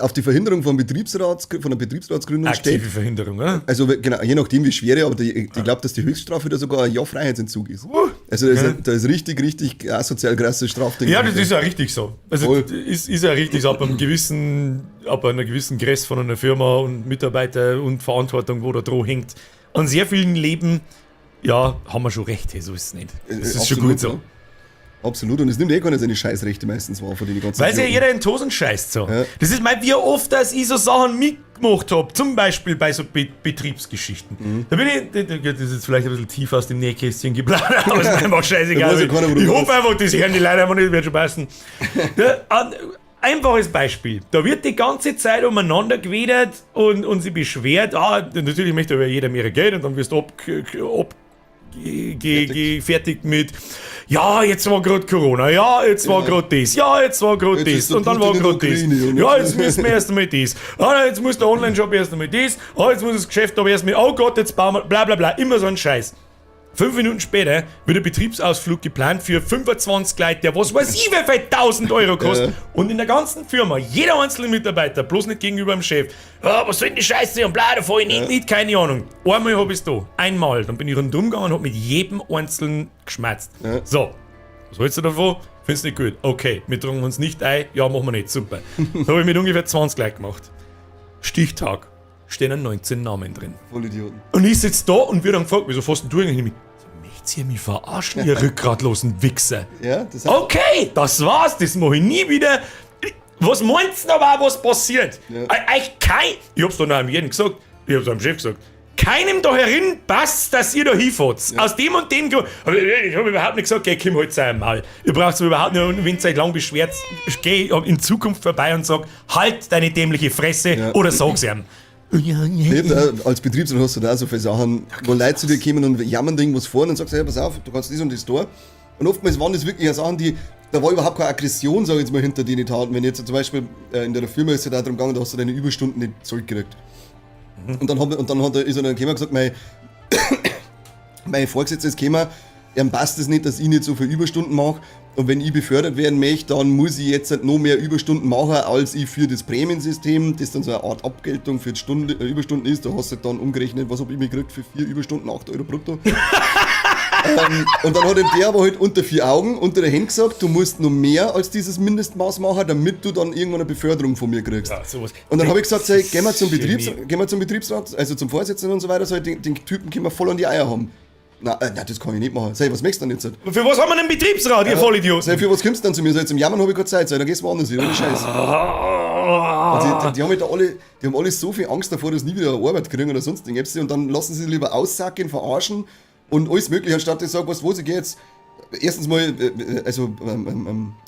Auf die Verhinderung von der Betriebsratsgründung aktive steht. Verhinderung, oder? Also genau, je nachdem wie schwere, aber ich glaube, dass die Höchststrafe da sogar ein Jahr Freiheitsentzug ist. Also da ist richtig asozial krasses Strafding. Ja, das ist ja richtig so. Also ist ja richtig so, ab einer gewissen Größe von einer Firma und Mitarbeiter und Verantwortung, wo da dran hängt. An sehr vielen Leben, ja, haben wir schon recht, so ist es nicht. Das ist schon gut so. Ja. Absolut, und es nimmt keiner seine Scheißrechte meistens wahr von den ganzen. Weil sich ja jeder in die Hosen scheißt so. Ja. Das ist mal wie oft, dass ich so Sachen mitgemacht habe, zum Beispiel bei so Betriebsgeschichten. Da bin ich, das ist jetzt vielleicht ein bisschen tief aus dem Nähkästchen geplaudert, aber es ist einfach scheißegal. Ich hoffe einfach, das hören die Leute einfach nicht, wird schon passen. Einfaches Beispiel. Da wird die ganze Zeit umeinander gewedert und sie beschwert, natürlich möchte aber jeder mehr Geld und dann wirst du fertig mit, ja, jetzt war gerade Corona, ja, jetzt war gerade das, ja, jetzt war gerade das und dann war gerade das. Ja, jetzt müssen wir erst einmal das. Jetzt muss der Online-Shop erst einmal das. Jetzt muss das Geschäft aber erst einmal, oh Gott, jetzt bauen wir, bla bla bla, immer so ein Scheiß. 5 Minuten später wird ein Betriebsausflug geplant für 25 Leute, der was weiß ich, wie viel 1000 Euro kostet. Ja. Und in der ganzen Firma, jeder einzelne Mitarbeiter, bloß nicht gegenüber dem Chef, was soll denn die Scheiße und bla, da fahr ich nicht, keine Ahnung. Einmal hab ich's da, einmal. Dann bin ich rundum gegangen und hab mit jedem Einzelnen geschmatzt. Ja. So, was hältst du davon? Findest du nicht gut? Okay, wir tragen uns nicht ein, ja, machen wir nicht, super. Da habe ich mit ungefähr 20 Leute gemacht. Stichtag. Stehen 19 Namen drin. Voll Idioten. Und ich sitze da und wird dann gefragt, wieso fährst du eigentlich mit? Möchtet ihr mich verarschen, ihr rückgratlosen Wichser? Ja, das heißt okay, das war's, das mache ich nie wieder. Was meinst du aber, was passiert? Ja. Ich hab's dann auch jedem gesagt, ich hab's am Chef gesagt, keinem da herin passt, dass ihr da hinfahrt. Ja. Aus dem und dem Grund. Ich habe überhaupt nicht gesagt, komm halt sein Mal. Ihr braucht es überhaupt nicht, und wenn ihr euch lang beschwert, geh in Zukunft vorbei und sag, halt deine dämliche Fresse oder sag's ihm. Neben, als Betriebsrat hast du da auch so viele Sachen, wo Leute zu dir kommen und jammern irgendwas vor und dann sagst du, hey, pass auf, du kannst das und das tun. Und oftmals waren das wirklich Sachen, da war überhaupt keine Aggression, sag ich jetzt mal, hinter denen Taten. Wenn jetzt zum Beispiel in der Firma ist es da darum gegangen, da hast du deine Überstunden nicht zurückgekriegt. Und dann ist er dann gekommen und gesagt, mein Vorgesetzter ist gekommen, ihm passt es nicht, dass ich nicht so viele Überstunden mache. Und wenn ich befördert werden möchte, dann muss ich jetzt noch mehr Überstunden machen, als ich für das Prämiensystem, das dann so eine Art Abgeltung für die Überstunden ist. Da hast du dann umgerechnet, was habe ich mir gekriegt für 4 Überstunden, 8 Euro brutto. Und dann hat ihm der aber halt unter 4 Augen, unter der Hand gesagt, du musst noch mehr als dieses Mindestmaß machen, damit du dann irgendwann eine Beförderung von mir kriegst. Ja, sowas. Und dann habe ich gesagt, hey, gehen wir zum Betriebsrat, also zum Vorsitzenden und so weiter, den Typen können wir voll an die Eier haben. Nein, das kann ich nicht machen. Sag, was möchtest du denn jetzt? Für was haben wir einen Betriebsrat, ihr Vollidiot? Sag, für was kommst du dann zu mir? Sag, zum Jammern habe ich keine Zeit. Sag, dann gehst du woanders hin, ohne Scheiß. Die haben halt die haben alle so viel Angst davor, dass sie nie wieder eine Arbeit kriegen oder sonst irgendwas. Und dann lassen sie sich lieber aussacken, verarschen und alles mögliche, anstatt ich sage, was ich gehe jetzt. Erstens mal,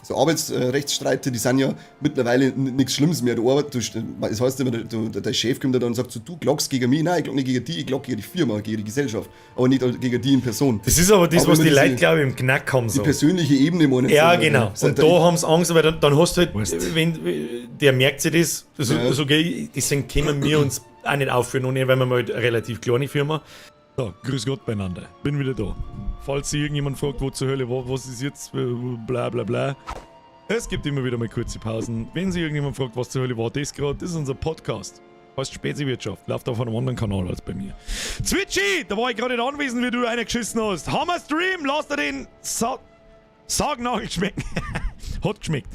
so Arbeitsrechtsstreite, die sind ja mittlerweile nichts Schlimmes mehr. Das heißt immer, der Chef kommt dann und sagt so, du klagst gegen mich. Nein, ich klag nicht gegen die, ich klag gegen die Firma, gegen die Gesellschaft, aber nicht gegen die in Person. Das ist aber das, was die Leute, glaube ich, im Knack haben. Die persönliche Ebene, meine ich. Ja, genau. Und da haben sie Angst, weil dann hast du halt, wenn der merkt sich das, deswegen können wir uns auch nicht aufführen, weil wir mal eine relativ kleine Firma. So, grüß Gott beieinander. Bin wieder da. Falls sich irgendjemand fragt, wo zur Hölle, was ist jetzt, bla bla bla. Es gibt immer wieder mal kurze Pausen. Wenn sich irgendjemand fragt, was zur Hölle war das gerade, das ist unser Podcast. Heißt Speziwirtschaft. Läuft auf einem anderen Kanal als bei mir. Zwitschi, da war ich gerade nicht anwesend, wie du einer geschissen hast. Hammer Stream, lass dir den Saugnagel schmecken. Hat geschmeckt.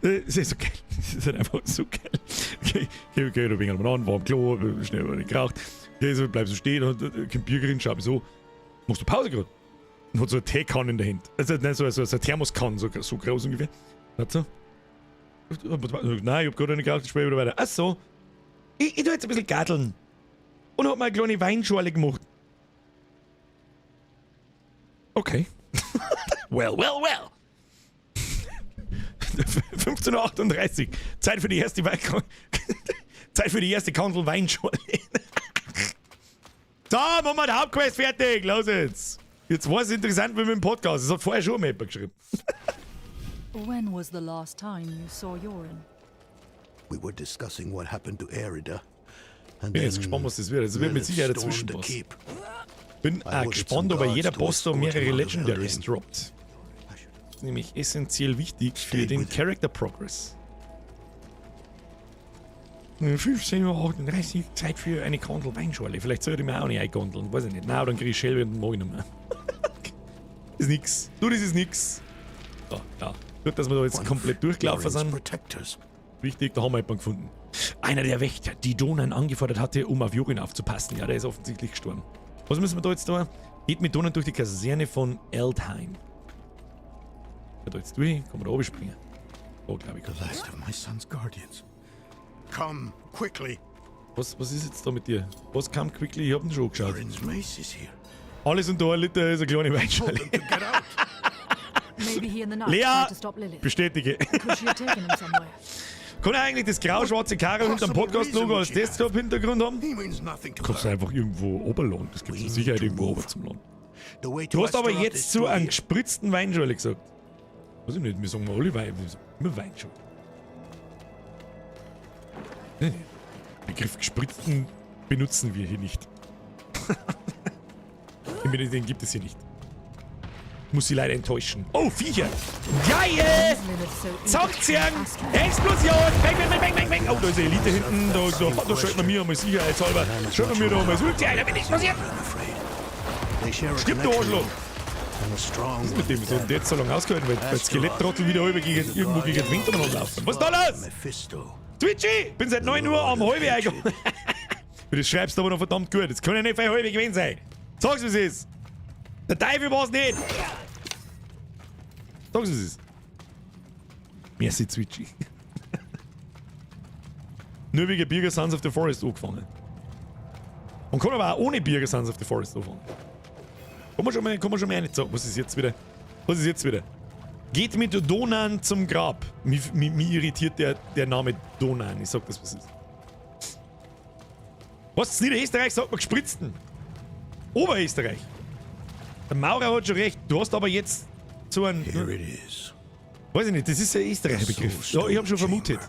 Das ist so geil. Das ist halt einfach so geil. Okay, da bin ich mal an, war am Klo, schnell über den geraucht. Okay, so bleib so stehen und kommt Biergerin, schau mich so. Machst du Pause gerade? Und hat so eine Teekanne in der Hand. Also nicht so eine Thermoskanne, so groß ungefähr. Hat so. Nein, ich hab gerade eine geraucht, ich spreche wieder weiter. Ach so. Ich tu jetzt ein bisschen garteln. Und hab mal eine kleine Weinschorle gemacht. Okay. Well. 15:38 Uhr. Zeit für die erste Kandel Weinschorle. So, machen wir die Hauptquest fertig. Los jetzt. Jetzt war es interessant wie mit dem Podcast. Das hat vorher schon mal jemand geschrieben. When was the last time you saw Yoren? We were discussing what happened to Erida. Ich bin jetzt gespannt, was das wird. Das wird mit Sicherheit der Zwischenboss. Bin auch gespannt, ob jeder Boss da mehrere Legendaries droppt. Das ist nämlich essentiell wichtig für den Character Progress. 15:38 Uhr, Zeit für eine Kandel Weinschorle. Vielleicht sollte ich mir auch nicht einkandeln, weiß ich nicht. Nein, dann kriege ich Schelle und morgen nicht mehr. Das ist nix. Du, das ist nix. So, ja. Gut, dass wir da jetzt komplett durchgelaufen sind. Wichtig, da haben wir jemanden gefunden. Einer der Wächter, die Donan angefordert hatte, um auf Yoren aufzupassen. Ja, der ist offensichtlich gestorben. Was müssen wir da jetzt tun? Geht mit Donan durch die Kaserne von Eldheim. Da jetzt durch, kann man da oben springen. Oh, glaube ich. The last of my son's guardians. Come quickly. Was ist jetzt da mit dir? Was kam quickly? Ich hab ihn schon geschaut. Alles unter 1 Liter ist eine kleine Weinschale. Lea, bestätige. Kann er eigentlich das grau-schwarze Karre hinter dem Podcast-Logo als Desktop-Hintergrund haben? Du kannst einfach irgendwo oberladen. Das gibt es mit Sicherheit irgendwo ober zum Laden. Du hast aber jetzt zu einem gespritzten Weinschale gesagt. Weiß ich nicht, wir sagen mal alle Wein. Wir sagen immer Weinschale. Nee. Begriff gespritzten benutzen wir hier nicht. Den gibt es hier nicht. Muss sie leider enttäuschen. Oh, Viecher! Geil! Zackziehen! Explosion! Bang! Oh, da ist eine Elite hinten. Da schalten wir mir einmal sicherheitshalber. Schalten wir mir da einmal Ulti ein, damit nichts passiert! Stimmt, du Arschloch! Was ist mit dem? So hat der jetzt so lange ausgehalten, weil der Skeletttrottel wieder irgendwo gegen den Winter laufen. Was ist da los? Twitchy! Bin seit 9 Uhr am Halbe eingegangen. Das schreibst du aber noch verdammt gut. Das kann ja nicht für halbe gewesen sein. Sag's, wie es ist. Der Teufel war's nicht. Sag's, wie es ist. Merci, Twitchy. Nur wegen Birger Sons of the Forest angefangen. Man kann aber auch ohne Birger Sons of the Forest anfangen. Kann man schon mal nicht sagen. Was ist jetzt wieder? Geht mit Donan zum Grab. Mich irritiert der Name Donan. Ich sag das, was ist. Was? Niederösterreich sagt man gespritzten. Oberösterreich. Der Maurer hat schon recht. Du hast aber jetzt so einen... Here it is. Weiß ich nicht, das ist ein Österreicher Begriff. Ja, ich habe schon vermutet.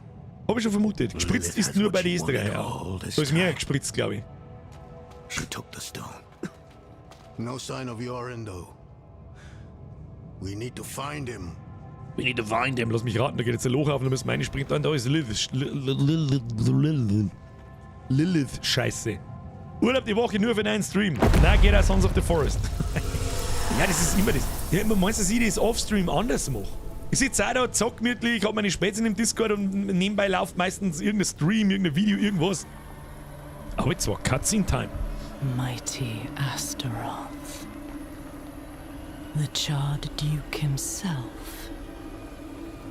Gespritzt ist nur bei den Österreichern. Da ist mehr gespritzt, glaube ich. She took the stone. No sign of Yorin, though. We need to find him. We need to find him. Lass mich raten, da geht jetzt ein Loch auf und dann müssen wir springt an. Da ist Lilith. Lilith, Scheiße. Urlaub die Woche nur für einen Stream. Nein, geht auch Sons of the Forest. Ja, das ist immer das. Ja, immer meinst du, dass ich das Offstream anders mache? Ich sitze auch da, zock gemütlich, hab meine Spätzchen im Discord und nebenbei läuft meistens irgendein Stream, irgendein Video, irgendwas. Aber jetzt war Cutscene-Time. Mighty Astaroth. The charred Duke himself.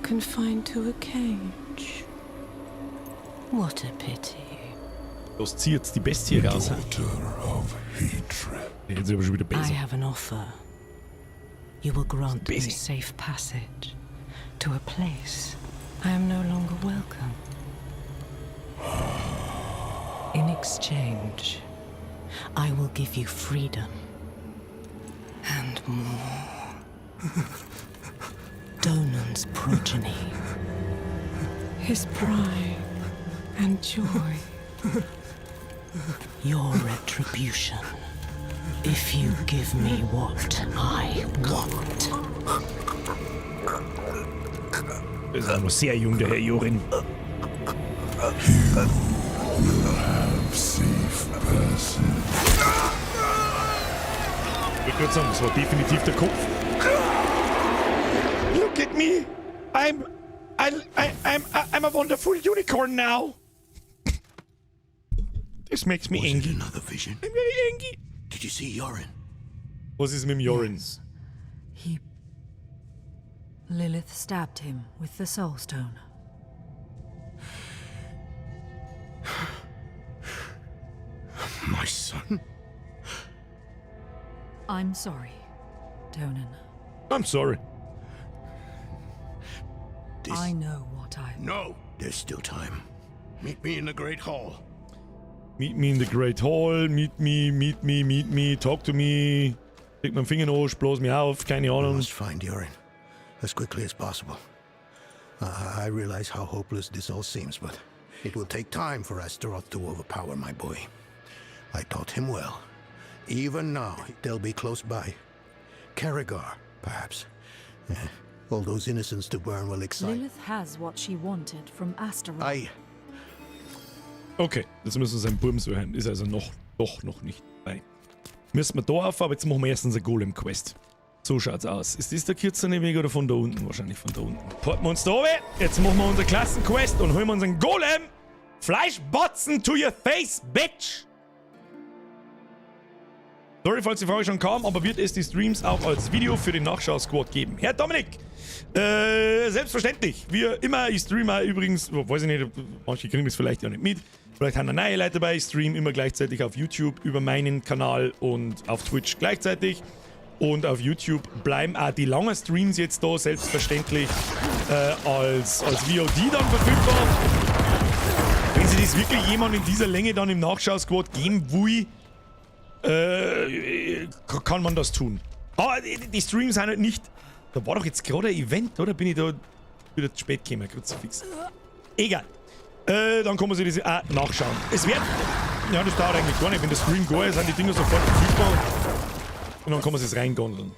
Confined to a cage. What a pity. Das zieht jetzt die Bestie raus. Jetzt aber schon wieder besser. I have an offer. You will grant me safe passage to a place I am no longer welcome. In exchange, I will give you freedom and more. Donan's progeny, his pride and joy. Your retribution, if you give me what I want. Das ist noch sehr jung, der Herr Jorin. Ich würde sagen, das war definitiv der Kopf. Look at me! I'm a wonderful unicorn now! This makes me angry. Another vision? I'm very angry. Did you see Yorin? Was ist mit dem Jorin? Yes. Lilith stabbed him with the Soul Stone. My son? I'm sorry, Donan. I'm sorry. I know what I... No! There's still time. Meet me in the Great Hall. Meet me in the Great Hall, meet me, talk to me. Leg meinen Finger hoch, blas mich auf, keine Ahnung. We must find Yorin as quickly as possible. I realize how hopeless this all seems, but it will take time for Astaroth to overpower my boy. I taught him well. Even now, they'll be close by. Karigar, perhaps. All those innocents to burn will excite. Lilith has what she wanted from Astaroth. Okay, jetzt müssen wir seinen Burm suchen. Ist also doch noch nicht dabei. Müssen wir da auf, aber jetzt machen wir erstens eine Golem-Quest. So schaut's aus. Ist das der kürzere Weg oder von da unten? Wahrscheinlich von da unten. Porten wir uns da oben. Jetzt machen wir unsere Klassenquest und holen wir unseren Golem. Fleischbotzen to your face, bitch! Sorry, falls die Frage schon kam, aber wird es die Streams auch als Video für den Nachschau-Squad geben? Herr Dominik! Selbstverständlich. Wie immer, ich streame übrigens, weiß ich nicht, manche kriegen es vielleicht ja nicht mit. Vielleicht haben neue Leute dabei. Ich streame immer gleichzeitig auf YouTube über meinen Kanal und auf Twitch gleichzeitig. Und auf YouTube bleiben auch die langen Streams jetzt da selbstverständlich als VOD dann verfügbar. Wenn sie das wirklich jemand in dieser Länge dann im Nachschau-Squad geben will, kann man das tun. Aber die Streams sind halt nicht... Da war doch jetzt gerade ein Event, oder? Bin ich da wieder zu spät gekommen, Kruzifix. Egal. Dann kann man sich das auch nachschauen. Es wird... Ja, das dauert eigentlich gar nicht. Wenn der Stream geht, sind die Dinger sofort verfügbar. Und dann kann man es reingondeln.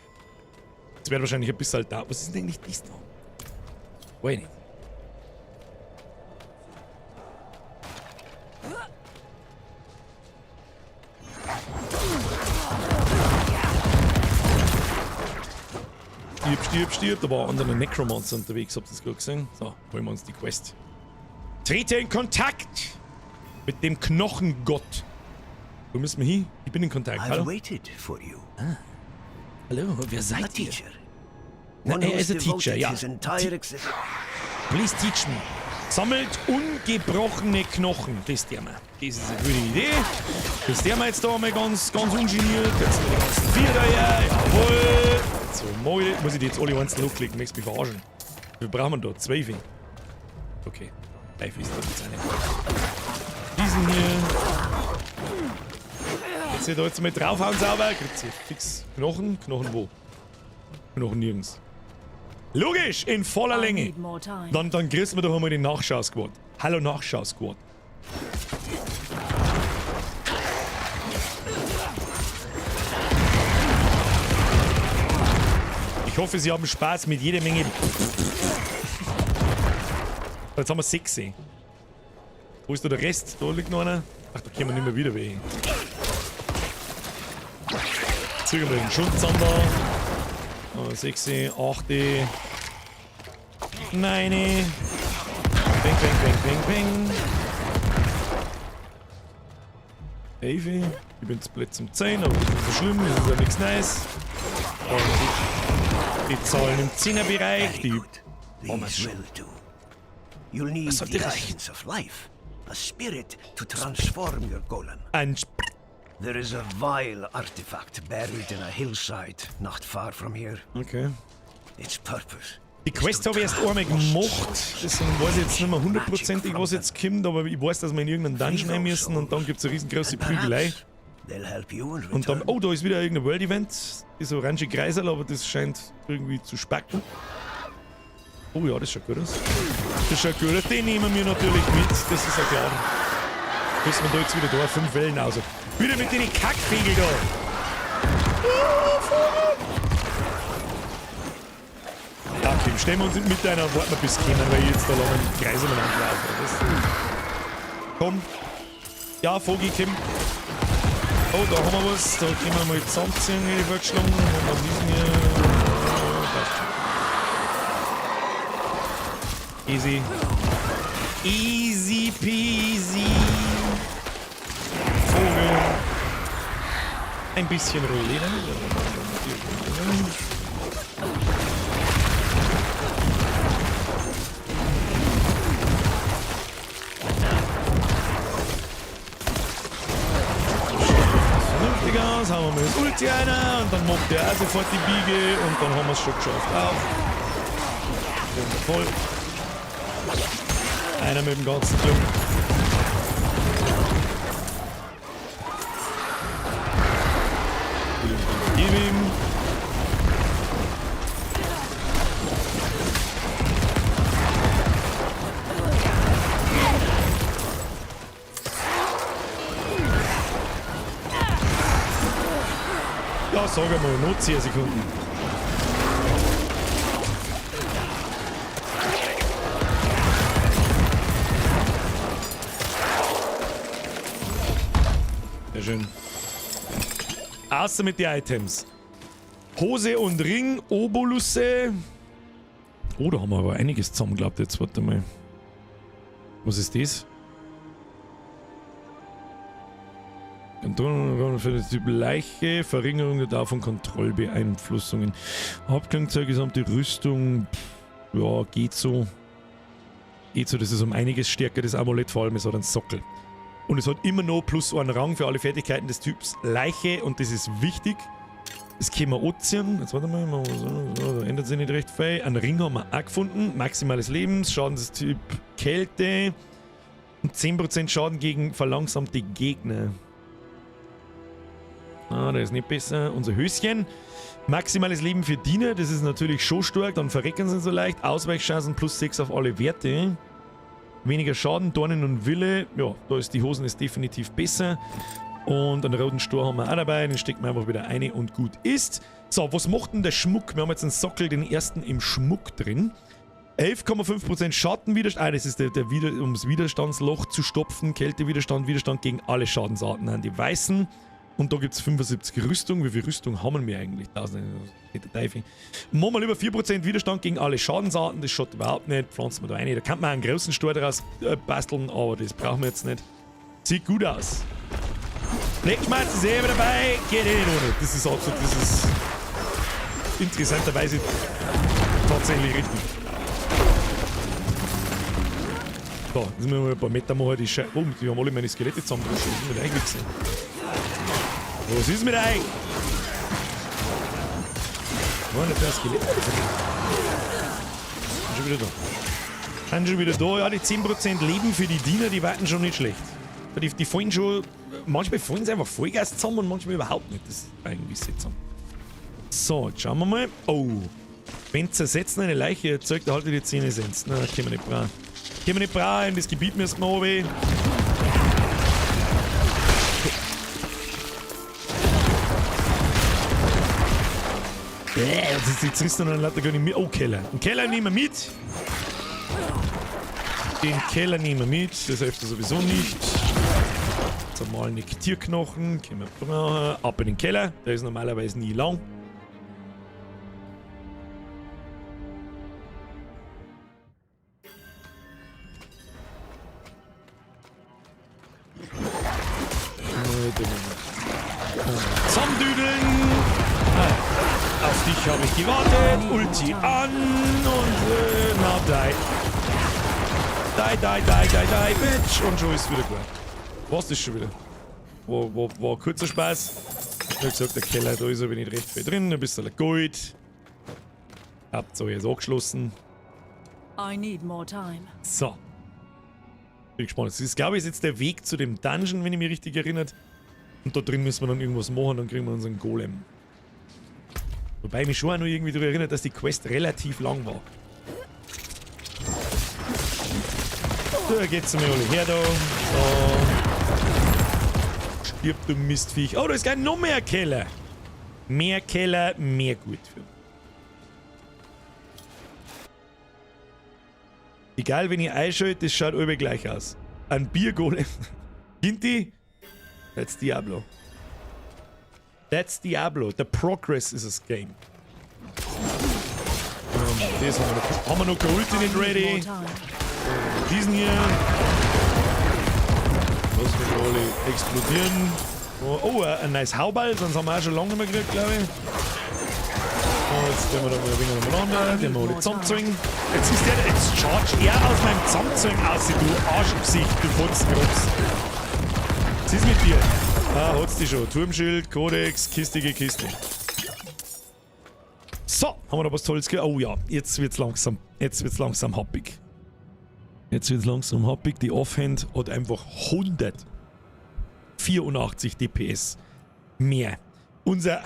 Das wird wahrscheinlich ein bisschen da. Was ist denn eigentlich das da? Wait. Stirb. Da war ein anderer Necromancer unterwegs, habt ihr das gerade gesehen? So, holen wir uns die Quest. Trete in Kontakt mit dem Knochengott. Wo müssen wir hin? Ich bin in Kontakt. Hallo? Hallo, wer seid ihr? Er ist ein Teacher, ja. Please teach me. Sammelt ungebrochene Knochen. Das ist der mal. Das ist eine gute Idee. Das der mal jetzt da mal ganz ungeniert. Jetzt die ganzen Vierer her. Jawohl. So, muss ich die jetzt alle einzeln hochklicken. Möchtest mich verarschen? Wie brauchen wir da? 2 Finger. Okay. 5 ist das jetzt eine. Diesen hier. ihr da jetzt mal draufhauen sauber, kriegt ihr fix Knochen. Knochen wo? Knochen nirgends. Logisch, in voller Länge. Dann kriegst du doch einmal den Nachschau-Squad. Hallo Nachschau-Squad. Ich hoffe, Sie haben Spaß mit jeder Menge. Jetzt haben wir 6. Wo ist da der Rest? Da liegt noch einer. Ach, da können wir nicht mehr wieder weg. Ziehen wir den Schund zusammen da. 6, 8, 9. Bang, bang, bang, bang, bang. 11. Ich bin jetzt plötzlich um 10, aber das ist nicht so schlimm, das ist ja nichts Neues. Die Zahlen im 10er-Bereich, die These will do. You'll need the essence of life, a spirit to transform your golem. There is a vile artifact buried in a hillside not far from here. Okay. Its purpose. Die Quest habe ich erst einmal gemacht, deswegen weiß ich jetzt nicht mehr hundertprozentig, was jetzt kommt, aber ich weiß, dass wir in irgendeinen Dungeon rein müssen und dann gibt es eine riesengroße Prügelei. Und dann, oh, da ist wieder irgendein World-Event, diese orange Kreisel, aber das scheint irgendwie zu spacken. Oh ja, das schaut gut aus. Das schaut gut aus, den nehmen wir natürlich mit, das ist ja klar. Müssen wir da jetzt wieder da, 5 Wellen aus. Wieder mit den Kackfegel da. Ja, Kim, stellen wir uns mit einer und warten wir bis kommen, weil ich jetzt da lange einen Kreis laufe. Komm. Ja, Vogel, Kim. Oh, da haben wir was. Da können wir mal zusammenziehen, die vorgeschlagen. Und dann wissen wir. Easy. Easy peasy. Vogel. Ein bisschen rollieren. Vernünftig aus, haben wir mal das Ulti einer und dann macht der auch sofort die Biege und dann haben wir es schon geschafft. Auf. Voll. Einer mit dem ganzen Klump. Gib ihm. Ja, sag mal, noch 10 Sekunden. Sehr schön. Außer mit den Items. Hose und Ring, Obolusse. Oh, da haben wir aber einiges zusammen, glaubt jetzt. Warte mal. Was ist das? Kontrolle für den Typ Leiche, Verringerung der Dauer von Kontrollbeeinflussungen. Hauptklangzeug, gesamte Rüstung. Ja, geht so. Geht so, das ist um einiges stärker, das Amulett, vor allem es hat einen Sockel. Und es hat immer noch plus einen Rang für alle Fertigkeiten des Typs Leiche und das ist wichtig. Das können wir anziehen. Jetzt warte mal, da ändert sich nicht recht viel. Einen Ring haben wir auch gefunden. Maximales Lebens, Schadenstyp Kälte und 10% Schaden gegen verlangsamte Gegner. Ah, das ist nicht besser. Unser Höschen. Maximales Leben für Diener, das ist natürlich schon stark, dann verrecken sie so leicht. Ausweichchancen plus 6 auf alle Werte. Weniger Schaden, Dornen und Wille. Ja, da ist die Hosen ist definitiv besser. Und einen roten Stor haben wir auch dabei, den stecken wir einfach wieder rein und gut ist. So, was macht denn der Schmuck? Wir haben jetzt einen Sockel, den ersten im Schmuck drin. 11,5% Schattenwiderstand. Ah, das ist um das Widerstandsloch zu stopfen. Kältewiderstand, Widerstand gegen alle Schadensarten an die Weißen. Und da gibt es 75 Rüstung. Wie viel Rüstung haben wir eigentlich? 1000, der Teufel. Machen wir lieber 4% Widerstand gegen alle Schadensarten. Das schaut überhaupt nicht. Pflanzen wir da rein. Da kann man einen großen Stor daraus basteln, aber das brauchen wir jetzt nicht. Sieht gut aus. Blechschmerz ist eben dabei. Geht eh nicht ohne. Das ist absolut, das ist interessanterweise tatsächlich richtig. So, jetzt müssen wir mal ein paar Meter machen. Oh, die haben alle meine Skelette zusammengedrückt. Was ist mit euch gewesen? Was ist mit euch? Oh, nicht mehr Skelette. Sind schon wieder da. Sind schon wieder da. Ja, die 10% Leben für die Diener, die warten schon nicht schlecht. Die fallen schon. Manchmal fallen sie einfach Vollgas zusammen und manchmal überhaupt nicht. Das ist irgendwie seltsam. So, jetzt schauen wir mal. Oh. Wenn zersetzen eine Leiche erzeugt, da haltet die Zähne senzt. Na, können wir nicht brauchen. Können wir nicht brauchen, das Gebiet müssen wir runter. Jetzt ist dann lauter gar nicht mit. Oh, Keller. Den Keller nehmen wir mit. Den Keller nehmen wir mit. Das hilft sowieso nicht. Zermahlene Tierknochen. Können wir brauchen. Ab in den Keller. Der ist normalerweise nie lang. Zusammendüdeln. Auf dich habe ich gewartet. Ulti an und na, die, bitch. Und schon ist wieder gut. Was ist schon wieder? War kurzer Spaß. Ich hab gesagt, der Keller, da ist aber nicht recht viel drin. Ein bisschen Gold. Habt so jetzt angeschlossen. I need more time. So. Bin gespannt. Das ist, glaube ich, jetzt der Weg zu dem Dungeon, wenn ich mich richtig erinnert. Und da drin müssen wir dann irgendwas machen, dann kriegen wir unseren Golem. Wobei ich mich schon auch noch irgendwie daran erinnert, dass die Quest relativ lang war. Da geht's mir alle her da. So. Stirbt du Mistviech. Oh, da ist gleich noch mehr Keller. Mehr Keller, mehr gut für. Egal, wenn ihr einschaut, das schaut alle gleich aus. Ein Biergolem. Ginti? That's Diablo. That's Diablo. The progress is a game. Das haben wir noch geholt in den Ready. Diesen hier. Lassen wir alle explodieren. Oh, ein nice Hauball, sonst haben wir auch schon lange nicht mehr gekriegt, glaube ich. Jetzt können wir da mal ein wenig umeinander, den wir alle zusammenzwingen. Jetzt charge er aus meinem Zusammenzwingen aus, du Arschgesicht, du Fotzenkrops. Was ist mit dir? Ah, hat's die schon. Turmschild, Kodex, kistige Kiste. So, haben wir da was Tolles gehört? Oh ja, jetzt wird's langsam happig. Die Offhand hat einfach 184 DPS mehr. Unser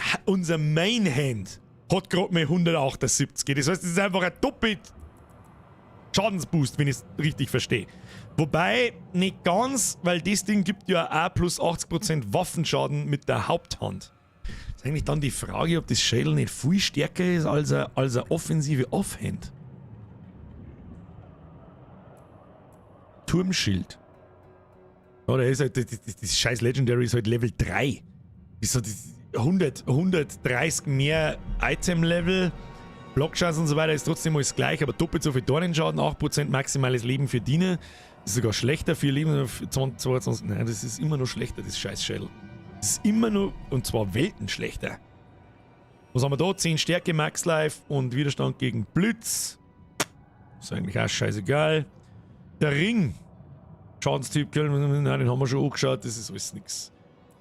Mainhand hat gerade mal 178. Das heißt, das ist einfach ein doppelt Schadensboost, wenn ich es richtig verstehe. Wobei, nicht ganz, weil das Ding gibt ja auch plus 80% Waffenschaden mit der Haupthand. Das ist eigentlich dann die Frage, ob das Schädel nicht viel stärker ist als eine offensive Offhand. Turmschild. Ja, der ist halt, das scheiß Legendary ist halt Level 3. Ist halt 130 mehr Item-Level. Blockschaden und so weiter ist trotzdem alles gleich, aber doppelt so viel Dornenschaden, 8% maximales Leben für Diener. Ist sogar schlechter für Leben, 22. Nein, das ist immer noch schlechter, das scheiß Schädel. Das ist immer noch, und zwar Welten schlechter. Was haben wir da? 10 Stärke, Max Life und Widerstand gegen Blitz. Ist eigentlich auch scheißegal. Der Ring. Schadenstyp, nein, den haben wir schon angeschaut, das ist alles nix.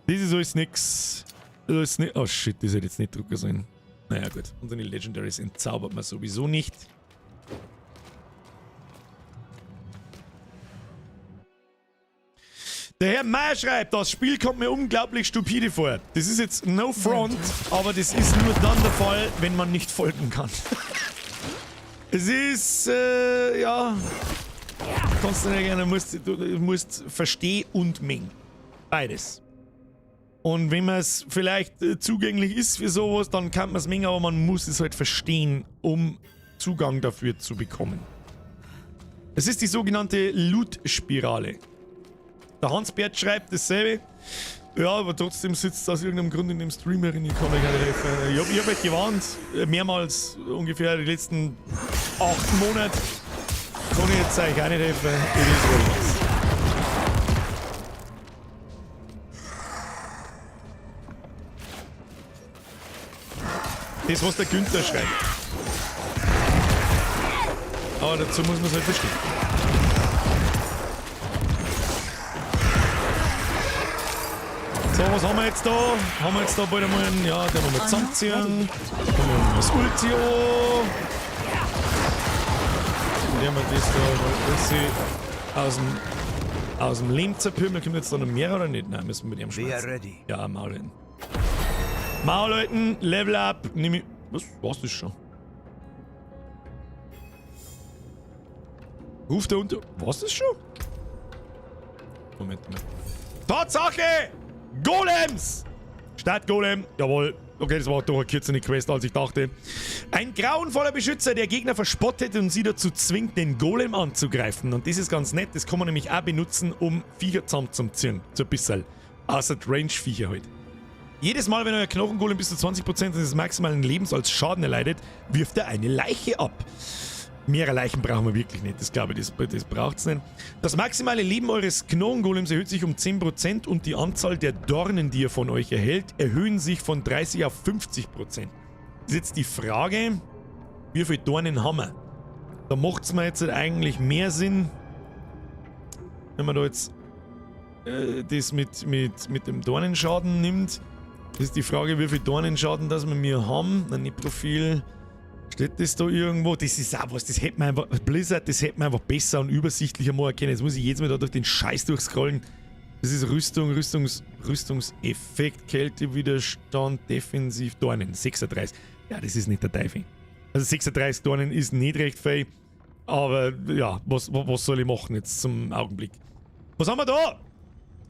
Das ist alles nix. Oh shit, das hätte jetzt nicht drucken sollen. Naja gut, und seine Legendaries entzaubert man sowieso nicht. Der Herr Meier schreibt, das Spiel kommt mir unglaublich stupide vor. Das ist jetzt no front, aber das ist nur dann der Fall, wenn man nicht folgen kann. Es ist, ja... Kannst du nicht gerne, du musst verstehen und mengen. Beides. Und wenn man es vielleicht zugänglich ist für sowas, dann kann man es mengen, aber man muss es halt verstehen, um Zugang dafür zu bekommen. Es ist die sogenannte Loot-Spirale. Der Hansbert schreibt dasselbe. Ja, aber trotzdem sitzt aus irgendeinem Grund in dem Stream herin, ich kann euch nicht helfen. Ich hab euch gewarnt, mehrmals ungefähr die letzten 8 Monate. Kann ich jetzt euch auch nicht helfen. It is what it is. Das, was der Günther schreibt. Aber dazu muss man es halt verstehen. So, was haben wir jetzt da? Haben wir jetzt da bald einmal einen, ja, den wollen wir zusammenziehen. Dann haben wir das Ulti an. Dann nehmen wir das da aus Aus dem Lehmzerpümmel kommt jetzt da noch mehr oder nicht? Nein, müssen wir mit dem schmerzen. We are ready. Ja, Maul halten. Maul halten, Level up, nimm ich... Was? Was ist schon? Ruft da unter... Was ist schon? Moment. Tatsache! Golems! Stadtgolem, jawohl. Okay, das war doch eine kürzere Quest, als ich dachte. Ein grauenvoller Beschützer, der Gegner verspottet und sie dazu zwingt, den Golem anzugreifen. Und das ist ganz nett, das kann man nämlich auch benutzen, um Viecher zusammenzuziehen. So ein bisschen. Außer Range-Viecher halt. Jedes Mal, wenn euer Knochengolem bis zu 20% des maximalen Lebens als Schaden erleidet, wirft er eine Leiche ab. Mehrere Leichen brauchen wir wirklich nicht, das glaube ich, das braucht es nicht. Das maximale Leben eures Knochengolems erhöht sich um 10% und die Anzahl der Dornen, die er von euch erhält, erhöhen sich von 30 auf 50%. Das ist jetzt die Frage, wie viele Dornen haben wir? Da macht es mir jetzt eigentlich mehr Sinn, wenn man da jetzt das mit dem Dornenschaden nimmt. Das ist die Frage, wie viel Dornenschaden das wir mir haben. Dann nicht Profil... Steht das da irgendwo? Das ist auch was, das hätte man einfach, Blizzard, das hätte man einfach besser und übersichtlicher mal erkennen. Jetzt muss ich jedes Mal da durch den Scheiß durchscrollen. Das ist Rüstungseffekt, Kältewiderstand, Defensiv, Dornen, 36. Ja, das ist nicht der Teufel. Also 36 Dornen ist nicht recht viel, aber ja, was soll ich machen jetzt zum Augenblick? Was haben wir da?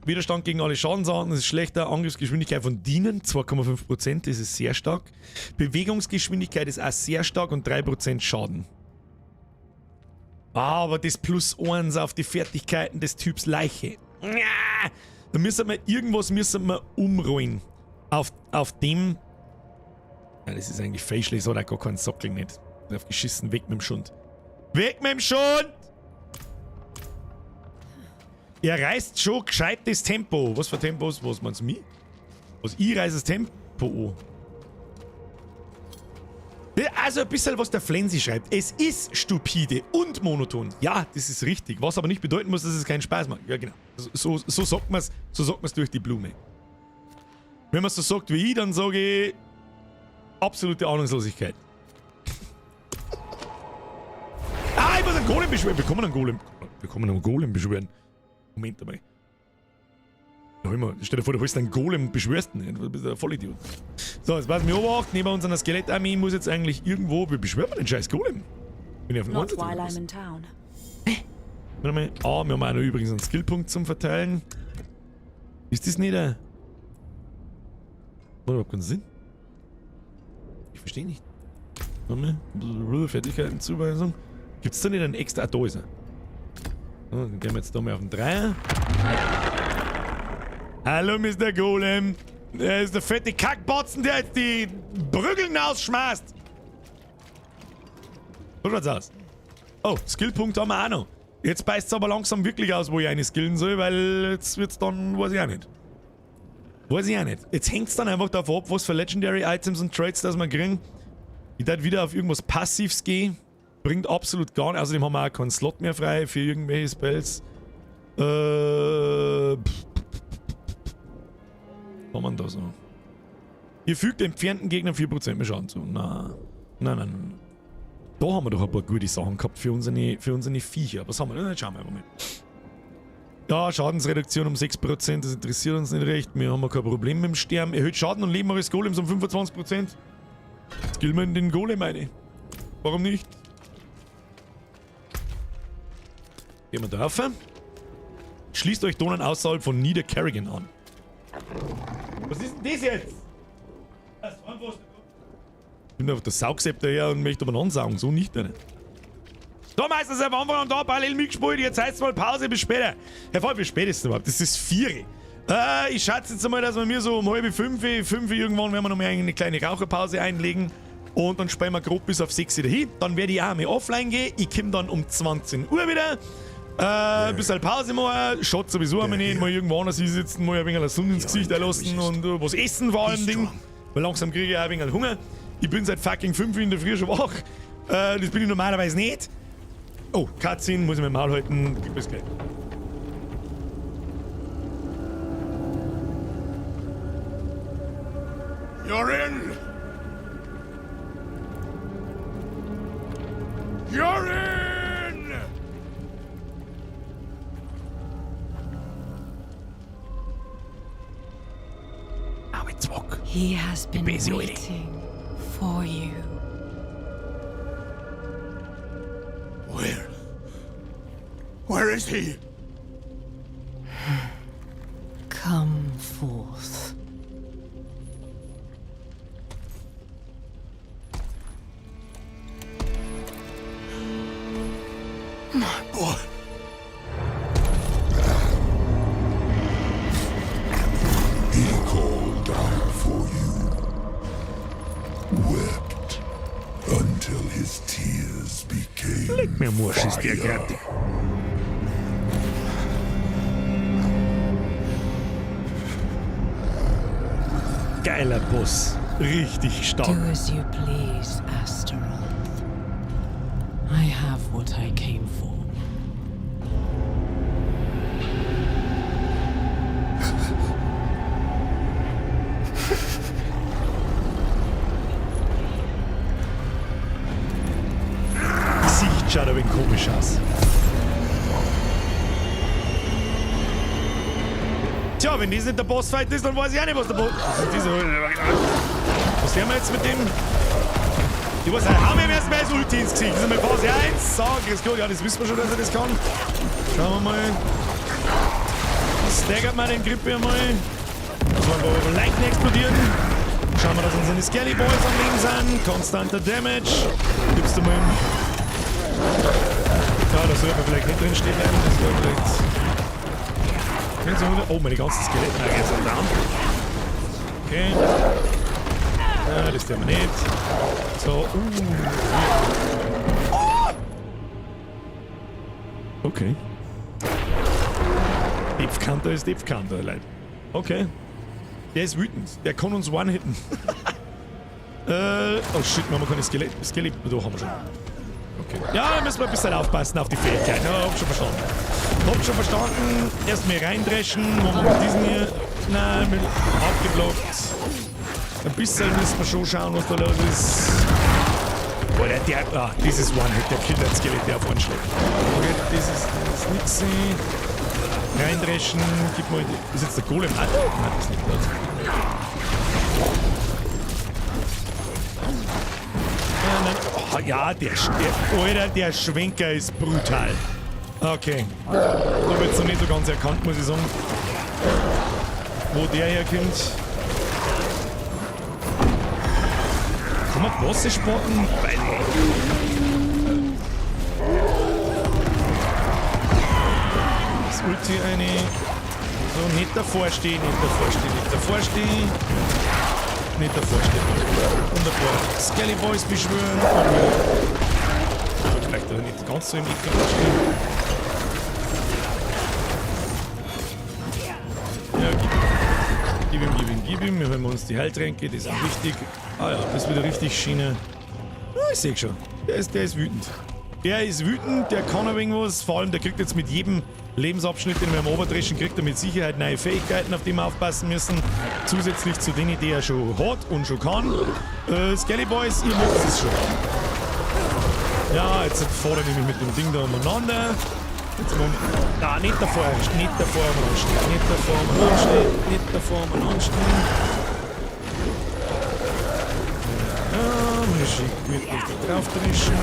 Widerstand gegen alle Schadensarten, das ist schlechter. Angriffsgeschwindigkeit von Dienen, 2,5%, das ist sehr stark. Bewegungsgeschwindigkeit ist auch sehr stark und 3% Schaden. Aber das +1 auf die Fertigkeiten des Typs Leiche. Da müssen wir irgendwas umrollen. Auf dem... Ja, das ist eigentlich facial, so hat er gar keinen Sockel nicht. Drauf geschissen, weg mit dem Schund. Weg mit dem Schund! Er reißt schon gescheites Tempo. Was für Tempos? Was meinst du mich? Was? Ich reiße das Tempo an. Also ein bisschen, was der Flensi schreibt. Es ist stupide und monoton. Ja, das ist richtig. Was aber nicht bedeuten muss, dass es keinen Spaß macht. Ja, genau. So sagt man es durch die Blume. Wenn man es so sagt wie ich, dann sage ich absolute Ahnungslosigkeit. Ich muss einen Golem beschwören. Wir kommen einen Golem beschwören. Moment einmal. Stell dir vor, du holst einen Golem und beschwörst ihn. Du bist ein Vollidiot. So, jetzt passen wir obacht. Neben uns einer Skelettarmee muss jetzt eigentlich irgendwo... Wie beschwört man den scheiß Golem? Bin ich auf den Not while I'm in town. Warte mal. Wir haben auch noch übrigens einen Skillpunkt zum Verteilen. Ist das nicht ein... Macht überhaupt keinen Sinn? Ich verstehe nicht. Warte mal. Fertigkeitenzuweisung. Gibt es da nicht einen extra... da ist er. So, dann gehen wir jetzt da mal auf den Dreier. Hallo, Mr. Golem. Der ist der fette Kackbotzen, der jetzt die Brügeln ausschmeißt. So schaut's aus. Oh, Skillpunkt haben wir auch noch. Jetzt beißt es aber langsam wirklich aus, wo ich eine skillen soll, weil jetzt wird's dann, weiß ich auch nicht. Jetzt hängt es dann einfach davon ab, was für Legendary Items und Traits das wir kriegen. Ich darf wieder auf irgendwas Passives gehen. Bringt absolut gar nicht. Außerdem haben wir auch keinen Slot mehr frei für irgendwelche Spells. Was haben wir da so? Ihr fügt entfernten Gegnern 4% mehr Schaden zu. Nein. Da haben wir doch ein paar gute Sachen gehabt für unsere Viecher. Was haben wir? Jetzt schauen wir mal. Ja, Schadensreduktion um 6%, das interessiert uns nicht recht. Wir haben kein Problem mit dem Sterben. Erhöht Schaden und Leben eures Golems um 25%. Skillen wir in den Golem eine. Warum nicht? Gehen wir drauf. Schließt euch Donen außerhalb von Niedercarrigan an. Was ist denn das jetzt? Ich bin auf der Saugsepp daher und möchte aber ansaugen. So nicht, ne? Da meistens am Anfang und da parallel mitgespielt. Jetzt heißt es mal Pause, bis später. Herr Voll, bis spätestens überhaupt. Das ist 4. Ich schätze jetzt einmal, dass wir mir so um 4:30, irgendwann werden wir noch mal eine kleine Raucherpause einlegen. Und dann spielen wir grob bis auf 6 wieder hin. Dann werde ich auch mal offline gehen. Ich komme dann um 20 Uhr wieder. Ein bisschen Pause machen. Schaut sowieso einmal nicht. Mal irgendwo anders sitzen, mal ein wenig Sonne ins Gesicht erlassen und was essen vor allem Ding. Weil langsam kriege ich auch ein wenig Hunger. Ich bin seit fucking 5 in der Früh schon wach. Das bin ich normalerweise nicht. Oh, Cutscene, muss ich mein Maul halten. Bis gleich. You're in! You're in! mit Zwock. He has been Busy, Willy. waiting for you. Where? Where is he? Come forth. My boy. He called out for you, wept until his tears became Leg mir Mursch, ist der fire. fertig. Geiler Boss. Richtig stark. Do as you please, Astaroth. I have what I came for. Gesicht schaut ein wenig komisch aus. Tja, wenn das nicht der Bossfight ist, dann weiß ich auch nicht, was der Boss... Was haben wir jetzt mit dem? Ich weiß nicht, haben wir ihm erst mal das Ulti ins Gesicht. Das ist einmal Phase 1. So, grüß Gott, ja, das wissen wir schon, dass er das kann. Schauen wir mal. Staggert mal den Grippe einmal. Das wollen wir aber Leichen explodieren. Schauen wir, dass unsere Skelly Boys am Leben sind. Konstanter Damage. Gibst du mal hin. Ja, da sollte man vielleicht nicht drin stehen bleiben. Das soll vielleicht... Oh, meine ganzen Skelette. Nein, jetzt sind down. Okay. Ja, das tun wir nicht. So, Okay. Depthkanter ist Depthkanter, Leute. Okay. Der ist wütend. Der kann uns one-hitten. Oh shit, wir haben keine Skelett. Doch, haben wir schon. Okay. Ja, da müssen wir ein bisschen aufpassen auf die Fähigkeiten. Ja, hab schon verstanden. Hab schon verstanden. Erstmal reindreschen. Wo wir mit diesen hier... Nein, mit abgeblockt. Ein bisschen müssen wir schon schauen, was da los ist. Boah, dieses One-Hit, der killt das Skelett, der auf einen schlägt. Okay, das ist nix. Reindreschen. Gib mal... Ist jetzt der Golem? Nein, das ist nicht das. Oh, ja, der Schwenker ist brutal. Okay. Da wird es noch nicht so ganz erkannt, muss ich sagen. Wo der herkommt. Kann man Wasser spotten? Das Ulti eine. So, nicht davor stehen, nicht davor stehen, nicht davor stehen. Nicht davor stehen. Wunderbar. Skelly Boys beschwören. Vielleicht auch nicht ganz so im Eck stehen. Ja, gib ihm. Wir hören uns die Heiltränke, die sind wichtig. Ah ja, das ist wieder richtig Schiene. Ah, ich sehe schon. Der ist wütend. Der ist wütend, der kann ein wenig was. Vor allem, der kriegt jetzt mit jedem Lebensabschnitt, den wir am Oberdreschen kriegt, er mit Sicherheit neue Fähigkeiten, auf die wir aufpassen müssen. Zusätzlich zu denen, die er schon hat und schon kann. Skelly Boys, ihr macht es schon. Ja, jetzt fordern wir mich mit dem Ding da umeinander. Jetzt mal... Nein, nicht davor anstehen. Nicht davor anstehen. Nicht davor anstehen. Nicht davor anstehen. Ja, wir schicken mit da drauf dreschen.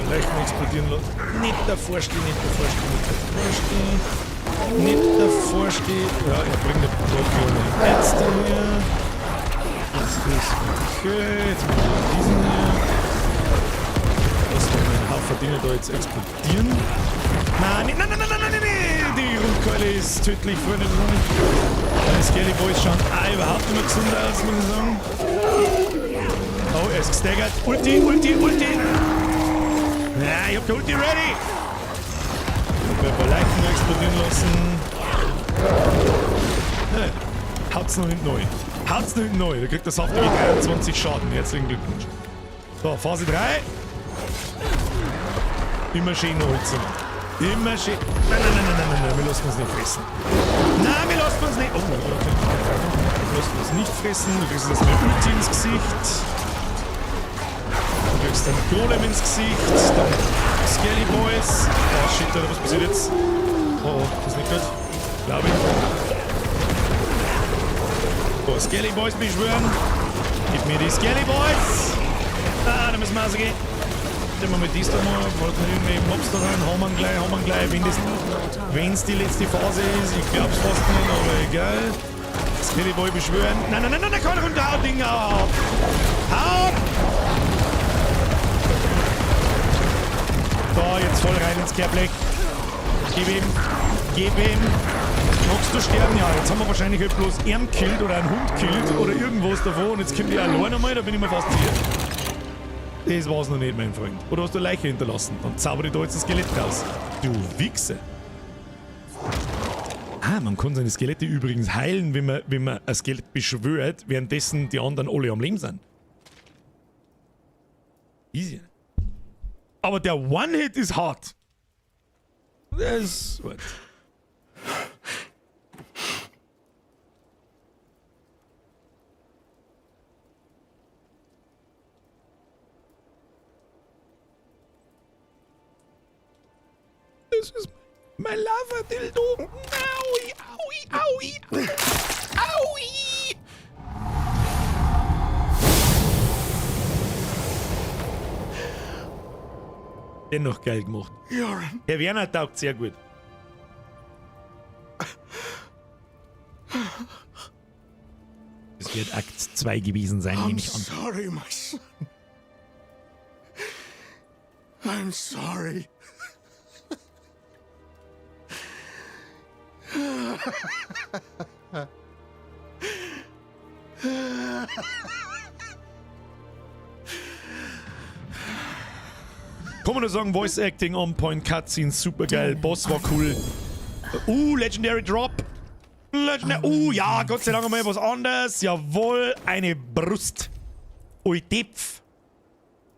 Vielleicht explodieren lassen. Nicht davor stehen, nicht davor stehen, nicht davor stehen. Nicht davor stehen. Ja, er bringt den Block mit Ärzte hier. Das ist okay. Jetzt machen wir diesen hier. Lassen wir den Haufen Dinge da jetzt explodieren. Nein. Die Rundkeule ist tödlich, Freunde. Die Skelly Boys schauen überhaupt nicht mehr gesund aus, muss ich sagen. Oh, er ist gestaggert. Ulti. Ja, ich hab die Ulti ready. Ich will ein paar Leichen explodieren lassen. Ja, haut's noch hinten neu. Da kriegt der Saft 23 Schaden. Herzlichen Glückwunsch. So, Phase 3. Immer schön holzen. Immer schön. Nein, wir lassen uns nicht fressen. Nein, wir lassen uns nicht. Oh, okay. Wir lassen uns nicht fressen. Du kriegst das mit Ulti ins Gesicht. Du kriegst den Golem ins Gesicht. Dann Skelly Boys. Oh shit, Alter, was passiert jetzt? Oh, das ist nicht gut. Glaube ich. Oh, Super. Skelly Boys beschwören. Gib mir die Skelly Boys. Ah, da müssen wir also gehen. Wenn wir mit dies da mal, wollten wir irgendwie Mobs da rein, haben wir gleich. Wenn es die letzte Phase ist, ich glaub's fast nicht, aber egal. Skelly Boy beschwören. Nein, komm runter, hau Ding auf. Hau! Da, jetzt voll rein ins Kehrblech. Gib ihm. Magst du sterben? Ja, jetzt haben wir wahrscheinlich halt bloß einen killt oder einen Hund killt oder irgendwas davon und jetzt kommt die allein einmal, da bin ich mir fast sicher. Das war's noch nicht, mein Freund. Oder hast du eine Leiche hinterlassen? Dann zauber ich da jetzt ein Skelett raus. Du Wichser. Ah, man kann seine Skelette übrigens heilen, wenn man ein Skelett beschwört, währenddessen die anderen alle am Leben sind. Easy. Aber der One-Hit ist hart. Das ist hart. Das ist mein Lava-Dildo. Aui. Dennoch geil gemacht. Herr Werner taugt sehr gut. Das wird Akt 2 gewesen sein, nehme ich an. Sorry, my son. I'm sorry. Kann man nur sagen, Voice Acting on point, Cutscenes super geil, Boss war cool. Legendary Drop. Ja, Gott sei Dank mal was anderes. Jawohl, eine Brust. Ui, Depf.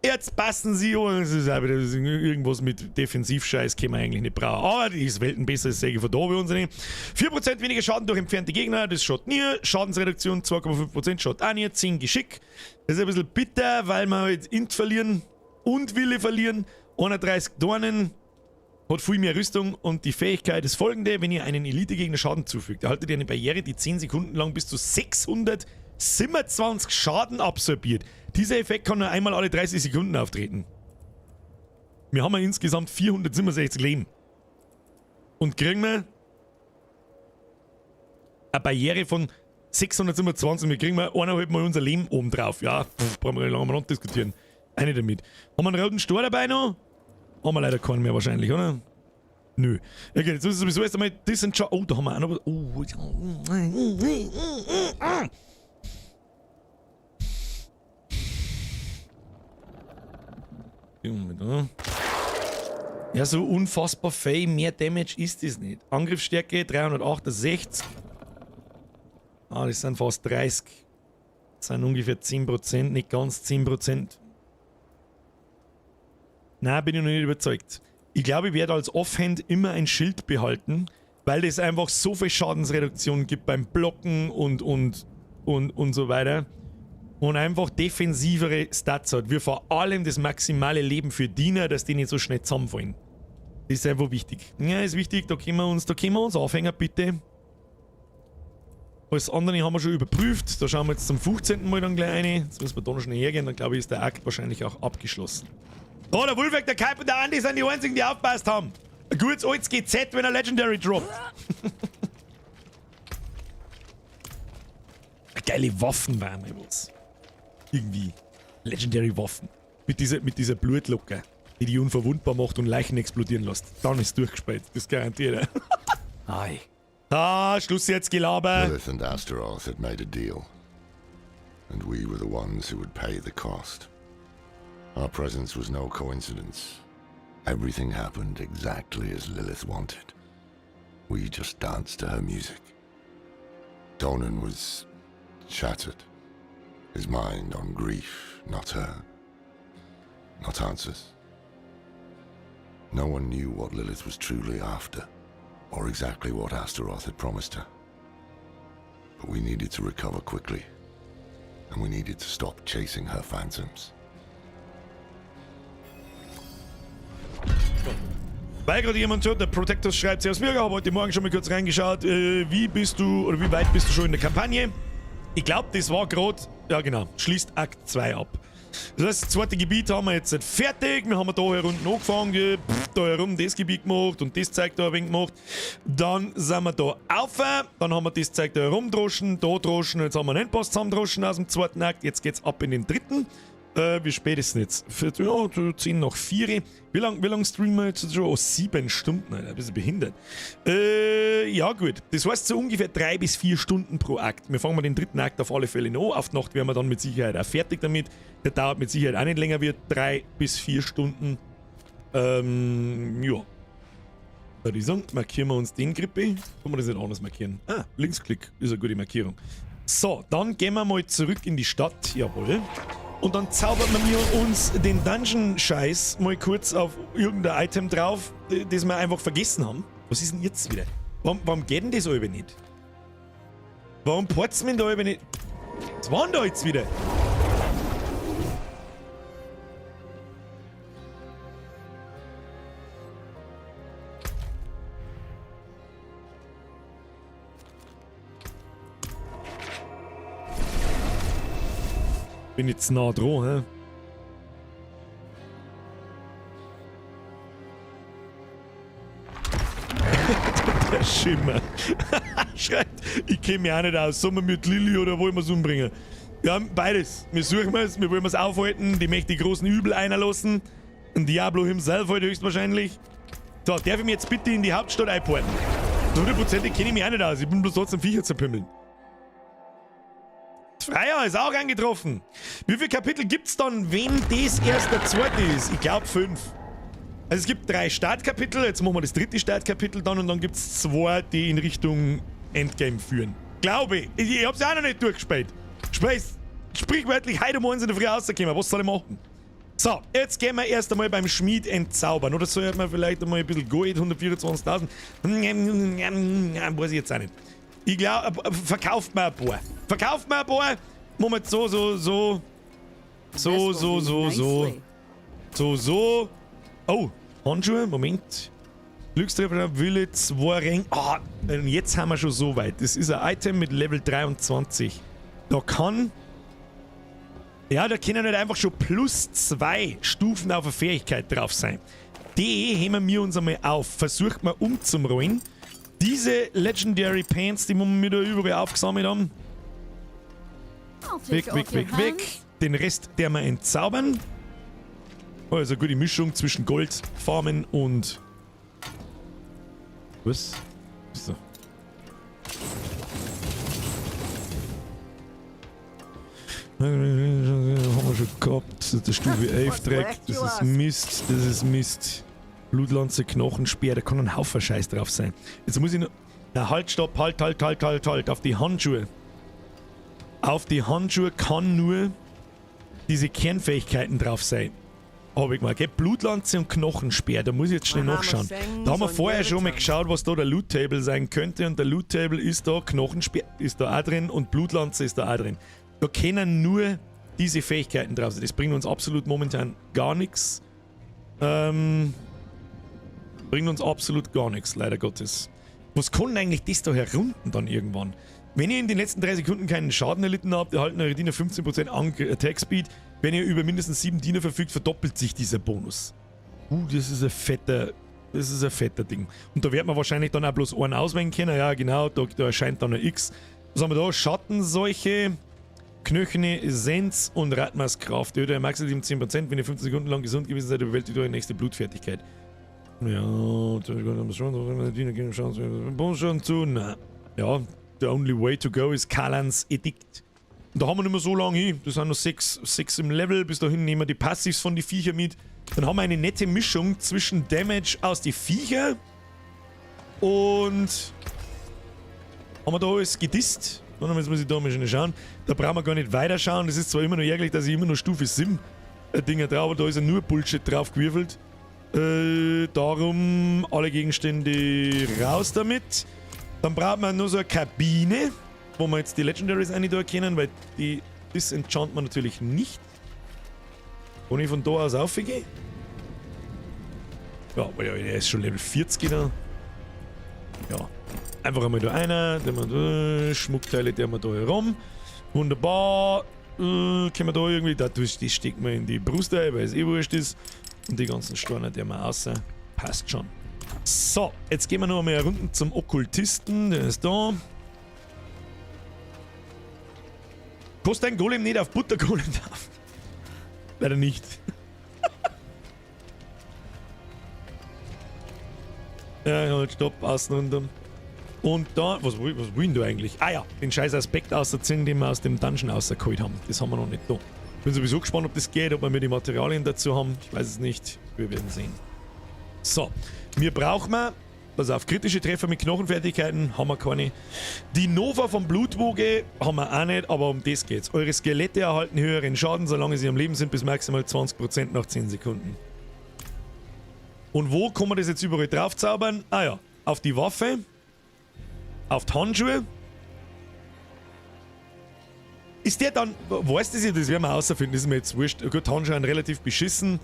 Jetzt passen sie an. Das ist auch wieder irgendwas mit Defensivscheiß, können wir eigentlich nicht brauchen. Aber die ist Welten besser, das sage ich von da bei uns nicht. 4% weniger Schaden durch entfernte Gegner, das schaut nie. Schadensreduktion 2,5% schaut auch nie. 10 Geschick. Das ist ein bisschen bitter, weil wir halt Int verlieren und Wille verlieren. 31 Dornen. Hat viel mehr Rüstung und die Fähigkeit ist folgende: Wenn ihr einen Elite-Gegner Schaden zufügt, erhaltet ihr eine Barriere, die 10 Sekunden lang bis zu 627 Schaden absorbiert. Dieser Effekt kann nur einmal alle 30 Sekunden auftreten. Wir haben ja insgesamt 467 Leben. Und kriegen wir eine Barriere von 627. Wir kriegen 1,5 Mal unser Leben oben drauf. Ja, brauchen wir lange mal diskutieren. Eine damit. Haben wir einen roten Stor dabei noch? Haben wir leider keinen mehr wahrscheinlich, oder? Nö. Okay, jetzt müssen wir sowieso erst einmal Dissenchant. Oh, da haben wir auch noch was. Ja, so unfassbar viel mehr Damage ist das nicht. Angriffsstärke 368. Ah, das sind fast 30. Das sind ungefähr 10%, nicht ganz 10%. Nein, bin ich noch nicht überzeugt. Ich glaube, ich werde als Offhand immer ein Schild behalten, weil es einfach so viel Schadensreduktion gibt beim Blocken und so weiter. Und einfach defensivere Stats hat. Wir vor allem das maximale Leben für Diener, dass die nicht so schnell zusammenfallen. Das ist einfach wichtig. Ja, ist wichtig, da können wir uns aufhängen, bitte. Alles andere haben wir schon überprüft. Da schauen wir jetzt zum 15. Mal dann gleich rein. Jetzt müssen wir da noch schnell hergehen, dann glaube ich, ist der Akt wahrscheinlich auch abgeschlossen. Oh, der Wulfek, der Kaip und der Andi sind die einzigen, die aufgepasst haben. Ein gutes altes GZ, wenn er Legendary droppt. Geile Waffen waren mal was. Irgendwie. Legendary Waffen. Mit dieser Blutlocker, die unverwundbar macht und Leichen explodieren lässt. Dann ist durchgespielt. Das garantiert. Hi. Ah, Schluss jetzt, Gelaber. Lilith and Astaroth had made a deal. And we were the ones who would pay the cost. Our presence was no coincidence. Everything happened exactly as Lilith wanted. We just danced to her music. Donan was shattered. His mind on grief, not her. Not answers. No one knew what Lilith was truly after, or exactly what Astaroth had promised her. But we needed to recover quickly, and we needed to stop chasing her phantoms. Weil gerade jemand hört, der Protector schreibt, Servus Bürger, habe heute Morgen schon mal kurz reingeschaut. Wie weit bist du schon in der Kampagne? Ich glaube, das war gerade, ja genau, schließt Akt 2 ab. Das heißt, das zweite Gebiet haben wir jetzt fertig. Wir haben da herunten angefangen, da herum das Gebiet gemacht und das Zeug da ein wenig gemacht. Dann sind wir da rauf, dann haben wir das Zeug da herumdroschen, da droschen, jetzt haben wir einen Endboss zusammendroschen aus dem zweiten Akt. Jetzt geht's ab in den dritten. Wie spät ist es jetzt? Ja, 10 nach 4. Wie lang streamen wir jetzt schon? Oh, 7 Stunden, Alter. Ein bisschen behindert. Ja gut. Das heißt so ungefähr 3 bis 4 Stunden pro Akt. Wir fangen mal den dritten Akt auf alle Fälle an. Auf die Nacht wären wir dann mit Sicherheit auch fertig damit. Der dauert mit Sicherheit auch nicht länger wie 3 bis 4 Stunden. Ja. Würde ich sagen, markieren wir uns den Grippe. Kann man das nicht anders markieren? Ah, Linksklick ist eine gute Markierung. So, dann gehen wir mal zurück in die Stadt. Jawohl. Und dann zaubern wir uns den Dungeon-Scheiß mal kurz auf irgendein Item drauf, das wir einfach vergessen haben. Was ist denn jetzt wieder? Warum geht denn das alle nicht? Warum port's mir da alle nicht? Was war denn da jetzt wieder? Bin jetzt nah dran, hä? Der Schimmer. Schreit, ich kenne mich auch nicht aus. Sollen wir mit Lilly oder wollen wir es umbringen? Ja, beides. Wir suchen es, wir wollen es aufhalten, die möchte die großen Übel einlassen. Ein Diablo himself heute höchstwahrscheinlich. So, darf ich mich jetzt bitte in die Hauptstadt einporten? So 100% kenne ich mich auch nicht aus. Ich bin bloß trotzdem Viecher zerpümmeln. Freier ist auch eingetroffen. Wie viele Kapitel gibt's dann, wenn das erst der zweite ist? Ich glaube 5. Also es gibt 3 Startkapitel, jetzt machen wir das dritte Startkapitel dann und dann gibt's 2, die in Richtung Endgame führen. Glaube ich. Ich hab's ja auch noch nicht durchgespielt. Sprichwörtlich heute morgens in der Früh rausgekommen. Was soll ich machen? So, jetzt gehen wir erst einmal beim Schmied entzaubern. Oder soll man vielleicht einmal ein bisschen Gold, 124.000? Weiß ich jetzt auch nicht. Ich glaube, verkauft mir ein paar. Verkauft mir ein paar. Moment, so. Oh, Handschuhe, Moment. Glückstreffer, Wille, 2 Ring. Ah, und jetzt haben wir schon so weit. Das ist ein Item mit Level 23. Da können nicht einfach schon plus 2 Stufen auf eine Fähigkeit drauf sein. Die heben wir uns einmal auf. Versucht mal umzurollen. Diese Legendary Pants, die wir da überall aufgesammelt haben. Weg. Den Rest, der wir entzaubern. Also eine gute Mischung zwischen Gold, Farmen und... Was? So. Haben wir schon gehabt. Der Stufe 11 Dreck. Das ist Mist. Blutlanze, Knochenspeer, da kann ein Haufen Scheiß drauf sein. Jetzt muss ich noch... Na, halt, stopp, halt. Auf die Handschuhe. Auf die Handschuhe kann nur diese Kernfähigkeiten drauf sein. Hab ich mal, gell? Blutlanze und Knochenspeer, da muss ich jetzt schnell nachschauen. Da haben wir vorher schon mal geschaut, was da der Loot-Table sein könnte und der Loot-Table ist da, Knochenspeer ist da auch drin und Blutlanze ist da auch drin. Da können nur diese Fähigkeiten drauf sein. Das bringt uns absolut momentan gar nichts. Bringt uns absolut gar nichts, leider Gottes. Was kann denn eigentlich das da herunten dann irgendwann? Wenn ihr in den letzten 3 Sekunden keinen Schaden erlitten habt, erhalten eure Diener 15% Attack Speed. Wenn ihr über mindestens 7 Diener verfügt, verdoppelt sich dieser Bonus. Das ist ein fetter Ding. Und da wird man wahrscheinlich dann auch bloß einen auswählen können. Ja, genau, da erscheint dann ein X. Was haben wir da? Schattenseuche, Knöchene, Essenz und Radmaßkraft. Ihr maximal 10%, wenn ihr 15 Sekunden lang gesund gewesen seid, überwältigt eure nächste Blutfertigkeit. Ja, Bonusschaden zu. Na, ja, the only way to go is Kalans Edikt. Und da haben wir nicht mehr so lange hin. Das sind noch 6 im Level. Bis dahin nehmen wir die Passives von den Viecher mit. Dann haben wir eine nette Mischung zwischen Damage aus den Viecher und haben wir da alles gedisst. Und jetzt muss ich da mal schnell schauen. Da brauchen wir gar nicht weiter schauen. Das ist zwar immer noch ärgerlich, dass ich immer noch Stufe 7 Dinger drauf, aber da ist ja nur Bullshit drauf gewürfelt. Darum alle Gegenstände raus damit. Dann braucht man nur so eine Kabine, wo wir jetzt die Legendaries da erkennen, weil die disenchant man natürlich nicht. Kann ich von da aus aufgehen? Ja, aber er ist schon Level 40 da. Ja, einfach einmal da einer, der wir da, Schmuckteile, der wir da herum. Wunderbar. Können wir da irgendwie... Die stecken wir in die Brust ein, weil es eh wurscht ist. Und die ganzen Steine, die haben wir außer. Passt schon. So, jetzt gehen wir noch einmal Runden zum Okkultisten. Der ist da. Kostet ein Golem nicht auf Buttergolem drauf? Leider nicht. Ja, halt, stopp, außen rundum. Und da, was wollen du eigentlich? Ah ja, den scheiß Aspekt ausziehen, den wir aus dem Dungeon rausgeholt haben. Das haben wir noch nicht da. Bin sowieso gespannt, ob das geht, ob wir die Materialien dazu haben. Ich weiß es nicht. Wir werden sehen. So, wir brauchen, pass auf, kritische Treffer mit Knochenfertigkeiten haben wir keine. Die Nova vom Blutwoge haben wir auch nicht, aber um das geht's. Eure Skelette erhalten höheren Schaden, solange sie am Leben sind, bis maximal 20% nach 10 Sekunden. Und wo kann man das jetzt überall draufzaubern? Ah ja, auf die Waffe, auf die Handschuhe. Ist der dann, weißt du das werden wir rausfinden, das ist mir jetzt wurscht. Gut, Handschuhe sind relativ beschissen.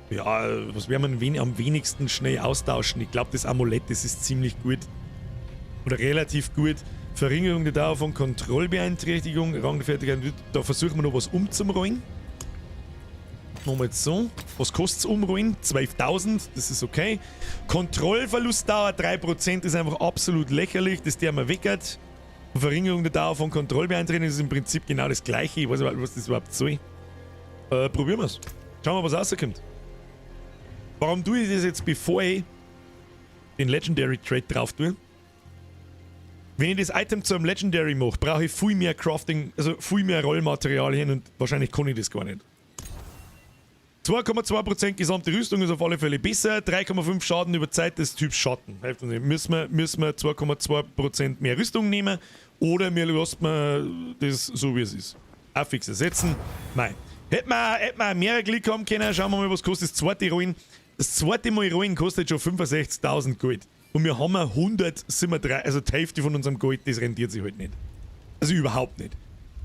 Ja, was werden wir am wenigsten schnell austauschen? Ich glaube, das Amulett, das ist ziemlich gut. Oder relativ gut. Verringerung der Dauer von Kontrollbeeinträchtigung, Rangfertigkeit, da versuchen wir noch was umzurollen. Machen wir jetzt so. Was kostet es umrollen? 12.000, das ist okay. Kontrollverlustdauer 3% ist einfach absolut lächerlich, dass der mal weggert. Verringerung der Dauer von Kontrollbeeinträchtigung ist im Prinzip genau das gleiche. Ich weiß nicht, was das überhaupt soll. Probieren wir es. Schauen wir, was rauskommt. Warum tue ich das jetzt, bevor ich den Legendary Trade drauf tue? Wenn ich das Item zu einem Legendary mache, brauche ich viel mehr Crafting, also viel mehr Rollmaterialien und wahrscheinlich kann ich das gar nicht. 2,2% gesamte Rüstung ist auf alle Fälle besser. 3,5 Schaden über Zeit des Typs Schatten. Müssen wir 2,2% mehr Rüstung nehmen oder wir lassen das so wie es ist. Affix ersetzen. Nein. Hätten wir mehr Glück haben können, schauen wir mal, was kostet das zweite Rollen. Das zweite Mal Rollen kostet schon 65.000 Gold. Und wir haben 103, also die Hälfte von unserem Gold, das rentiert sich halt nicht. Also überhaupt nicht.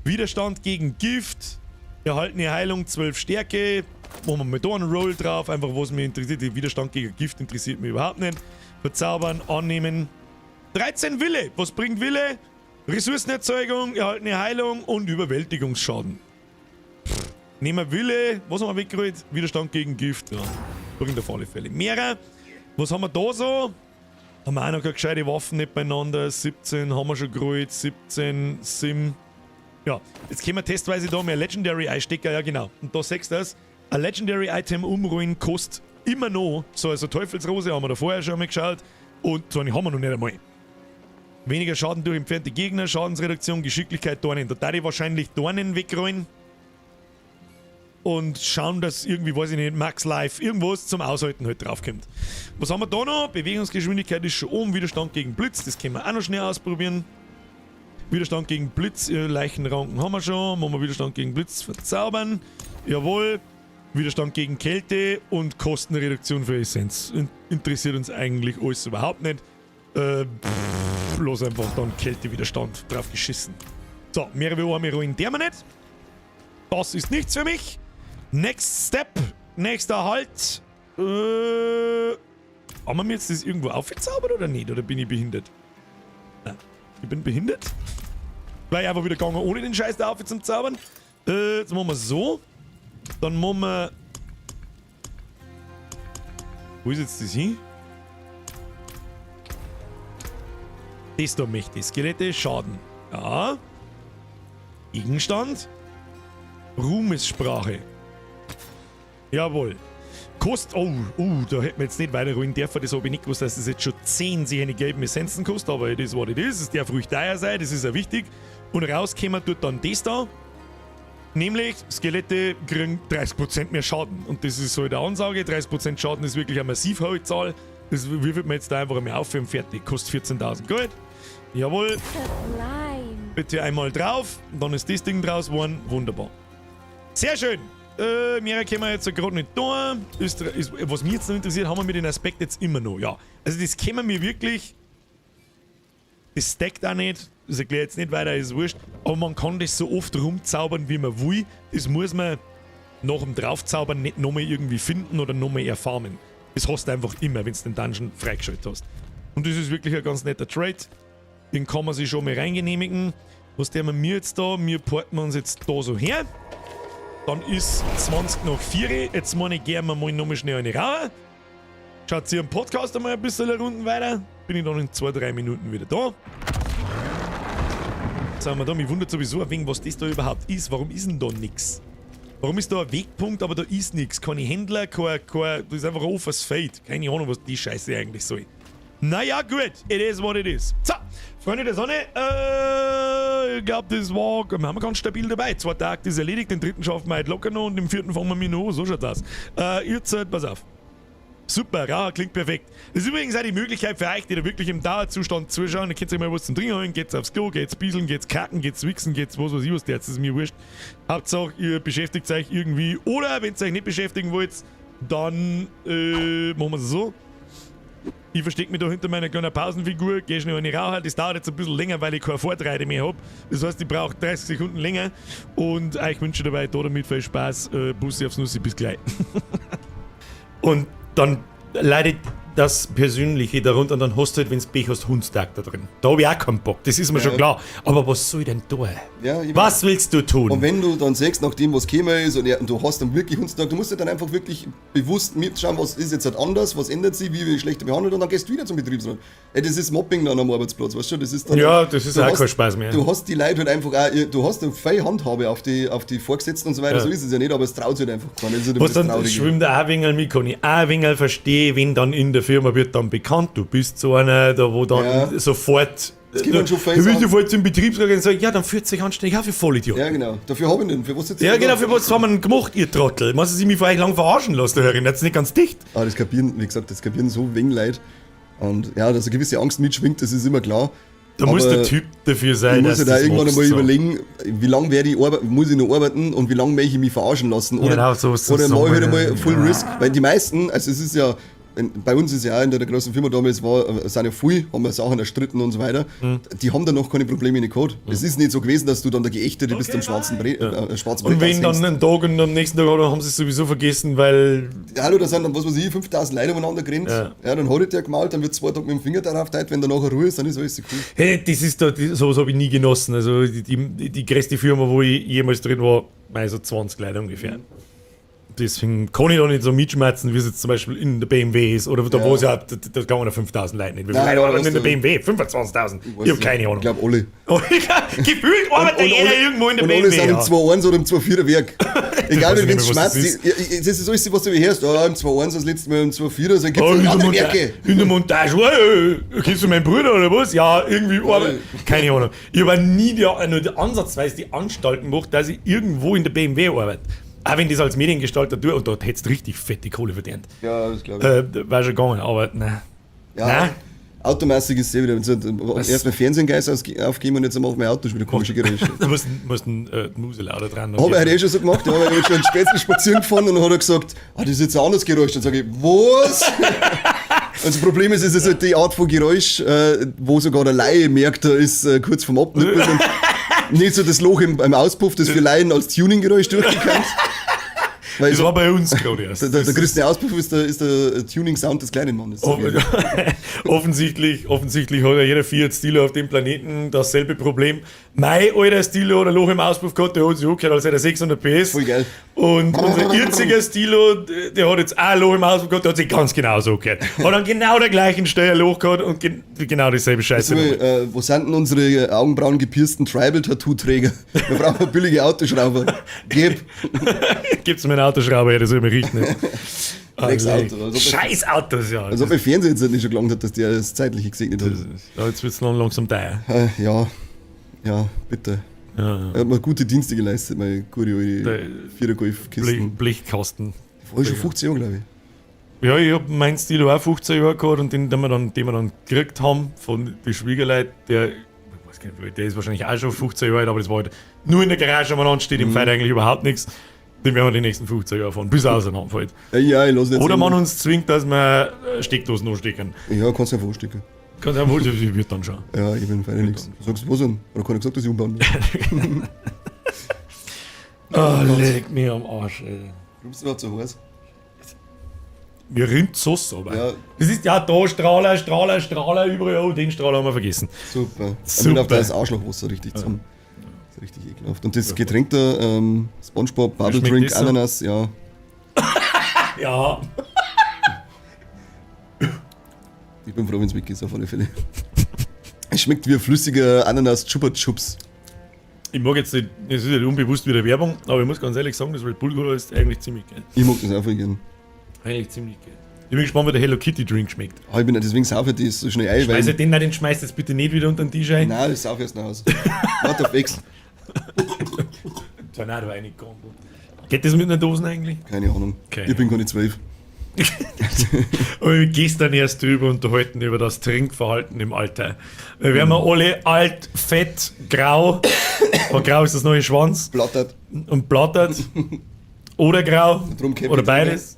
Widerstand gegen Gift. Erhaltene Heilung 12 Stärke. Machen wir mal da einen Roll drauf, einfach was mich interessiert. Der Widerstand gegen Gift interessiert mich überhaupt nicht. Verzaubern, annehmen. 13 Wille. Was bringt Wille? Ressourcenerzeugung, erhaltene Heilung und Überwältigungsschaden. Nehmen wir Wille. Was haben wir weggerollt? Widerstand gegen Gift. Ja, bringt auf alle Fälle. Mehrere. Was haben wir da so? Haben wir auch noch keine gescheite Waffen nicht beieinander. 17 haben wir schon gerollt. 17, Sim. Ja, jetzt können wir testweise da mehr Legendary einstecken. Ja, genau. Und da sagst du das. Ein Legendary Item umrollen kostet immer noch. So, also Teufelsrose haben wir da vorher schon mal geschaut. Und so eine haben wir noch nicht einmal. Weniger Schaden durch entfernte Gegner, Schadensreduktion, Geschicklichkeit, Dornen. Da darf ich wahrscheinlich Dornen wegrollen. Und schauen, dass irgendwie, weiß ich nicht, Max Life, irgendwas zum Aushalten halt draufkommt. Was haben wir da noch? Bewegungsgeschwindigkeit ist schon oben. Widerstand gegen Blitz, das können wir auch noch schnell ausprobieren. Widerstand gegen Blitz, Leichenranken haben wir schon. Machen wir Widerstand gegen Blitz verzaubern. Jawohl. Widerstand gegen Kälte und Kostenreduktion für Essenz. Interessiert uns eigentlich alles überhaupt nicht. Bloß einfach dann Kältewiderstand drauf geschissen. So, mehrere Arme rollen der wir nicht. Das ist nichts für mich. Next Step. Nächster Halt. Haben wir mir jetzt das irgendwo aufgezaubert oder nicht? Oder bin ich behindert? Nein. Ich bin behindert? Weil ich einfach wieder gegangen, ohne den Scheiß da auf zum Zaubern. Jetzt machen wir so. Dann machen wir... Wo ist jetzt das hin? Das da möchte ich. Skelette, Schaden. Ja. Gegenstand. Ruhmessprache. Jawohl. Kost... Oh, da hätten wir jetzt nicht weiter rollen dürfen. Das habe ich nicht gewusst, dass das jetzt schon 10 seine gelben Essenzen kostet. Aber das war das. Es darf ruhig teuer sein. Das ist ja wichtig. Und rauskommen tut dann das da. Nämlich, Skelette kriegen 30% mehr Schaden. Und das ist so eine Ansage. 30% Schaden ist wirklich eine massiv hohe Zahl. Das würfelt man jetzt da einfach einmal auf und fertig. Kostet 14.000 Gold. Jawohl. Nein. Bitte einmal drauf. Und dann ist das Ding draus geworden. Wunderbar. Sehr schön. Mehr können wir jetzt gerade nicht da. Was mich jetzt noch interessiert, haben wir mit den Aspekt jetzt immer noch. Ja. Also das können wir wirklich... Das stackt auch nicht. Das erkläre ich jetzt nicht weiter, ist wurscht. Aber man kann das so oft rumzaubern, wie man will. Das muss man nach dem Draufzaubern nicht nochmal irgendwie finden oder nochmal erfarmen. Das hast du einfach immer, wenn du den Dungeon freigeschaltet hast. Und das ist wirklich ein ganz netter Trade. Den kann man sich schon mal reingenehmigen. Was tun wir jetzt da? Wir porten uns jetzt da so her. Dann ist 20 nach 4. Jetzt meine ich, gehen wir mal nochmal schnell eine Rauer. Schaut sich am Podcast einmal ein bisschen Runden weiter. Bin ich dann in 2-3 Minuten wieder da. Jetzt sind wir da. Mich wundert sowieso ein wenig, was das da überhaupt ist. Warum ist denn da nichts? Warum ist da ein Wegpunkt, aber da ist nichts? Keine Händler, das ist einfach ein offenes Feld. Keine Ahnung, was die Scheiße eigentlich soll. Naja, gut. It is what it is. So, Freunde der Sonne. Ich glaube, das war... Wir haben ganz stabil dabei. 2 Tage ist erledigt, den 3. schaffen wir heute locker noch und im 4. fangen wir mit noch. So schaut's aus. Jetzt, pass auf. Super, ja, klingt perfekt. Das ist übrigens auch die Möglichkeit für euch, die da wirklich im Dauerzustand zuschauen. Da könnt ihr mal was zum Trinken holen, geht's aufs Klo, geht's bieseln, geht's kacken, geht's wichsen, geht's was weiß ich was, das ist mir wurscht. Hauptsache, ihr beschäftigt euch irgendwie. Oder, wenn ihr euch nicht beschäftigen wollt, dann machen wir es so. Ich verstecke mich da hinter meiner kleinen Pausenfigur, gehe schnell eine Raucher. Das dauert jetzt ein bisschen länger, weil ich keine Vortreide mehr habe. Das heißt, ich brauche 30 Sekunden länger. Und euch wünsche dabei damit viel Spaß. Bussi aufs Nussi, bis gleich. Und dann leidet das Persönliche darunter und dann hast du halt, wenn du Pech hast, Hundstag da drin. Da habe ich auch keinen Bock, das ist mir schon klar. Aber was soll ich denn tun? Ja, was willst du tun? Und wenn du dann sagst, nachdem was gekommen ist und du hast dann wirklich Hundstag, du musst ja dann einfach wirklich bewusst mitschauen, was ist jetzt halt anders, was ändert sich, wie schlechter behandelt und dann gehst du wieder zum Betriebsrat. Ey, das ist Mobbing dann am Arbeitsplatz, weißt du? Das ist dann das ist auch kein Spaß mehr. Du hast die Leute halt einfach auch, du hast eine freie Handhabe auf die Vorgesetzten und so weiter, so ist es ja nicht, aber es traut sich halt einfach keiner. Was dann schwimmt auch ein wenig mit, kann ich auch ein wenig verstehen, wenn dann in der Firma wird dann bekannt, du bist so einer, da wo dann sofort... Das gibt dann schon du willst sofort zum Betriebsrat und sagen, ja, dann führt sich anständig auch für Vollidiot. Ja, genau. Dafür habe ich den. Für was jetzt ja, genau, für was haben wir denn gemacht, ihr Trottel? Muss ich mich vor euch lang verarschen lassen, der Hörerin? Das ist nicht ganz dicht. Aber das kapieren, wie gesagt, das kapieren so wenig Leute. Und ja, dass eine gewisse Angst mitschwingt, das ist immer klar. Da muss der Typ dafür sein, ich muss ja da irgendwann einmal überlegen, wie lange muss ich noch arbeiten und wie lange möchte ich mich verarschen lassen. Oder, genau, so oder mache ich halt einmal Full Risk. Weil die meisten, also es ist ja, bei uns ist ja auch in der großen Firma damals, sind ja viele, haben wir Sachen erstritten und so weiter, die haben dann noch keine Probleme nicht gehabt. Es ist nicht so gewesen, dass du dann der Geächtete bist am schwarzen Brett. Und wenn dann einen Tag und am nächsten Tag haben sie es sowieso vergessen, weil... Ja, hallo, da sind dann, was weiß ich, 5000 Leute umeinander gerannt. Ja, dann hat er der gemalt, dann wird 2 Tage mit dem Finger darauf geteilt, wenn da nachher Ruhe ist, dann ist alles cool. Hey, das ist da, sowas habe ich nie genossen. Also die größte Firma, wo ich jemals drin war, so 20 Leute ungefähr. Deswegen kann ich da nicht so mitschmerzen, wie es jetzt zum Beispiel in der BMW ist. Oder da wo es ja, da kann man ja 5.000 Leute nicht. Wie viele Leute arbeiten in der BMW? 25.000. Ich habe keine Ahnung. Ich glaube alle. Gefühlt arbeitet jeder irgendwo in der BMW. Und alle sind im 2.1 oder im 2.4er Werk. Egal wie es schmerzt. Das ist alles, was du hörst. Ja, im 2.1 das letzte Mal im 2.4er. Dann gibt es andere Werke. In der Montage. Kennst du meinen Bruder oder was? Ja, irgendwie. Keine Ahnung. Ich habe nie nur ansatzweise die Anstalten gemacht, dass ich irgendwo in der BMW arbeite. Auch wenn das als Mediengestalter tue, und dort hättest du richtig fette Kohle verdient. Ja, das glaube ich. War schon gegangen, aber nein. Ja, nein. Automäßig ist es ja wieder. Erst mal Fernsehgeist aufgeben und jetzt machen wir Autos wieder komische Geräusche. Du musst einen Muselauder dran. Habe ich heute schon so gemacht. Ja, ich habe schon einen Spätzle spazieren gefahren und dann hat er gesagt, das ist jetzt ein anderes Geräusch. Dann sage ich, was? Und das Problem ist, es ist halt die Art von Geräusch, wo sogar der Laie merkt, da ist kurz vorm Abnippeln. Nicht so das Loch im Auspuff, das für Laien als Tuning-Geräusch durchgekannt. Das war bei uns gerade erst. Der größte Auspuff ist der Tuning-Sound des kleinen Mannes. Offensichtlich hat ja jeder Fiat Stilo auf dem Planeten dasselbe Problem. Mein alter Stilo hat ein Loch im Auspuff gehabt, der hat sich angehört, als hätte er 600 PS. Voll geil. Und unser jetziger Stilo, der hat jetzt auch ein Loch im Auspuff gehabt, der hat sich ganz genauso angehört. Hat dann genau der gleichen Steuerloch gehabt und genau dieselbe Scheiße. Wo sind denn unsere Augenbrauen gepiersten Tribal-Tattoo-Träger? Wir brauchen billige Autoschrauber. Gibt's mir einen Autoschrauber, das soll mir richten. Auto. Scheiß Autos, ja. Also ob der Fernseher jetzt nicht schon gelangt hat, dass der das Zeitliche gesegnet hat. Ja, jetzt wird es langsam teuer. Ja, bitte. Ja. Er hat mir gute Dienste geleistet, meine gute alte 4er Golf-Kisten. Blechkasten. War schon 15 Jahre, glaube ich. Ja, ich habe meinen Stilo auch 15 Jahre gehabt und den wir dann gekriegt haben von den Schwiegerleuten, der ist wahrscheinlich auch schon 15 Jahre alt, aber das war halt nur in der Garage umeinander, steht im Feld eigentlich überhaupt nichts. Den werden wir die nächsten 15 Jahre fahren, bis er auseinanderfällt. Ja, ich lasse jetzt. Oder man uns zwingt, dass wir Steckdosen anstecken. Ja, kannst du einfach anstecken. Kannst du einfach, das wird dann schon. Ja, ich bin fein nichts. Sagst du was an? Oder kann ich gesagt, dass ich umbauen will? Leg mir am Arsch, ey. Warum ist das überhaupt so heiß? Mir rinnt Sauce, aber. Ja. Das ist ja da Strahler, überall, oh, den Strahler haben wir vergessen. Super. Und auf das Arschlochwasser richtig zusammen. Das ist richtig ekelhaft. Und das Getränk da, SpongeBob, Bubble Drink, Ananas, so? Ja. Ja. Ich bin froh, wenn es weg ist, auf alle Fälle. Es schmeckt wie ein flüssiger Ananas Chupa Chups. Ich mag jetzt nicht, das ist nicht unbewusst wieder Werbung, aber ich muss ganz ehrlich sagen, das Red Bull Cola ist eigentlich ziemlich geil. Ich mag das auch voll gern. Eigentlich ziemlich geil. Ich bin gespannt, wie der Hello Kitty Drink schmeckt. Ich bin deswegen saufe ich das so schnell ein, weil... den nicht, den schmeißt jetzt bitte nicht wieder unter den Tisch ein. Nein, das saufe ich erst nach Hause. Warte auf X. Tornado reingekommen. Geht das mit einer Dosen eigentlich? Keine Ahnung. Ich bin gar nicht 12. Aber wir gestern erst drüber unterhalten über das Trinkverhalten im Alter. Wir werden alle alt, fett, grau. Aber grau ist das neue Schwanz. Blattert. Und blattert. Oder grau. Oder beides.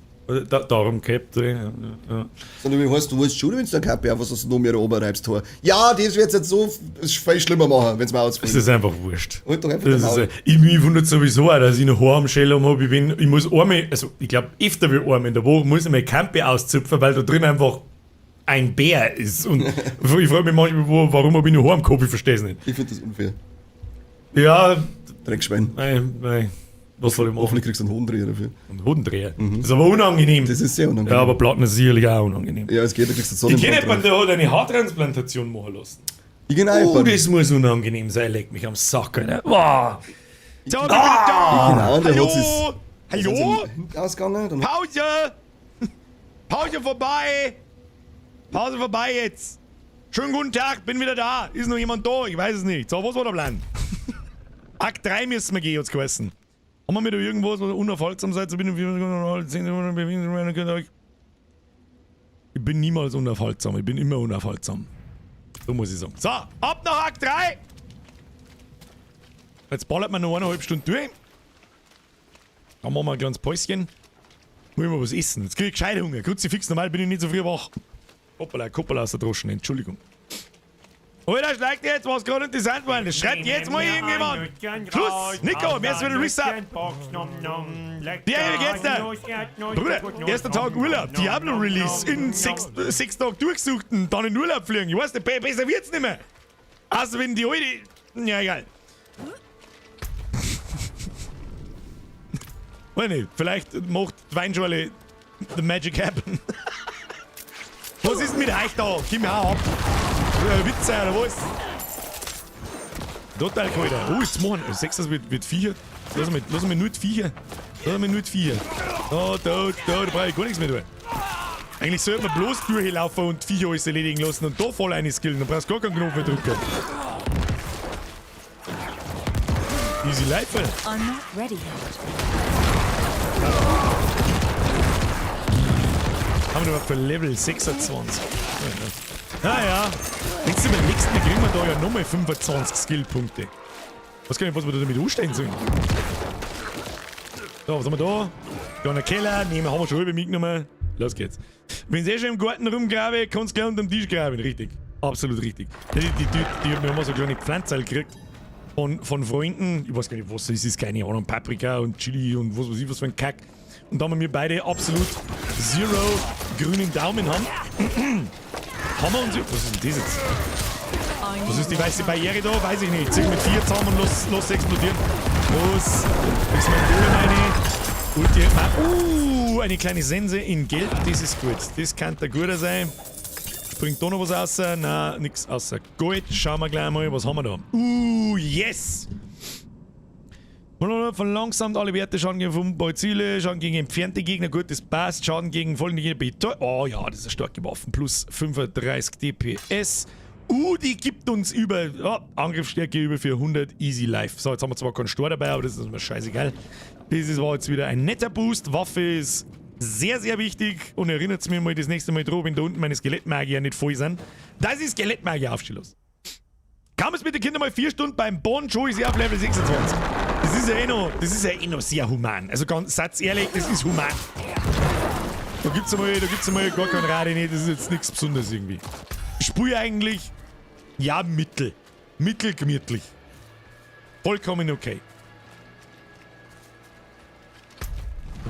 Darum gehabt. Ja. Sondern wie heißt du, weißt schon, wenn du eine Kappe hast, dass du noch mehr oberreibst. Ja, das wird jetzt so viel schlimmer machen, wenn es mir ausfällt. Das ist einfach wurscht. Halt doch einfach das ist, ich mich wundert sowieso auch, dass ich noch Haar am Schellum habe. Ich muss einmal, also ich glaube öfter wie einmal in der Woche, muss ich meine Kampe auszupfen, weil da drin einfach ein Bär ist. Und ich frage mich manchmal, warum habe ich noch Haar am Kopf, ich verstehe es nicht. Ich finde das unfair. Ja. Dreckschwein. Nein. Was soll ich machen? Hoffentlich kriegst du einen Hodendreher dafür. Einen Hodendreher? Das ist aber unangenehm. Das ist sehr unangenehm. Ja, aber Platten ist sicherlich auch unangenehm. Ja, es geht, da kriegst du Sonnenbrand. Ich kenne jemanden, der hat eine Haartransplantation machen lassen. Ich kenne auch jemanden. Das muss unangenehm sein, leck mich am Sack, Alter. Wow. Ich kenne auch, der hat es. Hallo? Ausgegangen. Pause! Pause vorbei! Pause vorbei jetzt! Schönen guten Tag, bin wieder da. Ist noch jemand da? Ich weiß es nicht. So, was war der Plan? Akt 3 müssen wir gehen, hat's geheißen. Haben wir wieder irgendwas, was unaufhaltsam seid? Ich bin niemals unaufhaltsam, ich bin immer unaufhaltsam. So muss ich sagen. So, ab nach Akt 3! Jetzt ballert man noch 1,5 Stunden durch. Dann machen wir ein kleines Päuschen. Muss ich mal was essen. Jetzt krieg ich gescheit Hunger. Kruzifix, normal bin ich nicht so früh wach. Hoppala aus der Droschen, Entschuldigung. Alter, schlägt jetzt, was gerade interessant war. Das schreibt jetzt mal irgendjemand. Schluss! Nico, wer ist wieder Reset? Ja, wie geht's da? Bruder, erster Tag Urlaub. Diablo Release in 6 Tagen durchgesuchten, dann in Urlaub fliegen. Ich weiß nicht, besser wird's nicht mehr. Also wenn die alte... Ja, egal. Weiß nicht, vielleicht macht die Weinschorle the magic happen. Was ist mit euch da? Gib mir auch ab. Witze oder was? Total kalt. Oh, ist morgen. 6 wird 4. Lass mich nur die 4. Da brauche ich gar nichts mehr tun. Eigentlich sollte man bloß durchlaufen und Viecher alles erledigen lassen und da voll eine skillen. Dann brauchst du gar keinen Knopf mehr drücken. Easy life. I'm not ready yet. Haben wir noch für Level 26. Ja. Nächstes Mal kriegen wir da ja nochmal 25 Skillpunkte. Was kann ich, was wir da damit anstellen sollen? So, was haben wir da? Da einen Keller, haben wir schon halb mitgenommen. Los geht's. Wenn sie schon im Garten rumgraben, kannst du gleich unter dem Tisch graben. Richtig. Absolut richtig. Die haben immer so kleine Pflanzen gekriegt. Von Freunden. Ich weiß gar nicht, was das ist. Keine Ahnung. Paprika und Chili und was weiß ich, was für ein Kack. Und da wir beide absolut zero grünen Daumen haben, haben wir uns... Was ist denn das jetzt? Was ist die weiße Barriere da? Weiß ich nicht. Zieh mit 4 zusammen und lass explodieren. Los. Ist mein Ulti. Eine kleine Sense in Gelb. Das ist gut. Das kann der guter sein. Springt da noch was raus? Nein, nix außer Gold. Schauen wir gleich mal, was haben wir da? Yes! Verlangsamt alle Werte, Schaden gegen verwundbare Ziele, Schaden gegen entfernte Gegner, gut, das passt, Schaden gegen folgende Gegner, oh ja, das ist eine starke Waffe, plus 35 DPS. Die gibt uns Angriffsstärke über 400, easy life. So, jetzt haben wir zwar keinen Stor dabei, aber das ist mir scheißegal. Das war jetzt wieder ein netter Boost, Waffe ist sehr, sehr wichtig und erinnert mir mal das nächste Mal dran, wenn da unten meine Skelettmagier nicht voll sind. Das ist Skelettmagier aufstelllos. Kam es mit den Kindern mal 4 Stunden beim Bon, schon ist er auf Level 26. Das ist ja eh noch sehr human. Also ganz, seid ehrlich, das ist human. Da gibt's einmal gar keinen Rade nicht, das ist jetzt nichts Besonderes irgendwie. Ich spiele eigentlich, ja, mittelgemütlich. Vollkommen okay.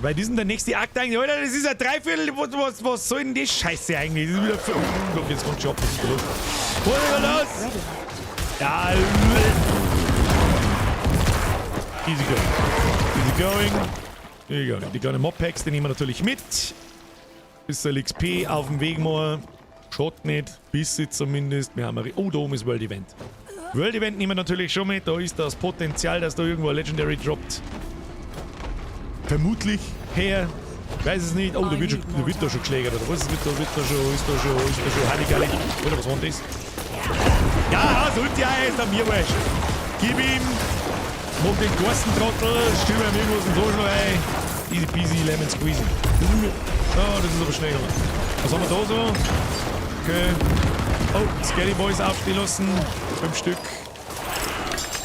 Bei diesem der nächste Akt eigentlich, Alter, das ist ein Dreiviertel, was soll denn das Scheiße eigentlich? Das ist wieder für... Oh, jetzt kommt schon ab, was ist los? Was ist da los? Ja, easy going. Die kleinen Mob-Packs, die nehmen wir natürlich mit. Bisschen XP auf dem Weg mal. Schaut nicht, bisschen zumindest. Wir haben oh, da oben ist World Event. World Event nehmen wir natürlich schon mit. Da ist das Potenzial, dass da irgendwo ein Legendary droppt. Vermutlich her. Ich weiß es nicht. Oh, da wird da schon geschlägert. Oder was? Ist da schon Halligalli. Oder was war denn das? Ja, das Ulti ist an mir wurscht. Gib ihm. Mach den Gorstentrottel. Stürme ihm irgendwas in den Torschlag rein. Easy peasy, lemon squeezy. Oh, das ist aber schnell. Was haben wir da so? Okay. Oh, Scary Boys aufstehen lassen. 5 Stück.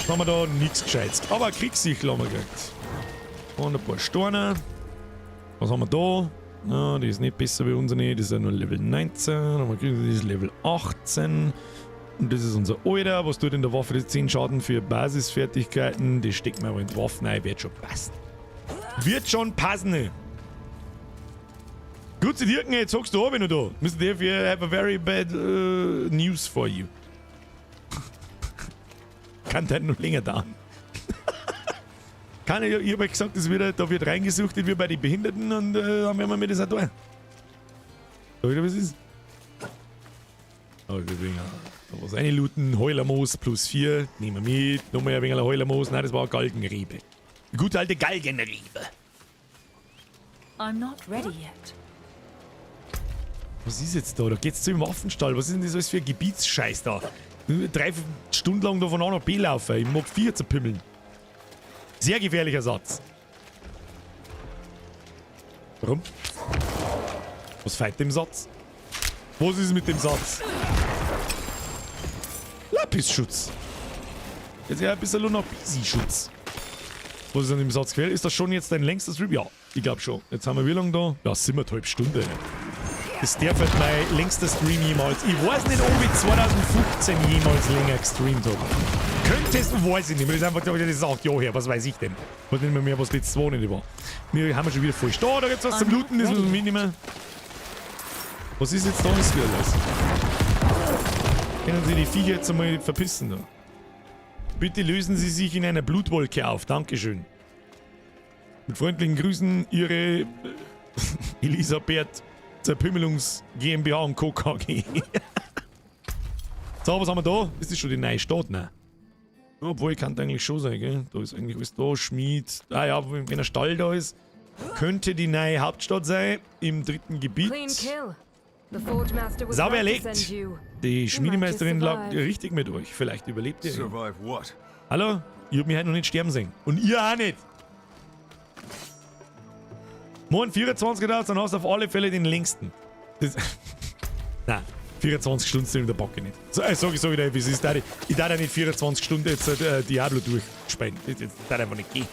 Dann haben wir da nichts Gescheites. Aber Kriegssichel haben wir gekriegt. Und ein paar Storner. Was haben wir da? Ja, die ist nicht besser wie unsere. Das ist ja nur Level 19. Dann haben wir das Level 18. Und das ist unser Alter. Was tut in der Waffe das 10 Schaden für Basisfertigkeiten? Das steckt man aber in die Waffen rein. Wird schon passen. Wird schon passen. Gut, Sie Dirken, jetzt sagst du, wenn du da. Mr. Dave, I have a very bad news for you. Kann halt noch länger dauern. Ich habe ja gesagt, da wird reingesuchtet wie bei den Behinderten und dann werden wir mir das auch tun. Schau wieder, was ist. Oh, deswegen da was reinlooten. Heulermoos plus 4. Nehmen wir mit. Nochmal ein wenig Heulermoos. Nein, das war eine Galgenrebe. Die gute alte Galgenrebe. I'm not ready yet. Was ist jetzt da? Da geht's zu dem Waffenstall. Was ist denn das alles für ein Gebietsscheiß da? 3 Stunden lang da von A nach B laufen. Ich mag 4 zu pimmeln. Sehr gefährlicher Satz. Warum? Was feit dem Satz? Was ist mit dem Satz? Lapisschutz. Jetzt ja ein bisschen nur noch Bisi-Schutz. Was ist an dem Satz gefällt? Ist das schon jetzt dein längster Stream? Ja, ich glaube schon. Jetzt haben wir wie lange da? Ja, 7,5 Stunden. Das darf halt mein längster Stream jemals. Ich weiß nicht, ob ich 2015 jemals länger gestreamt habe. Könnte es, weiß ich nicht. Das ist einfach, das ist 8 Jahre her. Was weiß ich denn? Ich weiß nicht mehr, was letztes Wochenende war. Wir haben schon wieder voll da. Da gibt's was zum Looten. Das müssen wir mitnehmen. Was ist jetzt da alles für alles? Können Sie die Viecher jetzt einmal verpissen da? Bitte lösen Sie sich in einer Blutwolke auf. Dankeschön. Mit freundlichen Grüßen, Ihre Elisabeth Zerpümmelungs GmbH und Co. KG. So, was haben wir da? Ist das schon die neue Stadt? Nein. Obwohl, kann eigentlich schon sein, gell? Da ist eigentlich alles da. Schmied. Ah ja, wenn ein Stall da ist, könnte die neue Hauptstadt sein. Im 3. Gebiet. Sauber erlegt. Die Schmiedemeisterin lag richtig mit euch. Vielleicht überlebt ihr. Survive what? Hallo? Ich hab mich halt noch nicht sterben sehen. Und ihr auch nicht. Morgen 24 Grad, dann hast du auf alle Fälle den längsten. Nein, 24 Stunden sind der Bock nicht. So, sag ich wieder, wie es ist. Ich darf ja nicht 24 Stunden jetzt Diablo durchspielen. Das darf einfach nicht gehen.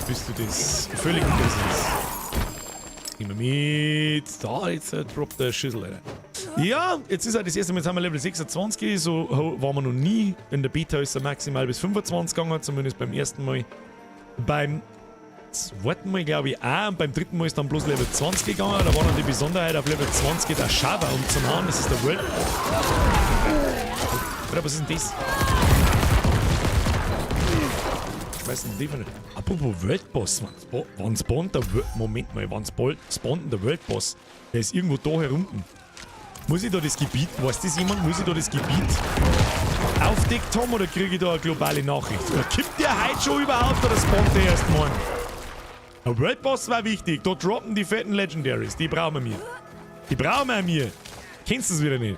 Bist du das völlig unwesentlich. Nehmen wir mit. Da, jetzt droppt der Schüssel, Alter. Ja, jetzt ist halt das erste Mal, jetzt haben wir Level 26. So waren wir noch nie. In der Beta ist er maximal bis 25 gegangen, zumindest beim ersten Mal. Beim zweiten Mal glaube ich auch, und beim dritten Mal ist dann bloß Level 20 gegangen. Da war dann die Besonderheit auf Level 20 der Shava um zu hauen. Das ist der World. Oder was ist denn das? Ich weiß nicht, nicht. Apropos World Boss, wann spawnt der Moment mal, wann spawnt der World Boss? Der ist irgendwo da herunten. Muss ich da das Gebiet, weiß das jemand, muss ich da das Gebiet aufdeckt haben oder kriege ich da eine globale Nachricht? Oder kippt der heute schon überhaupt oder spawnt der erst morgen? Der World Boss war wichtig, da droppen die fetten Legendaries, die brauchen wir mir. Die brauchen wir mir. Kennst du es wieder nicht?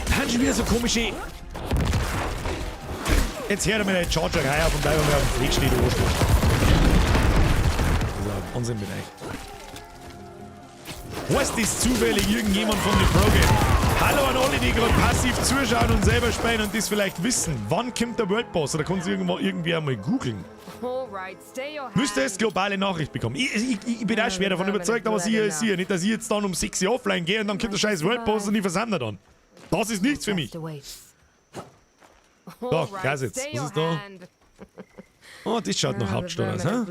Da haben schon wieder so komische... Jetzt hört er mir eine Chargerei auf und bleiben wir auf dem Fleck steht, Arschloch. Das ist ein Wahnsinn mit euch. Weiß das zufällig irgendjemand von den Pro-Game? Hallo an alle, die gerade passiv zuschauen und selber spielen und das vielleicht wissen. Wann kommt der World Boss? Oder kann es irgendwie einmal googeln? Müsste es globale Nachricht bekommen. Ich bin auch schwer davon überzeugt, aber sicher ist sicher. Nicht, dass ich jetzt dann um 6 Uhr offline gehe und dann kommt der scheiß World Boss und ich versande dann. Das ist nichts für mich. Da, krass jetzt. Was ist da? Oh, das schaut nach Hauptstadt aus, hä?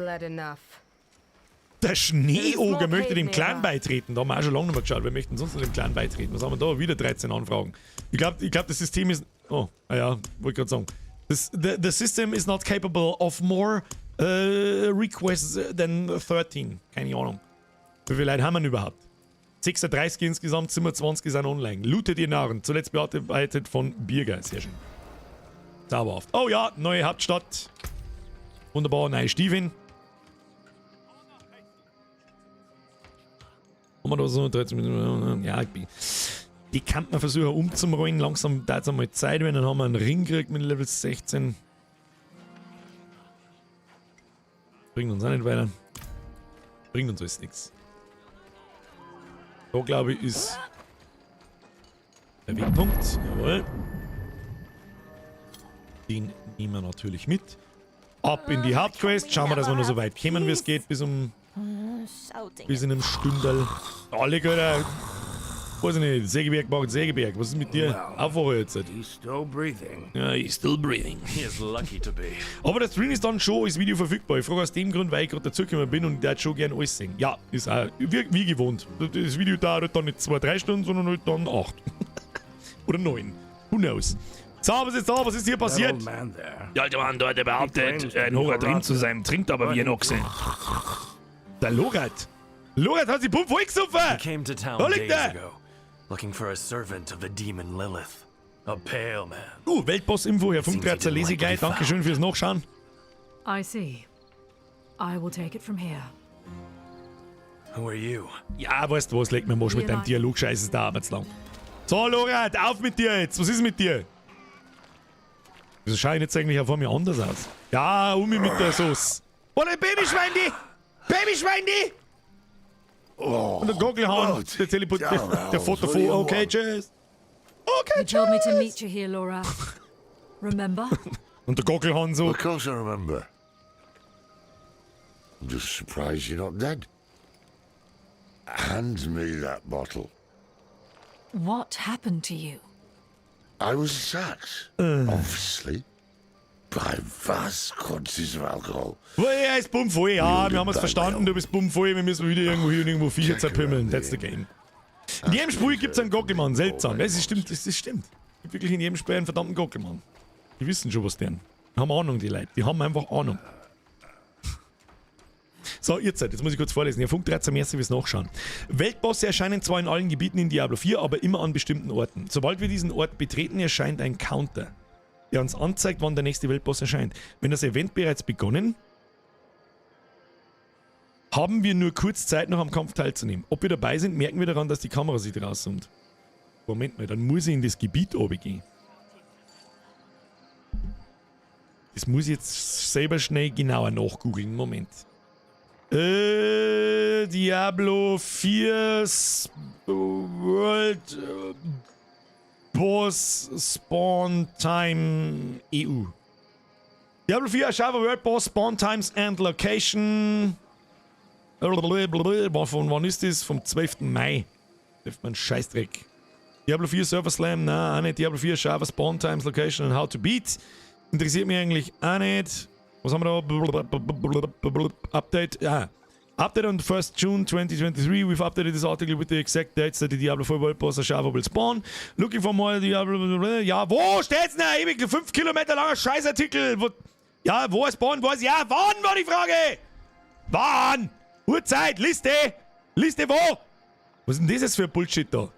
Der Schneeoger möchte dem Clan beitreten. Da haben wir auch schon lange nicht mehr geschaut. Wir möchten sonst noch dem Clan beitreten. Was haben wir da? Wieder 13 Anfragen. Ich glaube, das System ist... Oh, ja, wollte gerade sagen. The system is not capable of more requests than 13. Keine Ahnung. Wie viele Leute haben wir denn überhaupt? 36 insgesamt, 27 sind online. Lootet ihr Narren. Zuletzt bearbeitet von Birger. Sehr schön. Zauberhaft. Oh ja, neue Hauptstadt. Wunderbar, neue Stiefel. Haben wir da so 13 Minuten? Ja, die kann man versuchen umzurollen. Langsam da jetzt einmal Zeit, wenn dann haben wir einen Ring gekriegt mit Level 16. Bringt uns auch nicht weiter. Bringt uns alles nichts. Da glaube ich ist der Wegpunkt. Jawohl. Den nehmen wir natürlich mit. Ab in die Hauptquest. Schauen wir, dass wir nur so weit kommen, wie es geht, bis in einem Stündel. Alle Götter. Weiß ich nicht. Sägeberg macht Sägeberg. Was ist mit dir? Aufwachen jetzt. He's still breathing. Ja, he's still breathing. He is lucky to be. Aber der Stream ist dann schon als Video verfügbar. Ich frage aus dem Grund, weil ich gerade dazugekommen bin und ich würde schon gerne alles sehen. Ja, ist auch wie gewohnt. Das Video dauert dann nicht 2-3 Stunden, sondern halt dann 8. Oder 9. Who knows? So, was ist da? Was ist hier passiert? Der alte Mann dort, der behauptet, ein hoher Drin zu sein, trinkt aber wie ein Ochse. Der Lorat. Lorat hat die Pumpe vollgesoffen. He came to town days ago, looking for a servant of the demon Lilith. A pale man. Weltboss-Info, Herr Funkratzer Leseguide. Dankeschön fürs Nachschauen. I see. I will take it from here. Who are you? Ja, weißt du was, leg mir mal mit deinem Dialog, scheiße, es dauert zu lang. So, Lorat, auf mit dir jetzt. Was ist mit dir? Wieso schaue ich jetzt eigentlich auch vor mir anders aus? Ja, mit der Sauce. Oder Babyschweindi! Babyschweindi! Und der Gockelhahn, der teleportiert, der Foto vor. Okay, tschüss. Okay, tschüss. You told me to meet you here, Laura. Remember? Und der Gockelhahn so. Of course I remember. I'm just surprised you're not dead. Hand me that bottle. What happened to you? I was sacked, obviously, by vast quantities of alcohol. Er ist bummvoll, ja, wir haben es verstanden, du bist bummvoll, wir müssen wieder irgendwo Viecher zerpimmeln, that's the game. In jedem Spiel gibt es einen Gockelmann, seltsam, das stimmt. Es gibt wirklich in jedem Spiel einen verdammten Gockelmann. Die wissen schon, was deren. Die haben Ahnung, die Leute, die haben einfach Ahnung. So, jetzt muss ich kurz vorlesen. Ihr Funk 13 März fürs Nachschauen. Weltbosse erscheinen zwar in allen Gebieten in Diablo 4, aber immer an bestimmten Orten. Sobald wir diesen Ort betreten, erscheint ein Counter, der uns anzeigt, wann der nächste Weltboss erscheint. Wenn das Event bereits begonnen, haben wir nur kurz Zeit, noch am Kampf teilzunehmen. Ob wir dabei sind, merken wir daran, dass die Kamera sich rauszoomt. Moment mal, dann muss ich in das Gebiet runtergehen. Das muss ich jetzt selber schnell genauer nachgoogeln. Moment. Diablo 4 World Boss Spawn Time EU. Diablo 4 Java World Boss Spawn Times and Location. Von wann ist das? Vom 12. Mai. Trifft man Scheißdreck. Diablo 4 Server Slam, nein, auch nicht. Diablo 4 Java Spawn Times Location and How to Beat. Interessiert mich eigentlich auch nicht. Was haben wir da? Update. Ja. Update on the 1st June 2023. We've updated this article with the exact dates that the Diablo 4 World Boss Java will spawn. Looking for more Diablo. Ja, wo steht's denn? Ewig 5 Kilometer langer Scheißartikel. Wo, ja, wo er spawnen, wo es. Ja, wann war die Frage? Wann? Uhrzeit, Liste. Liste wo? Was ist denn das jetzt für Bullshit da?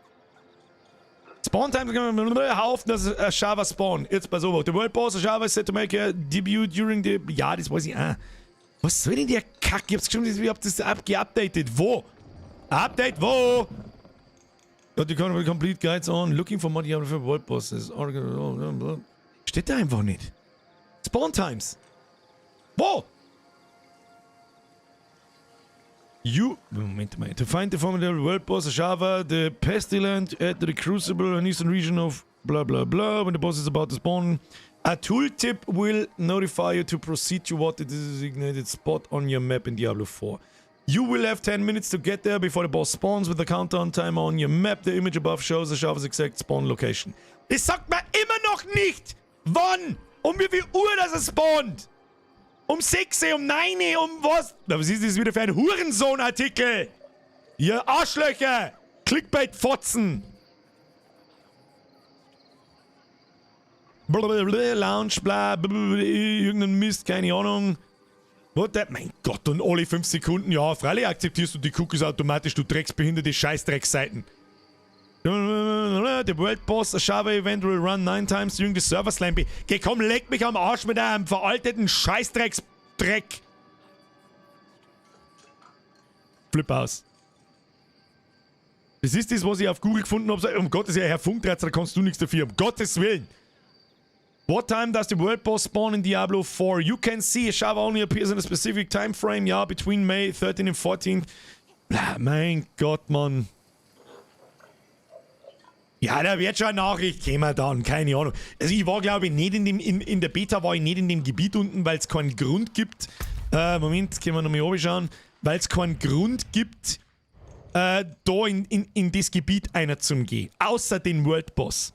Spawn time, hör auf, das Java Spawn. Jetzt pass auf. The World Boss Java is set to make a debut during the... Ja, das weiß ich auch. Was soll denn der Kack? Ich hab's geschrieben, ich hab das geupdatet. Wo? Update wo? Got the complete guides on. Looking for more Diablo for World Bosses. Steht da einfach nicht. Spawn times. Wo? Moment mal. To find the formidable world boss of Java, the pestilent at the crucible and eastern region of blah blah blah. When the boss is about to spawn, a tooltip will notify you to proceed toward the designated spot on your map in Diablo 4. You will have 10 minutes to get there before the boss spawns with the countdown timer on your map. The image above shows the Java's exact spawn location. Es sagt mir immer noch nicht, wann und wie viel Uhr das es spawnt. Um 6, um 9, um was? Na, was ist das wieder für ein Hurensohn-Artikel? Ihr Arschlöcher! Clickbait-Fotzen! Blablabla, Lounge, bla, irgendein Mist, keine Ahnung. What the? Mein Gott, und alle 5 Sekunden, ja, freilich akzeptierst du die Cookies automatisch, du drecksbehinderte Scheißdrecksseiten. The World Boss, a Java Event will run 9 times during the Server Slam. Geh komm, leck mich am Arsch mit einem veralteten Scheißdrecksdreck. Flip aus. Das ist das, was ich auf Google gefunden habe. Um Gottes Willen, Herr Funktratzer, da kannst du nichts dafür. Um Gottes Willen. What time does the World Boss spawn in Diablo 4? You can see a Java only appears in a specific time frame. Ja, between May 13 and 14. Mein Gott, Mann. Ja, da wird schon eine Nachricht kommen dann, keine Ahnung. Also ich war, glaube ich, nicht in der Beta war ich nicht in dem Gebiet unten, weil es keinen Grund gibt. Moment, können wir nochmal anschauen. Weil es keinen Grund gibt, da in das Gebiet einer zu gehen. Außer den World Boss.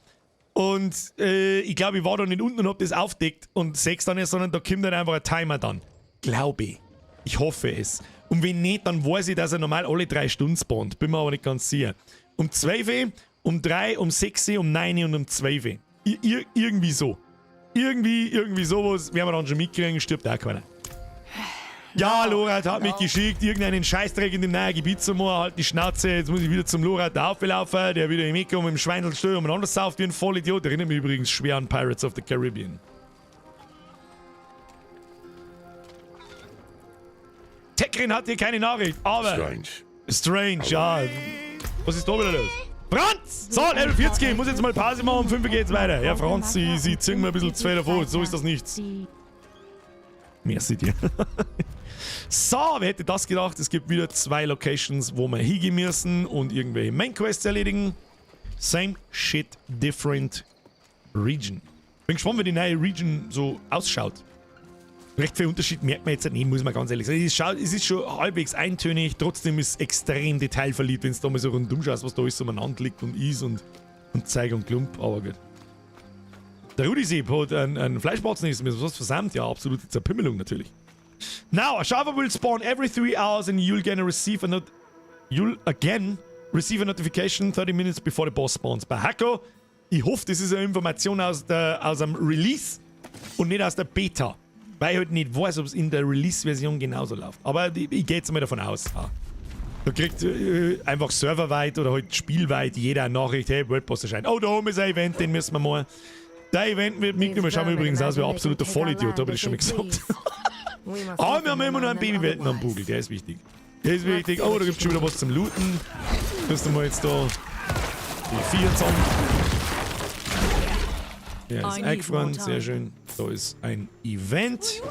Und ich glaube, ich war da nicht unten und hab das aufdeckt und sechs dann nicht, sondern da kommt dann einfach ein Timer dann. Glaube ich. Ich hoffe es. Und wenn nicht, dann weiß ich, dass er normal alle 3 Stunden spawnt. Bin mir aber nicht ganz sicher. Um 12, um 3, um 6, um 9 und um 12. Irgendwie so. Irgendwie sowas werden wir dann schon mitkriegen, stirbt auch keiner. Ja, Lorat hat mich geschickt, irgendeinen Scheißdreck in dem neuen Gebiet zu machen, halt die Schnauze, jetzt muss ich wieder zum Lorat auflaufen, der wieder im Ecke um im Schweindel steht und anders sauft wie ein Vollidiot. Erinnert mich übrigens schwer an Pirates of the Caribbean. Tekrin hat hier keine Nachricht, aber... Strange, ja. Was ist da wieder los? Franz! So, Level 40, ich muss jetzt mal Pause machen, um 5 geht's weiter. Ja, Franz, sie ziehen mir ein bisschen zu viel davon, so ist das nichts. Merci dir. So, wer hätte das gedacht? Es gibt wieder 2 Locations, wo wir hingehen müssen und irgendwelche Main-Quests erledigen. Same shit, different region. Bin gespannt, wie die neue Region so ausschaut. Recht viel Unterschied merkt man jetzt nicht, muss man ganz ehrlich sagen. Es ist schon halbwegs eintönig, trotzdem ist es extrem detailverliebt, wenn es da mal so rundum schaust, was da alles umeinander liegt und ist und Zeig und Klump, aber gut. Der Rudiseb hat ein Fleischbatzen, ist mir was versammelt, ja, absolute Zerpimmelung natürlich. Now, a Java will spawn every 3 hours and you'll again receive a notification 30 minutes before the boss spawns. Bei Hako, ich hoffe, das ist eine Information aus dem Release und nicht aus der Beta. Weil ich halt nicht weiß, ob es in der Release-Version genauso läuft. Aber ich gehe jetzt mal davon aus. Da kriegt einfach serverweit oder halt spielweit jeder eine Nachricht, hey, World Boss erscheint. Oh, da oben ist ein Event, den müssen wir mal. Der Event wird mitgenommen. Schauen wir übrigens aus wie ein absoluter Vollidiot, habe ich schon mal gesagt. Aber wir haben immer noch einen Babywelten am Bugel, der ist wichtig. Der ist wichtig. Oh, da gibt es schon wieder was zum Looten. Müssen wir jetzt da die 4 zusammen. Der ist eingefroren, sehr schön. Da ist ein Event.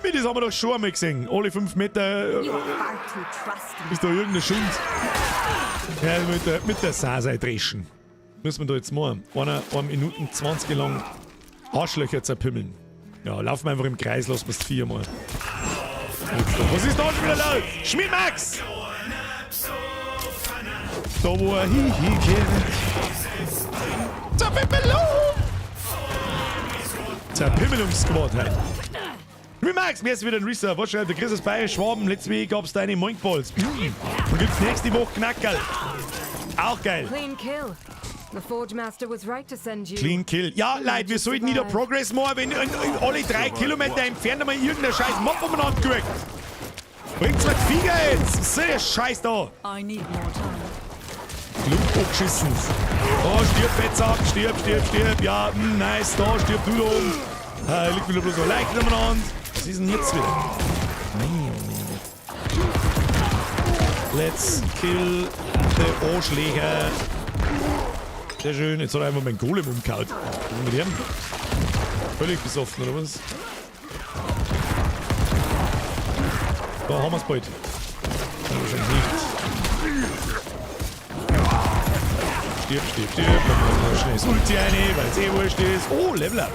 Das haben wir doch schon einmal gesehen. Alle 5 Meter ist da irgendeine Schund. Ja, mit der Sasei dreschen. Müssen wir da jetzt machen. 1 Minute 20 lang Arschlöcher zerpimmeln. Ja, laufen wir einfach im Kreis, lassen wir es 4 Mal. Was ist da schon wieder los? Schmidt-Max! Da wo er hingeht. Zerpimmelungssquad halt. Schmidt-Max, mir ist wieder ein Reserve. Was schreibt der Chris aus Bayern Schwaben? Letzte Woche gab es deine Moinkballs. Dann gibt's nächste Woche Knackerl. Auch geil. Clean kill. The Forge Master was right to send you. Clean Kill. Ja, Leute, wir sollten wieder Progress machen, wenn alle 3 Kilometer entfernt einmal irgendein scheiß Mob umeinander kriegt. Bringt's mit Flieger jetzt. Was soll der Scheiß da? I need more time. Klump abgeschissen. Da stirbt Fettsack, stirb. Ja, nice, da stirbt du da oben. Liegt wieder bloß so leicht umeinander. Was ist denn jetzt wieder? Let's kill the Arschläger. Sehr schön, jetzt hat er einfach meinen Golem umgehauen. Was mit dem? Völlig besoffen, oder was? Da haben wir es bald. Wahrscheinlich nicht. Stirb. Dann machen wir schnell das Ulti rein, weil es wurscht ist. Oh, Level Up.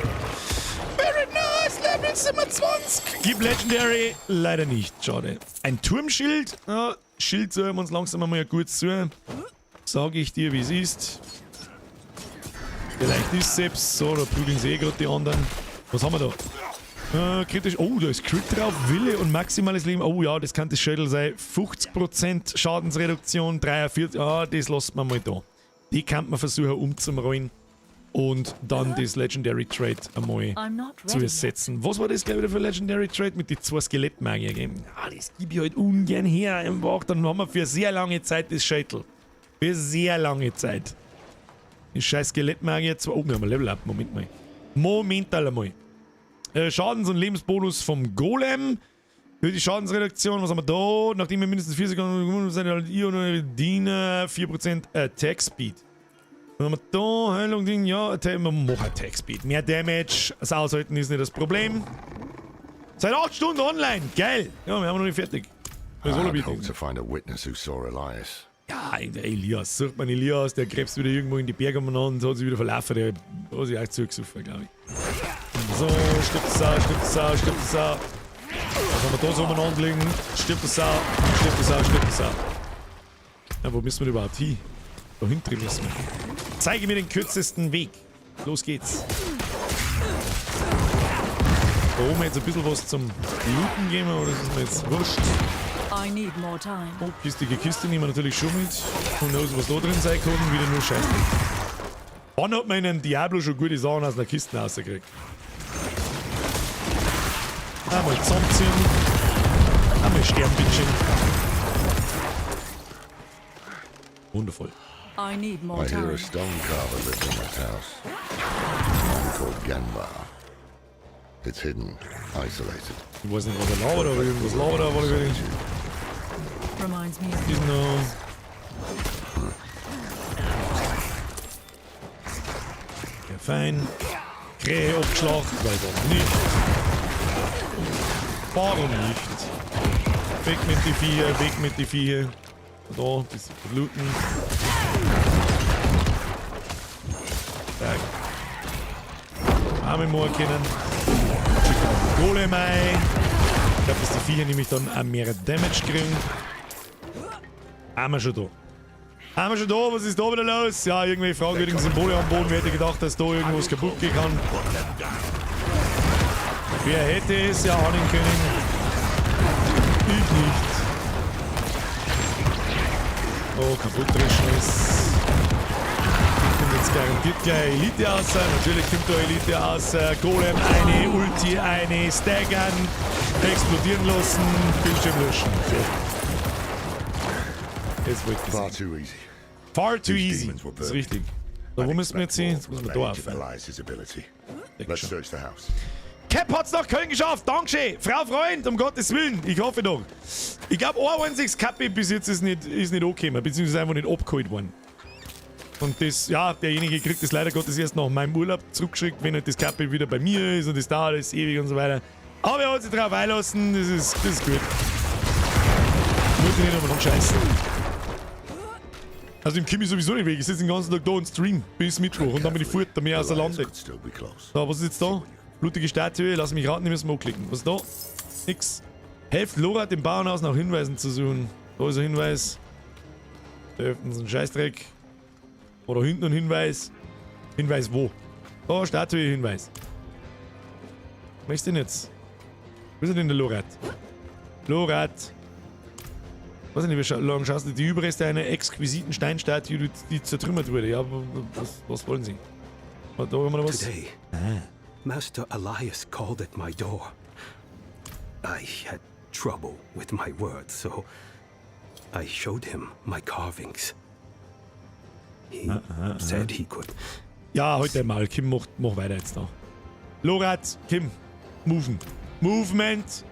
Very nice, Level 27. Gib Legendary. Leider nicht, schade. Ein Turmschild. Ja, Schild hören wir uns langsam einmal gut zu. Sage ich dir, wie es ist. Vielleicht ist es selbst so, da prügeln sie gerade die anderen. Was haben wir da? Kritisch. Oh, da ist Crit drauf. Wille und maximales Leben. Oh ja, das kann das Schädel sein. 50% Schadensreduktion, 43. Ah, das lässt man mal da. Die kann man versuchen umzurollen. Und dann das Legendary Trait einmal zu ersetzen. Was war das, glaube ich, für Legendary Trait mit den 2 Skelettmagier geben? Ah, das gebe ich halt ungern her einfach. Dann haben wir für sehr lange Zeit das Schädel. Für sehr lange Zeit. Die scheiß Skelettmagier. Oh, wir haben ein Level Up. Moment mal. Einmal. Schadens- und Lebensbonus vom Golem. Für die Schadensreduktion, was haben wir da? Nachdem wir mindestens 4 Sekunden seid, halt ihr und eure Diener 4% Attack Speed. Was haben wir da? Heilung, Ding, ja, wir machen Attack Speed. Mehr Damage, das Aushalten ist nicht das Problem. Seit 8 Stunden online, geil! Ja, wir haben noch nicht fertig. I hope to find a witness who saw Elias. Ja, der Elias. Sucht man Elias, der krebst wieder irgendwo in die Berge umeinander und hat sich wieder verlaufen. Der hat sich auch zugesoffen, glaube ich. So, stirbt das Sau. Was haben wir da so umeinander liegen? Stirbt das Sau. Ja, wo müssen wir überhaupt hin? Da hinten müssen wir. Zeige mir den kürzesten Weg. Los geht's. Da oben jetzt ein bisschen was zum Looten geben, aber das ist mir jetzt wurscht. I need more time. Oh, kistige Kiste nehmen wir natürlich schon mit. Und knows, was da drin sein kann, wieder nur Scheiße. Wann hat man in einem Diablo schon gute Sachen aus einer Kiste rausgekriegt? Einmal zusammenziehen. Einmal sterben, bitteschön. Wundervoll. I need more I hear time. a stone carver lives in that house. A man called Genbar. It's hidden, isolated. Ich weiß nicht, was er labert, aber irgendwas labert er, was ich Reminds me of ist noch. Ja, fein. Krähe abgeschlacht, weil warum nicht? Warum nicht? Weg mit die Viecher. Da, bisschen verlooten. Berg. Arme mal kennen. Golem ein. Ich glaube, dass die Viecher nämlich dann auch mehr Damage kriegen. Haben wir schon da. Was ist da wieder los? Ja, irgendwelche fragwürdigen Symbole am Boden. Wer hätte gedacht, dass da irgendwas kaputt gehen kann? Wer hätte es ja ahnen können? Ich nicht. Oh, kaputt dreschen ist. Kommt jetzt garantiert gleich Elite raus. Natürlich kommt da Elite raus. Golem eine, Ulti eine, staggern, explodieren lassen, Bildschirm löschen. Jetzt wollte ich Far too easy. Far too easy. Das ist richtig. So, wo müssen wir jetzt hin? Jetzt müssen wir da aufhören. Let's search the house. Cap hat's nach Köln geschafft. Dankeschön. Frau Freund, um Gottes Willen. Ich hoffe doch. Ich glaube, 1 Cappy bis jetzt ist nicht angekommen, beziehungsweise einfach nicht abgeholt worden. Und das, ja, derjenige kriegt das leider Gottes erst nach meinem Urlaub zurückgeschickt, wenn halt das Cappy wieder bei mir ist und das dauert alles ewig und so weiter. Aber er hat sich drauf einlassen, das ist gut. Muss ich nicht nochmal anscheißen. Also im Kimi sowieso nicht weg. Ich sitze den ganzen Tag da und stream bis Mittwoch und dann bin ich fort, damit außer Lande. So, was ist jetzt da? Blutige Statue, lass mich raten, die müssen wir anklicken. Was ist da? Nix. Helft Lorat dem Bauernhaus nach Hinweisen zu suchen. Da ist ein Hinweis. Da öffnen sie einen Scheißdreck. Oder hinten ein Hinweis. Hinweis wo? Da, Statue, Hinweis. Was ist denn jetzt? Wo ist denn der Lorat? Lorat. Was denn, wie lange schaust du die Überreste einer exquisiten Steinstatue, die zertrümmert wurde? Ja, was wollen sie? Da haben wir noch was. Today, Master Elias called at my door. I had trouble with my words, so I showed him my carvings. He said he could. Ja, heute mal. Kim, mach weiter jetzt da. Lorat, Kim, moven. Movement.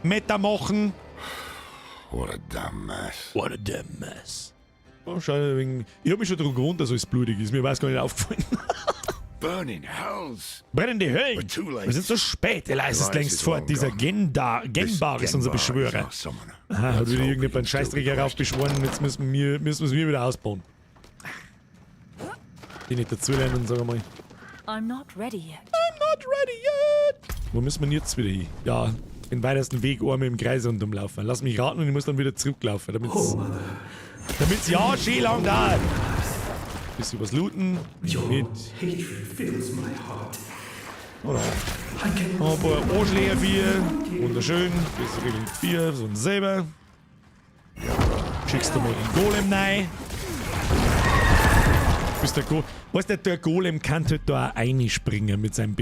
Meta machen. What a damn mess. What a damn mess. Oh, schade, ich hab mich schon daran gewohnt, dass alles blutig ist. Mir war es gar nicht aufgefallen. Burning hells. Brennende Höllen. Wir sind so spät. Elias ist längst fort. Dieser Genbar ist unser Beschwörer. Aha, hat wieder irgendjemand einen Scheißträger raufbeschworen und jetzt müssen wir es wieder ausbauen. Die nicht dazulernen, sag mal. I'm not ready yet. Wo müssen wir jetzt wieder hin? Ja, den weitesten Weg einmal im Kreis rumlaufen. Lass mich raten und ich muss dann wieder zurücklaufen, damit's ja schön lang dauert. Bisschen was looten. Mit. Oder? Ein paar Arschleger-Vier. Wunderschön. Das regeln 4, so ein selber. Schickst du mal den Golem rein. Weißt du, der Golem kann halt da auch reinspringen mit seinem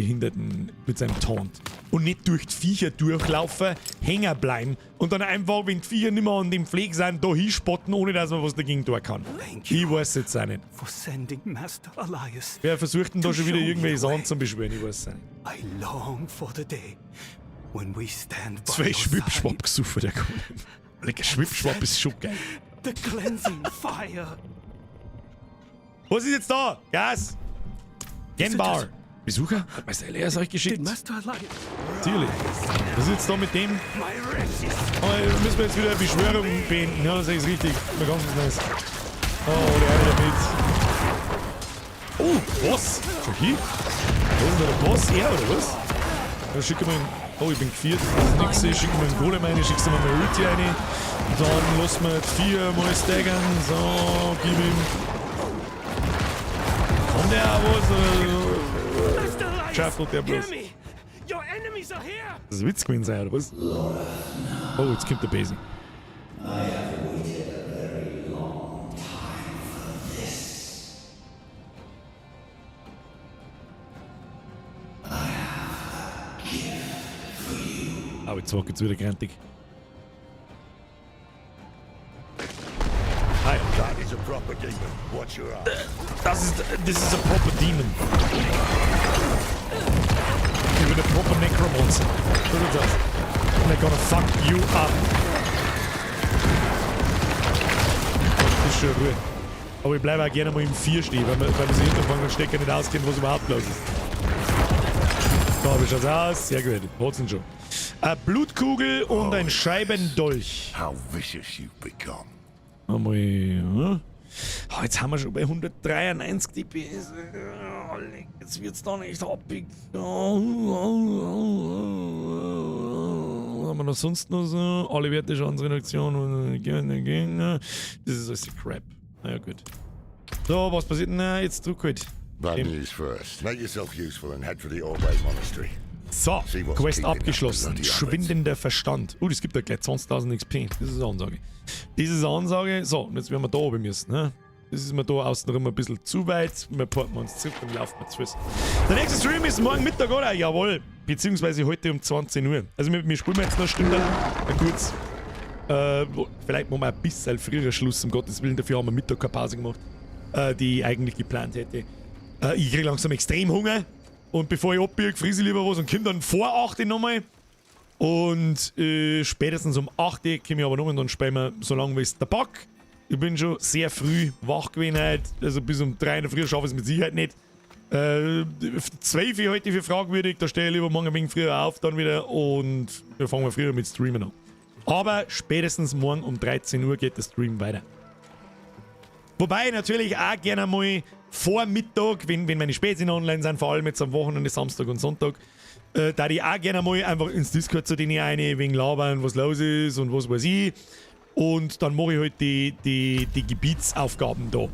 Taunt. Und nicht durch die Viecher durchlaufen, hängen bleiben und dann einfach, wenn die Viecher nicht mehr an dem Pfleg sind, da hinspotten, ohne dass man was dagegen tun kann. Ich weiß jetzt auch nicht. For sending Master Elias. Wer versucht denn da schon wieder irgendwelche Sachen zu beschwören? Ich weiß es nicht. I long for the day when we stand by 2 Schwipschwapp gesucht, der Golem. Lecker Schwipschwapp ist schon geil. The cleansing fire. Was ist jetzt da? Gas! Genbar! Besucher? Hat Meister Elias euch geschickt? Natürlich. Was ist jetzt da mit dem? Oh, müssen wir jetzt wieder eine Beschwörung beenden. Ja, das ist richtig. Mal ganz nice. Oh, der eine damit. Oh, was? Schon hier? Was ist denn der Boss? Er oder was? Dann schicken wir ihn. Oh, ich bin geviert. Das ist nichts. Schicken wir einen Golem rein, schickst du mal eine Ulti rein. Dann lassen wir 4 mal staggern. So, gib ihm. Kommt der was? Schaffelt der bloß. Das ist Witz gewesen sein, oder was? Oh, jetzt kommt der Basie. Oh, jetzt wackelt's wieder grantig. Das ist a proper demon. Ich bin a proper necromancer. So ist das. And they're gonna fuck you up. Das ist schon gut. Aber ich bleibe auch gerne mal im 4 stehen, weil wir sich hinterfangen und Stecker nicht auskennen, was überhaupt los ist. Da habe ich das aus. Sehr gut. Hat's ihn schon. Eine Blutkugel und ein Scheibendolch. How vicious you've become. Einmal, ja. Oh, jetzt haben wir schon bei 193 DPS. Oh, jetzt wird's da nicht happig. Was haben wir noch sonst noch so? Alle Werte Schadensreduktion. Das ist alles Crap. Na ja, gut. So, was passiert denn jetzt? Druck halt. Bad news first. Make yourself useful and head for the Orbe Monastery. So, Quest abgeschlossen. Schwindender Verstand. Das gibt ja gleich 20.000 XP. Das ist eine Ansage. Das ist eine Ansage. So, und jetzt werden wir da oben müssen. Ne? Das ist mir da außenrum ein bisschen zu weit. Wir porten uns zurück und laufen wir zu Fuß. Der nächste Stream ist morgen Mittag, oder? Jawohl. Beziehungsweise heute um 20 Uhr. Also wir spielen jetzt noch eine Stunde. Kurz. Vielleicht machen wir ein bisschen früher Schluss, um Gottes Willen. Dafür haben wir Mittag keine Pause gemacht, die ich eigentlich geplant hätte. Ich kriege langsam extrem Hunger. Und bevor ich abbiege, friese ich lieber was und komme dann vor 8 Uhr nochmal. Und spätestens um 8 Uhr komme ich aber noch und dann spielen wir so lange wie es der Bock. Ich bin schon sehr früh wach gewesen heute. Also bis um 3 in der Früh schaffe ich es mit Sicherheit nicht. 12 Uhr heute für fragwürdig, da stehe ich lieber morgen ein wenig früher auf dann wieder und wir fangen früher mit Streamen an. Aber spätestens morgen um 13 Uhr geht der Stream weiter. Wobei natürlich auch gerne mal vor Mittag, wenn meine Spätzchen online sind, vor allem jetzt am Wochenende, Samstag und Sonntag, da ich auch gerne mal einfach ins Discord zu denen eine, wegen labern, was los ist und was weiß ich. Und dann mache ich halt die Gebietsaufgaben da.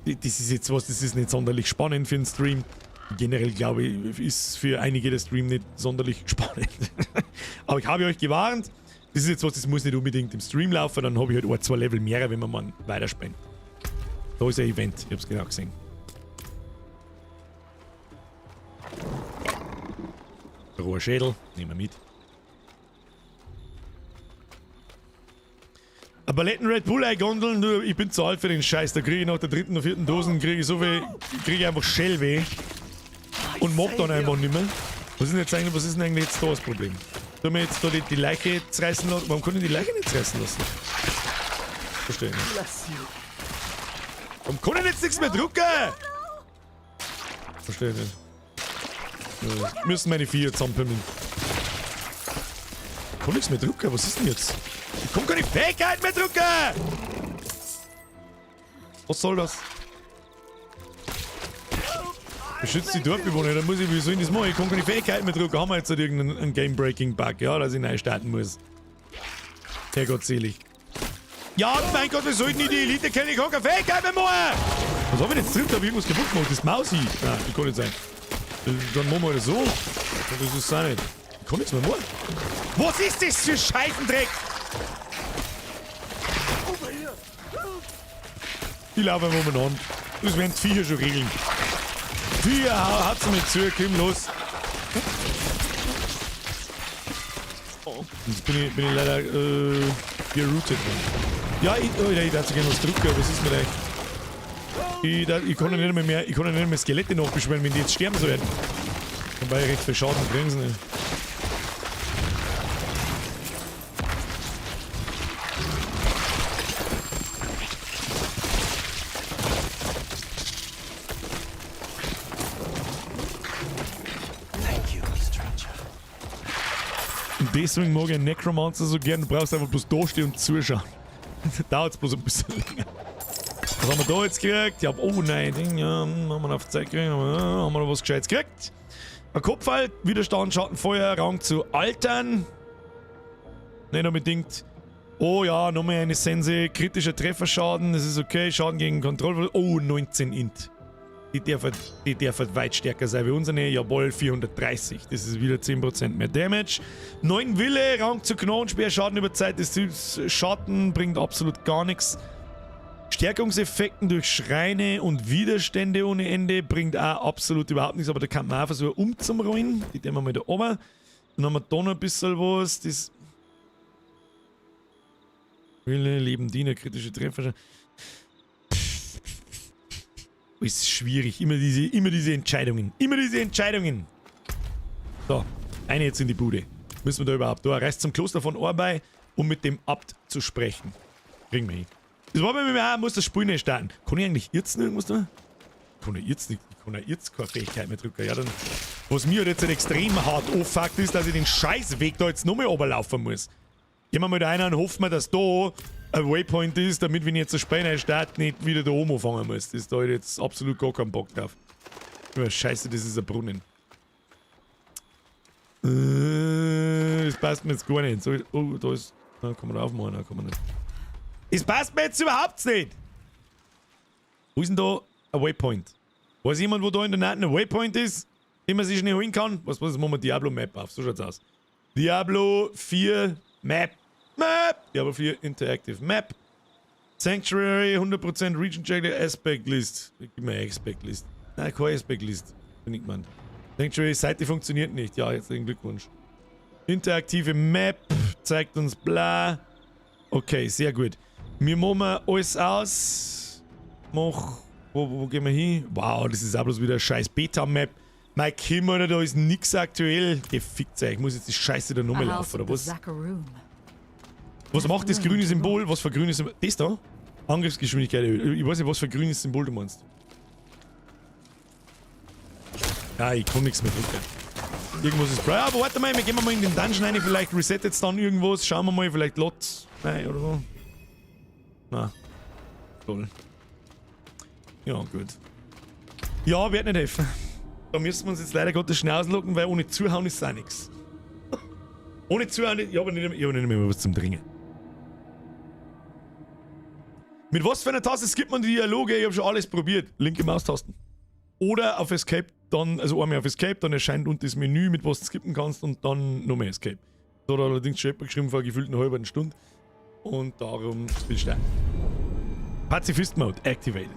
Das ist jetzt was, das ist nicht sonderlich spannend für einen Stream. Generell glaube ich, ist für einige der Stream nicht sonderlich spannend. Aber ich habe euch gewarnt, das ist jetzt was, das muss nicht unbedingt im Stream laufen, dann habe ich halt 2 Level mehr, wenn wir mal weiterspielen. Da ist ein Event, ich habe es genau gesehen. Roher Schädel, nehmen wir mit. Ein Paletten Red Bull eingondeln, nur ich bin zu alt für den Scheiß. Da kriege ich nach der 3. oder 4. Dosen kriege ich so viel, kriege ich einfach Schellweh. Und mob dann einfach nicht mehr. Was ist denn eigentlich jetzt da das Problem? Sollen wir jetzt da die Leiche zerreißen lassen? Warum können die Leiche nicht zerreißen lassen? Verstehe nicht. Warum kann ich jetzt nichts mehr drucken? Verstehe nicht. Ja, müssen meine Vieh zusammenpimmeln. Ich kann nichts mehr drucken, was ist denn jetzt? Ich kann keine Fähigkeit mehr drucken! Was soll das? Beschützt die Dorfbewohner, dann muss ich, wie soll ich das machen? Ich kann keine Fähigkeit mehr drucken. Haben wir jetzt halt irgendeinen Game-Breaking-Bug, ja, dass ich neu starten muss. Herrgottselig. Ja, mein Gott, was soll ich denn die Elite kennen? Ich kann keine Fähigkeit mehr machen! Was hab ich denn jetzt drin? Hab ich irgendwas kaputt gemacht? Das Mausi? Nein, das kann nicht sein. Dann machen wir das so. Das ist auch nicht. Ich kann nichts mehr machen. Was ist das für Scheifendreck? Ich laufe mal umeinander. Das werden die Viecher schon regeln. Viecher, hat's mir zu, komm los. Jetzt bin ich leider geroutet. Ja, ich darf gerne was drücken, aber was ist mit euch? Ich kann ja nicht mehr Skelette nachbeschwören, wenn die jetzt sterben sollen. Wobei ich recht viel Schaden kriegen sie nicht. Deswegen mag ich einen Necromancer so gern. Du brauchst einfach bloß da stehen und zuschauen. Dauert es bloß ein bisschen länger. Was haben wir da jetzt gekriegt? Ja, oh nein, Ding, ja, haben wir auf Zeit gekriegt, haben wir noch was Gescheites gekriegt. Ein Kopfhalt, Widerstand, Schattenfeuer, Rang zu altern. Nicht unbedingt. Oh ja, nochmal eine Sense, kritischer Trefferschaden, das ist okay, Schaden gegen Kontrolle. Oh, 19 Int. Die darf weit stärker sein wie unsere. Jawohl, 430. Das ist wieder 10% mehr Damage. 9 Wille, Rang zu Knochenspeer, Schaden über Zeit des Typs. Schatten bringt absolut gar nichts. Stärkungseffekten durch Schreine und Widerstände ohne Ende bringt auch absolut überhaupt nichts, aber da kann man auch versuchen umzurollen. Die nehmen wir mal da oben. Dann haben wir da noch ein bisschen was. Das Wille, Leben, Diener, kritische Treffer. Ist schwierig. Immer diese Entscheidungen. Immer diese Entscheidungen. So, eine jetzt in die Bude. Müssen wir da überhaupt da? Reist zum Kloster von Orbei, um mit dem Abt zu sprechen. Kriegen wir hin. Das war bei mir auch, muss das Spiel nicht starten. Kann ich eigentlich jetzt irgendwas da? Ich kann ja jetzt keine Fähigkeit mehr drücken. Ja, dann. Was mir jetzt extrem hart auffuckt ist, dass ich den Scheißweg da jetzt nochmal runterlaufen muss. Gehen wir mal da rein und hoffen wir, dass da ein Waypoint ist, damit, wenn ich jetzt das Spiel starte, nicht wieder da oben anfangen muss. Das da jetzt absolut gar keinen Bock drauf. Ja, scheiße, das ist ein Brunnen. Das passt mir jetzt gar nicht. So, oh, da ist. Da kann man aufmachen, da kann man nicht. Das passt mir jetzt überhaupt nicht! Wo ist denn da ein Waypoint? Weiß jemand, wo da in der Nähe ein Waypoint ist, den man sich schnell holen kann? Was machen wir Diablo Map auf? So schaut's aus. Diablo 4 Map. Diablo 4 Interactive Map. Sanctuary, 100% Region Check, Aspect List. Gib mir Aspect List. Nein, keine Aspect List. Bin ich gemeint. Sanctuary Seite funktioniert nicht. Ja, herzlichen Glückwunsch. Interaktive Map zeigt uns bla. Okay, sehr gut. Wir machen alles aus. Wo gehen wir hin? Wow, das ist auch bloß wieder eine scheiß Beta-Map. Mein Kim, Alter, da ist nix aktuell. Gefickt sein. Ich muss jetzt die Scheiße da nochmal laufen, oder was? Was macht das grüne Symbol? Was für grünes Symbol? Das da? Angriffsgeschwindigkeit erhöht. Ich weiß nicht, was für grünes Symbol du meinst. Ja, ich kann nichts mehr drücken. Irgendwas ist bra. Aber warte mal, wir gehen mal in den Dungeon rein. Vielleicht resettet es dann irgendwas. Schauen wir mal, vielleicht Lots. Nein, oder so. Na. Toll. Ja, gut. Ja, wird nicht helfen. Da müssen wir uns jetzt leider Gottes schnell auslocken, weil ohne Zuhauen ist es auch nichts. Ohne Zuhauen, ich habe nicht mehr was zum Dringen. Mit was für einer Taste skippt man die Dialoge? Ich habe schon alles probiert. Linke Maustasten. Oder auf Escape, dann, also einmal auf Escape, dann erscheint unten das Menü, mit was du skippen kannst und dann nochmal Escape. Da hat allerdings schon jemand geschrieben vor einer gefühlten halben Stunde. Und darum bin ich da. Pazifist Mode activated.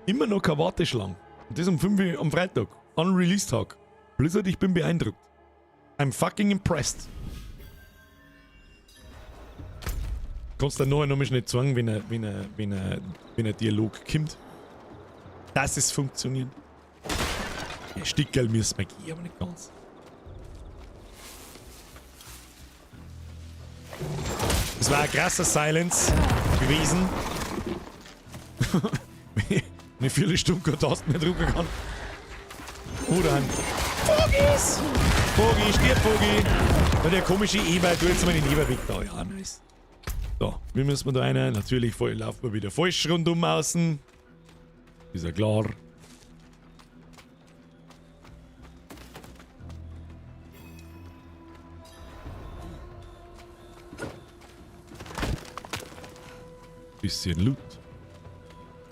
Immer noch keine Warteschlange. Und das um 5 Uhr am Freitag. An Release-Tag. Blizzard, ich bin beeindruckt. I'm fucking impressed. Kannst du noch einmal nicht zwingen, wenn ein Dialog kommt. Dass es funktioniert. Ja, Stickerl müssen wir gehen, aber nicht ganz. Das war ein krasser Silence gewesen. Wenn ich 4 Stunden keine Tasten mehr drücken kann. Oder ein Vogis! Vogi, stirb Vogi! Und der komische Eber, du jetzt mal den Eber weg da. Ja, nice. So, wie müssen wir da rein? Natürlich laufen wir wieder falsch rundum außen. Ist ja klar. Bisschen Loot.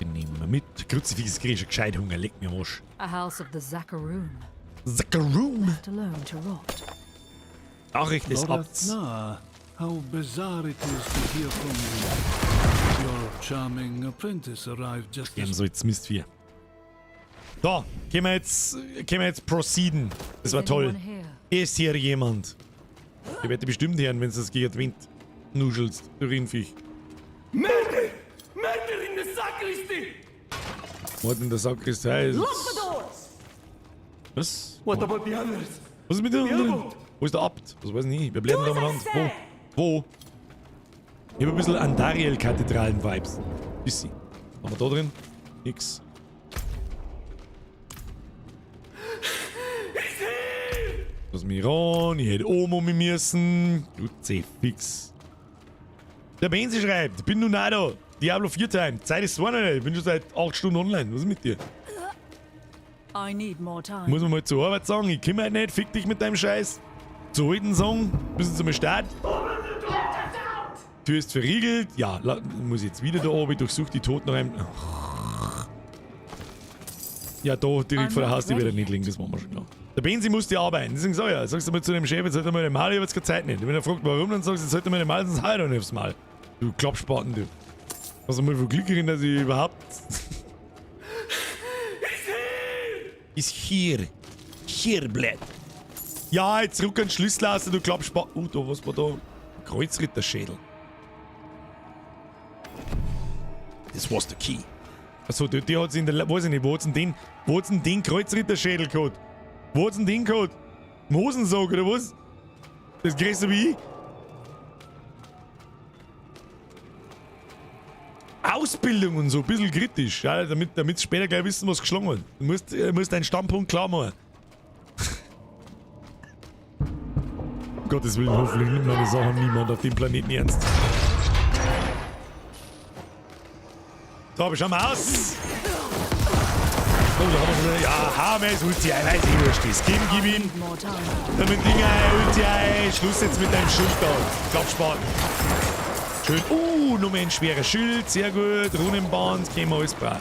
Den nehmen wir mit. Kruzifix krieg ich gescheit Hunger, leg mir Arsch. A house of the Zakaroon. Zakaroon? Left alone to rot. Nachricht des Lord Abts. Athna, how bizarre it is to hear from you. Your charming apprentice arrived just Gern so jetzt Mistvieh. Da, können wir jetzt proceeden. Das war toll. Ist hier jemand? Ich werde bestimmt hören, wenn es das gegen den Wind nuschelst, du Rindviech. Murder! Murder in the sacristy! Mord in der Sakristei ist... Lock the doors! Was? What about the others? Was ist mit den anderen? Wo ist der Abt? Was weiß ich nicht. Wir bleiben da umeinander. Wo? Ich habe ein bisschen Andariel-Kathedralen-Vibes. Bisschen. Haben wir da drin? Nix. Lass mich ran, ich hätte oben um mich müssen. Gut, fix. Der Benzi schreibt, bin nun auch da. Diablo 4 Time. Zeit ist zwar noch nicht. Ich bin schon seit 8 Stunden online. Was ist mit dir? I need more time. Muss man mal zur Arbeit sagen, ich komme halt nicht, fick dich mit deinem Scheiß. Zu alten sagen, bis zum Start. Tür ist verriegelt. Ja, muss ich jetzt wieder da oben, ich durchsuche die Totenräume. Ja, da direkt vor der Haustür wieder nicht liegen, das machen wir schon klar. Der Benzi musste arbeiten, deswegen sag ich ja, sagst du mal zu dem Chef, jetzt halt mal den Mal, ich hab jetzt keine Zeit nicht. Wenn er fragt, warum, dann sagst du, jetzt halt mal den Mal, sonst halt er nicht aufs Mal. Du Klappspaten, du. Hast du mal viel Glück drin, dass ich überhaupt... Ist hier. Hier, blöd. Ja, jetzt rück an den Schlüssel aus, du Klappspaten. Da, was war da? Kreuzritterschädel. Das war's der Key. Achso, die hat's in der... Weiß ich nicht, wo hat's denn den Kreuzritterschädel gehabt? Wo hat's denn den gehabt? Im Hosensack, oder was? Das kriegst du wie ich? Ausbildung und so, ein bisschen kritisch, ja, damit sie später gleich wissen, was geschlagen wird. Du musst deinen Standpunkt klar machen. Um Gottes Willen, hoffentlich nimmt meine Sachen niemand auf dem Planeten ernst. So, aber schauen wir aus. Oh, da haben wir ja, haben wir das Ulti ein, weiß ich, wurscht ist. Gib ihm. Damit Ding ein, Ulti ein. Schluss jetzt mit deinem Schild da. Klappspaten. Schön. Noch ein schwerer Schild. Sehr gut. Runenband. Gehen wir alles brauchen.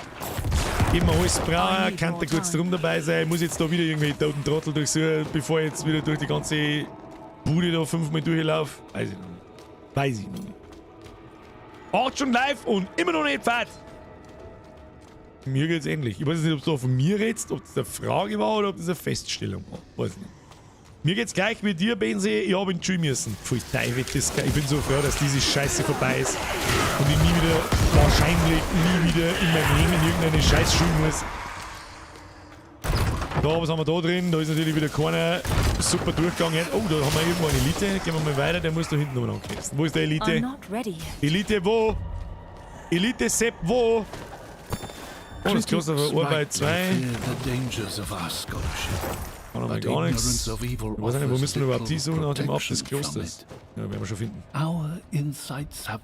Kann da kurz drum dabei sein. Muss jetzt da wieder irgendwie toten Trottel durchsuchen, bevor ich jetzt wieder durch die ganze Bude da 5-mal durchlaufe. Weiß ich noch nicht. 8 Stunden live und immer noch nicht fett. Mir geht's ähnlich. Ich weiß nicht, ob du von mir redest, ob das eine Frage war oder ob das eine Feststellung war. Weiß nicht. Mir geht's gleich wie dir, Benzi. Ich hab in die Schule müssen. Pfui Teufel, ich bin so froh, dass diese Scheiße vorbei ist. Und ich wahrscheinlich nie wieder in meinem Leben in irgendeine Scheißschule muss. Da, was haben wir da drin? Da ist natürlich wieder keiner super Durchgang. Oh, da haben wir irgendwo eine Elite. Gehen wir mal weiter, der muss da hinten nochmal anknipsen. Wo ist der Elite? Elite wo? Elite Sepp wo? Oh, das Kloster für Arbeit 2. Kann aber gar nichts. Ich weiß nicht, wo müssen wir überhaupt die suchen nach dem Ab des Klosters? Ja, werden wir schon finden.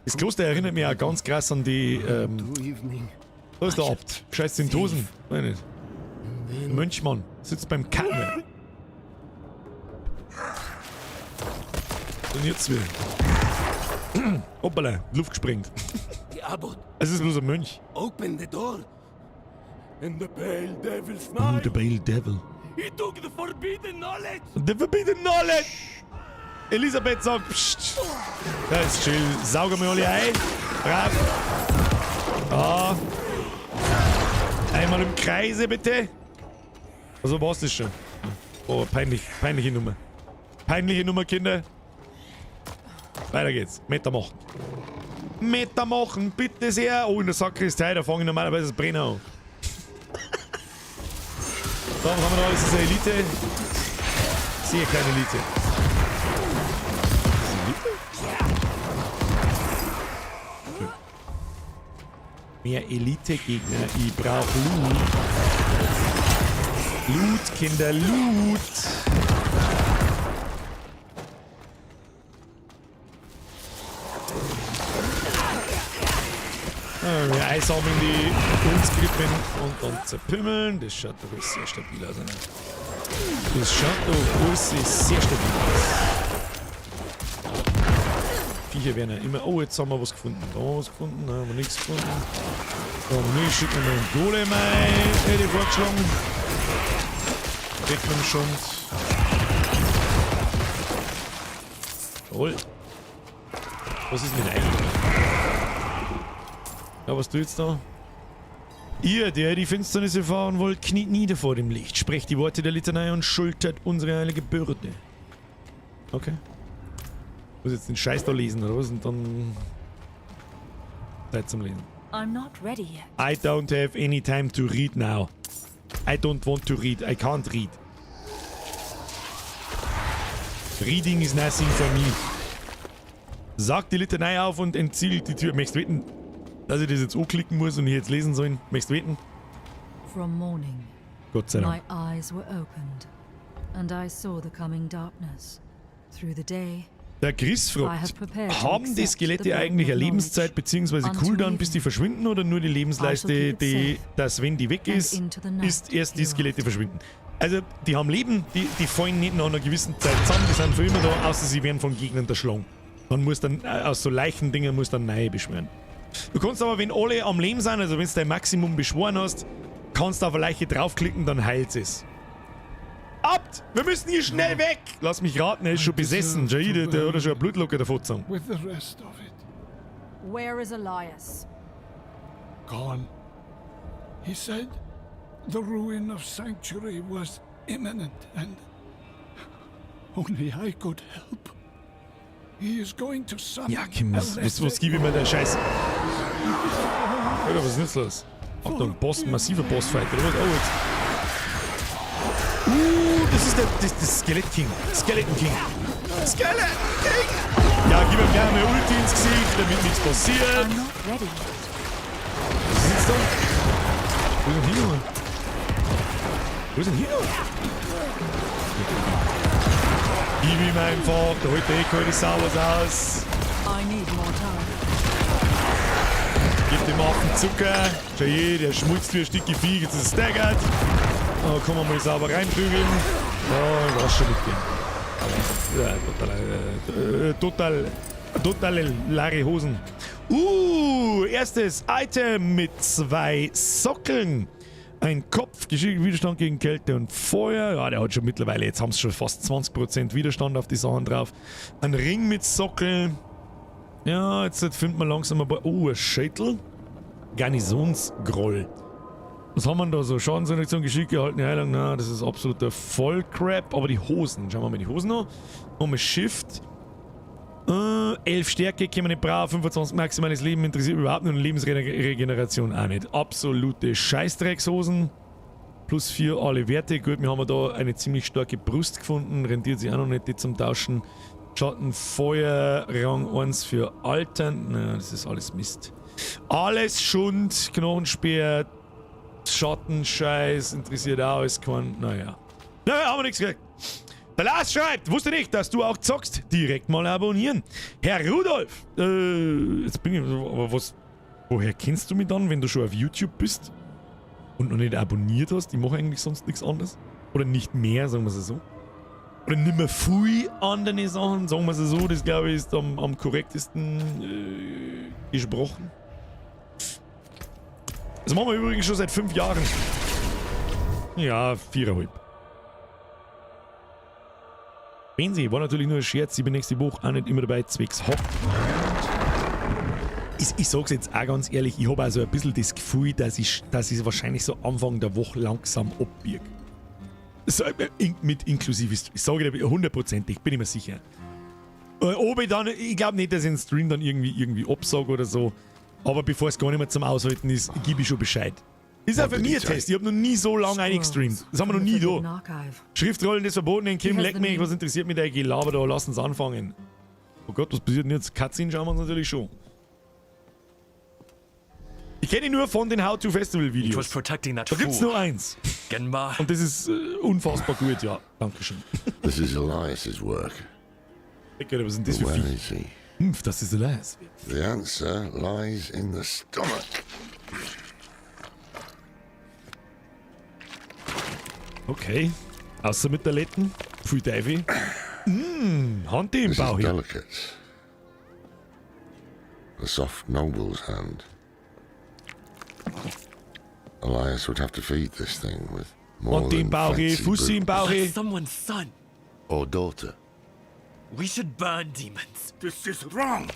Das Kloster erinnert mich auch ganz krass an die, da ist der Abt. Scheiß den Dosen. Weiß nicht. Der Mönchmann sitzt beim Kacken. Und jetzt will. Hoppala, Luft gesprengt. Es ist bloß ein Mönch. Open the door. And the pale devil smiled. Oh, the pale devil. He took the forbidden knowledge. The forbidden knowledge! Elisabeth sagt, psst. Da ist chill. Saugen wir alle ein. Brav. Ah. Einmal im Kreise, bitte. Also war's das schon. Oh, peinliche Nummer. Peinliche Nummer, Kinder. Weiter geht's. Meter machen. Meter machen, bitte sehr. Oh, in der Sakristei, da fange ich normalerweise das Brenner an. So, was haben wir da? Ist das eine Elite? Sehr kleine Elite. Mehr Elite-Gegner. Ich brauche Loot. Loot, Kinder, Loot. Wir einsammeln die Unsgrippen und dann zerpümmeln. Das schaut doch sehr stabil aus. Das schaut doch sehr stabil aus. Viecher werden ja immer... Oh, jetzt haben wir was gefunden. Da haben wir was gefunden, da haben wir nichts gefunden. Da haben wir nichts. Schicken wir einen Golem ein. Hätte ich vorgeschlagen. Weg mit dem Schund. Jawohl. Was ist mit eigentlich? Ja, was tut jetzt da? Ihr, der die Finsternis erfahren wollt, kniet nieder vor dem Licht, sprecht die Worte der Litanei und schultert unsere heilige Bürde. Okay. Ich muss jetzt den Scheiß da lesen, oder was? Und dann... Zeit zum Lesen. I'm not ready yet. I don't have any time to read now. I don't want to read. I can't read. Reading is nothing for me. Sagt die Litanei auf und entzielt die Tür. Möchtest du wetten, dass ich das jetzt anklicken muss und ich jetzt lesen soll? Möchtest du wetten? From morning, Gott sei Dank. my eyes were opened, and I saw the coming darkness. Through the day, Der Chris fragt, haben die Skelette eigentlich eine Lebenszeit bzw. Cooldown, bis die verschwinden, oder nur die Lebensleiste, dass wenn die weg ist, erst die Skelette verschwinden? Also, die haben Leben, die fallen nicht nach einer gewissen Zeit zusammen, die sind für immer da, außer sie werden von Gegnern erschlagen. Man muss dann, aus so leichten Dingen muss dann neue beschwören. Du kannst aber, wenn alle am Leben sind, also wenn du dein Maximum beschworen hast, kannst du auf eine Leiche draufklicken, dann heilt es. Abt! Wir müssen hier schnell weg! Lass mich raten, er ist schon besessen. Der hat schon eine Blutlocker davon gezogen. With the rest of it. where is Elias? Gone. He said the ruin of Sanctuary was imminent and only I could help. He is going to summon. Ja, Kim, was gib ich mir der Scheiß? Alter, was ist denn jetzt los? Achtung, massiver Bossfight, oder was? Oh, jetzt. Das ist der Skelett King. Skeleton King. Skeleton King! Ja, gib ihm gerne eine Ulti ins Gesicht, damit nichts passiert. Was ist jetzt da? Wo ist denn hier noch? Wo ist denn hier noch? Gib ihm einfach, der holt eh keine Sau was aus. Gib dem Affen Zucker. Schau hier, der schmutzt wie ein Stückchen Vieh, jetzt ist es staggert. Da kann man mal sauber reinprügeln. Da rasch schon mitgehen. Ja, total leere Hosen. Erstes Item mit 2 Sockeln. Ein Kopf, geschickter Widerstand gegen Kälte und Feuer. Ja, der hat schon mittlerweile, jetzt haben sie schon fast 20% Widerstand auf die Sachen drauf. Ein Ring mit Sockeln. Ja, jetzt findet man langsam ein paar... ein Schädel. Garnisonsgroll. Was haben wir da so? Schadensreduktion, Geschick, erhaltene Heilung. Na, das ist absoluter Vollcrap. Aber die Hosen, schauen wir mal die Hosen an. Nochmal Shift. 11 Stärke, können wir nicht brauchen. 25 maximales Leben, interessiert überhaupt nicht. Und Lebensregeneration auch nicht. Absolute Scheißdreckshosen. Plus 4 alle Werte. Gut, wir haben da eine ziemlich starke Brust gefunden. Rentiert sich auch noch nicht, die zum Tauschen. Schatten, Feuer, Rang 1 für Altern. Na, das ist alles Mist. Alles Schund, Knochenspeer, Schattenscheiß, interessiert auch alles keinen. Naja. Naja, haben wir nichts gekriegt. Der Lars schreibt, wusste nicht, dass du auch zockst. Direkt mal abonnieren. Herr Rudolf, jetzt bin ich, aber was, woher kennst du mich dann, wenn du schon auf YouTube bist und noch nicht abonniert hast? Ich mache eigentlich sonst nichts anderes. Oder nicht mehr, sagen wir es so. Oder nicht mehr viel andere Sachen, sagen wir es so. Das, glaube ich, ist am korrektesten gesprochen. Das machen wir übrigens schon seit 5 Jahren. Ja, 4,5. Wenn sie, war natürlich nur ein Scherz, ich bin nächste Woche auch nicht immer dabei, zwecks Hopp. Ich sag's jetzt auch ganz ehrlich, ich habe also ein bisschen das Gefühl, dass ich wahrscheinlich so Anfang der Woche langsam abbiege. So, mit inklusive, ich sage dir 100%, bin ich mir sicher. Ob ich dann, ich glaube nicht, dass ich den Stream dann irgendwie absage oder so. Aber bevor es gar nicht mehr zum Aushalten ist, gebe ich schon Bescheid. Ist auch für mich ein Test. Ich habe noch nie so lange eingestreamt. Das haben wir noch nie da. Schriftrollen des Verbotenen, Kim, leck mich, was interessiert mich der Gelaber da? Lass uns anfangen. Oh Gott, was passiert denn jetzt? Cutscene schauen wir uns natürlich schon. Ich kenne ihn nur von den How-To-Festival-Videos. Da gibt's nur eins. Und das ist unfassbar gut, ja. Dankeschön. This is Elias's work. Was ist denn das für Vieh? Das ist Elias. The answer lies in the stomach. Okay. Außer mit der Letten. Pfui Teufel. Hand im Bauch hier. A soft noble's hand. Elias would have to feed this thing with more Und im than Bauchi, fancy Fussi im brews. Bauchi. Someone's son. Or daughter. We should burn demons. This is wrong.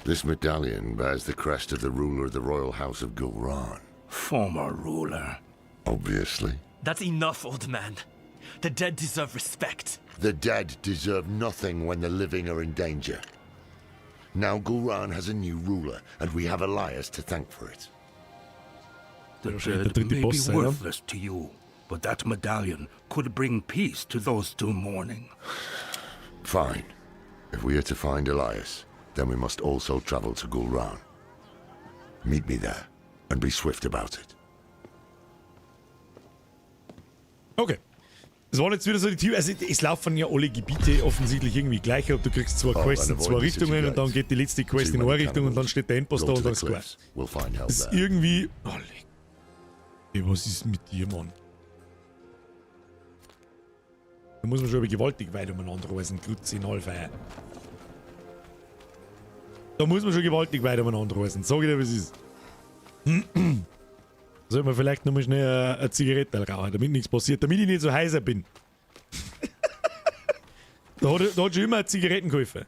This medallion bears the crest of the ruler of the royal house of Gulran. Former ruler. Obviously. That's enough, old man. The dead deserve respect. The dead deserve nothing when the living are in danger. Now Gulran has a new ruler, and we have Elias to thank for it. The wahrscheinlich der dead dritte may Boss be sein, oder? worthless to you, but that medallion could bring peace to those two mourning. Fine. If we are to find Elias, then we must also travel to Gulran. Meet me there, and be swift about it. Okay. Das waren jetzt wieder so die Tür. Also es laufen ja alle Gebiete offensichtlich irgendwie gleich ab. Du kriegst zwei Quests in zwei Richtungen und dann geht die letzte Quest in eine Richtung und dann steht der Endboss da und dann ist klar. Das ist irgendwie... Oh, hey, was ist mit dir, Mann? Da muss man schon aber gewaltig weit umeinander reisen. Grüezi in Allfeier. Da muss man schon gewaltig weit umeinander reisen. Sag ich dir, was ist. Sollte man vielleicht nochmal schnell eine Zigarette rauchen, damit nichts passiert, damit ich nicht so heiser bin. da hat schon immer eine Zigarettenkäufer.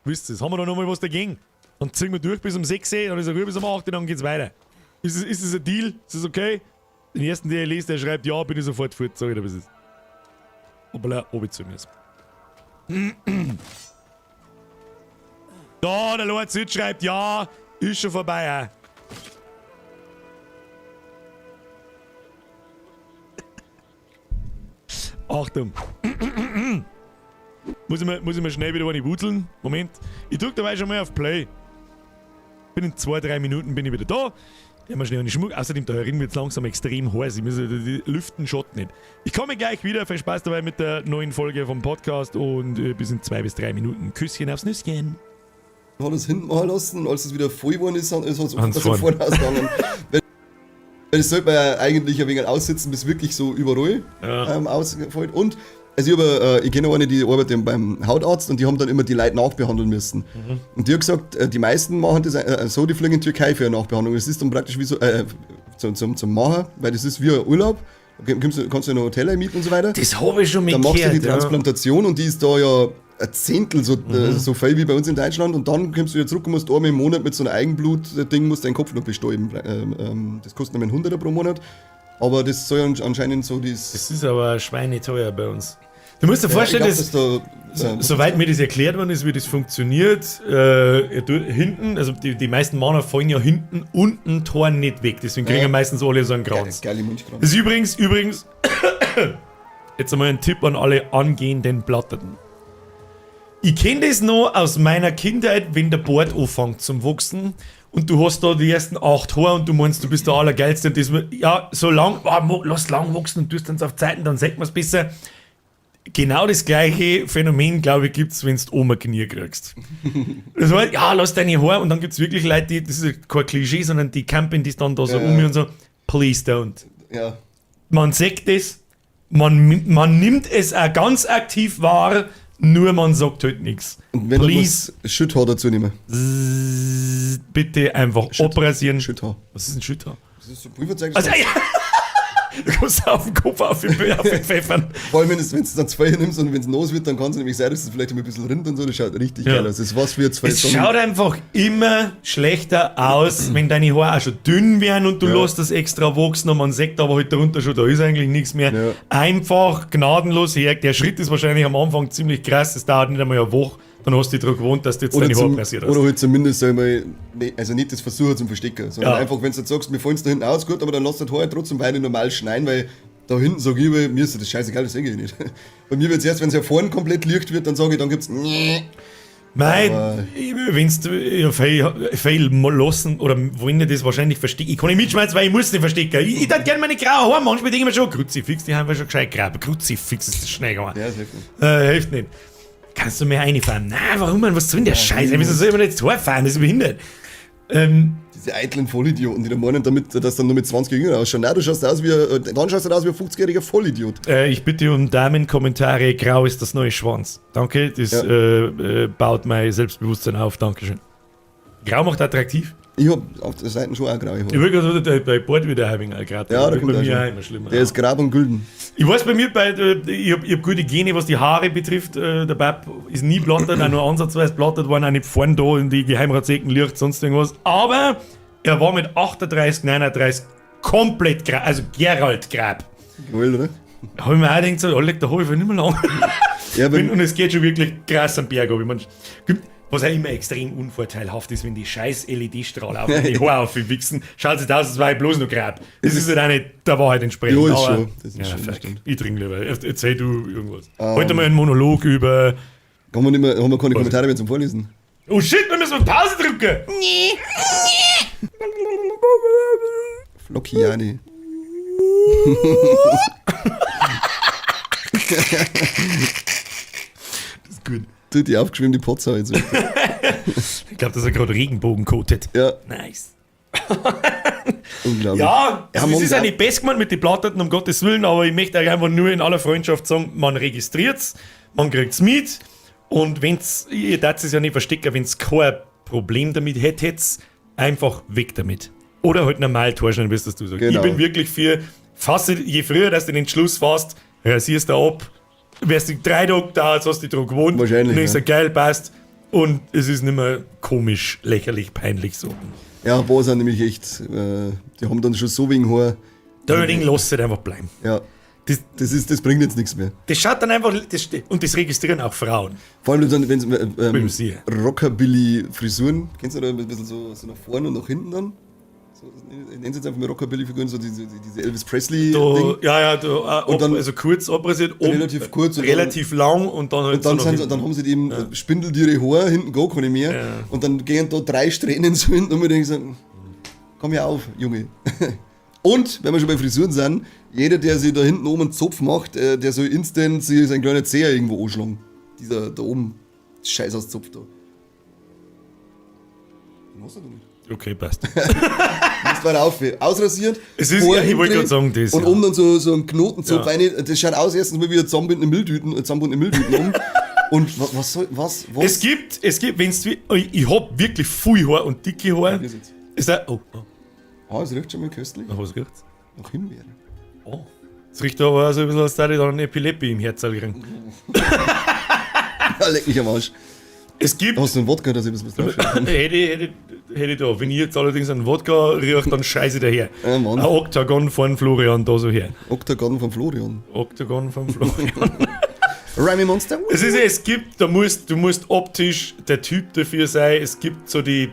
Wisst ihr, haben wir da nochmal was dagegen? Dann ziehen wir durch bis um 6 Uhr, dann ist er gut bis um 8 Uhr, dann geht's weiter. Ist es ein Deal? Ist es okay? Den ersten, der lest, der schreibt, ja, bin ich sofort fort, sag ich dir, was ist. Aber ob ich zumindest. Da, der Lord Süd schreibt, ja, ist schon vorbei. Achtung. muss ich mal schnell wieder eine wutzeln. Moment. Ich drück dabei schon mal auf Play. Bin in 2-3 Minuten bin ich wieder da. Ja, mal schnell einen Schmuck. Außerdem, da herin wird es langsam extrem heiß. Ich muss die lüften Schott nicht. Ich komme gleich wieder. Viel Spaß dabei mit der neuen Folge vom Podcast und bis in 2 bis 3 Minuten. Küsschen aufs Nüsschen. Wir haben uns hinten machen lassen und als es wieder voll geworden ist, hat es vorne ausgegangen. Weil das sollte man ja eigentlich ein wenig aussitzen, bis wirklich so überall ausfällt. Und also ich kenne eine, die arbeitet beim Hautarzt und die haben dann immer die Leute nachbehandeln müssen. Und die hat gesagt, die meisten machen das so, die fliegen in die Türkei für eine Nachbehandlung. Das ist dann praktisch wie so zum Machen, weil das ist wie ein Urlaub. Da kannst du ein Hotel mieten und so weiter. Das habe ich schon Dann machst du die Transplantation und die ist da ja ein Zehntel so viel wie bei uns in Deutschland und dann kommst du wieder zurück und musst einmal im Monat mit so einem Eigenblut-Ding musst deinen Kopf noch bestäuben. Das kostet nämlich 100 pro Monat, aber das soll anscheinend so Das ist aber schweineteuer bei uns. Du musst dir vorstellen, soweit mir das erklärt worden ist, wie das funktioniert, hinten, also die meisten Männer fallen ja hinten unten Tor nicht weg, deswegen kriegen meistens alle so einen Kranz. Geile Mundkranz. Das ist übrigens jetzt einmal ein Tipp an alle angehenden Platterten. Ich kenne das noch aus meiner Kindheit, wenn der Bart anfängt zum Wachsen und du hast da die ersten 8 Haare und du meinst, du bist der Allergeilste und das, ja, so lang, lass lang wachsen und tust dann auf Zeiten, dann sieht man es besser. Genau das gleiche Phänomen, glaube ich, gibt es, wenn du Oma Knie kriegst. Das heißt, ja, lass deine Haare und dann gibt es wirklich Leute, die, das ist kein Klischee, sondern die campen das dann da so um und so, please don't. Ja. Man sagt das, man nimmt es auch ganz aktiv wahr, nur man sagt halt nichts. Und wenn please, du Schütthaar dazu nehmen. Bitte einfach abrasieren. Schütthaar. Was ist ein Schütthaar? Das ist so Prüferzeug. Also, ja. Du kannst auf den Kopf auf den pfeffern. Vor allem, wenn du es dann 2 nimmst und wenn es los wird, dann kann es nämlich sein, dass es vielleicht ein bisschen rinnt und so. Das schaut richtig geil aus. Das ist was für 2 Es schaut einfach immer schlechter aus, wenn deine Haare auch schon dünn werden und du lässt das extra wachsen und man sagt aber halt darunter schon, da ist eigentlich nichts mehr. Ja. Einfach gnadenlos her. Der Schritt ist wahrscheinlich am Anfang ziemlich krass. Es dauert nicht einmal eine Woche. Dann hast du dich daran gewohnt, dass du jetzt deine Haare rasiert hast. Oder halt zumindest einmal, also nicht das Versuchen zum Verstecken, sondern einfach, wenn du jetzt sagst, mir fallen es da hinten aus, gut, aber dann lass das Haar trotzdem weiter normal schneiden, weil da hinten sage ich immer, mir ist das scheißegal, das sehe ich nicht. Bei mir wird es erst, wenn es ja vorne komplett licht wird, dann sage ich, dann gibt es Nein, wenn du viel lassen oder wenn ich das wahrscheinlich verstecken, ich kann nicht mitschmeißen, weil ich muss nicht verstecken. Ich darf gerne meine grauen Haare, manchmal denke ich mir schon, Kruzifix, die haben wir schon gescheit graben. Kruzifix ist das schnell gegangen. Ja, das hilft nicht. Hilft nicht. Kannst du mir reinfahren? Nein, warum, man? Was soll denn der Scheiße? Wieso soll man jetzt Tor fahren? Das ist behindert. Das Diese eitlen Vollidioten, die da meinen, damit, dass dann nur mit 20 jünger ausschauen. Nein, dann schaust du aus wie ein 50-jähriger Vollidiot. Ich bitte um Damenkommentare. Grau ist das neue Schwanz. Danke, das baut mein Selbstbewusstsein auf. Dankeschön. Grau macht attraktiv. Ich hab auf der Seite schon auch graue Haare. Ich will gerade bei Bord wieder haben, gerade. Ja, da kommt bei mir auch auch immer schlimmer. Der ist grau und gülden. Ich weiß bei mir, ich hab gute Gene, was die Haare betrifft. Der Bab ist nie blattert, auch nur ansatzweise blattert, waren auch nicht vorne da in die Geheimratsecken, Licht, sonst irgendwas. Aber er war mit 38, 39 komplett grab, also Gerald Grab. Geil, oder? Da hab ich mir auch gedacht, so, Alter, da hab ich nicht mehr lang. Ja, und es geht schon wirklich krass am Berg ab. Ich mein, was auch immer extrem unvorteilhaft ist, wenn die scheiß LED-Strahlen auf die Haare aufwichsen, schaut es aus, als wäre ich bloß noch Grab. Das ist halt auch nicht der Wahrheit entsprechend. Ja, ist aber, schon. Das ist ja, schon fuck. Ich trinke lieber. Erzähl du irgendwas. Heute mal einen Monolog über... Haben wir keine Kommentare mehr zum Vorlesen? Oh shit, wir müssen auf Pause drücken! Flockiani. Das ist gut. Du, die aufgeschwemmte Potzer jetzt. Ich glaube, dass er gerade Regenbogen coatet. Ja. Nice. Unglaublich. Ja, es ist ja nicht best gemeint mit den Platten, um Gottes Willen, aber ich möchte euch einfach nur in aller Freundschaft sagen, man registriert's, man kriegt's mit und wenn's, ihr darf es ja nicht verstecken, wenn's kein Problem damit hättet, einfach weg damit. Oder halt normal tauschen, wie du sagst. Genau. Ich bin wirklich für, je früher dass du den Entschluss fasst, rasierst du ab, wärst du 3 Tage da, hast du dich dran gewohnt, wahrscheinlich, und dann ist er geil, passt und es ist nicht mehr komisch, lächerlich, peinlich so. Ja, ein paar sind nämlich echt, die haben dann schon so wegen Haar. Da Ding lass es einfach bleiben. Ja. Das bringt jetzt nichts mehr. Das schaut dann einfach, und das registrieren auch Frauen. Vor allem, wenn es Rockabilly-Frisuren, kennst du da ein bisschen so nach vorne und nach hinten dann? So, ich nenne es jetzt einfach mal Rockabilly-Figuren, so diese Elvis Presley-Ding. Also kurz abrasiert, relativ kurz. Relativ lang und dann halt und dann haben sie eben spindeltiere Haare, hinten gar keine mehr. Ja. Und dann gehen da 3 Strähnen so hinten und wir denken so, komm ja auf, Junge. Und, wenn wir schon bei Frisuren sind, jeder, der sich da hinten oben einen Zopf macht, der soll instant sich sein kleiner Zeher irgendwo anschlagen. Dieser da oben, scheiß aus Zopf da. Den hast du nicht. Okay, passt. Musst weiter auf. Ausrasiert. Es ist, ja, ich wollte gerade sagen, das. Und oben dann so ein Knotenzopf rein. Das schaut aus erstens mal wie ein zusammenbundene Milchtüten um. Und was? Es gibt, wenn's, ich hab wirklich viel Haar und dicke Haar. Ist da, es riecht schon mal köstlich. Nach was riecht's? Nach Himbeere. Oh. Es riecht aber so ein bisschen, als da ich dann eine Epilepsie im Herz kriegen. Leck mich am Arsch. Es gibt. Hast du einen Wodka, dass ich das was draufschreiben kann? hätte ich da. Wenn ich jetzt allerdings einen Wodka rieche, dann scheiße ich daher. Ja, Mann. Ein Oktagon von Florian da so her. Oktagon von Florian. Remy Monster. Es gibt, du musst optisch der Typ dafür sein. Es gibt so die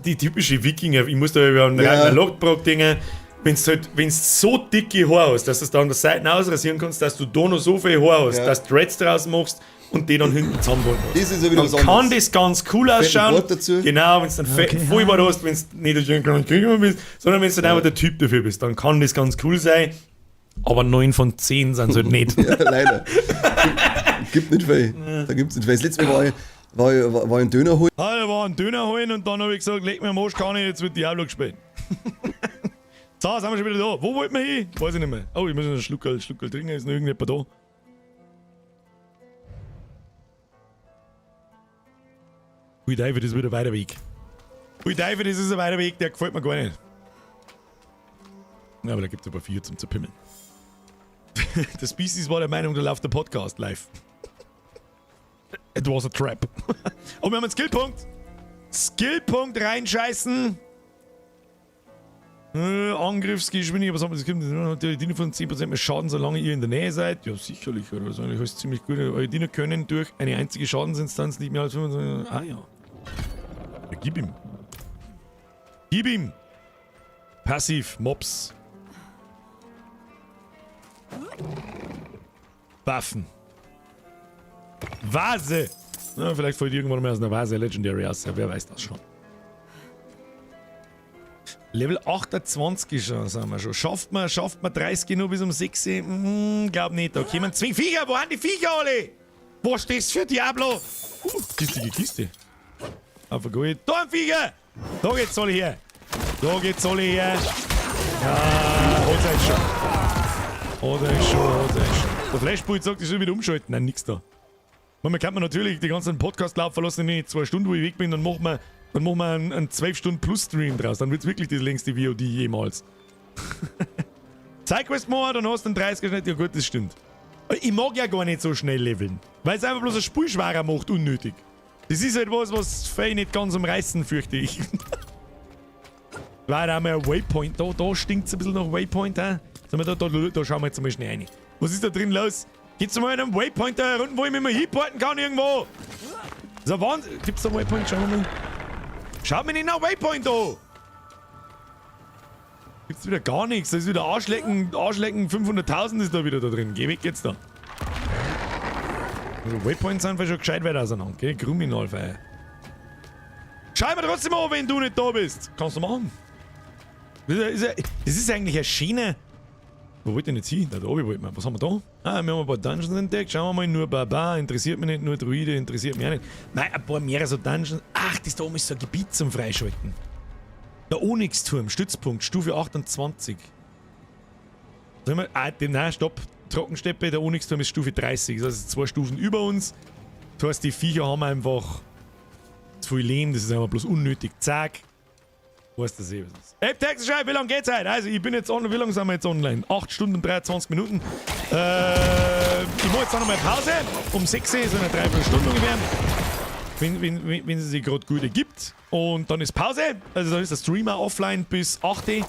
typische Wikinger. Ich muss da über einen Lockbrock-Dinger. Wenn es so dicke Haare hast, dass du es da an der Seite ausrasieren kannst, dass du da noch so viel Haar hast, dass du Dreads draus machst und die dann hinten zusammenbauen kannst. Das ist ja wieder was anderes. Kann das ganz cool ausschauen. Genau, wenn du dann Vollbart hast, wenn du nicht der kleine Krieger bist, sondern wenn du dann einfach der Typ dafür bist, dann kann das ganz cool sein. Aber 9 von 10 sind es halt nicht. Ja, leider. Gibt nicht viel. Da gibt's nicht viel. Das letzte Mal war ich einen Döner holen. Ich war einen Döner holen und dann habe ich gesagt, leg mir am Arsch, kann ich, jetzt wird Diablo gespielt. So, sind wir schon wieder da. Wo wollten wir hin? Weiß ich nicht mehr. Oh, ich muss noch einen Schluckerl trinken, ist noch irgendjemand da? Ui, David, das ist wieder ein weiter Weg. Ui, David, das ist ein weiter Weg, der gefällt mir gar nicht. Ja, aber da gibt es aber 4 zum Zerpimmeln. Der Species war der Meinung, da läuft der Podcast live. It was a trap. Und wir haben einen Skillpunkt. Skillpunkt reinscheißen. Angriffsgeschwindigkeit, was haben wir, das gibt die Diener von 10% mehr Schaden, solange ihr in der Nähe seid. Ja, sicherlich, oder? Das ist eigentlich alles ziemlich gut. Eure Diener können durch eine einzige Schadensinstanz nicht mehr als 25. Ah ja. Ja, gib ihm. Gib ihm. Passiv, Mobs. Waffen. Vase. Na, vielleicht fällt irgendwann mal aus einer Vase Legendary aus. Ja, wer weiß das schon. Level 28 schon, sind wir schon. Schafft man 30 noch bis um 6? Glaub nicht. Da kommen 2 Viecher. Wo sind die Viecher alle? Was ist das für Diablo? Kiste. Aber gut. Da ein Viecher! Da geht's alle her. Da geht's alle her. Ja, hat's euch schon. Hat euch schon. Der Flashpoint sagt, ich soll wieder umschalten. Nein, nix da. Man kann natürlich die ganzen Podcast laufen lassen in 2 Stunden, wo ich weg bin, dann machen wir einen 12-Stunden-Plus-Stream draus. Dann wird's wirklich die längste VOD jemals. Sidequest machen, dann hast du einen 30er Schnitt. Ja gut, das stimmt. Ich mag ja gar nicht so schnell leveln. Weil es einfach bloß ein Spiel schwerer macht, unnötig. Das ist halt was Faye nicht ganz umreißen, fürchte ich. Weil da haben wir ein Waypoint. Da stinkt es ein bisschen nach Waypoint. Da schauen wir jetzt mal schnell rein. Was ist da drin los? Gibt's mal einen Waypoint da unten, wo ich mich mal hinporten kann irgendwo? So, Wahnsinn. Gibt's da einen Waypoint? Schauen wir mal. Schaut mir nicht nach Waypoint an! Gibt's wieder gar nichts. Da ist wieder Arschlecken 500.000 ist da wieder da drin. Geh weg jetzt da. Also Waypoints sind schon gescheit weit auseinander, gell? Kriminalfeier. Schau mir trotzdem an, wenn du nicht da bist. Kannst du machen. Das ist eigentlich eine Schiene. Wo wollt ihr nicht hin? Da oben wollten wir. Was haben wir da? Ah, wir haben ein paar Dungeons entdeckt. Schauen wir mal, nur Barbar. Interessiert mich nicht, nur Druide. Interessiert mich auch nicht. Nein, ein paar mehr so Dungeons. Ach, das da oben ist so ein Gebiet zum Freischalten. Der Onyx-Turm, Stützpunkt, Stufe 28. Nein, stopp. Trockensteppe, der Onyx-Turm ist Stufe 30. Das heißt 2 Stufen über uns. Das heißt, die Viecher haben einfach zu viel Leben. Das ist einfach bloß unnötig. Zack. Weißt du, was ist. Hey, Textschei, wie lange geht's heute? Also, ich bin jetzt online. Wie lange sind wir jetzt online? 8 Stunden und 23 Minuten. Ich mache jetzt dann nochmal Pause. Um 6 Uhr, so eine 3-4 Stunden ungefähr. Wenn es sich gerade gut ergibt. Und dann ist Pause. Also dann ist der Streamer offline bis 8 Uhr.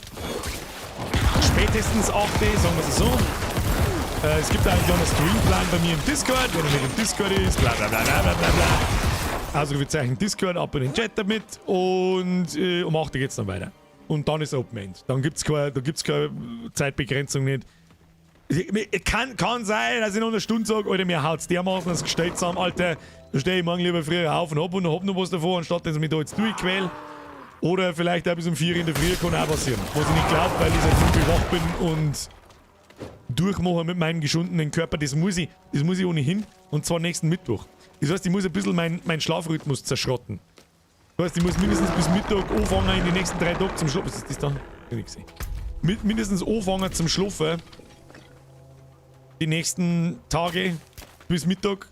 Spätestens 8 Uhr, sagen wir es so. Es gibt einen kleinen Streamplan bei mir im Discord, wenn er mit dem Discord ist, bla bla bla bla bla bla. Ausrufezeichen Discord, ab in den Chat damit. Und um 8 Uhr geht's dann weiter. Und dann ist Open End. Dann gibt's keine Zeitbegrenzung nicht. Kann sein, dass ich noch eine Stunde sage, Alter, mir haut's dermaßen das gestellt zusammen, Alter. Da stehe ich morgen lieber früher auf und hab noch was davor, anstatt dass ich mich da jetzt durchquäle. Oder vielleicht auch bis um 4 Uhr in der Früh kann auch passieren. Was ich nicht glaube, weil ich seit 5 Uhr wach bin und durchmache mit meinem geschundenen Körper. Das muss ich ohnehin. Und zwar nächsten Mittwoch. Das heißt, ich muss ein bisschen meinen Schlafrhythmus zerschrotten. Das heißt, ich muss mindestens bis Mittag anfangen in die nächsten 3 Tage zum Schlafen. Was ist das da? Ich nicht gesehen. Mindestens anfangen zum Schlafen. Die nächsten Tage bis Mittag.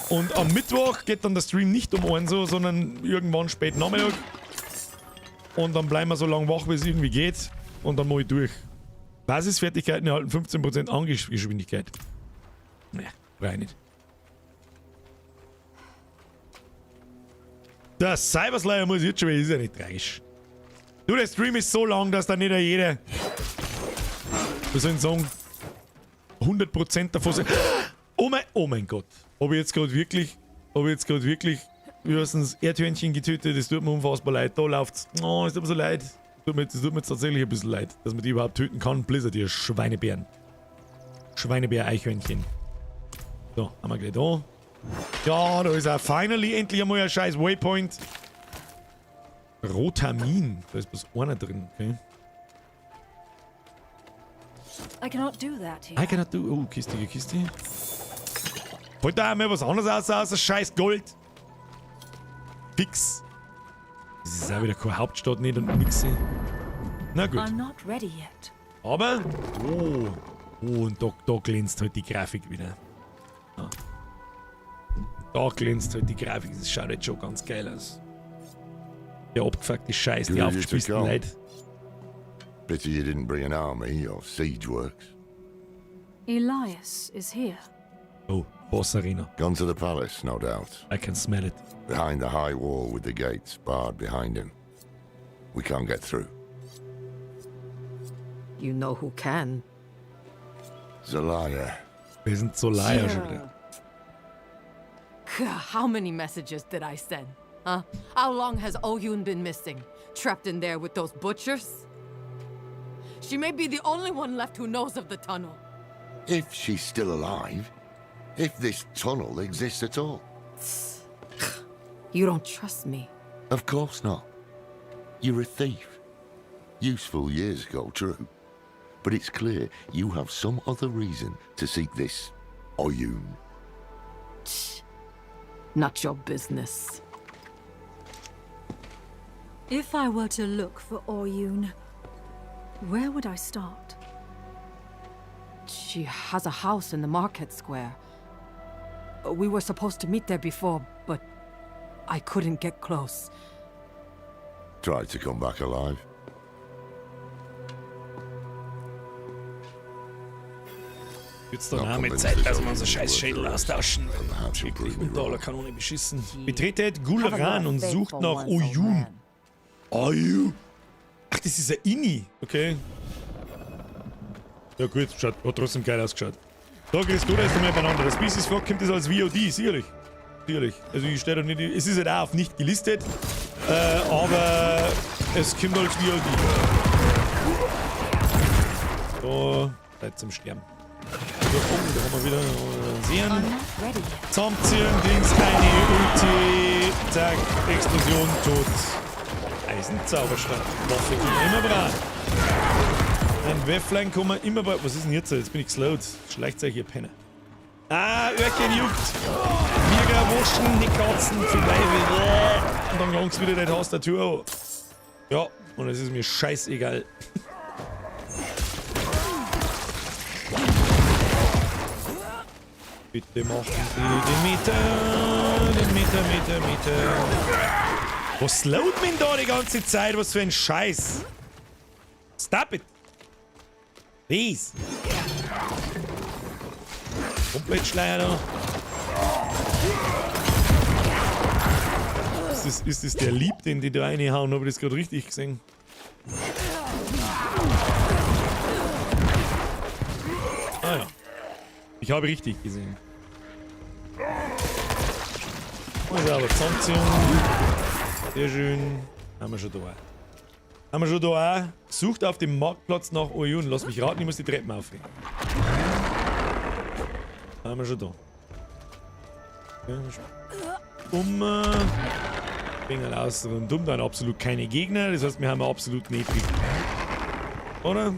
Und am Mittwoch geht dann der Stream nicht um 1 so, sondern irgendwann spät Nachmittag. Und dann bleiben wir so lange wach, wie es irgendwie geht. Und dann mache ich durch. Basisfertigkeiten erhalten 15% Angeschwindigkeit. Ne, brauche ich nicht. Der Cyberslayer muss jetzt schon wieder, ist ja nicht tragisch. Du, der Stream ist so lang, dass da nicht jeder, wir sollen sagen, 100% davon sind. Oh mein Gott. Habe ich jetzt gerade wirklich, wie heißt das, Erdhörnchen getötet, das tut mir unfassbar leid. Da läuft's. Oh, es tut mir so leid. Das tut mir jetzt tatsächlich ein bisschen leid, dass man die überhaupt töten kann. Blizzard, ihr Schweinebären. Schweinebär-Eichhörnchen. So, haben wir gleich da. Ja, da ist er finally endlich einmal ein scheiß Waypoint. Rotamin. Da ist bloß einer drin, okay? I cannot do that here. I cannot do... Oh, Kiste. Wollt da mal was anderes aus als scheiß Gold? Fix. Das ist auch wieder keine Hauptstadt, nicht und nix. Na gut. I'm not ready yet. Aber... Oh, und da glänzt halt die Grafik wieder. Ah. Da glänzt halt die Grafik. Das schaut jetzt schon ganz geil aus. Der abgefuckte Scheiß, die aufgespitzten Leute. Pity you didn't bring an army or siege works. Elias is here. Oh, Boss Arena. Gone to the palace, no doubt. I can smell it. Behind the high wall with the gates barred behind him. We can't get through. You know who can. Zelaya. Wir sind Zelaya schon wieder. How many messages did I send? Huh? How long has Oyun been missing? Trapped in there with those butchers? She may be the only one left who knows of the tunnel. If she's still alive. If this tunnel exists at all. You don't trust me? Of course not. You're a thief. Useful years ago, true. But it's clear you have some other reason to seek this Oyun. Not your business. If I were to look for Oyun, where would I start? She has a house in the market square. We were supposed to meet there before, but I couldn't get close. Tried to come back alive. Jetzt dann auch mit Zeit, dass wir unsere scheiß Schädel austauschen. Wirklich unter aller Kanone beschissen. Betretet Gulran und sucht nach Oyun. Oyun? Ach, das ist ein Inni. Okay. Ja gut, hat trotzdem geil ausgeschaut. Da kriegst du da erst einmal beieinander. Das Species Frog kommt das als VOD, sicherlich. Sicherlich. Also ich stehe da nicht. Es ist halt auch auf nicht gelistet. Aber es kommt als VOD. So, Zeit zum Sterben. Da haben wir wieder sehen. Zusammenziehen, Dings, keine Ulti. Zack, Explosion, tot. Eisenzauberstab. Waffe kann man immer brauchen. Ein Wefflein kann man immer brauchen. Was ist denn jetzt? Jetzt bin ich geslowt. Schleicht euch hier Penner. Ah, Öhrchen juckt. Mirga, Wurschen, die Katzen, vorbei. Und dann langt's wieder die Tastatur. Ja, und es ist mir scheißegal. Bitte machen Sie den Meter. Was slowt man da die ganze Zeit? Was für ein Scheiß. Stop it. Please. Komplett Schleier da. Ist das der Lieb, den die da reinhauen? Habe ich das gerade richtig gesehen? Ah ja. Ich habe richtig gesehen. Also aber Zusammenziehung. Sehr schön. Haben wir schon da. Sucht auf dem Marktplatz nach Oyun. Lass mich raten, ich muss die Treppen aufgehen. Haben wir schon da. Finger aus und dann absolut keine Gegner. Das heißt, wir haben absolut nicht. Oder?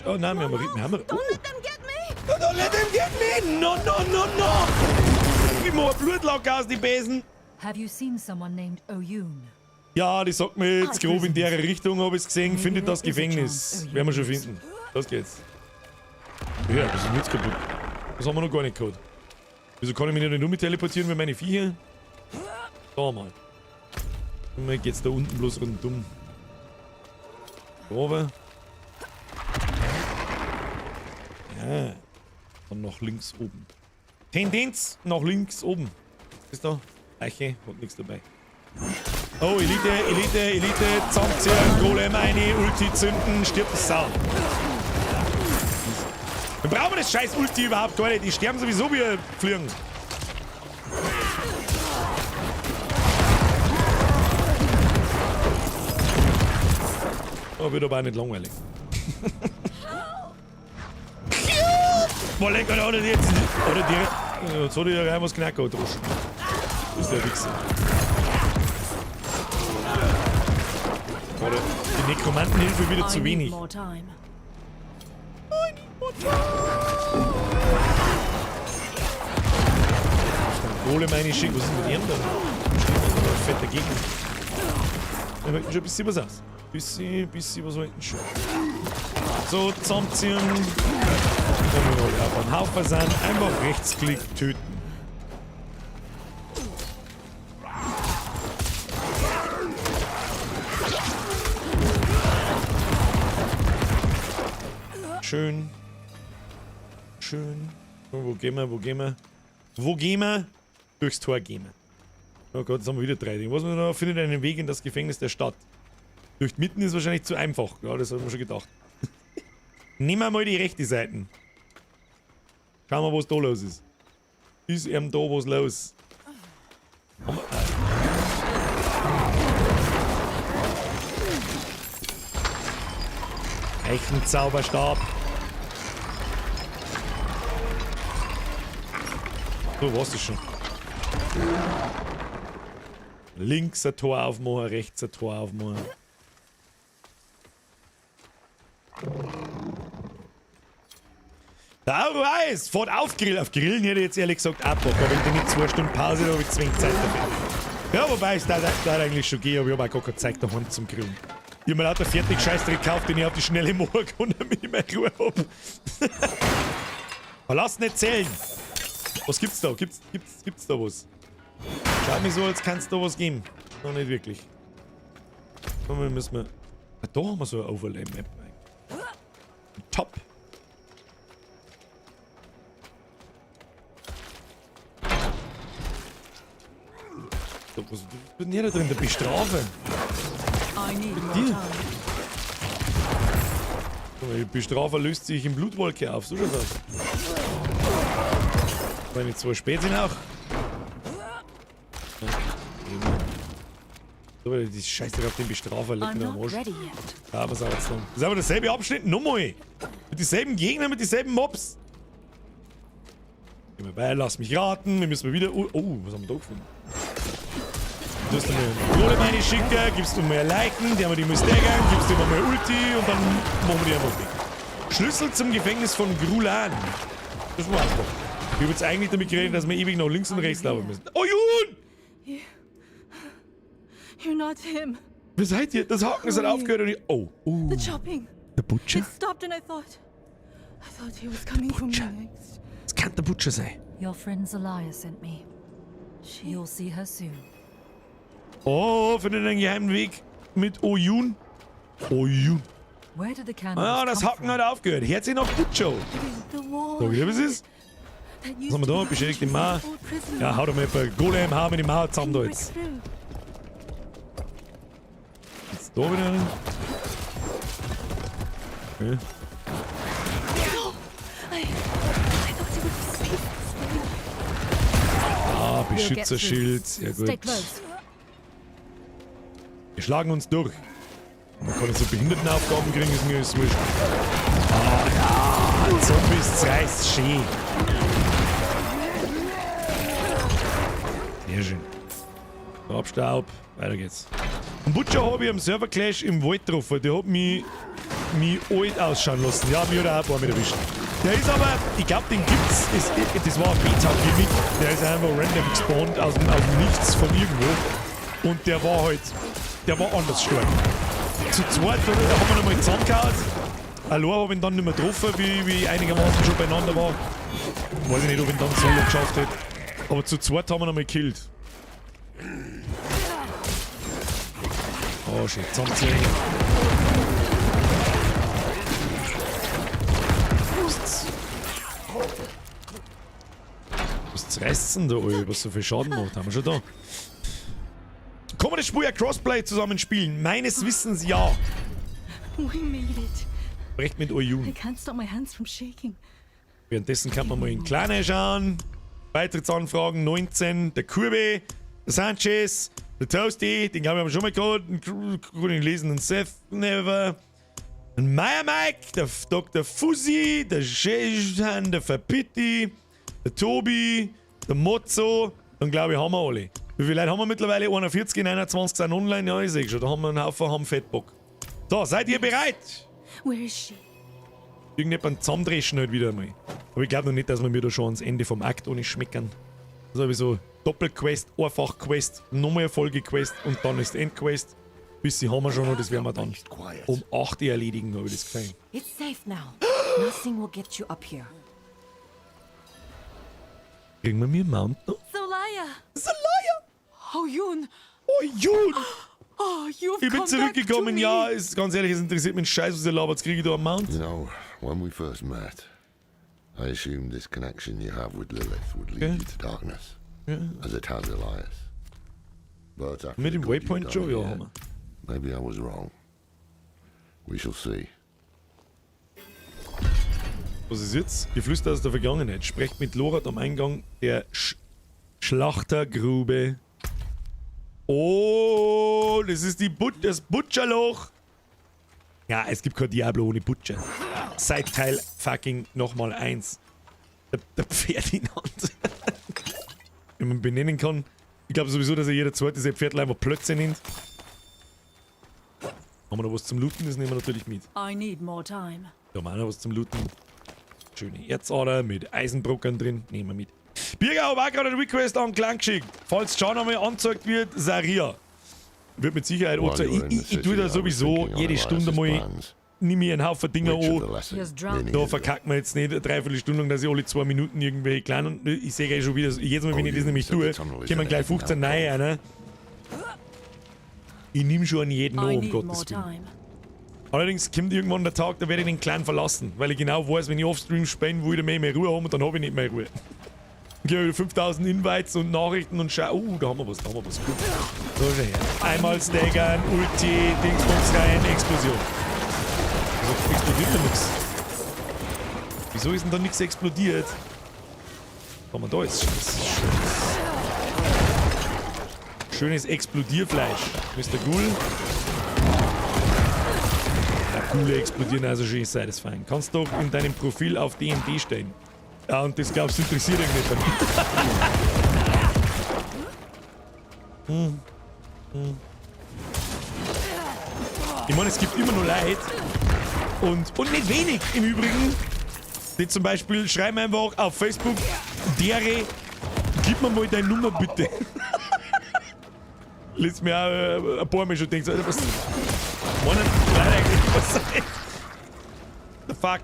Oh nein, wir haben. Oh. Don't let them get me! No! Gib mir ein Blutlack aus die Besen! Have you seen someone named Oyun? Ja, die sagt mir jetzt grob in der Richtung, habe ich es gesehen. Findet das Gefängnis. Werden wir schon finden. Los geht's. Ja, das ist nichts kaputt. Das haben wir noch gar nicht gehabt. Wieso kann ich mich nicht nur mit teleportieren wie meine Viecher? Da mal. Und mal geht's da unten bloß rundum. Runter. Ja. Dann nach links oben. Tendenz nach links oben. Was ist da? Eiche, hat nichts dabei. Oh, Elite. Zusammenziehen, Golem eine, Ulti zünden, stirbt das Sau. Dann brauchen wir das scheiß Ulti überhaupt gar nicht. Die sterben sowieso wie Fliegen. Oh, wird aber auch nicht langweilig. Boah, lecker, oder jetzt. Oder direkt. Jetzt hat er ja rein was Knacker gedroschen. Das ist der Wichser. Oder die Nekromantenhilfe wieder zu wenig. Golem meine schick, was ist mit ihm da? Fetter Gegner. Wir wollten schon ein bisschen was aus. Bisschen was wollten schon. So, zusammenziehen. Wenn wir alle auf einen Haufen sind, einfach Rechtsklick töten. Schön. Wo gehen wir? Durchs Tor gehen wir. Oh Gott, jetzt haben wir wieder 3 Dinge. Was wir noch findet einen Weg in das Gefängnis der Stadt. Durch mitten ist wahrscheinlich zu einfach. Ja, das haben wir schon gedacht. Nehmen wir mal die rechte Seite. Schauen wir, was da los ist. Ist da was los? Eichenzauberstab. So, was ist schon? Links ein Tor aufmachen, rechts ein Tor aufmachen. Der Auerweis! Fahrt auf Grill. Auf Grillen hätte ich jetzt ehrlich gesagt abgebrochen. Aber wenn du nicht 2 Stunden Pause, da habe ich zwingend Zeit dafür. Ja, wobei es da eigentlich schon geht, aber ich habe auch gar keine Zeit daheim zum Grillen. Ich habe mir lauter fertig Scheißdreck gekauft, den ich auf die schnelle morgen und damit ich mehr Ruhe habe. Aber lass nicht zählen. Was gibt's da? Gibt's da was? Schaut mich so, als kann's da was geben. Noch nicht wirklich. Dann müssen wir... Ah, da haben wir so eine Overlay-Map. Top. So, was ist denn hier da drin? Der Bestrafe. Die Bestrafer löst sich in Blutwolke auf, so schaut's aus. Wenn die zwei spät sind auch. So, die Scheiße auf den Bestrafer liegt mir am Arsch. Ja, was auch jetzt noch. Das ist aber derselbe Abschnitt, nochmal. Mit dieselben Gegner, mit dieselben Mobs. Geh mal bei, lass mich raten, wir müssen mal wieder... Oh, was haben wir da gefunden? Du hast eine Kohle meine schicken, gibst du mehr Liken, die haben wir die Mustang, gibst du immer mehr Ulti und dann machen wir die einfach weg. Schlüssel zum Gefängnis von Grulan. Das war einfach. Ich habe jetzt eigentlich damit geredet, dass wir ewig nach links und rechts laufen müssen. Oh, Jun! You're not him. Wer seid ihr? Das Haken ist halt aufgehört und ich... Oh. The chopping. Der Butcher? It stopped and I thought he was coming for me next. Das kann der Butcher sein. Your friend Zelaya sent me. You'll see her soon. Oh, findet einen geheimen Weg mit Oyun. Oyun. Where did the candles Ah, das Haken hat aufgehört. Hört sich nach Butcher. So, wie das ist? Was haben wir da? Beschädigte Mauer. Ja, hau doch mal ein Golem, hau mir die Mauer zusammen da jetzt. Jetzt da wieder. Okay. Ah, Beschützerschild. Sehr gut. Wir schlagen uns durch. Man kann jetzt so Behindertenaufgaben kriegen, ist mir alles wurscht. Ah ja, Zombies zerreißt schön. Sehr schön. Abstaub, weiter geht's. Am Butcher habe ich am Server Clash im Wald getroffen. Der hat mich alt ausschauen lassen. Ja, mir hat er auch ein paar mit erwischt. Der ist aber, ich glaube, den gibt's. Das war ein Beta-Gimmick. Der ist einfach random gespawnt aus dem Nichts von irgendwo. Und der war anders stark. Zu zweit haben wir nochmal zusammengehauen. Allein habe ich ihn dann nicht mehr getroffen, wie ich einigermaßen schon beieinander war. Weiß ich nicht, ob ich ihn dann solo geschafft hätte. Aber zu zweit haben wir nochmal gekillt. Oh shit, zusammenziehen. Was zerreißt denn da alle, was so viel Schaden macht? Haben wir schon da. Kann man das Spiel ja Crossplay zusammenspielen? Meines Wissens ja. We made it. Recht mit Oyun. I can't stop my hands from shaking. Währenddessen kann man mal in Kleine schauen. Beitrittsanfragen 19. Der Kurbe, der Sanchez, der Toasty, den glaube ich haben wir schon mal gehabt. Den lesenden Seth Never. Ein Meier Mike, der Dr. Fuzzy, der Jehan, der Verpitti, der Tobi, der Mozzo. Dann glaube ich, haben wir alle. Wie viele Leute haben wir mittlerweile? 41, 29 sind online. Ja, ich sehe schon. Da haben wir einen Haufen, haben Fettbock. So, seid ihr bereit? Where is she? Irgendjemand zusammendreschen halt wieder einmal. Aber ich glaube noch nicht, dass wir mir da schon ans Ende vom Akt ohne schmeckern. Also habe ich so Doppelquest, Einfachquest, nochmal eine Folgequest und dann ist Endquest. Bis sie haben wir schon und das werden wir dann um 8 Uhr erledigen, habe ich das Gefühl. It's safe now. Nothing will get you up here. Kriegen wir mir Mount noch? Zelaya! Zelaya! Oh, Yun! Oh, Yun! Oh, you've Ich bin come zurückgekommen, back to ja. me. Ist ganz ehrlich, es interessiert mich Scheiß, was ihr labert. Jetzt kriege ich da einen Mount. You know, when we first met, I assumed this connection you have with Lilith would lead you to darkness, as it has Elias. But after Mit the dem good Waypoint you've schon, done ja, here, haben wir. maybe I was wrong. We shall see. Was ist jetzt? Geflüster aus der Vergangenheit. Sprecht mit Lorat am Eingang der Schlachtergrube. Oh, das ist das Butcherloch. Ja, es gibt kein Diablo ohne Butcher. Seit Teil fucking nochmal 1. Der Ferdinand. Wenn man benennen kann. Ich glaube sowieso, dass er jeder zweite sein Pferdl einfach Plötze nennt. Haben wir noch was zum Looten? Das nehmen wir natürlich mit. I need more time. Da haben wir auch noch was zum Looten. Schöne Erzader mit Eisenbrockern drin. Nehmen wir mit. Birger, habe auch gerade einen Request an Clan geschickt. Falls schon einmal angezeigt wird, Saria. Wird mit Sicherheit auch sein. Ich tue da sowieso jede Stunde mal, nehme ich einen Haufen Dinger an. Da verkackt man jetzt nicht eine Dreiviertelstunde, dass ich alle 2 Minuten irgendwelche kleinen. Ich sehe gleich schon wieder, jedes Mal, wenn ich das nämlich tue, kommen gleich 15 neue rein. Ich nehme schon an jeden an, um Gottes Willen. Allerdings kommt irgendwann der Tag, da werde ich den Clan verlassen, weil ich genau weiß, wenn ich offstream spielen will, dann mehr Ruhe haben und dann habe ich nicht mehr Ruhe. Ich habe wieder 5000 Invites und Nachrichten und schau, da haben wir was, Gut. So, schau her. Einmal staggern, Ulti, Dingsbums rein, Explosion. Also explodiert ja nichts. Wieso ist denn da nichts explodiert? Kann man da jetzt schönes Explodierfleisch. Mr. Ghoul. Ja, Ghoule explodieren also schön sei das fein. Kannst doch in deinem Profil auf D&D stehen. Ja, und das glaubst du interessiert dich nicht. Ich meine, es gibt immer nur Leute und nicht wenig im Übrigen, die zum Beispiel schreiben einfach auf Facebook, Dere, gib mir mal deine Nummer bitte. Lässt mir auch ein paar Mal schon denken, Alter, was meinen leider eigentlich passiert? The fuck?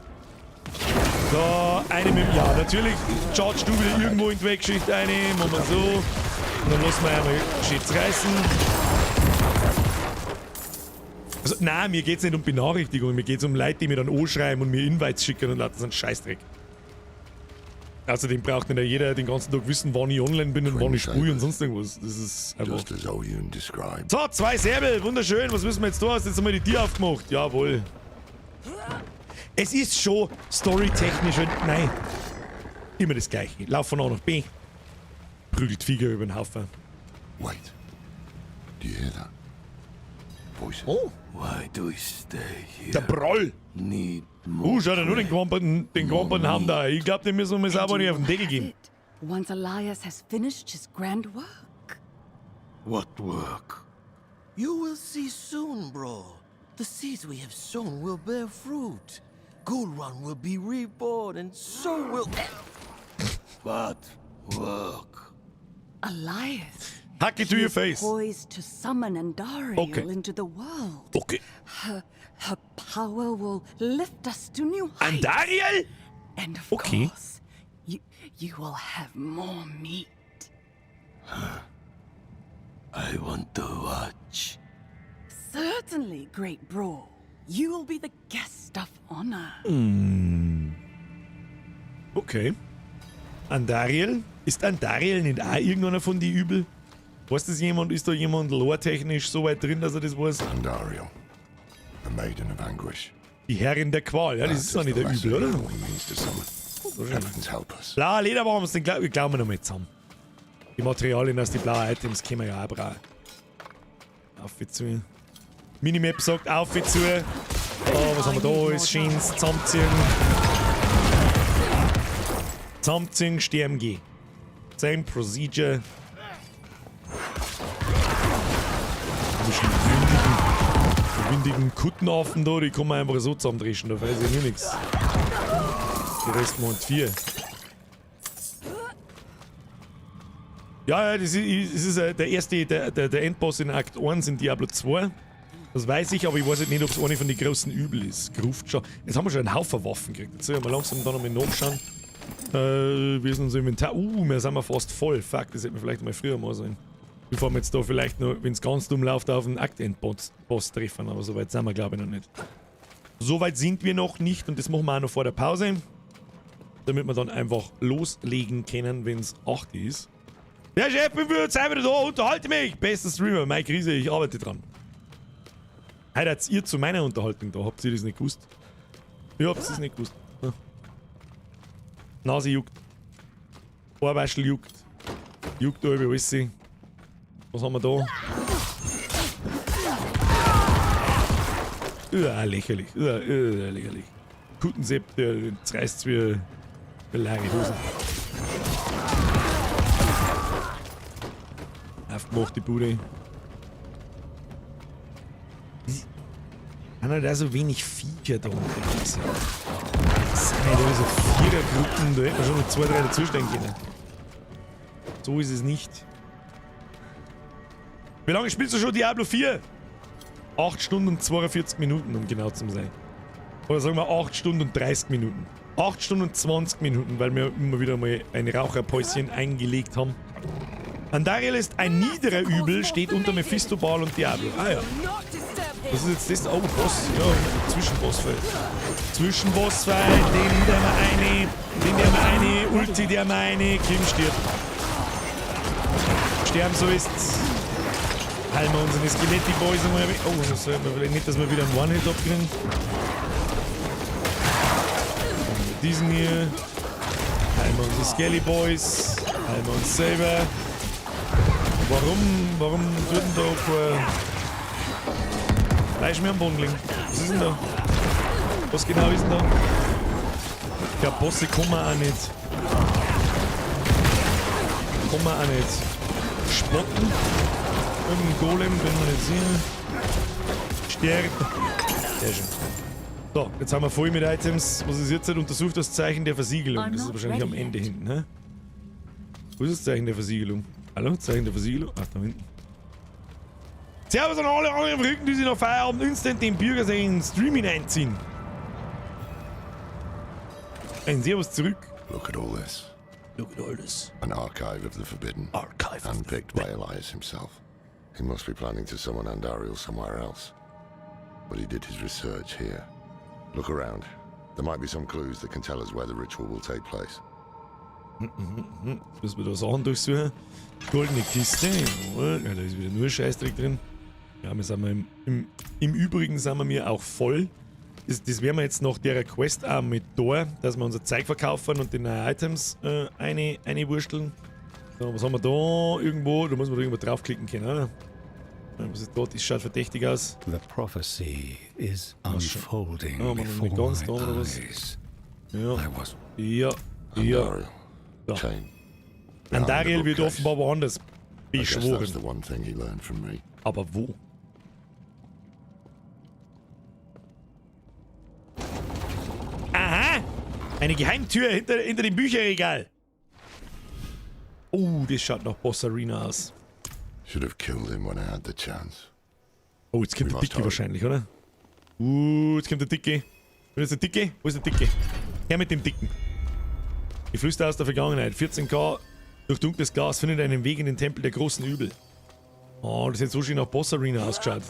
So, eine mit dem Jahr. Natürlich charge du wieder irgendwo in die Weggeschichte eine, machen wir so. Und dann lassen wir einmal Schätz reißen. Also, nein, mir geht es nicht um Benachrichtigungen, mir geht es um Leute, die mir dann anschreiben und mir Invites schicken und das ist ein Scheißdreck. Außerdem braucht nicht jeder den ganzen Tag wissen, wann ich online bin und wann ich sprühe und sonst irgendwas. Das ist einfach. So, 2 Säbel, wunderschön. Was müssen wir jetzt da? Hast du jetzt einmal die Tür aufgemacht? Jawohl. Es ist schon storytechnisch, nein, immer das Gleiche. Lauf von A nach B, prügelt Viecher über den Haufen. Wait, do you hear that? Voices. Oh, why do we stay here? Der Broll. Schau dir nur den Quamperten haben da. Ich glaube, den müssen wir selber nicht auf den Deckel gehen. Once Elias has finished his grand work. What work? You will see soon, bro. The seeds we have sown will bear fruit. Ghoul Run will be reborn, and so will. What work? Elias. Hack it to your face. Poised to summon Andariel into the world. Okay. Her power will lift us to new heights. Andariel? And of course, you will have more meat. I want to watch. Certainly, great bro. You will be the guest of honor. Okay. Andariel? Ist Andariel nicht auch irgendeiner von die Übel? Weiß das jemand? Ist da jemand lore-technisch so weit drin, dass er das weiß? Andariel, a maiden of anguish. Die Herrin der Qual, ja, das ist doch nicht der Übel, oder? Blauer Lederwams, den glauben wir noch mal zusammen. Die Materialien aus den blauen Items können wir ja auch brauchen. Auf wie zu. Minimap sagt auf wie zu. Oh, was haben wir da? Ist schönes Zusammenziehen. Zusammenziehen, sterben gehen. Same procedure. Die windigen Kuttenaffen da, die kann man einfach so zusammendreschen, da weiß ich nur nichts. Die Rest Mond 4. Ja, das ist der erste, der Endboss in Akt 1 in Diablo 2. Das weiß ich, aber ich weiß nicht, ob es eine von den großen Übel ist. Gruft schon. Jetzt haben wir schon einen Haufen Waffen gekriegt. Jetzt sollen wir langsam da nochmal nachschauen. Wie ist unser Inventar? Wir sind fast voll. Fuck, das hätten wir vielleicht mal früher mal sein. Bevor wir jetzt da vielleicht noch, wenn es ganz dumm läuft, auf einen Akt-Endboss treffen. Aber so weit sind wir, glaube ich, noch nicht. So weit sind wir noch nicht und das machen wir auch noch vor der Pause. Damit wir dann einfach loslegen können, wenn es 8 ist. Ja, Chef, ich bin jetzt wieder da, unterhalte mich. Bester Streamer, Mike Riese, ich arbeite dran. Heute habt ihr zu meiner Unterhaltung da. Habt ihr das nicht gewusst? Ja, habt ihr das nicht gewusst. Ja. Nase juckt. Ohrwaschel juckt. Juckt da über alles. Was haben wir da? Lächerlich. Lächerlich. Kutensepp, der reißt wie leere Hosen. Aufgemacht die Bude. Kann halt auch so wenig Viecher da unterwegs sein. Das sind halt so 4er-Gruppen, da hätten wir schon noch 2, 3 dazustehen können. So ist es nicht. Wie lange spielst du schon Diablo 4? 8 Stunden und 42 Minuten, um genau zu sein. Oder sagen wir 8 Stunden und 30 Minuten. 8 Stunden und 20 Minuten, weil wir immer wieder mal ein Raucherpäuschen eingelegt haben. Andariel ist ein niederer Übel, steht unter Mephisto, Baal und Diablo. Ah ja. Das ist jetzt das. Oh, Boss. Ja, Zwischenbossfight. Zwischenbossfight, den der mal eine, Ulti der mal eine, Kim stirbt. Sterben, so ist's. Heilen wir unsere Skeletti-Boys einmal weg. Oh, das soll man vielleicht nicht, dass wir wieder einen One-Hit abkriegen. Diesen hier. Heilen wir unsere Skelly-Boys. Heilen wir uns selber. Warum tut denn da kein Fleisch mehr am Boden liegen? Was ist denn da? Was genau ist denn da? Ich glaube, Bosse kommen wir auch nicht. Kommen wir auch nicht. Spotten. Irgendein Golem, wenn wir nicht sehen. Stärke. Sehr schön. So, jetzt haben wir voll mit Items. Was ist jetzt? Untersucht das Zeichen der Versiegelung. Das ist wahrscheinlich am Ende hinten, hä? Wo ist das Zeichen der Versiegelung? Hallo? Zeichen der Versiegelung? Ach, da hinten. Servus an alle anderen Rücken, die sich nach Feierabend instant den Bürgersee in Streaming einziehen. Ein Servus zurück. Look at all this. Look at all this. An archive of the forbidden. Archive. Handpicked by Elias himself. He must be planning to summon Andariel somewhere else. But he did his research here. Look around. There might be some clues that can tell us where the ritual will take place. Jetzt müssen wir da Sachen durchsuchen. Goldene Kiste. Ja, da ist wieder nur Scheißdreck drin. Ja, wir sind im Übrigen sind wir auch voll. Das werden wir jetzt nach der Quest auch mit da, dass wir unser Zeug verkaufen und die neuen Items einwursteln. So, was haben wir da? Irgendwo, da muss man da irgendwo draufklicken können, oder? Was ist dort? Das schaut verdächtig aus. The prophecy is unfolding before ganz da, oder was? Ja. Ja. Andariel wird offenbar woanders beschworen. Aber wo? Aha! Eine Geheimtür hinter dem Bücherregal. Oh, das schaut nach Boss Arena aus. Should have killed him when I had the chance. Oh, jetzt kommt der Dicke wahrscheinlich, oder? Jetzt kommt der Dicke. Wo ist der Dicke? Wo ist der Dicke? Her mit dem Dicken. Die Flüster aus der Vergangenheit. 14K durch dunkles Glas findet einen Weg in den Tempel der großen Übel. Oh, das hat so schön nach Boss Arena ausgeschaut.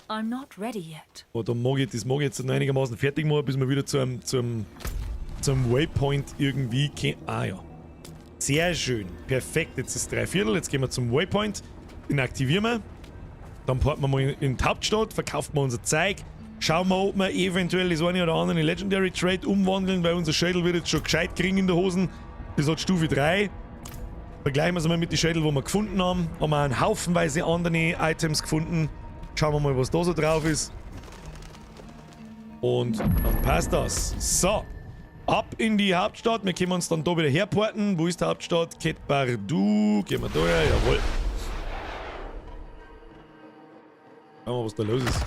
I'm not ready yet. Oh, das mag ich jetzt noch einigermaßen fertig machen, bis wir wieder zum Waypoint irgendwie kommen. Ah ja. Sehr schön. Perfekt. Jetzt ist 3/4. Jetzt gehen wir zum Waypoint. Den aktivieren wir. Dann porten wir mal in die Hauptstadt, verkaufen wir unser Zeug. Schauen wir, ob wir eventuell das eine oder andere in Legendary Trade umwandeln, weil unser Schädel wird jetzt schon gescheit kriegen in der Hosen. Das hat Stufe 3. Vergleichen wir es mal mit den Schädeln, die wir gefunden haben. Haben wir einen Haufenweise andere Items gefunden. Schauen wir mal, was da so drauf ist. Und dann passt das. So. Ab in die Hauptstadt. Wir können uns dann da wieder herporten. Wo ist die Hauptstadt? Ket Bardu. Gehen wir da her. Jawohl. Schauen wir, was da los ist.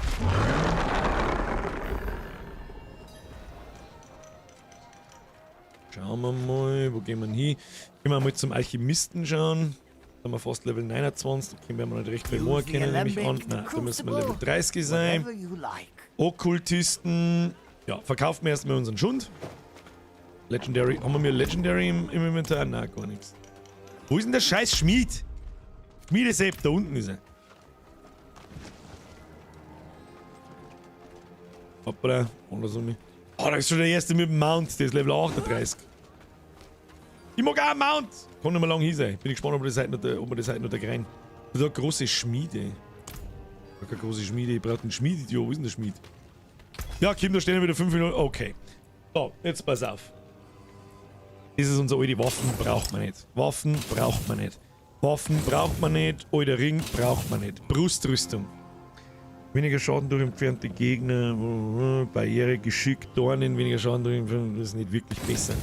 Schauen wir mal. Wo gehen wir hin? Gehen wir mal zum Alchemisten schauen. Da haben wir fast Level 29. Da können wir nicht recht viel mehr kennen, nehme ich an. Nein, da müssen wir Level 30 sein. Okkultisten. Ja, verkaufen wir erstmal unseren Schund. Legendary. Haben wir mehr Legendary im Inventar? Nein, gar nichts. Wo ist denn der scheiß Schmied? Schmiedesepp, da unten ist er. Hoppala, anders um mich. Oh, da ist schon der erste mit dem Mount, der ist Level 38. Ich mag auch einen Mount! Kann nicht mehr lang hin sein. Bin ich gespannt, ob wir das heute noch da rein. Da eine große Schmiede. Da keine große Schmiede, ich brauche einen Schmied. Jo, wo ist denn der Schmied? Ja, Kim, da stehen wieder 5 Minuten. Okay. So, jetzt pass auf. Das ist unser alte Waffen, braucht man nicht. Waffen braucht man nicht. Waffen braucht man nicht. Alter Ring braucht man nicht. Brustrüstung. Weniger Schaden durch entfernte Gegner. Barriere, Geschick, Dornen. Weniger Schaden durch entfernte. Das ist nicht wirklich besser.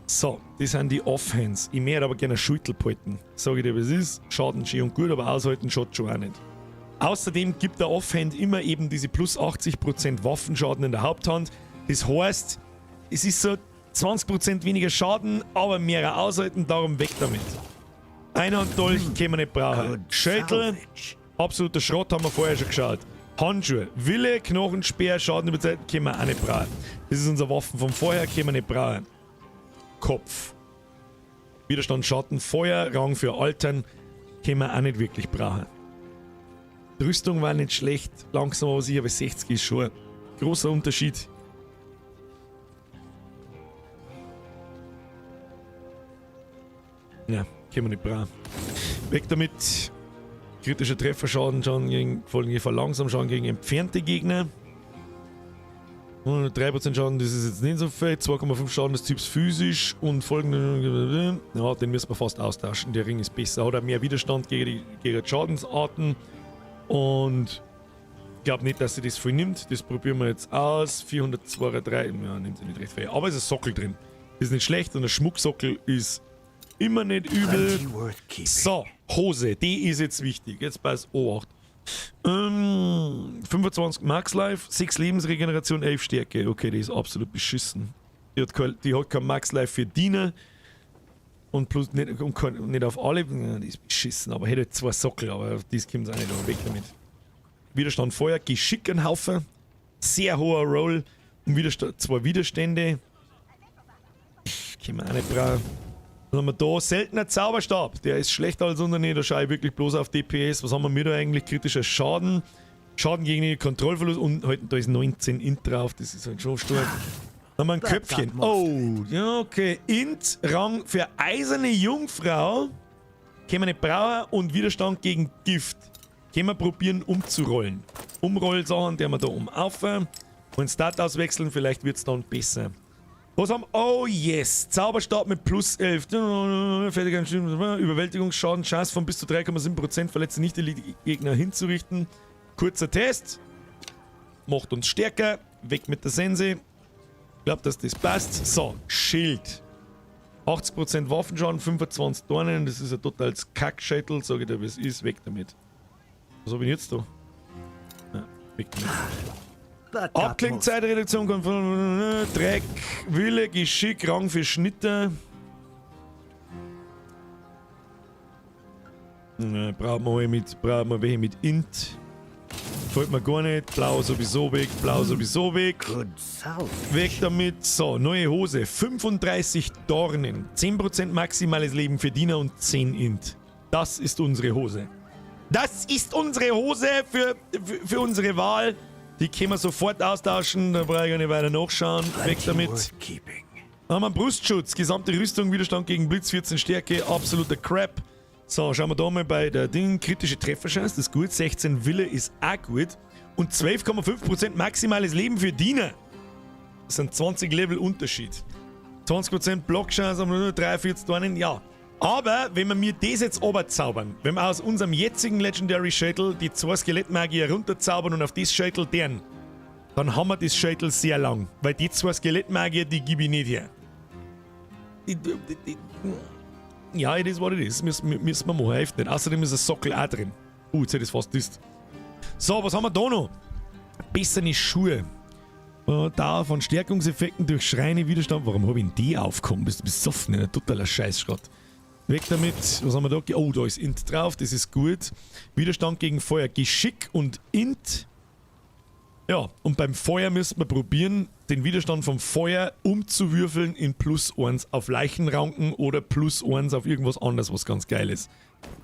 So, das sind die Offhands. Ich möchte aber gerne eine Schultel behalten. Sag ich dir, was ist. Schaden schön und gut, aber aushalten schaut schon auch nicht. Außerdem gibt der Offhand immer eben diese plus 80% Waffenschaden in der Haupthand. Das heißt, es ist so 20% weniger Schaden, aber mehr aushalten, darum weg damit. Einhanddolch können wir nicht brauchen. Schädel, absoluter Schrott, haben wir vorher schon geschaut. Handschuhe, Wille, Knochenspeer, Schaden über Zeit können wir auch nicht brauchen. Das ist unsere Waffen von vorher, können wir nicht brauchen. Kopf. Widerstand, Schatten, Feuer, Rang für Altern, können wir auch nicht wirklich brauchen. Die Rüstung war nicht schlecht, langsam aber sicher, aber 60 ist schon ein großer Unterschied. Ja, können wir nicht brauchen. Weg damit. Kritischer Trefferschaden, Schaden gegen folgende Verlangsamschaden gegen entfernte Gegner. 3% Schaden, das ist jetzt nicht so viel. 2,5 Schaden des Typs physisch und folgende. Ja, den müssen wir fast austauschen. Der Ring ist besser. Hat auch mehr Widerstand gegen die Schadensarten. Und ich glaube nicht, dass sie das viel nimmt. Das probieren wir jetzt aus. 402,3. Ja, nimmt sie nicht recht viel. Aber es ist ein Sockel drin. Das ist nicht schlecht und der Schmucksockel ist immer nicht übel. So, Hose, die ist jetzt wichtig. Jetzt bei O8. 25 Max Life, 6 Lebensregeneration, 11 Stärke. Okay, die ist absolut beschissen. Die hat kein Max Life für Diener. Und plus nicht auf alle. Ja, die ist beschissen, aber hätte 2 Sockel, aber auf dies kommt es auch nicht weg damit. Widerstand Feuer, Geschick ein Haufen. Sehr hoher Roll. Und 2 Widerstände. Können wir auch nicht brauchen. Dann haben wir da seltener Zauberstab. Der ist schlechter als Unternehmen. Da schaue ich wirklich bloß auf DPS. Was haben wir da eigentlich? Kritischer Schaden. Schaden gegen den Kontrollverlust. Und halt, da ist 19 Int drauf. Das ist halt schon stark. Dann haben wir ein Köpfchen. Oh, ja, okay. Int, Rang für eiserne Jungfrau. Können wir nicht brauchen. Und Widerstand gegen Gift. Können wir probieren umzurollen. Umrollsachen, die wir da auf. Und Stat auswechseln. Vielleicht wird es dann besser. Was haben? Oh yes! Zauberstab mit plus 11. Überwältigungsschaden, Chance von bis zu 3,7%, verletze nicht die Gegner hinzurichten. Kurzer Test. Macht uns stärker. Weg mit der Sense. Ich glaube, dass das passt. So, Schild. 80% Waffenschaden, 25 Dornen. Das ist ein totales Kackschädel. Sag ich dir, wie es ist. Weg damit. Was habe ich jetzt da? Ja, weg damit. Abklingzeitreduktion, Dreck, Wille, Geschick, Rang für Schnitte. Brauchen wir welche mit Int. Fällt mir gar nicht. Blau sowieso weg, blau sowieso weg. Weg damit. So, neue Hose. 35 Dornen. 10% maximales Leben für Diener und 10 Int. Das ist unsere Hose. Das ist unsere Hose für unsere Wahl. Die können wir sofort austauschen, da brauche ich gar nicht weiter nachschauen. Weg damit. Dann haben wir einen Brustschutz, gesamte Rüstung, Widerstand gegen Blitz, 14 Stärke, absoluter Crap. So, schauen wir da mal bei der Ding. Kritische Trefferchance, das ist gut. 16 Wille ist auch gut. Und 12,5% maximales Leben für Diener. Das sind 20 Level Unterschied. 20% Blockchance, haben wir nur 43 Dornen, ja. Aber wenn wir mir das jetzt oberzaubern, wenn wir aus unserem jetzigen Legendary Shuttle die 2 Skelettmagier runterzaubern und auf das Shuttle deren, dann haben wir das Shuttle sehr lang. Weil die 2 Skelettmagier, die gebe ich nicht her. Ja, it is what it is. Müssen wir machen, hilft nicht. Außerdem ist ein Sockel auch drin. Jetzt hätte ich es fast gewusst. So, was haben wir da noch? Bessere Schuhe. Dauer von Stärkungseffekten durch Schreine, Widerstand. Warum habe ich denn die aufgekommen? Bist du besoffen? Ein totaler Scheißschrott. Weg damit. Was haben wir da? Oh, da ist Int drauf. Das ist gut. Widerstand gegen Feuer. Geschick und Int. Ja, und beim Feuer müssen wir probieren, den Widerstand vom Feuer umzuwürfeln in +1 auf Leichenranken oder +1 auf irgendwas anderes, was ganz geil ist.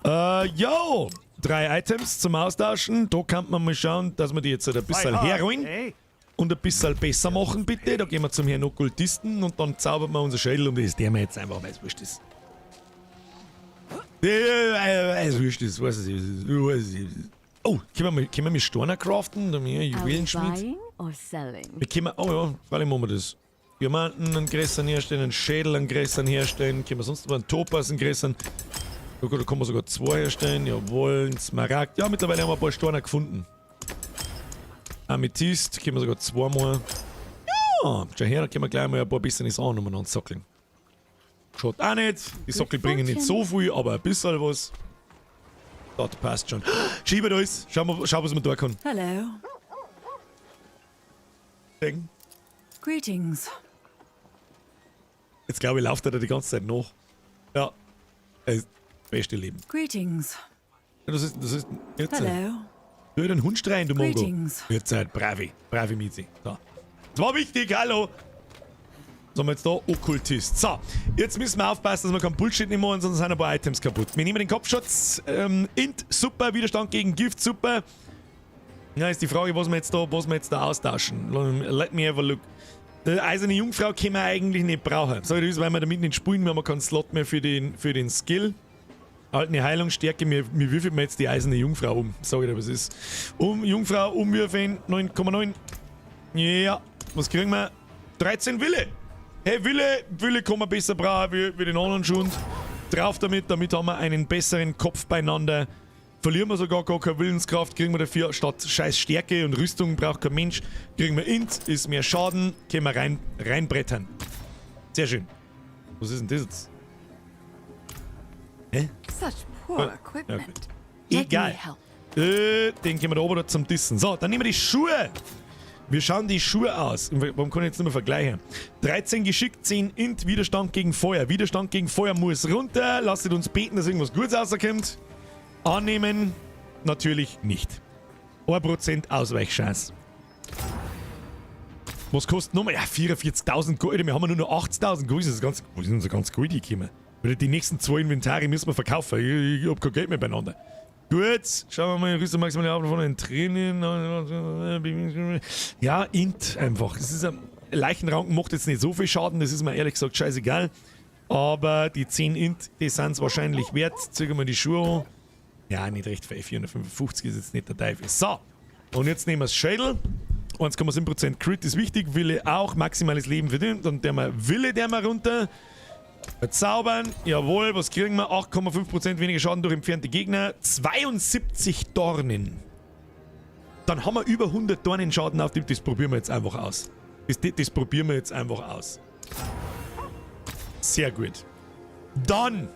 Jo! 3 Items zum Austauschen. Da kann man mal schauen, dass wir die jetzt ein bisschen herholen und ein bisschen besser machen, bitte. Da gehen wir zum Herrn Okkultisten und dann zaubern wir unser Schädel und das der wir jetzt einfach, weil es wurscht ist. Es wurscht ist, weiß ich. Oh, können wir mit Steiner craften? Da haben wir Juwelenschmied. Wir können, oh ja, freilich machen wir das. Diamanten an Gräsern herstellen, einen Schädel an Gräsern herstellen. Können wir sonst noch einen Topaz an Gräsern. Oh Gott, da kann man sogar 2 herstellen. Jawohl, ein Smaragd. Ja, mittlerweile haben wir ein paar Steiner gefunden. Amethyst, können wir sogar 2 mal. Ja, schau her, da können wir gleich mal ein paar bisschen an umeinander sockeln. Schaut auch nicht. Die Sockel bringen nicht so viel, aber ein bisschen was. Das passt schon. Schiebet alles. Schau, was man da kann. Hello. Ding. Greetings. Jetzt glaube ich, läuft er da die ganze Zeit nach. Ja. Beste Leben. Greetings. Ja, das ist jetzt. Hello. Du hör den Hund schreien, du Mongo. Greetings. Jetzt brave Miezi. So. Das war wichtig, hallo. Was haben wir jetzt da? Okkultist. So, jetzt müssen wir aufpassen, dass wir keinen Bullshit nicht machen, sonst sind ein paar Items kaputt. Wir nehmen den Kopfschutz. Int, super. Widerstand gegen Gift, super. Ja, ist die Frage, was wir jetzt da austauschen. Let me have a look. Eiserne Jungfrau können wir eigentlich nicht brauchen. Sag ich das, weil wir damit nicht spielen, wir haben keinen Slot mehr für den Skill. Haltende Heilungsstärke, wir würfeln jetzt die Eiserne Jungfrau um. Sag ich dir, was ist. Jungfrau umwürfeln, 9,9. Ja, was kriegen wir? 13 Wille. Hey, Wille kann man besser brauchen wie den anderen Schund. Drauf damit haben wir einen besseren Kopf beieinander. Verlieren wir sogar gar keine Willenskraft, kriegen wir dafür statt scheiß Stärke und Rüstung braucht kein Mensch. Kriegen wir Int, ist mehr Schaden, können wir reinbrettern. Sehr schön. Was ist denn das jetzt? Hä? Such poor equipment. Ja, egal. Den können wir da oben zum Dissen. So, dann nehmen wir die Schuhe. Wir schauen die Schuhe aus. Warum kann ich jetzt nicht mehr vergleichen? 13 Geschick, 10 Int, Widerstand gegen Feuer. Widerstand gegen Feuer muss runter. Lasst uns beten, dass irgendwas Gutes rauskommt. Annehmen natürlich nicht. 1% Ausweichchance. Was kostet nochmal? Ja, 44.000 Gold. Wir haben nur noch 80.000 Gold. Das ist unser ganz Gold gekommen. Weil die nächsten 2 Inventare müssen wir verkaufen. Ich hab kein Geld mehr beieinander. Gut, schauen wir mal. Rüstung maximale Abend von den Tränen. Ja, Int einfach. Das ist ein Leichenranken, macht jetzt nicht so viel Schaden. Das ist mir ehrlich gesagt scheißegal. Aber die 10 Int, die sind es wahrscheinlich wert. Ziehen wir die Schuhe an. Ja, nicht recht für 455 ist jetzt nicht der Teufel. So, und jetzt nehmen wir das Schädel. 1,7% Crit ist wichtig. Wille auch. Maximales Leben verdient. Und der mal Wille, der mal runter. Verzaubern. Jawohl, was kriegen wir? 8,5% weniger Schaden durch entfernte Gegner. 72 Dornen. Dann haben wir über 100 Dornen Schaden auf dem. Das probieren wir jetzt einfach aus. Das probieren wir jetzt einfach aus. Sehr gut. Dann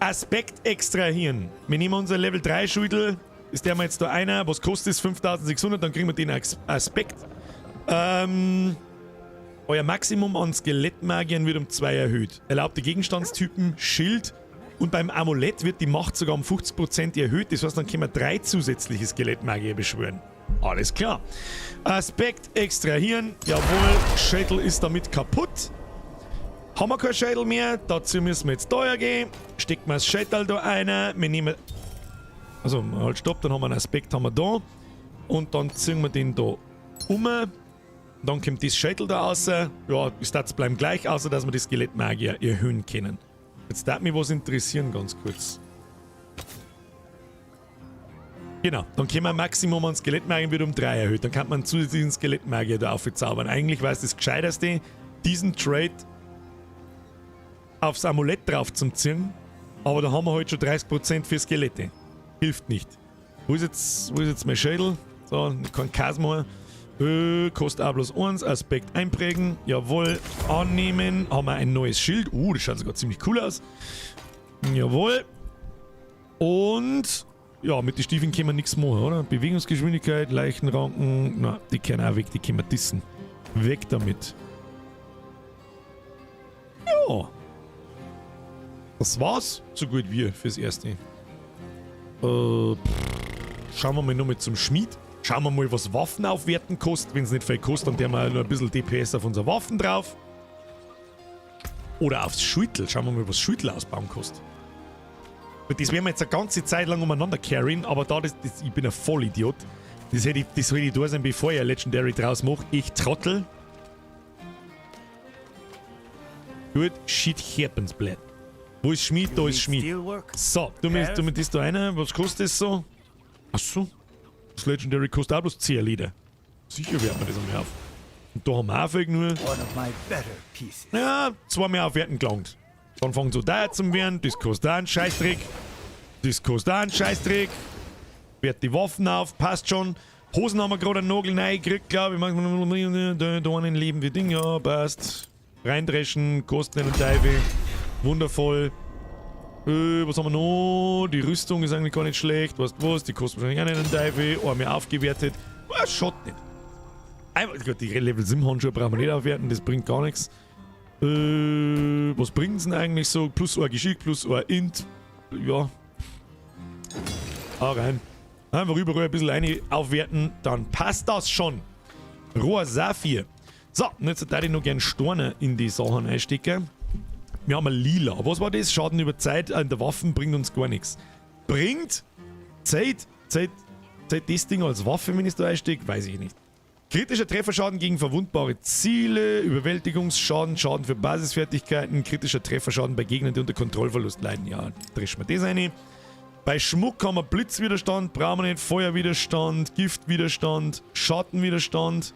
Aspekt extrahieren. Wir nehmen unser Level 3 Schüttel. Ist der mal jetzt da einer. Was kostet es? 5600. Dann kriegen wir den Aspekt. Euer Maximum an Skelettmagiern wird um 2 erhöht. Erlaubte Gegenstandstypen, Schild und beim Amulett wird die Macht sogar um 50% erhöht. Das heißt, dann können wir 3 zusätzliche Skelettmagier beschwören. Alles klar. Aspekt extrahieren. Jawohl, Schädel ist damit kaputt. Haben wir kein Schädel mehr. Dazu müssen wir jetzt teuer gehen. Stecken wir das Schädel da rein. Wir nehmen... Also, halt stopp, dann haben wir einen Aspekt haben wir da. Und dann ziehen wir den da um. Dann kommt das Schädel da raus. Ja, die Stats bleiben gleich, außer dass wir die Skelettmagier erhöhen können. Jetzt darf mich was interessieren, ganz kurz. Genau, dann können wir Maximum an Skelettmagier wieder um 3 erhöht. Dann kann man einen zusätzlichen Skelettmagier da aufzaubern. Eigentlich war es das Gescheiterste, diesen Trade aufs Amulett drauf zu ziehen. Aber da haben wir halt schon 30% für Skelette. Hilft nicht. Wo ist jetzt mein Schädel? So, kein Kasma. Kostet auch bloß 1. Aspekt einprägen. Jawohl. Annehmen. Haben wir ein neues Schild. Das schaut sogar ziemlich cool aus. Jawohl. Und ja, mit den Stiefeln können wir nichts machen, oder? Bewegungsgeschwindigkeit, Leichenranken. Na, die können auch weg. Die können wir dissen. Weg damit. Ja. Das war's. So gut wie fürs Erste. Schauen wir mal nochmal zum Schmied. Schauen wir mal, was Waffen aufwerten kostet. Wenn es nicht viel kostet, dann haben wir noch ein bisschen DPS auf unsere Waffen drauf. Oder aufs Schüttel. Schauen wir mal, was Schüttel ausbauen kostet. Das werden wir jetzt eine ganze Zeit lang umeinander carryen, aber da ich bin ein Vollidiot. Das hätte ich da sein, bevor ich ein Legendary draus mache. Ich trottel. Gut, shit happens, blöd. Wo ist Schmied? Da ist Schmied. So, du mir das da rein. Was kostet das so? Achso. Das Legendary kostet auch bloß 10 Lieder. Sicher werden wir das einmal auf. Und da haben wir auch viel nur. Ja, 2 mehr aufwerten gelangt. Dann fangen so da zum werden. Das kostet auch einen Scheißdreck. Das kostet auch einen Scheißdreck. Wert die Waffen auf. Passt schon. Hosen haben wir gerade einen Nagel reingekriegt, glaube ich. Manchmal da einen Leben wie Ding. Ja, passt. Reindreschen. Kostet einen Teufel. Wundervoll. Was haben wir noch? Die Rüstung ist eigentlich gar nicht schlecht. Weißt du was? Die kostet wahrscheinlich auch nicht einen Teufel. Einmal aufgewertet. Schaut nicht. Einfach, die Level 7 Handschuhe brauchen wir nicht aufwerten. Das bringt gar nichts. Was bringt's denn eigentlich so? Plus ein Geschick, plus ein Int. Ja. Rein. Einfach überall ein bisschen rein aufwerten, dann passt das schon. Roher Saphir. So, und jetzt würde ich noch gerne Storne in die Sachen einstecken. Wir haben ein Lila. Was war das? Schaden über Zeit an der Waffen bringt uns gar nichts. Bringt Zeit das Ding als Waffe, wenn ich es da einstecke? Weiß ich nicht. Kritischer Trefferschaden gegen verwundbare Ziele, Überwältigungsschaden, Schaden für Basisfertigkeiten, kritischer Trefferschaden bei Gegnern, die unter Kontrollverlust leiden. Ja, dreschen wir das rein. Bei Schmuck haben wir Blitzwiderstand, brauchen wir nicht, Feuerwiderstand, Giftwiderstand, Schattenwiderstand,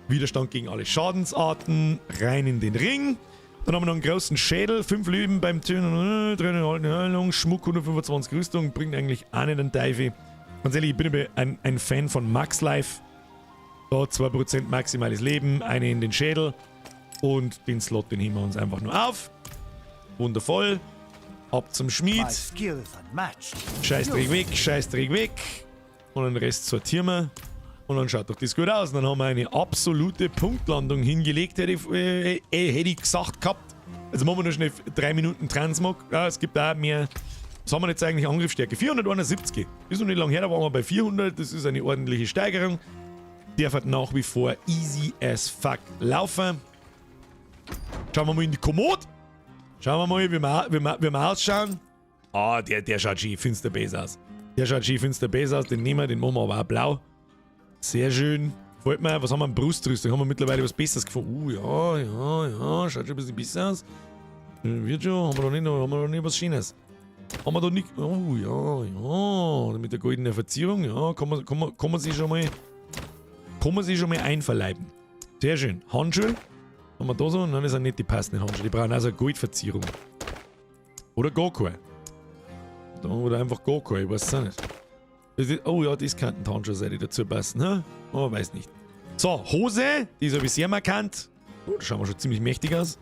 Widerstand gegen alle Schadensarten, rein in den Ring. Dann haben wir noch einen großen Schädel, 5 Leben beim Tönen, 3 Heilung, Schmuck, 125 Rüstung, bringt eigentlich auch nicht den Teufel. Ganz ehrlich, ich bin ein Fan von Max Life. Da 2% maximales Leben, eine in den Schädel und den Slot, den heben wir uns einfach nur auf. Wundervoll. Ab zum Schmied. Scheißdreck weg. Und den Rest sortieren wir. Und dann schaut doch das gut aus. Dann haben wir eine absolute Punktlandung hingelegt, hätte ich gesagt gehabt. Also machen wir noch schnell 3 Minuten Transmog. Ja, es gibt auch mehr. Was haben wir jetzt eigentlich? Angriffsstärke? 471. Ist noch nicht lange her, da waren wir bei 400. Das ist eine ordentliche Steigerung. Der wird nach wie vor easy as fuck laufen. Schauen wir mal in die Kommode. Schauen wir mal, wie wir ausschauen. Ah, der schaut schon finster besser aus. Den nehmen wir, den machen wir aber auch blau. Sehr schön. Gefällt mir. Was haben wir? Brustrüstung. Haben wir mittlerweile was Besseres gefunden. Ja. Schaut schon ein bisschen besser aus. Wird schon. Haben wir noch nicht was Schönes. Haben wir da nicht. Oh, ja. Mit der goldenen Verzierung. Ja, kann man sich schon mal einverleiben. Sehr schön. Handschuhe. Haben wir da so? Nein, das sind nicht die passenden Handschuhe. Die brauchen also eine Goldverzierung. Oder gar keine. Oder einfach gar keine. Ich weiß es auch nicht. Oh ja, das könnten Handschuhe sein, die dazu passen. Hm? Oh, weiß nicht. So, Hose. Die ist aber sehr markant. Oh, da schauen wir schon ziemlich mächtig aus.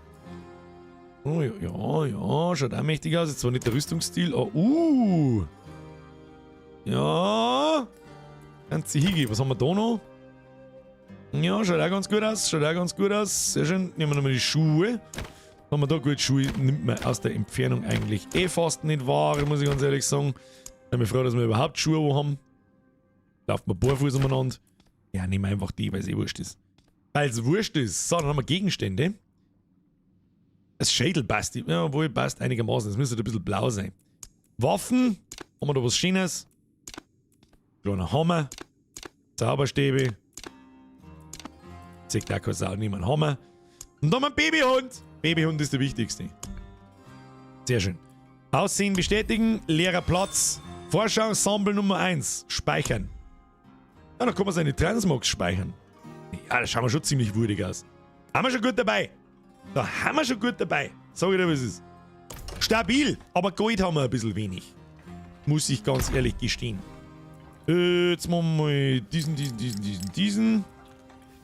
Oh ja. Schaut auch mächtig aus. Jetzt zwar nicht der Rüstungsstil. Oh, Ja. Ganze Higi. Was haben wir da noch? Ja, schaut auch ganz gut aus. Sehr schön. Nehmen wir nochmal die Schuhe. Haben wir da gut Schuhe, nimmt man aus der Entfernung eigentlich fast nicht wahr, muss ich ganz ehrlich sagen. Ich bin mir froh, dass wir überhaupt Schuhe haben. Lauft man barfuß umeinander. Ja, nehmen wir einfach die, weil es wurscht ist. So, dann haben wir Gegenstände. Das Schädel passt. Ja, obwohl passt einigermaßen. Das müsste ein bisschen blau sein. Waffen. Haben wir da was Schönes. Kleiner Hammer. Zauberstäbe. Sagt auch keine Sau, niemand Hammer. Und dann haben wir einen Babyhund. Babyhund ist der wichtigste. Sehr schön. Aussehen bestätigen, leerer Platz. Vorschau, Sample Nummer 1. Speichern. Ja, da kann man seine Transmogs speichern. Ja, da schauen wir schon ziemlich würdig aus. Haben wir schon gut dabei. Sag ich dir, was es ist. Stabil, aber Gold haben wir ein bisschen wenig. Muss ich ganz ehrlich gestehen. Jetzt machen wir mal diesen.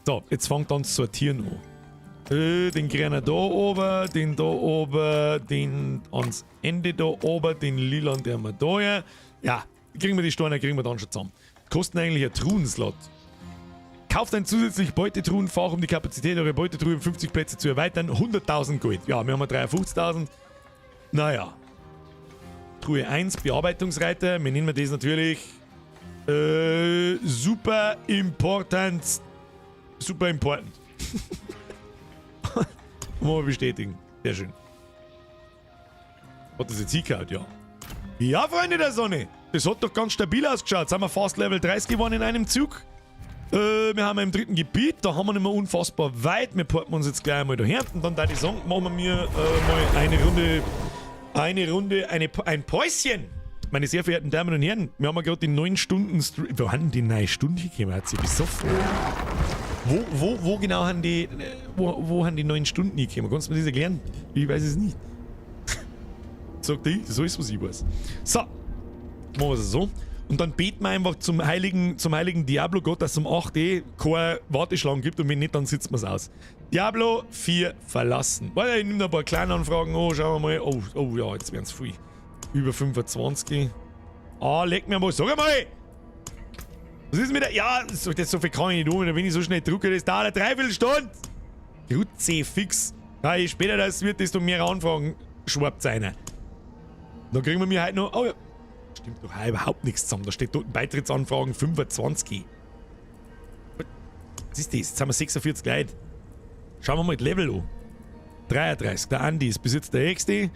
So, jetzt fängt an zu sortieren an. Den kriegen wir da oben, den da oben, den ans Ende da oben, den lila, den haben wir da. Ja, kriegen wir die Steine, kriegen wir dann schon zusammen. Kosten eigentlich ein Truhenslot. Kauft ein zusätzlich Beutetruhenfach, um die Kapazität eurer Beutetruhe um 50 Plätze zu erweitern. 100.000 Gold. Ja, wir haben 53.000. Naja. Truhe 1, Bearbeitungsreiter. Wir nennen das natürlich super important. Mal bestätigen. Sehr schön. Hat das jetzt hingehauen? Ja. Ja, Freunde der Sonne. Das hat doch ganz stabil ausgeschaut. Jetzt sind wir fast Level 30 geworden in einem Zug. Wir haben im 3. Gebiet. Da haben wir nicht mehr unfassbar weit. Wir porten uns jetzt gleich einmal daher. Und dann da die sagen, machen wir mir mal ein Päuschen. Meine sehr verehrten Damen und Herren, wir haben gerade die 9 Stunden Stream. Wo haben die 9 Stunden gekommen? Hat sie besoffen? Wo genau haben die. Wo haben die 9 Stunden gekommen? Kannst du mir das erklären? Ich weiß es nicht. Sagt die, das ist alles, was ich weiß. So. Machen wir es so. Und dann beten wir einfach zum heiligen Diablo-Gott, dass es um 8 keine Warteschlangen gibt und wenn nicht, dann sitzen wir es aus. Diablo 4 verlassen. Warte, ich nehme noch ein paar kleine Anfragen. Oh, schauen wir mal. Oh ja, jetzt werden es viel. Über 25. Ah, leg mir mal. Sag mal! Was ist mit der. Ja, so viel kann ich nicht tun. Wenn ich so schnell drücke, das dauert eine Dreiviertelstunde. Kruzifix. Ja, je später das wird, desto mehr Anfragen schwappt einer. Dann kriegen wir mir heute noch... Oh ja, stimmt doch überhaupt nichts zusammen. Da steht dort Beitrittsanfragen 25. Was ist das? Jetzt haben wir 46 Leute. Schauen wir mal das Level an. 33, der Andi ist bis jetzt der Nächste.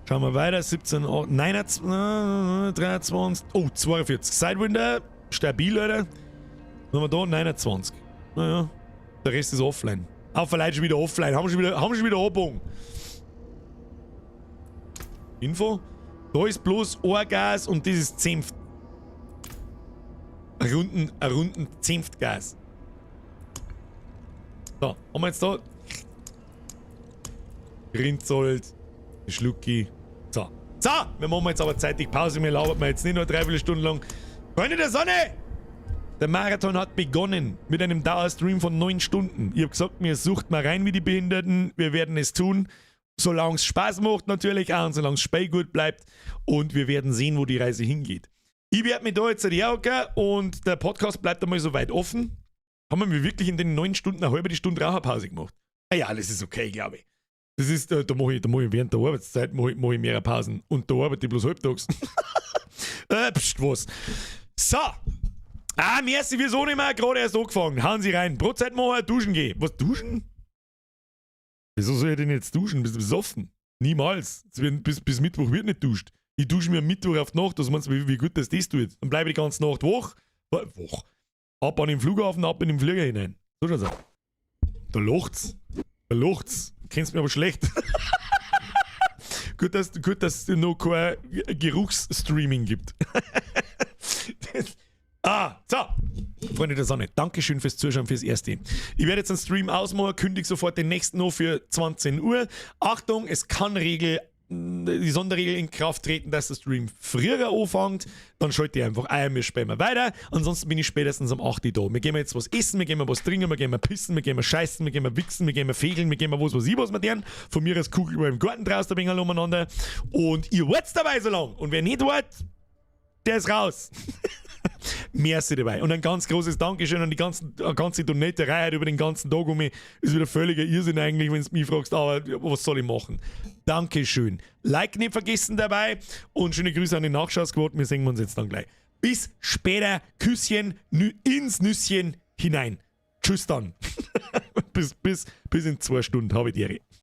Schauen wir weiter, 17, 29, 23, oh, 42. Sidewinder, stabil, Alter. Dann haben wir da 29. Naja, der Rest ist offline. Auch vielleicht schon wieder offline, haben schon wieder abgehoben. Info, da ist bloß ein Gas und das ist Zänft. Ein runden Zänftgas. So, haben wir jetzt da Rindsold, Schlucki. So, wir machen jetzt aber zeitig Pause. Wir labern jetzt nicht nur 3 Stunden lang. Freunde der Sonne! Der Marathon hat begonnen mit einem Dauerstream von 9 Stunden. Ich habe gesagt, mir sucht mal rein wie die Behinderten. Wir werden es tun, solange es Spaß macht natürlich auch und solange es Spielgut bleibt. Und wir werden sehen, wo die Reise hingeht. Ich werde mich da jetzt herhocken und der Podcast bleibt einmal so weit offen. Haben wir mir wirklich in den 9 Stunden eine halbe Stunde Raucherpause gemacht? Ja, das ist okay, glaube ich. Das ist, da mache ich während der Arbeitszeit mach ich mehr Pausen. Und da arbeite ich bloß halbtags. Was? So. Merci fürs Annehmen. Gerade erst angefangen. Hauen Sie rein. Brotzeit machen, duschen gehen. Was, duschen? Wieso soll ich denn jetzt duschen? Bist du besoffen? Niemals. Bis Mittwoch wird nicht duscht. Ich dusche mir am Mittwoch auf die Nacht. Was meinst du, wie gut das tut? Dann bleibe ich die ganze Nacht wach. Ab an den Flughafen, ab in den Flieger hinein. So schaut's aus. Da lacht's. Kennst mich aber schlecht. gut, dass es noch kein Geruchsstreaming gibt. So. Freunde der Sonne, Dankeschön fürs Zuschauen, fürs Erste. Ich werde jetzt einen Stream ausmachen, kündige sofort den nächsten noch für 20 Uhr. Achtung, es kann die Sonderregel in Kraft treten, dass der Stream früher anfängt. Dann schalte ich einfach ein, wir spähen weiter. Ansonsten bin ich spätestens um 8 Uhr da. Wir gehen jetzt was essen, wir gehen was trinken, wir gehen pissen, wir gehen scheißen, wir gehen wichsen, wir gehen fegeln, wir gehen was wir deren. Von mir aus kugel über im Garten draußen ein wenig umeinander. Und ihr wart dabei so lang. Und wer nicht wart, der ist raus. Merci dabei. Und ein ganz großes Dankeschön an die ganze Donaterei über den ganzen Tag um mich. Ist wieder völliger Irrsinn eigentlich, wenn du mich fragst, aber was soll ich machen? Dankeschön. Like nicht vergessen dabei und schöne Grüße an den Nachschauungsquoten. Wir sehen uns jetzt dann gleich. Bis später. Küsschen ins Nüsschen hinein. Tschüss dann. bis in 2 Stunden. Habe die Ehre.